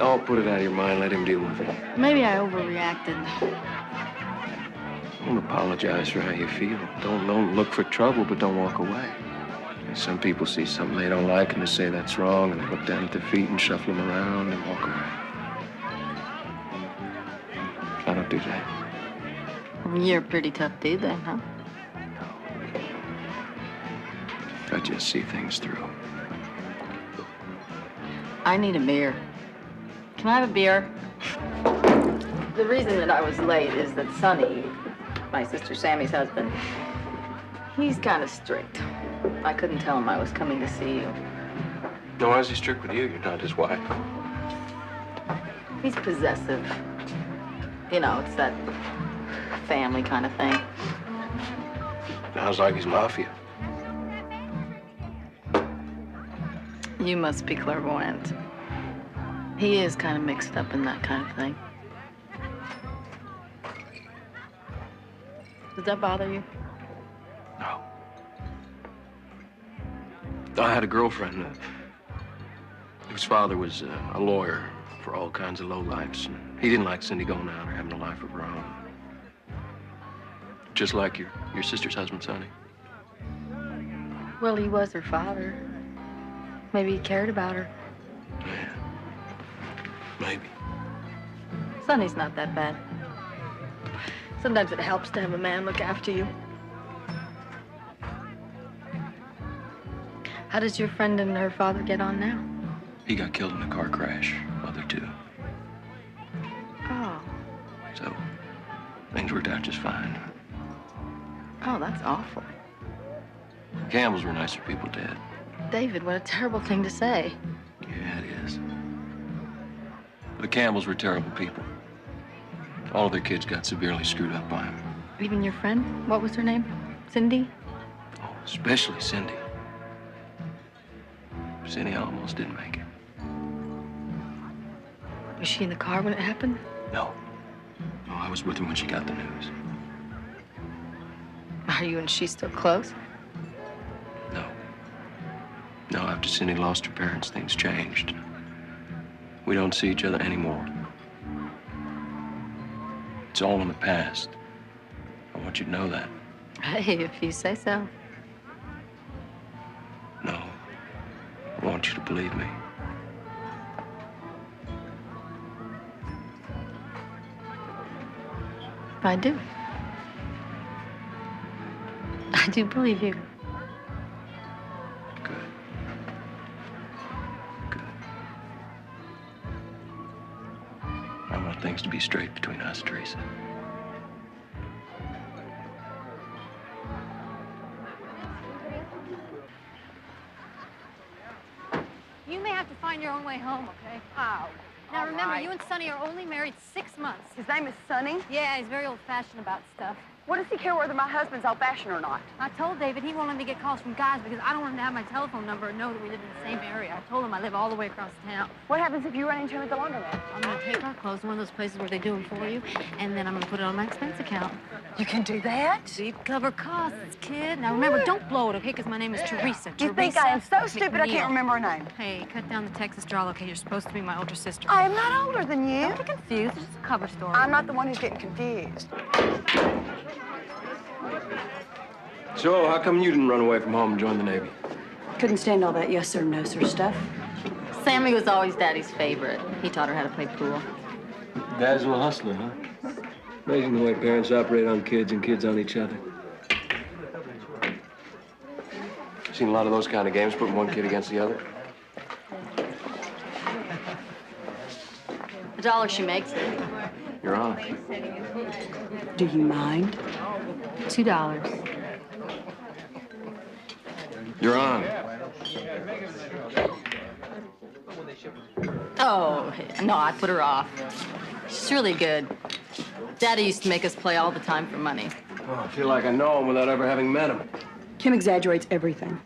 I'll put it out of your mind. Let him deal with it. Maybe I overreacted. Don't apologize for how you feel. Don't look for trouble, but don't walk away. Some people see something they don't like and they say that's wrong, and they look down at their feet and shuffle them around and walk away. I don't do that. You're a pretty tough dude then, huh? I just see things through. I need a beer. Can I have a beer? The reason that I was late is that Sonny, my sister Sammy's husband, he's kind of strict. I couldn't tell him I was coming to see you. No, why is he strict with you? You're not his wife. He's possessive. You know, it's that family kind of thing. Sounds like he's mafia. You must be clairvoyant. He is kind of mixed up in that kind of thing. Does that bother you? No. I had a girlfriend whose father was a lawyer for all kinds of lowlifes. And he didn't like Cindy going out or having a life of her own. Just like your sister's husband, Sonny. Well, he was her father. Maybe he cared about her. Yeah. Maybe. Sonny's not that bad. Sometimes it helps to have a man look after you. How does your friend and her father get on now? He got killed in a car crash, mother too. Oh. So, things worked out just fine. Oh, that's awful. Campbells were nicer people dead. David, what a terrible thing to say. Yeah, it is. The Campbells were terrible people. All of their kids got severely screwed up by him. Even your friend? What was her name? Cindy? Especially Cindy. Cindy almost didn't make it. Was she in the car when it happened? No. No, I was with her when she got the news. Are you and she still close? No, after Cindy lost her parents, things changed. We don't see each other anymore. It's all in the past. I want you to know that. Hey, if you say so. No. I want you to believe me. I do. I do believe you. I want things to be straight between us, Teresa. You may have to find your own way home, okay? Oh. Now remember, you and Sonny are only married 6 months. His name is Sonny? Yeah, he's very old-fashioned about stuff. What does he care whether my husband's old-fashioned or not? I told David he won't let me get calls from guys because I don't want him to have my telephone number and know that we live in the same area. I told him I live all the way across town. What happens if you run into him at the laundromat? I'm going to take our clothes to one of those places where they do them for you, and then I'm going to put it on my expense account. You can do that? Deep cover costs, kid. Now remember, don't blow it, okay? Because my name is Teresa. You think I am so stupid I can't remember her name? Hey, cut down the Texas drawl, okay? You're supposed to be my older sister. I am not older than you. Don't be confused. It's just a cover story. I'm not the one who's getting confused. So, how come you didn't run away from home and join the Navy? Couldn't stand all that yes sir, no sir stuff. Sammy was always Daddy's favorite. He taught her how to play pool. Dad's a hustler, huh? Amazing the way parents operate on kids and kids on each other. Seen a lot of those kind of games, putting one kid against the other. The dollar she makes it. You're on. Do you mind? $2. You're on. Oh, no, I put her off. She's really good. Daddy used to make us play all the time for money. Oh, I feel like I know him without ever having met him. Kim exaggerates everything.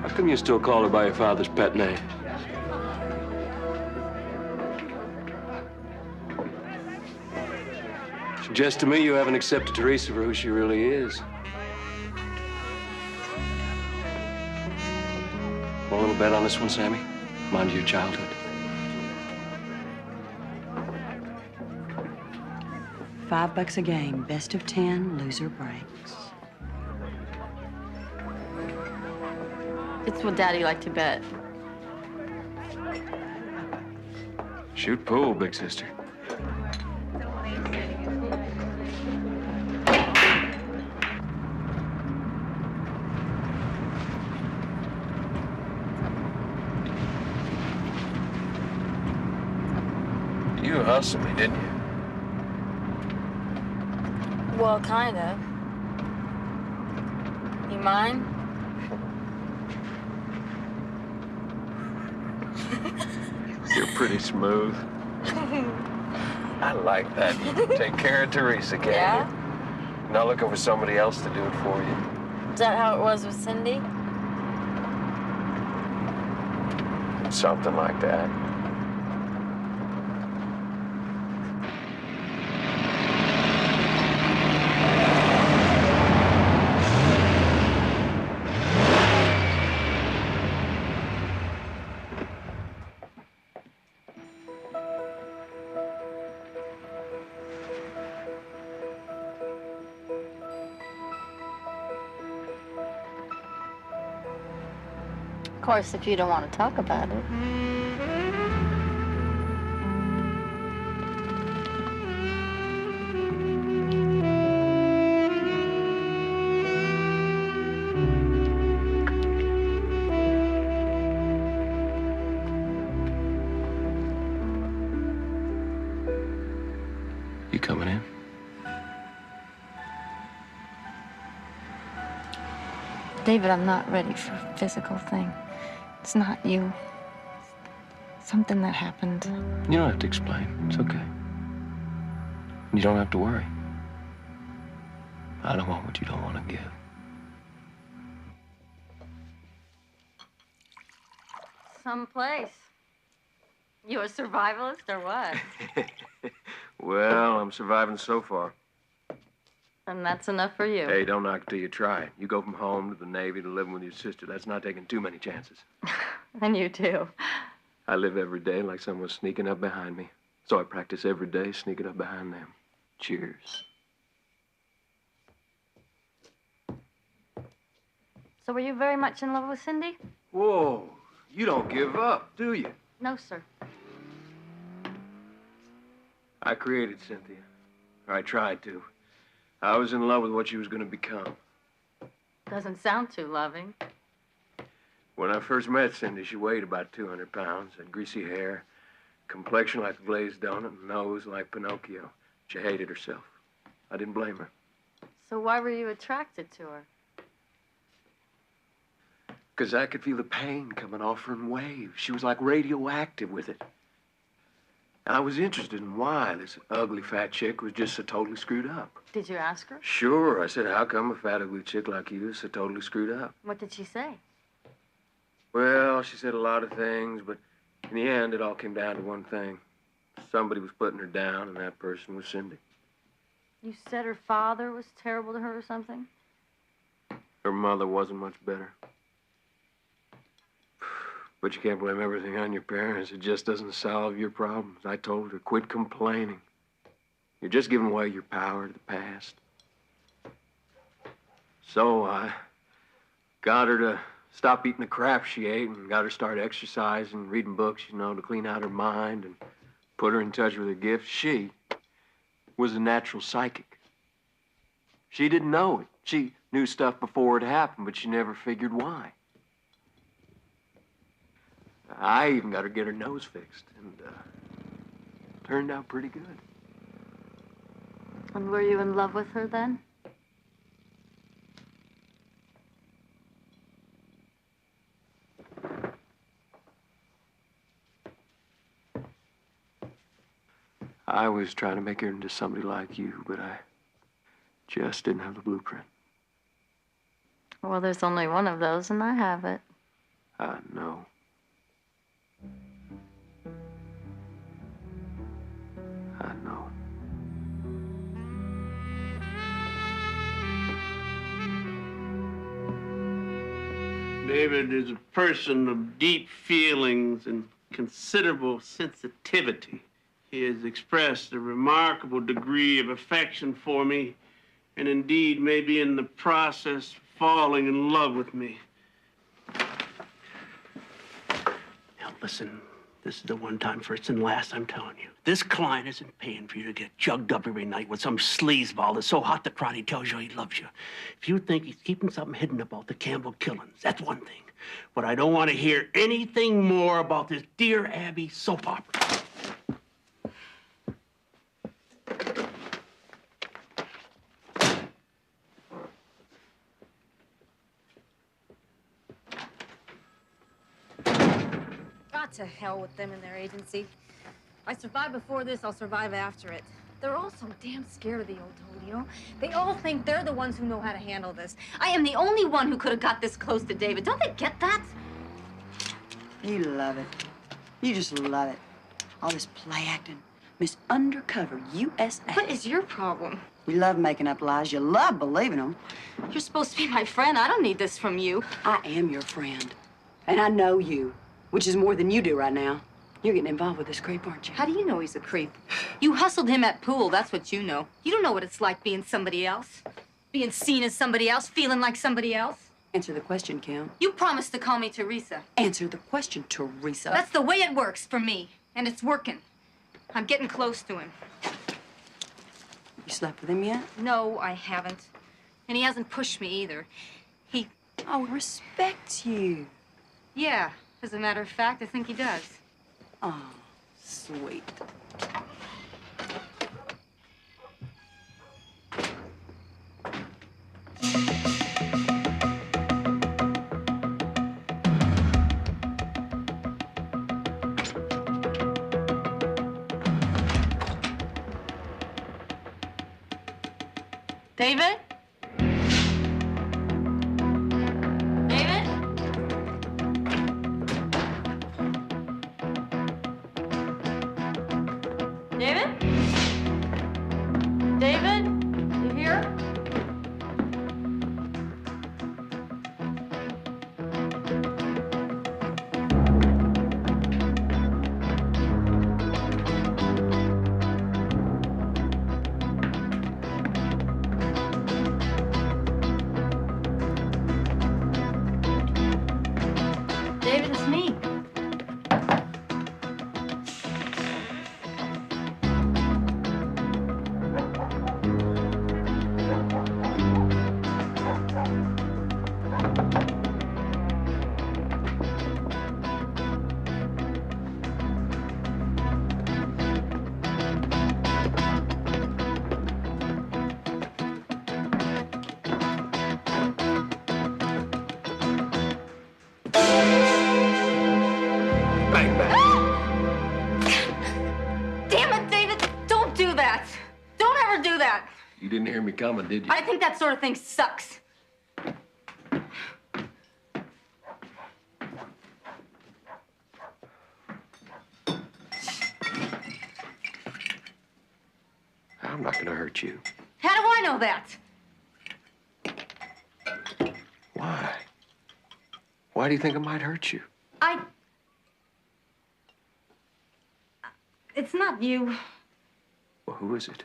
How come you still call her by your father's pet name? Suggests to me you haven't accepted Teresa for who she really is. Want a little bet on this one, Sammy? Mind your childhood. $5 a game, best of 10, loser breaks. It's what Daddy liked to bet. Shoot pool, big sister. You hustled me, didn't you? Well, kind of. You mind? You're pretty smooth. I like that. You can take care of Teresa, can't you? You're not looking for somebody else to do it for you. Is that how it was with Cindy? Something like that. Of course, if you don't want to talk about it. You coming in? David, I'm not ready for a physical thing. It's not you. Something that happened. You don't have to explain. It's okay. You don't have to worry. I don't want what you don't want to give. Someplace. You a survivalist or what? Well, I'm surviving so far. And that's enough for you. Hey, don't knock it till you try it. You go from home to the Navy to living with your sister. That's not taking too many chances. And you too. I live every day like someone's sneaking up behind me. So I practice every day sneaking up behind them. Cheers. So were you very much in love with Cindy? Whoa, you don't give up, do you? No, sir. I created Cynthia. Or I tried to. I was in love with what she was going to become. Doesn't sound too loving. When I first met Cindy, she weighed about 200 pounds, had greasy hair, complexion like a glazed donut, and nose like Pinocchio. She hated herself. I didn't blame her. So why were you attracted to her? Because I could feel the pain coming off her in waves. She was like radioactive with it. And I was interested in why this ugly fat chick was just so totally screwed up. Did you ask her? Sure. I said, how come a fat ugly chick like you is so totally screwed up? What did she say? Well, she said a lot of things, but in the end, it all came down to one thing. Somebody was putting her down, and that person was Cindy. You said her father was terrible to her or something? Her mother wasn't much better. But you can't blame everything on your parents. It just doesn't solve your problems. I told her, quit complaining. You're just giving away your power to the past. So I got her to stop eating the crap she ate and got her to start exercising, reading books, you know, to clean out her mind and put her in touch with her gifts. She was a natural psychic. She didn't know it. She knew stuff before it happened, but she never figured why. I even got her to get her nose fixed, and turned out pretty good. And were you in love with her then? I was trying to make her into somebody like you, but I just didn't have the blueprint. Well, there's only one of those, and I have it. I know. I know. David is a person of deep feelings and considerable sensitivity. He has expressed a remarkable degree of affection for me, and indeed may be in the process of falling in love with me. Now listen, this is the one time, first and last, I'm telling you. This client isn't paying for you to get jugged up every night with some sleazeball that's so hot the crowd he tells you he loves you. If you think he's keeping something hidden about the Campbell killings, that's one thing. But I don't want to hear anything more about this Dear Abby soap opera. To hell with them and their agency. I survived before this, I'll survive after it. They're all so damn scared of the old toad, you know? They all think they're the ones who know how to handle this. I am the only one who could have got this close to David. Don't they get that? You love it. You just love it. All this play acting. Miss Undercover USA. What is your problem? You love making up lies. You love believing them. You're supposed to be my friend. I don't need this from you. I am your friend. And I know you. Which is more than you do right now. You're getting involved with this creep, aren't you? How do you know he's a creep? You hustled him at pool, that's what you know. You don't know what it's like being somebody else. Being seen as somebody else, feeling like somebody else. Answer the question, Kim. You promised to call me Teresa. Answer the question, Teresa. That's the way it works for me, and it's working. I'm getting close to him. You slept with him yet? No, I haven't. And he hasn't pushed me either. He... Oh, respects you. Yeah. As a matter of fact, I think he does. Oh, sweet. David? David? David? David? You here? David, it's me. Bang, bang. Damn it, David! Don't do that! Don't ever do that! You didn't hear me coming, did you? I think that sort of thing sucks. I'm not gonna hurt you. How do I know that? Why? Why do you think I might hurt you? It's not you. Well, who is it?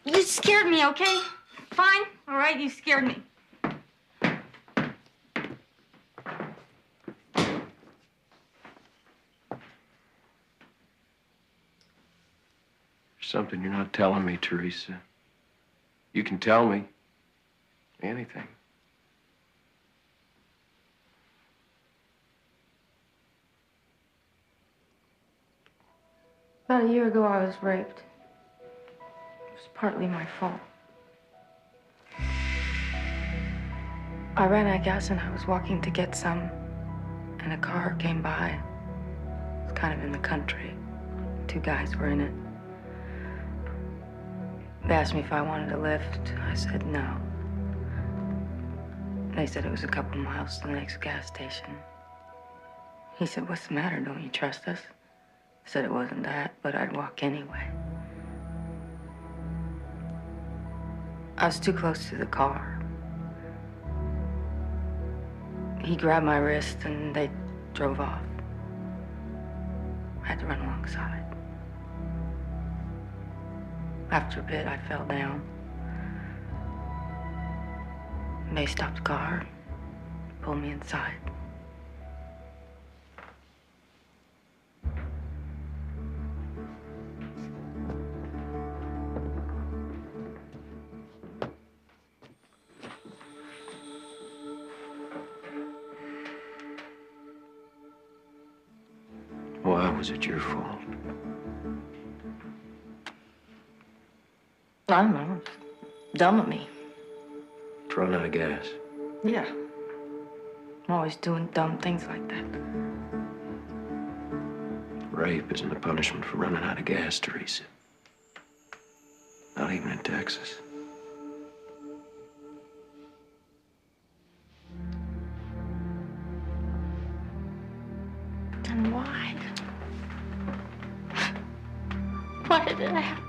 You scared me, okay? Fine. All right, you scared me. There's something you're not telling me, Teresa. You can tell me anything. About a year ago, I was raped. It was partly my fault. I ran out of gas and I was walking to get some, and a car came by. It was kind of in the country. 2 guys were in it. They asked me if I wanted a lift. I said no. They said it was a couple miles to the next gas station. He said, "What's the matter? Don't you trust us?" I said it wasn't that, but I'd walk anyway. I was too close to the car. He grabbed my wrist and they drove off. I had to run alongside. After a bit, I fell down. And they stopped the car, pulled me inside. Why was it your fault? I don't know. Dumb of me. To run out of gas. Yeah. I'm always doing dumb things like that. Rape isn't a punishment for running out of gas, Teresa. Not even in Texas. Then why? Why did it happen?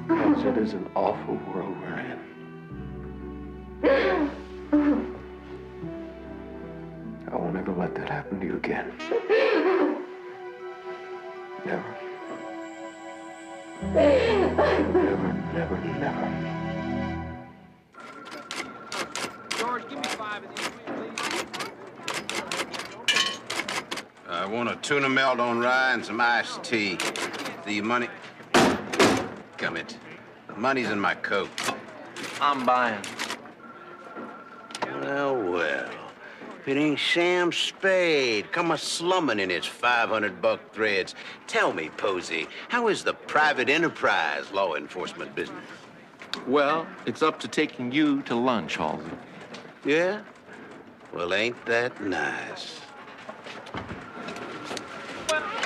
Because it is an awful world we're in. I won't ever let that happen to you again. Never. Never, never, never. George, give me 5 of these, please. I want a tuna melt on rye and some iced tea. The money... Come it. The money's in my coat. I'm buying. Well, well. If it ain't Sam Spade, come a slumming in its 500-buck threads. Tell me, Posey, how is the private enterprise law enforcement business? Well, it's up to taking you to lunch, Halsey. Yeah? Well, ain't that nice?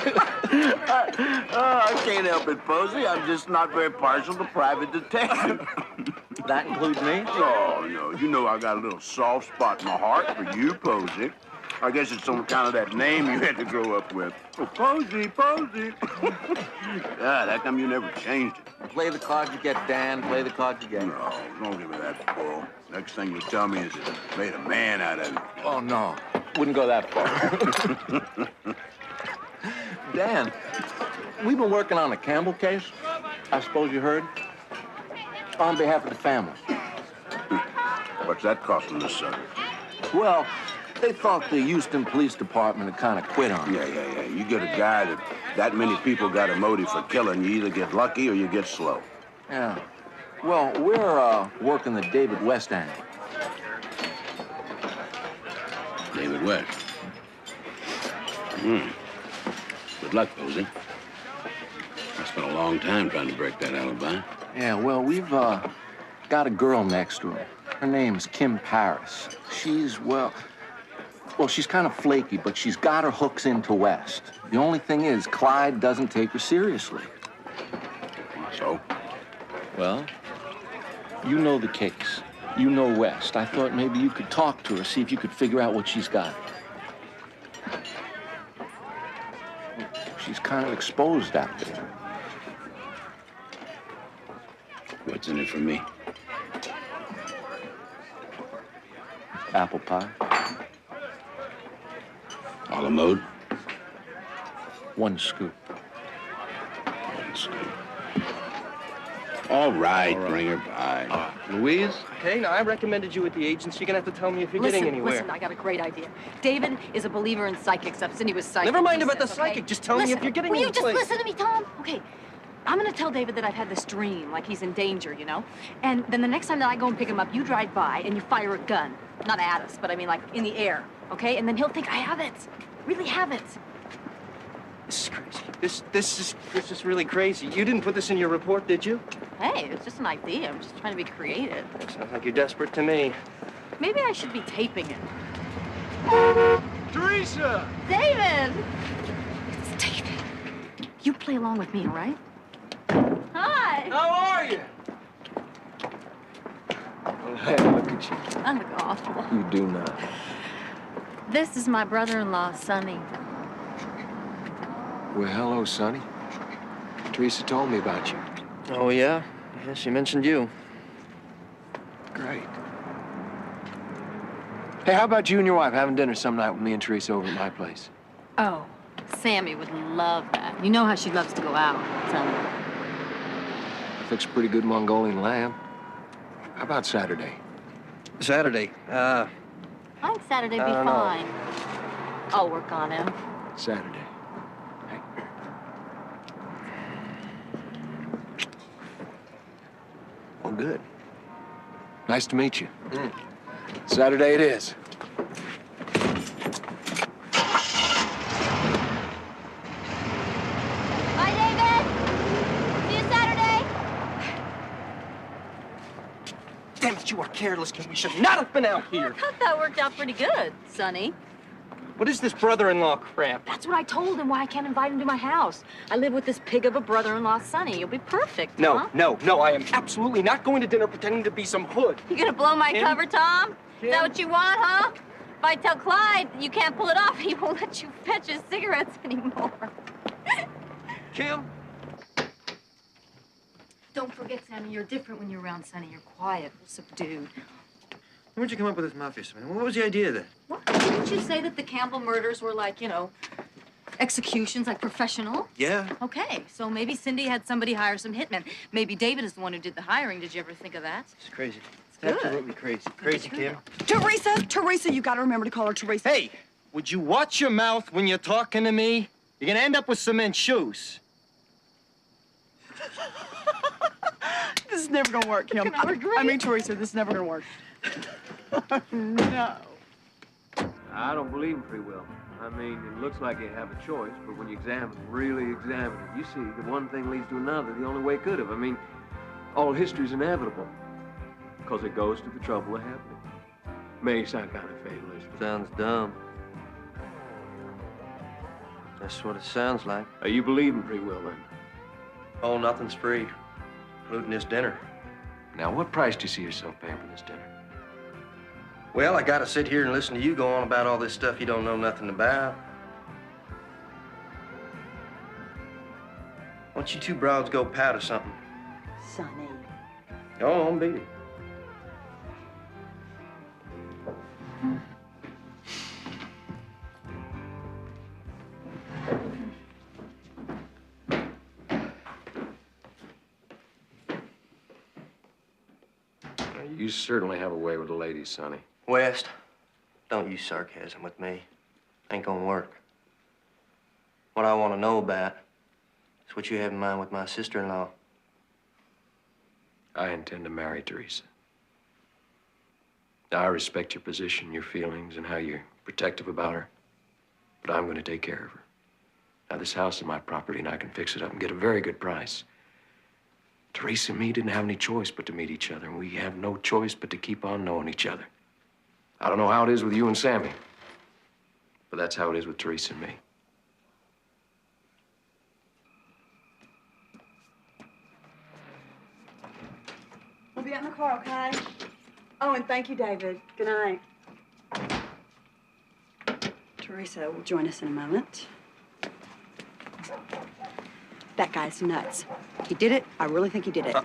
I can't help it, Posey. I'm just not very partial to private detective. That includes me? Oh, no. You know I got a little soft spot in my heart for you, Posey. I guess it's some kind of that name you had to grow up with. Oh, Posey, Posey. God, how come you never changed it? Play the card you get, Dan. Play the card you get. No, don't give me that bull. Next thing you tell me is it made a man out of you. Oh, no. Wouldn't go that far. Dan, we've been working on a Campbell case. I suppose you heard? On behalf of the family. What's that costing the son? Well, they thought the Houston Police Department had kind of quit on it. Yeah. You get a guy that many people got a motive for killing, you either get lucky or you get slow. Yeah. Well, we're working the David West angle. David West. Good luck, Posey. I spent a long time trying to break that alibi. Yeah, well, we've got a girl next to her. Her name's Kim Paris. She's, well, she's kind of flaky, but she's got her hooks into West. The only thing is, Clyde doesn't take her seriously. So? Well, you know the case. You know West. I thought maybe you could talk to her, see if you could figure out what she's got. She's kind of exposed out there. What's in it for me? Apple pie. A la mode? One scoop. One scoop. All right, bring her by. Louise? Hey, now, I recommended you at the agency. You're gonna have to tell me if you're getting anywhere. Listen, I got a great idea. David is a believer in psychic stuff. Cindy was psychic. Never mind he about the says, psychic. Okay? Just tell me if you're getting Will you anyplace. just listen to me, Tom? Okay. I'm gonna tell David that I've had this dream, like he's in danger, you know? And then the next time that I go and pick him up, you drive by and you fire a gun. Not at us, but I mean like in the air, okay? And then he'll think I have it. Really have it. This is crazy. This is really crazy. You didn't put this in your report, did you? Hey, it's just an idea. I'm just trying to be creative. Sounds like you're desperate to me. Maybe I should be taping it. Teresa! David! It's David. You play along with me, all right? Hi! How are you? Oh, hey, look at you. I look awful. You do not. This is my brother-in-law, Sonny. Well, hello, Sonny. Teresa told me about you. Oh, yeah? Yeah, she mentioned you. Great. Hey, how about you and your wife having dinner some night with me and Teresa over at my place? Oh, Sammy would love that. You know how she loves to go out, Sonny. I fixed a pretty good Mongolian lamb. How about Saturday? Saturday? I think Saturday'd be fine. I'll work on him. Saturday. Well, good. Nice to meet you. Saturday it is. Bye, David. See you Saturday. Damn it, you are careless, Kim. We should not have been out here. I thought that worked out pretty good, Sonny. What is this brother-in-law crap? That's what I told him, why I can't invite him to my house. I live with this pig of a brother-in-law, Sonny. You'll be perfect, No, huh? no, I am absolutely not going to dinner pretending to be some hood. You gonna blow my Kim? cover, Tom? Kim? Is that what you want, huh? If I tell Clyde you can't pull it off, he won't let you fetch his cigarettes anymore. Kim? Don't forget, Sammy, you're different when you're around Sonny. You're quiet, subdued. Where'd you come up with this mafia stuff? What was the idea then? What? Didn't you say that the Campbell murders were like, you know, executions, like professional? Yeah. Okay, so maybe Cindy had somebody hire some hitmen. Maybe David is the one who did the hiring. Did you ever think of that? It's crazy. good. Absolutely crazy. Crazy, Kim. Teresa, you gotta remember to call her Teresa. Hey, would you watch your mouth when you're talking to me? You're gonna end up with cement shoes. This is never gonna work, Kim. I mean, Teresa, this is never gonna work. No. I don't believe in free will. I mean, it looks like you have a choice, but when you really examine it, you see that one thing leads to another the only way it could have. I mean, all history's inevitable because it goes to the trouble of happening. May sound kind of fatalist. Sounds dumb. That's what it sounds like. You believe in free will, then? Oh, nothing's free, including this dinner. Now, what price do you see yourself paying for this dinner? Well, I gotta sit here and listen to you go on about all this stuff you don't know nothing about. Why don't you two broads go powder something? Sonny. Go on, beat it. You certainly have a way with the ladies, Sonny. West, don't use sarcasm with me. Ain't gonna work. What I want to know about is what you have in mind with my sister-in-law. I intend to marry Teresa. Now, I respect your position, your feelings, and how you're protective about her. But I'm going to take care of her. Now, this house is my property, and I can fix it up and get a very good price. Teresa and me didn't have any choice but to meet each other, and we have no choice but to keep on knowing each other. I don't know how it is with you and Sammy, but that's how it is with Teresa and me. We'll be out in the car, okay? Oh, and thank you, David. Good night. Teresa will join us in a moment. That guy's nuts. He did it. I really think he did it.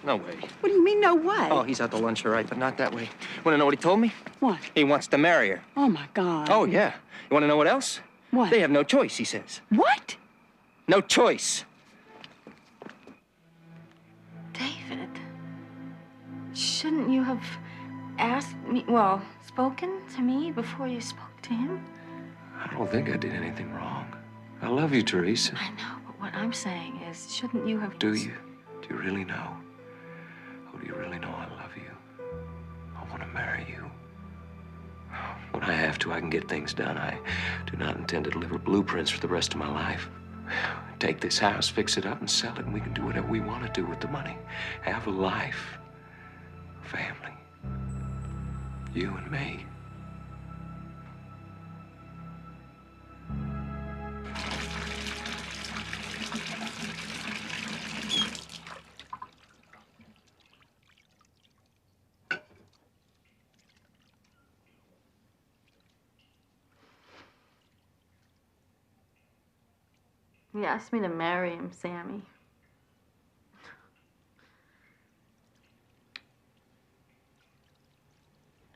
No way. What do you mean, no way? Oh, he's out to lunch, all right, but not that way. Want to know what he told me? What? He wants to marry her. Oh, my God. Oh, yeah. You want to know what else? What? They have no choice, he says. What? No choice. David, shouldn't you have asked me, well, spoken to me before you spoke to him? I don't think I did anything wrong. I love you, Teresa. I know, but what I'm saying is, shouldn't you have... Do you? Do you really know? Oh, do you really know I love you? I want to marry you. When I have to, I can get things done. I do not intend to deliver blueprints for the rest of my life. Take this house, fix it up, and sell it, and we can do whatever we want to do with the money. Have a life. A family. You and me. He asked me to marry him, Sammy.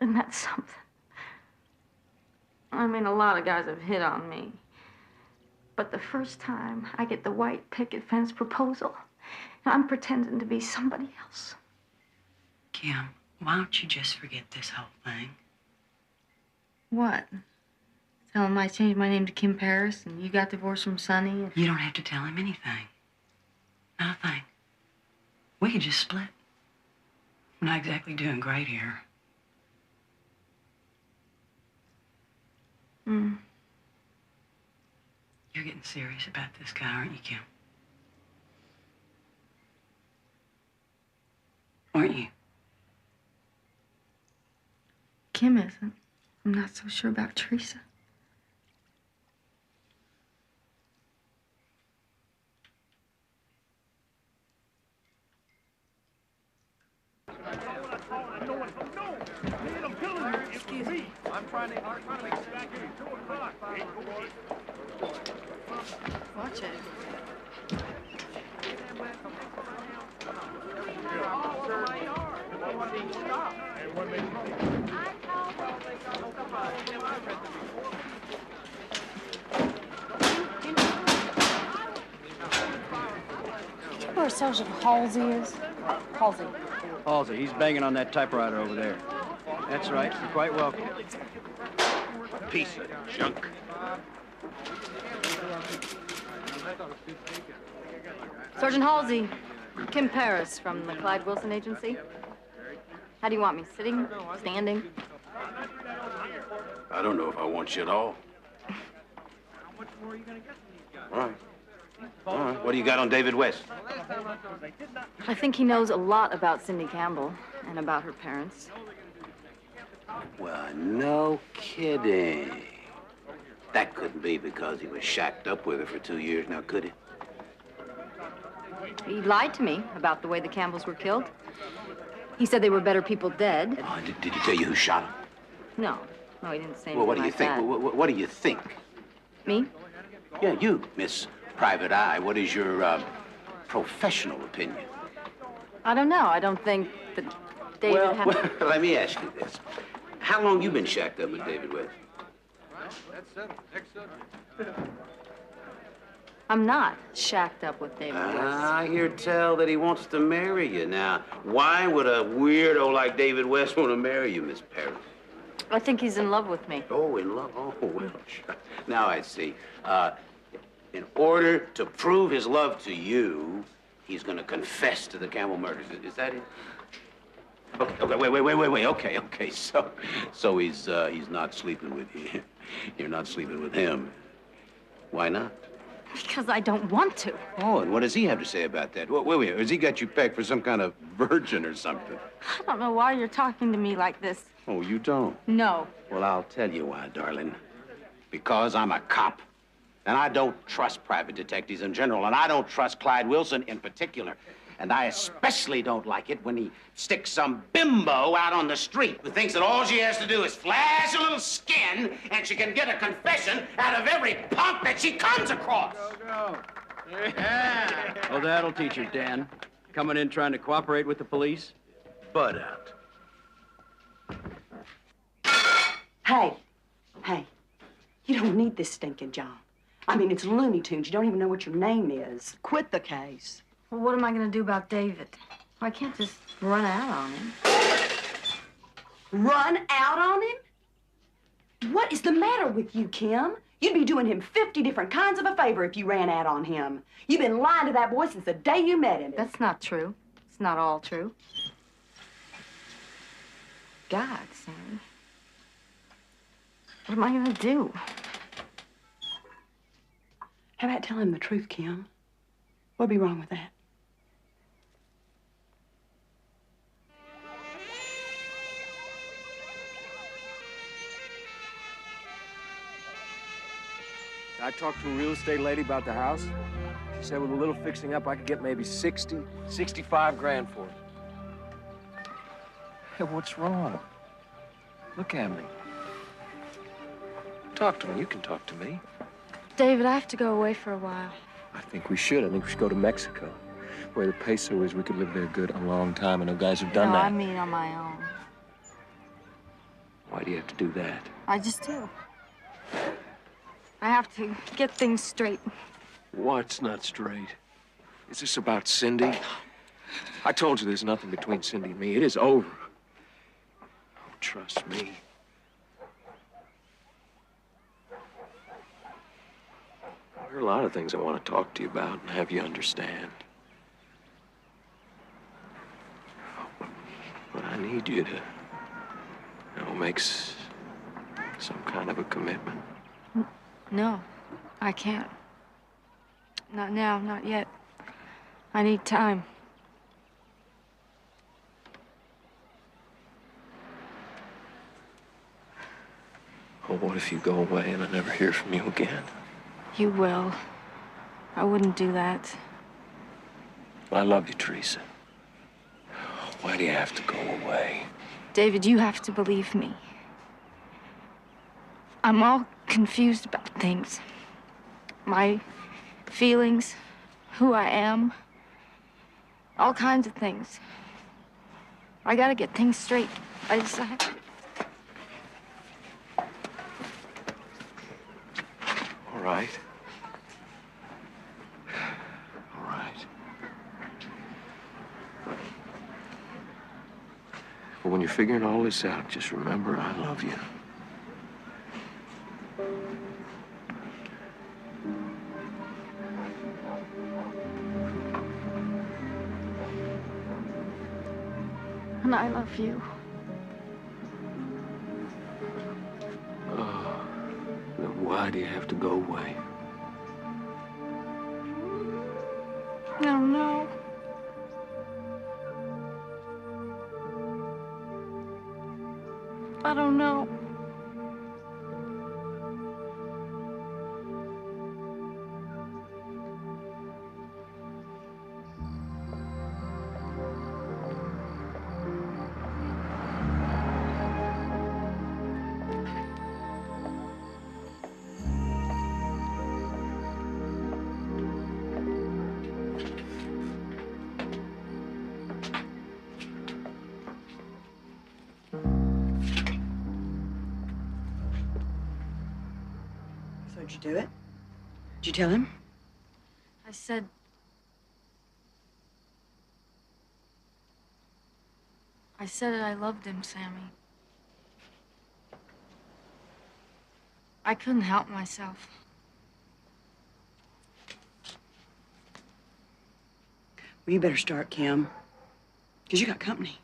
And that's something. I mean, a lot of guys have hit on me. But the first time I get the white picket fence proposal, I'm pretending to be somebody else. Kim, why don't you just forget this whole thing? What? Tell him I changed my name to Kim Paris and you got divorced from Sonny? And... You don't have to tell him anything. Not a thing. We could just split. I'm not exactly doing great here. You're getting serious about this guy, aren't you, Kim? Aren't you? Kim isn't. I'm not so sure about Teresa. Excuse me. I'm trying to make it back here. 2 o'clock. Watch it. You know where Sergeant Halsey is? Halsey. Halsey, he's banging on that typewriter over there. That's right. You're quite welcome. Piece of junk. Sergeant Halsey, Kim Paris from the Clyde Wilson Agency. How do you want me? Sitting? Standing? I don't know if I want you at all. All right. All right. What do you got on David West? I think he knows a lot about Cindy Campbell and about her parents. Well, no kidding. that couldn't be because he was shacked up with her for 2 years, now could it? He lied to me about the way the Campbells were killed. He said they were better people dead. Oh, did he tell you who shot him? No, he didn't say anything Well, what do you like think? that. What do you think? Me? Yeah, you, Miss Private Eye. What is your professional opinion? I don't know. I don't think that David had... Well, let me ask you this. How long you been shacked up with David West? That's settled. Next subject. I'm not shacked up with David West. I hear tell that he wants to marry you. Now, why would a weirdo like David West want to marry you, Miss Perry? I think he's in love with me. Oh, in love? Oh, well, sure. Now I see. In order to prove his love to you, he's going to confess to the Campbell murders. Is that it? Okay, wait. Okay. So he's not sleeping with you. You're not sleeping with him. Why not? Because I don't want to. Oh, and what does he have to say about that? Wait. Has he got you pegged for some kind of virgin or something? I don't know why you're talking to me like this. Oh, you don't? No. Well, I'll tell you why, darling. Because I'm a cop. And I don't trust private detectives in general, and I don't trust Clyde Wilson in particular. And I especially don't like it when he sticks some bimbo out on the street who thinks that all she has to do is flash a little skin and she can get a confession out of every punk that she comes across. Go. Yeah. Oh, that'll teach her, Dan. Coming in trying to cooperate with the police? Butt out. Hey, you don't need this stinking job. I mean, it's Looney Tunes. You don't even know what your name is. Quit the case. Well, what am I going to do about David? I can't just run out on him. Run out on him? What is the matter with you, Kim? You'd be doing him 50 different kinds of a favor if you ran out on him. You've been lying to that boy since the day you met him. That's not true. It's not all true. God, Sammy. What am I going to do? How about telling him the truth, Kim? What'd be wrong with that? I talked to a real estate lady about the house. She said with a little fixing up, I could get maybe 65 grand for it. Hey, what's wrong? Look at me. Talk to me. You can talk to me. David, I have to go away for a while. I think we should. I think we should go to Mexico. Where the peso is, we could live there good a long time. I know guys who've done that. I mean on my own. Why do you have to do that? I just do. I have to get things straight. What's not straight? Is this about Cindy? I told you there's nothing between Cindy and me. It is over. Oh, trust me. There are a lot of things I want to talk to you about and have you understand. But I need you to, make some kind of a commitment. No, I can't. Not now, not yet. I need time. Well, what if you go away and I never hear from you again? You will. I wouldn't do that. I love you, Teresa. Why do you have to go away? David, you have to believe me. I'm all confused about things. My feelings, who I am, all kinds of things. I gotta get things straight. I have to. All right. All right. But when you're figuring all this out, just remember I love you. And I love you. Oh, then why do you have to go away? I don't know. I don't know. Where'd you do it? Did you tell him? I said... I said that I loved him, Sammy. I couldn't help myself. Well, you better start, Kim. Because you got company.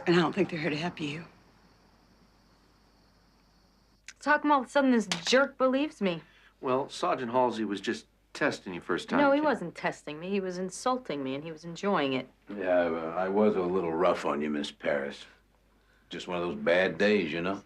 And I don't think they're here to help you. So how come all of a sudden this jerk believes me? Well, Sergeant Halsey was just testing you first time. No, he wasn't testing me. He was insulting me, and he was enjoying it. Yeah, I was a little rough on you, Miss Paris. Just one of those bad days, you know?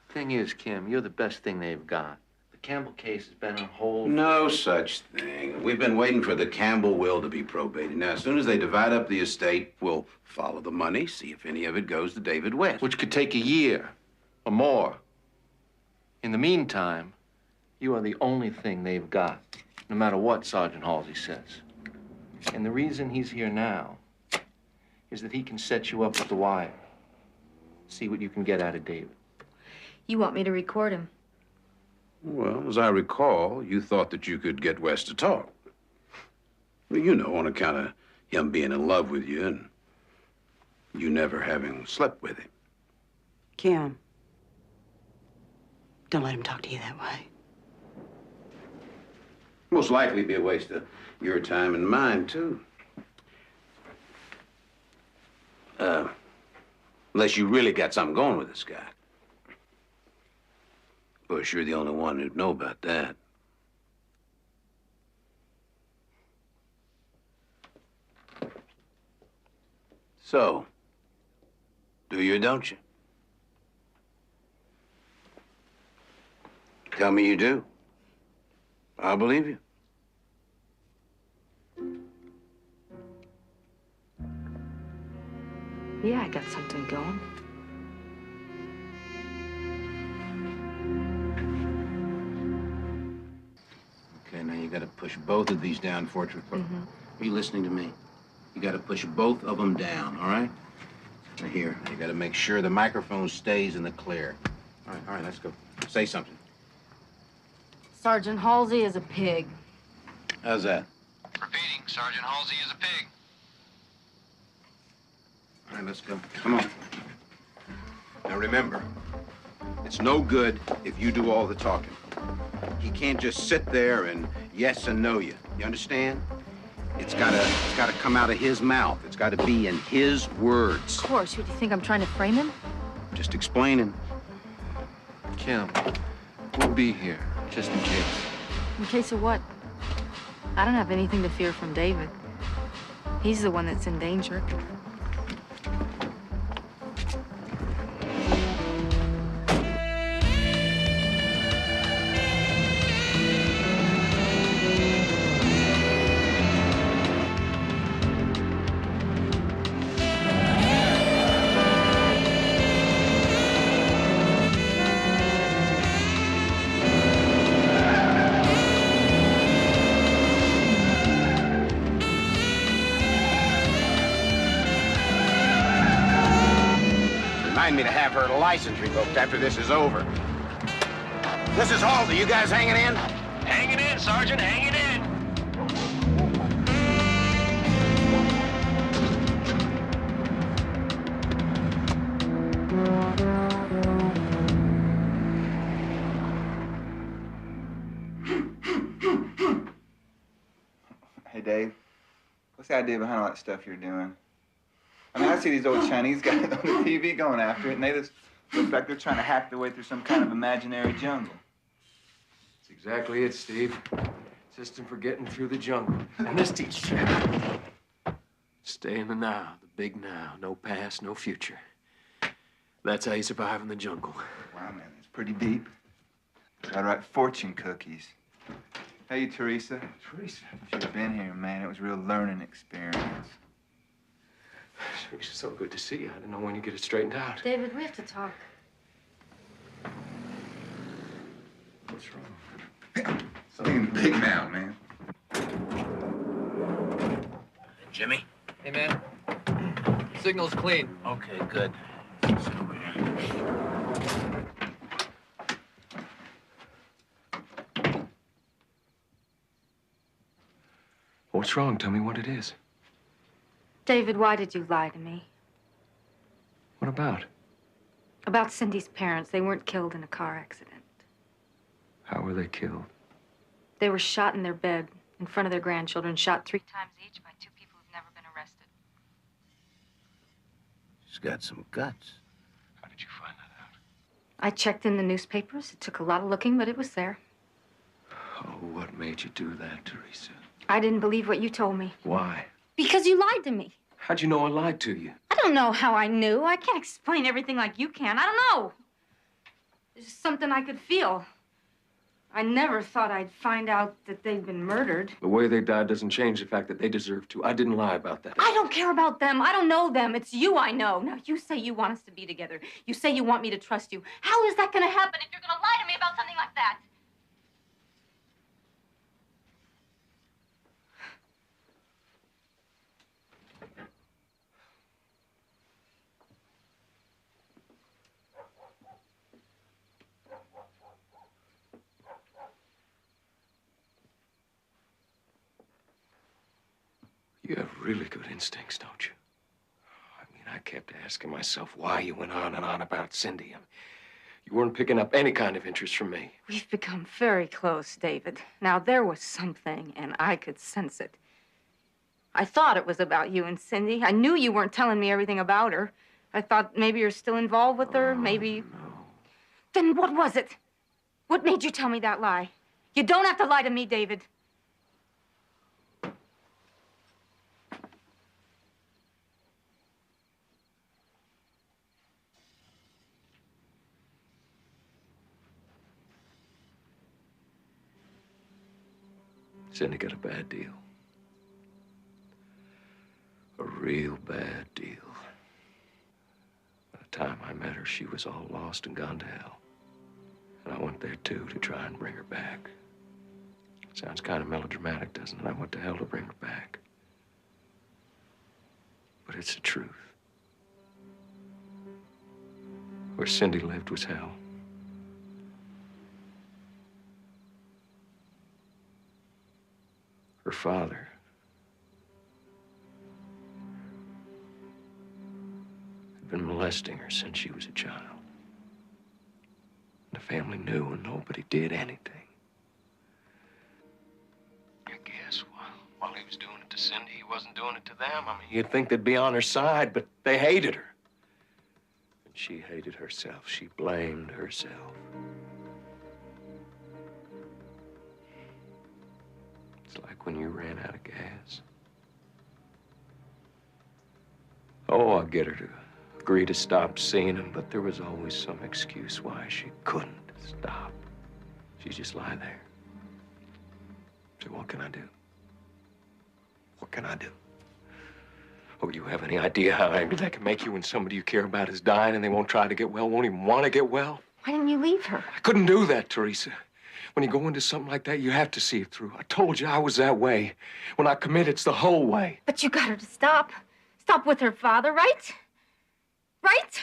Thing is, Kim, you're the best thing they've got. The Campbell case has been on hold. No such thing. We've been waiting for the Campbell will to be probated. Now, as soon as they divide up the estate, we'll follow the money, see if any of it goes to David West. Which could take a year or more. In the meantime, you are the only thing they've got, no matter what Sergeant Halsey says. And the reason he's here now is that he can set you up with the wire. See what you can get out of David. You want me to record him? Well, as I recall, you thought that you could get West to talk. Well, you know, on account of him being in love with you and you never having slept with him. Kim, don't let him talk to you that way. Most likely be a waste of your time and mine, too. Unless you really got something going with this guy. Of course, you're the only one who'd know about that. So, do you or don't you? Tell me you do. I'll believe you. Yeah, I got something going. Okay, now you gotta push both of these down for it to report. Are you listening to me? You gotta push both of them down, all right? Now here, you gotta make sure the microphone stays in the clear. All right, let's go. Say something. Sergeant Halsey is a pig. How's that? Repeating, Sergeant Halsey is a pig. All right, let's go. Come on. Now remember, it's no good if you do all the talking. He can't just sit there and yes and no you. You understand? It's gotta come out of his mouth. It's gotta be in his words. Of course. What, do you think I'm trying to frame him? Just explaining. Kim, we'll be here, just in case. In case of what? I don't have anything to fear from David. He's the one that's in danger. Remind me to have her license revoked after this is over. This is Halsey. You guys hanging in? Hanging in, Sergeant, hanging in. Hey, Dave. What's the idea behind all that stuff you're doing? I mean, I see these old Chinese guys on the TV going after it, and they just look like they're trying to hack their way through some kind of imaginary jungle. That's exactly it, Steve. System for getting through the jungle. And this teaches you. Stay in the now, the big now. No past, no future. That's how you survive in the jungle. Wow, man, it's pretty deep. Gotta write fortune cookies. Hey, Teresa. Teresa? Should have been here, man. It was a real learning experience. It's so good to see you. I didn't know when you'd get it straightened out. David, we have to talk. What's wrong? Something big now, man. Jimmy? Hey, man. Signal's clean. Okay, good. Sit over here. What's wrong? Tell me what it is. David, why did you lie to me? What about? About Cindy's parents. They weren't killed in a car accident. How were they killed? They were shot in their bed in front of their grandchildren, shot 3 times each by 2 people who've never been arrested. She's got some guts. How did you find that out? I checked in the newspapers. It took a lot of looking, but it was there. Oh, what made you do that, Teresa? I didn't believe what you told me. Why? Because you lied to me. How'd you know I lied to you? I don't know how I knew. I can't explain everything like you can. I don't know. It's just something I could feel. I never thought I'd find out that they'd been murdered. The way they died doesn't change the fact that they deserve to. I didn't lie about that. I don't care about them. I don't know them. It's you I know. Now, you say you want us to be together. You say you want me to trust you. How is that going to happen if you're going to lie to me about something like that? You have really good instincts, don't you? I mean, I kept asking myself why you went on and on about Cindy. I mean, you weren't picking up any kind of interest from me. We've become very close, David. Now, there was something, and I could sense it. I thought it was about you and Cindy. I knew you weren't telling me everything about her. I thought maybe you're still involved with her, maybe... No. Then what was it? What made you tell me that lie? You don't have to lie to me, David. Cindy got a bad deal. A real bad deal. By the time I met her, she was all lost and gone to hell. And I went there, too, to try and bring her back. Sounds kind of melodramatic, doesn't it? I went to hell to bring her back. But it's the truth. Where Cindy lived was hell. Her father had been molesting her since she was a child. The family knew and nobody did anything. I guess while he was doing it to Cindy, he wasn't doing it to them. I mean, you'd think they'd be on her side, but they hated her. And she hated herself. She blamed herself. It's like when you ran out of gas. Oh, I'd get her to agree to stop seeing him, but there was always some excuse why she couldn't stop. She'd just lie there. So what can I do? What can I do? Oh, you have any idea how angry that can make you when somebody you care about is dying and they won't try to get well, won't even want to get well? Why didn't you leave her? I couldn't do that, Teresa. When you go into something like that, you have to see it through. I told you I was that way. When I commit, it's the whole way. But you got her to stop. Stop with her father, right? Right?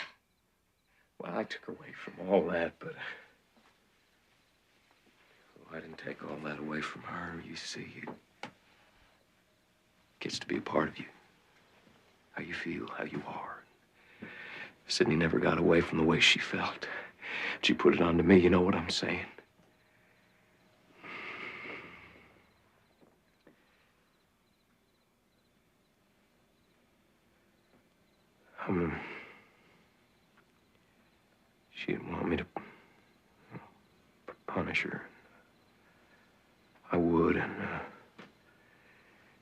Well, I took her away from all that, but... Oh, I didn't take all that away from her. You see, it gets to be a part of you. How you feel, how you are. Sydney never got away from the way she felt. She put it on to me, you know what I'm saying? She didn't want me to punish her. I would, and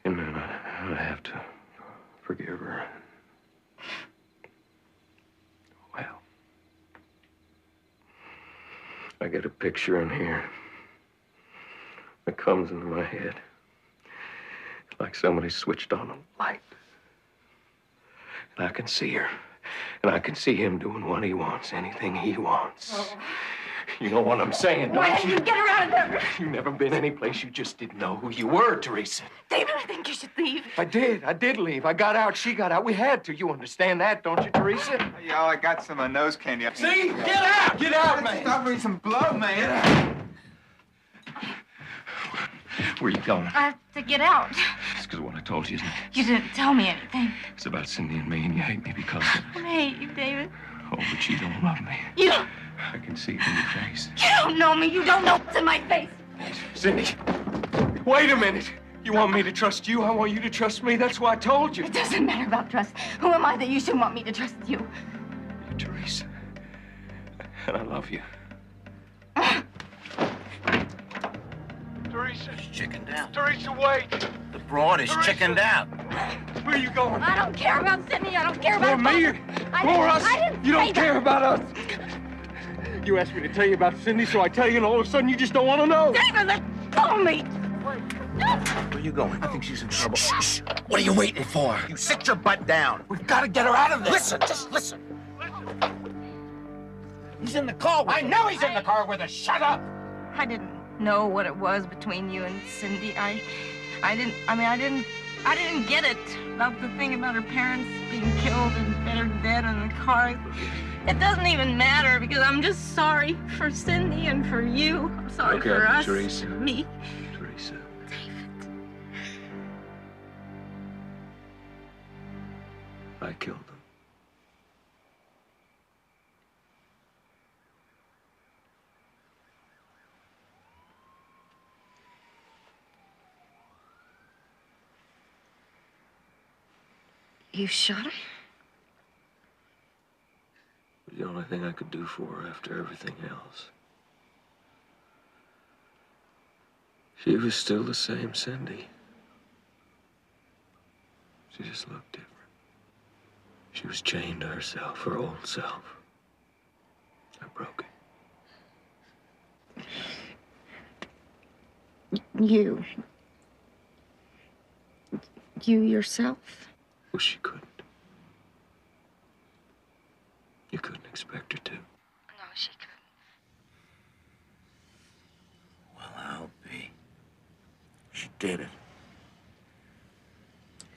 then I'd have to forgive her. Well, I got a picture in here that comes into my head. It's like somebody switched on a light. And I can see her. And I can see him doing what he wants, anything he wants. Oh. You know what I'm saying, don't Why didn't you get her out of there? You've never been any place you just didn't know who you were, Teresa. David, I think you should leave. I did leave. I got out, she got out. We had to. You understand that, don't you, Teresa? Hey, y'all, I got some nose candy. See? Get out! Get out, man! Stop me some blood, man. Where you going? I have to get out. because of what I told you, isn't it? You didn't tell me anything. It's about Cindy and me, and you hate me because of it. I hate you, David. Oh, but you don't love me. You don't. I can see it in your face. You don't know me. You don't know what's in my face. Cindy, wait a minute. You want me to trust you? I want you to trust me. That's why I told you. It doesn't matter about trust. Who am I that you should want me to trust you? You're Teresa. And I love you. Teresa. She's chickened out. Teresa, wait. The broad is chickened out. Where are you going? I don't care about Sydney. I don't care about For me? For us? I didn't You say don't care that. about us? You asked me to tell you about Cindy, so I tell you, and all of a sudden you just don't want to know. David, let go of me. Where are you going? I think she's in trouble. Shh. What are you waiting for? You sit your butt down. We've got to get her out of this. Listen, just listen. He's in the car. I know he's in the car with us. Shut up. I didn't know what it was between you and Cindy. I didn't get it about the thing about her parents being killed and better dead in the car. It doesn't even matter because I'm just sorry for Cindy and for you. I'm sorry Okay, for us. Teresa. Me. Teresa. David. I killed them. You shot her? It was the only thing I could do for her after everything else. She was still the same Cindy. She just looked different. She was chained to herself, her old self. I broke it. You yourself? Well, she couldn't. You couldn't expect her to. No, she couldn't. Well, I'll be. She did it.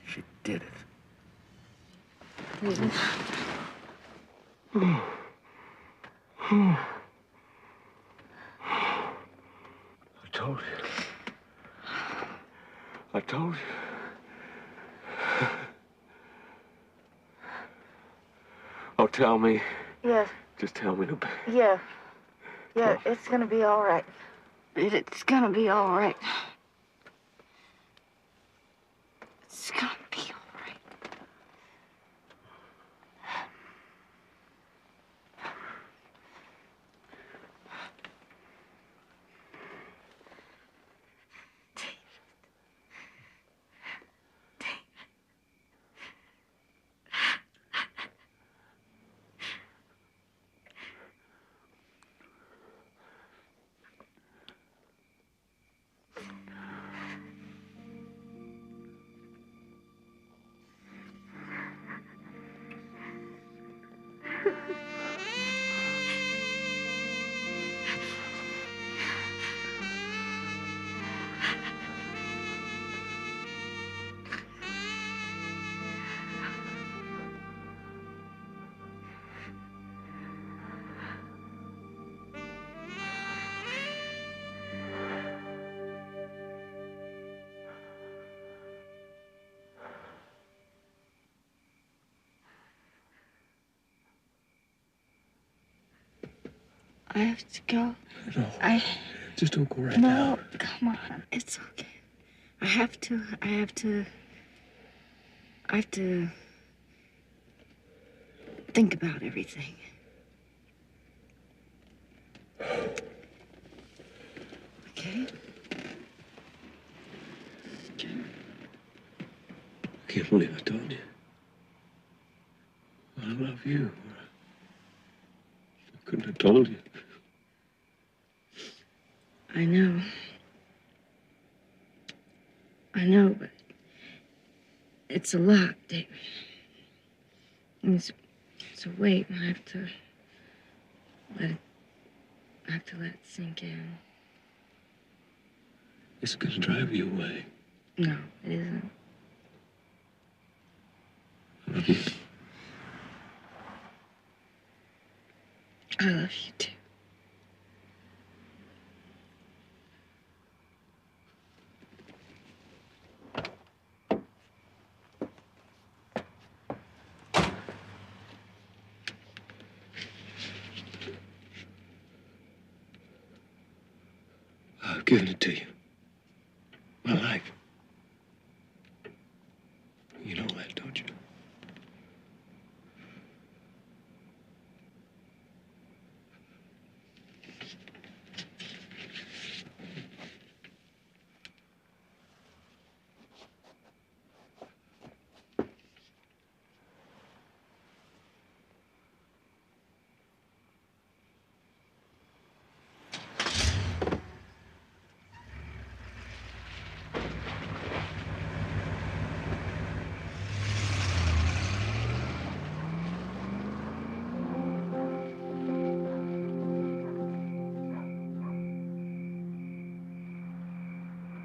She did it. David. I told you. I told you. Oh, tell me. Yes. Just tell me to. Yeah. Yeah, it's gonna be all right. It's gonna be all right. It's gonna be all right. I have to go. No. Just don't go right No, now. come on. It's okay. I have to think about everything. Okay? I can't believe I told you. I love you. I couldn't have told you. I know, but it's a lot, David. It's a weight, and I have to let it sink in. It's gonna drive you away. No, it isn't. I love you. I love you too. giving it to you. My life. You know that, don't you?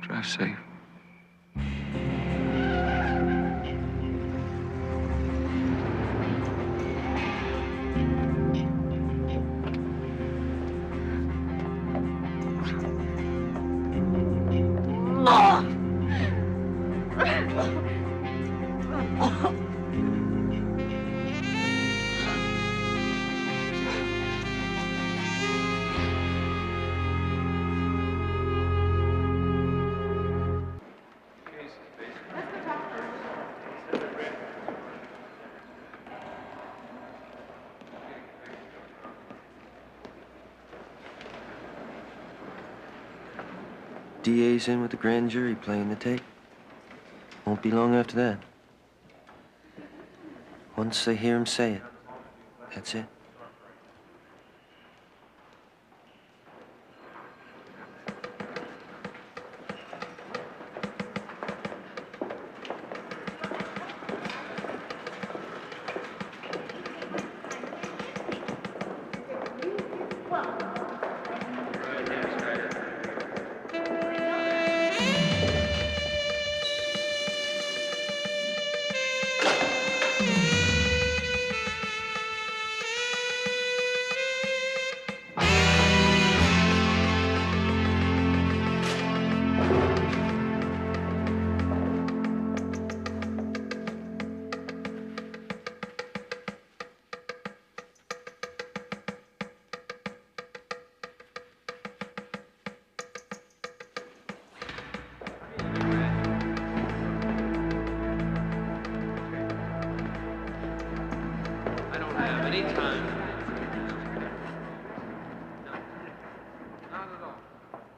Drive safe. DA's in with the grand jury playing the tape. Won't be long after that. Once they hear him say it, that's it.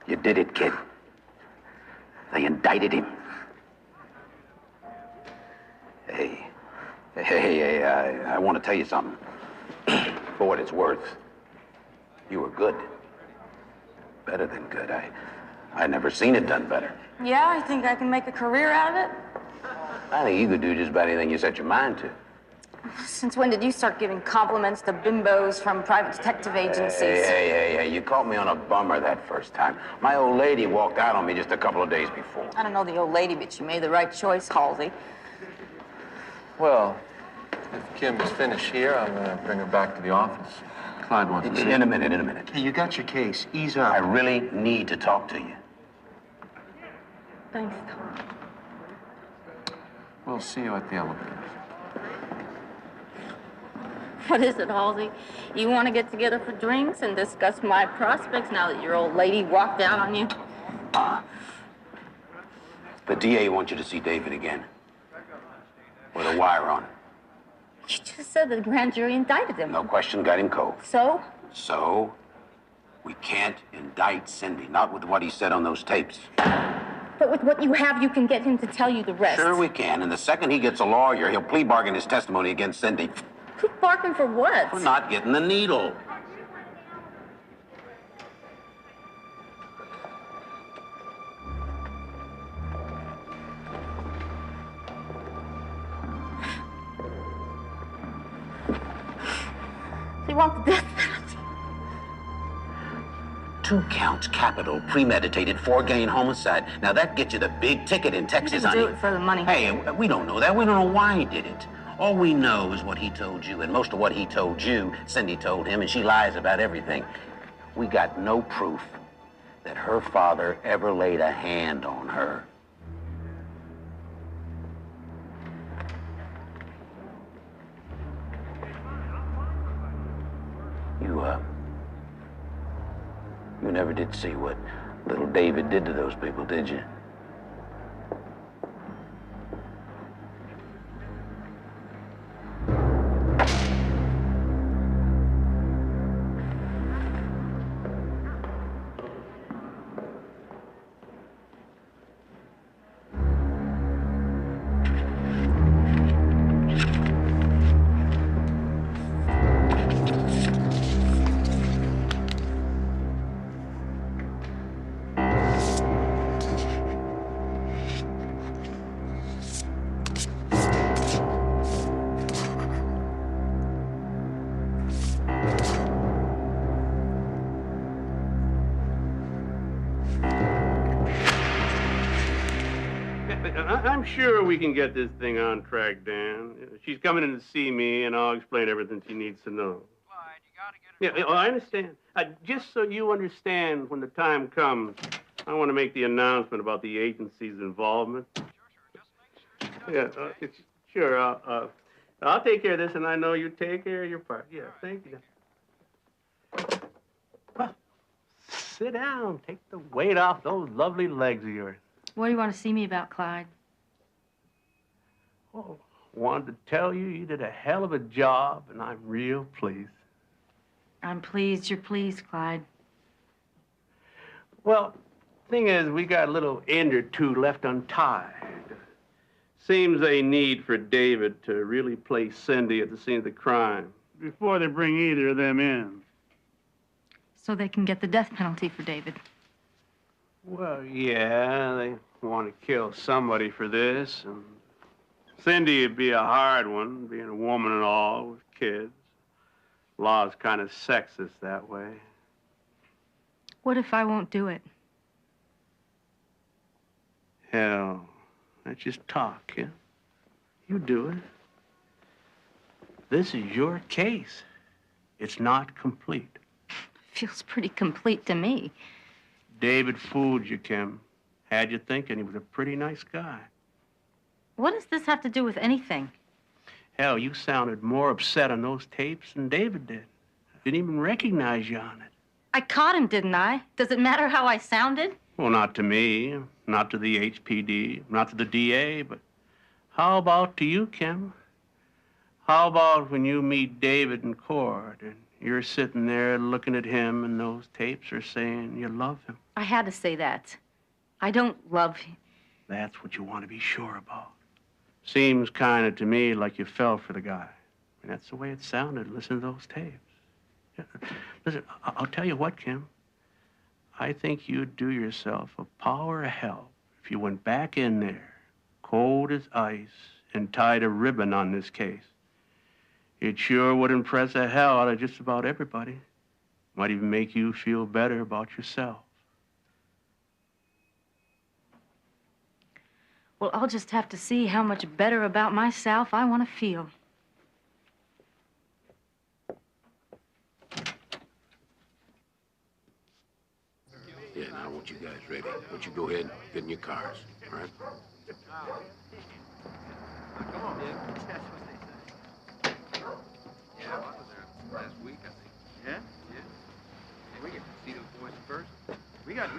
You did it, kid. They indicted him. Hey, I want to tell you something. For what it's worth, you were good. Better than good. I never seen it done better. Yeah, I think I can make a career out of it. I think you could do just about anything you set your mind to. Since when did you start giving compliments to bimbos from private detective agencies? Hey, you caught me on a bummer that first time. My old lady walked out on me just a couple of days before. I don't know the old lady, but you made the right choice, Halsey. Well, if Kim is finished here, I'm gonna bring her back to the office. Clyde wants to see In a minute. Hey, you got your case. Ease up. I really need to talk to you. Thanks, Tom. We'll see you at the elevators. What is it, Halsey? You want to get together for drinks and discuss my prospects now that your old lady walked out on you? The DA wants you to see David again. With a wire on. You just said the grand jury indicted him. No question, got him cold. So? So, we can't indict Cindy, not with what he said on those tapes. But with what you have, you can get him to tell you the rest. Sure we can, and the second he gets a lawyer, he'll plea bargain his testimony against Cindy. Plea bargain for what? For not getting the needle. You want the death penalty? 2 counts, capital, premeditated, foregain homicide. Now that gets you the big ticket in Texas, He honey. didn't do it for the money. Hey, we don't know that. We don't know why he did it. All we know is what he told you, and most of what he told you, Cindy told him, and she lies about everything. We got no proof that her father ever laid a hand on her. You never did see what little David did to those people, did you? I'm sure we can get this thing on track, Dan. She's coming in to see me, and I'll explain everything she needs to know. Clyde, you gotta get it. Yeah, I understand. Just so you understand, when the time comes, I want to make the announcement about the agency's involvement. Sure. Sure. I'll take care of this, and I know you take care of your part. Yeah, thank you. Well, sit down. Take the weight off those lovely legs of yours. What do you want to see me about, Clyde? Oh, wanted to tell you you did a hell of a job, and I'm real pleased. I'm pleased you're pleased, Clyde. Well, thing is, we got a little end or two left untied. Seems they need for David to really place Cindy at the scene of the crime before they bring either of them in. So they can get the death penalty for David. Well, yeah, they want to kill somebody for this, and Cindy would be a hard one, being a woman and all, with kids. Law's kind of sexist that way. What if I won't do it? Hell, let's just talk, yeah? You do it. This is your case. It's not complete. Feels pretty complete to me. David fooled you, Kim. Had you thinking he was a pretty nice guy. What does this have to do with anything? Hell, you sounded more upset on those tapes than David did. Didn't even recognize you on it. I caught him, didn't I? Does it matter how I sounded? Well, not to me, not to the HPD, not to the DA, but how about to you, Kim? How about when you meet David in court and you're sitting there looking at him and those tapes are saying you love him? I had to say that. I don't love him. That's what you want to be sure about. Seems kind of to me like you fell for the guy. And that's the way it sounded. Listen to those tapes. Yeah. Listen, I'll tell you what, Kim. I think you'd do yourself a power of help if you went back in there, cold as ice, and tied a ribbon on this case. It sure would impress the hell out of just about everybody. Might even make you feel better about yourself. Well, I'll just have to see how much better about myself I want to feel. Yeah, now I want you guys ready. I want you to go ahead and get in your cars, all right? Come on, man. That's what they say. Yeah, I was there last week, I think. Yeah? Yeah. Hey, we get to see those boys in person. We got,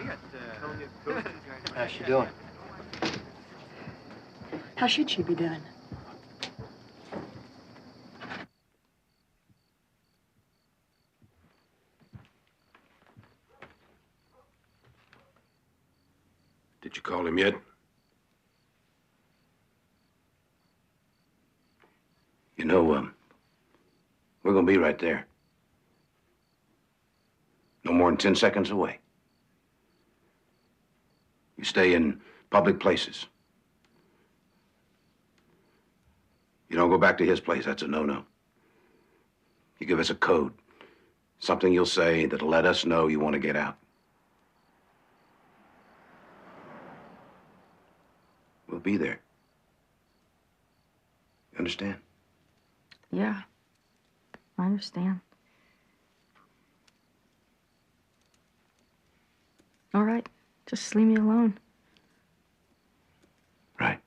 Tony Cook. How's she doing? How should she be doing? Did you call him yet? You know, we're gonna be right there. No more than 10 seconds away. You stay in public places. You don't go back to his place, that's a no-no. You give us a code, something you'll say that'll let us know you want to get out. We'll be there. You understand? Yeah, I understand. All right, just leave me alone. Right.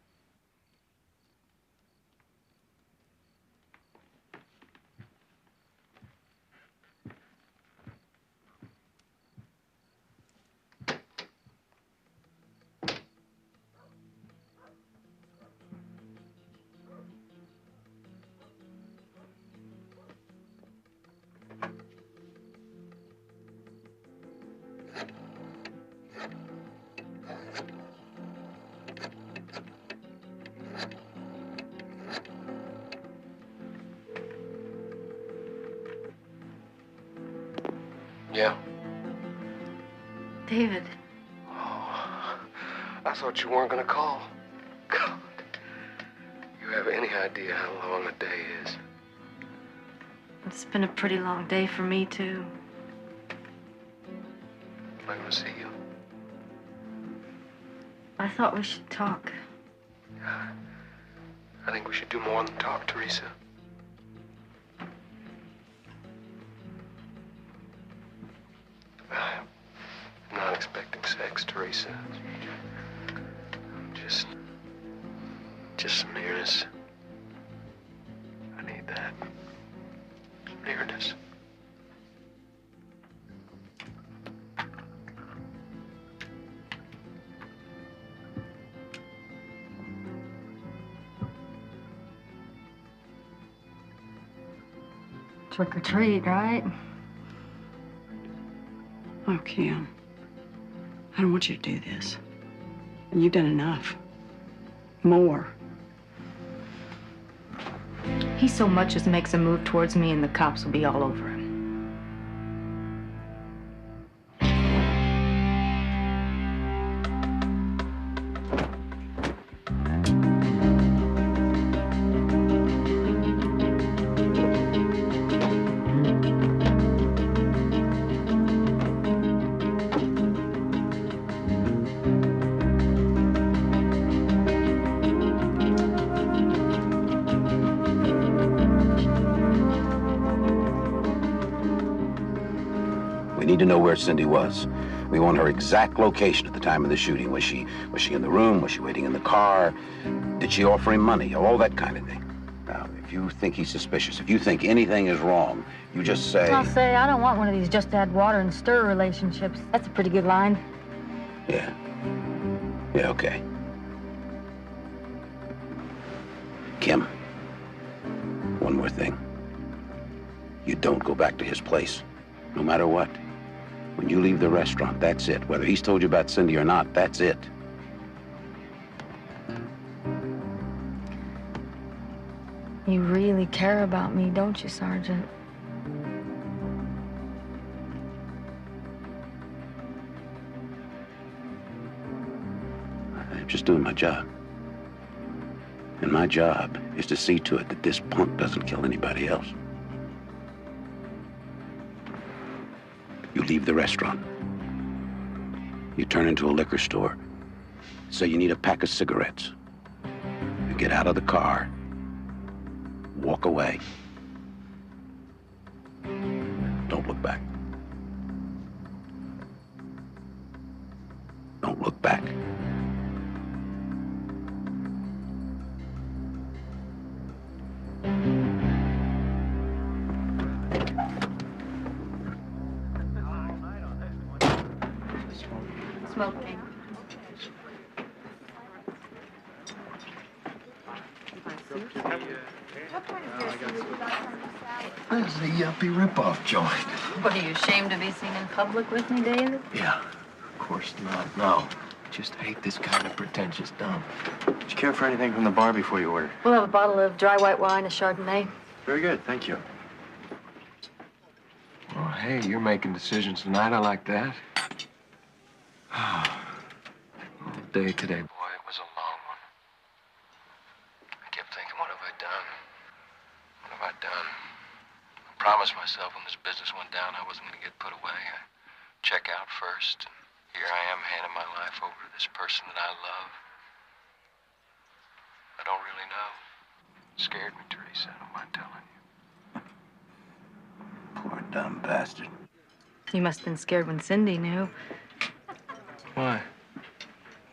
Yeah? David. I thought you weren't gonna call. God. You have any idea how long a day is? It's been a pretty long day for me, too. Am I gonna see you? I thought we should talk. I think we should do more than talk, Teresa. I'm not expecting sex, Teresa. Just some nearness. I need that. Nearness. Trick or treat, right? Oh, Kim. I don't want you to do this. You've done enough. More. He so much as makes a move towards me and the cops will be all over him. We need to know where Cindy was. We want her exact location at the time of the shooting. Was she in the room? Was she waiting in the car? Did she offer him money? All that kind of thing. Now, if you think he's suspicious, if you think anything is wrong, you just say... I'll say, I don't want one of these just add water and stir relationships. That's a pretty good line. Yeah. Yeah, okay. Kim, one more thing. You don't go back to his place, no matter what. When you leave the restaurant, that's it. Whether he's told you about Cindy or not, that's it. You really care about me, don't you, Sergeant? I'm just doing my job. And my job is to see to it that this punk doesn't kill anybody else. You leave the restaurant. You turn into a liquor store. Say you need a pack of cigarettes. You get out of the car. Walk away. Don't look back. Don't look back. Smoking. This is a yuppie ripoff joint. What, are you ashamed to be seen in public with me, David? Yeah, of course not. No. Just hate this kind of pretentious dump. Did you care for anything from the bar before you order? We'll have a bottle of dry white wine, a Chardonnay. Very good, thank you. Well, hey, you're making decisions tonight. I like that. All day today. Boy, it was a long one. I kept thinking, what have I done? What have I done? I promised myself when this business went down, I wasn't going to get put away. I'd check out first. And here I am handing my life over to this person that I love. I don't really know. It scared me, Teresa. I don't mind telling you. Poor dumb bastard. You must have been scared when Cindy knew. Why?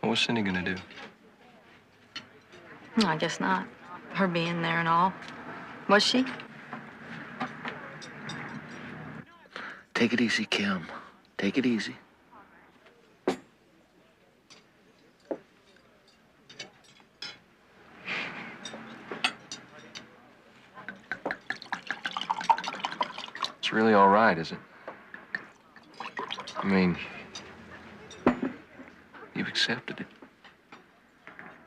What was Cindy gonna do? No, I guess not. Her being there and all. Was she? Take it easy, Kim. Take it easy. It's really all right, is it? I mean, you've accepted it.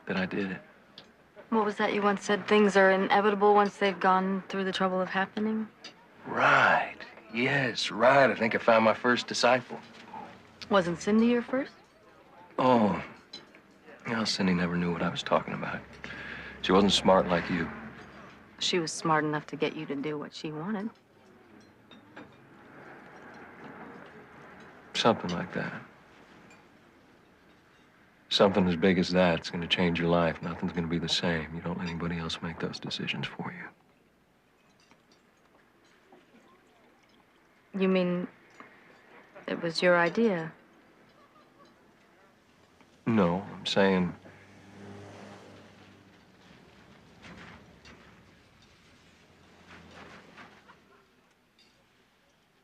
That I did it. What was that you once said? Things are inevitable once they've gone through the trouble of happening? Right. Yes, right. I think I found my first disciple. Wasn't Cindy your first? Oh. Well, Cindy never knew what I was talking about. She wasn't smart like you. She was smart enough to get you to do what she wanted. Something like that. Something as big as that's gonna change your life. Nothing's gonna be the same. You don't let anybody else make those decisions for you. You mean it was your idea? No, I'm saying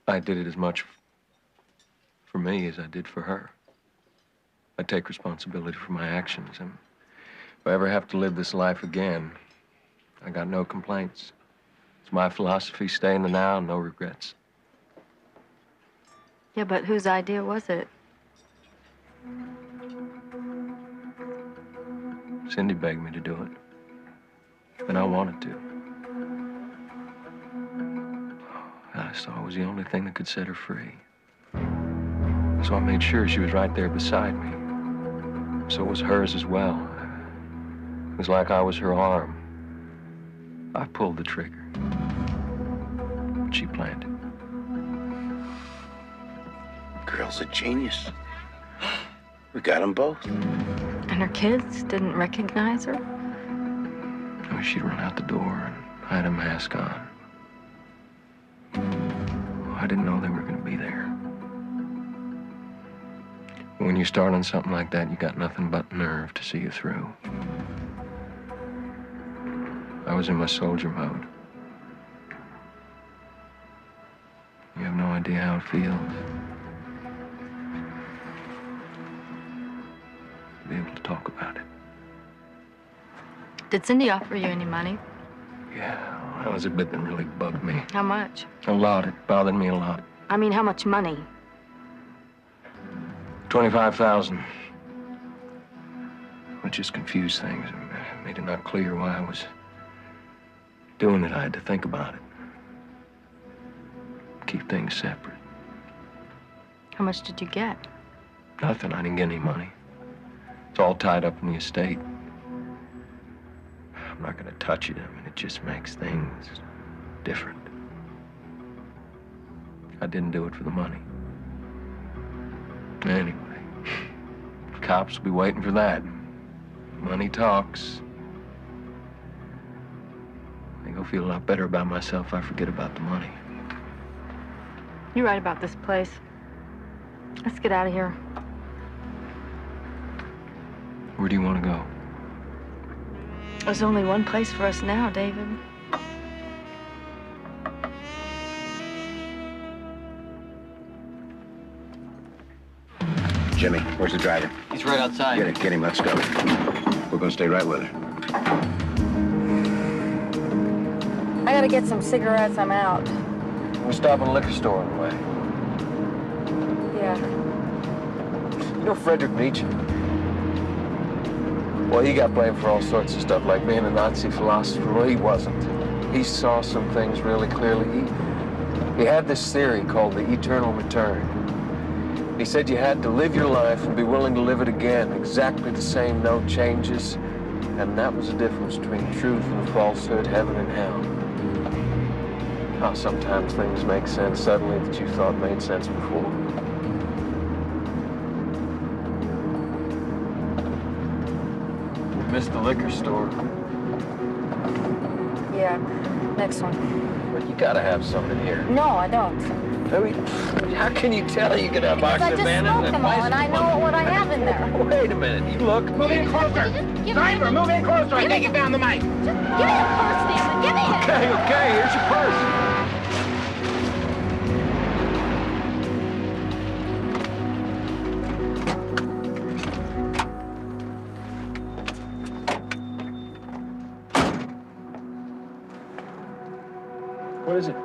I did it as much for me as I did for her. I take responsibility for my actions, and if I ever have to live this life again, I got no complaints. It's my philosophy, stay in the now, no regrets. Yeah, but whose idea was it? Cindy begged me to do it, and I wanted to. I saw it was the only thing that could set her free. So I made sure she was right there beside me. So it was hers as well. It was like I was her arm. I pulled the trigger. But she planned it. Girl's a genius. We got them both. And her kids didn't recognize her? I wish she'd run out the door and had a mask on. I didn't know they were going to be there. When you start on something like that, you got nothing but nerve to see you through. I was in my soldier mode. You have no idea how it feels to be able to talk about it. Did Cindy offer you any money? Yeah, that was a bit that really bugged me. How much? A lot. It bothered me a lot. I mean, how much money? 25,000. Which just confused things and made it not clear why I was doing it. I had to think about it. Keep things separate. How much did you get? Nothing. I didn't get any money. It's all tied up in the estate. I'm not going to touch it. I mean, it just makes things different. I didn't do it for the money. Anyway, cops will be waiting for that. Money talks. I think I'll feel a lot better about myself if I forget about the money. You're right about this place. Let's get out of here. Where do you want to go? There's only one place for us now, David. Jimmy, where's the driver? He's right outside. Get him, let's go. We're gonna stay right with her. I gotta get some cigarettes. I'm out. We stop at a liquor store on the way. Yeah. You know Friedrich Nietzsche? Well, he got blamed for all sorts of stuff, like being a Nazi philosopher. Well, he wasn't. He saw some things really clearly. He had this theory called the eternal return. He said you had to live your life and be willing to live it again, exactly the same, no changes. And that was the difference between truth and falsehood, heaven and hell. How sometimes things make sense suddenly that you thought made sense before. We missed the liquor store. Yeah, next one. But you gotta have something here. No, I don't. I mean, how can you tell you could have Because I oxygen just man smoked them all, and I know what I have in there. Wait a minute, you look. Move in closer. Driver, move in closer. I think you found the mic. Give me the purse, damn it. Give me it. Okay, here's your purse. What is it?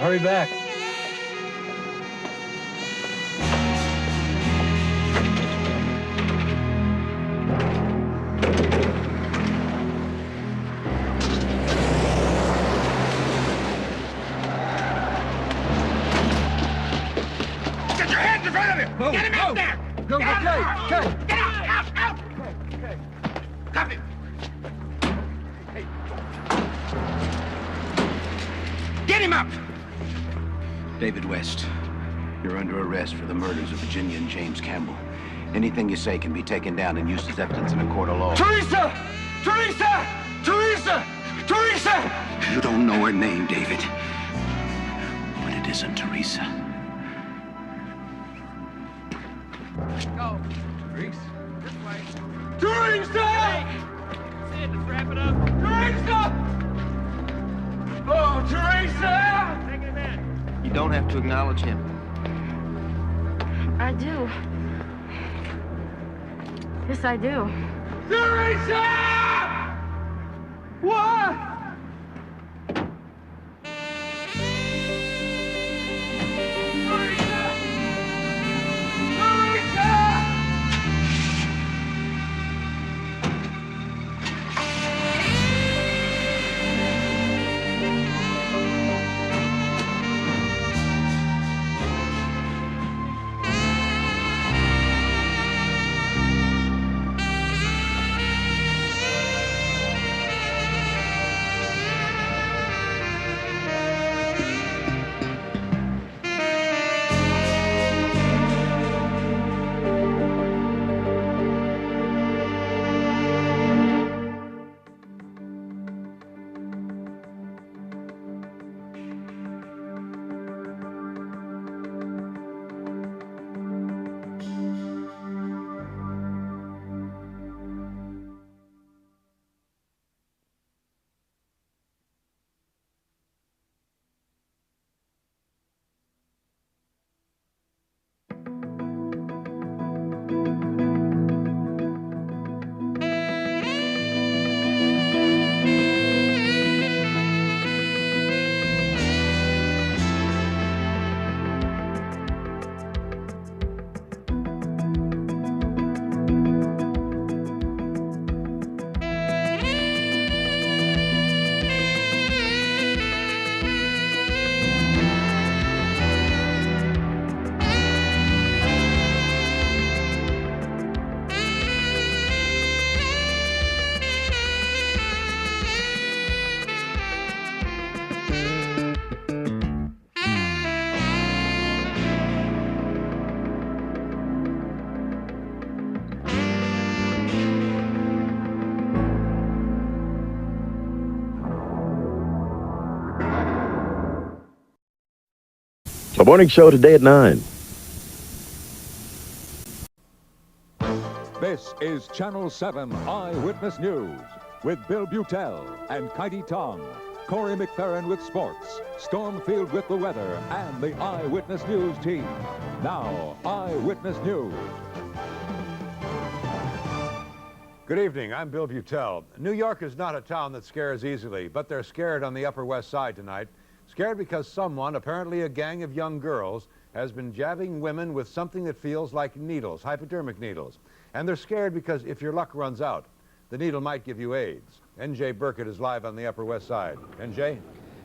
Hurry back. Go, Get okay, out. okay. Get out. Okay. Stop him. Get him up! David West, you're under arrest for the murders of Virginia and James Campbell. Anything you say can be taken down and used as evidence in a court of law. Teresa! Teresa! Teresa! Teresa! You don't know her name, David. But it isn't Teresa. Go. Teresa. This way. Teresa! That's it. Let's wrap it up. Teresa! Oh, Teresa! Take him in. You don't have to acknowledge him. I do. Yes, I do. Teresa! What? A morning show today at 9. This is Channel 7 Eyewitness News with Bill Butel and Kaiti Tong, Corey McFerrin with sports, Stormfield with the weather, and the Eyewitness News team. Now, Eyewitness News. Good evening, I'm Bill Butel. New York is not a town that scares easily, but they're scared on the Upper West Side tonight. Scared because someone, apparently a gang of young girls, has been jabbing women with something that feels like needles, hypodermic needles. And they're scared because if your luck runs out, the needle might give you AIDS. N.J. Burkett is live on the Upper West Side. N.J.?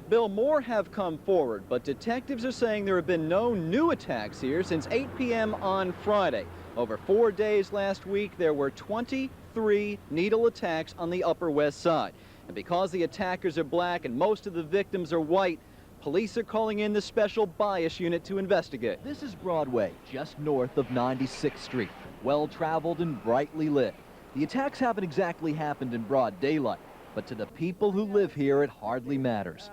Bill, more have come forward, but detectives are saying there have been no new attacks here since 8 p.m. on Friday. Over 4 days last week, there were 23 needle attacks on the Upper West Side. And because the attackers are black and most of the victims are white, police are calling in the Special Bias Unit to investigate. This is Broadway, just north of 96th Street. Well-traveled and brightly lit. The attacks haven't exactly happened in broad daylight, but to the people who live here, it hardly matters.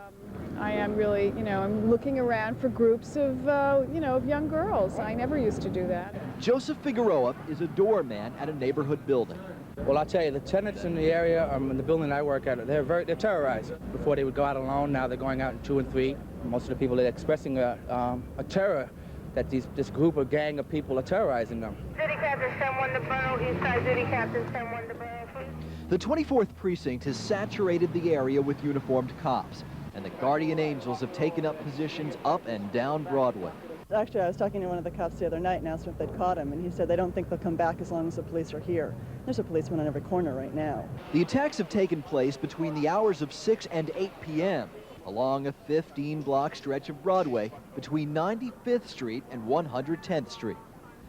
I am really, I'm looking around for groups of, of young girls. I never used to do that. Joseph Figueroa is a doorman at a neighborhood building. Well, I'll tell you, the tenants in the area, in the building I work at, they're terrorized. Before they would go out alone, now they're going out in 2 and 3. Most of the people are expressing a terror that this group or gang of people are terrorizing them. City Captain, send one to Borough. East Side City Captain, send one to Borough, please. The 24th Precinct has saturated the area with uniformed cops, and the Guardian Angels have taken up positions up and down Broadway. Actually, I was talking to one of the cops the other night and asked him if they'd caught him, and he said they don't think they'll come back as long as the police are here. There's a policeman on every corner right now. The attacks have taken place between the hours of 6 and 8 p.m. along a 15-block stretch of Broadway between 95th Street and 110th Street.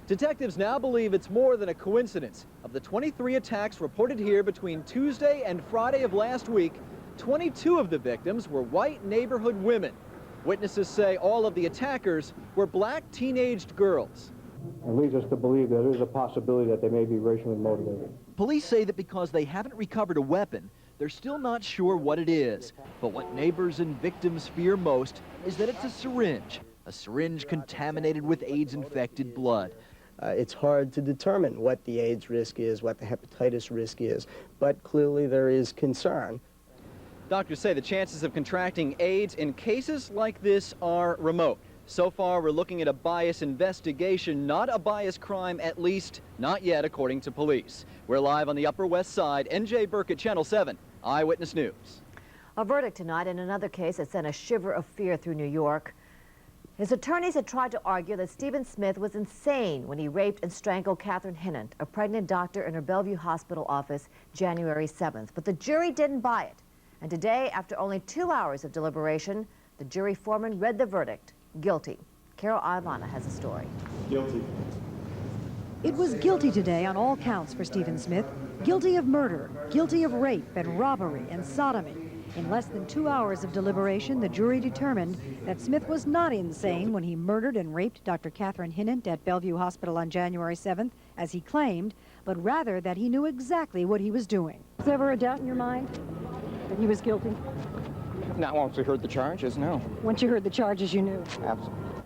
Detectives now believe it's more than a coincidence. Of the 23 attacks reported here between Tuesday and Friday of last week, 22 of the victims were white neighborhood women. Witnesses say all of the attackers were black teenaged girls. It leads us to believe there is a possibility that they may be racially motivated. Police say that because they haven't recovered a weapon, they're still not sure what it is. But what neighbors and victims fear most is that it's a syringe contaminated with AIDS-infected blood. It's hard to determine what the AIDS risk is, what the hepatitis risk is, but clearly there is concern. Doctors say the chances of contracting AIDS in cases like this are remote. So far, we're looking at a bias investigation, not a bias crime, at least not yet, according to police. We're live on the Upper West Side. NJ Burkett, Channel 7, Eyewitness News. A verdict tonight in another case that sent a shiver of fear through New York. His attorneys had tried to argue that Stephen Smith was insane when he raped and strangled Catherine Hinnant, a pregnant doctor in her Bellevue Hospital office, January 7th. But the jury didn't buy it. And today, after only 2 hours of deliberation, the jury foreman read the verdict, guilty. Carol Ivana has a story. Guilty. It was guilty today on all counts for Stephen Smith. Guilty of murder, guilty of rape and robbery and sodomy. In less than 2 hours of deliberation, the jury determined that Smith was not insane when he murdered and raped Dr. Catherine Hinnant at Bellevue Hospital on January 7th, as he claimed, but rather that he knew exactly what he was doing. Was there ever a doubt in your mind that he was guilty? Not once we heard the charges, no. Once you heard the charges, you knew? Absolutely.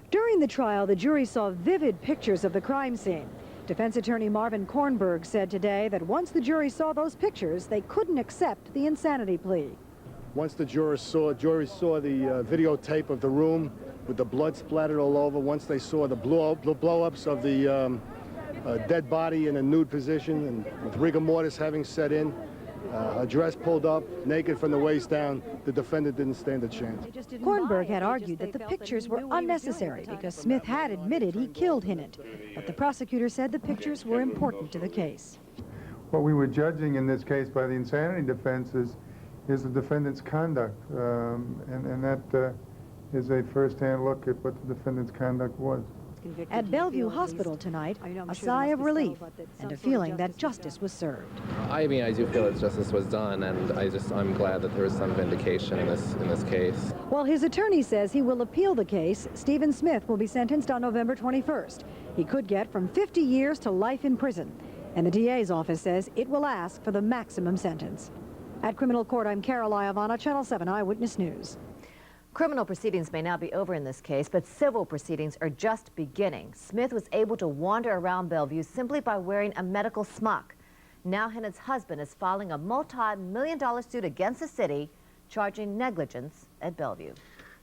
During the trial, the jury saw vivid pictures of the crime scene. Defense attorney Marvin Kornberg said today that once the jury saw those pictures, they couldn't accept the insanity plea. Once the jury saw the videotape of the room with the blood splattered all over, once they saw the blow-ups of the dead body in a nude position and with rigor mortis having set in, a dress pulled up, naked from the waist down, the defendant didn't stand a chance. Kornberg had argued that the pictures were unnecessary because Smith had admitted he killed Hinnant, but the prosecutor said the pictures were important to the case. What we were judging in this case by the insanity defense is the defendant's conduct, and that is a first-hand look at what the defendant's conduct was. At Bellevue Hospital tonight, a sigh of relief and a feeling that justice was served. I mean, I do feel that justice was done, and I'm glad that there is some vindication in this case. While his attorney says he will appeal the case, Stephen Smith will be sentenced on November 21st. He could get from 50 years to life in prison, and the DA's office says it will ask for the maximum sentence. At criminal court, I'm Carol Ivana, Channel 7 Eyewitness News. Criminal proceedings may now be over in this case, but civil proceedings are just beginning. Smith was able to wander around Bellevue simply by wearing a medical smock. Now Hinnant's husband is filing a multi-million-dollar suit against the city, charging negligence at Bellevue.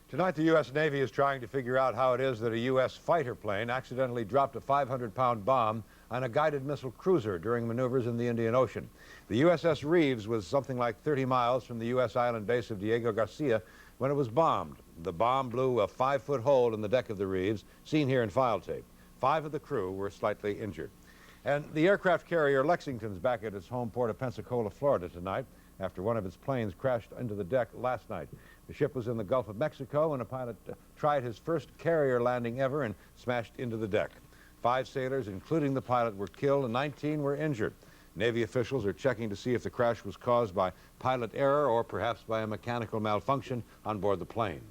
Tonight, the U.S. Navy is trying to figure out how it is that a U.S. fighter plane accidentally dropped a 500-pound bomb on a guided missile cruiser during maneuvers in the Indian Ocean. The USS Reeves was something like 30 miles from the U.S. island base of Diego Garcia when it was bombed. The bomb blew a 5-foot hole in the deck of the Reeves, seen here in file tape. 5 of the crew were slightly injured. And the aircraft carrier Lexington's back at its home port of Pensacola, Florida tonight after one of its planes crashed into the deck last night. The ship was in the Gulf of Mexico when a pilot tried his first carrier landing ever and smashed into the deck. 5 sailors, including the pilot, were killed and 19 were injured. Navy officials are checking to see if the crash was caused by pilot error or perhaps by a mechanical malfunction on board the plane.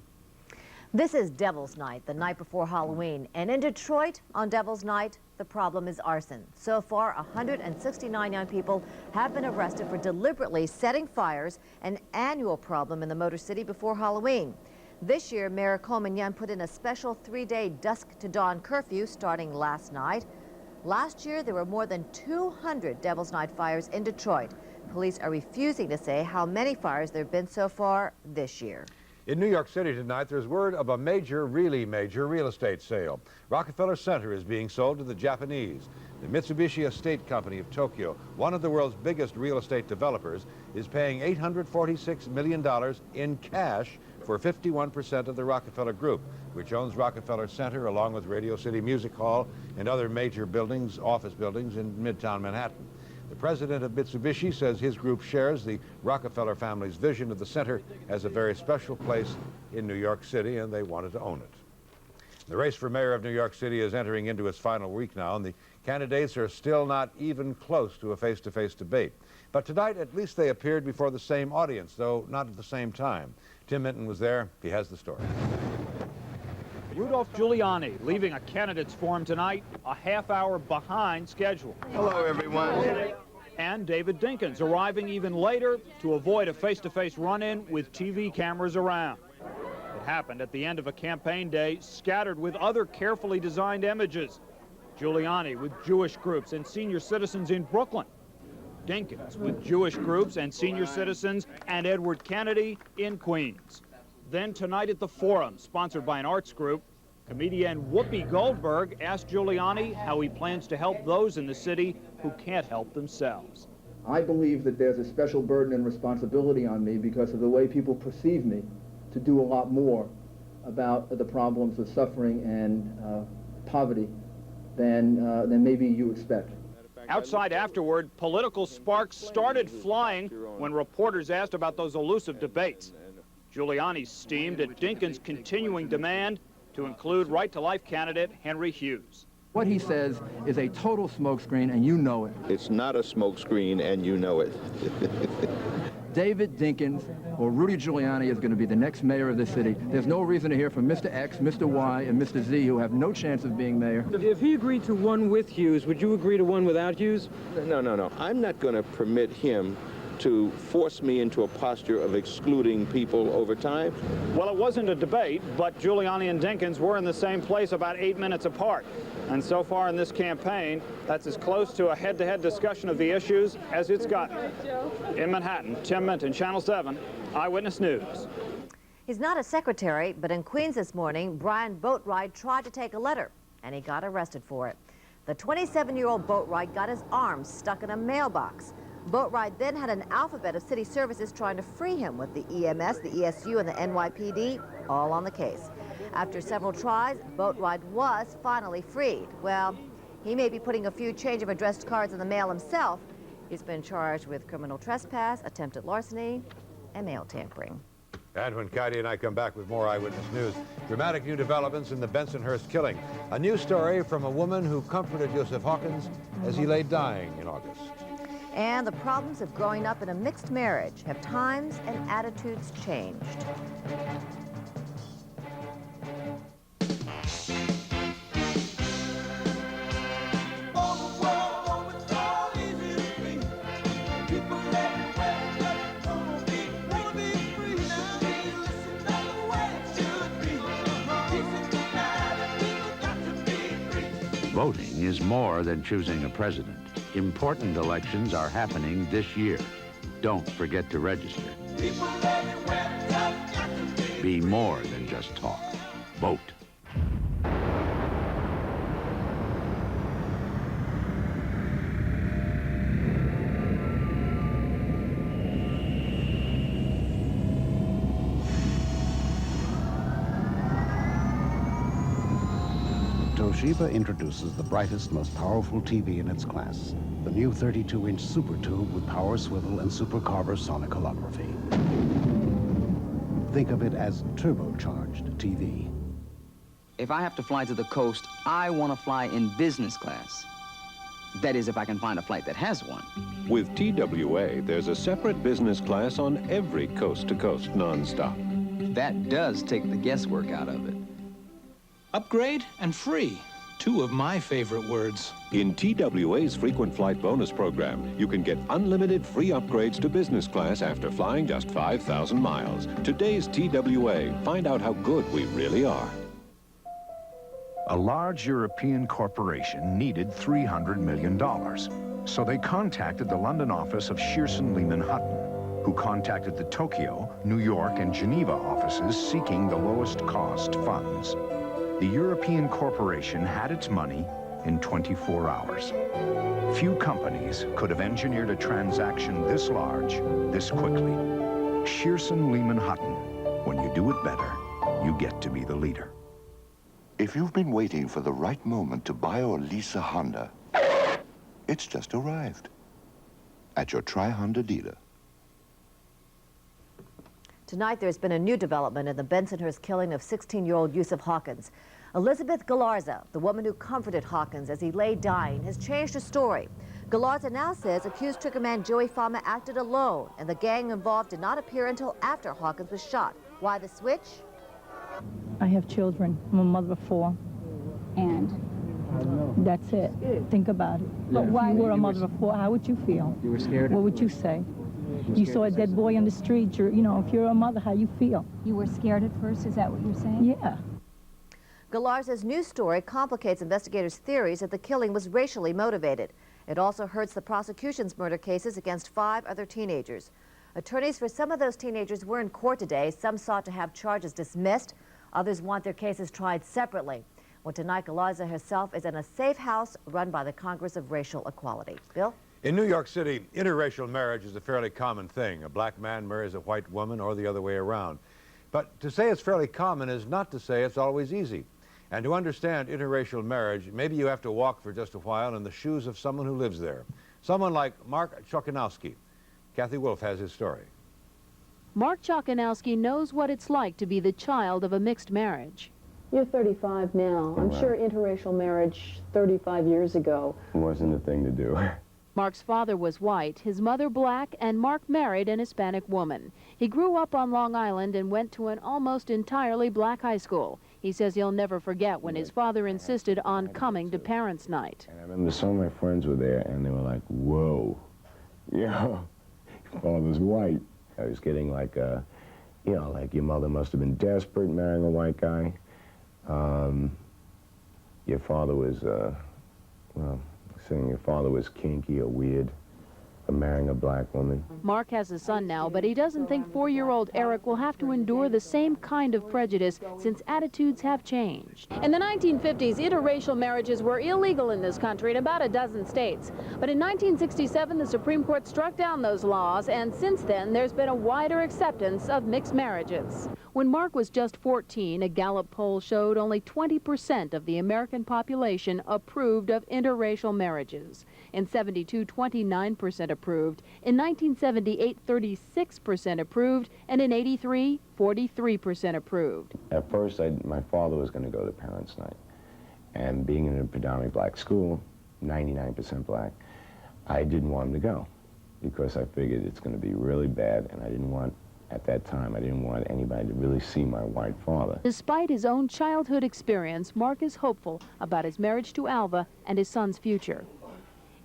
This is Devil's Night, the night before Halloween. And in Detroit, on Devil's Night, the problem is arson. So far, 169 young people have been arrested for deliberately setting fires, an annual problem in the Motor City before Halloween. This year, Mayor Coleman Young put in a special 3-day dusk-to-dawn curfew starting last night. Last year, there were more than 200 Devil's Night fires in Detroit. Police are refusing to say how many fires there have been so far this year. In New York City tonight, there's word of a really major real estate sale. Rockefeller Center is being sold to the Japanese. The Mitsubishi Estate Company of Tokyo, one of the world's biggest real estate developers, is paying $846 million in cash for 51% of the Rockefeller Group, which owns Rockefeller Center along with Radio City Music Hall and other major buildings, office buildings in Midtown Manhattan. The president of Mitsubishi says his group shares the Rockefeller family's vision of the center as a very special place in New York City, and they wanted to own it. The race for mayor of New York City is entering into its final week now, and the candidates are still not even close to a face-to-face debate. But tonight, at least they appeared before the same audience, though not at the same time. Tim Minton was there. He has the story. Rudolph Giuliani leaving a candidate's forum tonight a half hour behind schedule. Hello, everyone. And David Dinkins arriving even later to avoid a face-to-face run-in with TV cameras around. It happened at the end of a campaign day scattered with other carefully designed images. Giuliani with Jewish groups and senior citizens in Brooklyn. Dinkins with Jewish groups and senior citizens and Edward Kennedy in Queens. Then tonight at the Forum, sponsored by an arts group, comedian Whoopi Goldberg asked Giuliani how he plans to help those in the city who can't help themselves. I believe that there's a special burden and responsibility on me because of the way people perceive me to do a lot more about the problems of suffering and poverty than maybe you expect. Outside afterward, political sparks started flying when reporters asked about those elusive debates. Giuliani steamed at Dinkins' continuing demand to include right-to-life candidate Henry Hughes. What he says is a total smokescreen, and you know it. It's not a smokescreen, and you know it. David Dinkins or Rudy Giuliani is going to be the next mayor of the city. There's no reason to hear from Mr. X, Mr. Y, and Mr. Z, who have no chance of being mayor. If he agreed to one with Hughes, would you agree to one without Hughes? No. I'm not going to permit him to force me into a posture of excluding people over time. Well, it wasn't a debate, but Giuliani and Dinkins were in the same place about 8 minutes apart. And so far in this campaign, that's as close to a head-to-head discussion of the issues as it's gotten. In Manhattan, Tim Minton, Channel 7, Eyewitness News. He's not a secretary, but in Queens this morning, Brian Boatwright tried to take a letter, and he got arrested for it. The 27-year-old Boatwright got his arms stuck in a mailbox. Boatwright then had an alphabet of city services trying to free him, with the EMS, the ESU, and the NYPD all on the case. After several tries, Boatwright was finally freed. Well, he may be putting a few change of addressed cards in the mail himself. He's been charged with criminal trespass, attempted larceny, and mail tampering. And when Katie and I come back with more Eyewitness News, dramatic new developments in the Bensonhurst killing. A new story from a woman who comforted Joseph Hawkins as he lay dying in August. And the problems of growing up in a mixed marriage. Have times and attitudes changed? Voting is more than choosing a president. Important elections are happening this year. Don't forget to register. Be more than just talk. Vote. Toshiba introduces the brightest, most powerful TV in its class. The new 32-inch Super Tube with power swivel and supercarber sonicalography. Think of it as turbocharged TV. If I have to fly to the coast, I want to fly in business class. That is, if I can find a flight that has one. With TWA, there's a separate business class on every coast-to-coast nonstop. That does take the guesswork out of it. Upgrade and free. Two of my favorite words. In TWA's frequent flight bonus program, you can get unlimited free upgrades to business class after flying just 5,000 miles. Today's TWA. Find out how good we really are. A large European corporation needed $300 million. So they contacted the London office of Shearson Lehman Hutton, who contacted the Tokyo, New York, and Geneva offices seeking the lowest cost funds. The European corporation had its money in 24 hours. Few companies could have engineered a transaction this large, this quickly. Shearson Lehman Hutton. When you do it better, you get to be the leader. If you've been waiting for the right moment to buy or lease a Honda, it's just arrived at your Tri-Honda dealer. Tonight, there's been a new development in the Bensonhurst killing of 16-year-old Yusuf Hawkins. Elizabeth Galarza, the woman who comforted Hawkins as he lay dying, has changed her story. Galarza now says accused triggerman Joey Fama acted alone, and the gang involved did not appear until after Hawkins was shot. Why the switch? I have children. I'm a mother of 4. And that's it. Think about it. But why you were a mother of 4, how would you feel? You were scared? What would you say? You saw a dead boy on the street. You're, you know, if you're a mother, how you feel? You were scared at first, is that what you're saying? Yeah. Galarza's new story complicates investigators' theories that the killing was racially motivated. It also hurts the prosecution's murder cases against 5 other teenagers. Attorneys for some of those teenagers were in court today. Some sought to have charges dismissed. Others want their cases tried separately. Well, tonight, Galarza herself is in a safe house run by the Congress of Racial Equality. Bill? In New York City, interracial marriage is a fairly common thing. A black man marries a white woman or the other way around. But to say it's fairly common is not to say it's always easy. And to understand interracial marriage, maybe you have to walk for just a while in the shoes of someone who lives there. Someone like Mark Chokanowski. Kathy Wolf has his story. Mark Chokanowski knows what it's like to be the child of a mixed marriage. You're 35 now. I'm sure interracial marriage 35 years ago wasn't a thing to do. Mark's father was white, his mother black, and Mark married an Hispanic woman. He grew up on Long Island and went to an almost entirely black high school. He says he'll never forget when his father insisted on coming to Parents' Night. And I remember some of my friends were there, and they were like, whoa, you know, your father's white. I was getting like, you know, like your mother must have been desperate marrying a white guy. Your father was, well, saying your father was kinky or weird for marrying a black woman. Mark has a son now, but he doesn't think 4-year-old Eric will have to endure the same kind of prejudice since attitudes have changed. In the 1950s, interracial marriages were illegal in this country in about a dozen states. But in 1967, the Supreme Court struck down those laws, and since then, there's been a wider acceptance of mixed marriages. When Mark was just 14, a Gallup poll showed only 20% of the American population approved of interracial marriages. In 72, 29% approved. In 1978, 36% approved. And in 83, 43% approved. At first, my father was going to go to Parents' Night. And being in a predominantly black school, 99% black, I didn't want him to go because I figured it's going to be really bad, and I didn't want, at that time, I didn't want anybody to really see my white father. Despite his own childhood experience, Mark is hopeful about his marriage to Alva and his son's future.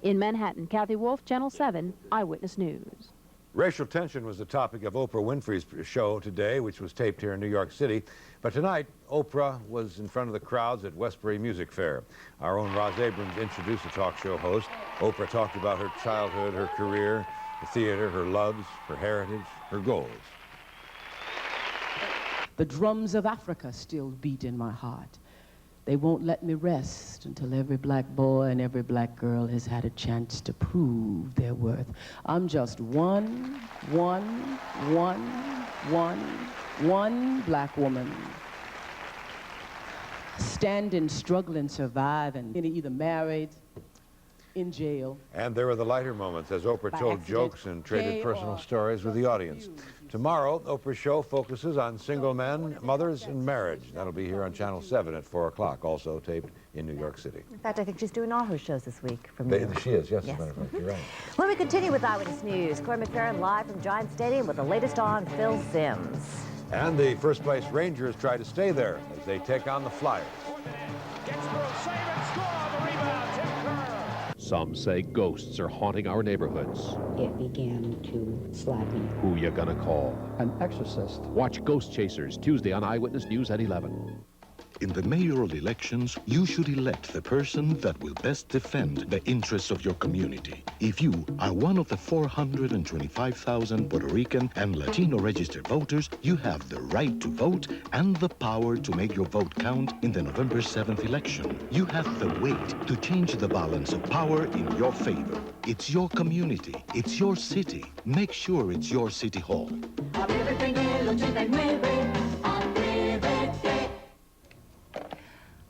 In Manhattan, Kathy Wolf, Channel 7, Eyewitness News. Racial tension was the topic of Oprah Winfrey's show today, which was taped here in New York City. But tonight, Oprah was in front of the crowds at Westbury Music Fair. Our own Roz Abrams introduced the talk show host. Oprah talked about her childhood, her career, the theater, her loves, her heritage, her goals. The drums of Africa still beat in my heart. They won't let me rest until every black boy and every black girl has had a chance to prove their worth. I'm just one black woman. Standing, struggling, surviving, either married, in jail. And there were the lighter moments as Oprah told jokes and traded personal stories with the audience. Tomorrow, Oprah's show focuses on single men, mothers, and marriage. That'll be here on Channel 7 at 4 o'clock, also taped in New York City. In fact, I think she's doing all her shows this week from New York. She is, yes, as a matter of fact, you're right. When we continue with Eyewitness News, Corey McFerrin live from Giant Stadium with the latest on Phil Simms. And the first-place Rangers try to stay there as they take on the Flyers. Some say ghosts are haunting our neighborhoods. It began to slacken. Who you gonna call? An exorcist. Watch Ghost Chasers Tuesday on Eyewitness News at 11. In the mayoral elections, you should elect the person that will best defend the interests of your community. If you are one of the 425,000 Puerto Rican and Latino registered voters, you have the right to vote and the power to make your vote count in the November 7th election. You have the weight to change the balance of power in your favor. It's your community. It's your city. Make sure it's your city hall.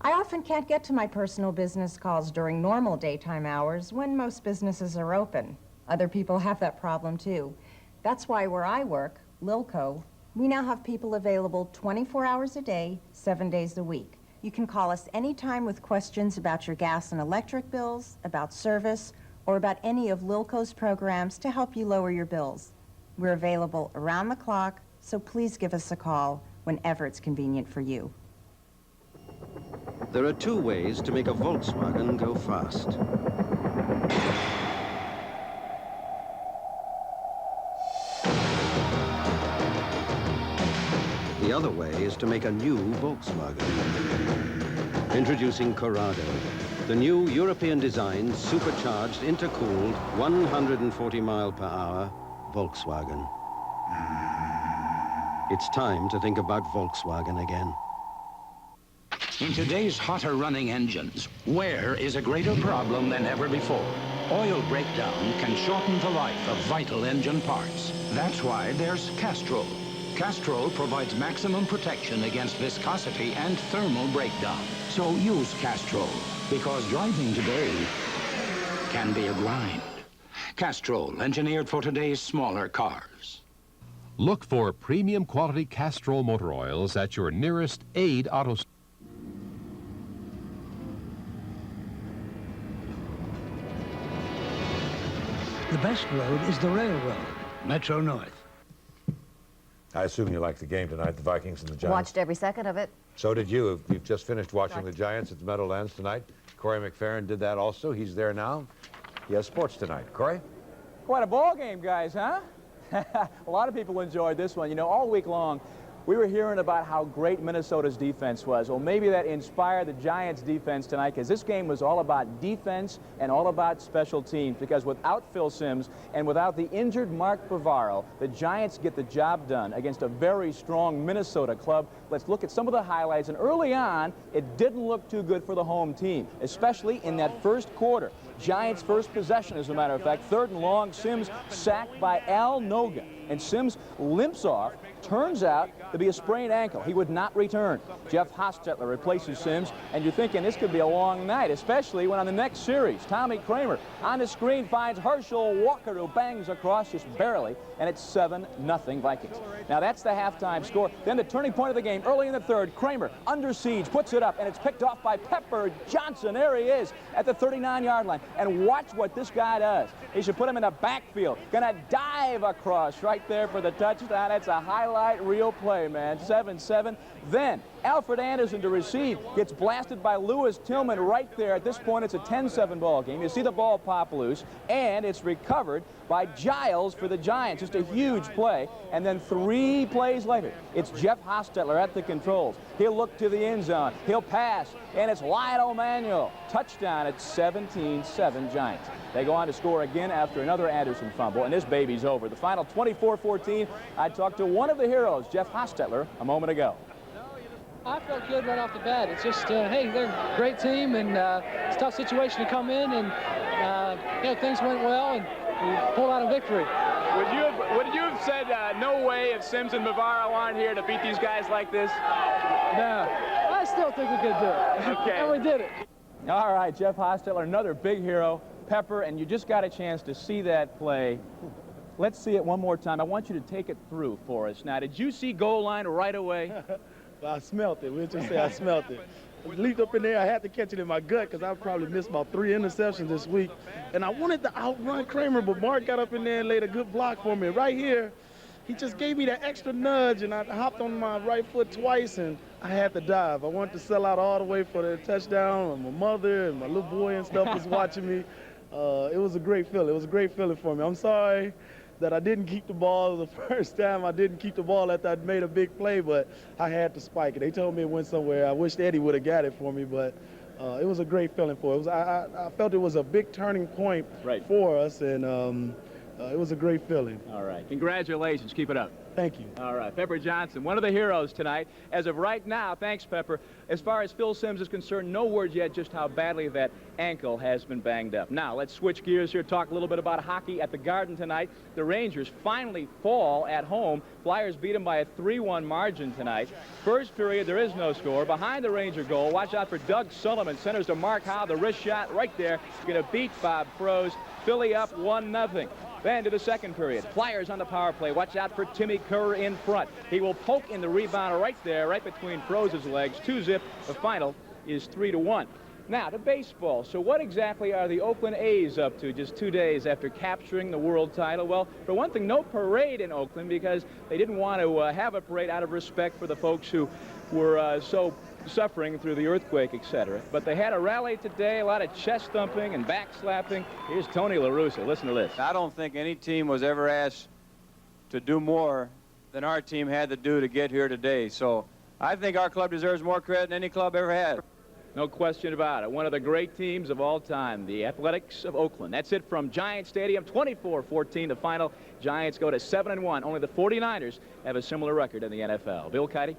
I often can't get to my personal business calls during normal daytime hours when most businesses are open. Other people have that problem too. That's why where I work, Lilco, we now have people available 24 hours a day, 7 days a week. You can call us anytime with questions about your gas and electric bills, about service, or about any of Lilco's programs to help you lower your bills. We're available around the clock, so please give us a call whenever it's convenient for you. There are two ways to make a Volkswagen go fast. The other way is to make a new Volkswagen. Introducing Corrado, the new European-designed, supercharged, intercooled, 140-mile-per-hour Volkswagen. It's time to think about Volkswagen again. In today's hotter running engines, wear is a greater problem than ever before. Oil breakdown can shorten the life of vital engine parts. That's why there's Castrol. Castrol provides maximum protection against viscosity and thermal breakdown. So use Castrol, because driving today can be a grind. Castrol, engineered for today's smaller cars. Look for premium quality Castrol motor oils at your nearest Aid Auto Store. The best road is the railroad, Metro North. I assume you liked the game tonight, the Vikings and the Giants. Watched every second of it. So did you. You've just finished watching the Giants at the Meadowlands tonight. Corey McFerrin did that also. He's there now. He has sports tonight. Corey? Quite a ball game, guys, huh? A lot of people enjoyed this one. You know, all week long, we were hearing about how great Minnesota's defense was. Well, maybe that inspired the Giants' defense tonight, because this game was all about defense and all about special teams, because without Phil Simms and without the injured Mark Bavaro, the Giants get the job done against a very strong Minnesota club. Let's look at some of the highlights. And early on, it didn't look too good for the home team, especially in that first quarter. Giants' first possession, as a matter of fact, 3rd and long, Simms sacked by Al Noga. And Simms limps off. Turns out to be a sprained ankle. He would not return. Jeff Hostetler replaces Simms, and you're thinking this could be a long night, especially when on the next series, Tommy Kramer on the screen finds Herschel Walker, who bangs across just barely, and it's 7-0 Vikings. Now that's the halftime score. Then the turning point of the game, early in the 3rd, Kramer under siege, puts it up, and it's picked off by Pepper Johnson. There he is at the 39-yard line. And watch what this guy does. He should put him in the backfield. Gonna dive across right there for the touchdown. That's a highlight reel play, man. 7-7. Then Alfred Anderson to receive. Gets blasted by Lewis Tillman right there. At this point, it's a 10-7 ball game. You see the ball pop loose, and it's recovered by Giles for the Giants. Just a huge play. And then 3 plays later, it's Jeff Hostetler at the controls. He'll look to the end zone. He'll pass, and it's Lionel Manuel. Touchdown at 17-7 Giants. They go on to score again after another Anderson fumble, and this baby's over. The final 24-14. I talked to one of the heroes, Jeff Hostetler, a moment ago. I felt good right off the bat. It's just, hey, they're a great team, and it's a tough situation to come in, and you know, things went well, and we pulled out a victory. Would you have said no way if Simms and Bavaro aren't here to beat these guys like this? No, I still think we could do it. Okay. And we did it. All right, Jeff Hostetler, another big hero. Pepper, and you just got a chance to see that play. Let's see it one more time. I want you to take it through for us. Now, did you see goal line right away? Well, I smelt it. We'll just say I smelt it. I leaped up in there. I had to catch it in my gut because I probably missed about 3 interceptions this week. And I wanted to outrun Kramer, but Mark got up in there and laid a good block for me. Right here, he just gave me that extra nudge, and I hopped on my right foot twice, and I had to dive. I wanted to sell out all the way for the touchdown, and my mother and my little boy and stuff was watching me. It was a great feeling. It was a great feeling for me. I'm sorry that I didn't keep the ball the first time. I didn't keep the ball after I'd made a big play, but I had to spike it. They told me it went somewhere. I wished Eddie would have got it for me, but it was a great feeling for it. I felt it was a big turning point for us, and it was a great feeling. All right. Congratulations. Keep it up. Thank you. All right. Pepper Johnson, one of the heroes tonight. As of right now, thanks, Pepper. As far as Phil Simms is concerned, no word yet just how badly that ankle has been banged up. Now, let's switch gears here, talk a little bit about hockey at the Garden tonight. The Rangers finally fall at home. Flyers beat them by a 3-1 margin tonight. First period, there is no score. Behind the Ranger goal, watch out for Doug Sullivan. Centers to Mark Howe, the wrist shot right there. Going to beat Bob Froese. Philly up 1-0. Then to the second period. Flyers on the power play. Watch out for Timmy Kerr in front. He will poke in the rebound right there, right between Froze's legs. 2-zip. The final is 3-1. Now to baseball. So what exactly are the Oakland A's up to just 2 days after capturing the world title? Well, for one thing, no parade in Oakland because they didn't want to have a parade out of respect for the folks who were so suffering through the earthquake, etc. But they had a rally today, a lot of chest thumping and back slapping. Here's Tony La Russa. Listen to this. I don't think any team was ever asked to do more than our team had to do to get here today. So I think our club deserves more credit than any club ever had. No question about it. One of the great teams of all time, the Athletics of Oakland. That's it from Giant Stadium, 24-14 the final. Giants go to 7-1. Only the 49ers have a similar record in the NFL. Bill Kitey?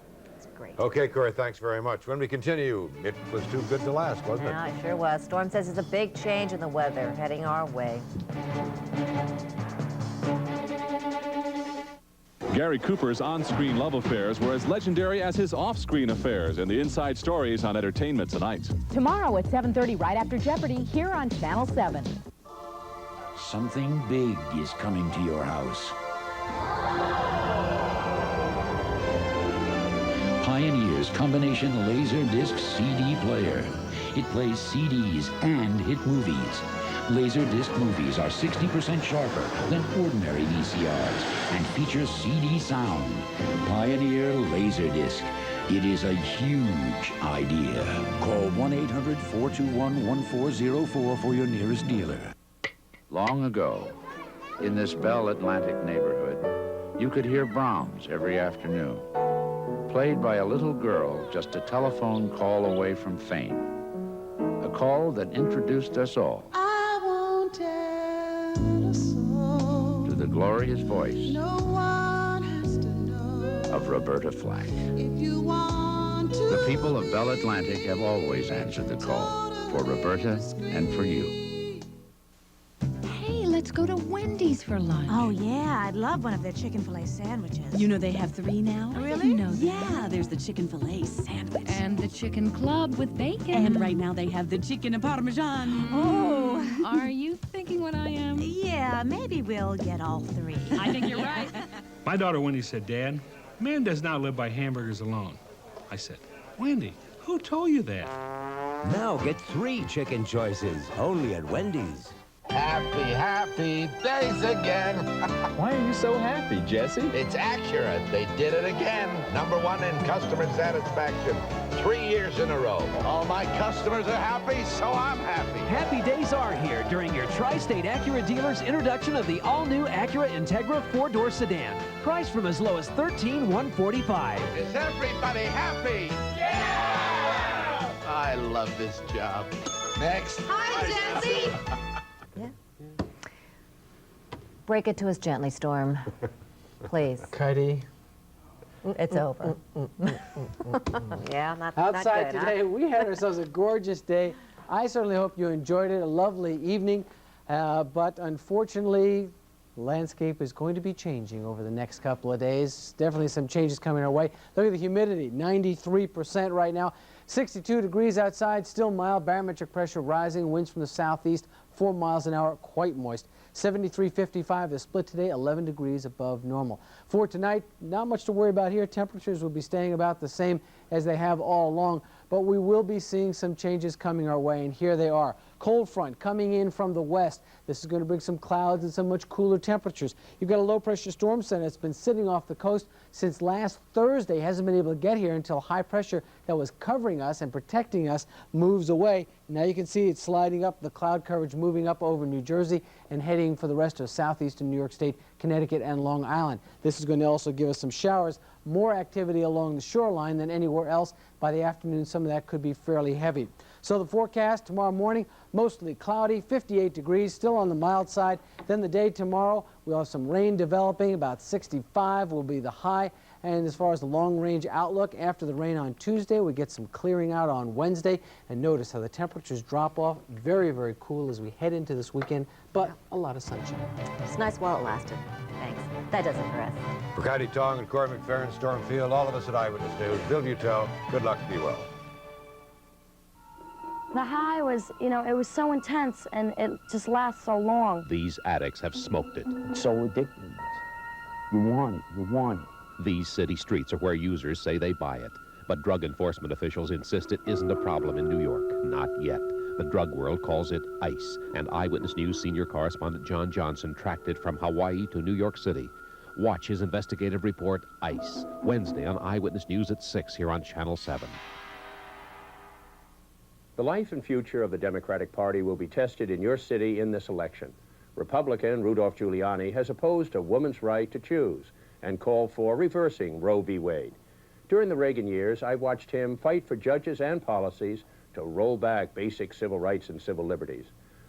Great. Okay, Corey, thanks very much. When we continue, it was too good to last, wasn't it? Yeah, it sure was. Storm says it's a big change in the weather heading our way. Gary Cooper's on-screen love affairs were as legendary as his off-screen affairs, and the inside stories on Entertainment Tonight. Tomorrow at 7:30, right after Jeopardy, here on Channel 7. Something big is coming to your house. Pioneer's combination Laserdisc CD player. It plays CDs and hit movies. Laserdisc movies are 60% sharper than ordinary VCRs and feature CD sound. Pioneer Laserdisc. It is a huge idea. Call 1-800-421-1404 for your nearest dealer. Long ago, in this Bell Atlantic neighborhood, you could hear Brahms every afternoon, played by a little girl just a telephone call away from fame. A call that introduced us all to the glorious voice of Roberta Flack. The people of Bell Atlantic have always answered the call for Roberta and for you. Hey, let's go to Wendy's for lunch. Oh, yeah, I'd love one of their chicken filet sandwiches. You know they have 3 now? Really? You know that. Yeah, there's the chicken filet sandwich. And the chicken club with bacon. And right now they have the chicken and parmesan. Oh, are you thinking what I am? Yeah, maybe we'll get all 3. I think you're right. My daughter Wendy said, Dad, man does not live by hamburgers alone. I said, Wendy, who told you that? Now get 3 chicken choices, only at Wendy's. Happy days again. Why are you so happy, Jesse? It's accurate. They did it again. #1 in customer satisfaction. 3 years in a row. All my customers are happy, so I'm happy. Happy days are here during your Tri-State Acura dealer's introduction of the all-new Acura Integra 4-door sedan. Priced from as low as $13,145. Is everybody happy? Yeah! I love this job. Next. Hi, Jesse. Yeah. Break it to us gently, Storm. Please. Kitey. It's over. Yeah, not Outside not good, today, huh? we had ourselves a gorgeous day. I certainly hope you enjoyed it. A lovely evening. But unfortunately, the landscape is going to be changing over the next couple of days. Definitely some changes coming our way. Look at the humidity, 93% right now. 62 degrees outside, still mild. Barometric pressure rising. Winds from the southeast, 4 miles an hour, quite moist. 73.55, the split today, 11 degrees above normal. For tonight, not much to worry about here. Temperatures will be staying about the same as they have all along, but we will be seeing some changes coming our way, and here they are. Cold front coming in from the west. This is going to bring some clouds and some much cooler temperatures. You've got a low-pressure storm center that's been sitting off the coast since last Thursday. Hasn't been able to get here until high pressure that was covering us and protecting us moves away. Now you can see it's sliding up, the cloud coverage moving up over New Jersey and heading for the rest of southeastern New York State, Connecticut, and Long Island. This is going to also give us some showers, more activity along the shoreline than anywhere else. By the afternoon, some of that could be fairly heavy. So the forecast tomorrow morning, mostly cloudy, 58 degrees, still on the mild side. Then the day tomorrow, we'll have some rain developing, about 65 will be the high. And as far as the long-range outlook, after the rain on Tuesday, we get some clearing out on Wednesday. And notice how the temperatures drop off. Very, very cool as we head into this weekend, but a lot of sunshine. It's nice while it lasted. Thanks. That does it for us. For Kitey Tong and Corey McFerrin, Storm Field, all of us at Eyewitness News, Bill Butel, good luck, be well. The high was, you know, it was so intense and it just lasts so long. These addicts have smoked it. It's so ridiculous. You want it, you want it. These city streets are where users say they buy it. But drug enforcement officials insist it isn't a problem in New York. Not yet. The drug world calls it ICE, and Eyewitness News senior correspondent John Johnson tracked it from Hawaii to New York City. Watch his investigative report, ICE, Wednesday on Eyewitness News at 6 here on Channel 7. The life and future of the Democratic Party will be tested in your city in this election. Republican Rudolph Giuliani has opposed a woman's right to choose and called for reversing Roe v. Wade. During the Reagan years, I watched him fight for judges and policies to roll back basic civil rights and civil liberties.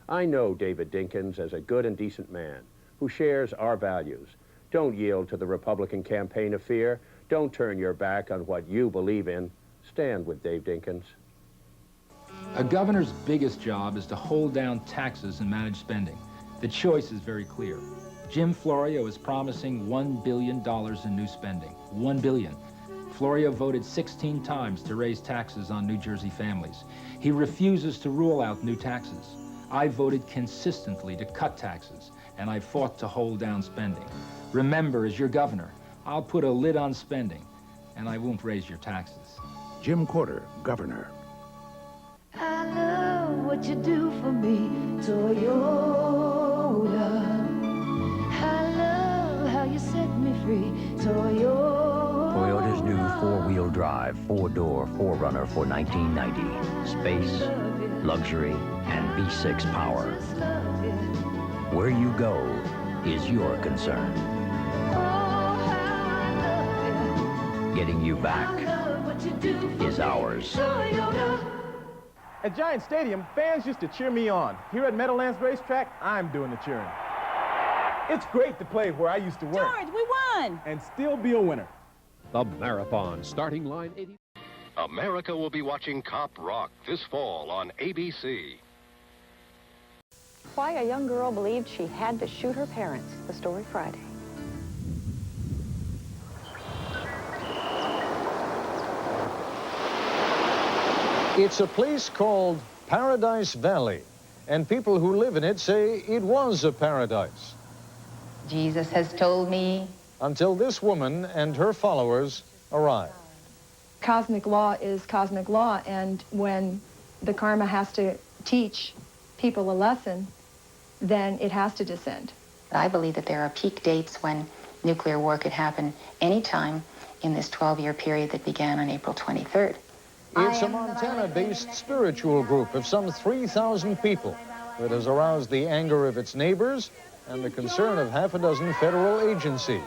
I know David Dinkins as a good and decent man who shares our values. Don't yield to the Republican campaign of fear. Don't turn your back on what you believe in. Stand with Dave Dinkins. A governor's biggest job is to hold down taxes and manage spending. The choice is very clear. Jim Florio is promising $1 billion in new spending. $1 billion. Florio voted 16 times to raise taxes on New Jersey families. He refuses to rule out new taxes. I voted consistently to cut taxes, and I fought to hold down spending. Remember, as your governor, I'll put a lid on spending, and I won't raise your taxes. Jim Quarter, Governor. I love what you do for me, Toyota. I love how you set me free, Toyota. Toyota's new four-wheel drive, four-door 4Runner for 1990. Space, luxury, and V6 power. Where you go is your concern. Getting you back is ours. At Giant Stadium, fans used to cheer me on. Here at Meadowlands Racetrack, I'm doing the cheering. It's great to play where I used to work. George, we won! And still be a winner. The Marathon, starting line 80. America will be watching Cop Rock this fall on ABC. Why a young girl believed she had to shoot her parents. The story Friday. It's a place called Paradise Valley, and people who live in it say it was a paradise. Jesus has told me. Until this woman and her followers arrived. Cosmic law is cosmic law, and when the karma has to teach people a lesson, then it has to descend. I believe that there are peak dates when nuclear war could happen anytime in this 12-year period that began on April 23rd. It's a Montana-based spiritual group of some 3,000 people that has aroused the anger of its neighbors and the concern of half a dozen federal agencies.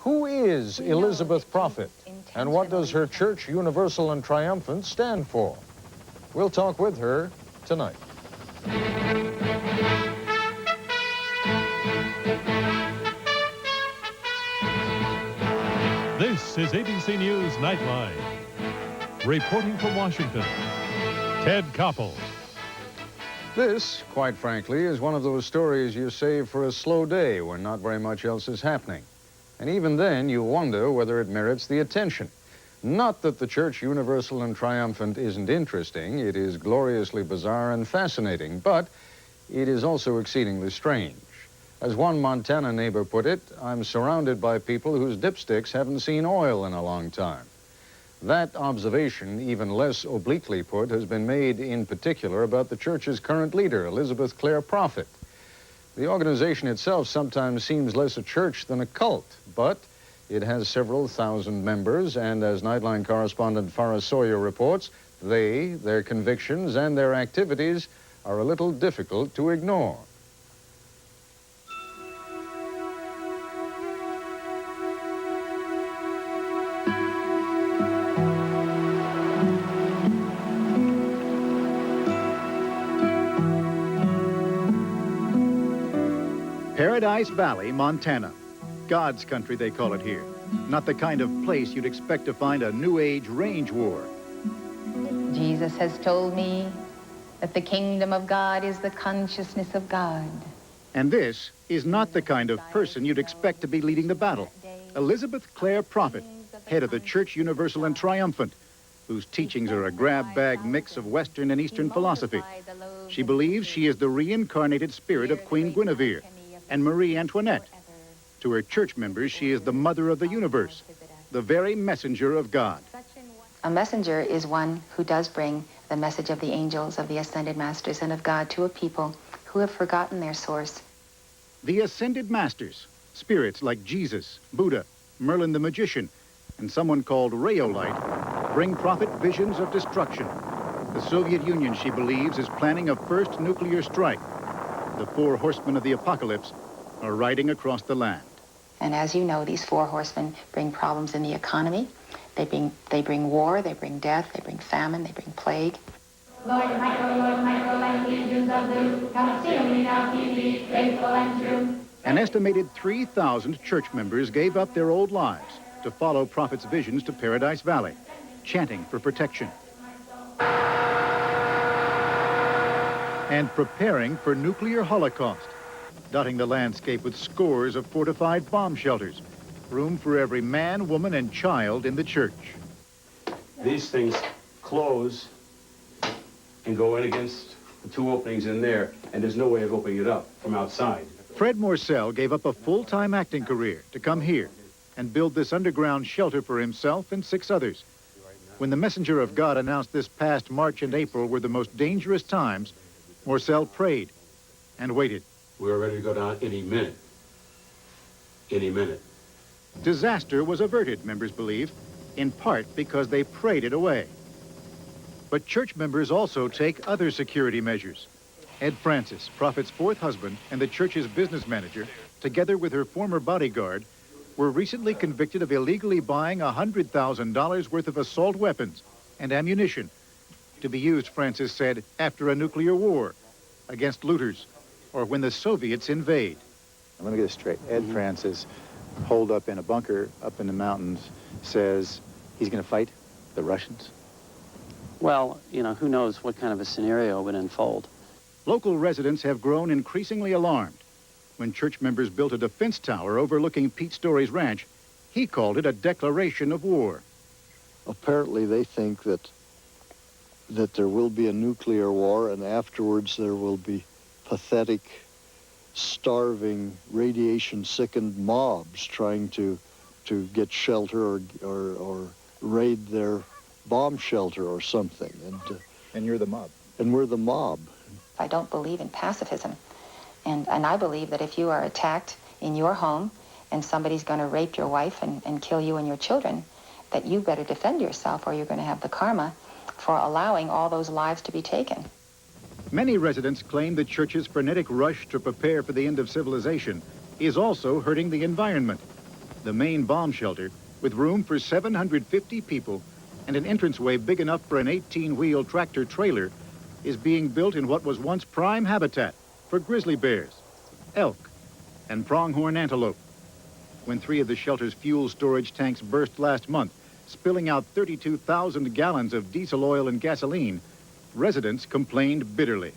Who is Elizabeth Prophet, and what does her church, universal and triumphant, stand for? We'll talk with her tonight. This is ABC News Nightline. Reporting from Washington, Ted Koppel. This, quite frankly, is one of those stories you save for a slow day when not very much else is happening. And even then, you wonder whether it merits the attention. Not that the Church Universal and Triumphant isn't interesting. It is gloriously bizarre and fascinating, but it is also exceedingly strange. As one Montana neighbor put it, I'm surrounded by people whose dipsticks haven't seen oil in a long time. That observation, even less obliquely put, has been made in particular about the church's current leader, Elizabeth Clare Prophet. The organization itself sometimes seems less a church than a cult, but it has several thousand members, and as Nightline correspondent Farah Sawyer reports, their convictions, and their activities are a little difficult to ignore. Paradise Valley, Montana. God's country, they call it here. Not the kind of place you'd expect to find a New Age range war. Jesus has told me that the kingdom of God is the consciousness of God. And this is not the kind of person you'd expect to be leading the battle. Elizabeth Clare Prophet, head of the Church Universal and Triumphant, whose teachings are a grab-bag mix of Western and Eastern philosophy. She believes she is the reincarnated spirit of Queen Guinevere and Marie Antoinette. To her church members, she is the mother of the universe, the very messenger of God. A messenger is one who does bring the message of the angels, of the ascended masters, and of God to a people who have forgotten their source. The ascended masters, spirits like Jesus, Buddha, Merlin the magician, and someone called Rayolite, bring prophet visions of destruction. The Soviet Union, she believes, is planning a first nuclear strike. The four horsemen of the apocalypse are riding across the land. And as you know, these four horsemen bring problems in the economy. They bring war, they bring death, they bring famine, they bring plague. Lord Michael, and legions of blue, come see me now, be faithful and true. An estimated 3,000 church members gave up their old lives to follow prophets' visions to Paradise Valley, chanting for protection and preparing for nuclear holocaust, dotting the landscape with scores of fortified bomb shelters, room for every man, woman, and child in the church. These things close and go in against the two openings in there, and there's no way of opening it up from outside. Fred Morcell gave up a full-time acting career to come here and build this underground shelter for himself and 6 others. When the messenger of God announced this past March and April were the most dangerous times, Morcell prayed and waited. We were ready to go down any minute. Any minute. Disaster was averted, members believe, in part because they prayed it away. But church members also take other security measures. Ed Francis, Prophet's 4th husband and the church's business manager, together with her former bodyguard, were recently convicted of illegally buying $100,000 worth of assault weapons and ammunition to be used, Francis said, after a nuclear war, against looters, or when the Soviets invade. Let me get this straight. Ed Francis, holed up in a bunker up in the mountains, says he's going to fight the Russians? Well, you know, who knows what kind of a scenario would unfold. Local residents have grown increasingly alarmed. When church members built a defense tower overlooking Pete Story's ranch, he called it a declaration of war. Apparently they think that there will be a nuclear war, and afterwards there will be pathetic, starving, radiation-sickened mobs trying to get shelter or raid their bomb shelter or something. And you're the mob. And we're the mob. I don't believe in pacifism. And I believe that if you are attacked in your home and somebody's going to rape your wife and kill you and your children, that you better defend yourself or you're going to have the karma for allowing all those lives to be taken. Many residents claim the church's frenetic rush to prepare for the end of civilization is also hurting the environment. The main bomb shelter, with room for 750 people and an entranceway big enough for an 18-wheel tractor trailer, is being built in what was once prime habitat for grizzly bears, elk, and pronghorn antelope. When 3 of the shelter's fuel storage tanks burst last month, spilling out 32,000 gallons of diesel oil and gasoline, residents complained bitterly.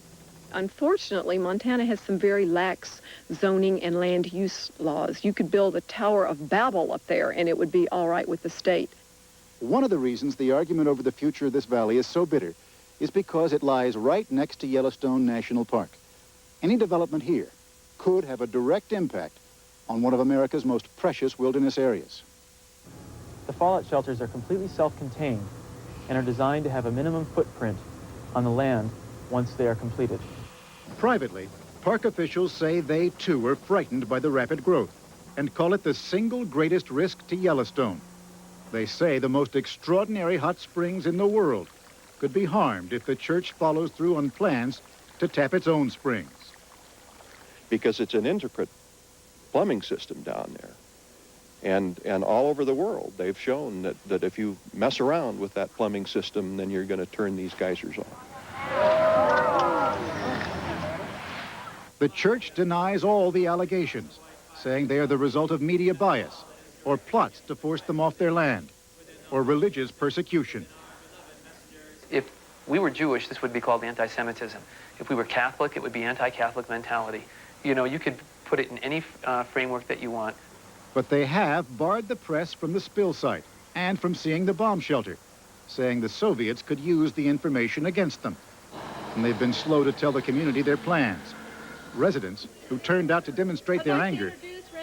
Unfortunately, Montana has some very lax zoning and land use laws. You could build a Tower of Babel up there and it would be all right with the state. One of the reasons the argument over the future of this valley is so bitter is because it lies right next to Yellowstone National Park. Any development here could have a direct impact on one of America's most precious wilderness areas. The fallout shelters are completely self-contained and are designed to have a minimum footprint on the land once they are completed. Privately, park officials say they too are frightened by the rapid growth and call it the single greatest risk to Yellowstone. They say the most extraordinary hot springs in the world could be harmed if the church follows through on plans to tap its own springs. Because it's an intricate plumbing system down there. And all over the world, they've shown that if you mess around with that plumbing system, then you're going to turn these geysers on. The church denies all the allegations, saying they are the result of media bias or plots to force them off their land or religious persecution. If we were Jewish, this would be called anti-Semitism. If we were Catholic, it would be anti-Catholic mentality. You know, you could put it in any framework that you want. But they have barred the press from the spill site and from seeing the bomb shelter, saying the Soviets could use the information against them. And they've been slow to tell the community their plans. Residents who turned out to demonstrate their anger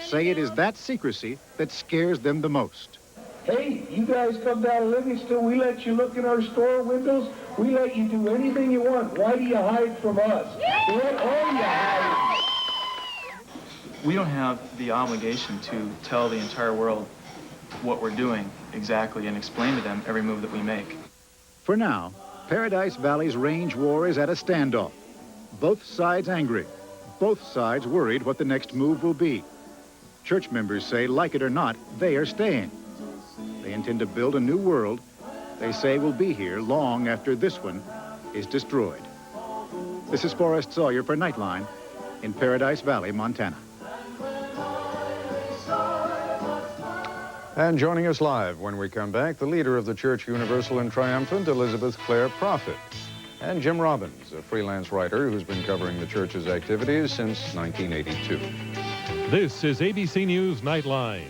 say it is that secrecy that scares them the most. Hey, you guys come down to Livingston, we let you look in our store windows, we let you do anything you want. Why do you hide from us? Let all you hide. We don't have the obligation to tell the entire world what we're doing exactly and explain to them every move that we make. For now, Paradise Valley's range war is at a standoff. Both sides angry. Both sides worried what the next move will be. Church members say, like it or not, they are staying. They intend to build a new world they say will be here long after this one is destroyed. This is Forrest Sawyer for Nightline in Paradise Valley, Montana. And joining us live when we come back, the leader of the Church Universal and Triumphant, Elizabeth Clare Prophet, and Jim Robbins, a freelance writer who's been covering the church's activities since 1982. This is ABC News Nightline,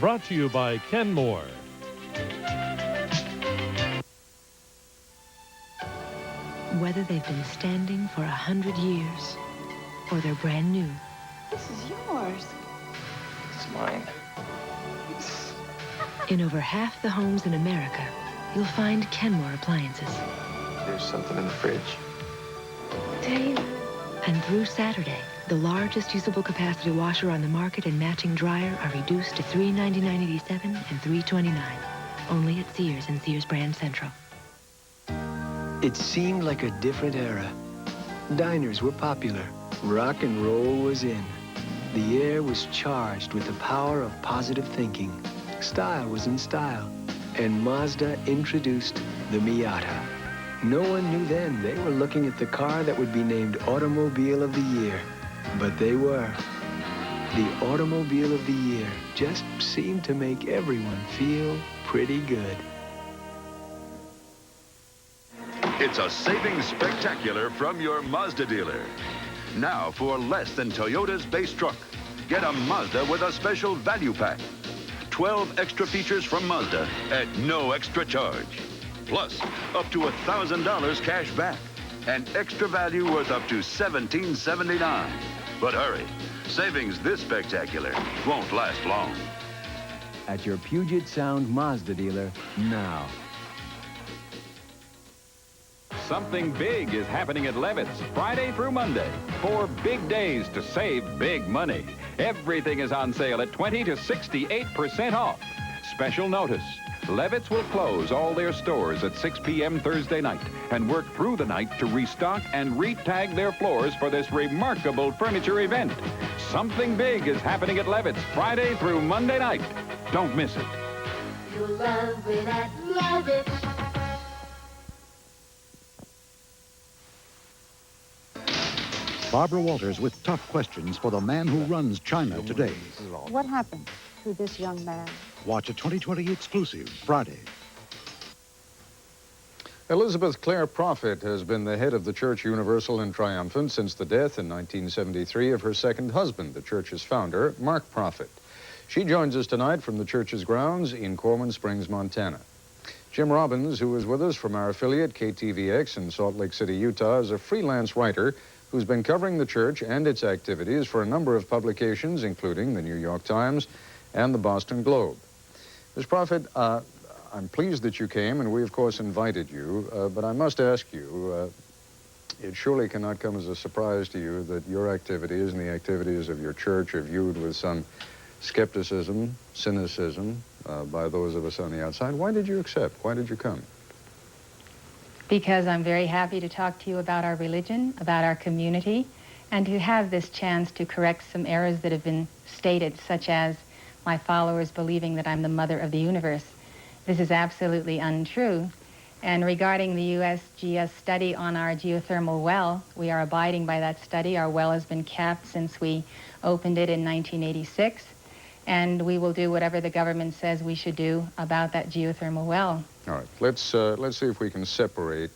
brought to you by Ken Moore. Whether they've been standing for 100 years or they're brand new. This is yours. It's mine. In over half the homes in America, you'll find Kenmore appliances. There's something in the fridge. Dave. And through Saturday, the largest usable capacity washer on the market and matching dryer are reduced to $399.87 and $329. Only at Sears and Sears Brand Central. It seemed like a different era. Diners were popular. Rock and roll was in. The air was charged with the power of positive thinking. Style was in style. And Mazda introduced the Miata. No one knew then they were looking at the car that would be named Automobile of the Year. But they were. The Automobile of the Year just seemed to make everyone feel pretty good. It's a savings spectacular from your Mazda dealer. Now, for less than Toyota's base truck, get a Mazda with a special value pack. 12 extra features from Mazda at no extra charge. Plus, up to $1,000 cash back. And extra value worth up to $1,779. But hurry, savings this spectacular won't last long. At your Puget Sound Mazda dealer now. Something big is happening at Levitt's Friday through Monday. 4 big days to save big money. Everything is on sale at 20 to 68% off. Special notice, Levitt's will close all their stores at 6 p.m. Thursday night and work through the night to restock and re-tag their floors for this remarkable furniture event. Something big is happening at Levitt's Friday through Monday night. Don't miss it. You'll love it at Levitt's. Barbara Walters with tough questions for the man who runs China today. What happened to this young man? Watch a 2020 exclusive Friday. Elizabeth Clare Prophet has been the head of the Church Universal and Triumphant since the death in 1973 of her second husband, the church's founder, Mark Prophet. She joins us tonight from the church's grounds in Corwin Springs, Montana. Jim Robbins, who is with us from our affiliate KTVX in Salt Lake City, Utah, is a freelance writer who's been covering the church and its activities for a number of publications, including the New York Times and the Boston Globe. Ms. Prophet, I'm pleased that you came, and we, of course, invited you, but I must ask you, it surely cannot come as a surprise to you that your activities and the activities of your church are viewed with some skepticism, cynicism by those of us on the outside. Why did you accept? Why did you come? Because I'm very happy to talk to you about our religion, about our community, and to have this chance to correct some errors that have been stated, such as my followers believing that I'm the mother of the universe. This is absolutely untrue. And regarding the USGS study on our geothermal well, we are abiding by that study. Our well has been capped since we opened it in 1986, and we will do whatever the government says we should do about that geothermal well. All right, let's see if we can separate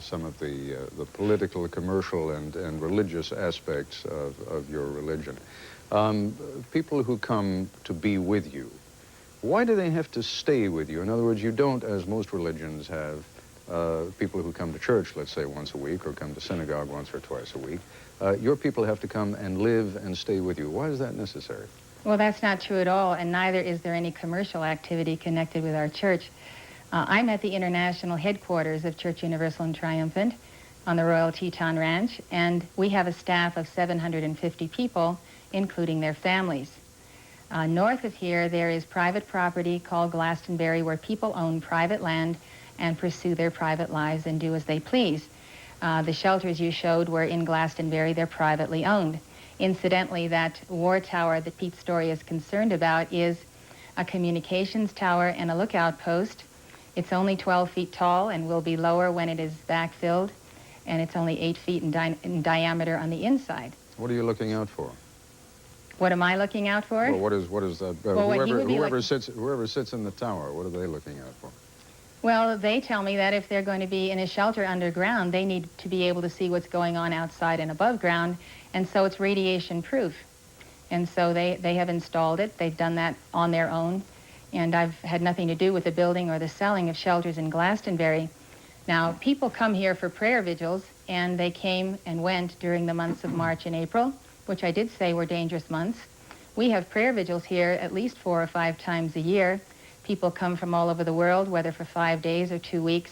some of the political, commercial, and religious aspects of your religion. People who come to be with you, Why do they have to stay with you? In other words, you don't, as most religions have, people who come to church, let's say, once a week, or come to synagogue once or twice a week. Your people have to come and live and stay with you. Why is that necessary? Well, that's not true at all, and neither is there any commercial activity connected with our church. I'm at the international headquarters of Church Universal and Triumphant on the Royal Teton Ranch, and we have a staff of 750 people, including their families. North of here, there is private property called Glastonbury, where people own private land and pursue their private lives and do as they please. The shelters you showed were in Glastonbury. They're privately owned. Incidentally, that war tower that Pete Story is concerned about is a communications tower and a lookout post. It's only 12 feet tall and will be lower when it is backfilled, and it's only 8 feet in diameter on the inside. What are you looking out for? What am I looking out for? Well, what is that? Well, whoever sits in the tower, what are they looking out for? Well, they tell me that if they're going to be in a shelter underground, they need to be able to see what's going on outside and above ground, and so it's radiation proof. And so they have installed it. They've done that on their own, and I've had nothing to do with the building or the selling of shelters in Glastonbury. Now, people come here for prayer vigils, and they came and went during the months of March and April, which I did say were dangerous months. We have prayer vigils here at least 4 or 5 times a year. People come from all over the world, whether for 5 days or 2 weeks.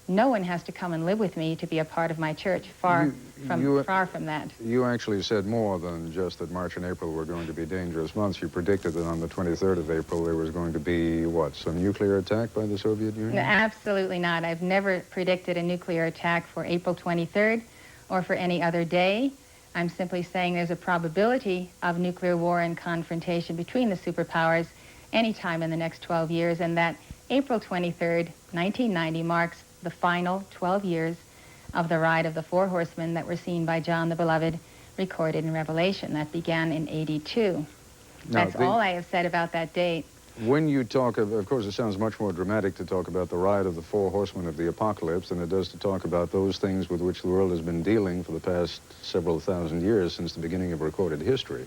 No one has to come and live with me to be a part of my church. Far from that. You actually said more than just that March and April were going to be dangerous months. You predicted that on the 23rd of April there was going to be, what, some nuclear attack by the Soviet Union? No, absolutely not. I've never predicted a nuclear attack for April 23rd or for any other day. I'm simply saying there's a probability of nuclear war and confrontation between the superpowers anytime in the next 12 years, and that April 23rd, 1990 marks the final 12 years of the ride of the 4 horsemen that were seen by John the Beloved, recorded in Revelation. That began in 82. That's all I have said about that date. When you talk of course, it sounds much more dramatic to talk about the ride of the 4 horsemen of the apocalypse than it does to talk about those things with which the world has been dealing for the past several thousand years since the beginning of recorded history.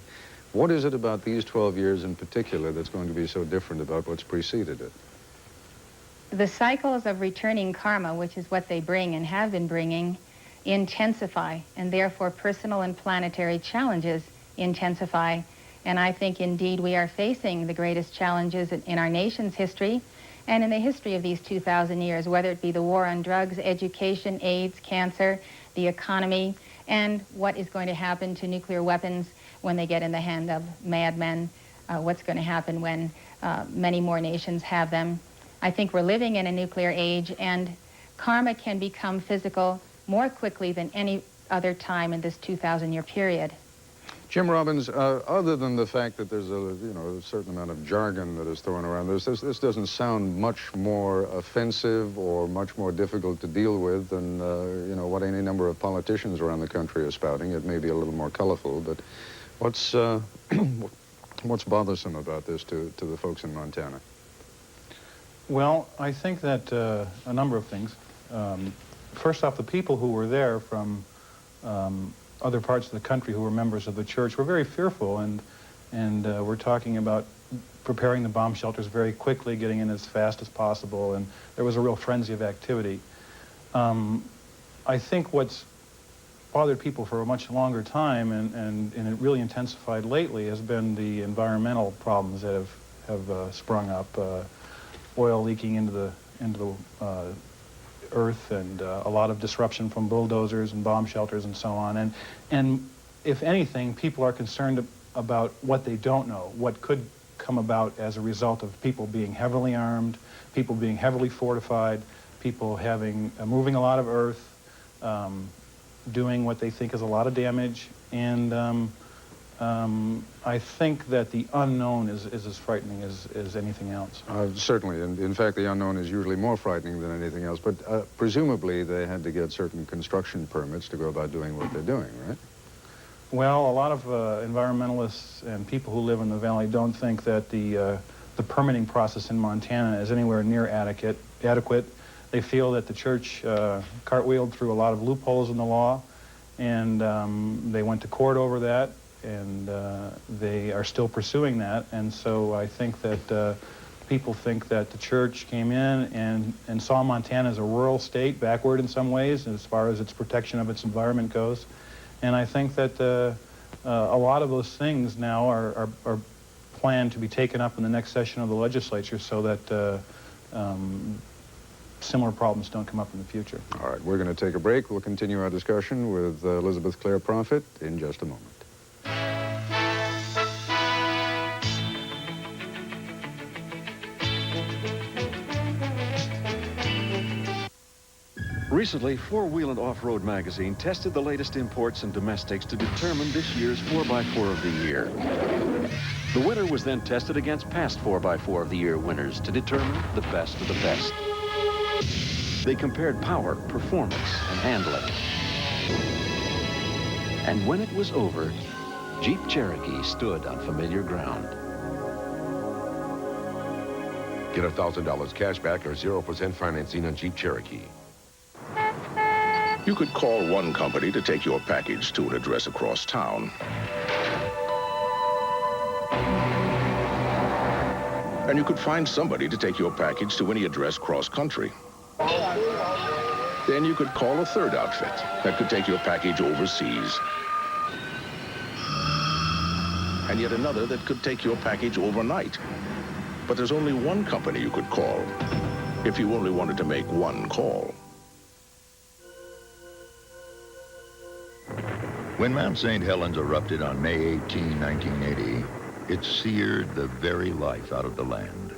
What is it about these 12 years in particular that's going to be so different about what's preceded it? The cycles of returning karma, which is what they bring and have been bringing, intensify, and therefore personal and planetary challenges intensify. And I think indeed we are facing the greatest challenges in our nation's history and in the history of these 2,000 years, whether it be the war on drugs, education, AIDS, cancer, the economy, and what is going to happen to nuclear weapons when they get in the hand of madmen, what's going to happen when many more nations have them. I think we're living in a nuclear age, and karma can become physical more quickly than any other time in this 2,000-year period. Jim Robbins, other than the fact that there's a certain amount of jargon that is thrown around, this doesn't sound much more offensive or much more difficult to deal with than what any number of politicians around the country are spouting. It may be a little more colorful, but what's bothersome about this to the folks in Montana? Well, I think that a number of things. First off, the people who were there from other parts of the country who were members of the church were very fearful, and we're talking about preparing the bomb shelters very quickly, getting in as fast as possible, and there was a real frenzy of activity. I think what's bothered people for a much longer time, and it really intensified lately, has been the environmental problems that have sprung up. Oil leaking into the earth, and a lot of disruption from bulldozers and bomb shelters and so on. And if anything, people are concerned about what they don't know, what could come about as a result of people being heavily armed, people being heavily fortified, people moving a lot of earth, doing what they think is a lot of damage, and I think that the unknown is as frightening as anything else. Certainly. In fact, the unknown is usually more frightening than anything else. But presumably they had to get certain construction permits to go about doing what they're doing, right? Well, a lot of environmentalists and people who live in the valley don't think that the permitting process in Montana is anywhere near adequate. They feel that the church cartwheeled through a lot of loopholes in the law, and they went to court over that, and they are still pursuing that. And so I think that people think that the church came in and saw Montana as a rural state, backward in some ways as far as its protection of its environment goes. And I think that a lot of those things now are planned to be taken up in the next session of the legislature so that similar problems don't come up in the future. All right, we're going to take a break. We'll continue our discussion with Elizabeth Clare Prophet in just a moment. Recently, Four Wheel and Off-Road magazine tested the latest imports and domestics to determine this year's 4x4 of the year. The winner was then tested against past 4x4 of the year winners to determine the best of the best. They compared power, performance, and handling. And when it was over, Jeep Cherokee stood on familiar ground. Get $1,000 cash back or 0% financing on Jeep Cherokee. You could call one company to take your package to an address across town. And you could find somebody to take your package to any address cross-country. Then you could call a third outfit that could take your package overseas. And yet another that could take your package overnight. But there's only one company you could call if you only wanted to make one call. When Mount St. Helens erupted on May 18, 1980, it seared the very life out of the land.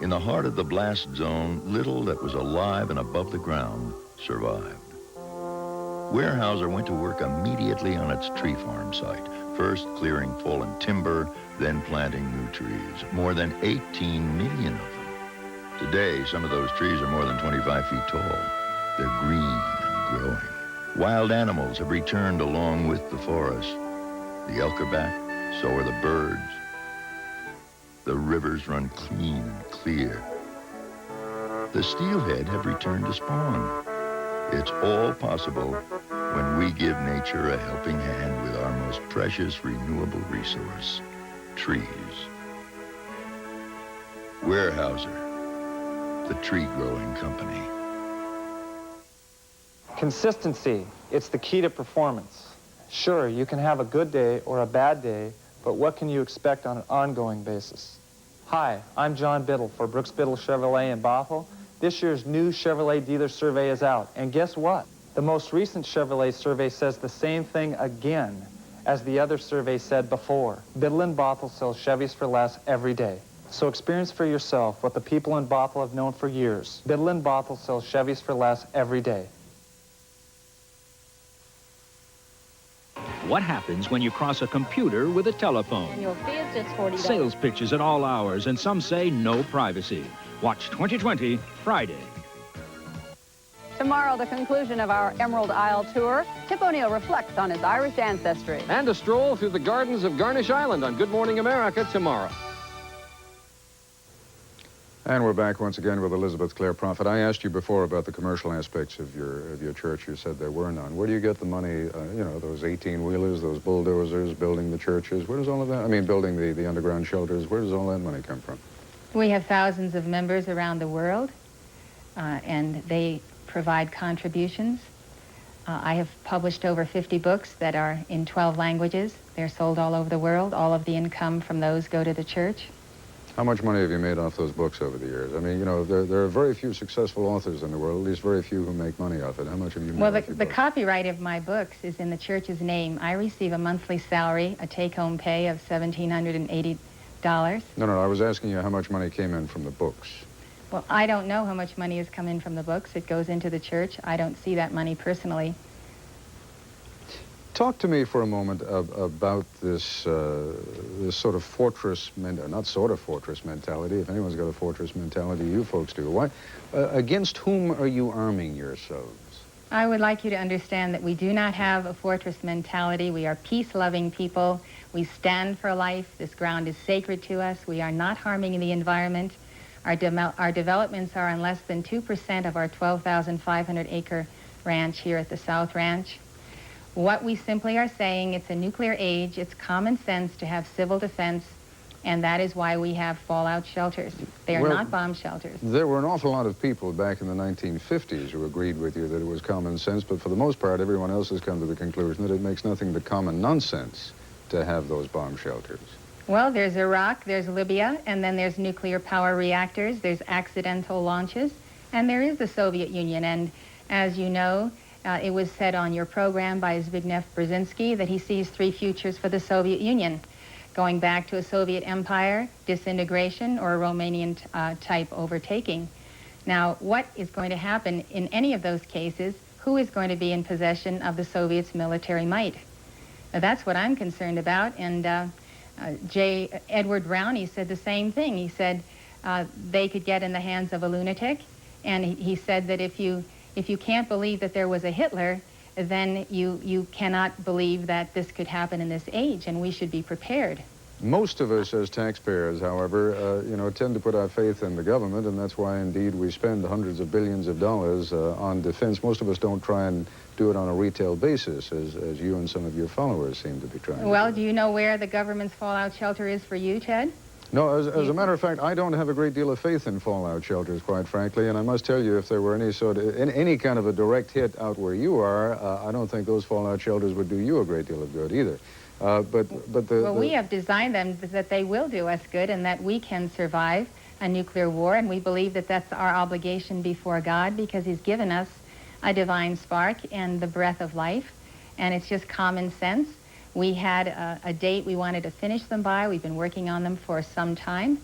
In the heart of the blast zone, little that was alive and above the ground survived. Weyerhaeuser went to work immediately on its tree farm site, first clearing fallen timber, then planting new trees, more than 18 million of them. Today, some of those trees are more than 25 feet tall. They're green and growing. Wild animals have returned along with the forest. The elk are back, so are the birds. The rivers run clean and clear. The steelhead have returned to spawn. It's all possible when we give nature a helping hand with our most precious renewable resource, trees. Weyerhaeuser, the tree-growing company. Consistency, it's the key to performance. Sure, you can have a good day or a bad day, but what can you expect on an ongoing basis? Hi, I'm John Biddle for Brooks Biddle Chevrolet in Bothell. This year's new Chevrolet dealer survey is out, and guess what? The most recent Chevrolet survey says the same thing again as the other survey said before. Biddle in Bothell sells Chevys for less every day. So experience for yourself what the people in Bothell have known for years. Biddle in Bothell sells Chevys for less every day. What happens when you cross a computer with a telephone? Annual fee is just $40. Sales pitches at all hours, and some say no privacy. Watch 2020 Friday. Tomorrow, the conclusion of our Emerald Isle tour. Tip O'Neill reflects on his Irish ancestry. And a stroll through the gardens of Garnish Island on Good Morning America tomorrow. And we're back once again with Elizabeth Clare Prophet. I asked you before about the commercial aspects of your church. You said there were none. Where do you get the money, you know, those 18-wheelers, those bulldozers, building the churches? Where does all of that, I mean, building the underground shelters, where does all that money come from? We have thousands of members around the world, and they provide contributions. I have published over 50 books that are in 12 languages. They're sold all over the world. All of the income from those go to the church. How much money have you made off those books over the years? I mean, you know, there are very few successful authors in the world, at least very few who make money off it. How much have you made Well, off your the books? copyright of my books is in the church's name. I receive a monthly salary, a take-home pay of $1,780. No, I was asking you how much money came in from the books. Well, I don't know how much money has come in from the books. It goes into the church. I don't see that money personally. Talk to me for a moment about this this sort of fortress, not sort of fortress mentality. If anyone's got a fortress mentality, you folks do. Why? Against whom are you arming yourselves? I would like you to understand that we do not have a fortress mentality. We are peace-loving people. We stand for life. This ground is sacred to us. We are not harming the environment. Our developments are on less than 2% of our 12,500-acre ranch here at the South Ranch. What we simply are saying, it's a nuclear age. It's common sense to have civil defense And that is why we have fallout shelters. They are Well, not bomb shelters. There were an awful lot of people back in the 1950s who agreed with you that it was common sense, but for the most part, everyone else has come to the conclusion that it makes nothing but common nonsense to have those bomb shelters. Well, there's Iraq, there's Libya, and then there's nuclear power reactors, there's accidental launches, and there is the Soviet Union. And as you know, it was said on your program by Zbigniew Brzezinski that he sees three futures for the Soviet Union: going back to a Soviet empire, disintegration, or a Romanian type overtaking. Now, what is going to happen in any of those cases? Who is going to be in possession of the Soviets' military might? Now, that's what I'm concerned about, and J. Edward Browne said the same thing. He said they could get in the hands of a lunatic, and he said that if you can't believe that there was a Hitler, then you cannot believe that this could happen in this age, and we should be prepared. Most of us as taxpayers, however, tend to put our faith in the government, and that's why, indeed, we spend hundreds of billions of dollars on defense. Most of us don't try and do it on a retail basis, as you and some of your followers seem to be trying. Well, do you know where the government's fallout shelter is for you, Ted? No, as a matter of fact, I don't have a great deal of faith in fallout shelters, quite frankly, and I must tell you, if there were any kind of a direct hit out where you are, I don't think those fallout shelters would do you a great deal of good either. Well, we have designed them that they will do us good and that we can survive a nuclear war, and we believe that that's our obligation before God, because he's given us a divine spark and the breath of life, and it's just common sense. We had a date we wanted to finish them by. We've been working on them for some time,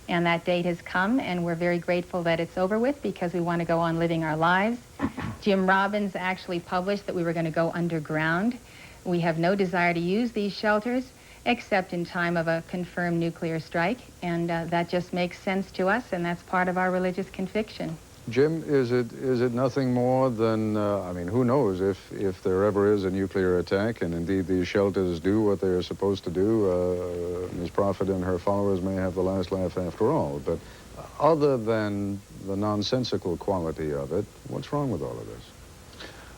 and that date has come, and we're very grateful that it's over with, because we want to go on living our lives. Jim Robbins actually published that we were going to go underground. We have no desire to use these shelters except in time of a confirmed nuclear strike, and that just makes sense to us, and that's part of our religious conviction. Jim, is it nothing more than, I mean, who knows if there ever is a nuclear attack, and indeed these shelters do what they're supposed to do, Ms. Prophet and her followers may have the last laugh after all, but other than the nonsensical quality of it, what's wrong with all of this?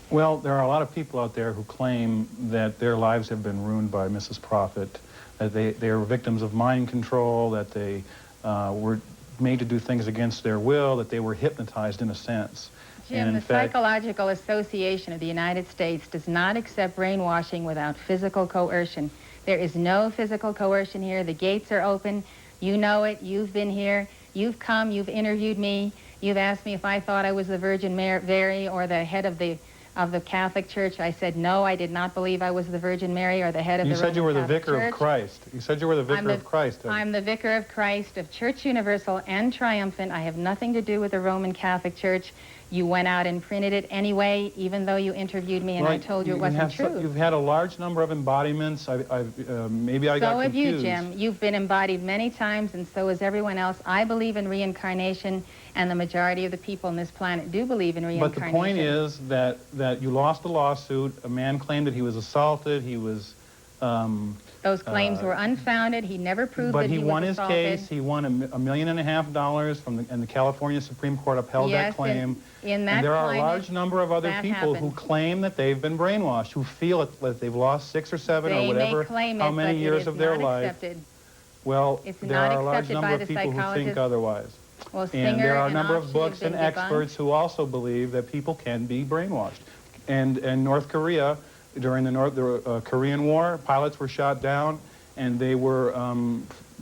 Well, there are a lot of people out there who claim that their lives have been ruined by Mrs. Prophet, that they are victims of mind control, that they were made to do things against their will, that they were hypnotized in a sense. Jim, the Psychological Association of the United States does not accept brainwashing without physical coercion. There is no physical coercion here. The gates are open. You know it. You've been here. You've come. You've interviewed me. You've asked me if I thought I was the Virgin Mary or the head of the Catholic Church. I said, no, I did not believe I was the Virgin Mary or the head of the Roman Catholic Church. You said you were the vicar of Christ. You said you were the vicar of Christ. I'm the vicar of Christ of Church Universal and Triumphant. I have nothing to do with the Roman Catholic Church. You went out and printed it anyway, even though you interviewed me and I told you it wasn't true. You've had a large number of embodiments. Maybe I got confused. So have you, Jim. You've been embodied many times, and so has everyone else. I believe in reincarnation, and the majority of the people on this planet do believe in reincarnation. But the point is that you lost a lawsuit. A man claimed that he was assaulted. He was... Those claims were unfounded. He never proved that he was assaulted. But he won his case. He won $1.5 million and the California Supreme Court upheld that claim. In that and there are climate, a large number of other people who claim that they've been brainwashed, who feel that they've lost 6 or 7 or whatever, how many years of their life. Accepted. Well, it's there are a large accepted number by of the people who think otherwise. Well, and there are a number of Offshoot books and experts who also believe that people can be brainwashed. And North Korea, during the Korean War, pilots were shot down, and they were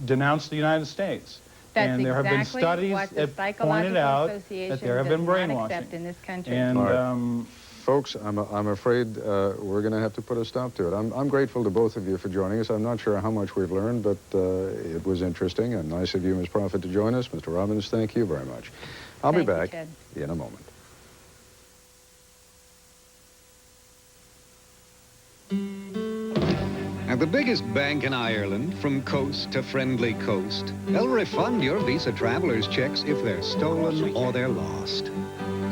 denounced the United States. That's and there have been studies that pointed out that there have been brainwashing. In this country. And folks, I'm afraid we're going to have to put a stop to it. I'm grateful to both of you for joining us. I'm not sure how much we've learned, but it was interesting and nice of you, Ms. Prophet, to join us. Mr. Robbins, thank you very much. I'll be back in a moment. At the biggest bank in Ireland, from coast to friendly coast, they'll refund your Visa Travelers checks if they're stolen or they're lost.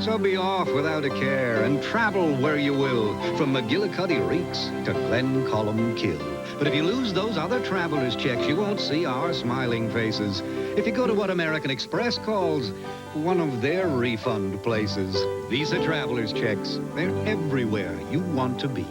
So be off without a care and travel where you will, from McGillicuddy Reeks to Glencolumkill. But if you lose those other travelers' checks, you won't see our smiling faces. If you go to what American Express calls one of their refund places, Visa Travelers checks, they're everywhere you want to be.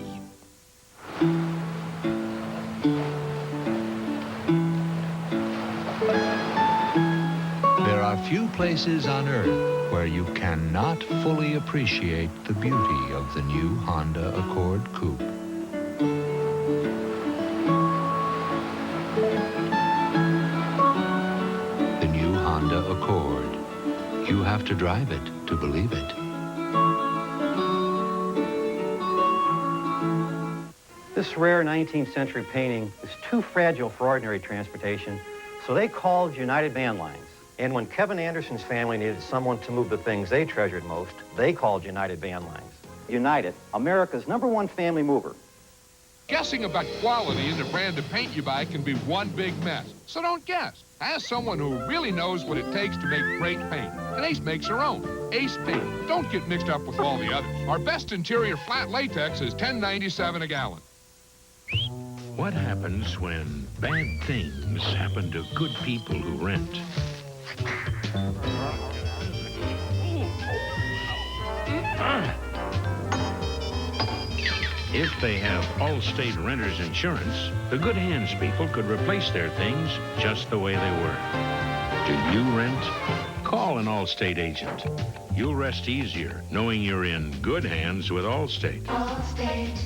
few places on Earth where you cannot fully appreciate the beauty of the new Honda Accord Coupe. The new Honda Accord. You have to drive it to believe it. This rare 19th century painting is too fragile for ordinary transportation, so they called United Van Lines. And when Kevin Anderson's family needed someone to move the things they treasured most, they called United Van Lines. United, America's #1 family mover. Guessing about quality in the brand of paint you buy can be one big mess. So don't guess. Ask someone who really knows what it takes to make great paint. And Ace makes her own. Ace Paint. Don't get mixed up with all the others. Our best interior flat latex is $10.97 a gallon. What happens when bad things happen to good people who rent? If they have Allstate Renters Insurance, the Good Hands people could replace their things just the way they were. Do you rent? Call an Allstate agent. You'll rest easier knowing you're in good hands with Allstate. Allstate.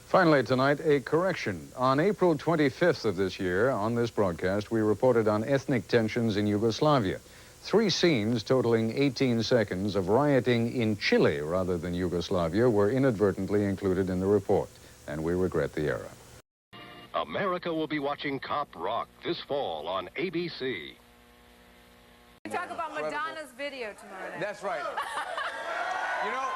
Finally tonight, a correction. On April 25th of this year, on this broadcast, we reported on ethnic tensions in Yugoslavia. 3 scenes totaling 18 seconds of rioting in Chile rather than Yugoslavia were inadvertently included in the report, and we regret the error. America will be watching Cop Rock this fall on ABC. We talk about Madonna's video tomorrow night. That's right. You know,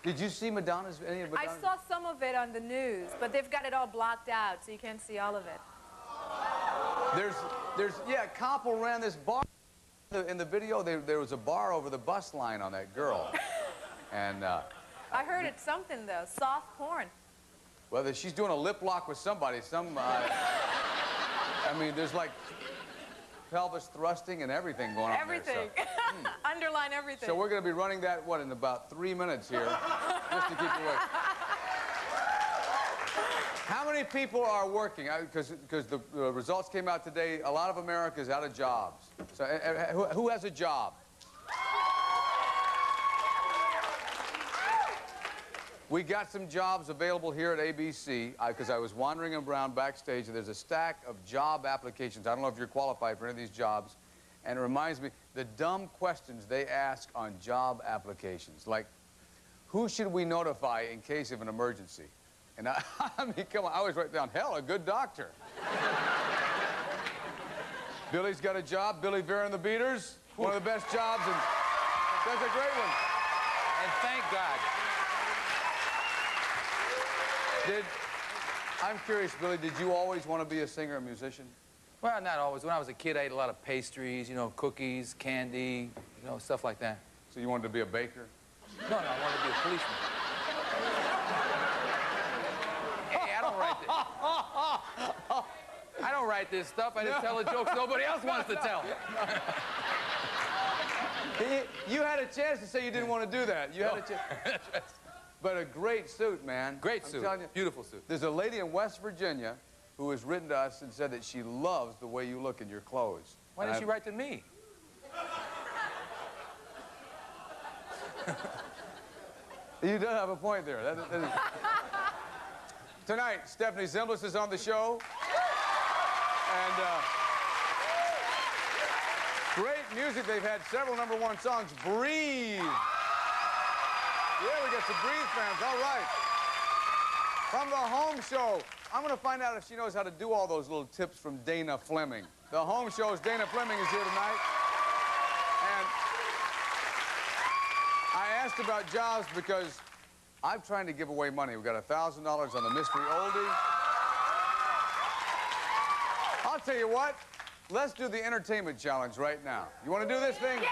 did you see Madonna's? Any of Madonna's? I saw some of it on the news, but they've got it all blocked out, so you can't see all of it. Yeah, Koppel ran this bar. In the video, there was a bar over the bus line on that girl. And, I heard it's something, though, soft porn. well, she's doing a lip lock with somebody. I mean, there's like pelvis thrusting and everything going on Everything. there. So. Underline everything. So we're going to be running that, what, in about 3 minutes here, just to keep you awake. How many people are working? Because the results came out today, a lot of America is out of jobs. So who has a job? We got some jobs available here at ABC because I was wandering around backstage and there's a stack of job applications. I don't know if you're qualified for any of these jobs. And it reminds me, the dumb questions they ask on job applications. Like, who should we notify in case of an emergency? And I mean, come on, I always write down, hell, a good doctor. Billy's got a job, Billy Vera and the Beaters. One of the best jobs, and that's a great one. And thank God. I'm curious, Billy, did you always want to be a singer or musician? Well, not always. When I was a kid, I ate a lot of pastries, you know, cookies, candy, you know, stuff like that. So you wanted to be a baker? No, I wanted to be a policeman. Hey, I don't write this. I don't write this stuff. I just tell the jokes nobody else wants to tell. You had a chance to say you didn't want to do that. You had a chance. But a great suit, man. Great suit. I'm telling you, beautiful suit. There's a lady in West Virginia who has written to us and said that she loves the way you look in your clothes. Why didn't she write to me? You do have a point there. That is... Tonight, Stephanie Zimbalist is on the show. And great music. They've had several #1 songs. Breathe. Yeah, we got some Breathe fans. All right. From the home show, I'm going to find out if she knows how to do all those little tips from Dana Fleming. The home show's Dana Fleming is here tonight. And I asked about jobs because I'm trying to give away money. We've got $1,000 on the Mystery Oldie. I'll tell you what. Let's do the entertainment challenge right now. You want to do this thing? Yeah!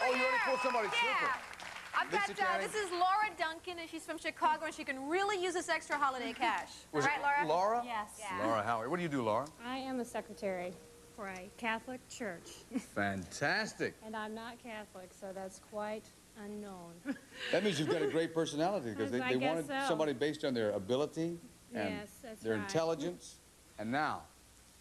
Oh, you already pulled somebody super. I've got, this is Laura Duncan, and she's from Chicago, and she can really use this extra holiday cash. Was right, Laura? Laura? Yes. Yeah. Laura Howard. What do you do, Laura? I am a secretary for a Catholic church. Fantastic. And I'm not Catholic, so that's quite unknown. That means you've got a great personality because they wanted somebody based on their ability and yes, that's their right. intelligence. And now,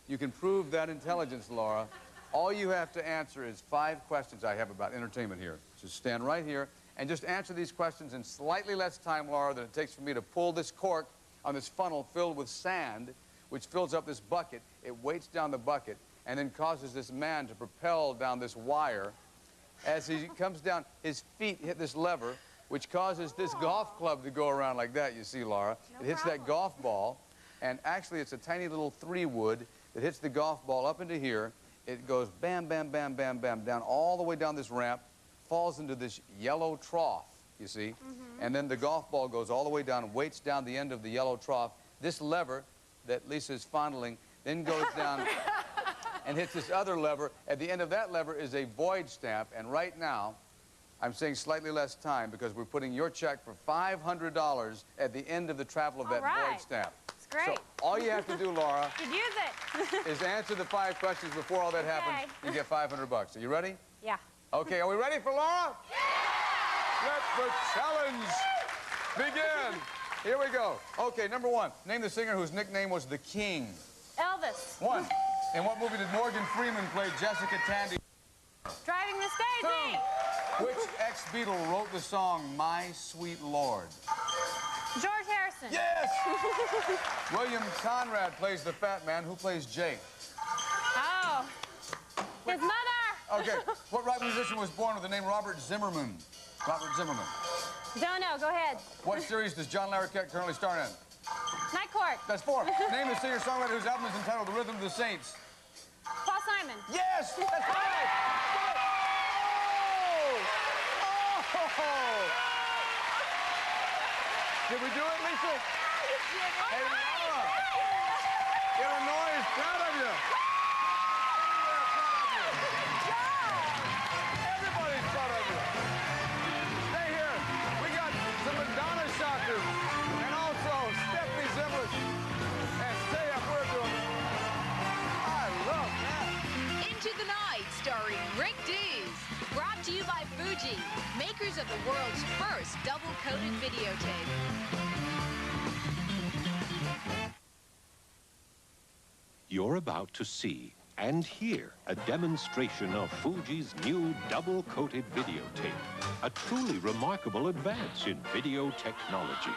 You can prove that intelligence, Laura. All you have to answer is 5 questions I have about entertainment here. Just stand right here and just answer these questions in slightly less time, Laura, than it takes for me to pull this cork on this funnel filled with sand, which fills up this bucket. It weights down the bucket and then causes this man to propel down this wire. As he comes down, his feet hit this lever, which causes this golf club to go around like that, you see, Laura. It hits that golf ball, and actually it's a tiny little 3-wood that hits the golf ball up into here. It goes bam, bam, bam, bam, bam, down all the way down this ramp, falls into this yellow trough, you see? And then the golf ball goes all the way down and weights down the end of the yellow trough. This lever that Lisa's fondling then goes down and hits this other lever. At the end of that lever is a void stamp, and right now, I'm saying slightly less time because we're putting your check for $500 at the end of the travel of that void stamp. It's great. So all you have to do, Laura, You'd use it. is answer the 5 questions before all that happens. You get $500. Are you ready? Yeah. Okay, are we ready for Laura? Yeah! Let the challenge begin. Here we go. Okay, number 1. Name the singer whose nickname was the King. Elvis. 1. In what movie did Morgan Freeman play Jessica Tandy? Driving Miss Daisy. 2. Which ex-Beatle wrote the song My Sweet Lord? George Harrison. Yes! William Conrad plays the fat man. Who plays Jake? Oh. His mother. Okay. What rock musician was born with the name Robert Zimmerman? Robert Zimmerman. Don't know. Go ahead. What series does John Larroquette currently star in? Night Court. That's 4. Name the singer-songwriter whose album is entitled The Rhythm of the Saints. Paul Simon. Yes! That's 5! Oh! Did we do it, Lisa? Hey, Laura! Illinois is proud of you. Everybody's proud of you. Stay here. We got some Madonna shockers and also Stephanie Zimmerman. And stay up. We're doing it. I love that. Into the Night, starring Rick Dees. Brought to you by Fuji, makers of the world's first double-coated videotape. You're about to see and hear a demonstration of Fuji's new double-coated videotape, a truly remarkable advance in video technology.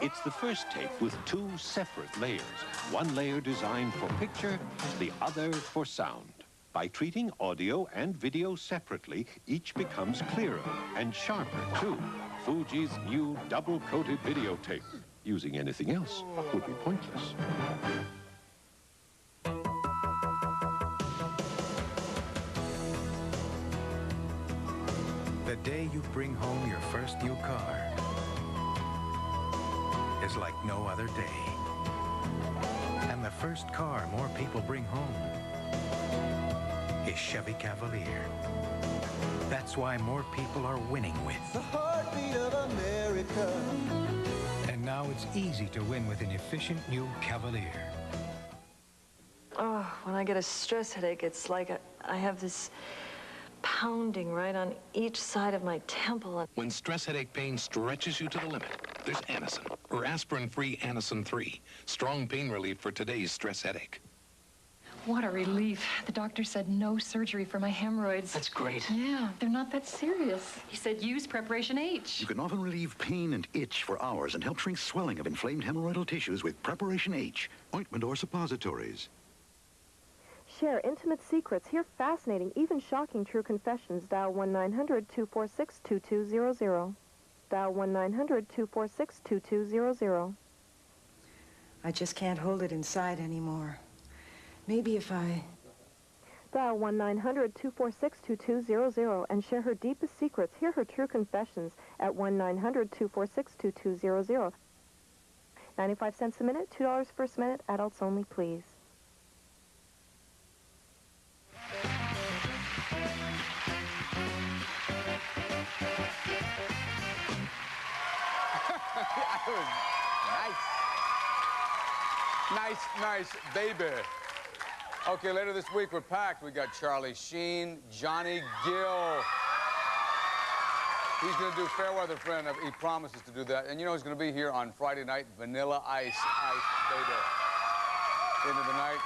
It's the first tape with 2 separate layers, one layer designed for picture, the other for sound. By treating audio and video separately, each becomes clearer and sharper, too. Fuji's new double-coated videotape. Using anything else would be pointless. The day you bring home your first new car is like no other day. And the first car more people bring home is Chevy Cavalier. That's why more people are winning with the heartbeat of America. And now it's easy to win with an efficient new Cavalier. Oh, when I get a stress headache, it's like I have this pounding right on each side of my temple. When stress headache pain stretches you to the limit, there's Anacin, or aspirin-free Anacin 3. Strong pain relief for today's stress headache. What a relief. The doctor said no surgery for my hemorrhoids. That's great. Yeah, they're not that serious. He said use Preparation H. You can often relieve pain and itch for hours and help shrink swelling of inflamed hemorrhoidal tissues with Preparation H, ointment or suppositories. Share intimate secrets. Hear fascinating, even shocking true confessions. Dial 1-900-246-2200. Dial 1-900-246-2200. I just can't hold it inside anymore. Maybe if I... Dial 1-900-246-2200 and share her deepest secrets. Hear her true confessions at 1-900-246-2200. 95 cents a minute, $2 first minute, adults only, please. Nice, baby. Okay, later this week we're packed. We got Charlie Sheen, Johnny Gill. He's going to do Fairweather Friend. He promises to do that. And you know he's going to be here on Friday night, Vanilla Ice, baby. Into the night.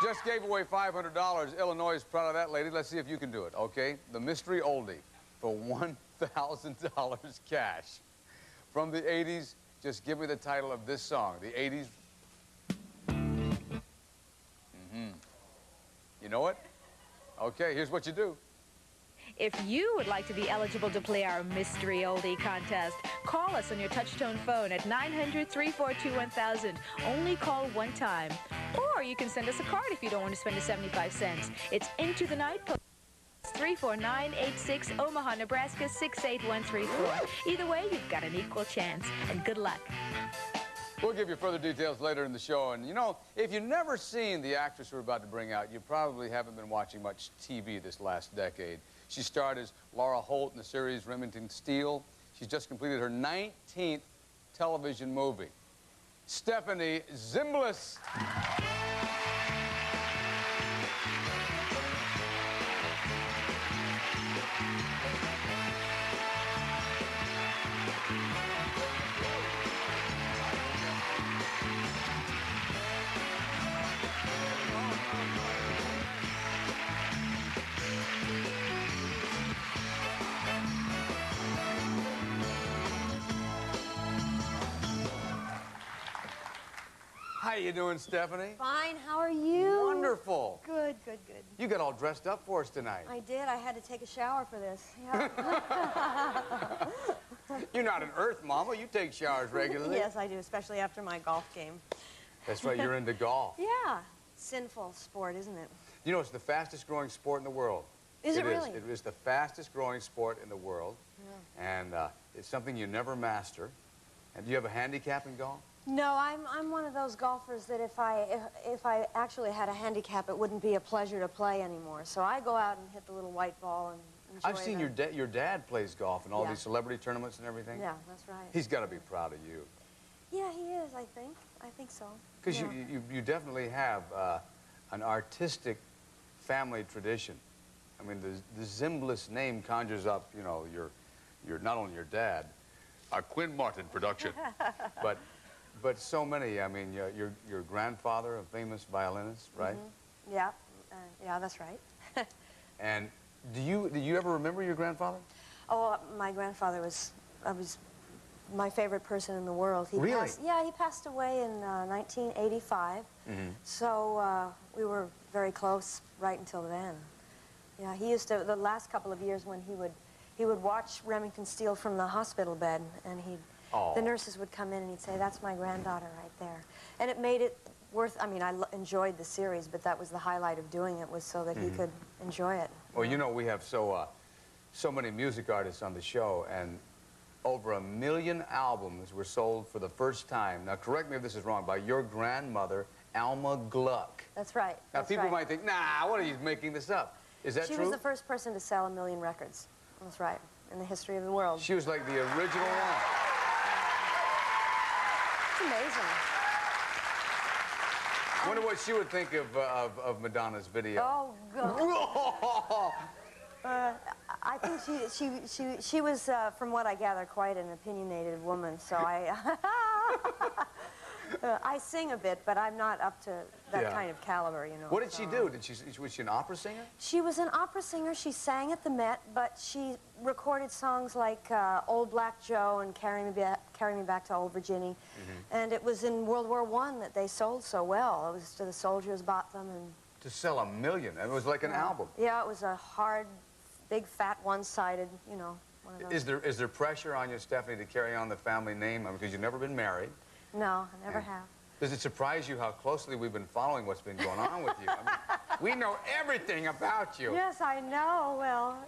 Just gave away $500. Illinois is proud of that, lady. Let's see if you can do it, okay? The mystery oldie for $1,000 cash. From the 80s, just give me the title of this song. The 80s. You know it? Okay, here's what you do. If you would like to be eligible to play our Mystery Oldie contest, call us on your touch-tone phone at 900-342-1000. Only call one time. Or you can send us a card if you don't want to spend the 75 cents. It's Into the Night, Post 34986, Omaha, Nebraska 68134. Either way, you've got an equal chance. And good luck. We'll give you further details later in the show. And, you know, if you've never seen the actress we're about to bring out, you probably haven't been watching much TV this last decade. She starred as Laura Holt in the series Remington Steele. She's just completed her 19th television movie. Stephanie Zimbalist. How you doing, Stephanie? Fine. How are you? Wonderful. Good, good, good. You got all dressed up for us tonight. I did. I had to take a shower for this. Yeah. You're not an Earth Mama. You take showers regularly. Yes, I do, especially after my golf game. That's right. You're into golf. Yeah. Sinful sport, isn't it? You know, it's the fastest growing sport in the world. Is it really? It is the fastest growing sport in the world. Yeah. And it's something you never master. And do you have a handicap in golf? No, I'm one of those golfers that if I actually had a handicap, it wouldn't be a pleasure to play anymore. So I go out and hit the little white ball and enjoy I've seen your dad plays golf in all these celebrity tournaments and everything. Yeah, that's right. He's got to be proud of you. Yeah, he is, I think. I think so. Because you definitely have an artistic family tradition. I mean, the Zimbalist name conjures up, you know, your not only your dad, a Quinn Martin production, but so many. I mean, your grandfather, a famous violinist, right? Mm-hmm. Yeah, yeah, that's right. And do you ever remember your grandfather? Oh, my grandfather was my favorite person in the world. He really? He passed away in 1985. Mm-hmm. So we were very close right until then. Yeah, he used to, the last couple of years when he would watch Remington Steele from the hospital bed, and the nurses would come in and he'd say, "That's my granddaughter right there." And it made it worth, I mean, I enjoyed the series, but that was the highlight of doing it, was so that he could enjoy it. Well, you know, we have so many music artists on the show, and over 1 million albums were sold for the first time. Now, correct me if this is wrong, by your grandmother, Alma Gluck. That's right. Now, people might think, nah, what are you making this up? Is that true? She was the first person to sell 1 million records. That's right, in the history of the world. She was like the original one. It's amazing. I wonder what she would think of Madonna's video. Oh, God. I think she was, from what I gather, quite an opinionated woman, so I sing a bit, but I'm not up to that kind of caliber, you know. What did she do? Was she an opera singer? She was an opera singer. She sang at the Met, but she recorded songs like Old Black Joe and Carry Me Back to Old Virginia. Mm-hmm. And it was in World War I that they sold so well. It was the soldiers bought them. And to sell 1 million. It was like an album. Yeah, it was a hard, big, fat, one-sided, you know, one of those. Is there pressure on you, Stephanie, to carry on the family name? I mean, because you've never been married. No, I never have. Does it surprise you how closely we've been following what's been going on with you? I mean, we know everything about you. Yes, I know. Well,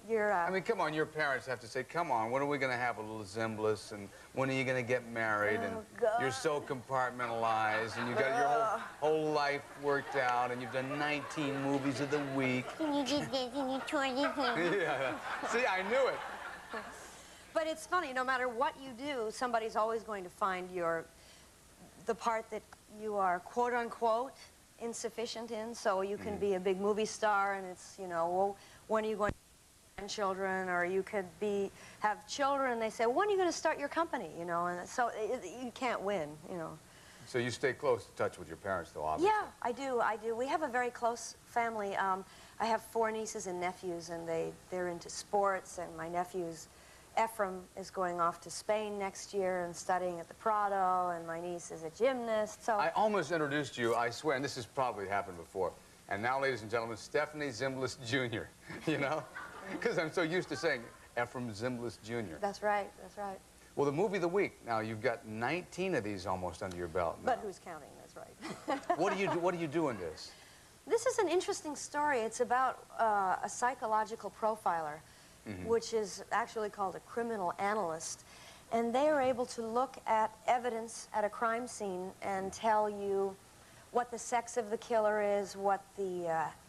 you're... I mean, come on, your parents have to say, come on, when are we going to have a little Zimbalist, and when are you going to get married? And you're so compartmentalized, and you've got your whole life worked out, and you've done 19 movies of the week. Can you get this in your toilet? Yeah. See, I knew it. But it's funny, no matter what you do, somebody's always going to find the part that you are quote-unquote insufficient in, so you can be a big movie star, and it's, you know, well, when are you going to have grandchildren, or you could have children, and they say, when are you going to start your company, you know, and so you can't win, you know. So you stay close to touch with your parents, though, obviously. Yeah, I do. We have a very close family. I have 4 nieces and nephews, and they're into sports, and my nephew's Ephraim is going off to Spain next year and studying at the Prado, and my niece is a gymnast, so... I almost introduced you, I swear, and this has probably happened before. And now, ladies and gentlemen, Stephanie Zimbalist Jr., you know? Because I'm so used to saying Ephraim Zimbalist Jr. That's right, that's right. Well, the movie of the week, now you've got 19 of these almost under your belt now. But who's counting, that's right. What do you do in this? This is an interesting story. It's about a psychological profiler, which is actually called a criminal analyst. And they are able to look at evidence at a crime scene and tell you what the sex of the killer is, what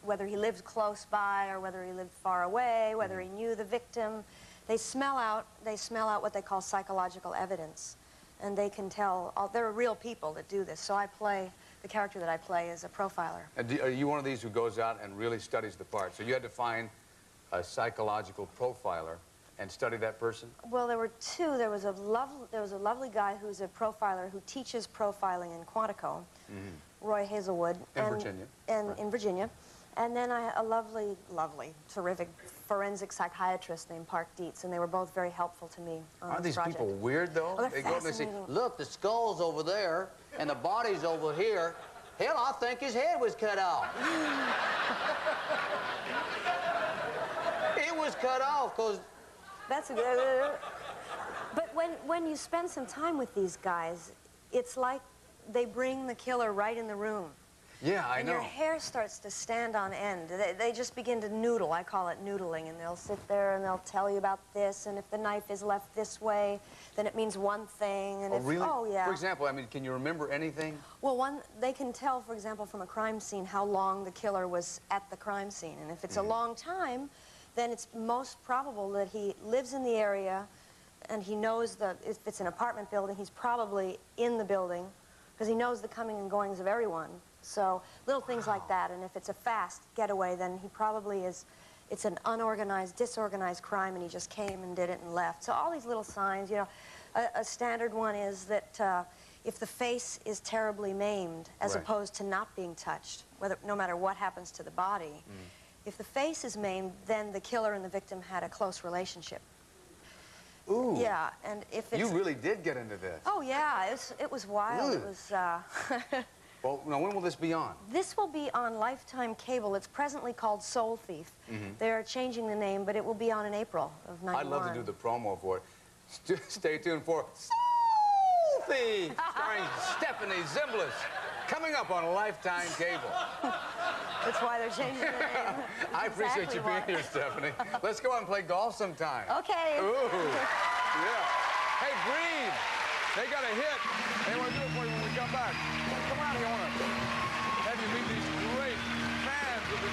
whether he lived close by or whether he lived far away, whether he knew the victim. They smell out what they call psychological evidence. And they can tell, there are real people that do this. So the character that I play is a profiler. And are you one of these who goes out and really studies the part? So you had to find a psychological profiler and study that person? Well, there were 2. There was a lovely guy who's a profiler who teaches profiling in Quantico, Roy Hazelwood. In Virginia. In Virginia. And then a lovely, terrific forensic psychiatrist named Park Dietz, and they were both very helpful to me on Aren't this these project. people weird, though? Oh, they're They go up and say, fascinating. Look, the skull's over there, and the body's over here. Hell, I think his head was cut off. It was cut off, because... That's a good... But when you spend some time with these guys, it's like they bring the killer right in the room. Yeah, I and know. your hair starts to stand on end. They just begin to noodle. I call it noodling. And they'll sit there and they'll tell you about this. And if the knife is left this way, then it means one thing. And Oh, really? Oh, yeah. For example, I mean, can you remember anything? Well, they can tell, for example, from a crime scene how long the killer was at the crime scene. And if it's a long time, then it's most probable that he lives in the area and he knows that if it's an apartment building, he's probably in the building because he knows the coming and goings of everyone. So little things like that. And if it's a fast getaway, then he probably is, it's an unorganized, disorganized crime and he just came and did it and left. So all these little signs, you know, a standard one is that if the face is terribly maimed as Right. opposed to not being touched, no matter what happens to the body, if the face is maimed, then the killer and the victim had a close relationship. Ooh. Yeah, and if it's... You really did get into this. Oh, yeah, it was wild. It was... Well, now, when will this be on? This will be on Lifetime Cable. It's presently called Soul Thief. They're changing the name, but it will be on in April of '91. I'd love to do the promo for it. Stay tuned for Soul Thief, starring Stephanie Zimbalist, coming up on Lifetime Cable. That's why they're changing the name. I appreciate you being here, Stephanie. Let's go out and play golf sometime. Okay. Ooh. Yeah. Hey, Breed, they got a hit. They want to do it for you when we come back. Come out here. I want to have you meet these great fans of the...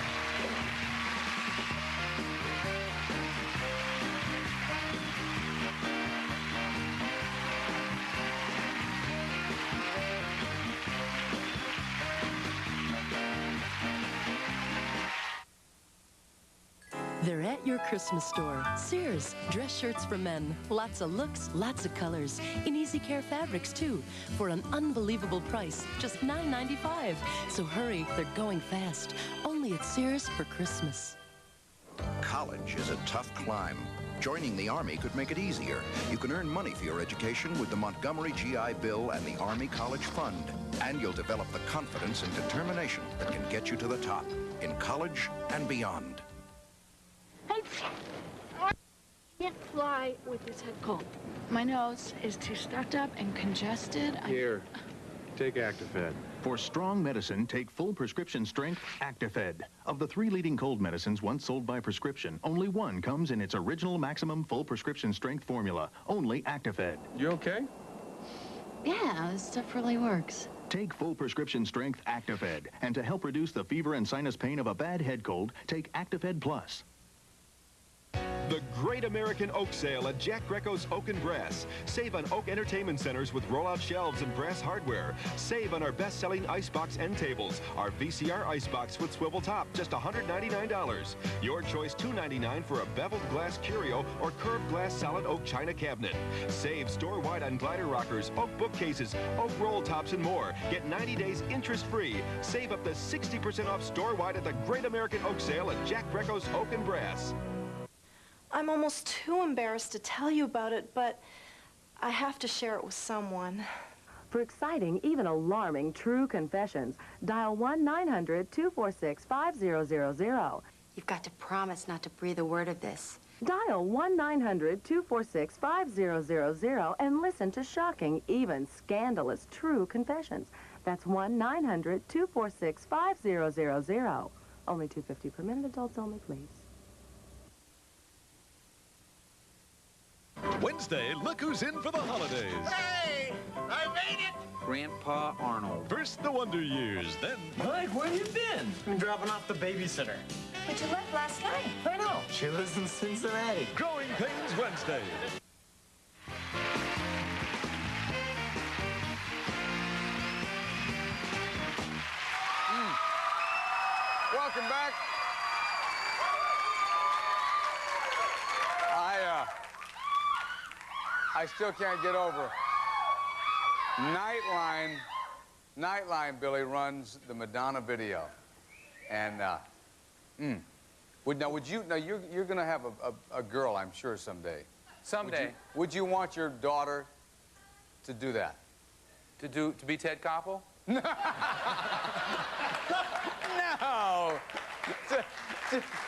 They're at your Christmas store. Sears, dress shirts for men. Lots of looks, lots of colors. In Easy Care fabrics, too, for an unbelievable price, just $9.95. So hurry, they're going fast. Only at Sears for Christmas. College is a tough climb. Joining the Army could make it easier. You can earn money for your education with the Montgomery GI Bill and the Army College Fund. And you'll develop the confidence and determination that can get you to the top in college and beyond. I can't fly with this head cold. My nose is too stuffed up and congested. Here, take Actifed. For strong medicine, take full prescription strength Actifed. Of the 3 leading cold medicines once sold by prescription, only one comes in its original maximum full prescription strength formula, only Actifed. You okay? Yeah, this stuff really works. Take full prescription strength Actifed. And to help reduce the fever and sinus pain of a bad head cold, take Actifed Plus. The Great American Oak Sale at Jack Greco's Oak and Brass. Save on oak entertainment centers with rollout shelves and brass hardware. Save on our best-selling icebox end tables. Our VCR icebox with swivel top, just $199. Your choice, $299 for a beveled glass curio or curved glass solid oak china cabinet. Save store-wide on glider rockers, oak bookcases, oak roll tops, and more. Get 90 days interest-free. Save up to 60% off store-wide at the Great American Oak Sale at Jack Greco's Oak and Brass. I'm almost too embarrassed to tell you about it, but I have to share it with someone. For exciting, even alarming, true confessions, dial 1-900-246-5000. You've got to promise not to breathe a word of this. Dial 1-900-246-5000 and listen to shocking, even scandalous, true confessions. That's 1-900-246-5000. Only $2.50 per minute, adults only, please. Wednesday, look who's in for the holidays. Hey, I made it! Grandpa Arnold. First the Wonder Years, then... Mike, where you been? I'm dropping off the babysitter. But you left last night. I know. She lives in Cincinnati. Growing Pains Wednesday. Welcome back. I still can't get over. Nightline, Billy, runs the Madonna video. And, now, you're going to have a girl, I'm sure, someday. Someday. Would you want your daughter to do that? To be Ted Koppel? No!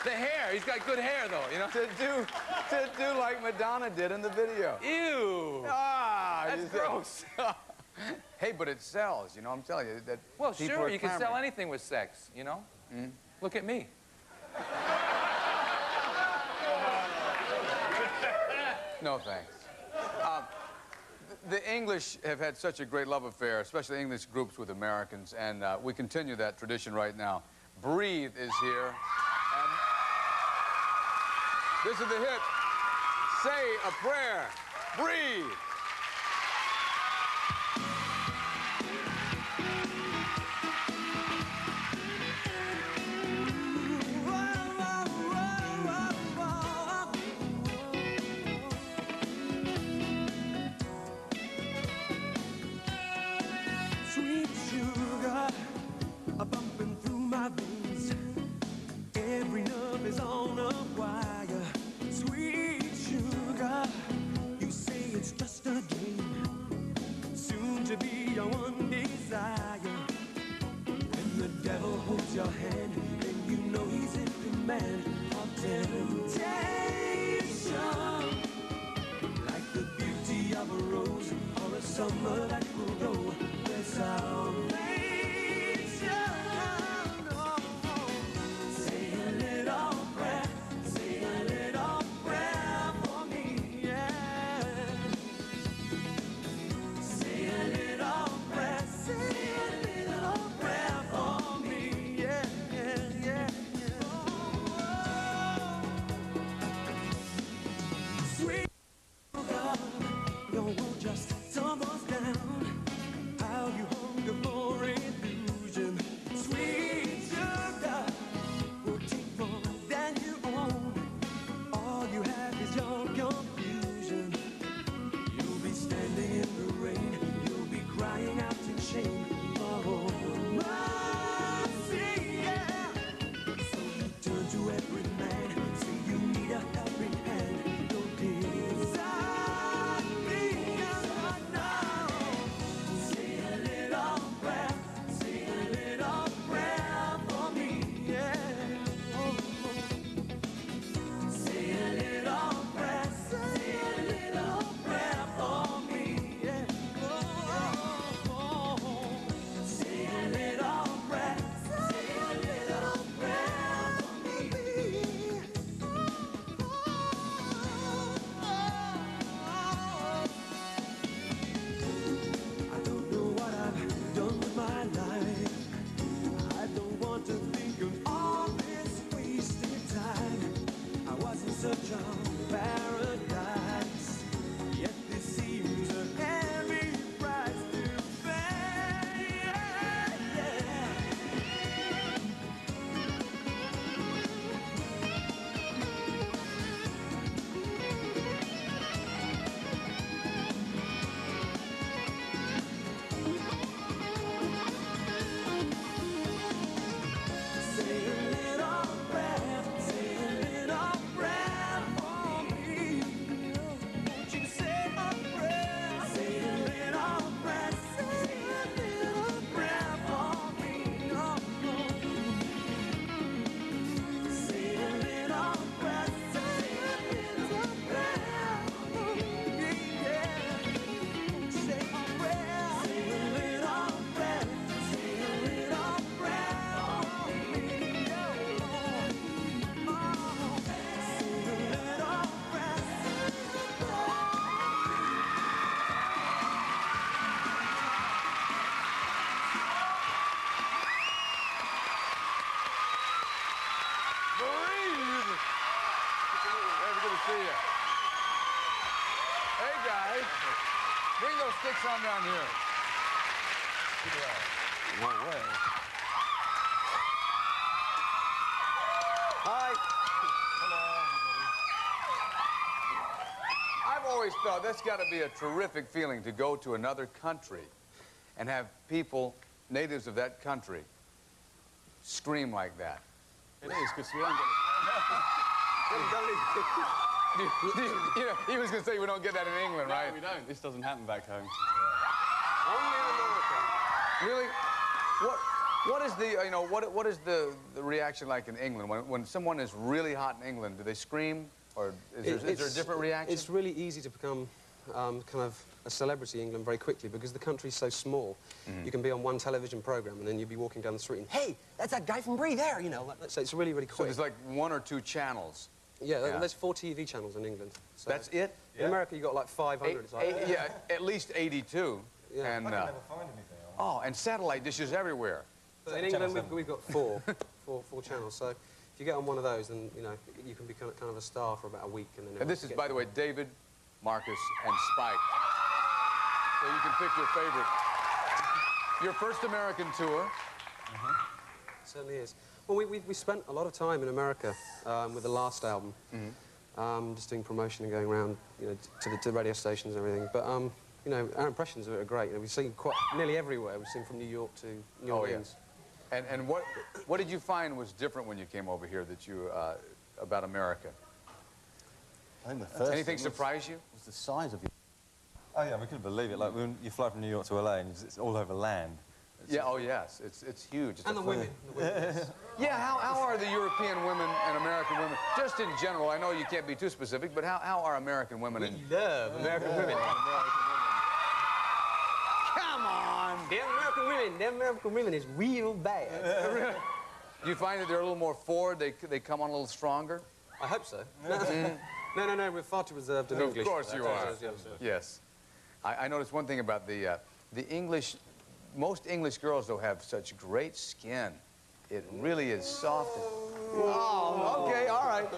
The hair. He's got good hair, though, you know? To do like Madonna did in the video. Ew. Ah, that's gross. Hey, but it sells, you know, I'm telling you. That well, sure, you can sell anything with sex, you know? Mm. Look at me. No, thanks. The English have had such a great love affair, especially English groups with Americans, and we continue that tradition right now. Breathe is here. And this is the hit. Say a prayer. Breathe. Sweet sugar, a bumping through my veins. Every nerve is on a wire. Sweet sugar, you say it's just a game. Soon to be your one desire. When the devil holds your hand, and you know he's in command of temptation. Like the beauty of a rose or a summer that will go. There's salvation. Say a little prayer. Say a little prayer for me, yeah. Say a little prayer. Say a little prayer for me, yeah, yeah, yeah, yeah. Oh, sweet God, your world just tumbles down. see you. Hey, guys. Bring those sticks on down here. Whoa, whoa. Hi. I've always thought that's got to be a terrific feeling to go to another country and have people, natives of that country, scream like that. It is, because we don't get You know, he was going to say we don't get that in England, No, right? we don't. This doesn't happen back home. Only in America. Really? What is the, you know, what is the reaction like in England? When someone is really hot in England, do they scream? Or is there a different reaction? It's really easy to become kind of a celebrity in England very quickly because the country's so small. You can be on one television program and then you'd be walking down the street and, hey, that's that guy from Brie there, you know. So it's really, really quick. So there's like 1 or 2 channels. Yeah, there's 4 TV channels in England. So That's it? In America, you got like 500. Yeah, at least 82. Yeah. And, I can never find anything. Oh, and satellite dishes everywhere. But in England, we've got four channels. So if you get on one of those, then, you know, you can be kind of a star for about a week. And this is, by the way, David, Marcus, and Spike. So you can pick your favorite. Your first American tour. Certainly is. Well, we spent a lot of time in America with the last album, just doing promotion and going around, you know, to the radio stations and everything. But you know, our impressions of it are great. You know, we've seen nearly everywhere. We've seen from New York to New Orleans. Yeah. And what did you find was different when you came over here that you about America? I think the first Anything surprise you? Was the size of it. Oh yeah, we couldn't believe it. Like when you fly from New York to LA and it's all over land. Yeah, oh yes, it's huge. It's and the women. Yeah, how are the European women and American women, just in general, I know you can't be too specific, but how are American women? We love American women. Come on! Them American women is real bad. Do you find that they're a little more forward, they come on a little stronger? I hope so. No, we're far too reserved in English. Of course you are. Yes. I noticed one thing about the English. Most English girls, though, have such great skin. It really is soft. Oh, okay, all right.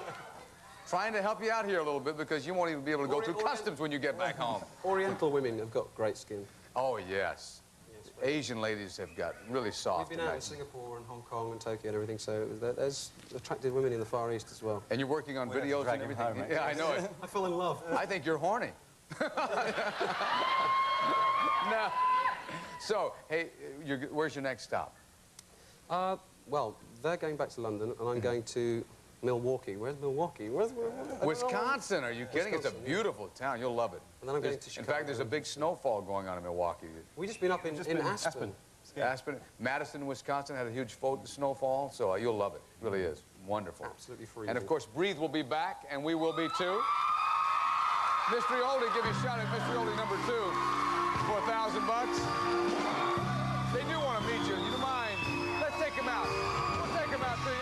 Trying to help you out here a little bit because you won't even be able to go through customs when you get back home. Oriental women have got great skin. Oh, yes. Asian ladies have got really soft. We've been out in Singapore and Hong Kong and Tokyo and everything, so there's attractive women in the Far East as well. And you're working on videos and everything? Home, yeah, I know it. I fell in love. I think you're horny. No. So, hey, where's your next stop? Well, they're going back to London, and I'm going to Milwaukee. Where's Milwaukee? Wisconsin. Are you kidding? It's a beautiful town. You'll love it. And then I'm going to Chicago. In fact, there's a big snowfall going on in Milwaukee. We've just been up in Aspen. Aspen. Madison, Wisconsin had a huge snowfall, so you'll love it. It really is. Wonderful. Absolutely free. And, of course, Breathe will be back, and we will be, too. Mystery Oldie, give you a shot at Mystery Oldie number 2 for $1,000. They do want to meet you. You don't mind? Let's take them out. We'll take them out to you.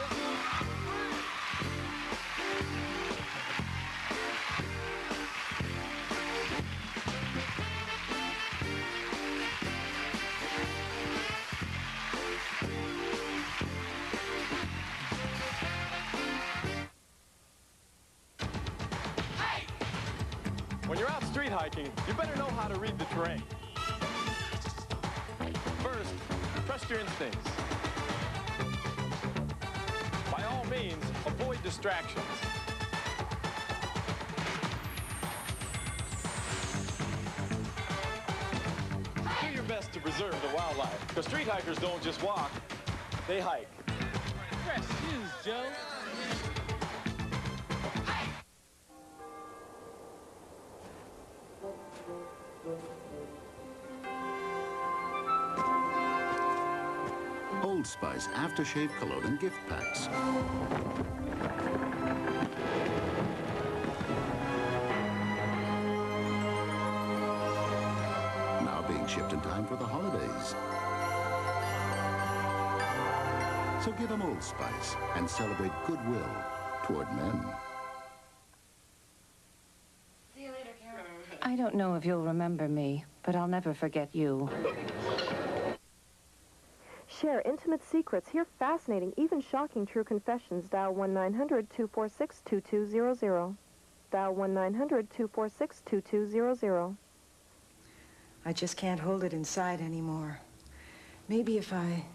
When you're out street hiking, you better know how to read the terrain. First, trust your instincts. By all means, avoid distractions. Do your best to preserve the wildlife, because street hikers don't just walk, they hike. Fresh shoes, Joe. Old Spice aftershave cologne and gift packs. Now being shipped in time for the holidays. So give them Old Spice and celebrate goodwill toward men. See you later, Karen. I don't know if you'll remember me, but I'll never forget you. Share intimate secrets. Hear fascinating, even shocking true confessions. Dial 1-900-246-2200. Dial 1-900-246-2200. I just can't hold it inside anymore. Maybe if I...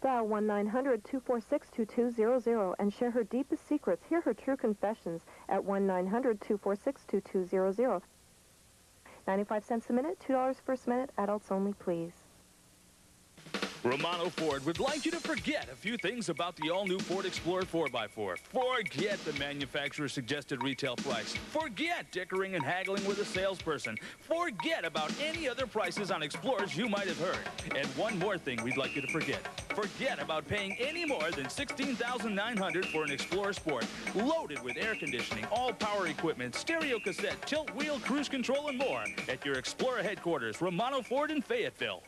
Dial 1-900-246-2200 and share her deepest secrets. Hear her true confessions at 1-900-246-2200. 95 cents a minute, $2 first minute, adults only, please. Romano Ford would like you to forget a few things about the all-new Ford Explorer 4x4. Forget the manufacturer's suggested retail price. Forget dickering and haggling with a salesperson. Forget about any other prices on Explorers you might have heard. And one more thing we'd like you to forget. Forget about paying any more than $16,900 for an Explorer Sport, loaded with air conditioning, all-power equipment, stereo cassette, tilt wheel, cruise control, and more at your Explorer headquarters, Romano Ford in Fayetteville.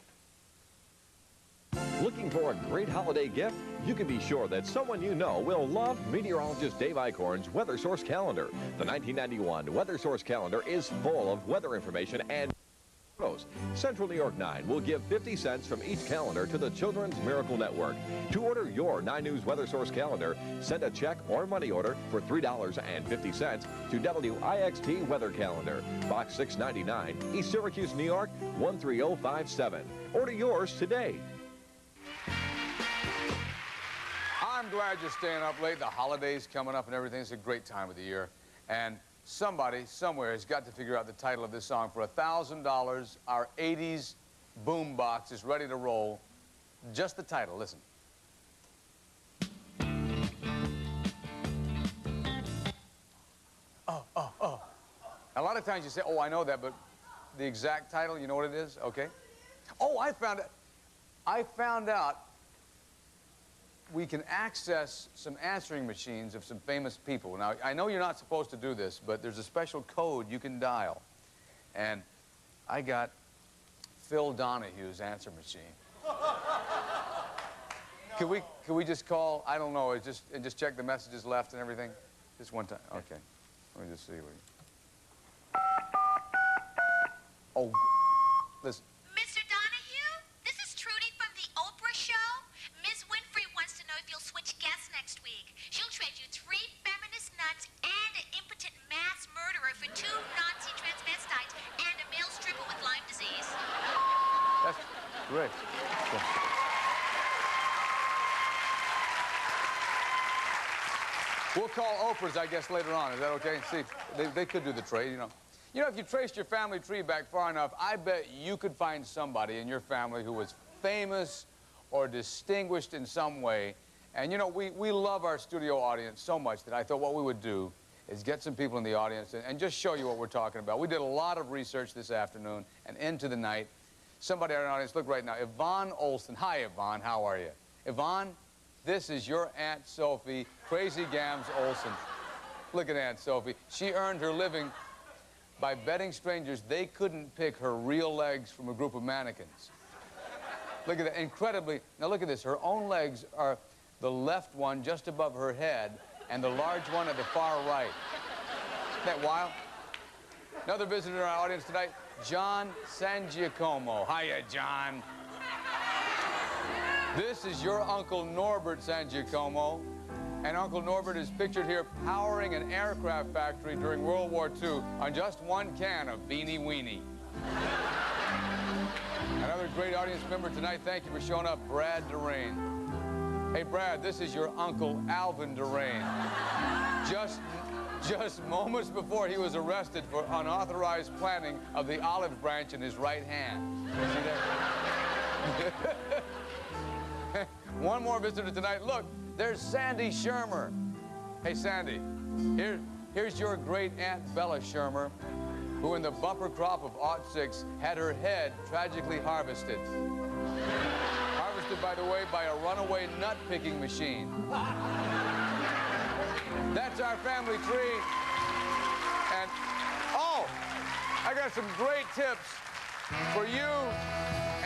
Looking for a great holiday gift? You can be sure that someone you know will love meteorologist Dave Eichhorn's Weather Source Calendar. The 1991 Weather Source Calendar is full of weather information and photos. Central New York 9 will give 50 cents from each calendar to the Children's Miracle Network. To order your 9 News Weather Source Calendar, send a check or money order for $3.50 to WIXT Weather Calendar, Box 699, East Syracuse, New York, 13057. Order yours today. I'm glad you're staying up late. The holidays coming up and everything. It's a great time of the year. And somebody, somewhere, has got to figure out the title of this song. For $1,000, our 80s boombox is ready to roll. Just the title. Listen. Oh. A lot of times you say, oh, I know that, but the exact title, you know what it is? Okay. Oh, I found out we can access some answering machines of some famous people. Now, I know you're not supposed to do this, but there's a special code you can dial. And I got Phil Donahue's answer machine. Can we just call, I don't know, just check the messages left and everything? Just one time. Okay. Let me just see. Oh, listen. Mr. Donahue, this is Trudy from the Oprah Show. Ms. Winfrey wants to know if you'll switch guests next week. She'll trade you 3 feminist nuts and an impotent mass murderer for 2 Nazi transvestites and a male stripper with Lyme disease. That's great. Yeah. We'll call Oprah's, I guess, later on. Is that okay? See, they could do the trade, you know. You know, if you traced your family tree back far enough, I bet you could find somebody in your family who was famous or distinguished in some way. And, you know, we love our studio audience so much that I thought what we would do is get some people in the audience and just show you what we're talking about. We did a lot of research this afternoon and into the night. Somebody in our audience, look right now, Yvonne Olson. Hi, Yvonne. How are you? Yvonne, this is your Aunt Sophie, Crazy Gams Olson. Look at Aunt Sophie. She earned her living by betting strangers they couldn't pick her real legs from a group of mannequins. Look at that, incredibly. Now look at this, her own legs are the left one just above her head and the large one at the far right. Isn't that wild? Another visitor in our audience tonight, John Sangiacomo. Hiya, John. This is your Uncle Norbert Sangiacomo. And Uncle Norbert is pictured here powering an aircraft factory during World War II on just one can of Beanie Weenie. Another great audience member tonight, thank you for showing up, Brad Durain. Hey, Brad, this is your Uncle Alvin Durain. Just moments before he was arrested for unauthorized planting of the olive branch in his right hand. See that? One more visitor tonight. Look. There's Sandy Shermer. Hey, Sandy, here's your great Aunt Bella Shermer, who in the bumper crop of '06 had her head tragically harvested. Harvested, by the way, by a runaway nut-picking machine. That's our family tree. And, oh, I got some great tips for you.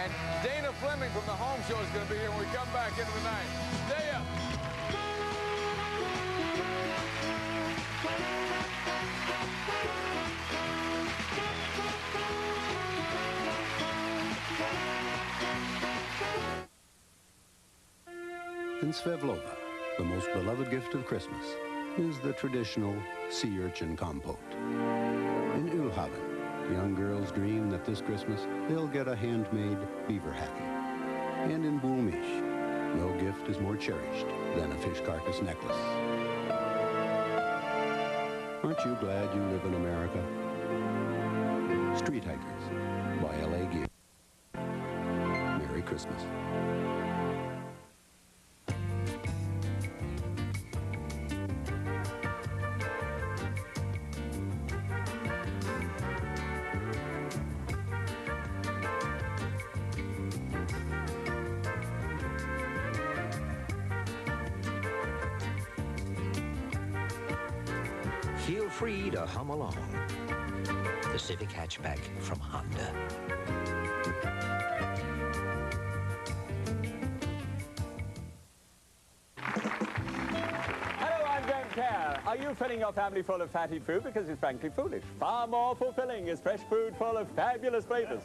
And Dana Fleming from the Home Show is going to be here when we come back into the night. Stay up. In Svevlova, the most beloved gift of Christmas, is the traditional sea urchin compote. In Ulhaven, young girls dream that this Christmas they'll get a handmade beaver hat. And in Boulmiche, no gift is more cherished than a fish carcass necklace. Aren't you glad you live in America? Street Hikers by L.A. Gear. Merry Christmas. Feel free to hum along. The Civic hatchback from Honda. Hello, I'm Graham Kerr. Are you filling your family full of fatty food because it's frankly foolish? Far more fulfilling is fresh food full of fabulous flavors.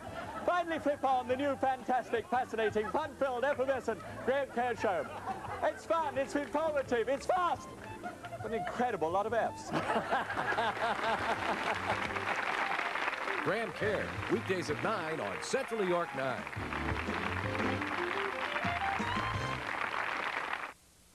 Finally flip on the new fantastic, fascinating, fun-filled, effervescent Graham Kerr show. It's fun, it's informative, it's fast. An incredible lot of F's. Graham Kerr, weekdays at 9 on Central New York 9.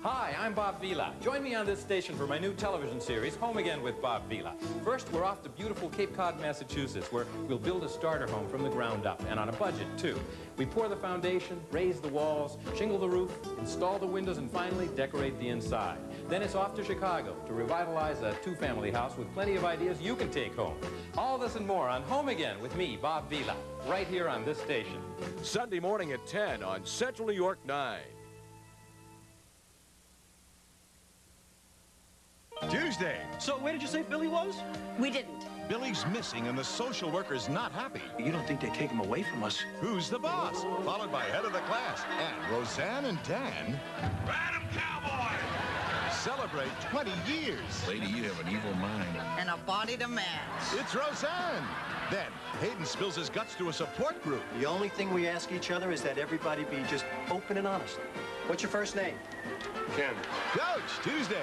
Hi, I'm Bob Vila. Join me on this station for my new television series, Home Again with Bob Vila. First, we're off to beautiful Cape Cod, Massachusetts, where we'll build a starter home from the ground up, and on a budget, too. We pour the foundation, raise the walls, shingle the roof, install the windows, and finally decorate the inside. Then it's off to Chicago to revitalize a two-family house with plenty of ideas you can take home. All this and more on Home Again with me, Bob Vila, right here on this station. Sunday morning at 10 on Central New York 9. Tuesday. So where did you say Billy was? We didn't. Billy's missing and the social worker's not happy. You don't think they take him away from us? Who's the boss? Followed by head of the class and Roseanne and Dan. Random Cowboy! Celebrate 20 years. Lady, you have an evil mind. And a body to match. It's Roseanne. Then Hayden spills his guts to a support group. The only thing we ask each other is that everybody be just open and honest. What's your first name? Ken. Coach, Tuesday.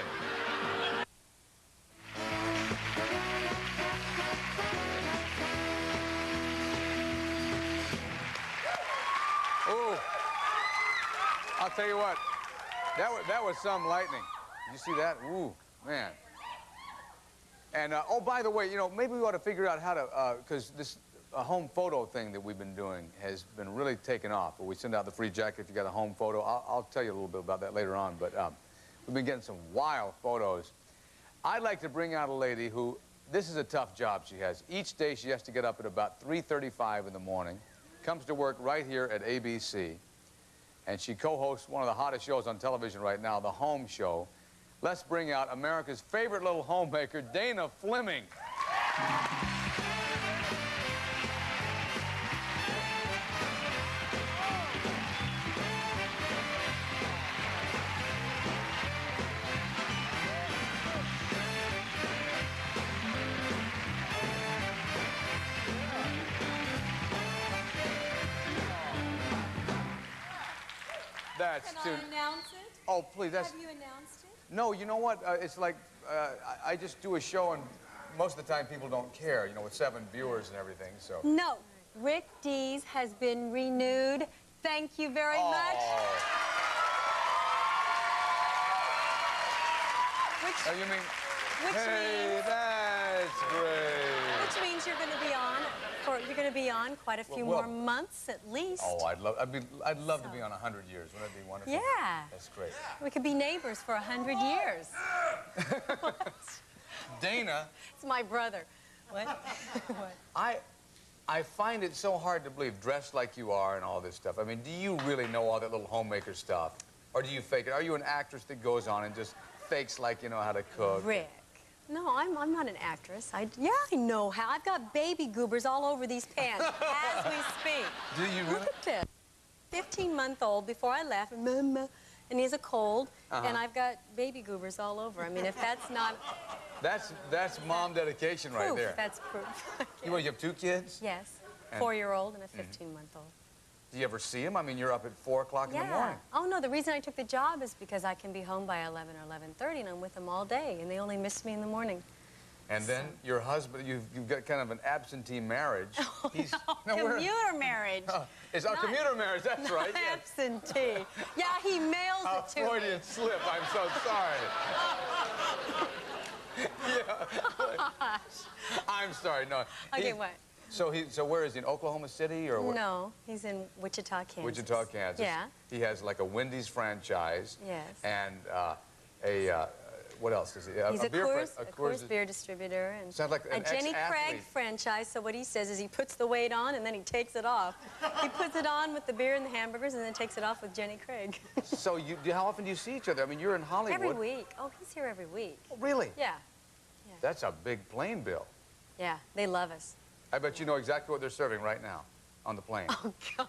Oh, I'll tell you what, that was some lightning. Did you see that? Ooh, man. And, oh, by the way, you know, maybe we ought to figure out how to, because this home photo thing that we've been doing has been really taken off. We send out the free jacket if you got a home photo. I'll tell you a little bit about that later on, but we've been getting some wild photos. I'd like to bring out a lady who, this is a tough job she has. Each day she has to get up at about 3:35 in the morning, comes to work right here at ABC, and she co-hosts one of the hottest shows on television right now, The Home Show. Let's bring out America's favorite little homemaker, Dana Fleming. That's Can I announce it? Oh, please, that's... Have you announced it? No, you know what? It's like, I just do a show, and most of the time people don't care, you know, with 7 viewers and everything, so... No. Rick Dees has been renewed. Thank you very much. Oh, you mean... Hey, that's great. Which means you're going to be on quite a few more months at least. Oh, I'd love to be on 100 years. Wouldn't that be wonderful? Yeah. That's great. We could be neighbors for 100 years. Dana. It's my brother. What? What? I find it so hard to believe, dressed like you are and all this stuff. I mean, do you really know all that little homemaker stuff? Or do you fake it? Are you an actress that goes on and just fakes like you know how to cook? Rick. No, I'm not an actress. I know how. I've got baby goobers all over these pants as we speak. Do you really? Look at this. 15-month-old before I left, and he has a cold, and I've got baby goobers all over. I mean, if that's not... That's mom dedication right there. That's proof. You have 2 kids? Yes, And 4-year-old and a 15-month-old. Do you ever see him? I mean, you're up at 4 o'clock in the morning. Oh, no, the reason I took the job is because I can be home by 11 or 11:30, and I'm with them all day, and they only miss me in the morning. And then your husband, you've got kind of an absentee marriage. He's, Commuter marriage. It's a commuter marriage, that's right. Yes. Absentee. Yeah, he mails it to me. Freudian slip, I'm so sorry. Yeah. I'm sorry, no. Okay, what? So where is he, in Oklahoma City or what? No, he's in Wichita, Kansas. Wichita, Kansas. Yeah. He has like a Wendy's franchise. Yes. And what else is he? He's a Coors beer distributor. And sounds like an a Jenny Craig franchise, so what he says is he puts the weight on and then he takes it off. He puts it on with the beer and the hamburgers and then takes it off with Jenny Craig. So how often do you see each other? I mean, you're in Hollywood. Every week. Oh, he's here every week. Oh, really? Yeah. That's a big plane bill. Yeah, they love us. I bet you know exactly what they're serving right now on the plane. Oh, God.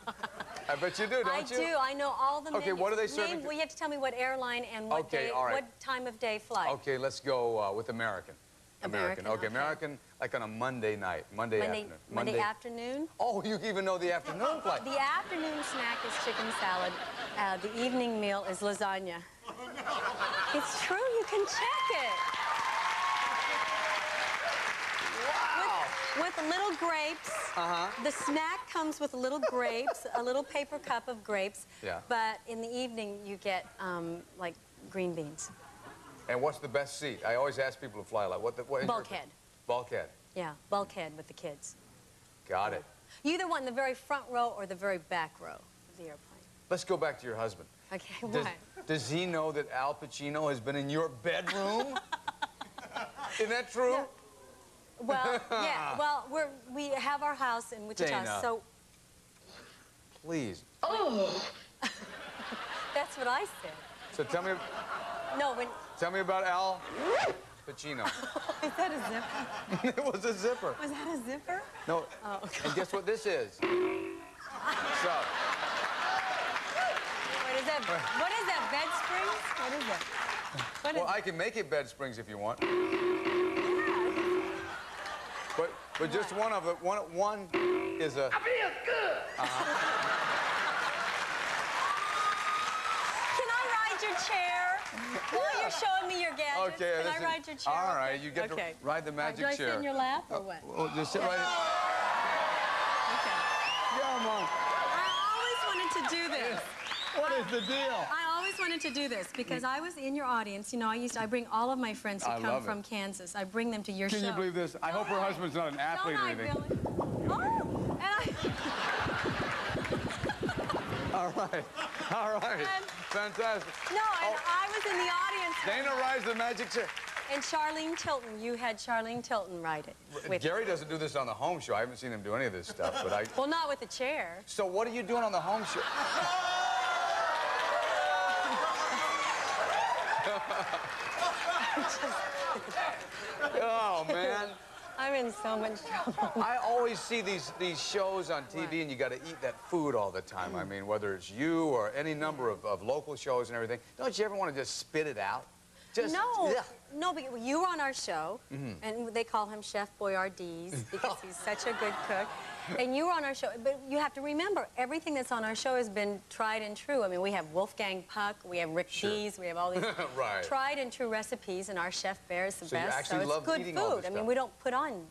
I bet you do, don't you? I do. I know all the menus. Okay, what are they serving? Well, you have to tell me what airline and what day, all right. what time of day flight. Okay, let's go with American. American, Okay, American, like on a Monday night, Monday afternoon. Monday afternoon? Oh, you even know the afternoon flight. The afternoon snack is chicken salad. The evening meal is lasagna. Oh, no. It's true. You can check it. Wow. With little grapes. The snack comes with little grapes, a little paper cup of grapes. Yeah. But in the evening, you get, like, green beans. And what's the best seat? I always ask people to fly like, what is Bulkhead. Bulkhead. Yeah, bulkhead with the kids. Got it. You either want in the very front row or the very back row of the airplane. Let's go back to your husband. Okay, what? Does he know that Al Pacino has been in your bedroom? Isn't that true? No. Well, yeah. Well, we have our house in Wichita, Dana. so... Please. Oh! That's what I said. So tell me... No, when... Tell me about Al Pacino. Is that a zipper? It was a zipper. Was that a zipper? No. Oh, and guess what this is? So... What is that, bed springs? What is that? Well, I can make it bed springs if you want. But just one of it. One is a... I feel good! Can I ride your chair? While you're showing me your gadgets, okay, can I ride your chair? All right, you get to ride the magic chair. Do I sit in your lap or what? Well, just sit right in. Okay. Come on. I always wanted to do this. What is the deal? I always wanted to do this because I was in your audience. You know, I bring all of my friends who come from Kansas. I bring them to your show. Can you believe this? I hope her husband's not an athlete or anything. Oh, and All right. All right. Fantastic. No, and I was in the audience. Dana rides the magic chair. And Charlene Tilton, you had Charlene Tilton ride it. Gary doesn't do this on the home show. I haven't seen him do any of this stuff, but I... Well, not with the chair. So what are you doing on the home show? Oh, man. I'm in so much trouble. I always see these shows on TV, and you got to eat that food all the time. I mean, whether it's you or any number of local shows and everything. Don't you ever want to just spit it out? Just, No, but you were on our show, and they call him Chef Boyardee because he's such a good cook. And you were on our show, but you have to remember, everything that's on our show has been tried and true. I mean, we have Wolfgang Puck, we have Rick Dees, we have all these tried and true recipes, and our Chef Bear is the best. So it's good food. I mean, we don't put on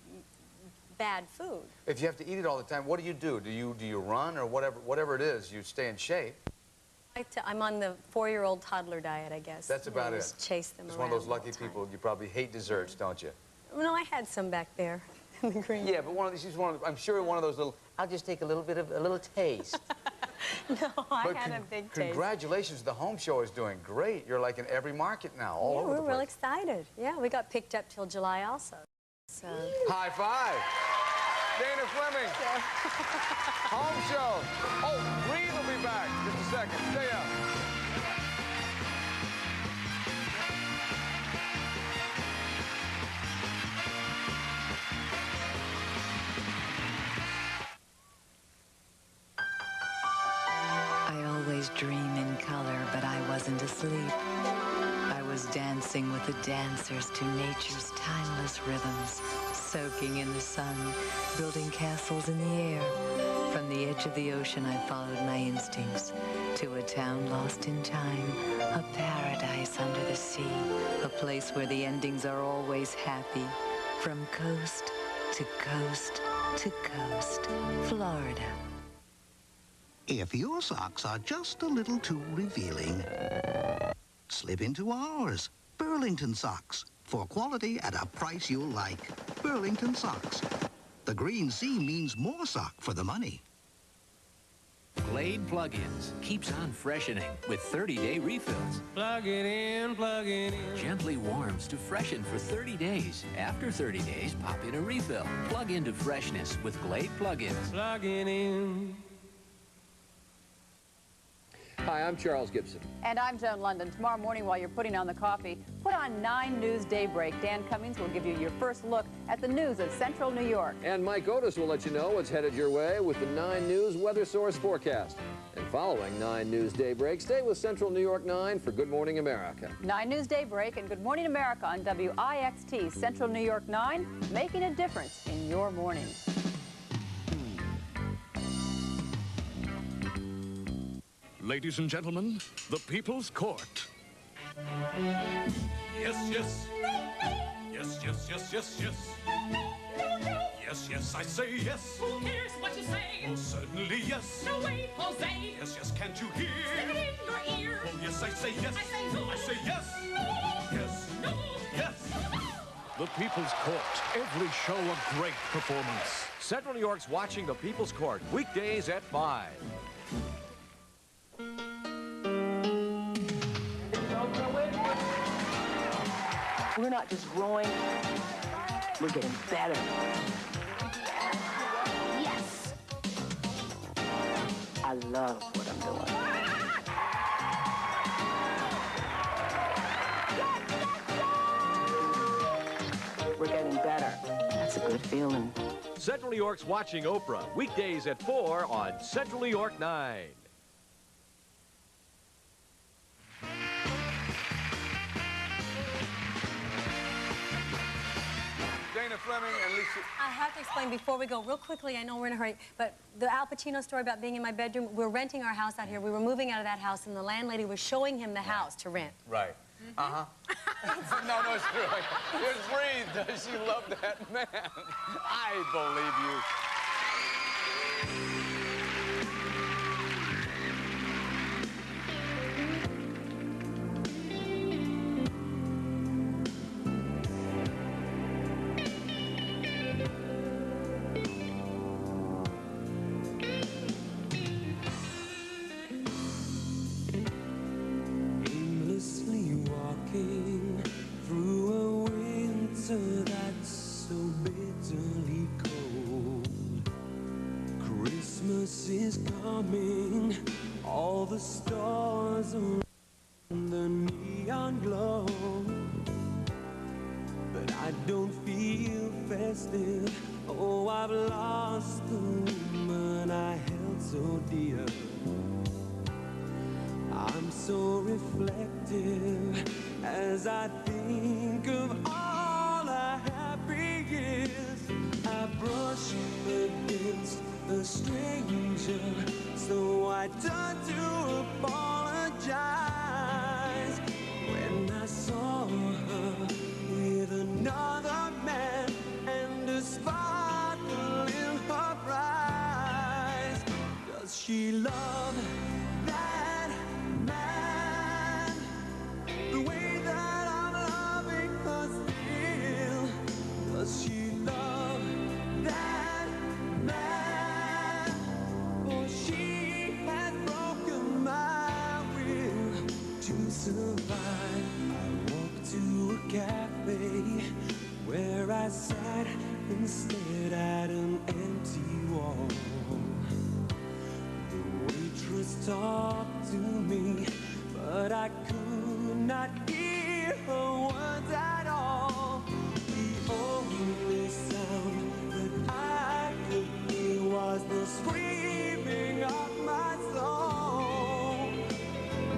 bad food. If you have to eat it all the time, what do? Do you run or whatever it is, you stay in shape? I'm on the 4-year-old toddler diet, I guess. That's about it. Just chase them around. It's one of those lucky people. You probably hate desserts, don't you? No, I had some back there in the green. Yeah, but I'm sure one of those little, I'll just take a little taste. No, I had a big taste. Congratulations, the home show is doing great. You're like in every market now, all over the place. We're real excited. Yeah, we got picked up till July also. So. High five. Dana Fleming. Home show. Oh, Reed will be back. Just a second. Stay up. I always dream in color, but I wasn't asleep. I was dancing with the dancers to nature's timeless rhythms, soaking in the sun, building castles in the air. From the edge of the ocean, I followed my instincts to a town lost in time, a paradise under the sea, a place where the endings are always happy. From coast to coast to coast, Florida. If your socks are just a little too revealing, slip into ours, Burlington Socks. For quality at a price you'll like. Burlington Socks. The green sea means more sock for the money. Glade plug-ins keeps on freshening with 30-day refills. Plug it in, plug it in. Gently warms to freshen for 30 days. After 30 days, pop in a refill. Plug into freshness with Glade plug-ins. Plug it in. Hi, I'm Charles Gibson. And I'm Joan London. Tomorrow morning, while you're putting on the coffee, put on 9 News Daybreak. Dan Cummings will give you your first look at the news of Central New York. And Mike Otis will let you know what's headed your way with the 9 News Weather Source forecast. And following 9 News Daybreak, stay with Central New York 9 for Good Morning America. 9 News Daybreak and Good Morning America on WIXT, Central New York 9, making a difference in your morning. Ladies and gentlemen, the People's Court. Yes, yes. Yes, yes, yes, yes, yes. Yes, yes, I say yes. Who cares what you say? Oh, certainly yes. No way, Jose. Yes, yes, can't you hear? Stick it in your ear. Oh, yes, I say yes. I say no. I say yes. No. Yes. No. Yes. The People's Court. Every show a great performance. Central New York's watching The People's Court. Weekdays at 5. We're not just growing, we're getting better. Yes! I love what I'm doing. We're getting better. That's a good feeling. Central New York's watching Oprah. Weekdays at 4 on Central New York 9. Dana Fleming and Lisa. I have to explain before we go, real quickly, I know we're in a hurry, but the Al Pacino story about being in my bedroom, we're renting our house out here. We were moving out of that house, and the landlady was showing him the house to rent. Right. Uh-huh. No, it's true. Just breathe. She loved that man. I believe you. Aimlessly walking through a winter that's so bitterly cold. Christmas is coming, all the stars around the neon glow. But I don't feel festive. Oh, I've lost the woman I held so dear. I'm so reflective as I think of all our happy years. I brush against a stranger, so I turn to apologize. When I saw her with another man and a sparkle in her eyes, does she love that man the way that I'm loving her still? Does she love that man? For she has broken my will to survive. I walked to a cafe where I sat and stared at an empty wall. The waitress talked to me, but I could not hear her words at all. The only sound that I could hear was the screaming of my soul.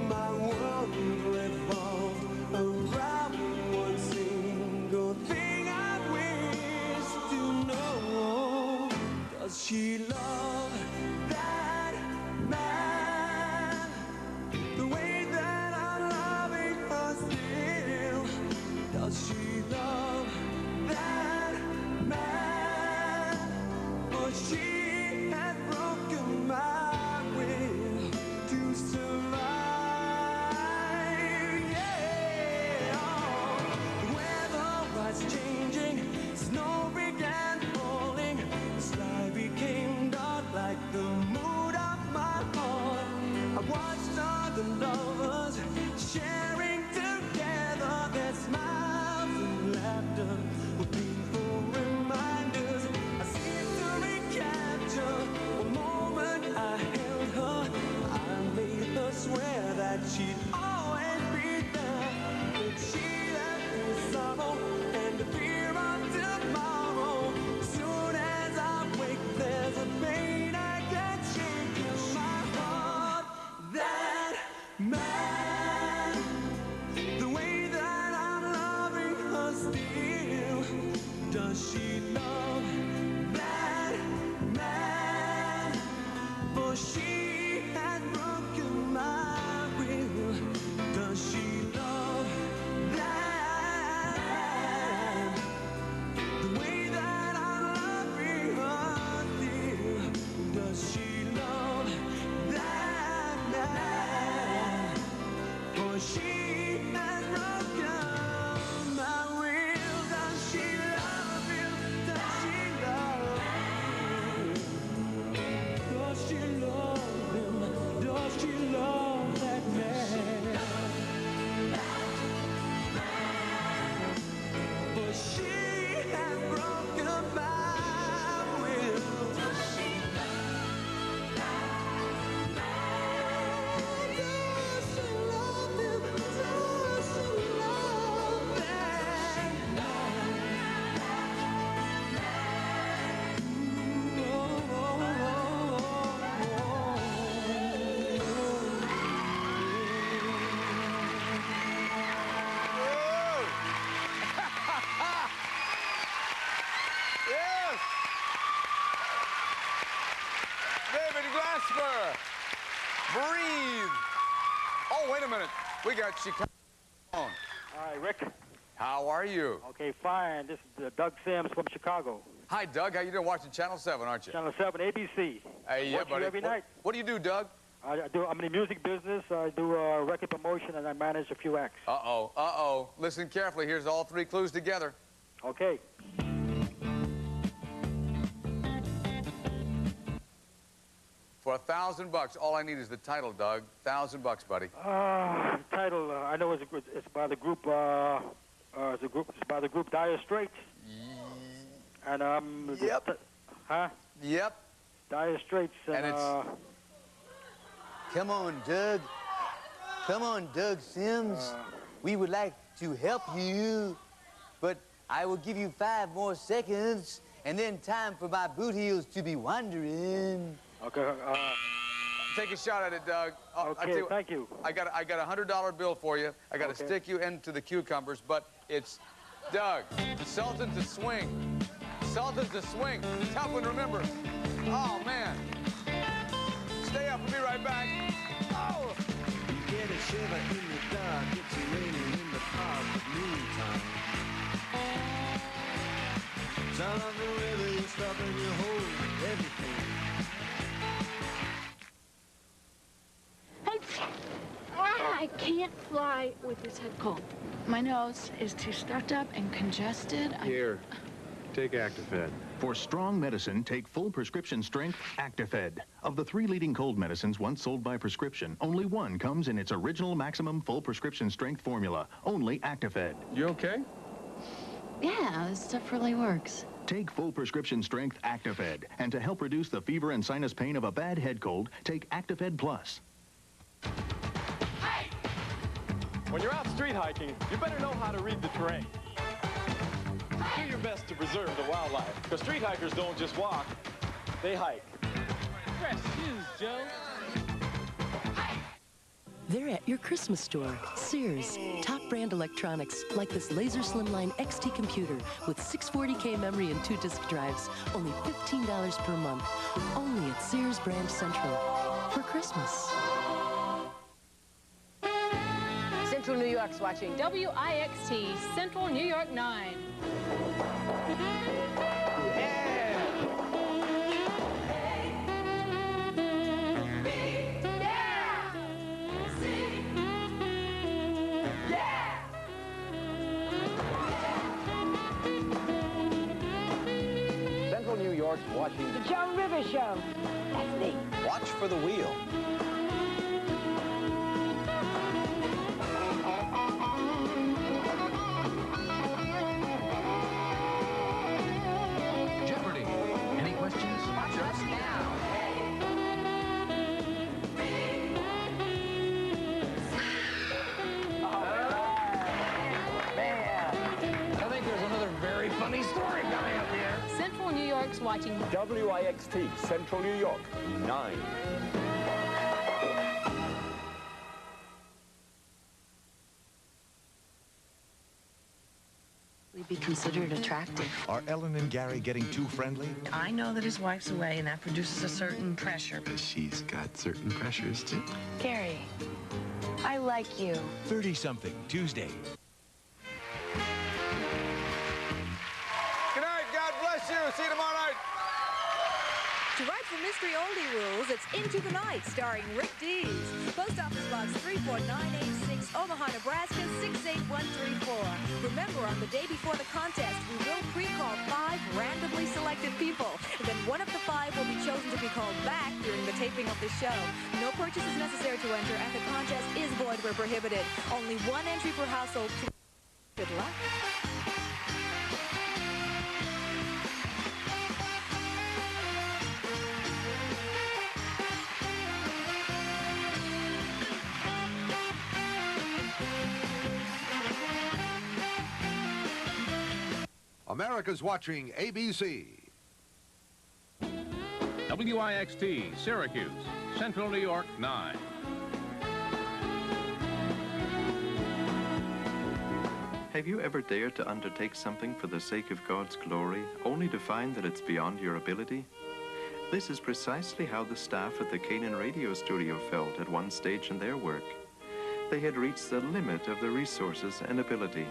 My world revolved around one single thing I wish to know. Does she love got Chicago. All right, Rick. How are you? Okay, fine. This is Doug Sims from Chicago. Hi, Doug. How you doing? Watching Channel 7, aren't you? Channel 7, ABC. Hey, yeah, Watch buddy. you every night. What do you do, Doug? I'm in the music business. I do record promotion, and I manage a few acts. Uh-oh, uh-oh. Listen carefully. Here's all three clues together. Okay. For $1,000, all I need is the title, Doug. $1,000, buddy. Title, I know it's by the group, it's by the group Dire Straits. And, Yep. Huh? Yep. Dire Straits, and it's... Come on, Doug. Come on, Doug Sims. We would like to help you, but I will give you 5 more seconds, and then time for my boot heels to be wandering. Okay, Take a shot at it, Doug. Okay, thank you. I got a $100 bill for you. I got to stick you into the cucumbers, but it's Doug. Sultan to swing. Sultan to swing. Tough one, remember. Oh, man. Stay up. We'll be right back. Oh! You get a shiver in the dark. It's raining in the park at noontime. Sound of the river, you stop and you hold everything. I can't fly with this head cold. My nose is too stuffed up and congested. Here, take Actifed. For strong medicine, take full prescription strength Actifed. Of the 3 leading cold medicines once sold by prescription, only one comes in its original maximum full prescription strength formula, only Actifed. You okay? Yeah, this stuff really works. Take full prescription strength Actifed. And to help reduce the fever and sinus pain of a bad head cold, take Actifed Plus. When you're out street hiking, you better know how to read the terrain. Do your best to preserve the wildlife, because street hikers don't just walk, they hike. Fresh shoes, Joe. They're at your Christmas store. Sears. Top brand electronics, like this Laser Slimline XT computer with 640K memory and 2 disk drives. Only $15 per month. Only at Sears Brand Central. For Christmas. Central New York's watching WIXT, Central New York 9. Central New York's watching The Joan Rivers Show. That's me. Watch for the Wheel. Jeopardy! Any questions? Just now. I think there's another very funny story coming up here. Central New York's watching WIXT, Central New York, 9. Be considered attractive. Are Ellen and Gary getting too friendly? I know that his wife's away, and that produces a certain pressure. But she's got certain pressures, too. Gary, I like you. 30-something, Tuesday. Good night. God bless you. See you tomorrow night. To write for Mystery Oldie Rules, it's Into the Night, starring Rick Dees. Post Office Box 34986, Omaha, Nebraska 68134. Remember, on the day before the contest, we will pre-call 5 randomly selected people. And then one of the 5 will be chosen to be called back during the taping of the show. No purchase is necessary to enter, and the contest is void where prohibited. Only 1 entry per household. Good luck. America's watching ABC. WIXT, Syracuse, Central New York, 9. Have you ever dared to undertake something for the sake of God's glory, only to find that it's beyond your ability? This is precisely how the staff at the Canaan Radio Studio felt at one stage in their work. they had reached the limit of their resources and ability.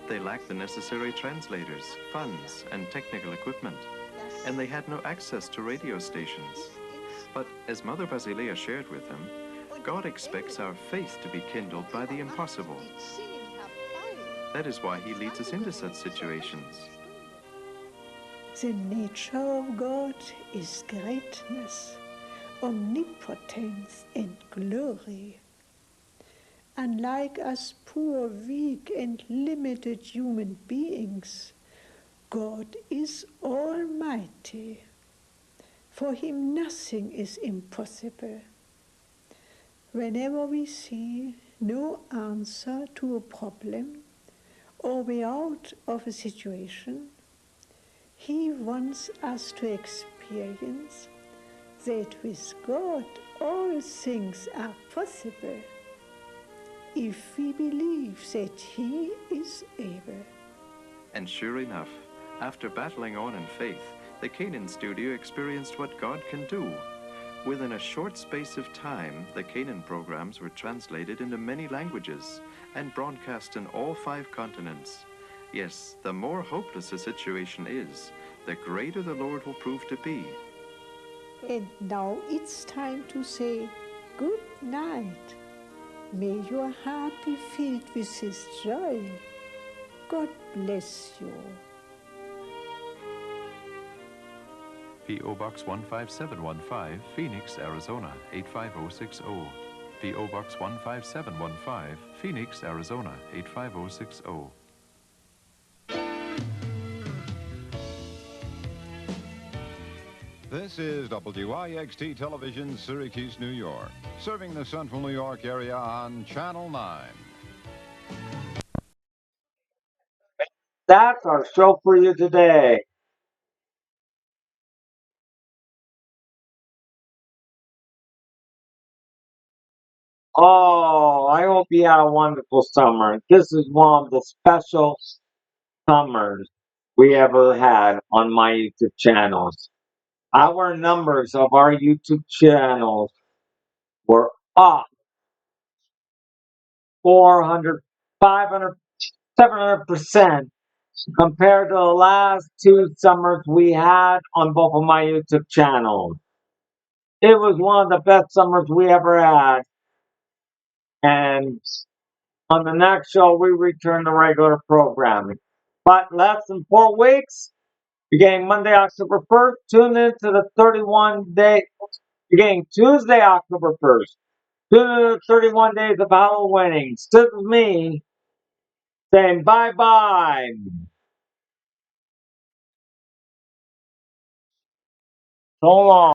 They lacked the necessary translators, funds, and technical equipment, and they had no access to radio stations. But as Mother Basilea shared with them, God expects our faith to be kindled by the impossible. That is why He leads us into such situations. The nature of God is greatness, omnipotence, and glory. Unlike us poor, weak, and limited human beings, God is almighty. For Him nothing is impossible. Whenever we see no answer to a problem or way out of a situation, He wants us to experience that with God all things are possible, if we believe that He is able. And sure enough, after battling on in faith, the Canaan studio experienced what God can do. Within a short space of time, the Canaan programs were translated into many languages and broadcast in all 5 continents. Yes, the more hopeless a situation is, the greater the Lord will prove to be. And now it's time to say good night. May your heart be filled with His joy. God bless you. P.O. Box 15715, Phoenix, Arizona 85060. P.O. Box 15715, Phoenix, Arizona 85060. This is WIXT Television, Syracuse, New York, serving the Central New York area on Channel 9. That's our show for you today. Oh, I hope you had a wonderful summer. This is one of the special summers we ever had on my YouTube channels. Our numbers of our YouTube channels were up 400, 500, 700% compared to the last 2 summers we had on both of my YouTube channels. It was one of the best summers we ever had. And on the next show, we return to regular programming. But less than 4 weeks, beginning Monday, October 1st, tune in to the 31-day, beginning Tuesday, October 1st, tune in to the 31 days of Halloween. Sit with me, saying bye-bye. So long.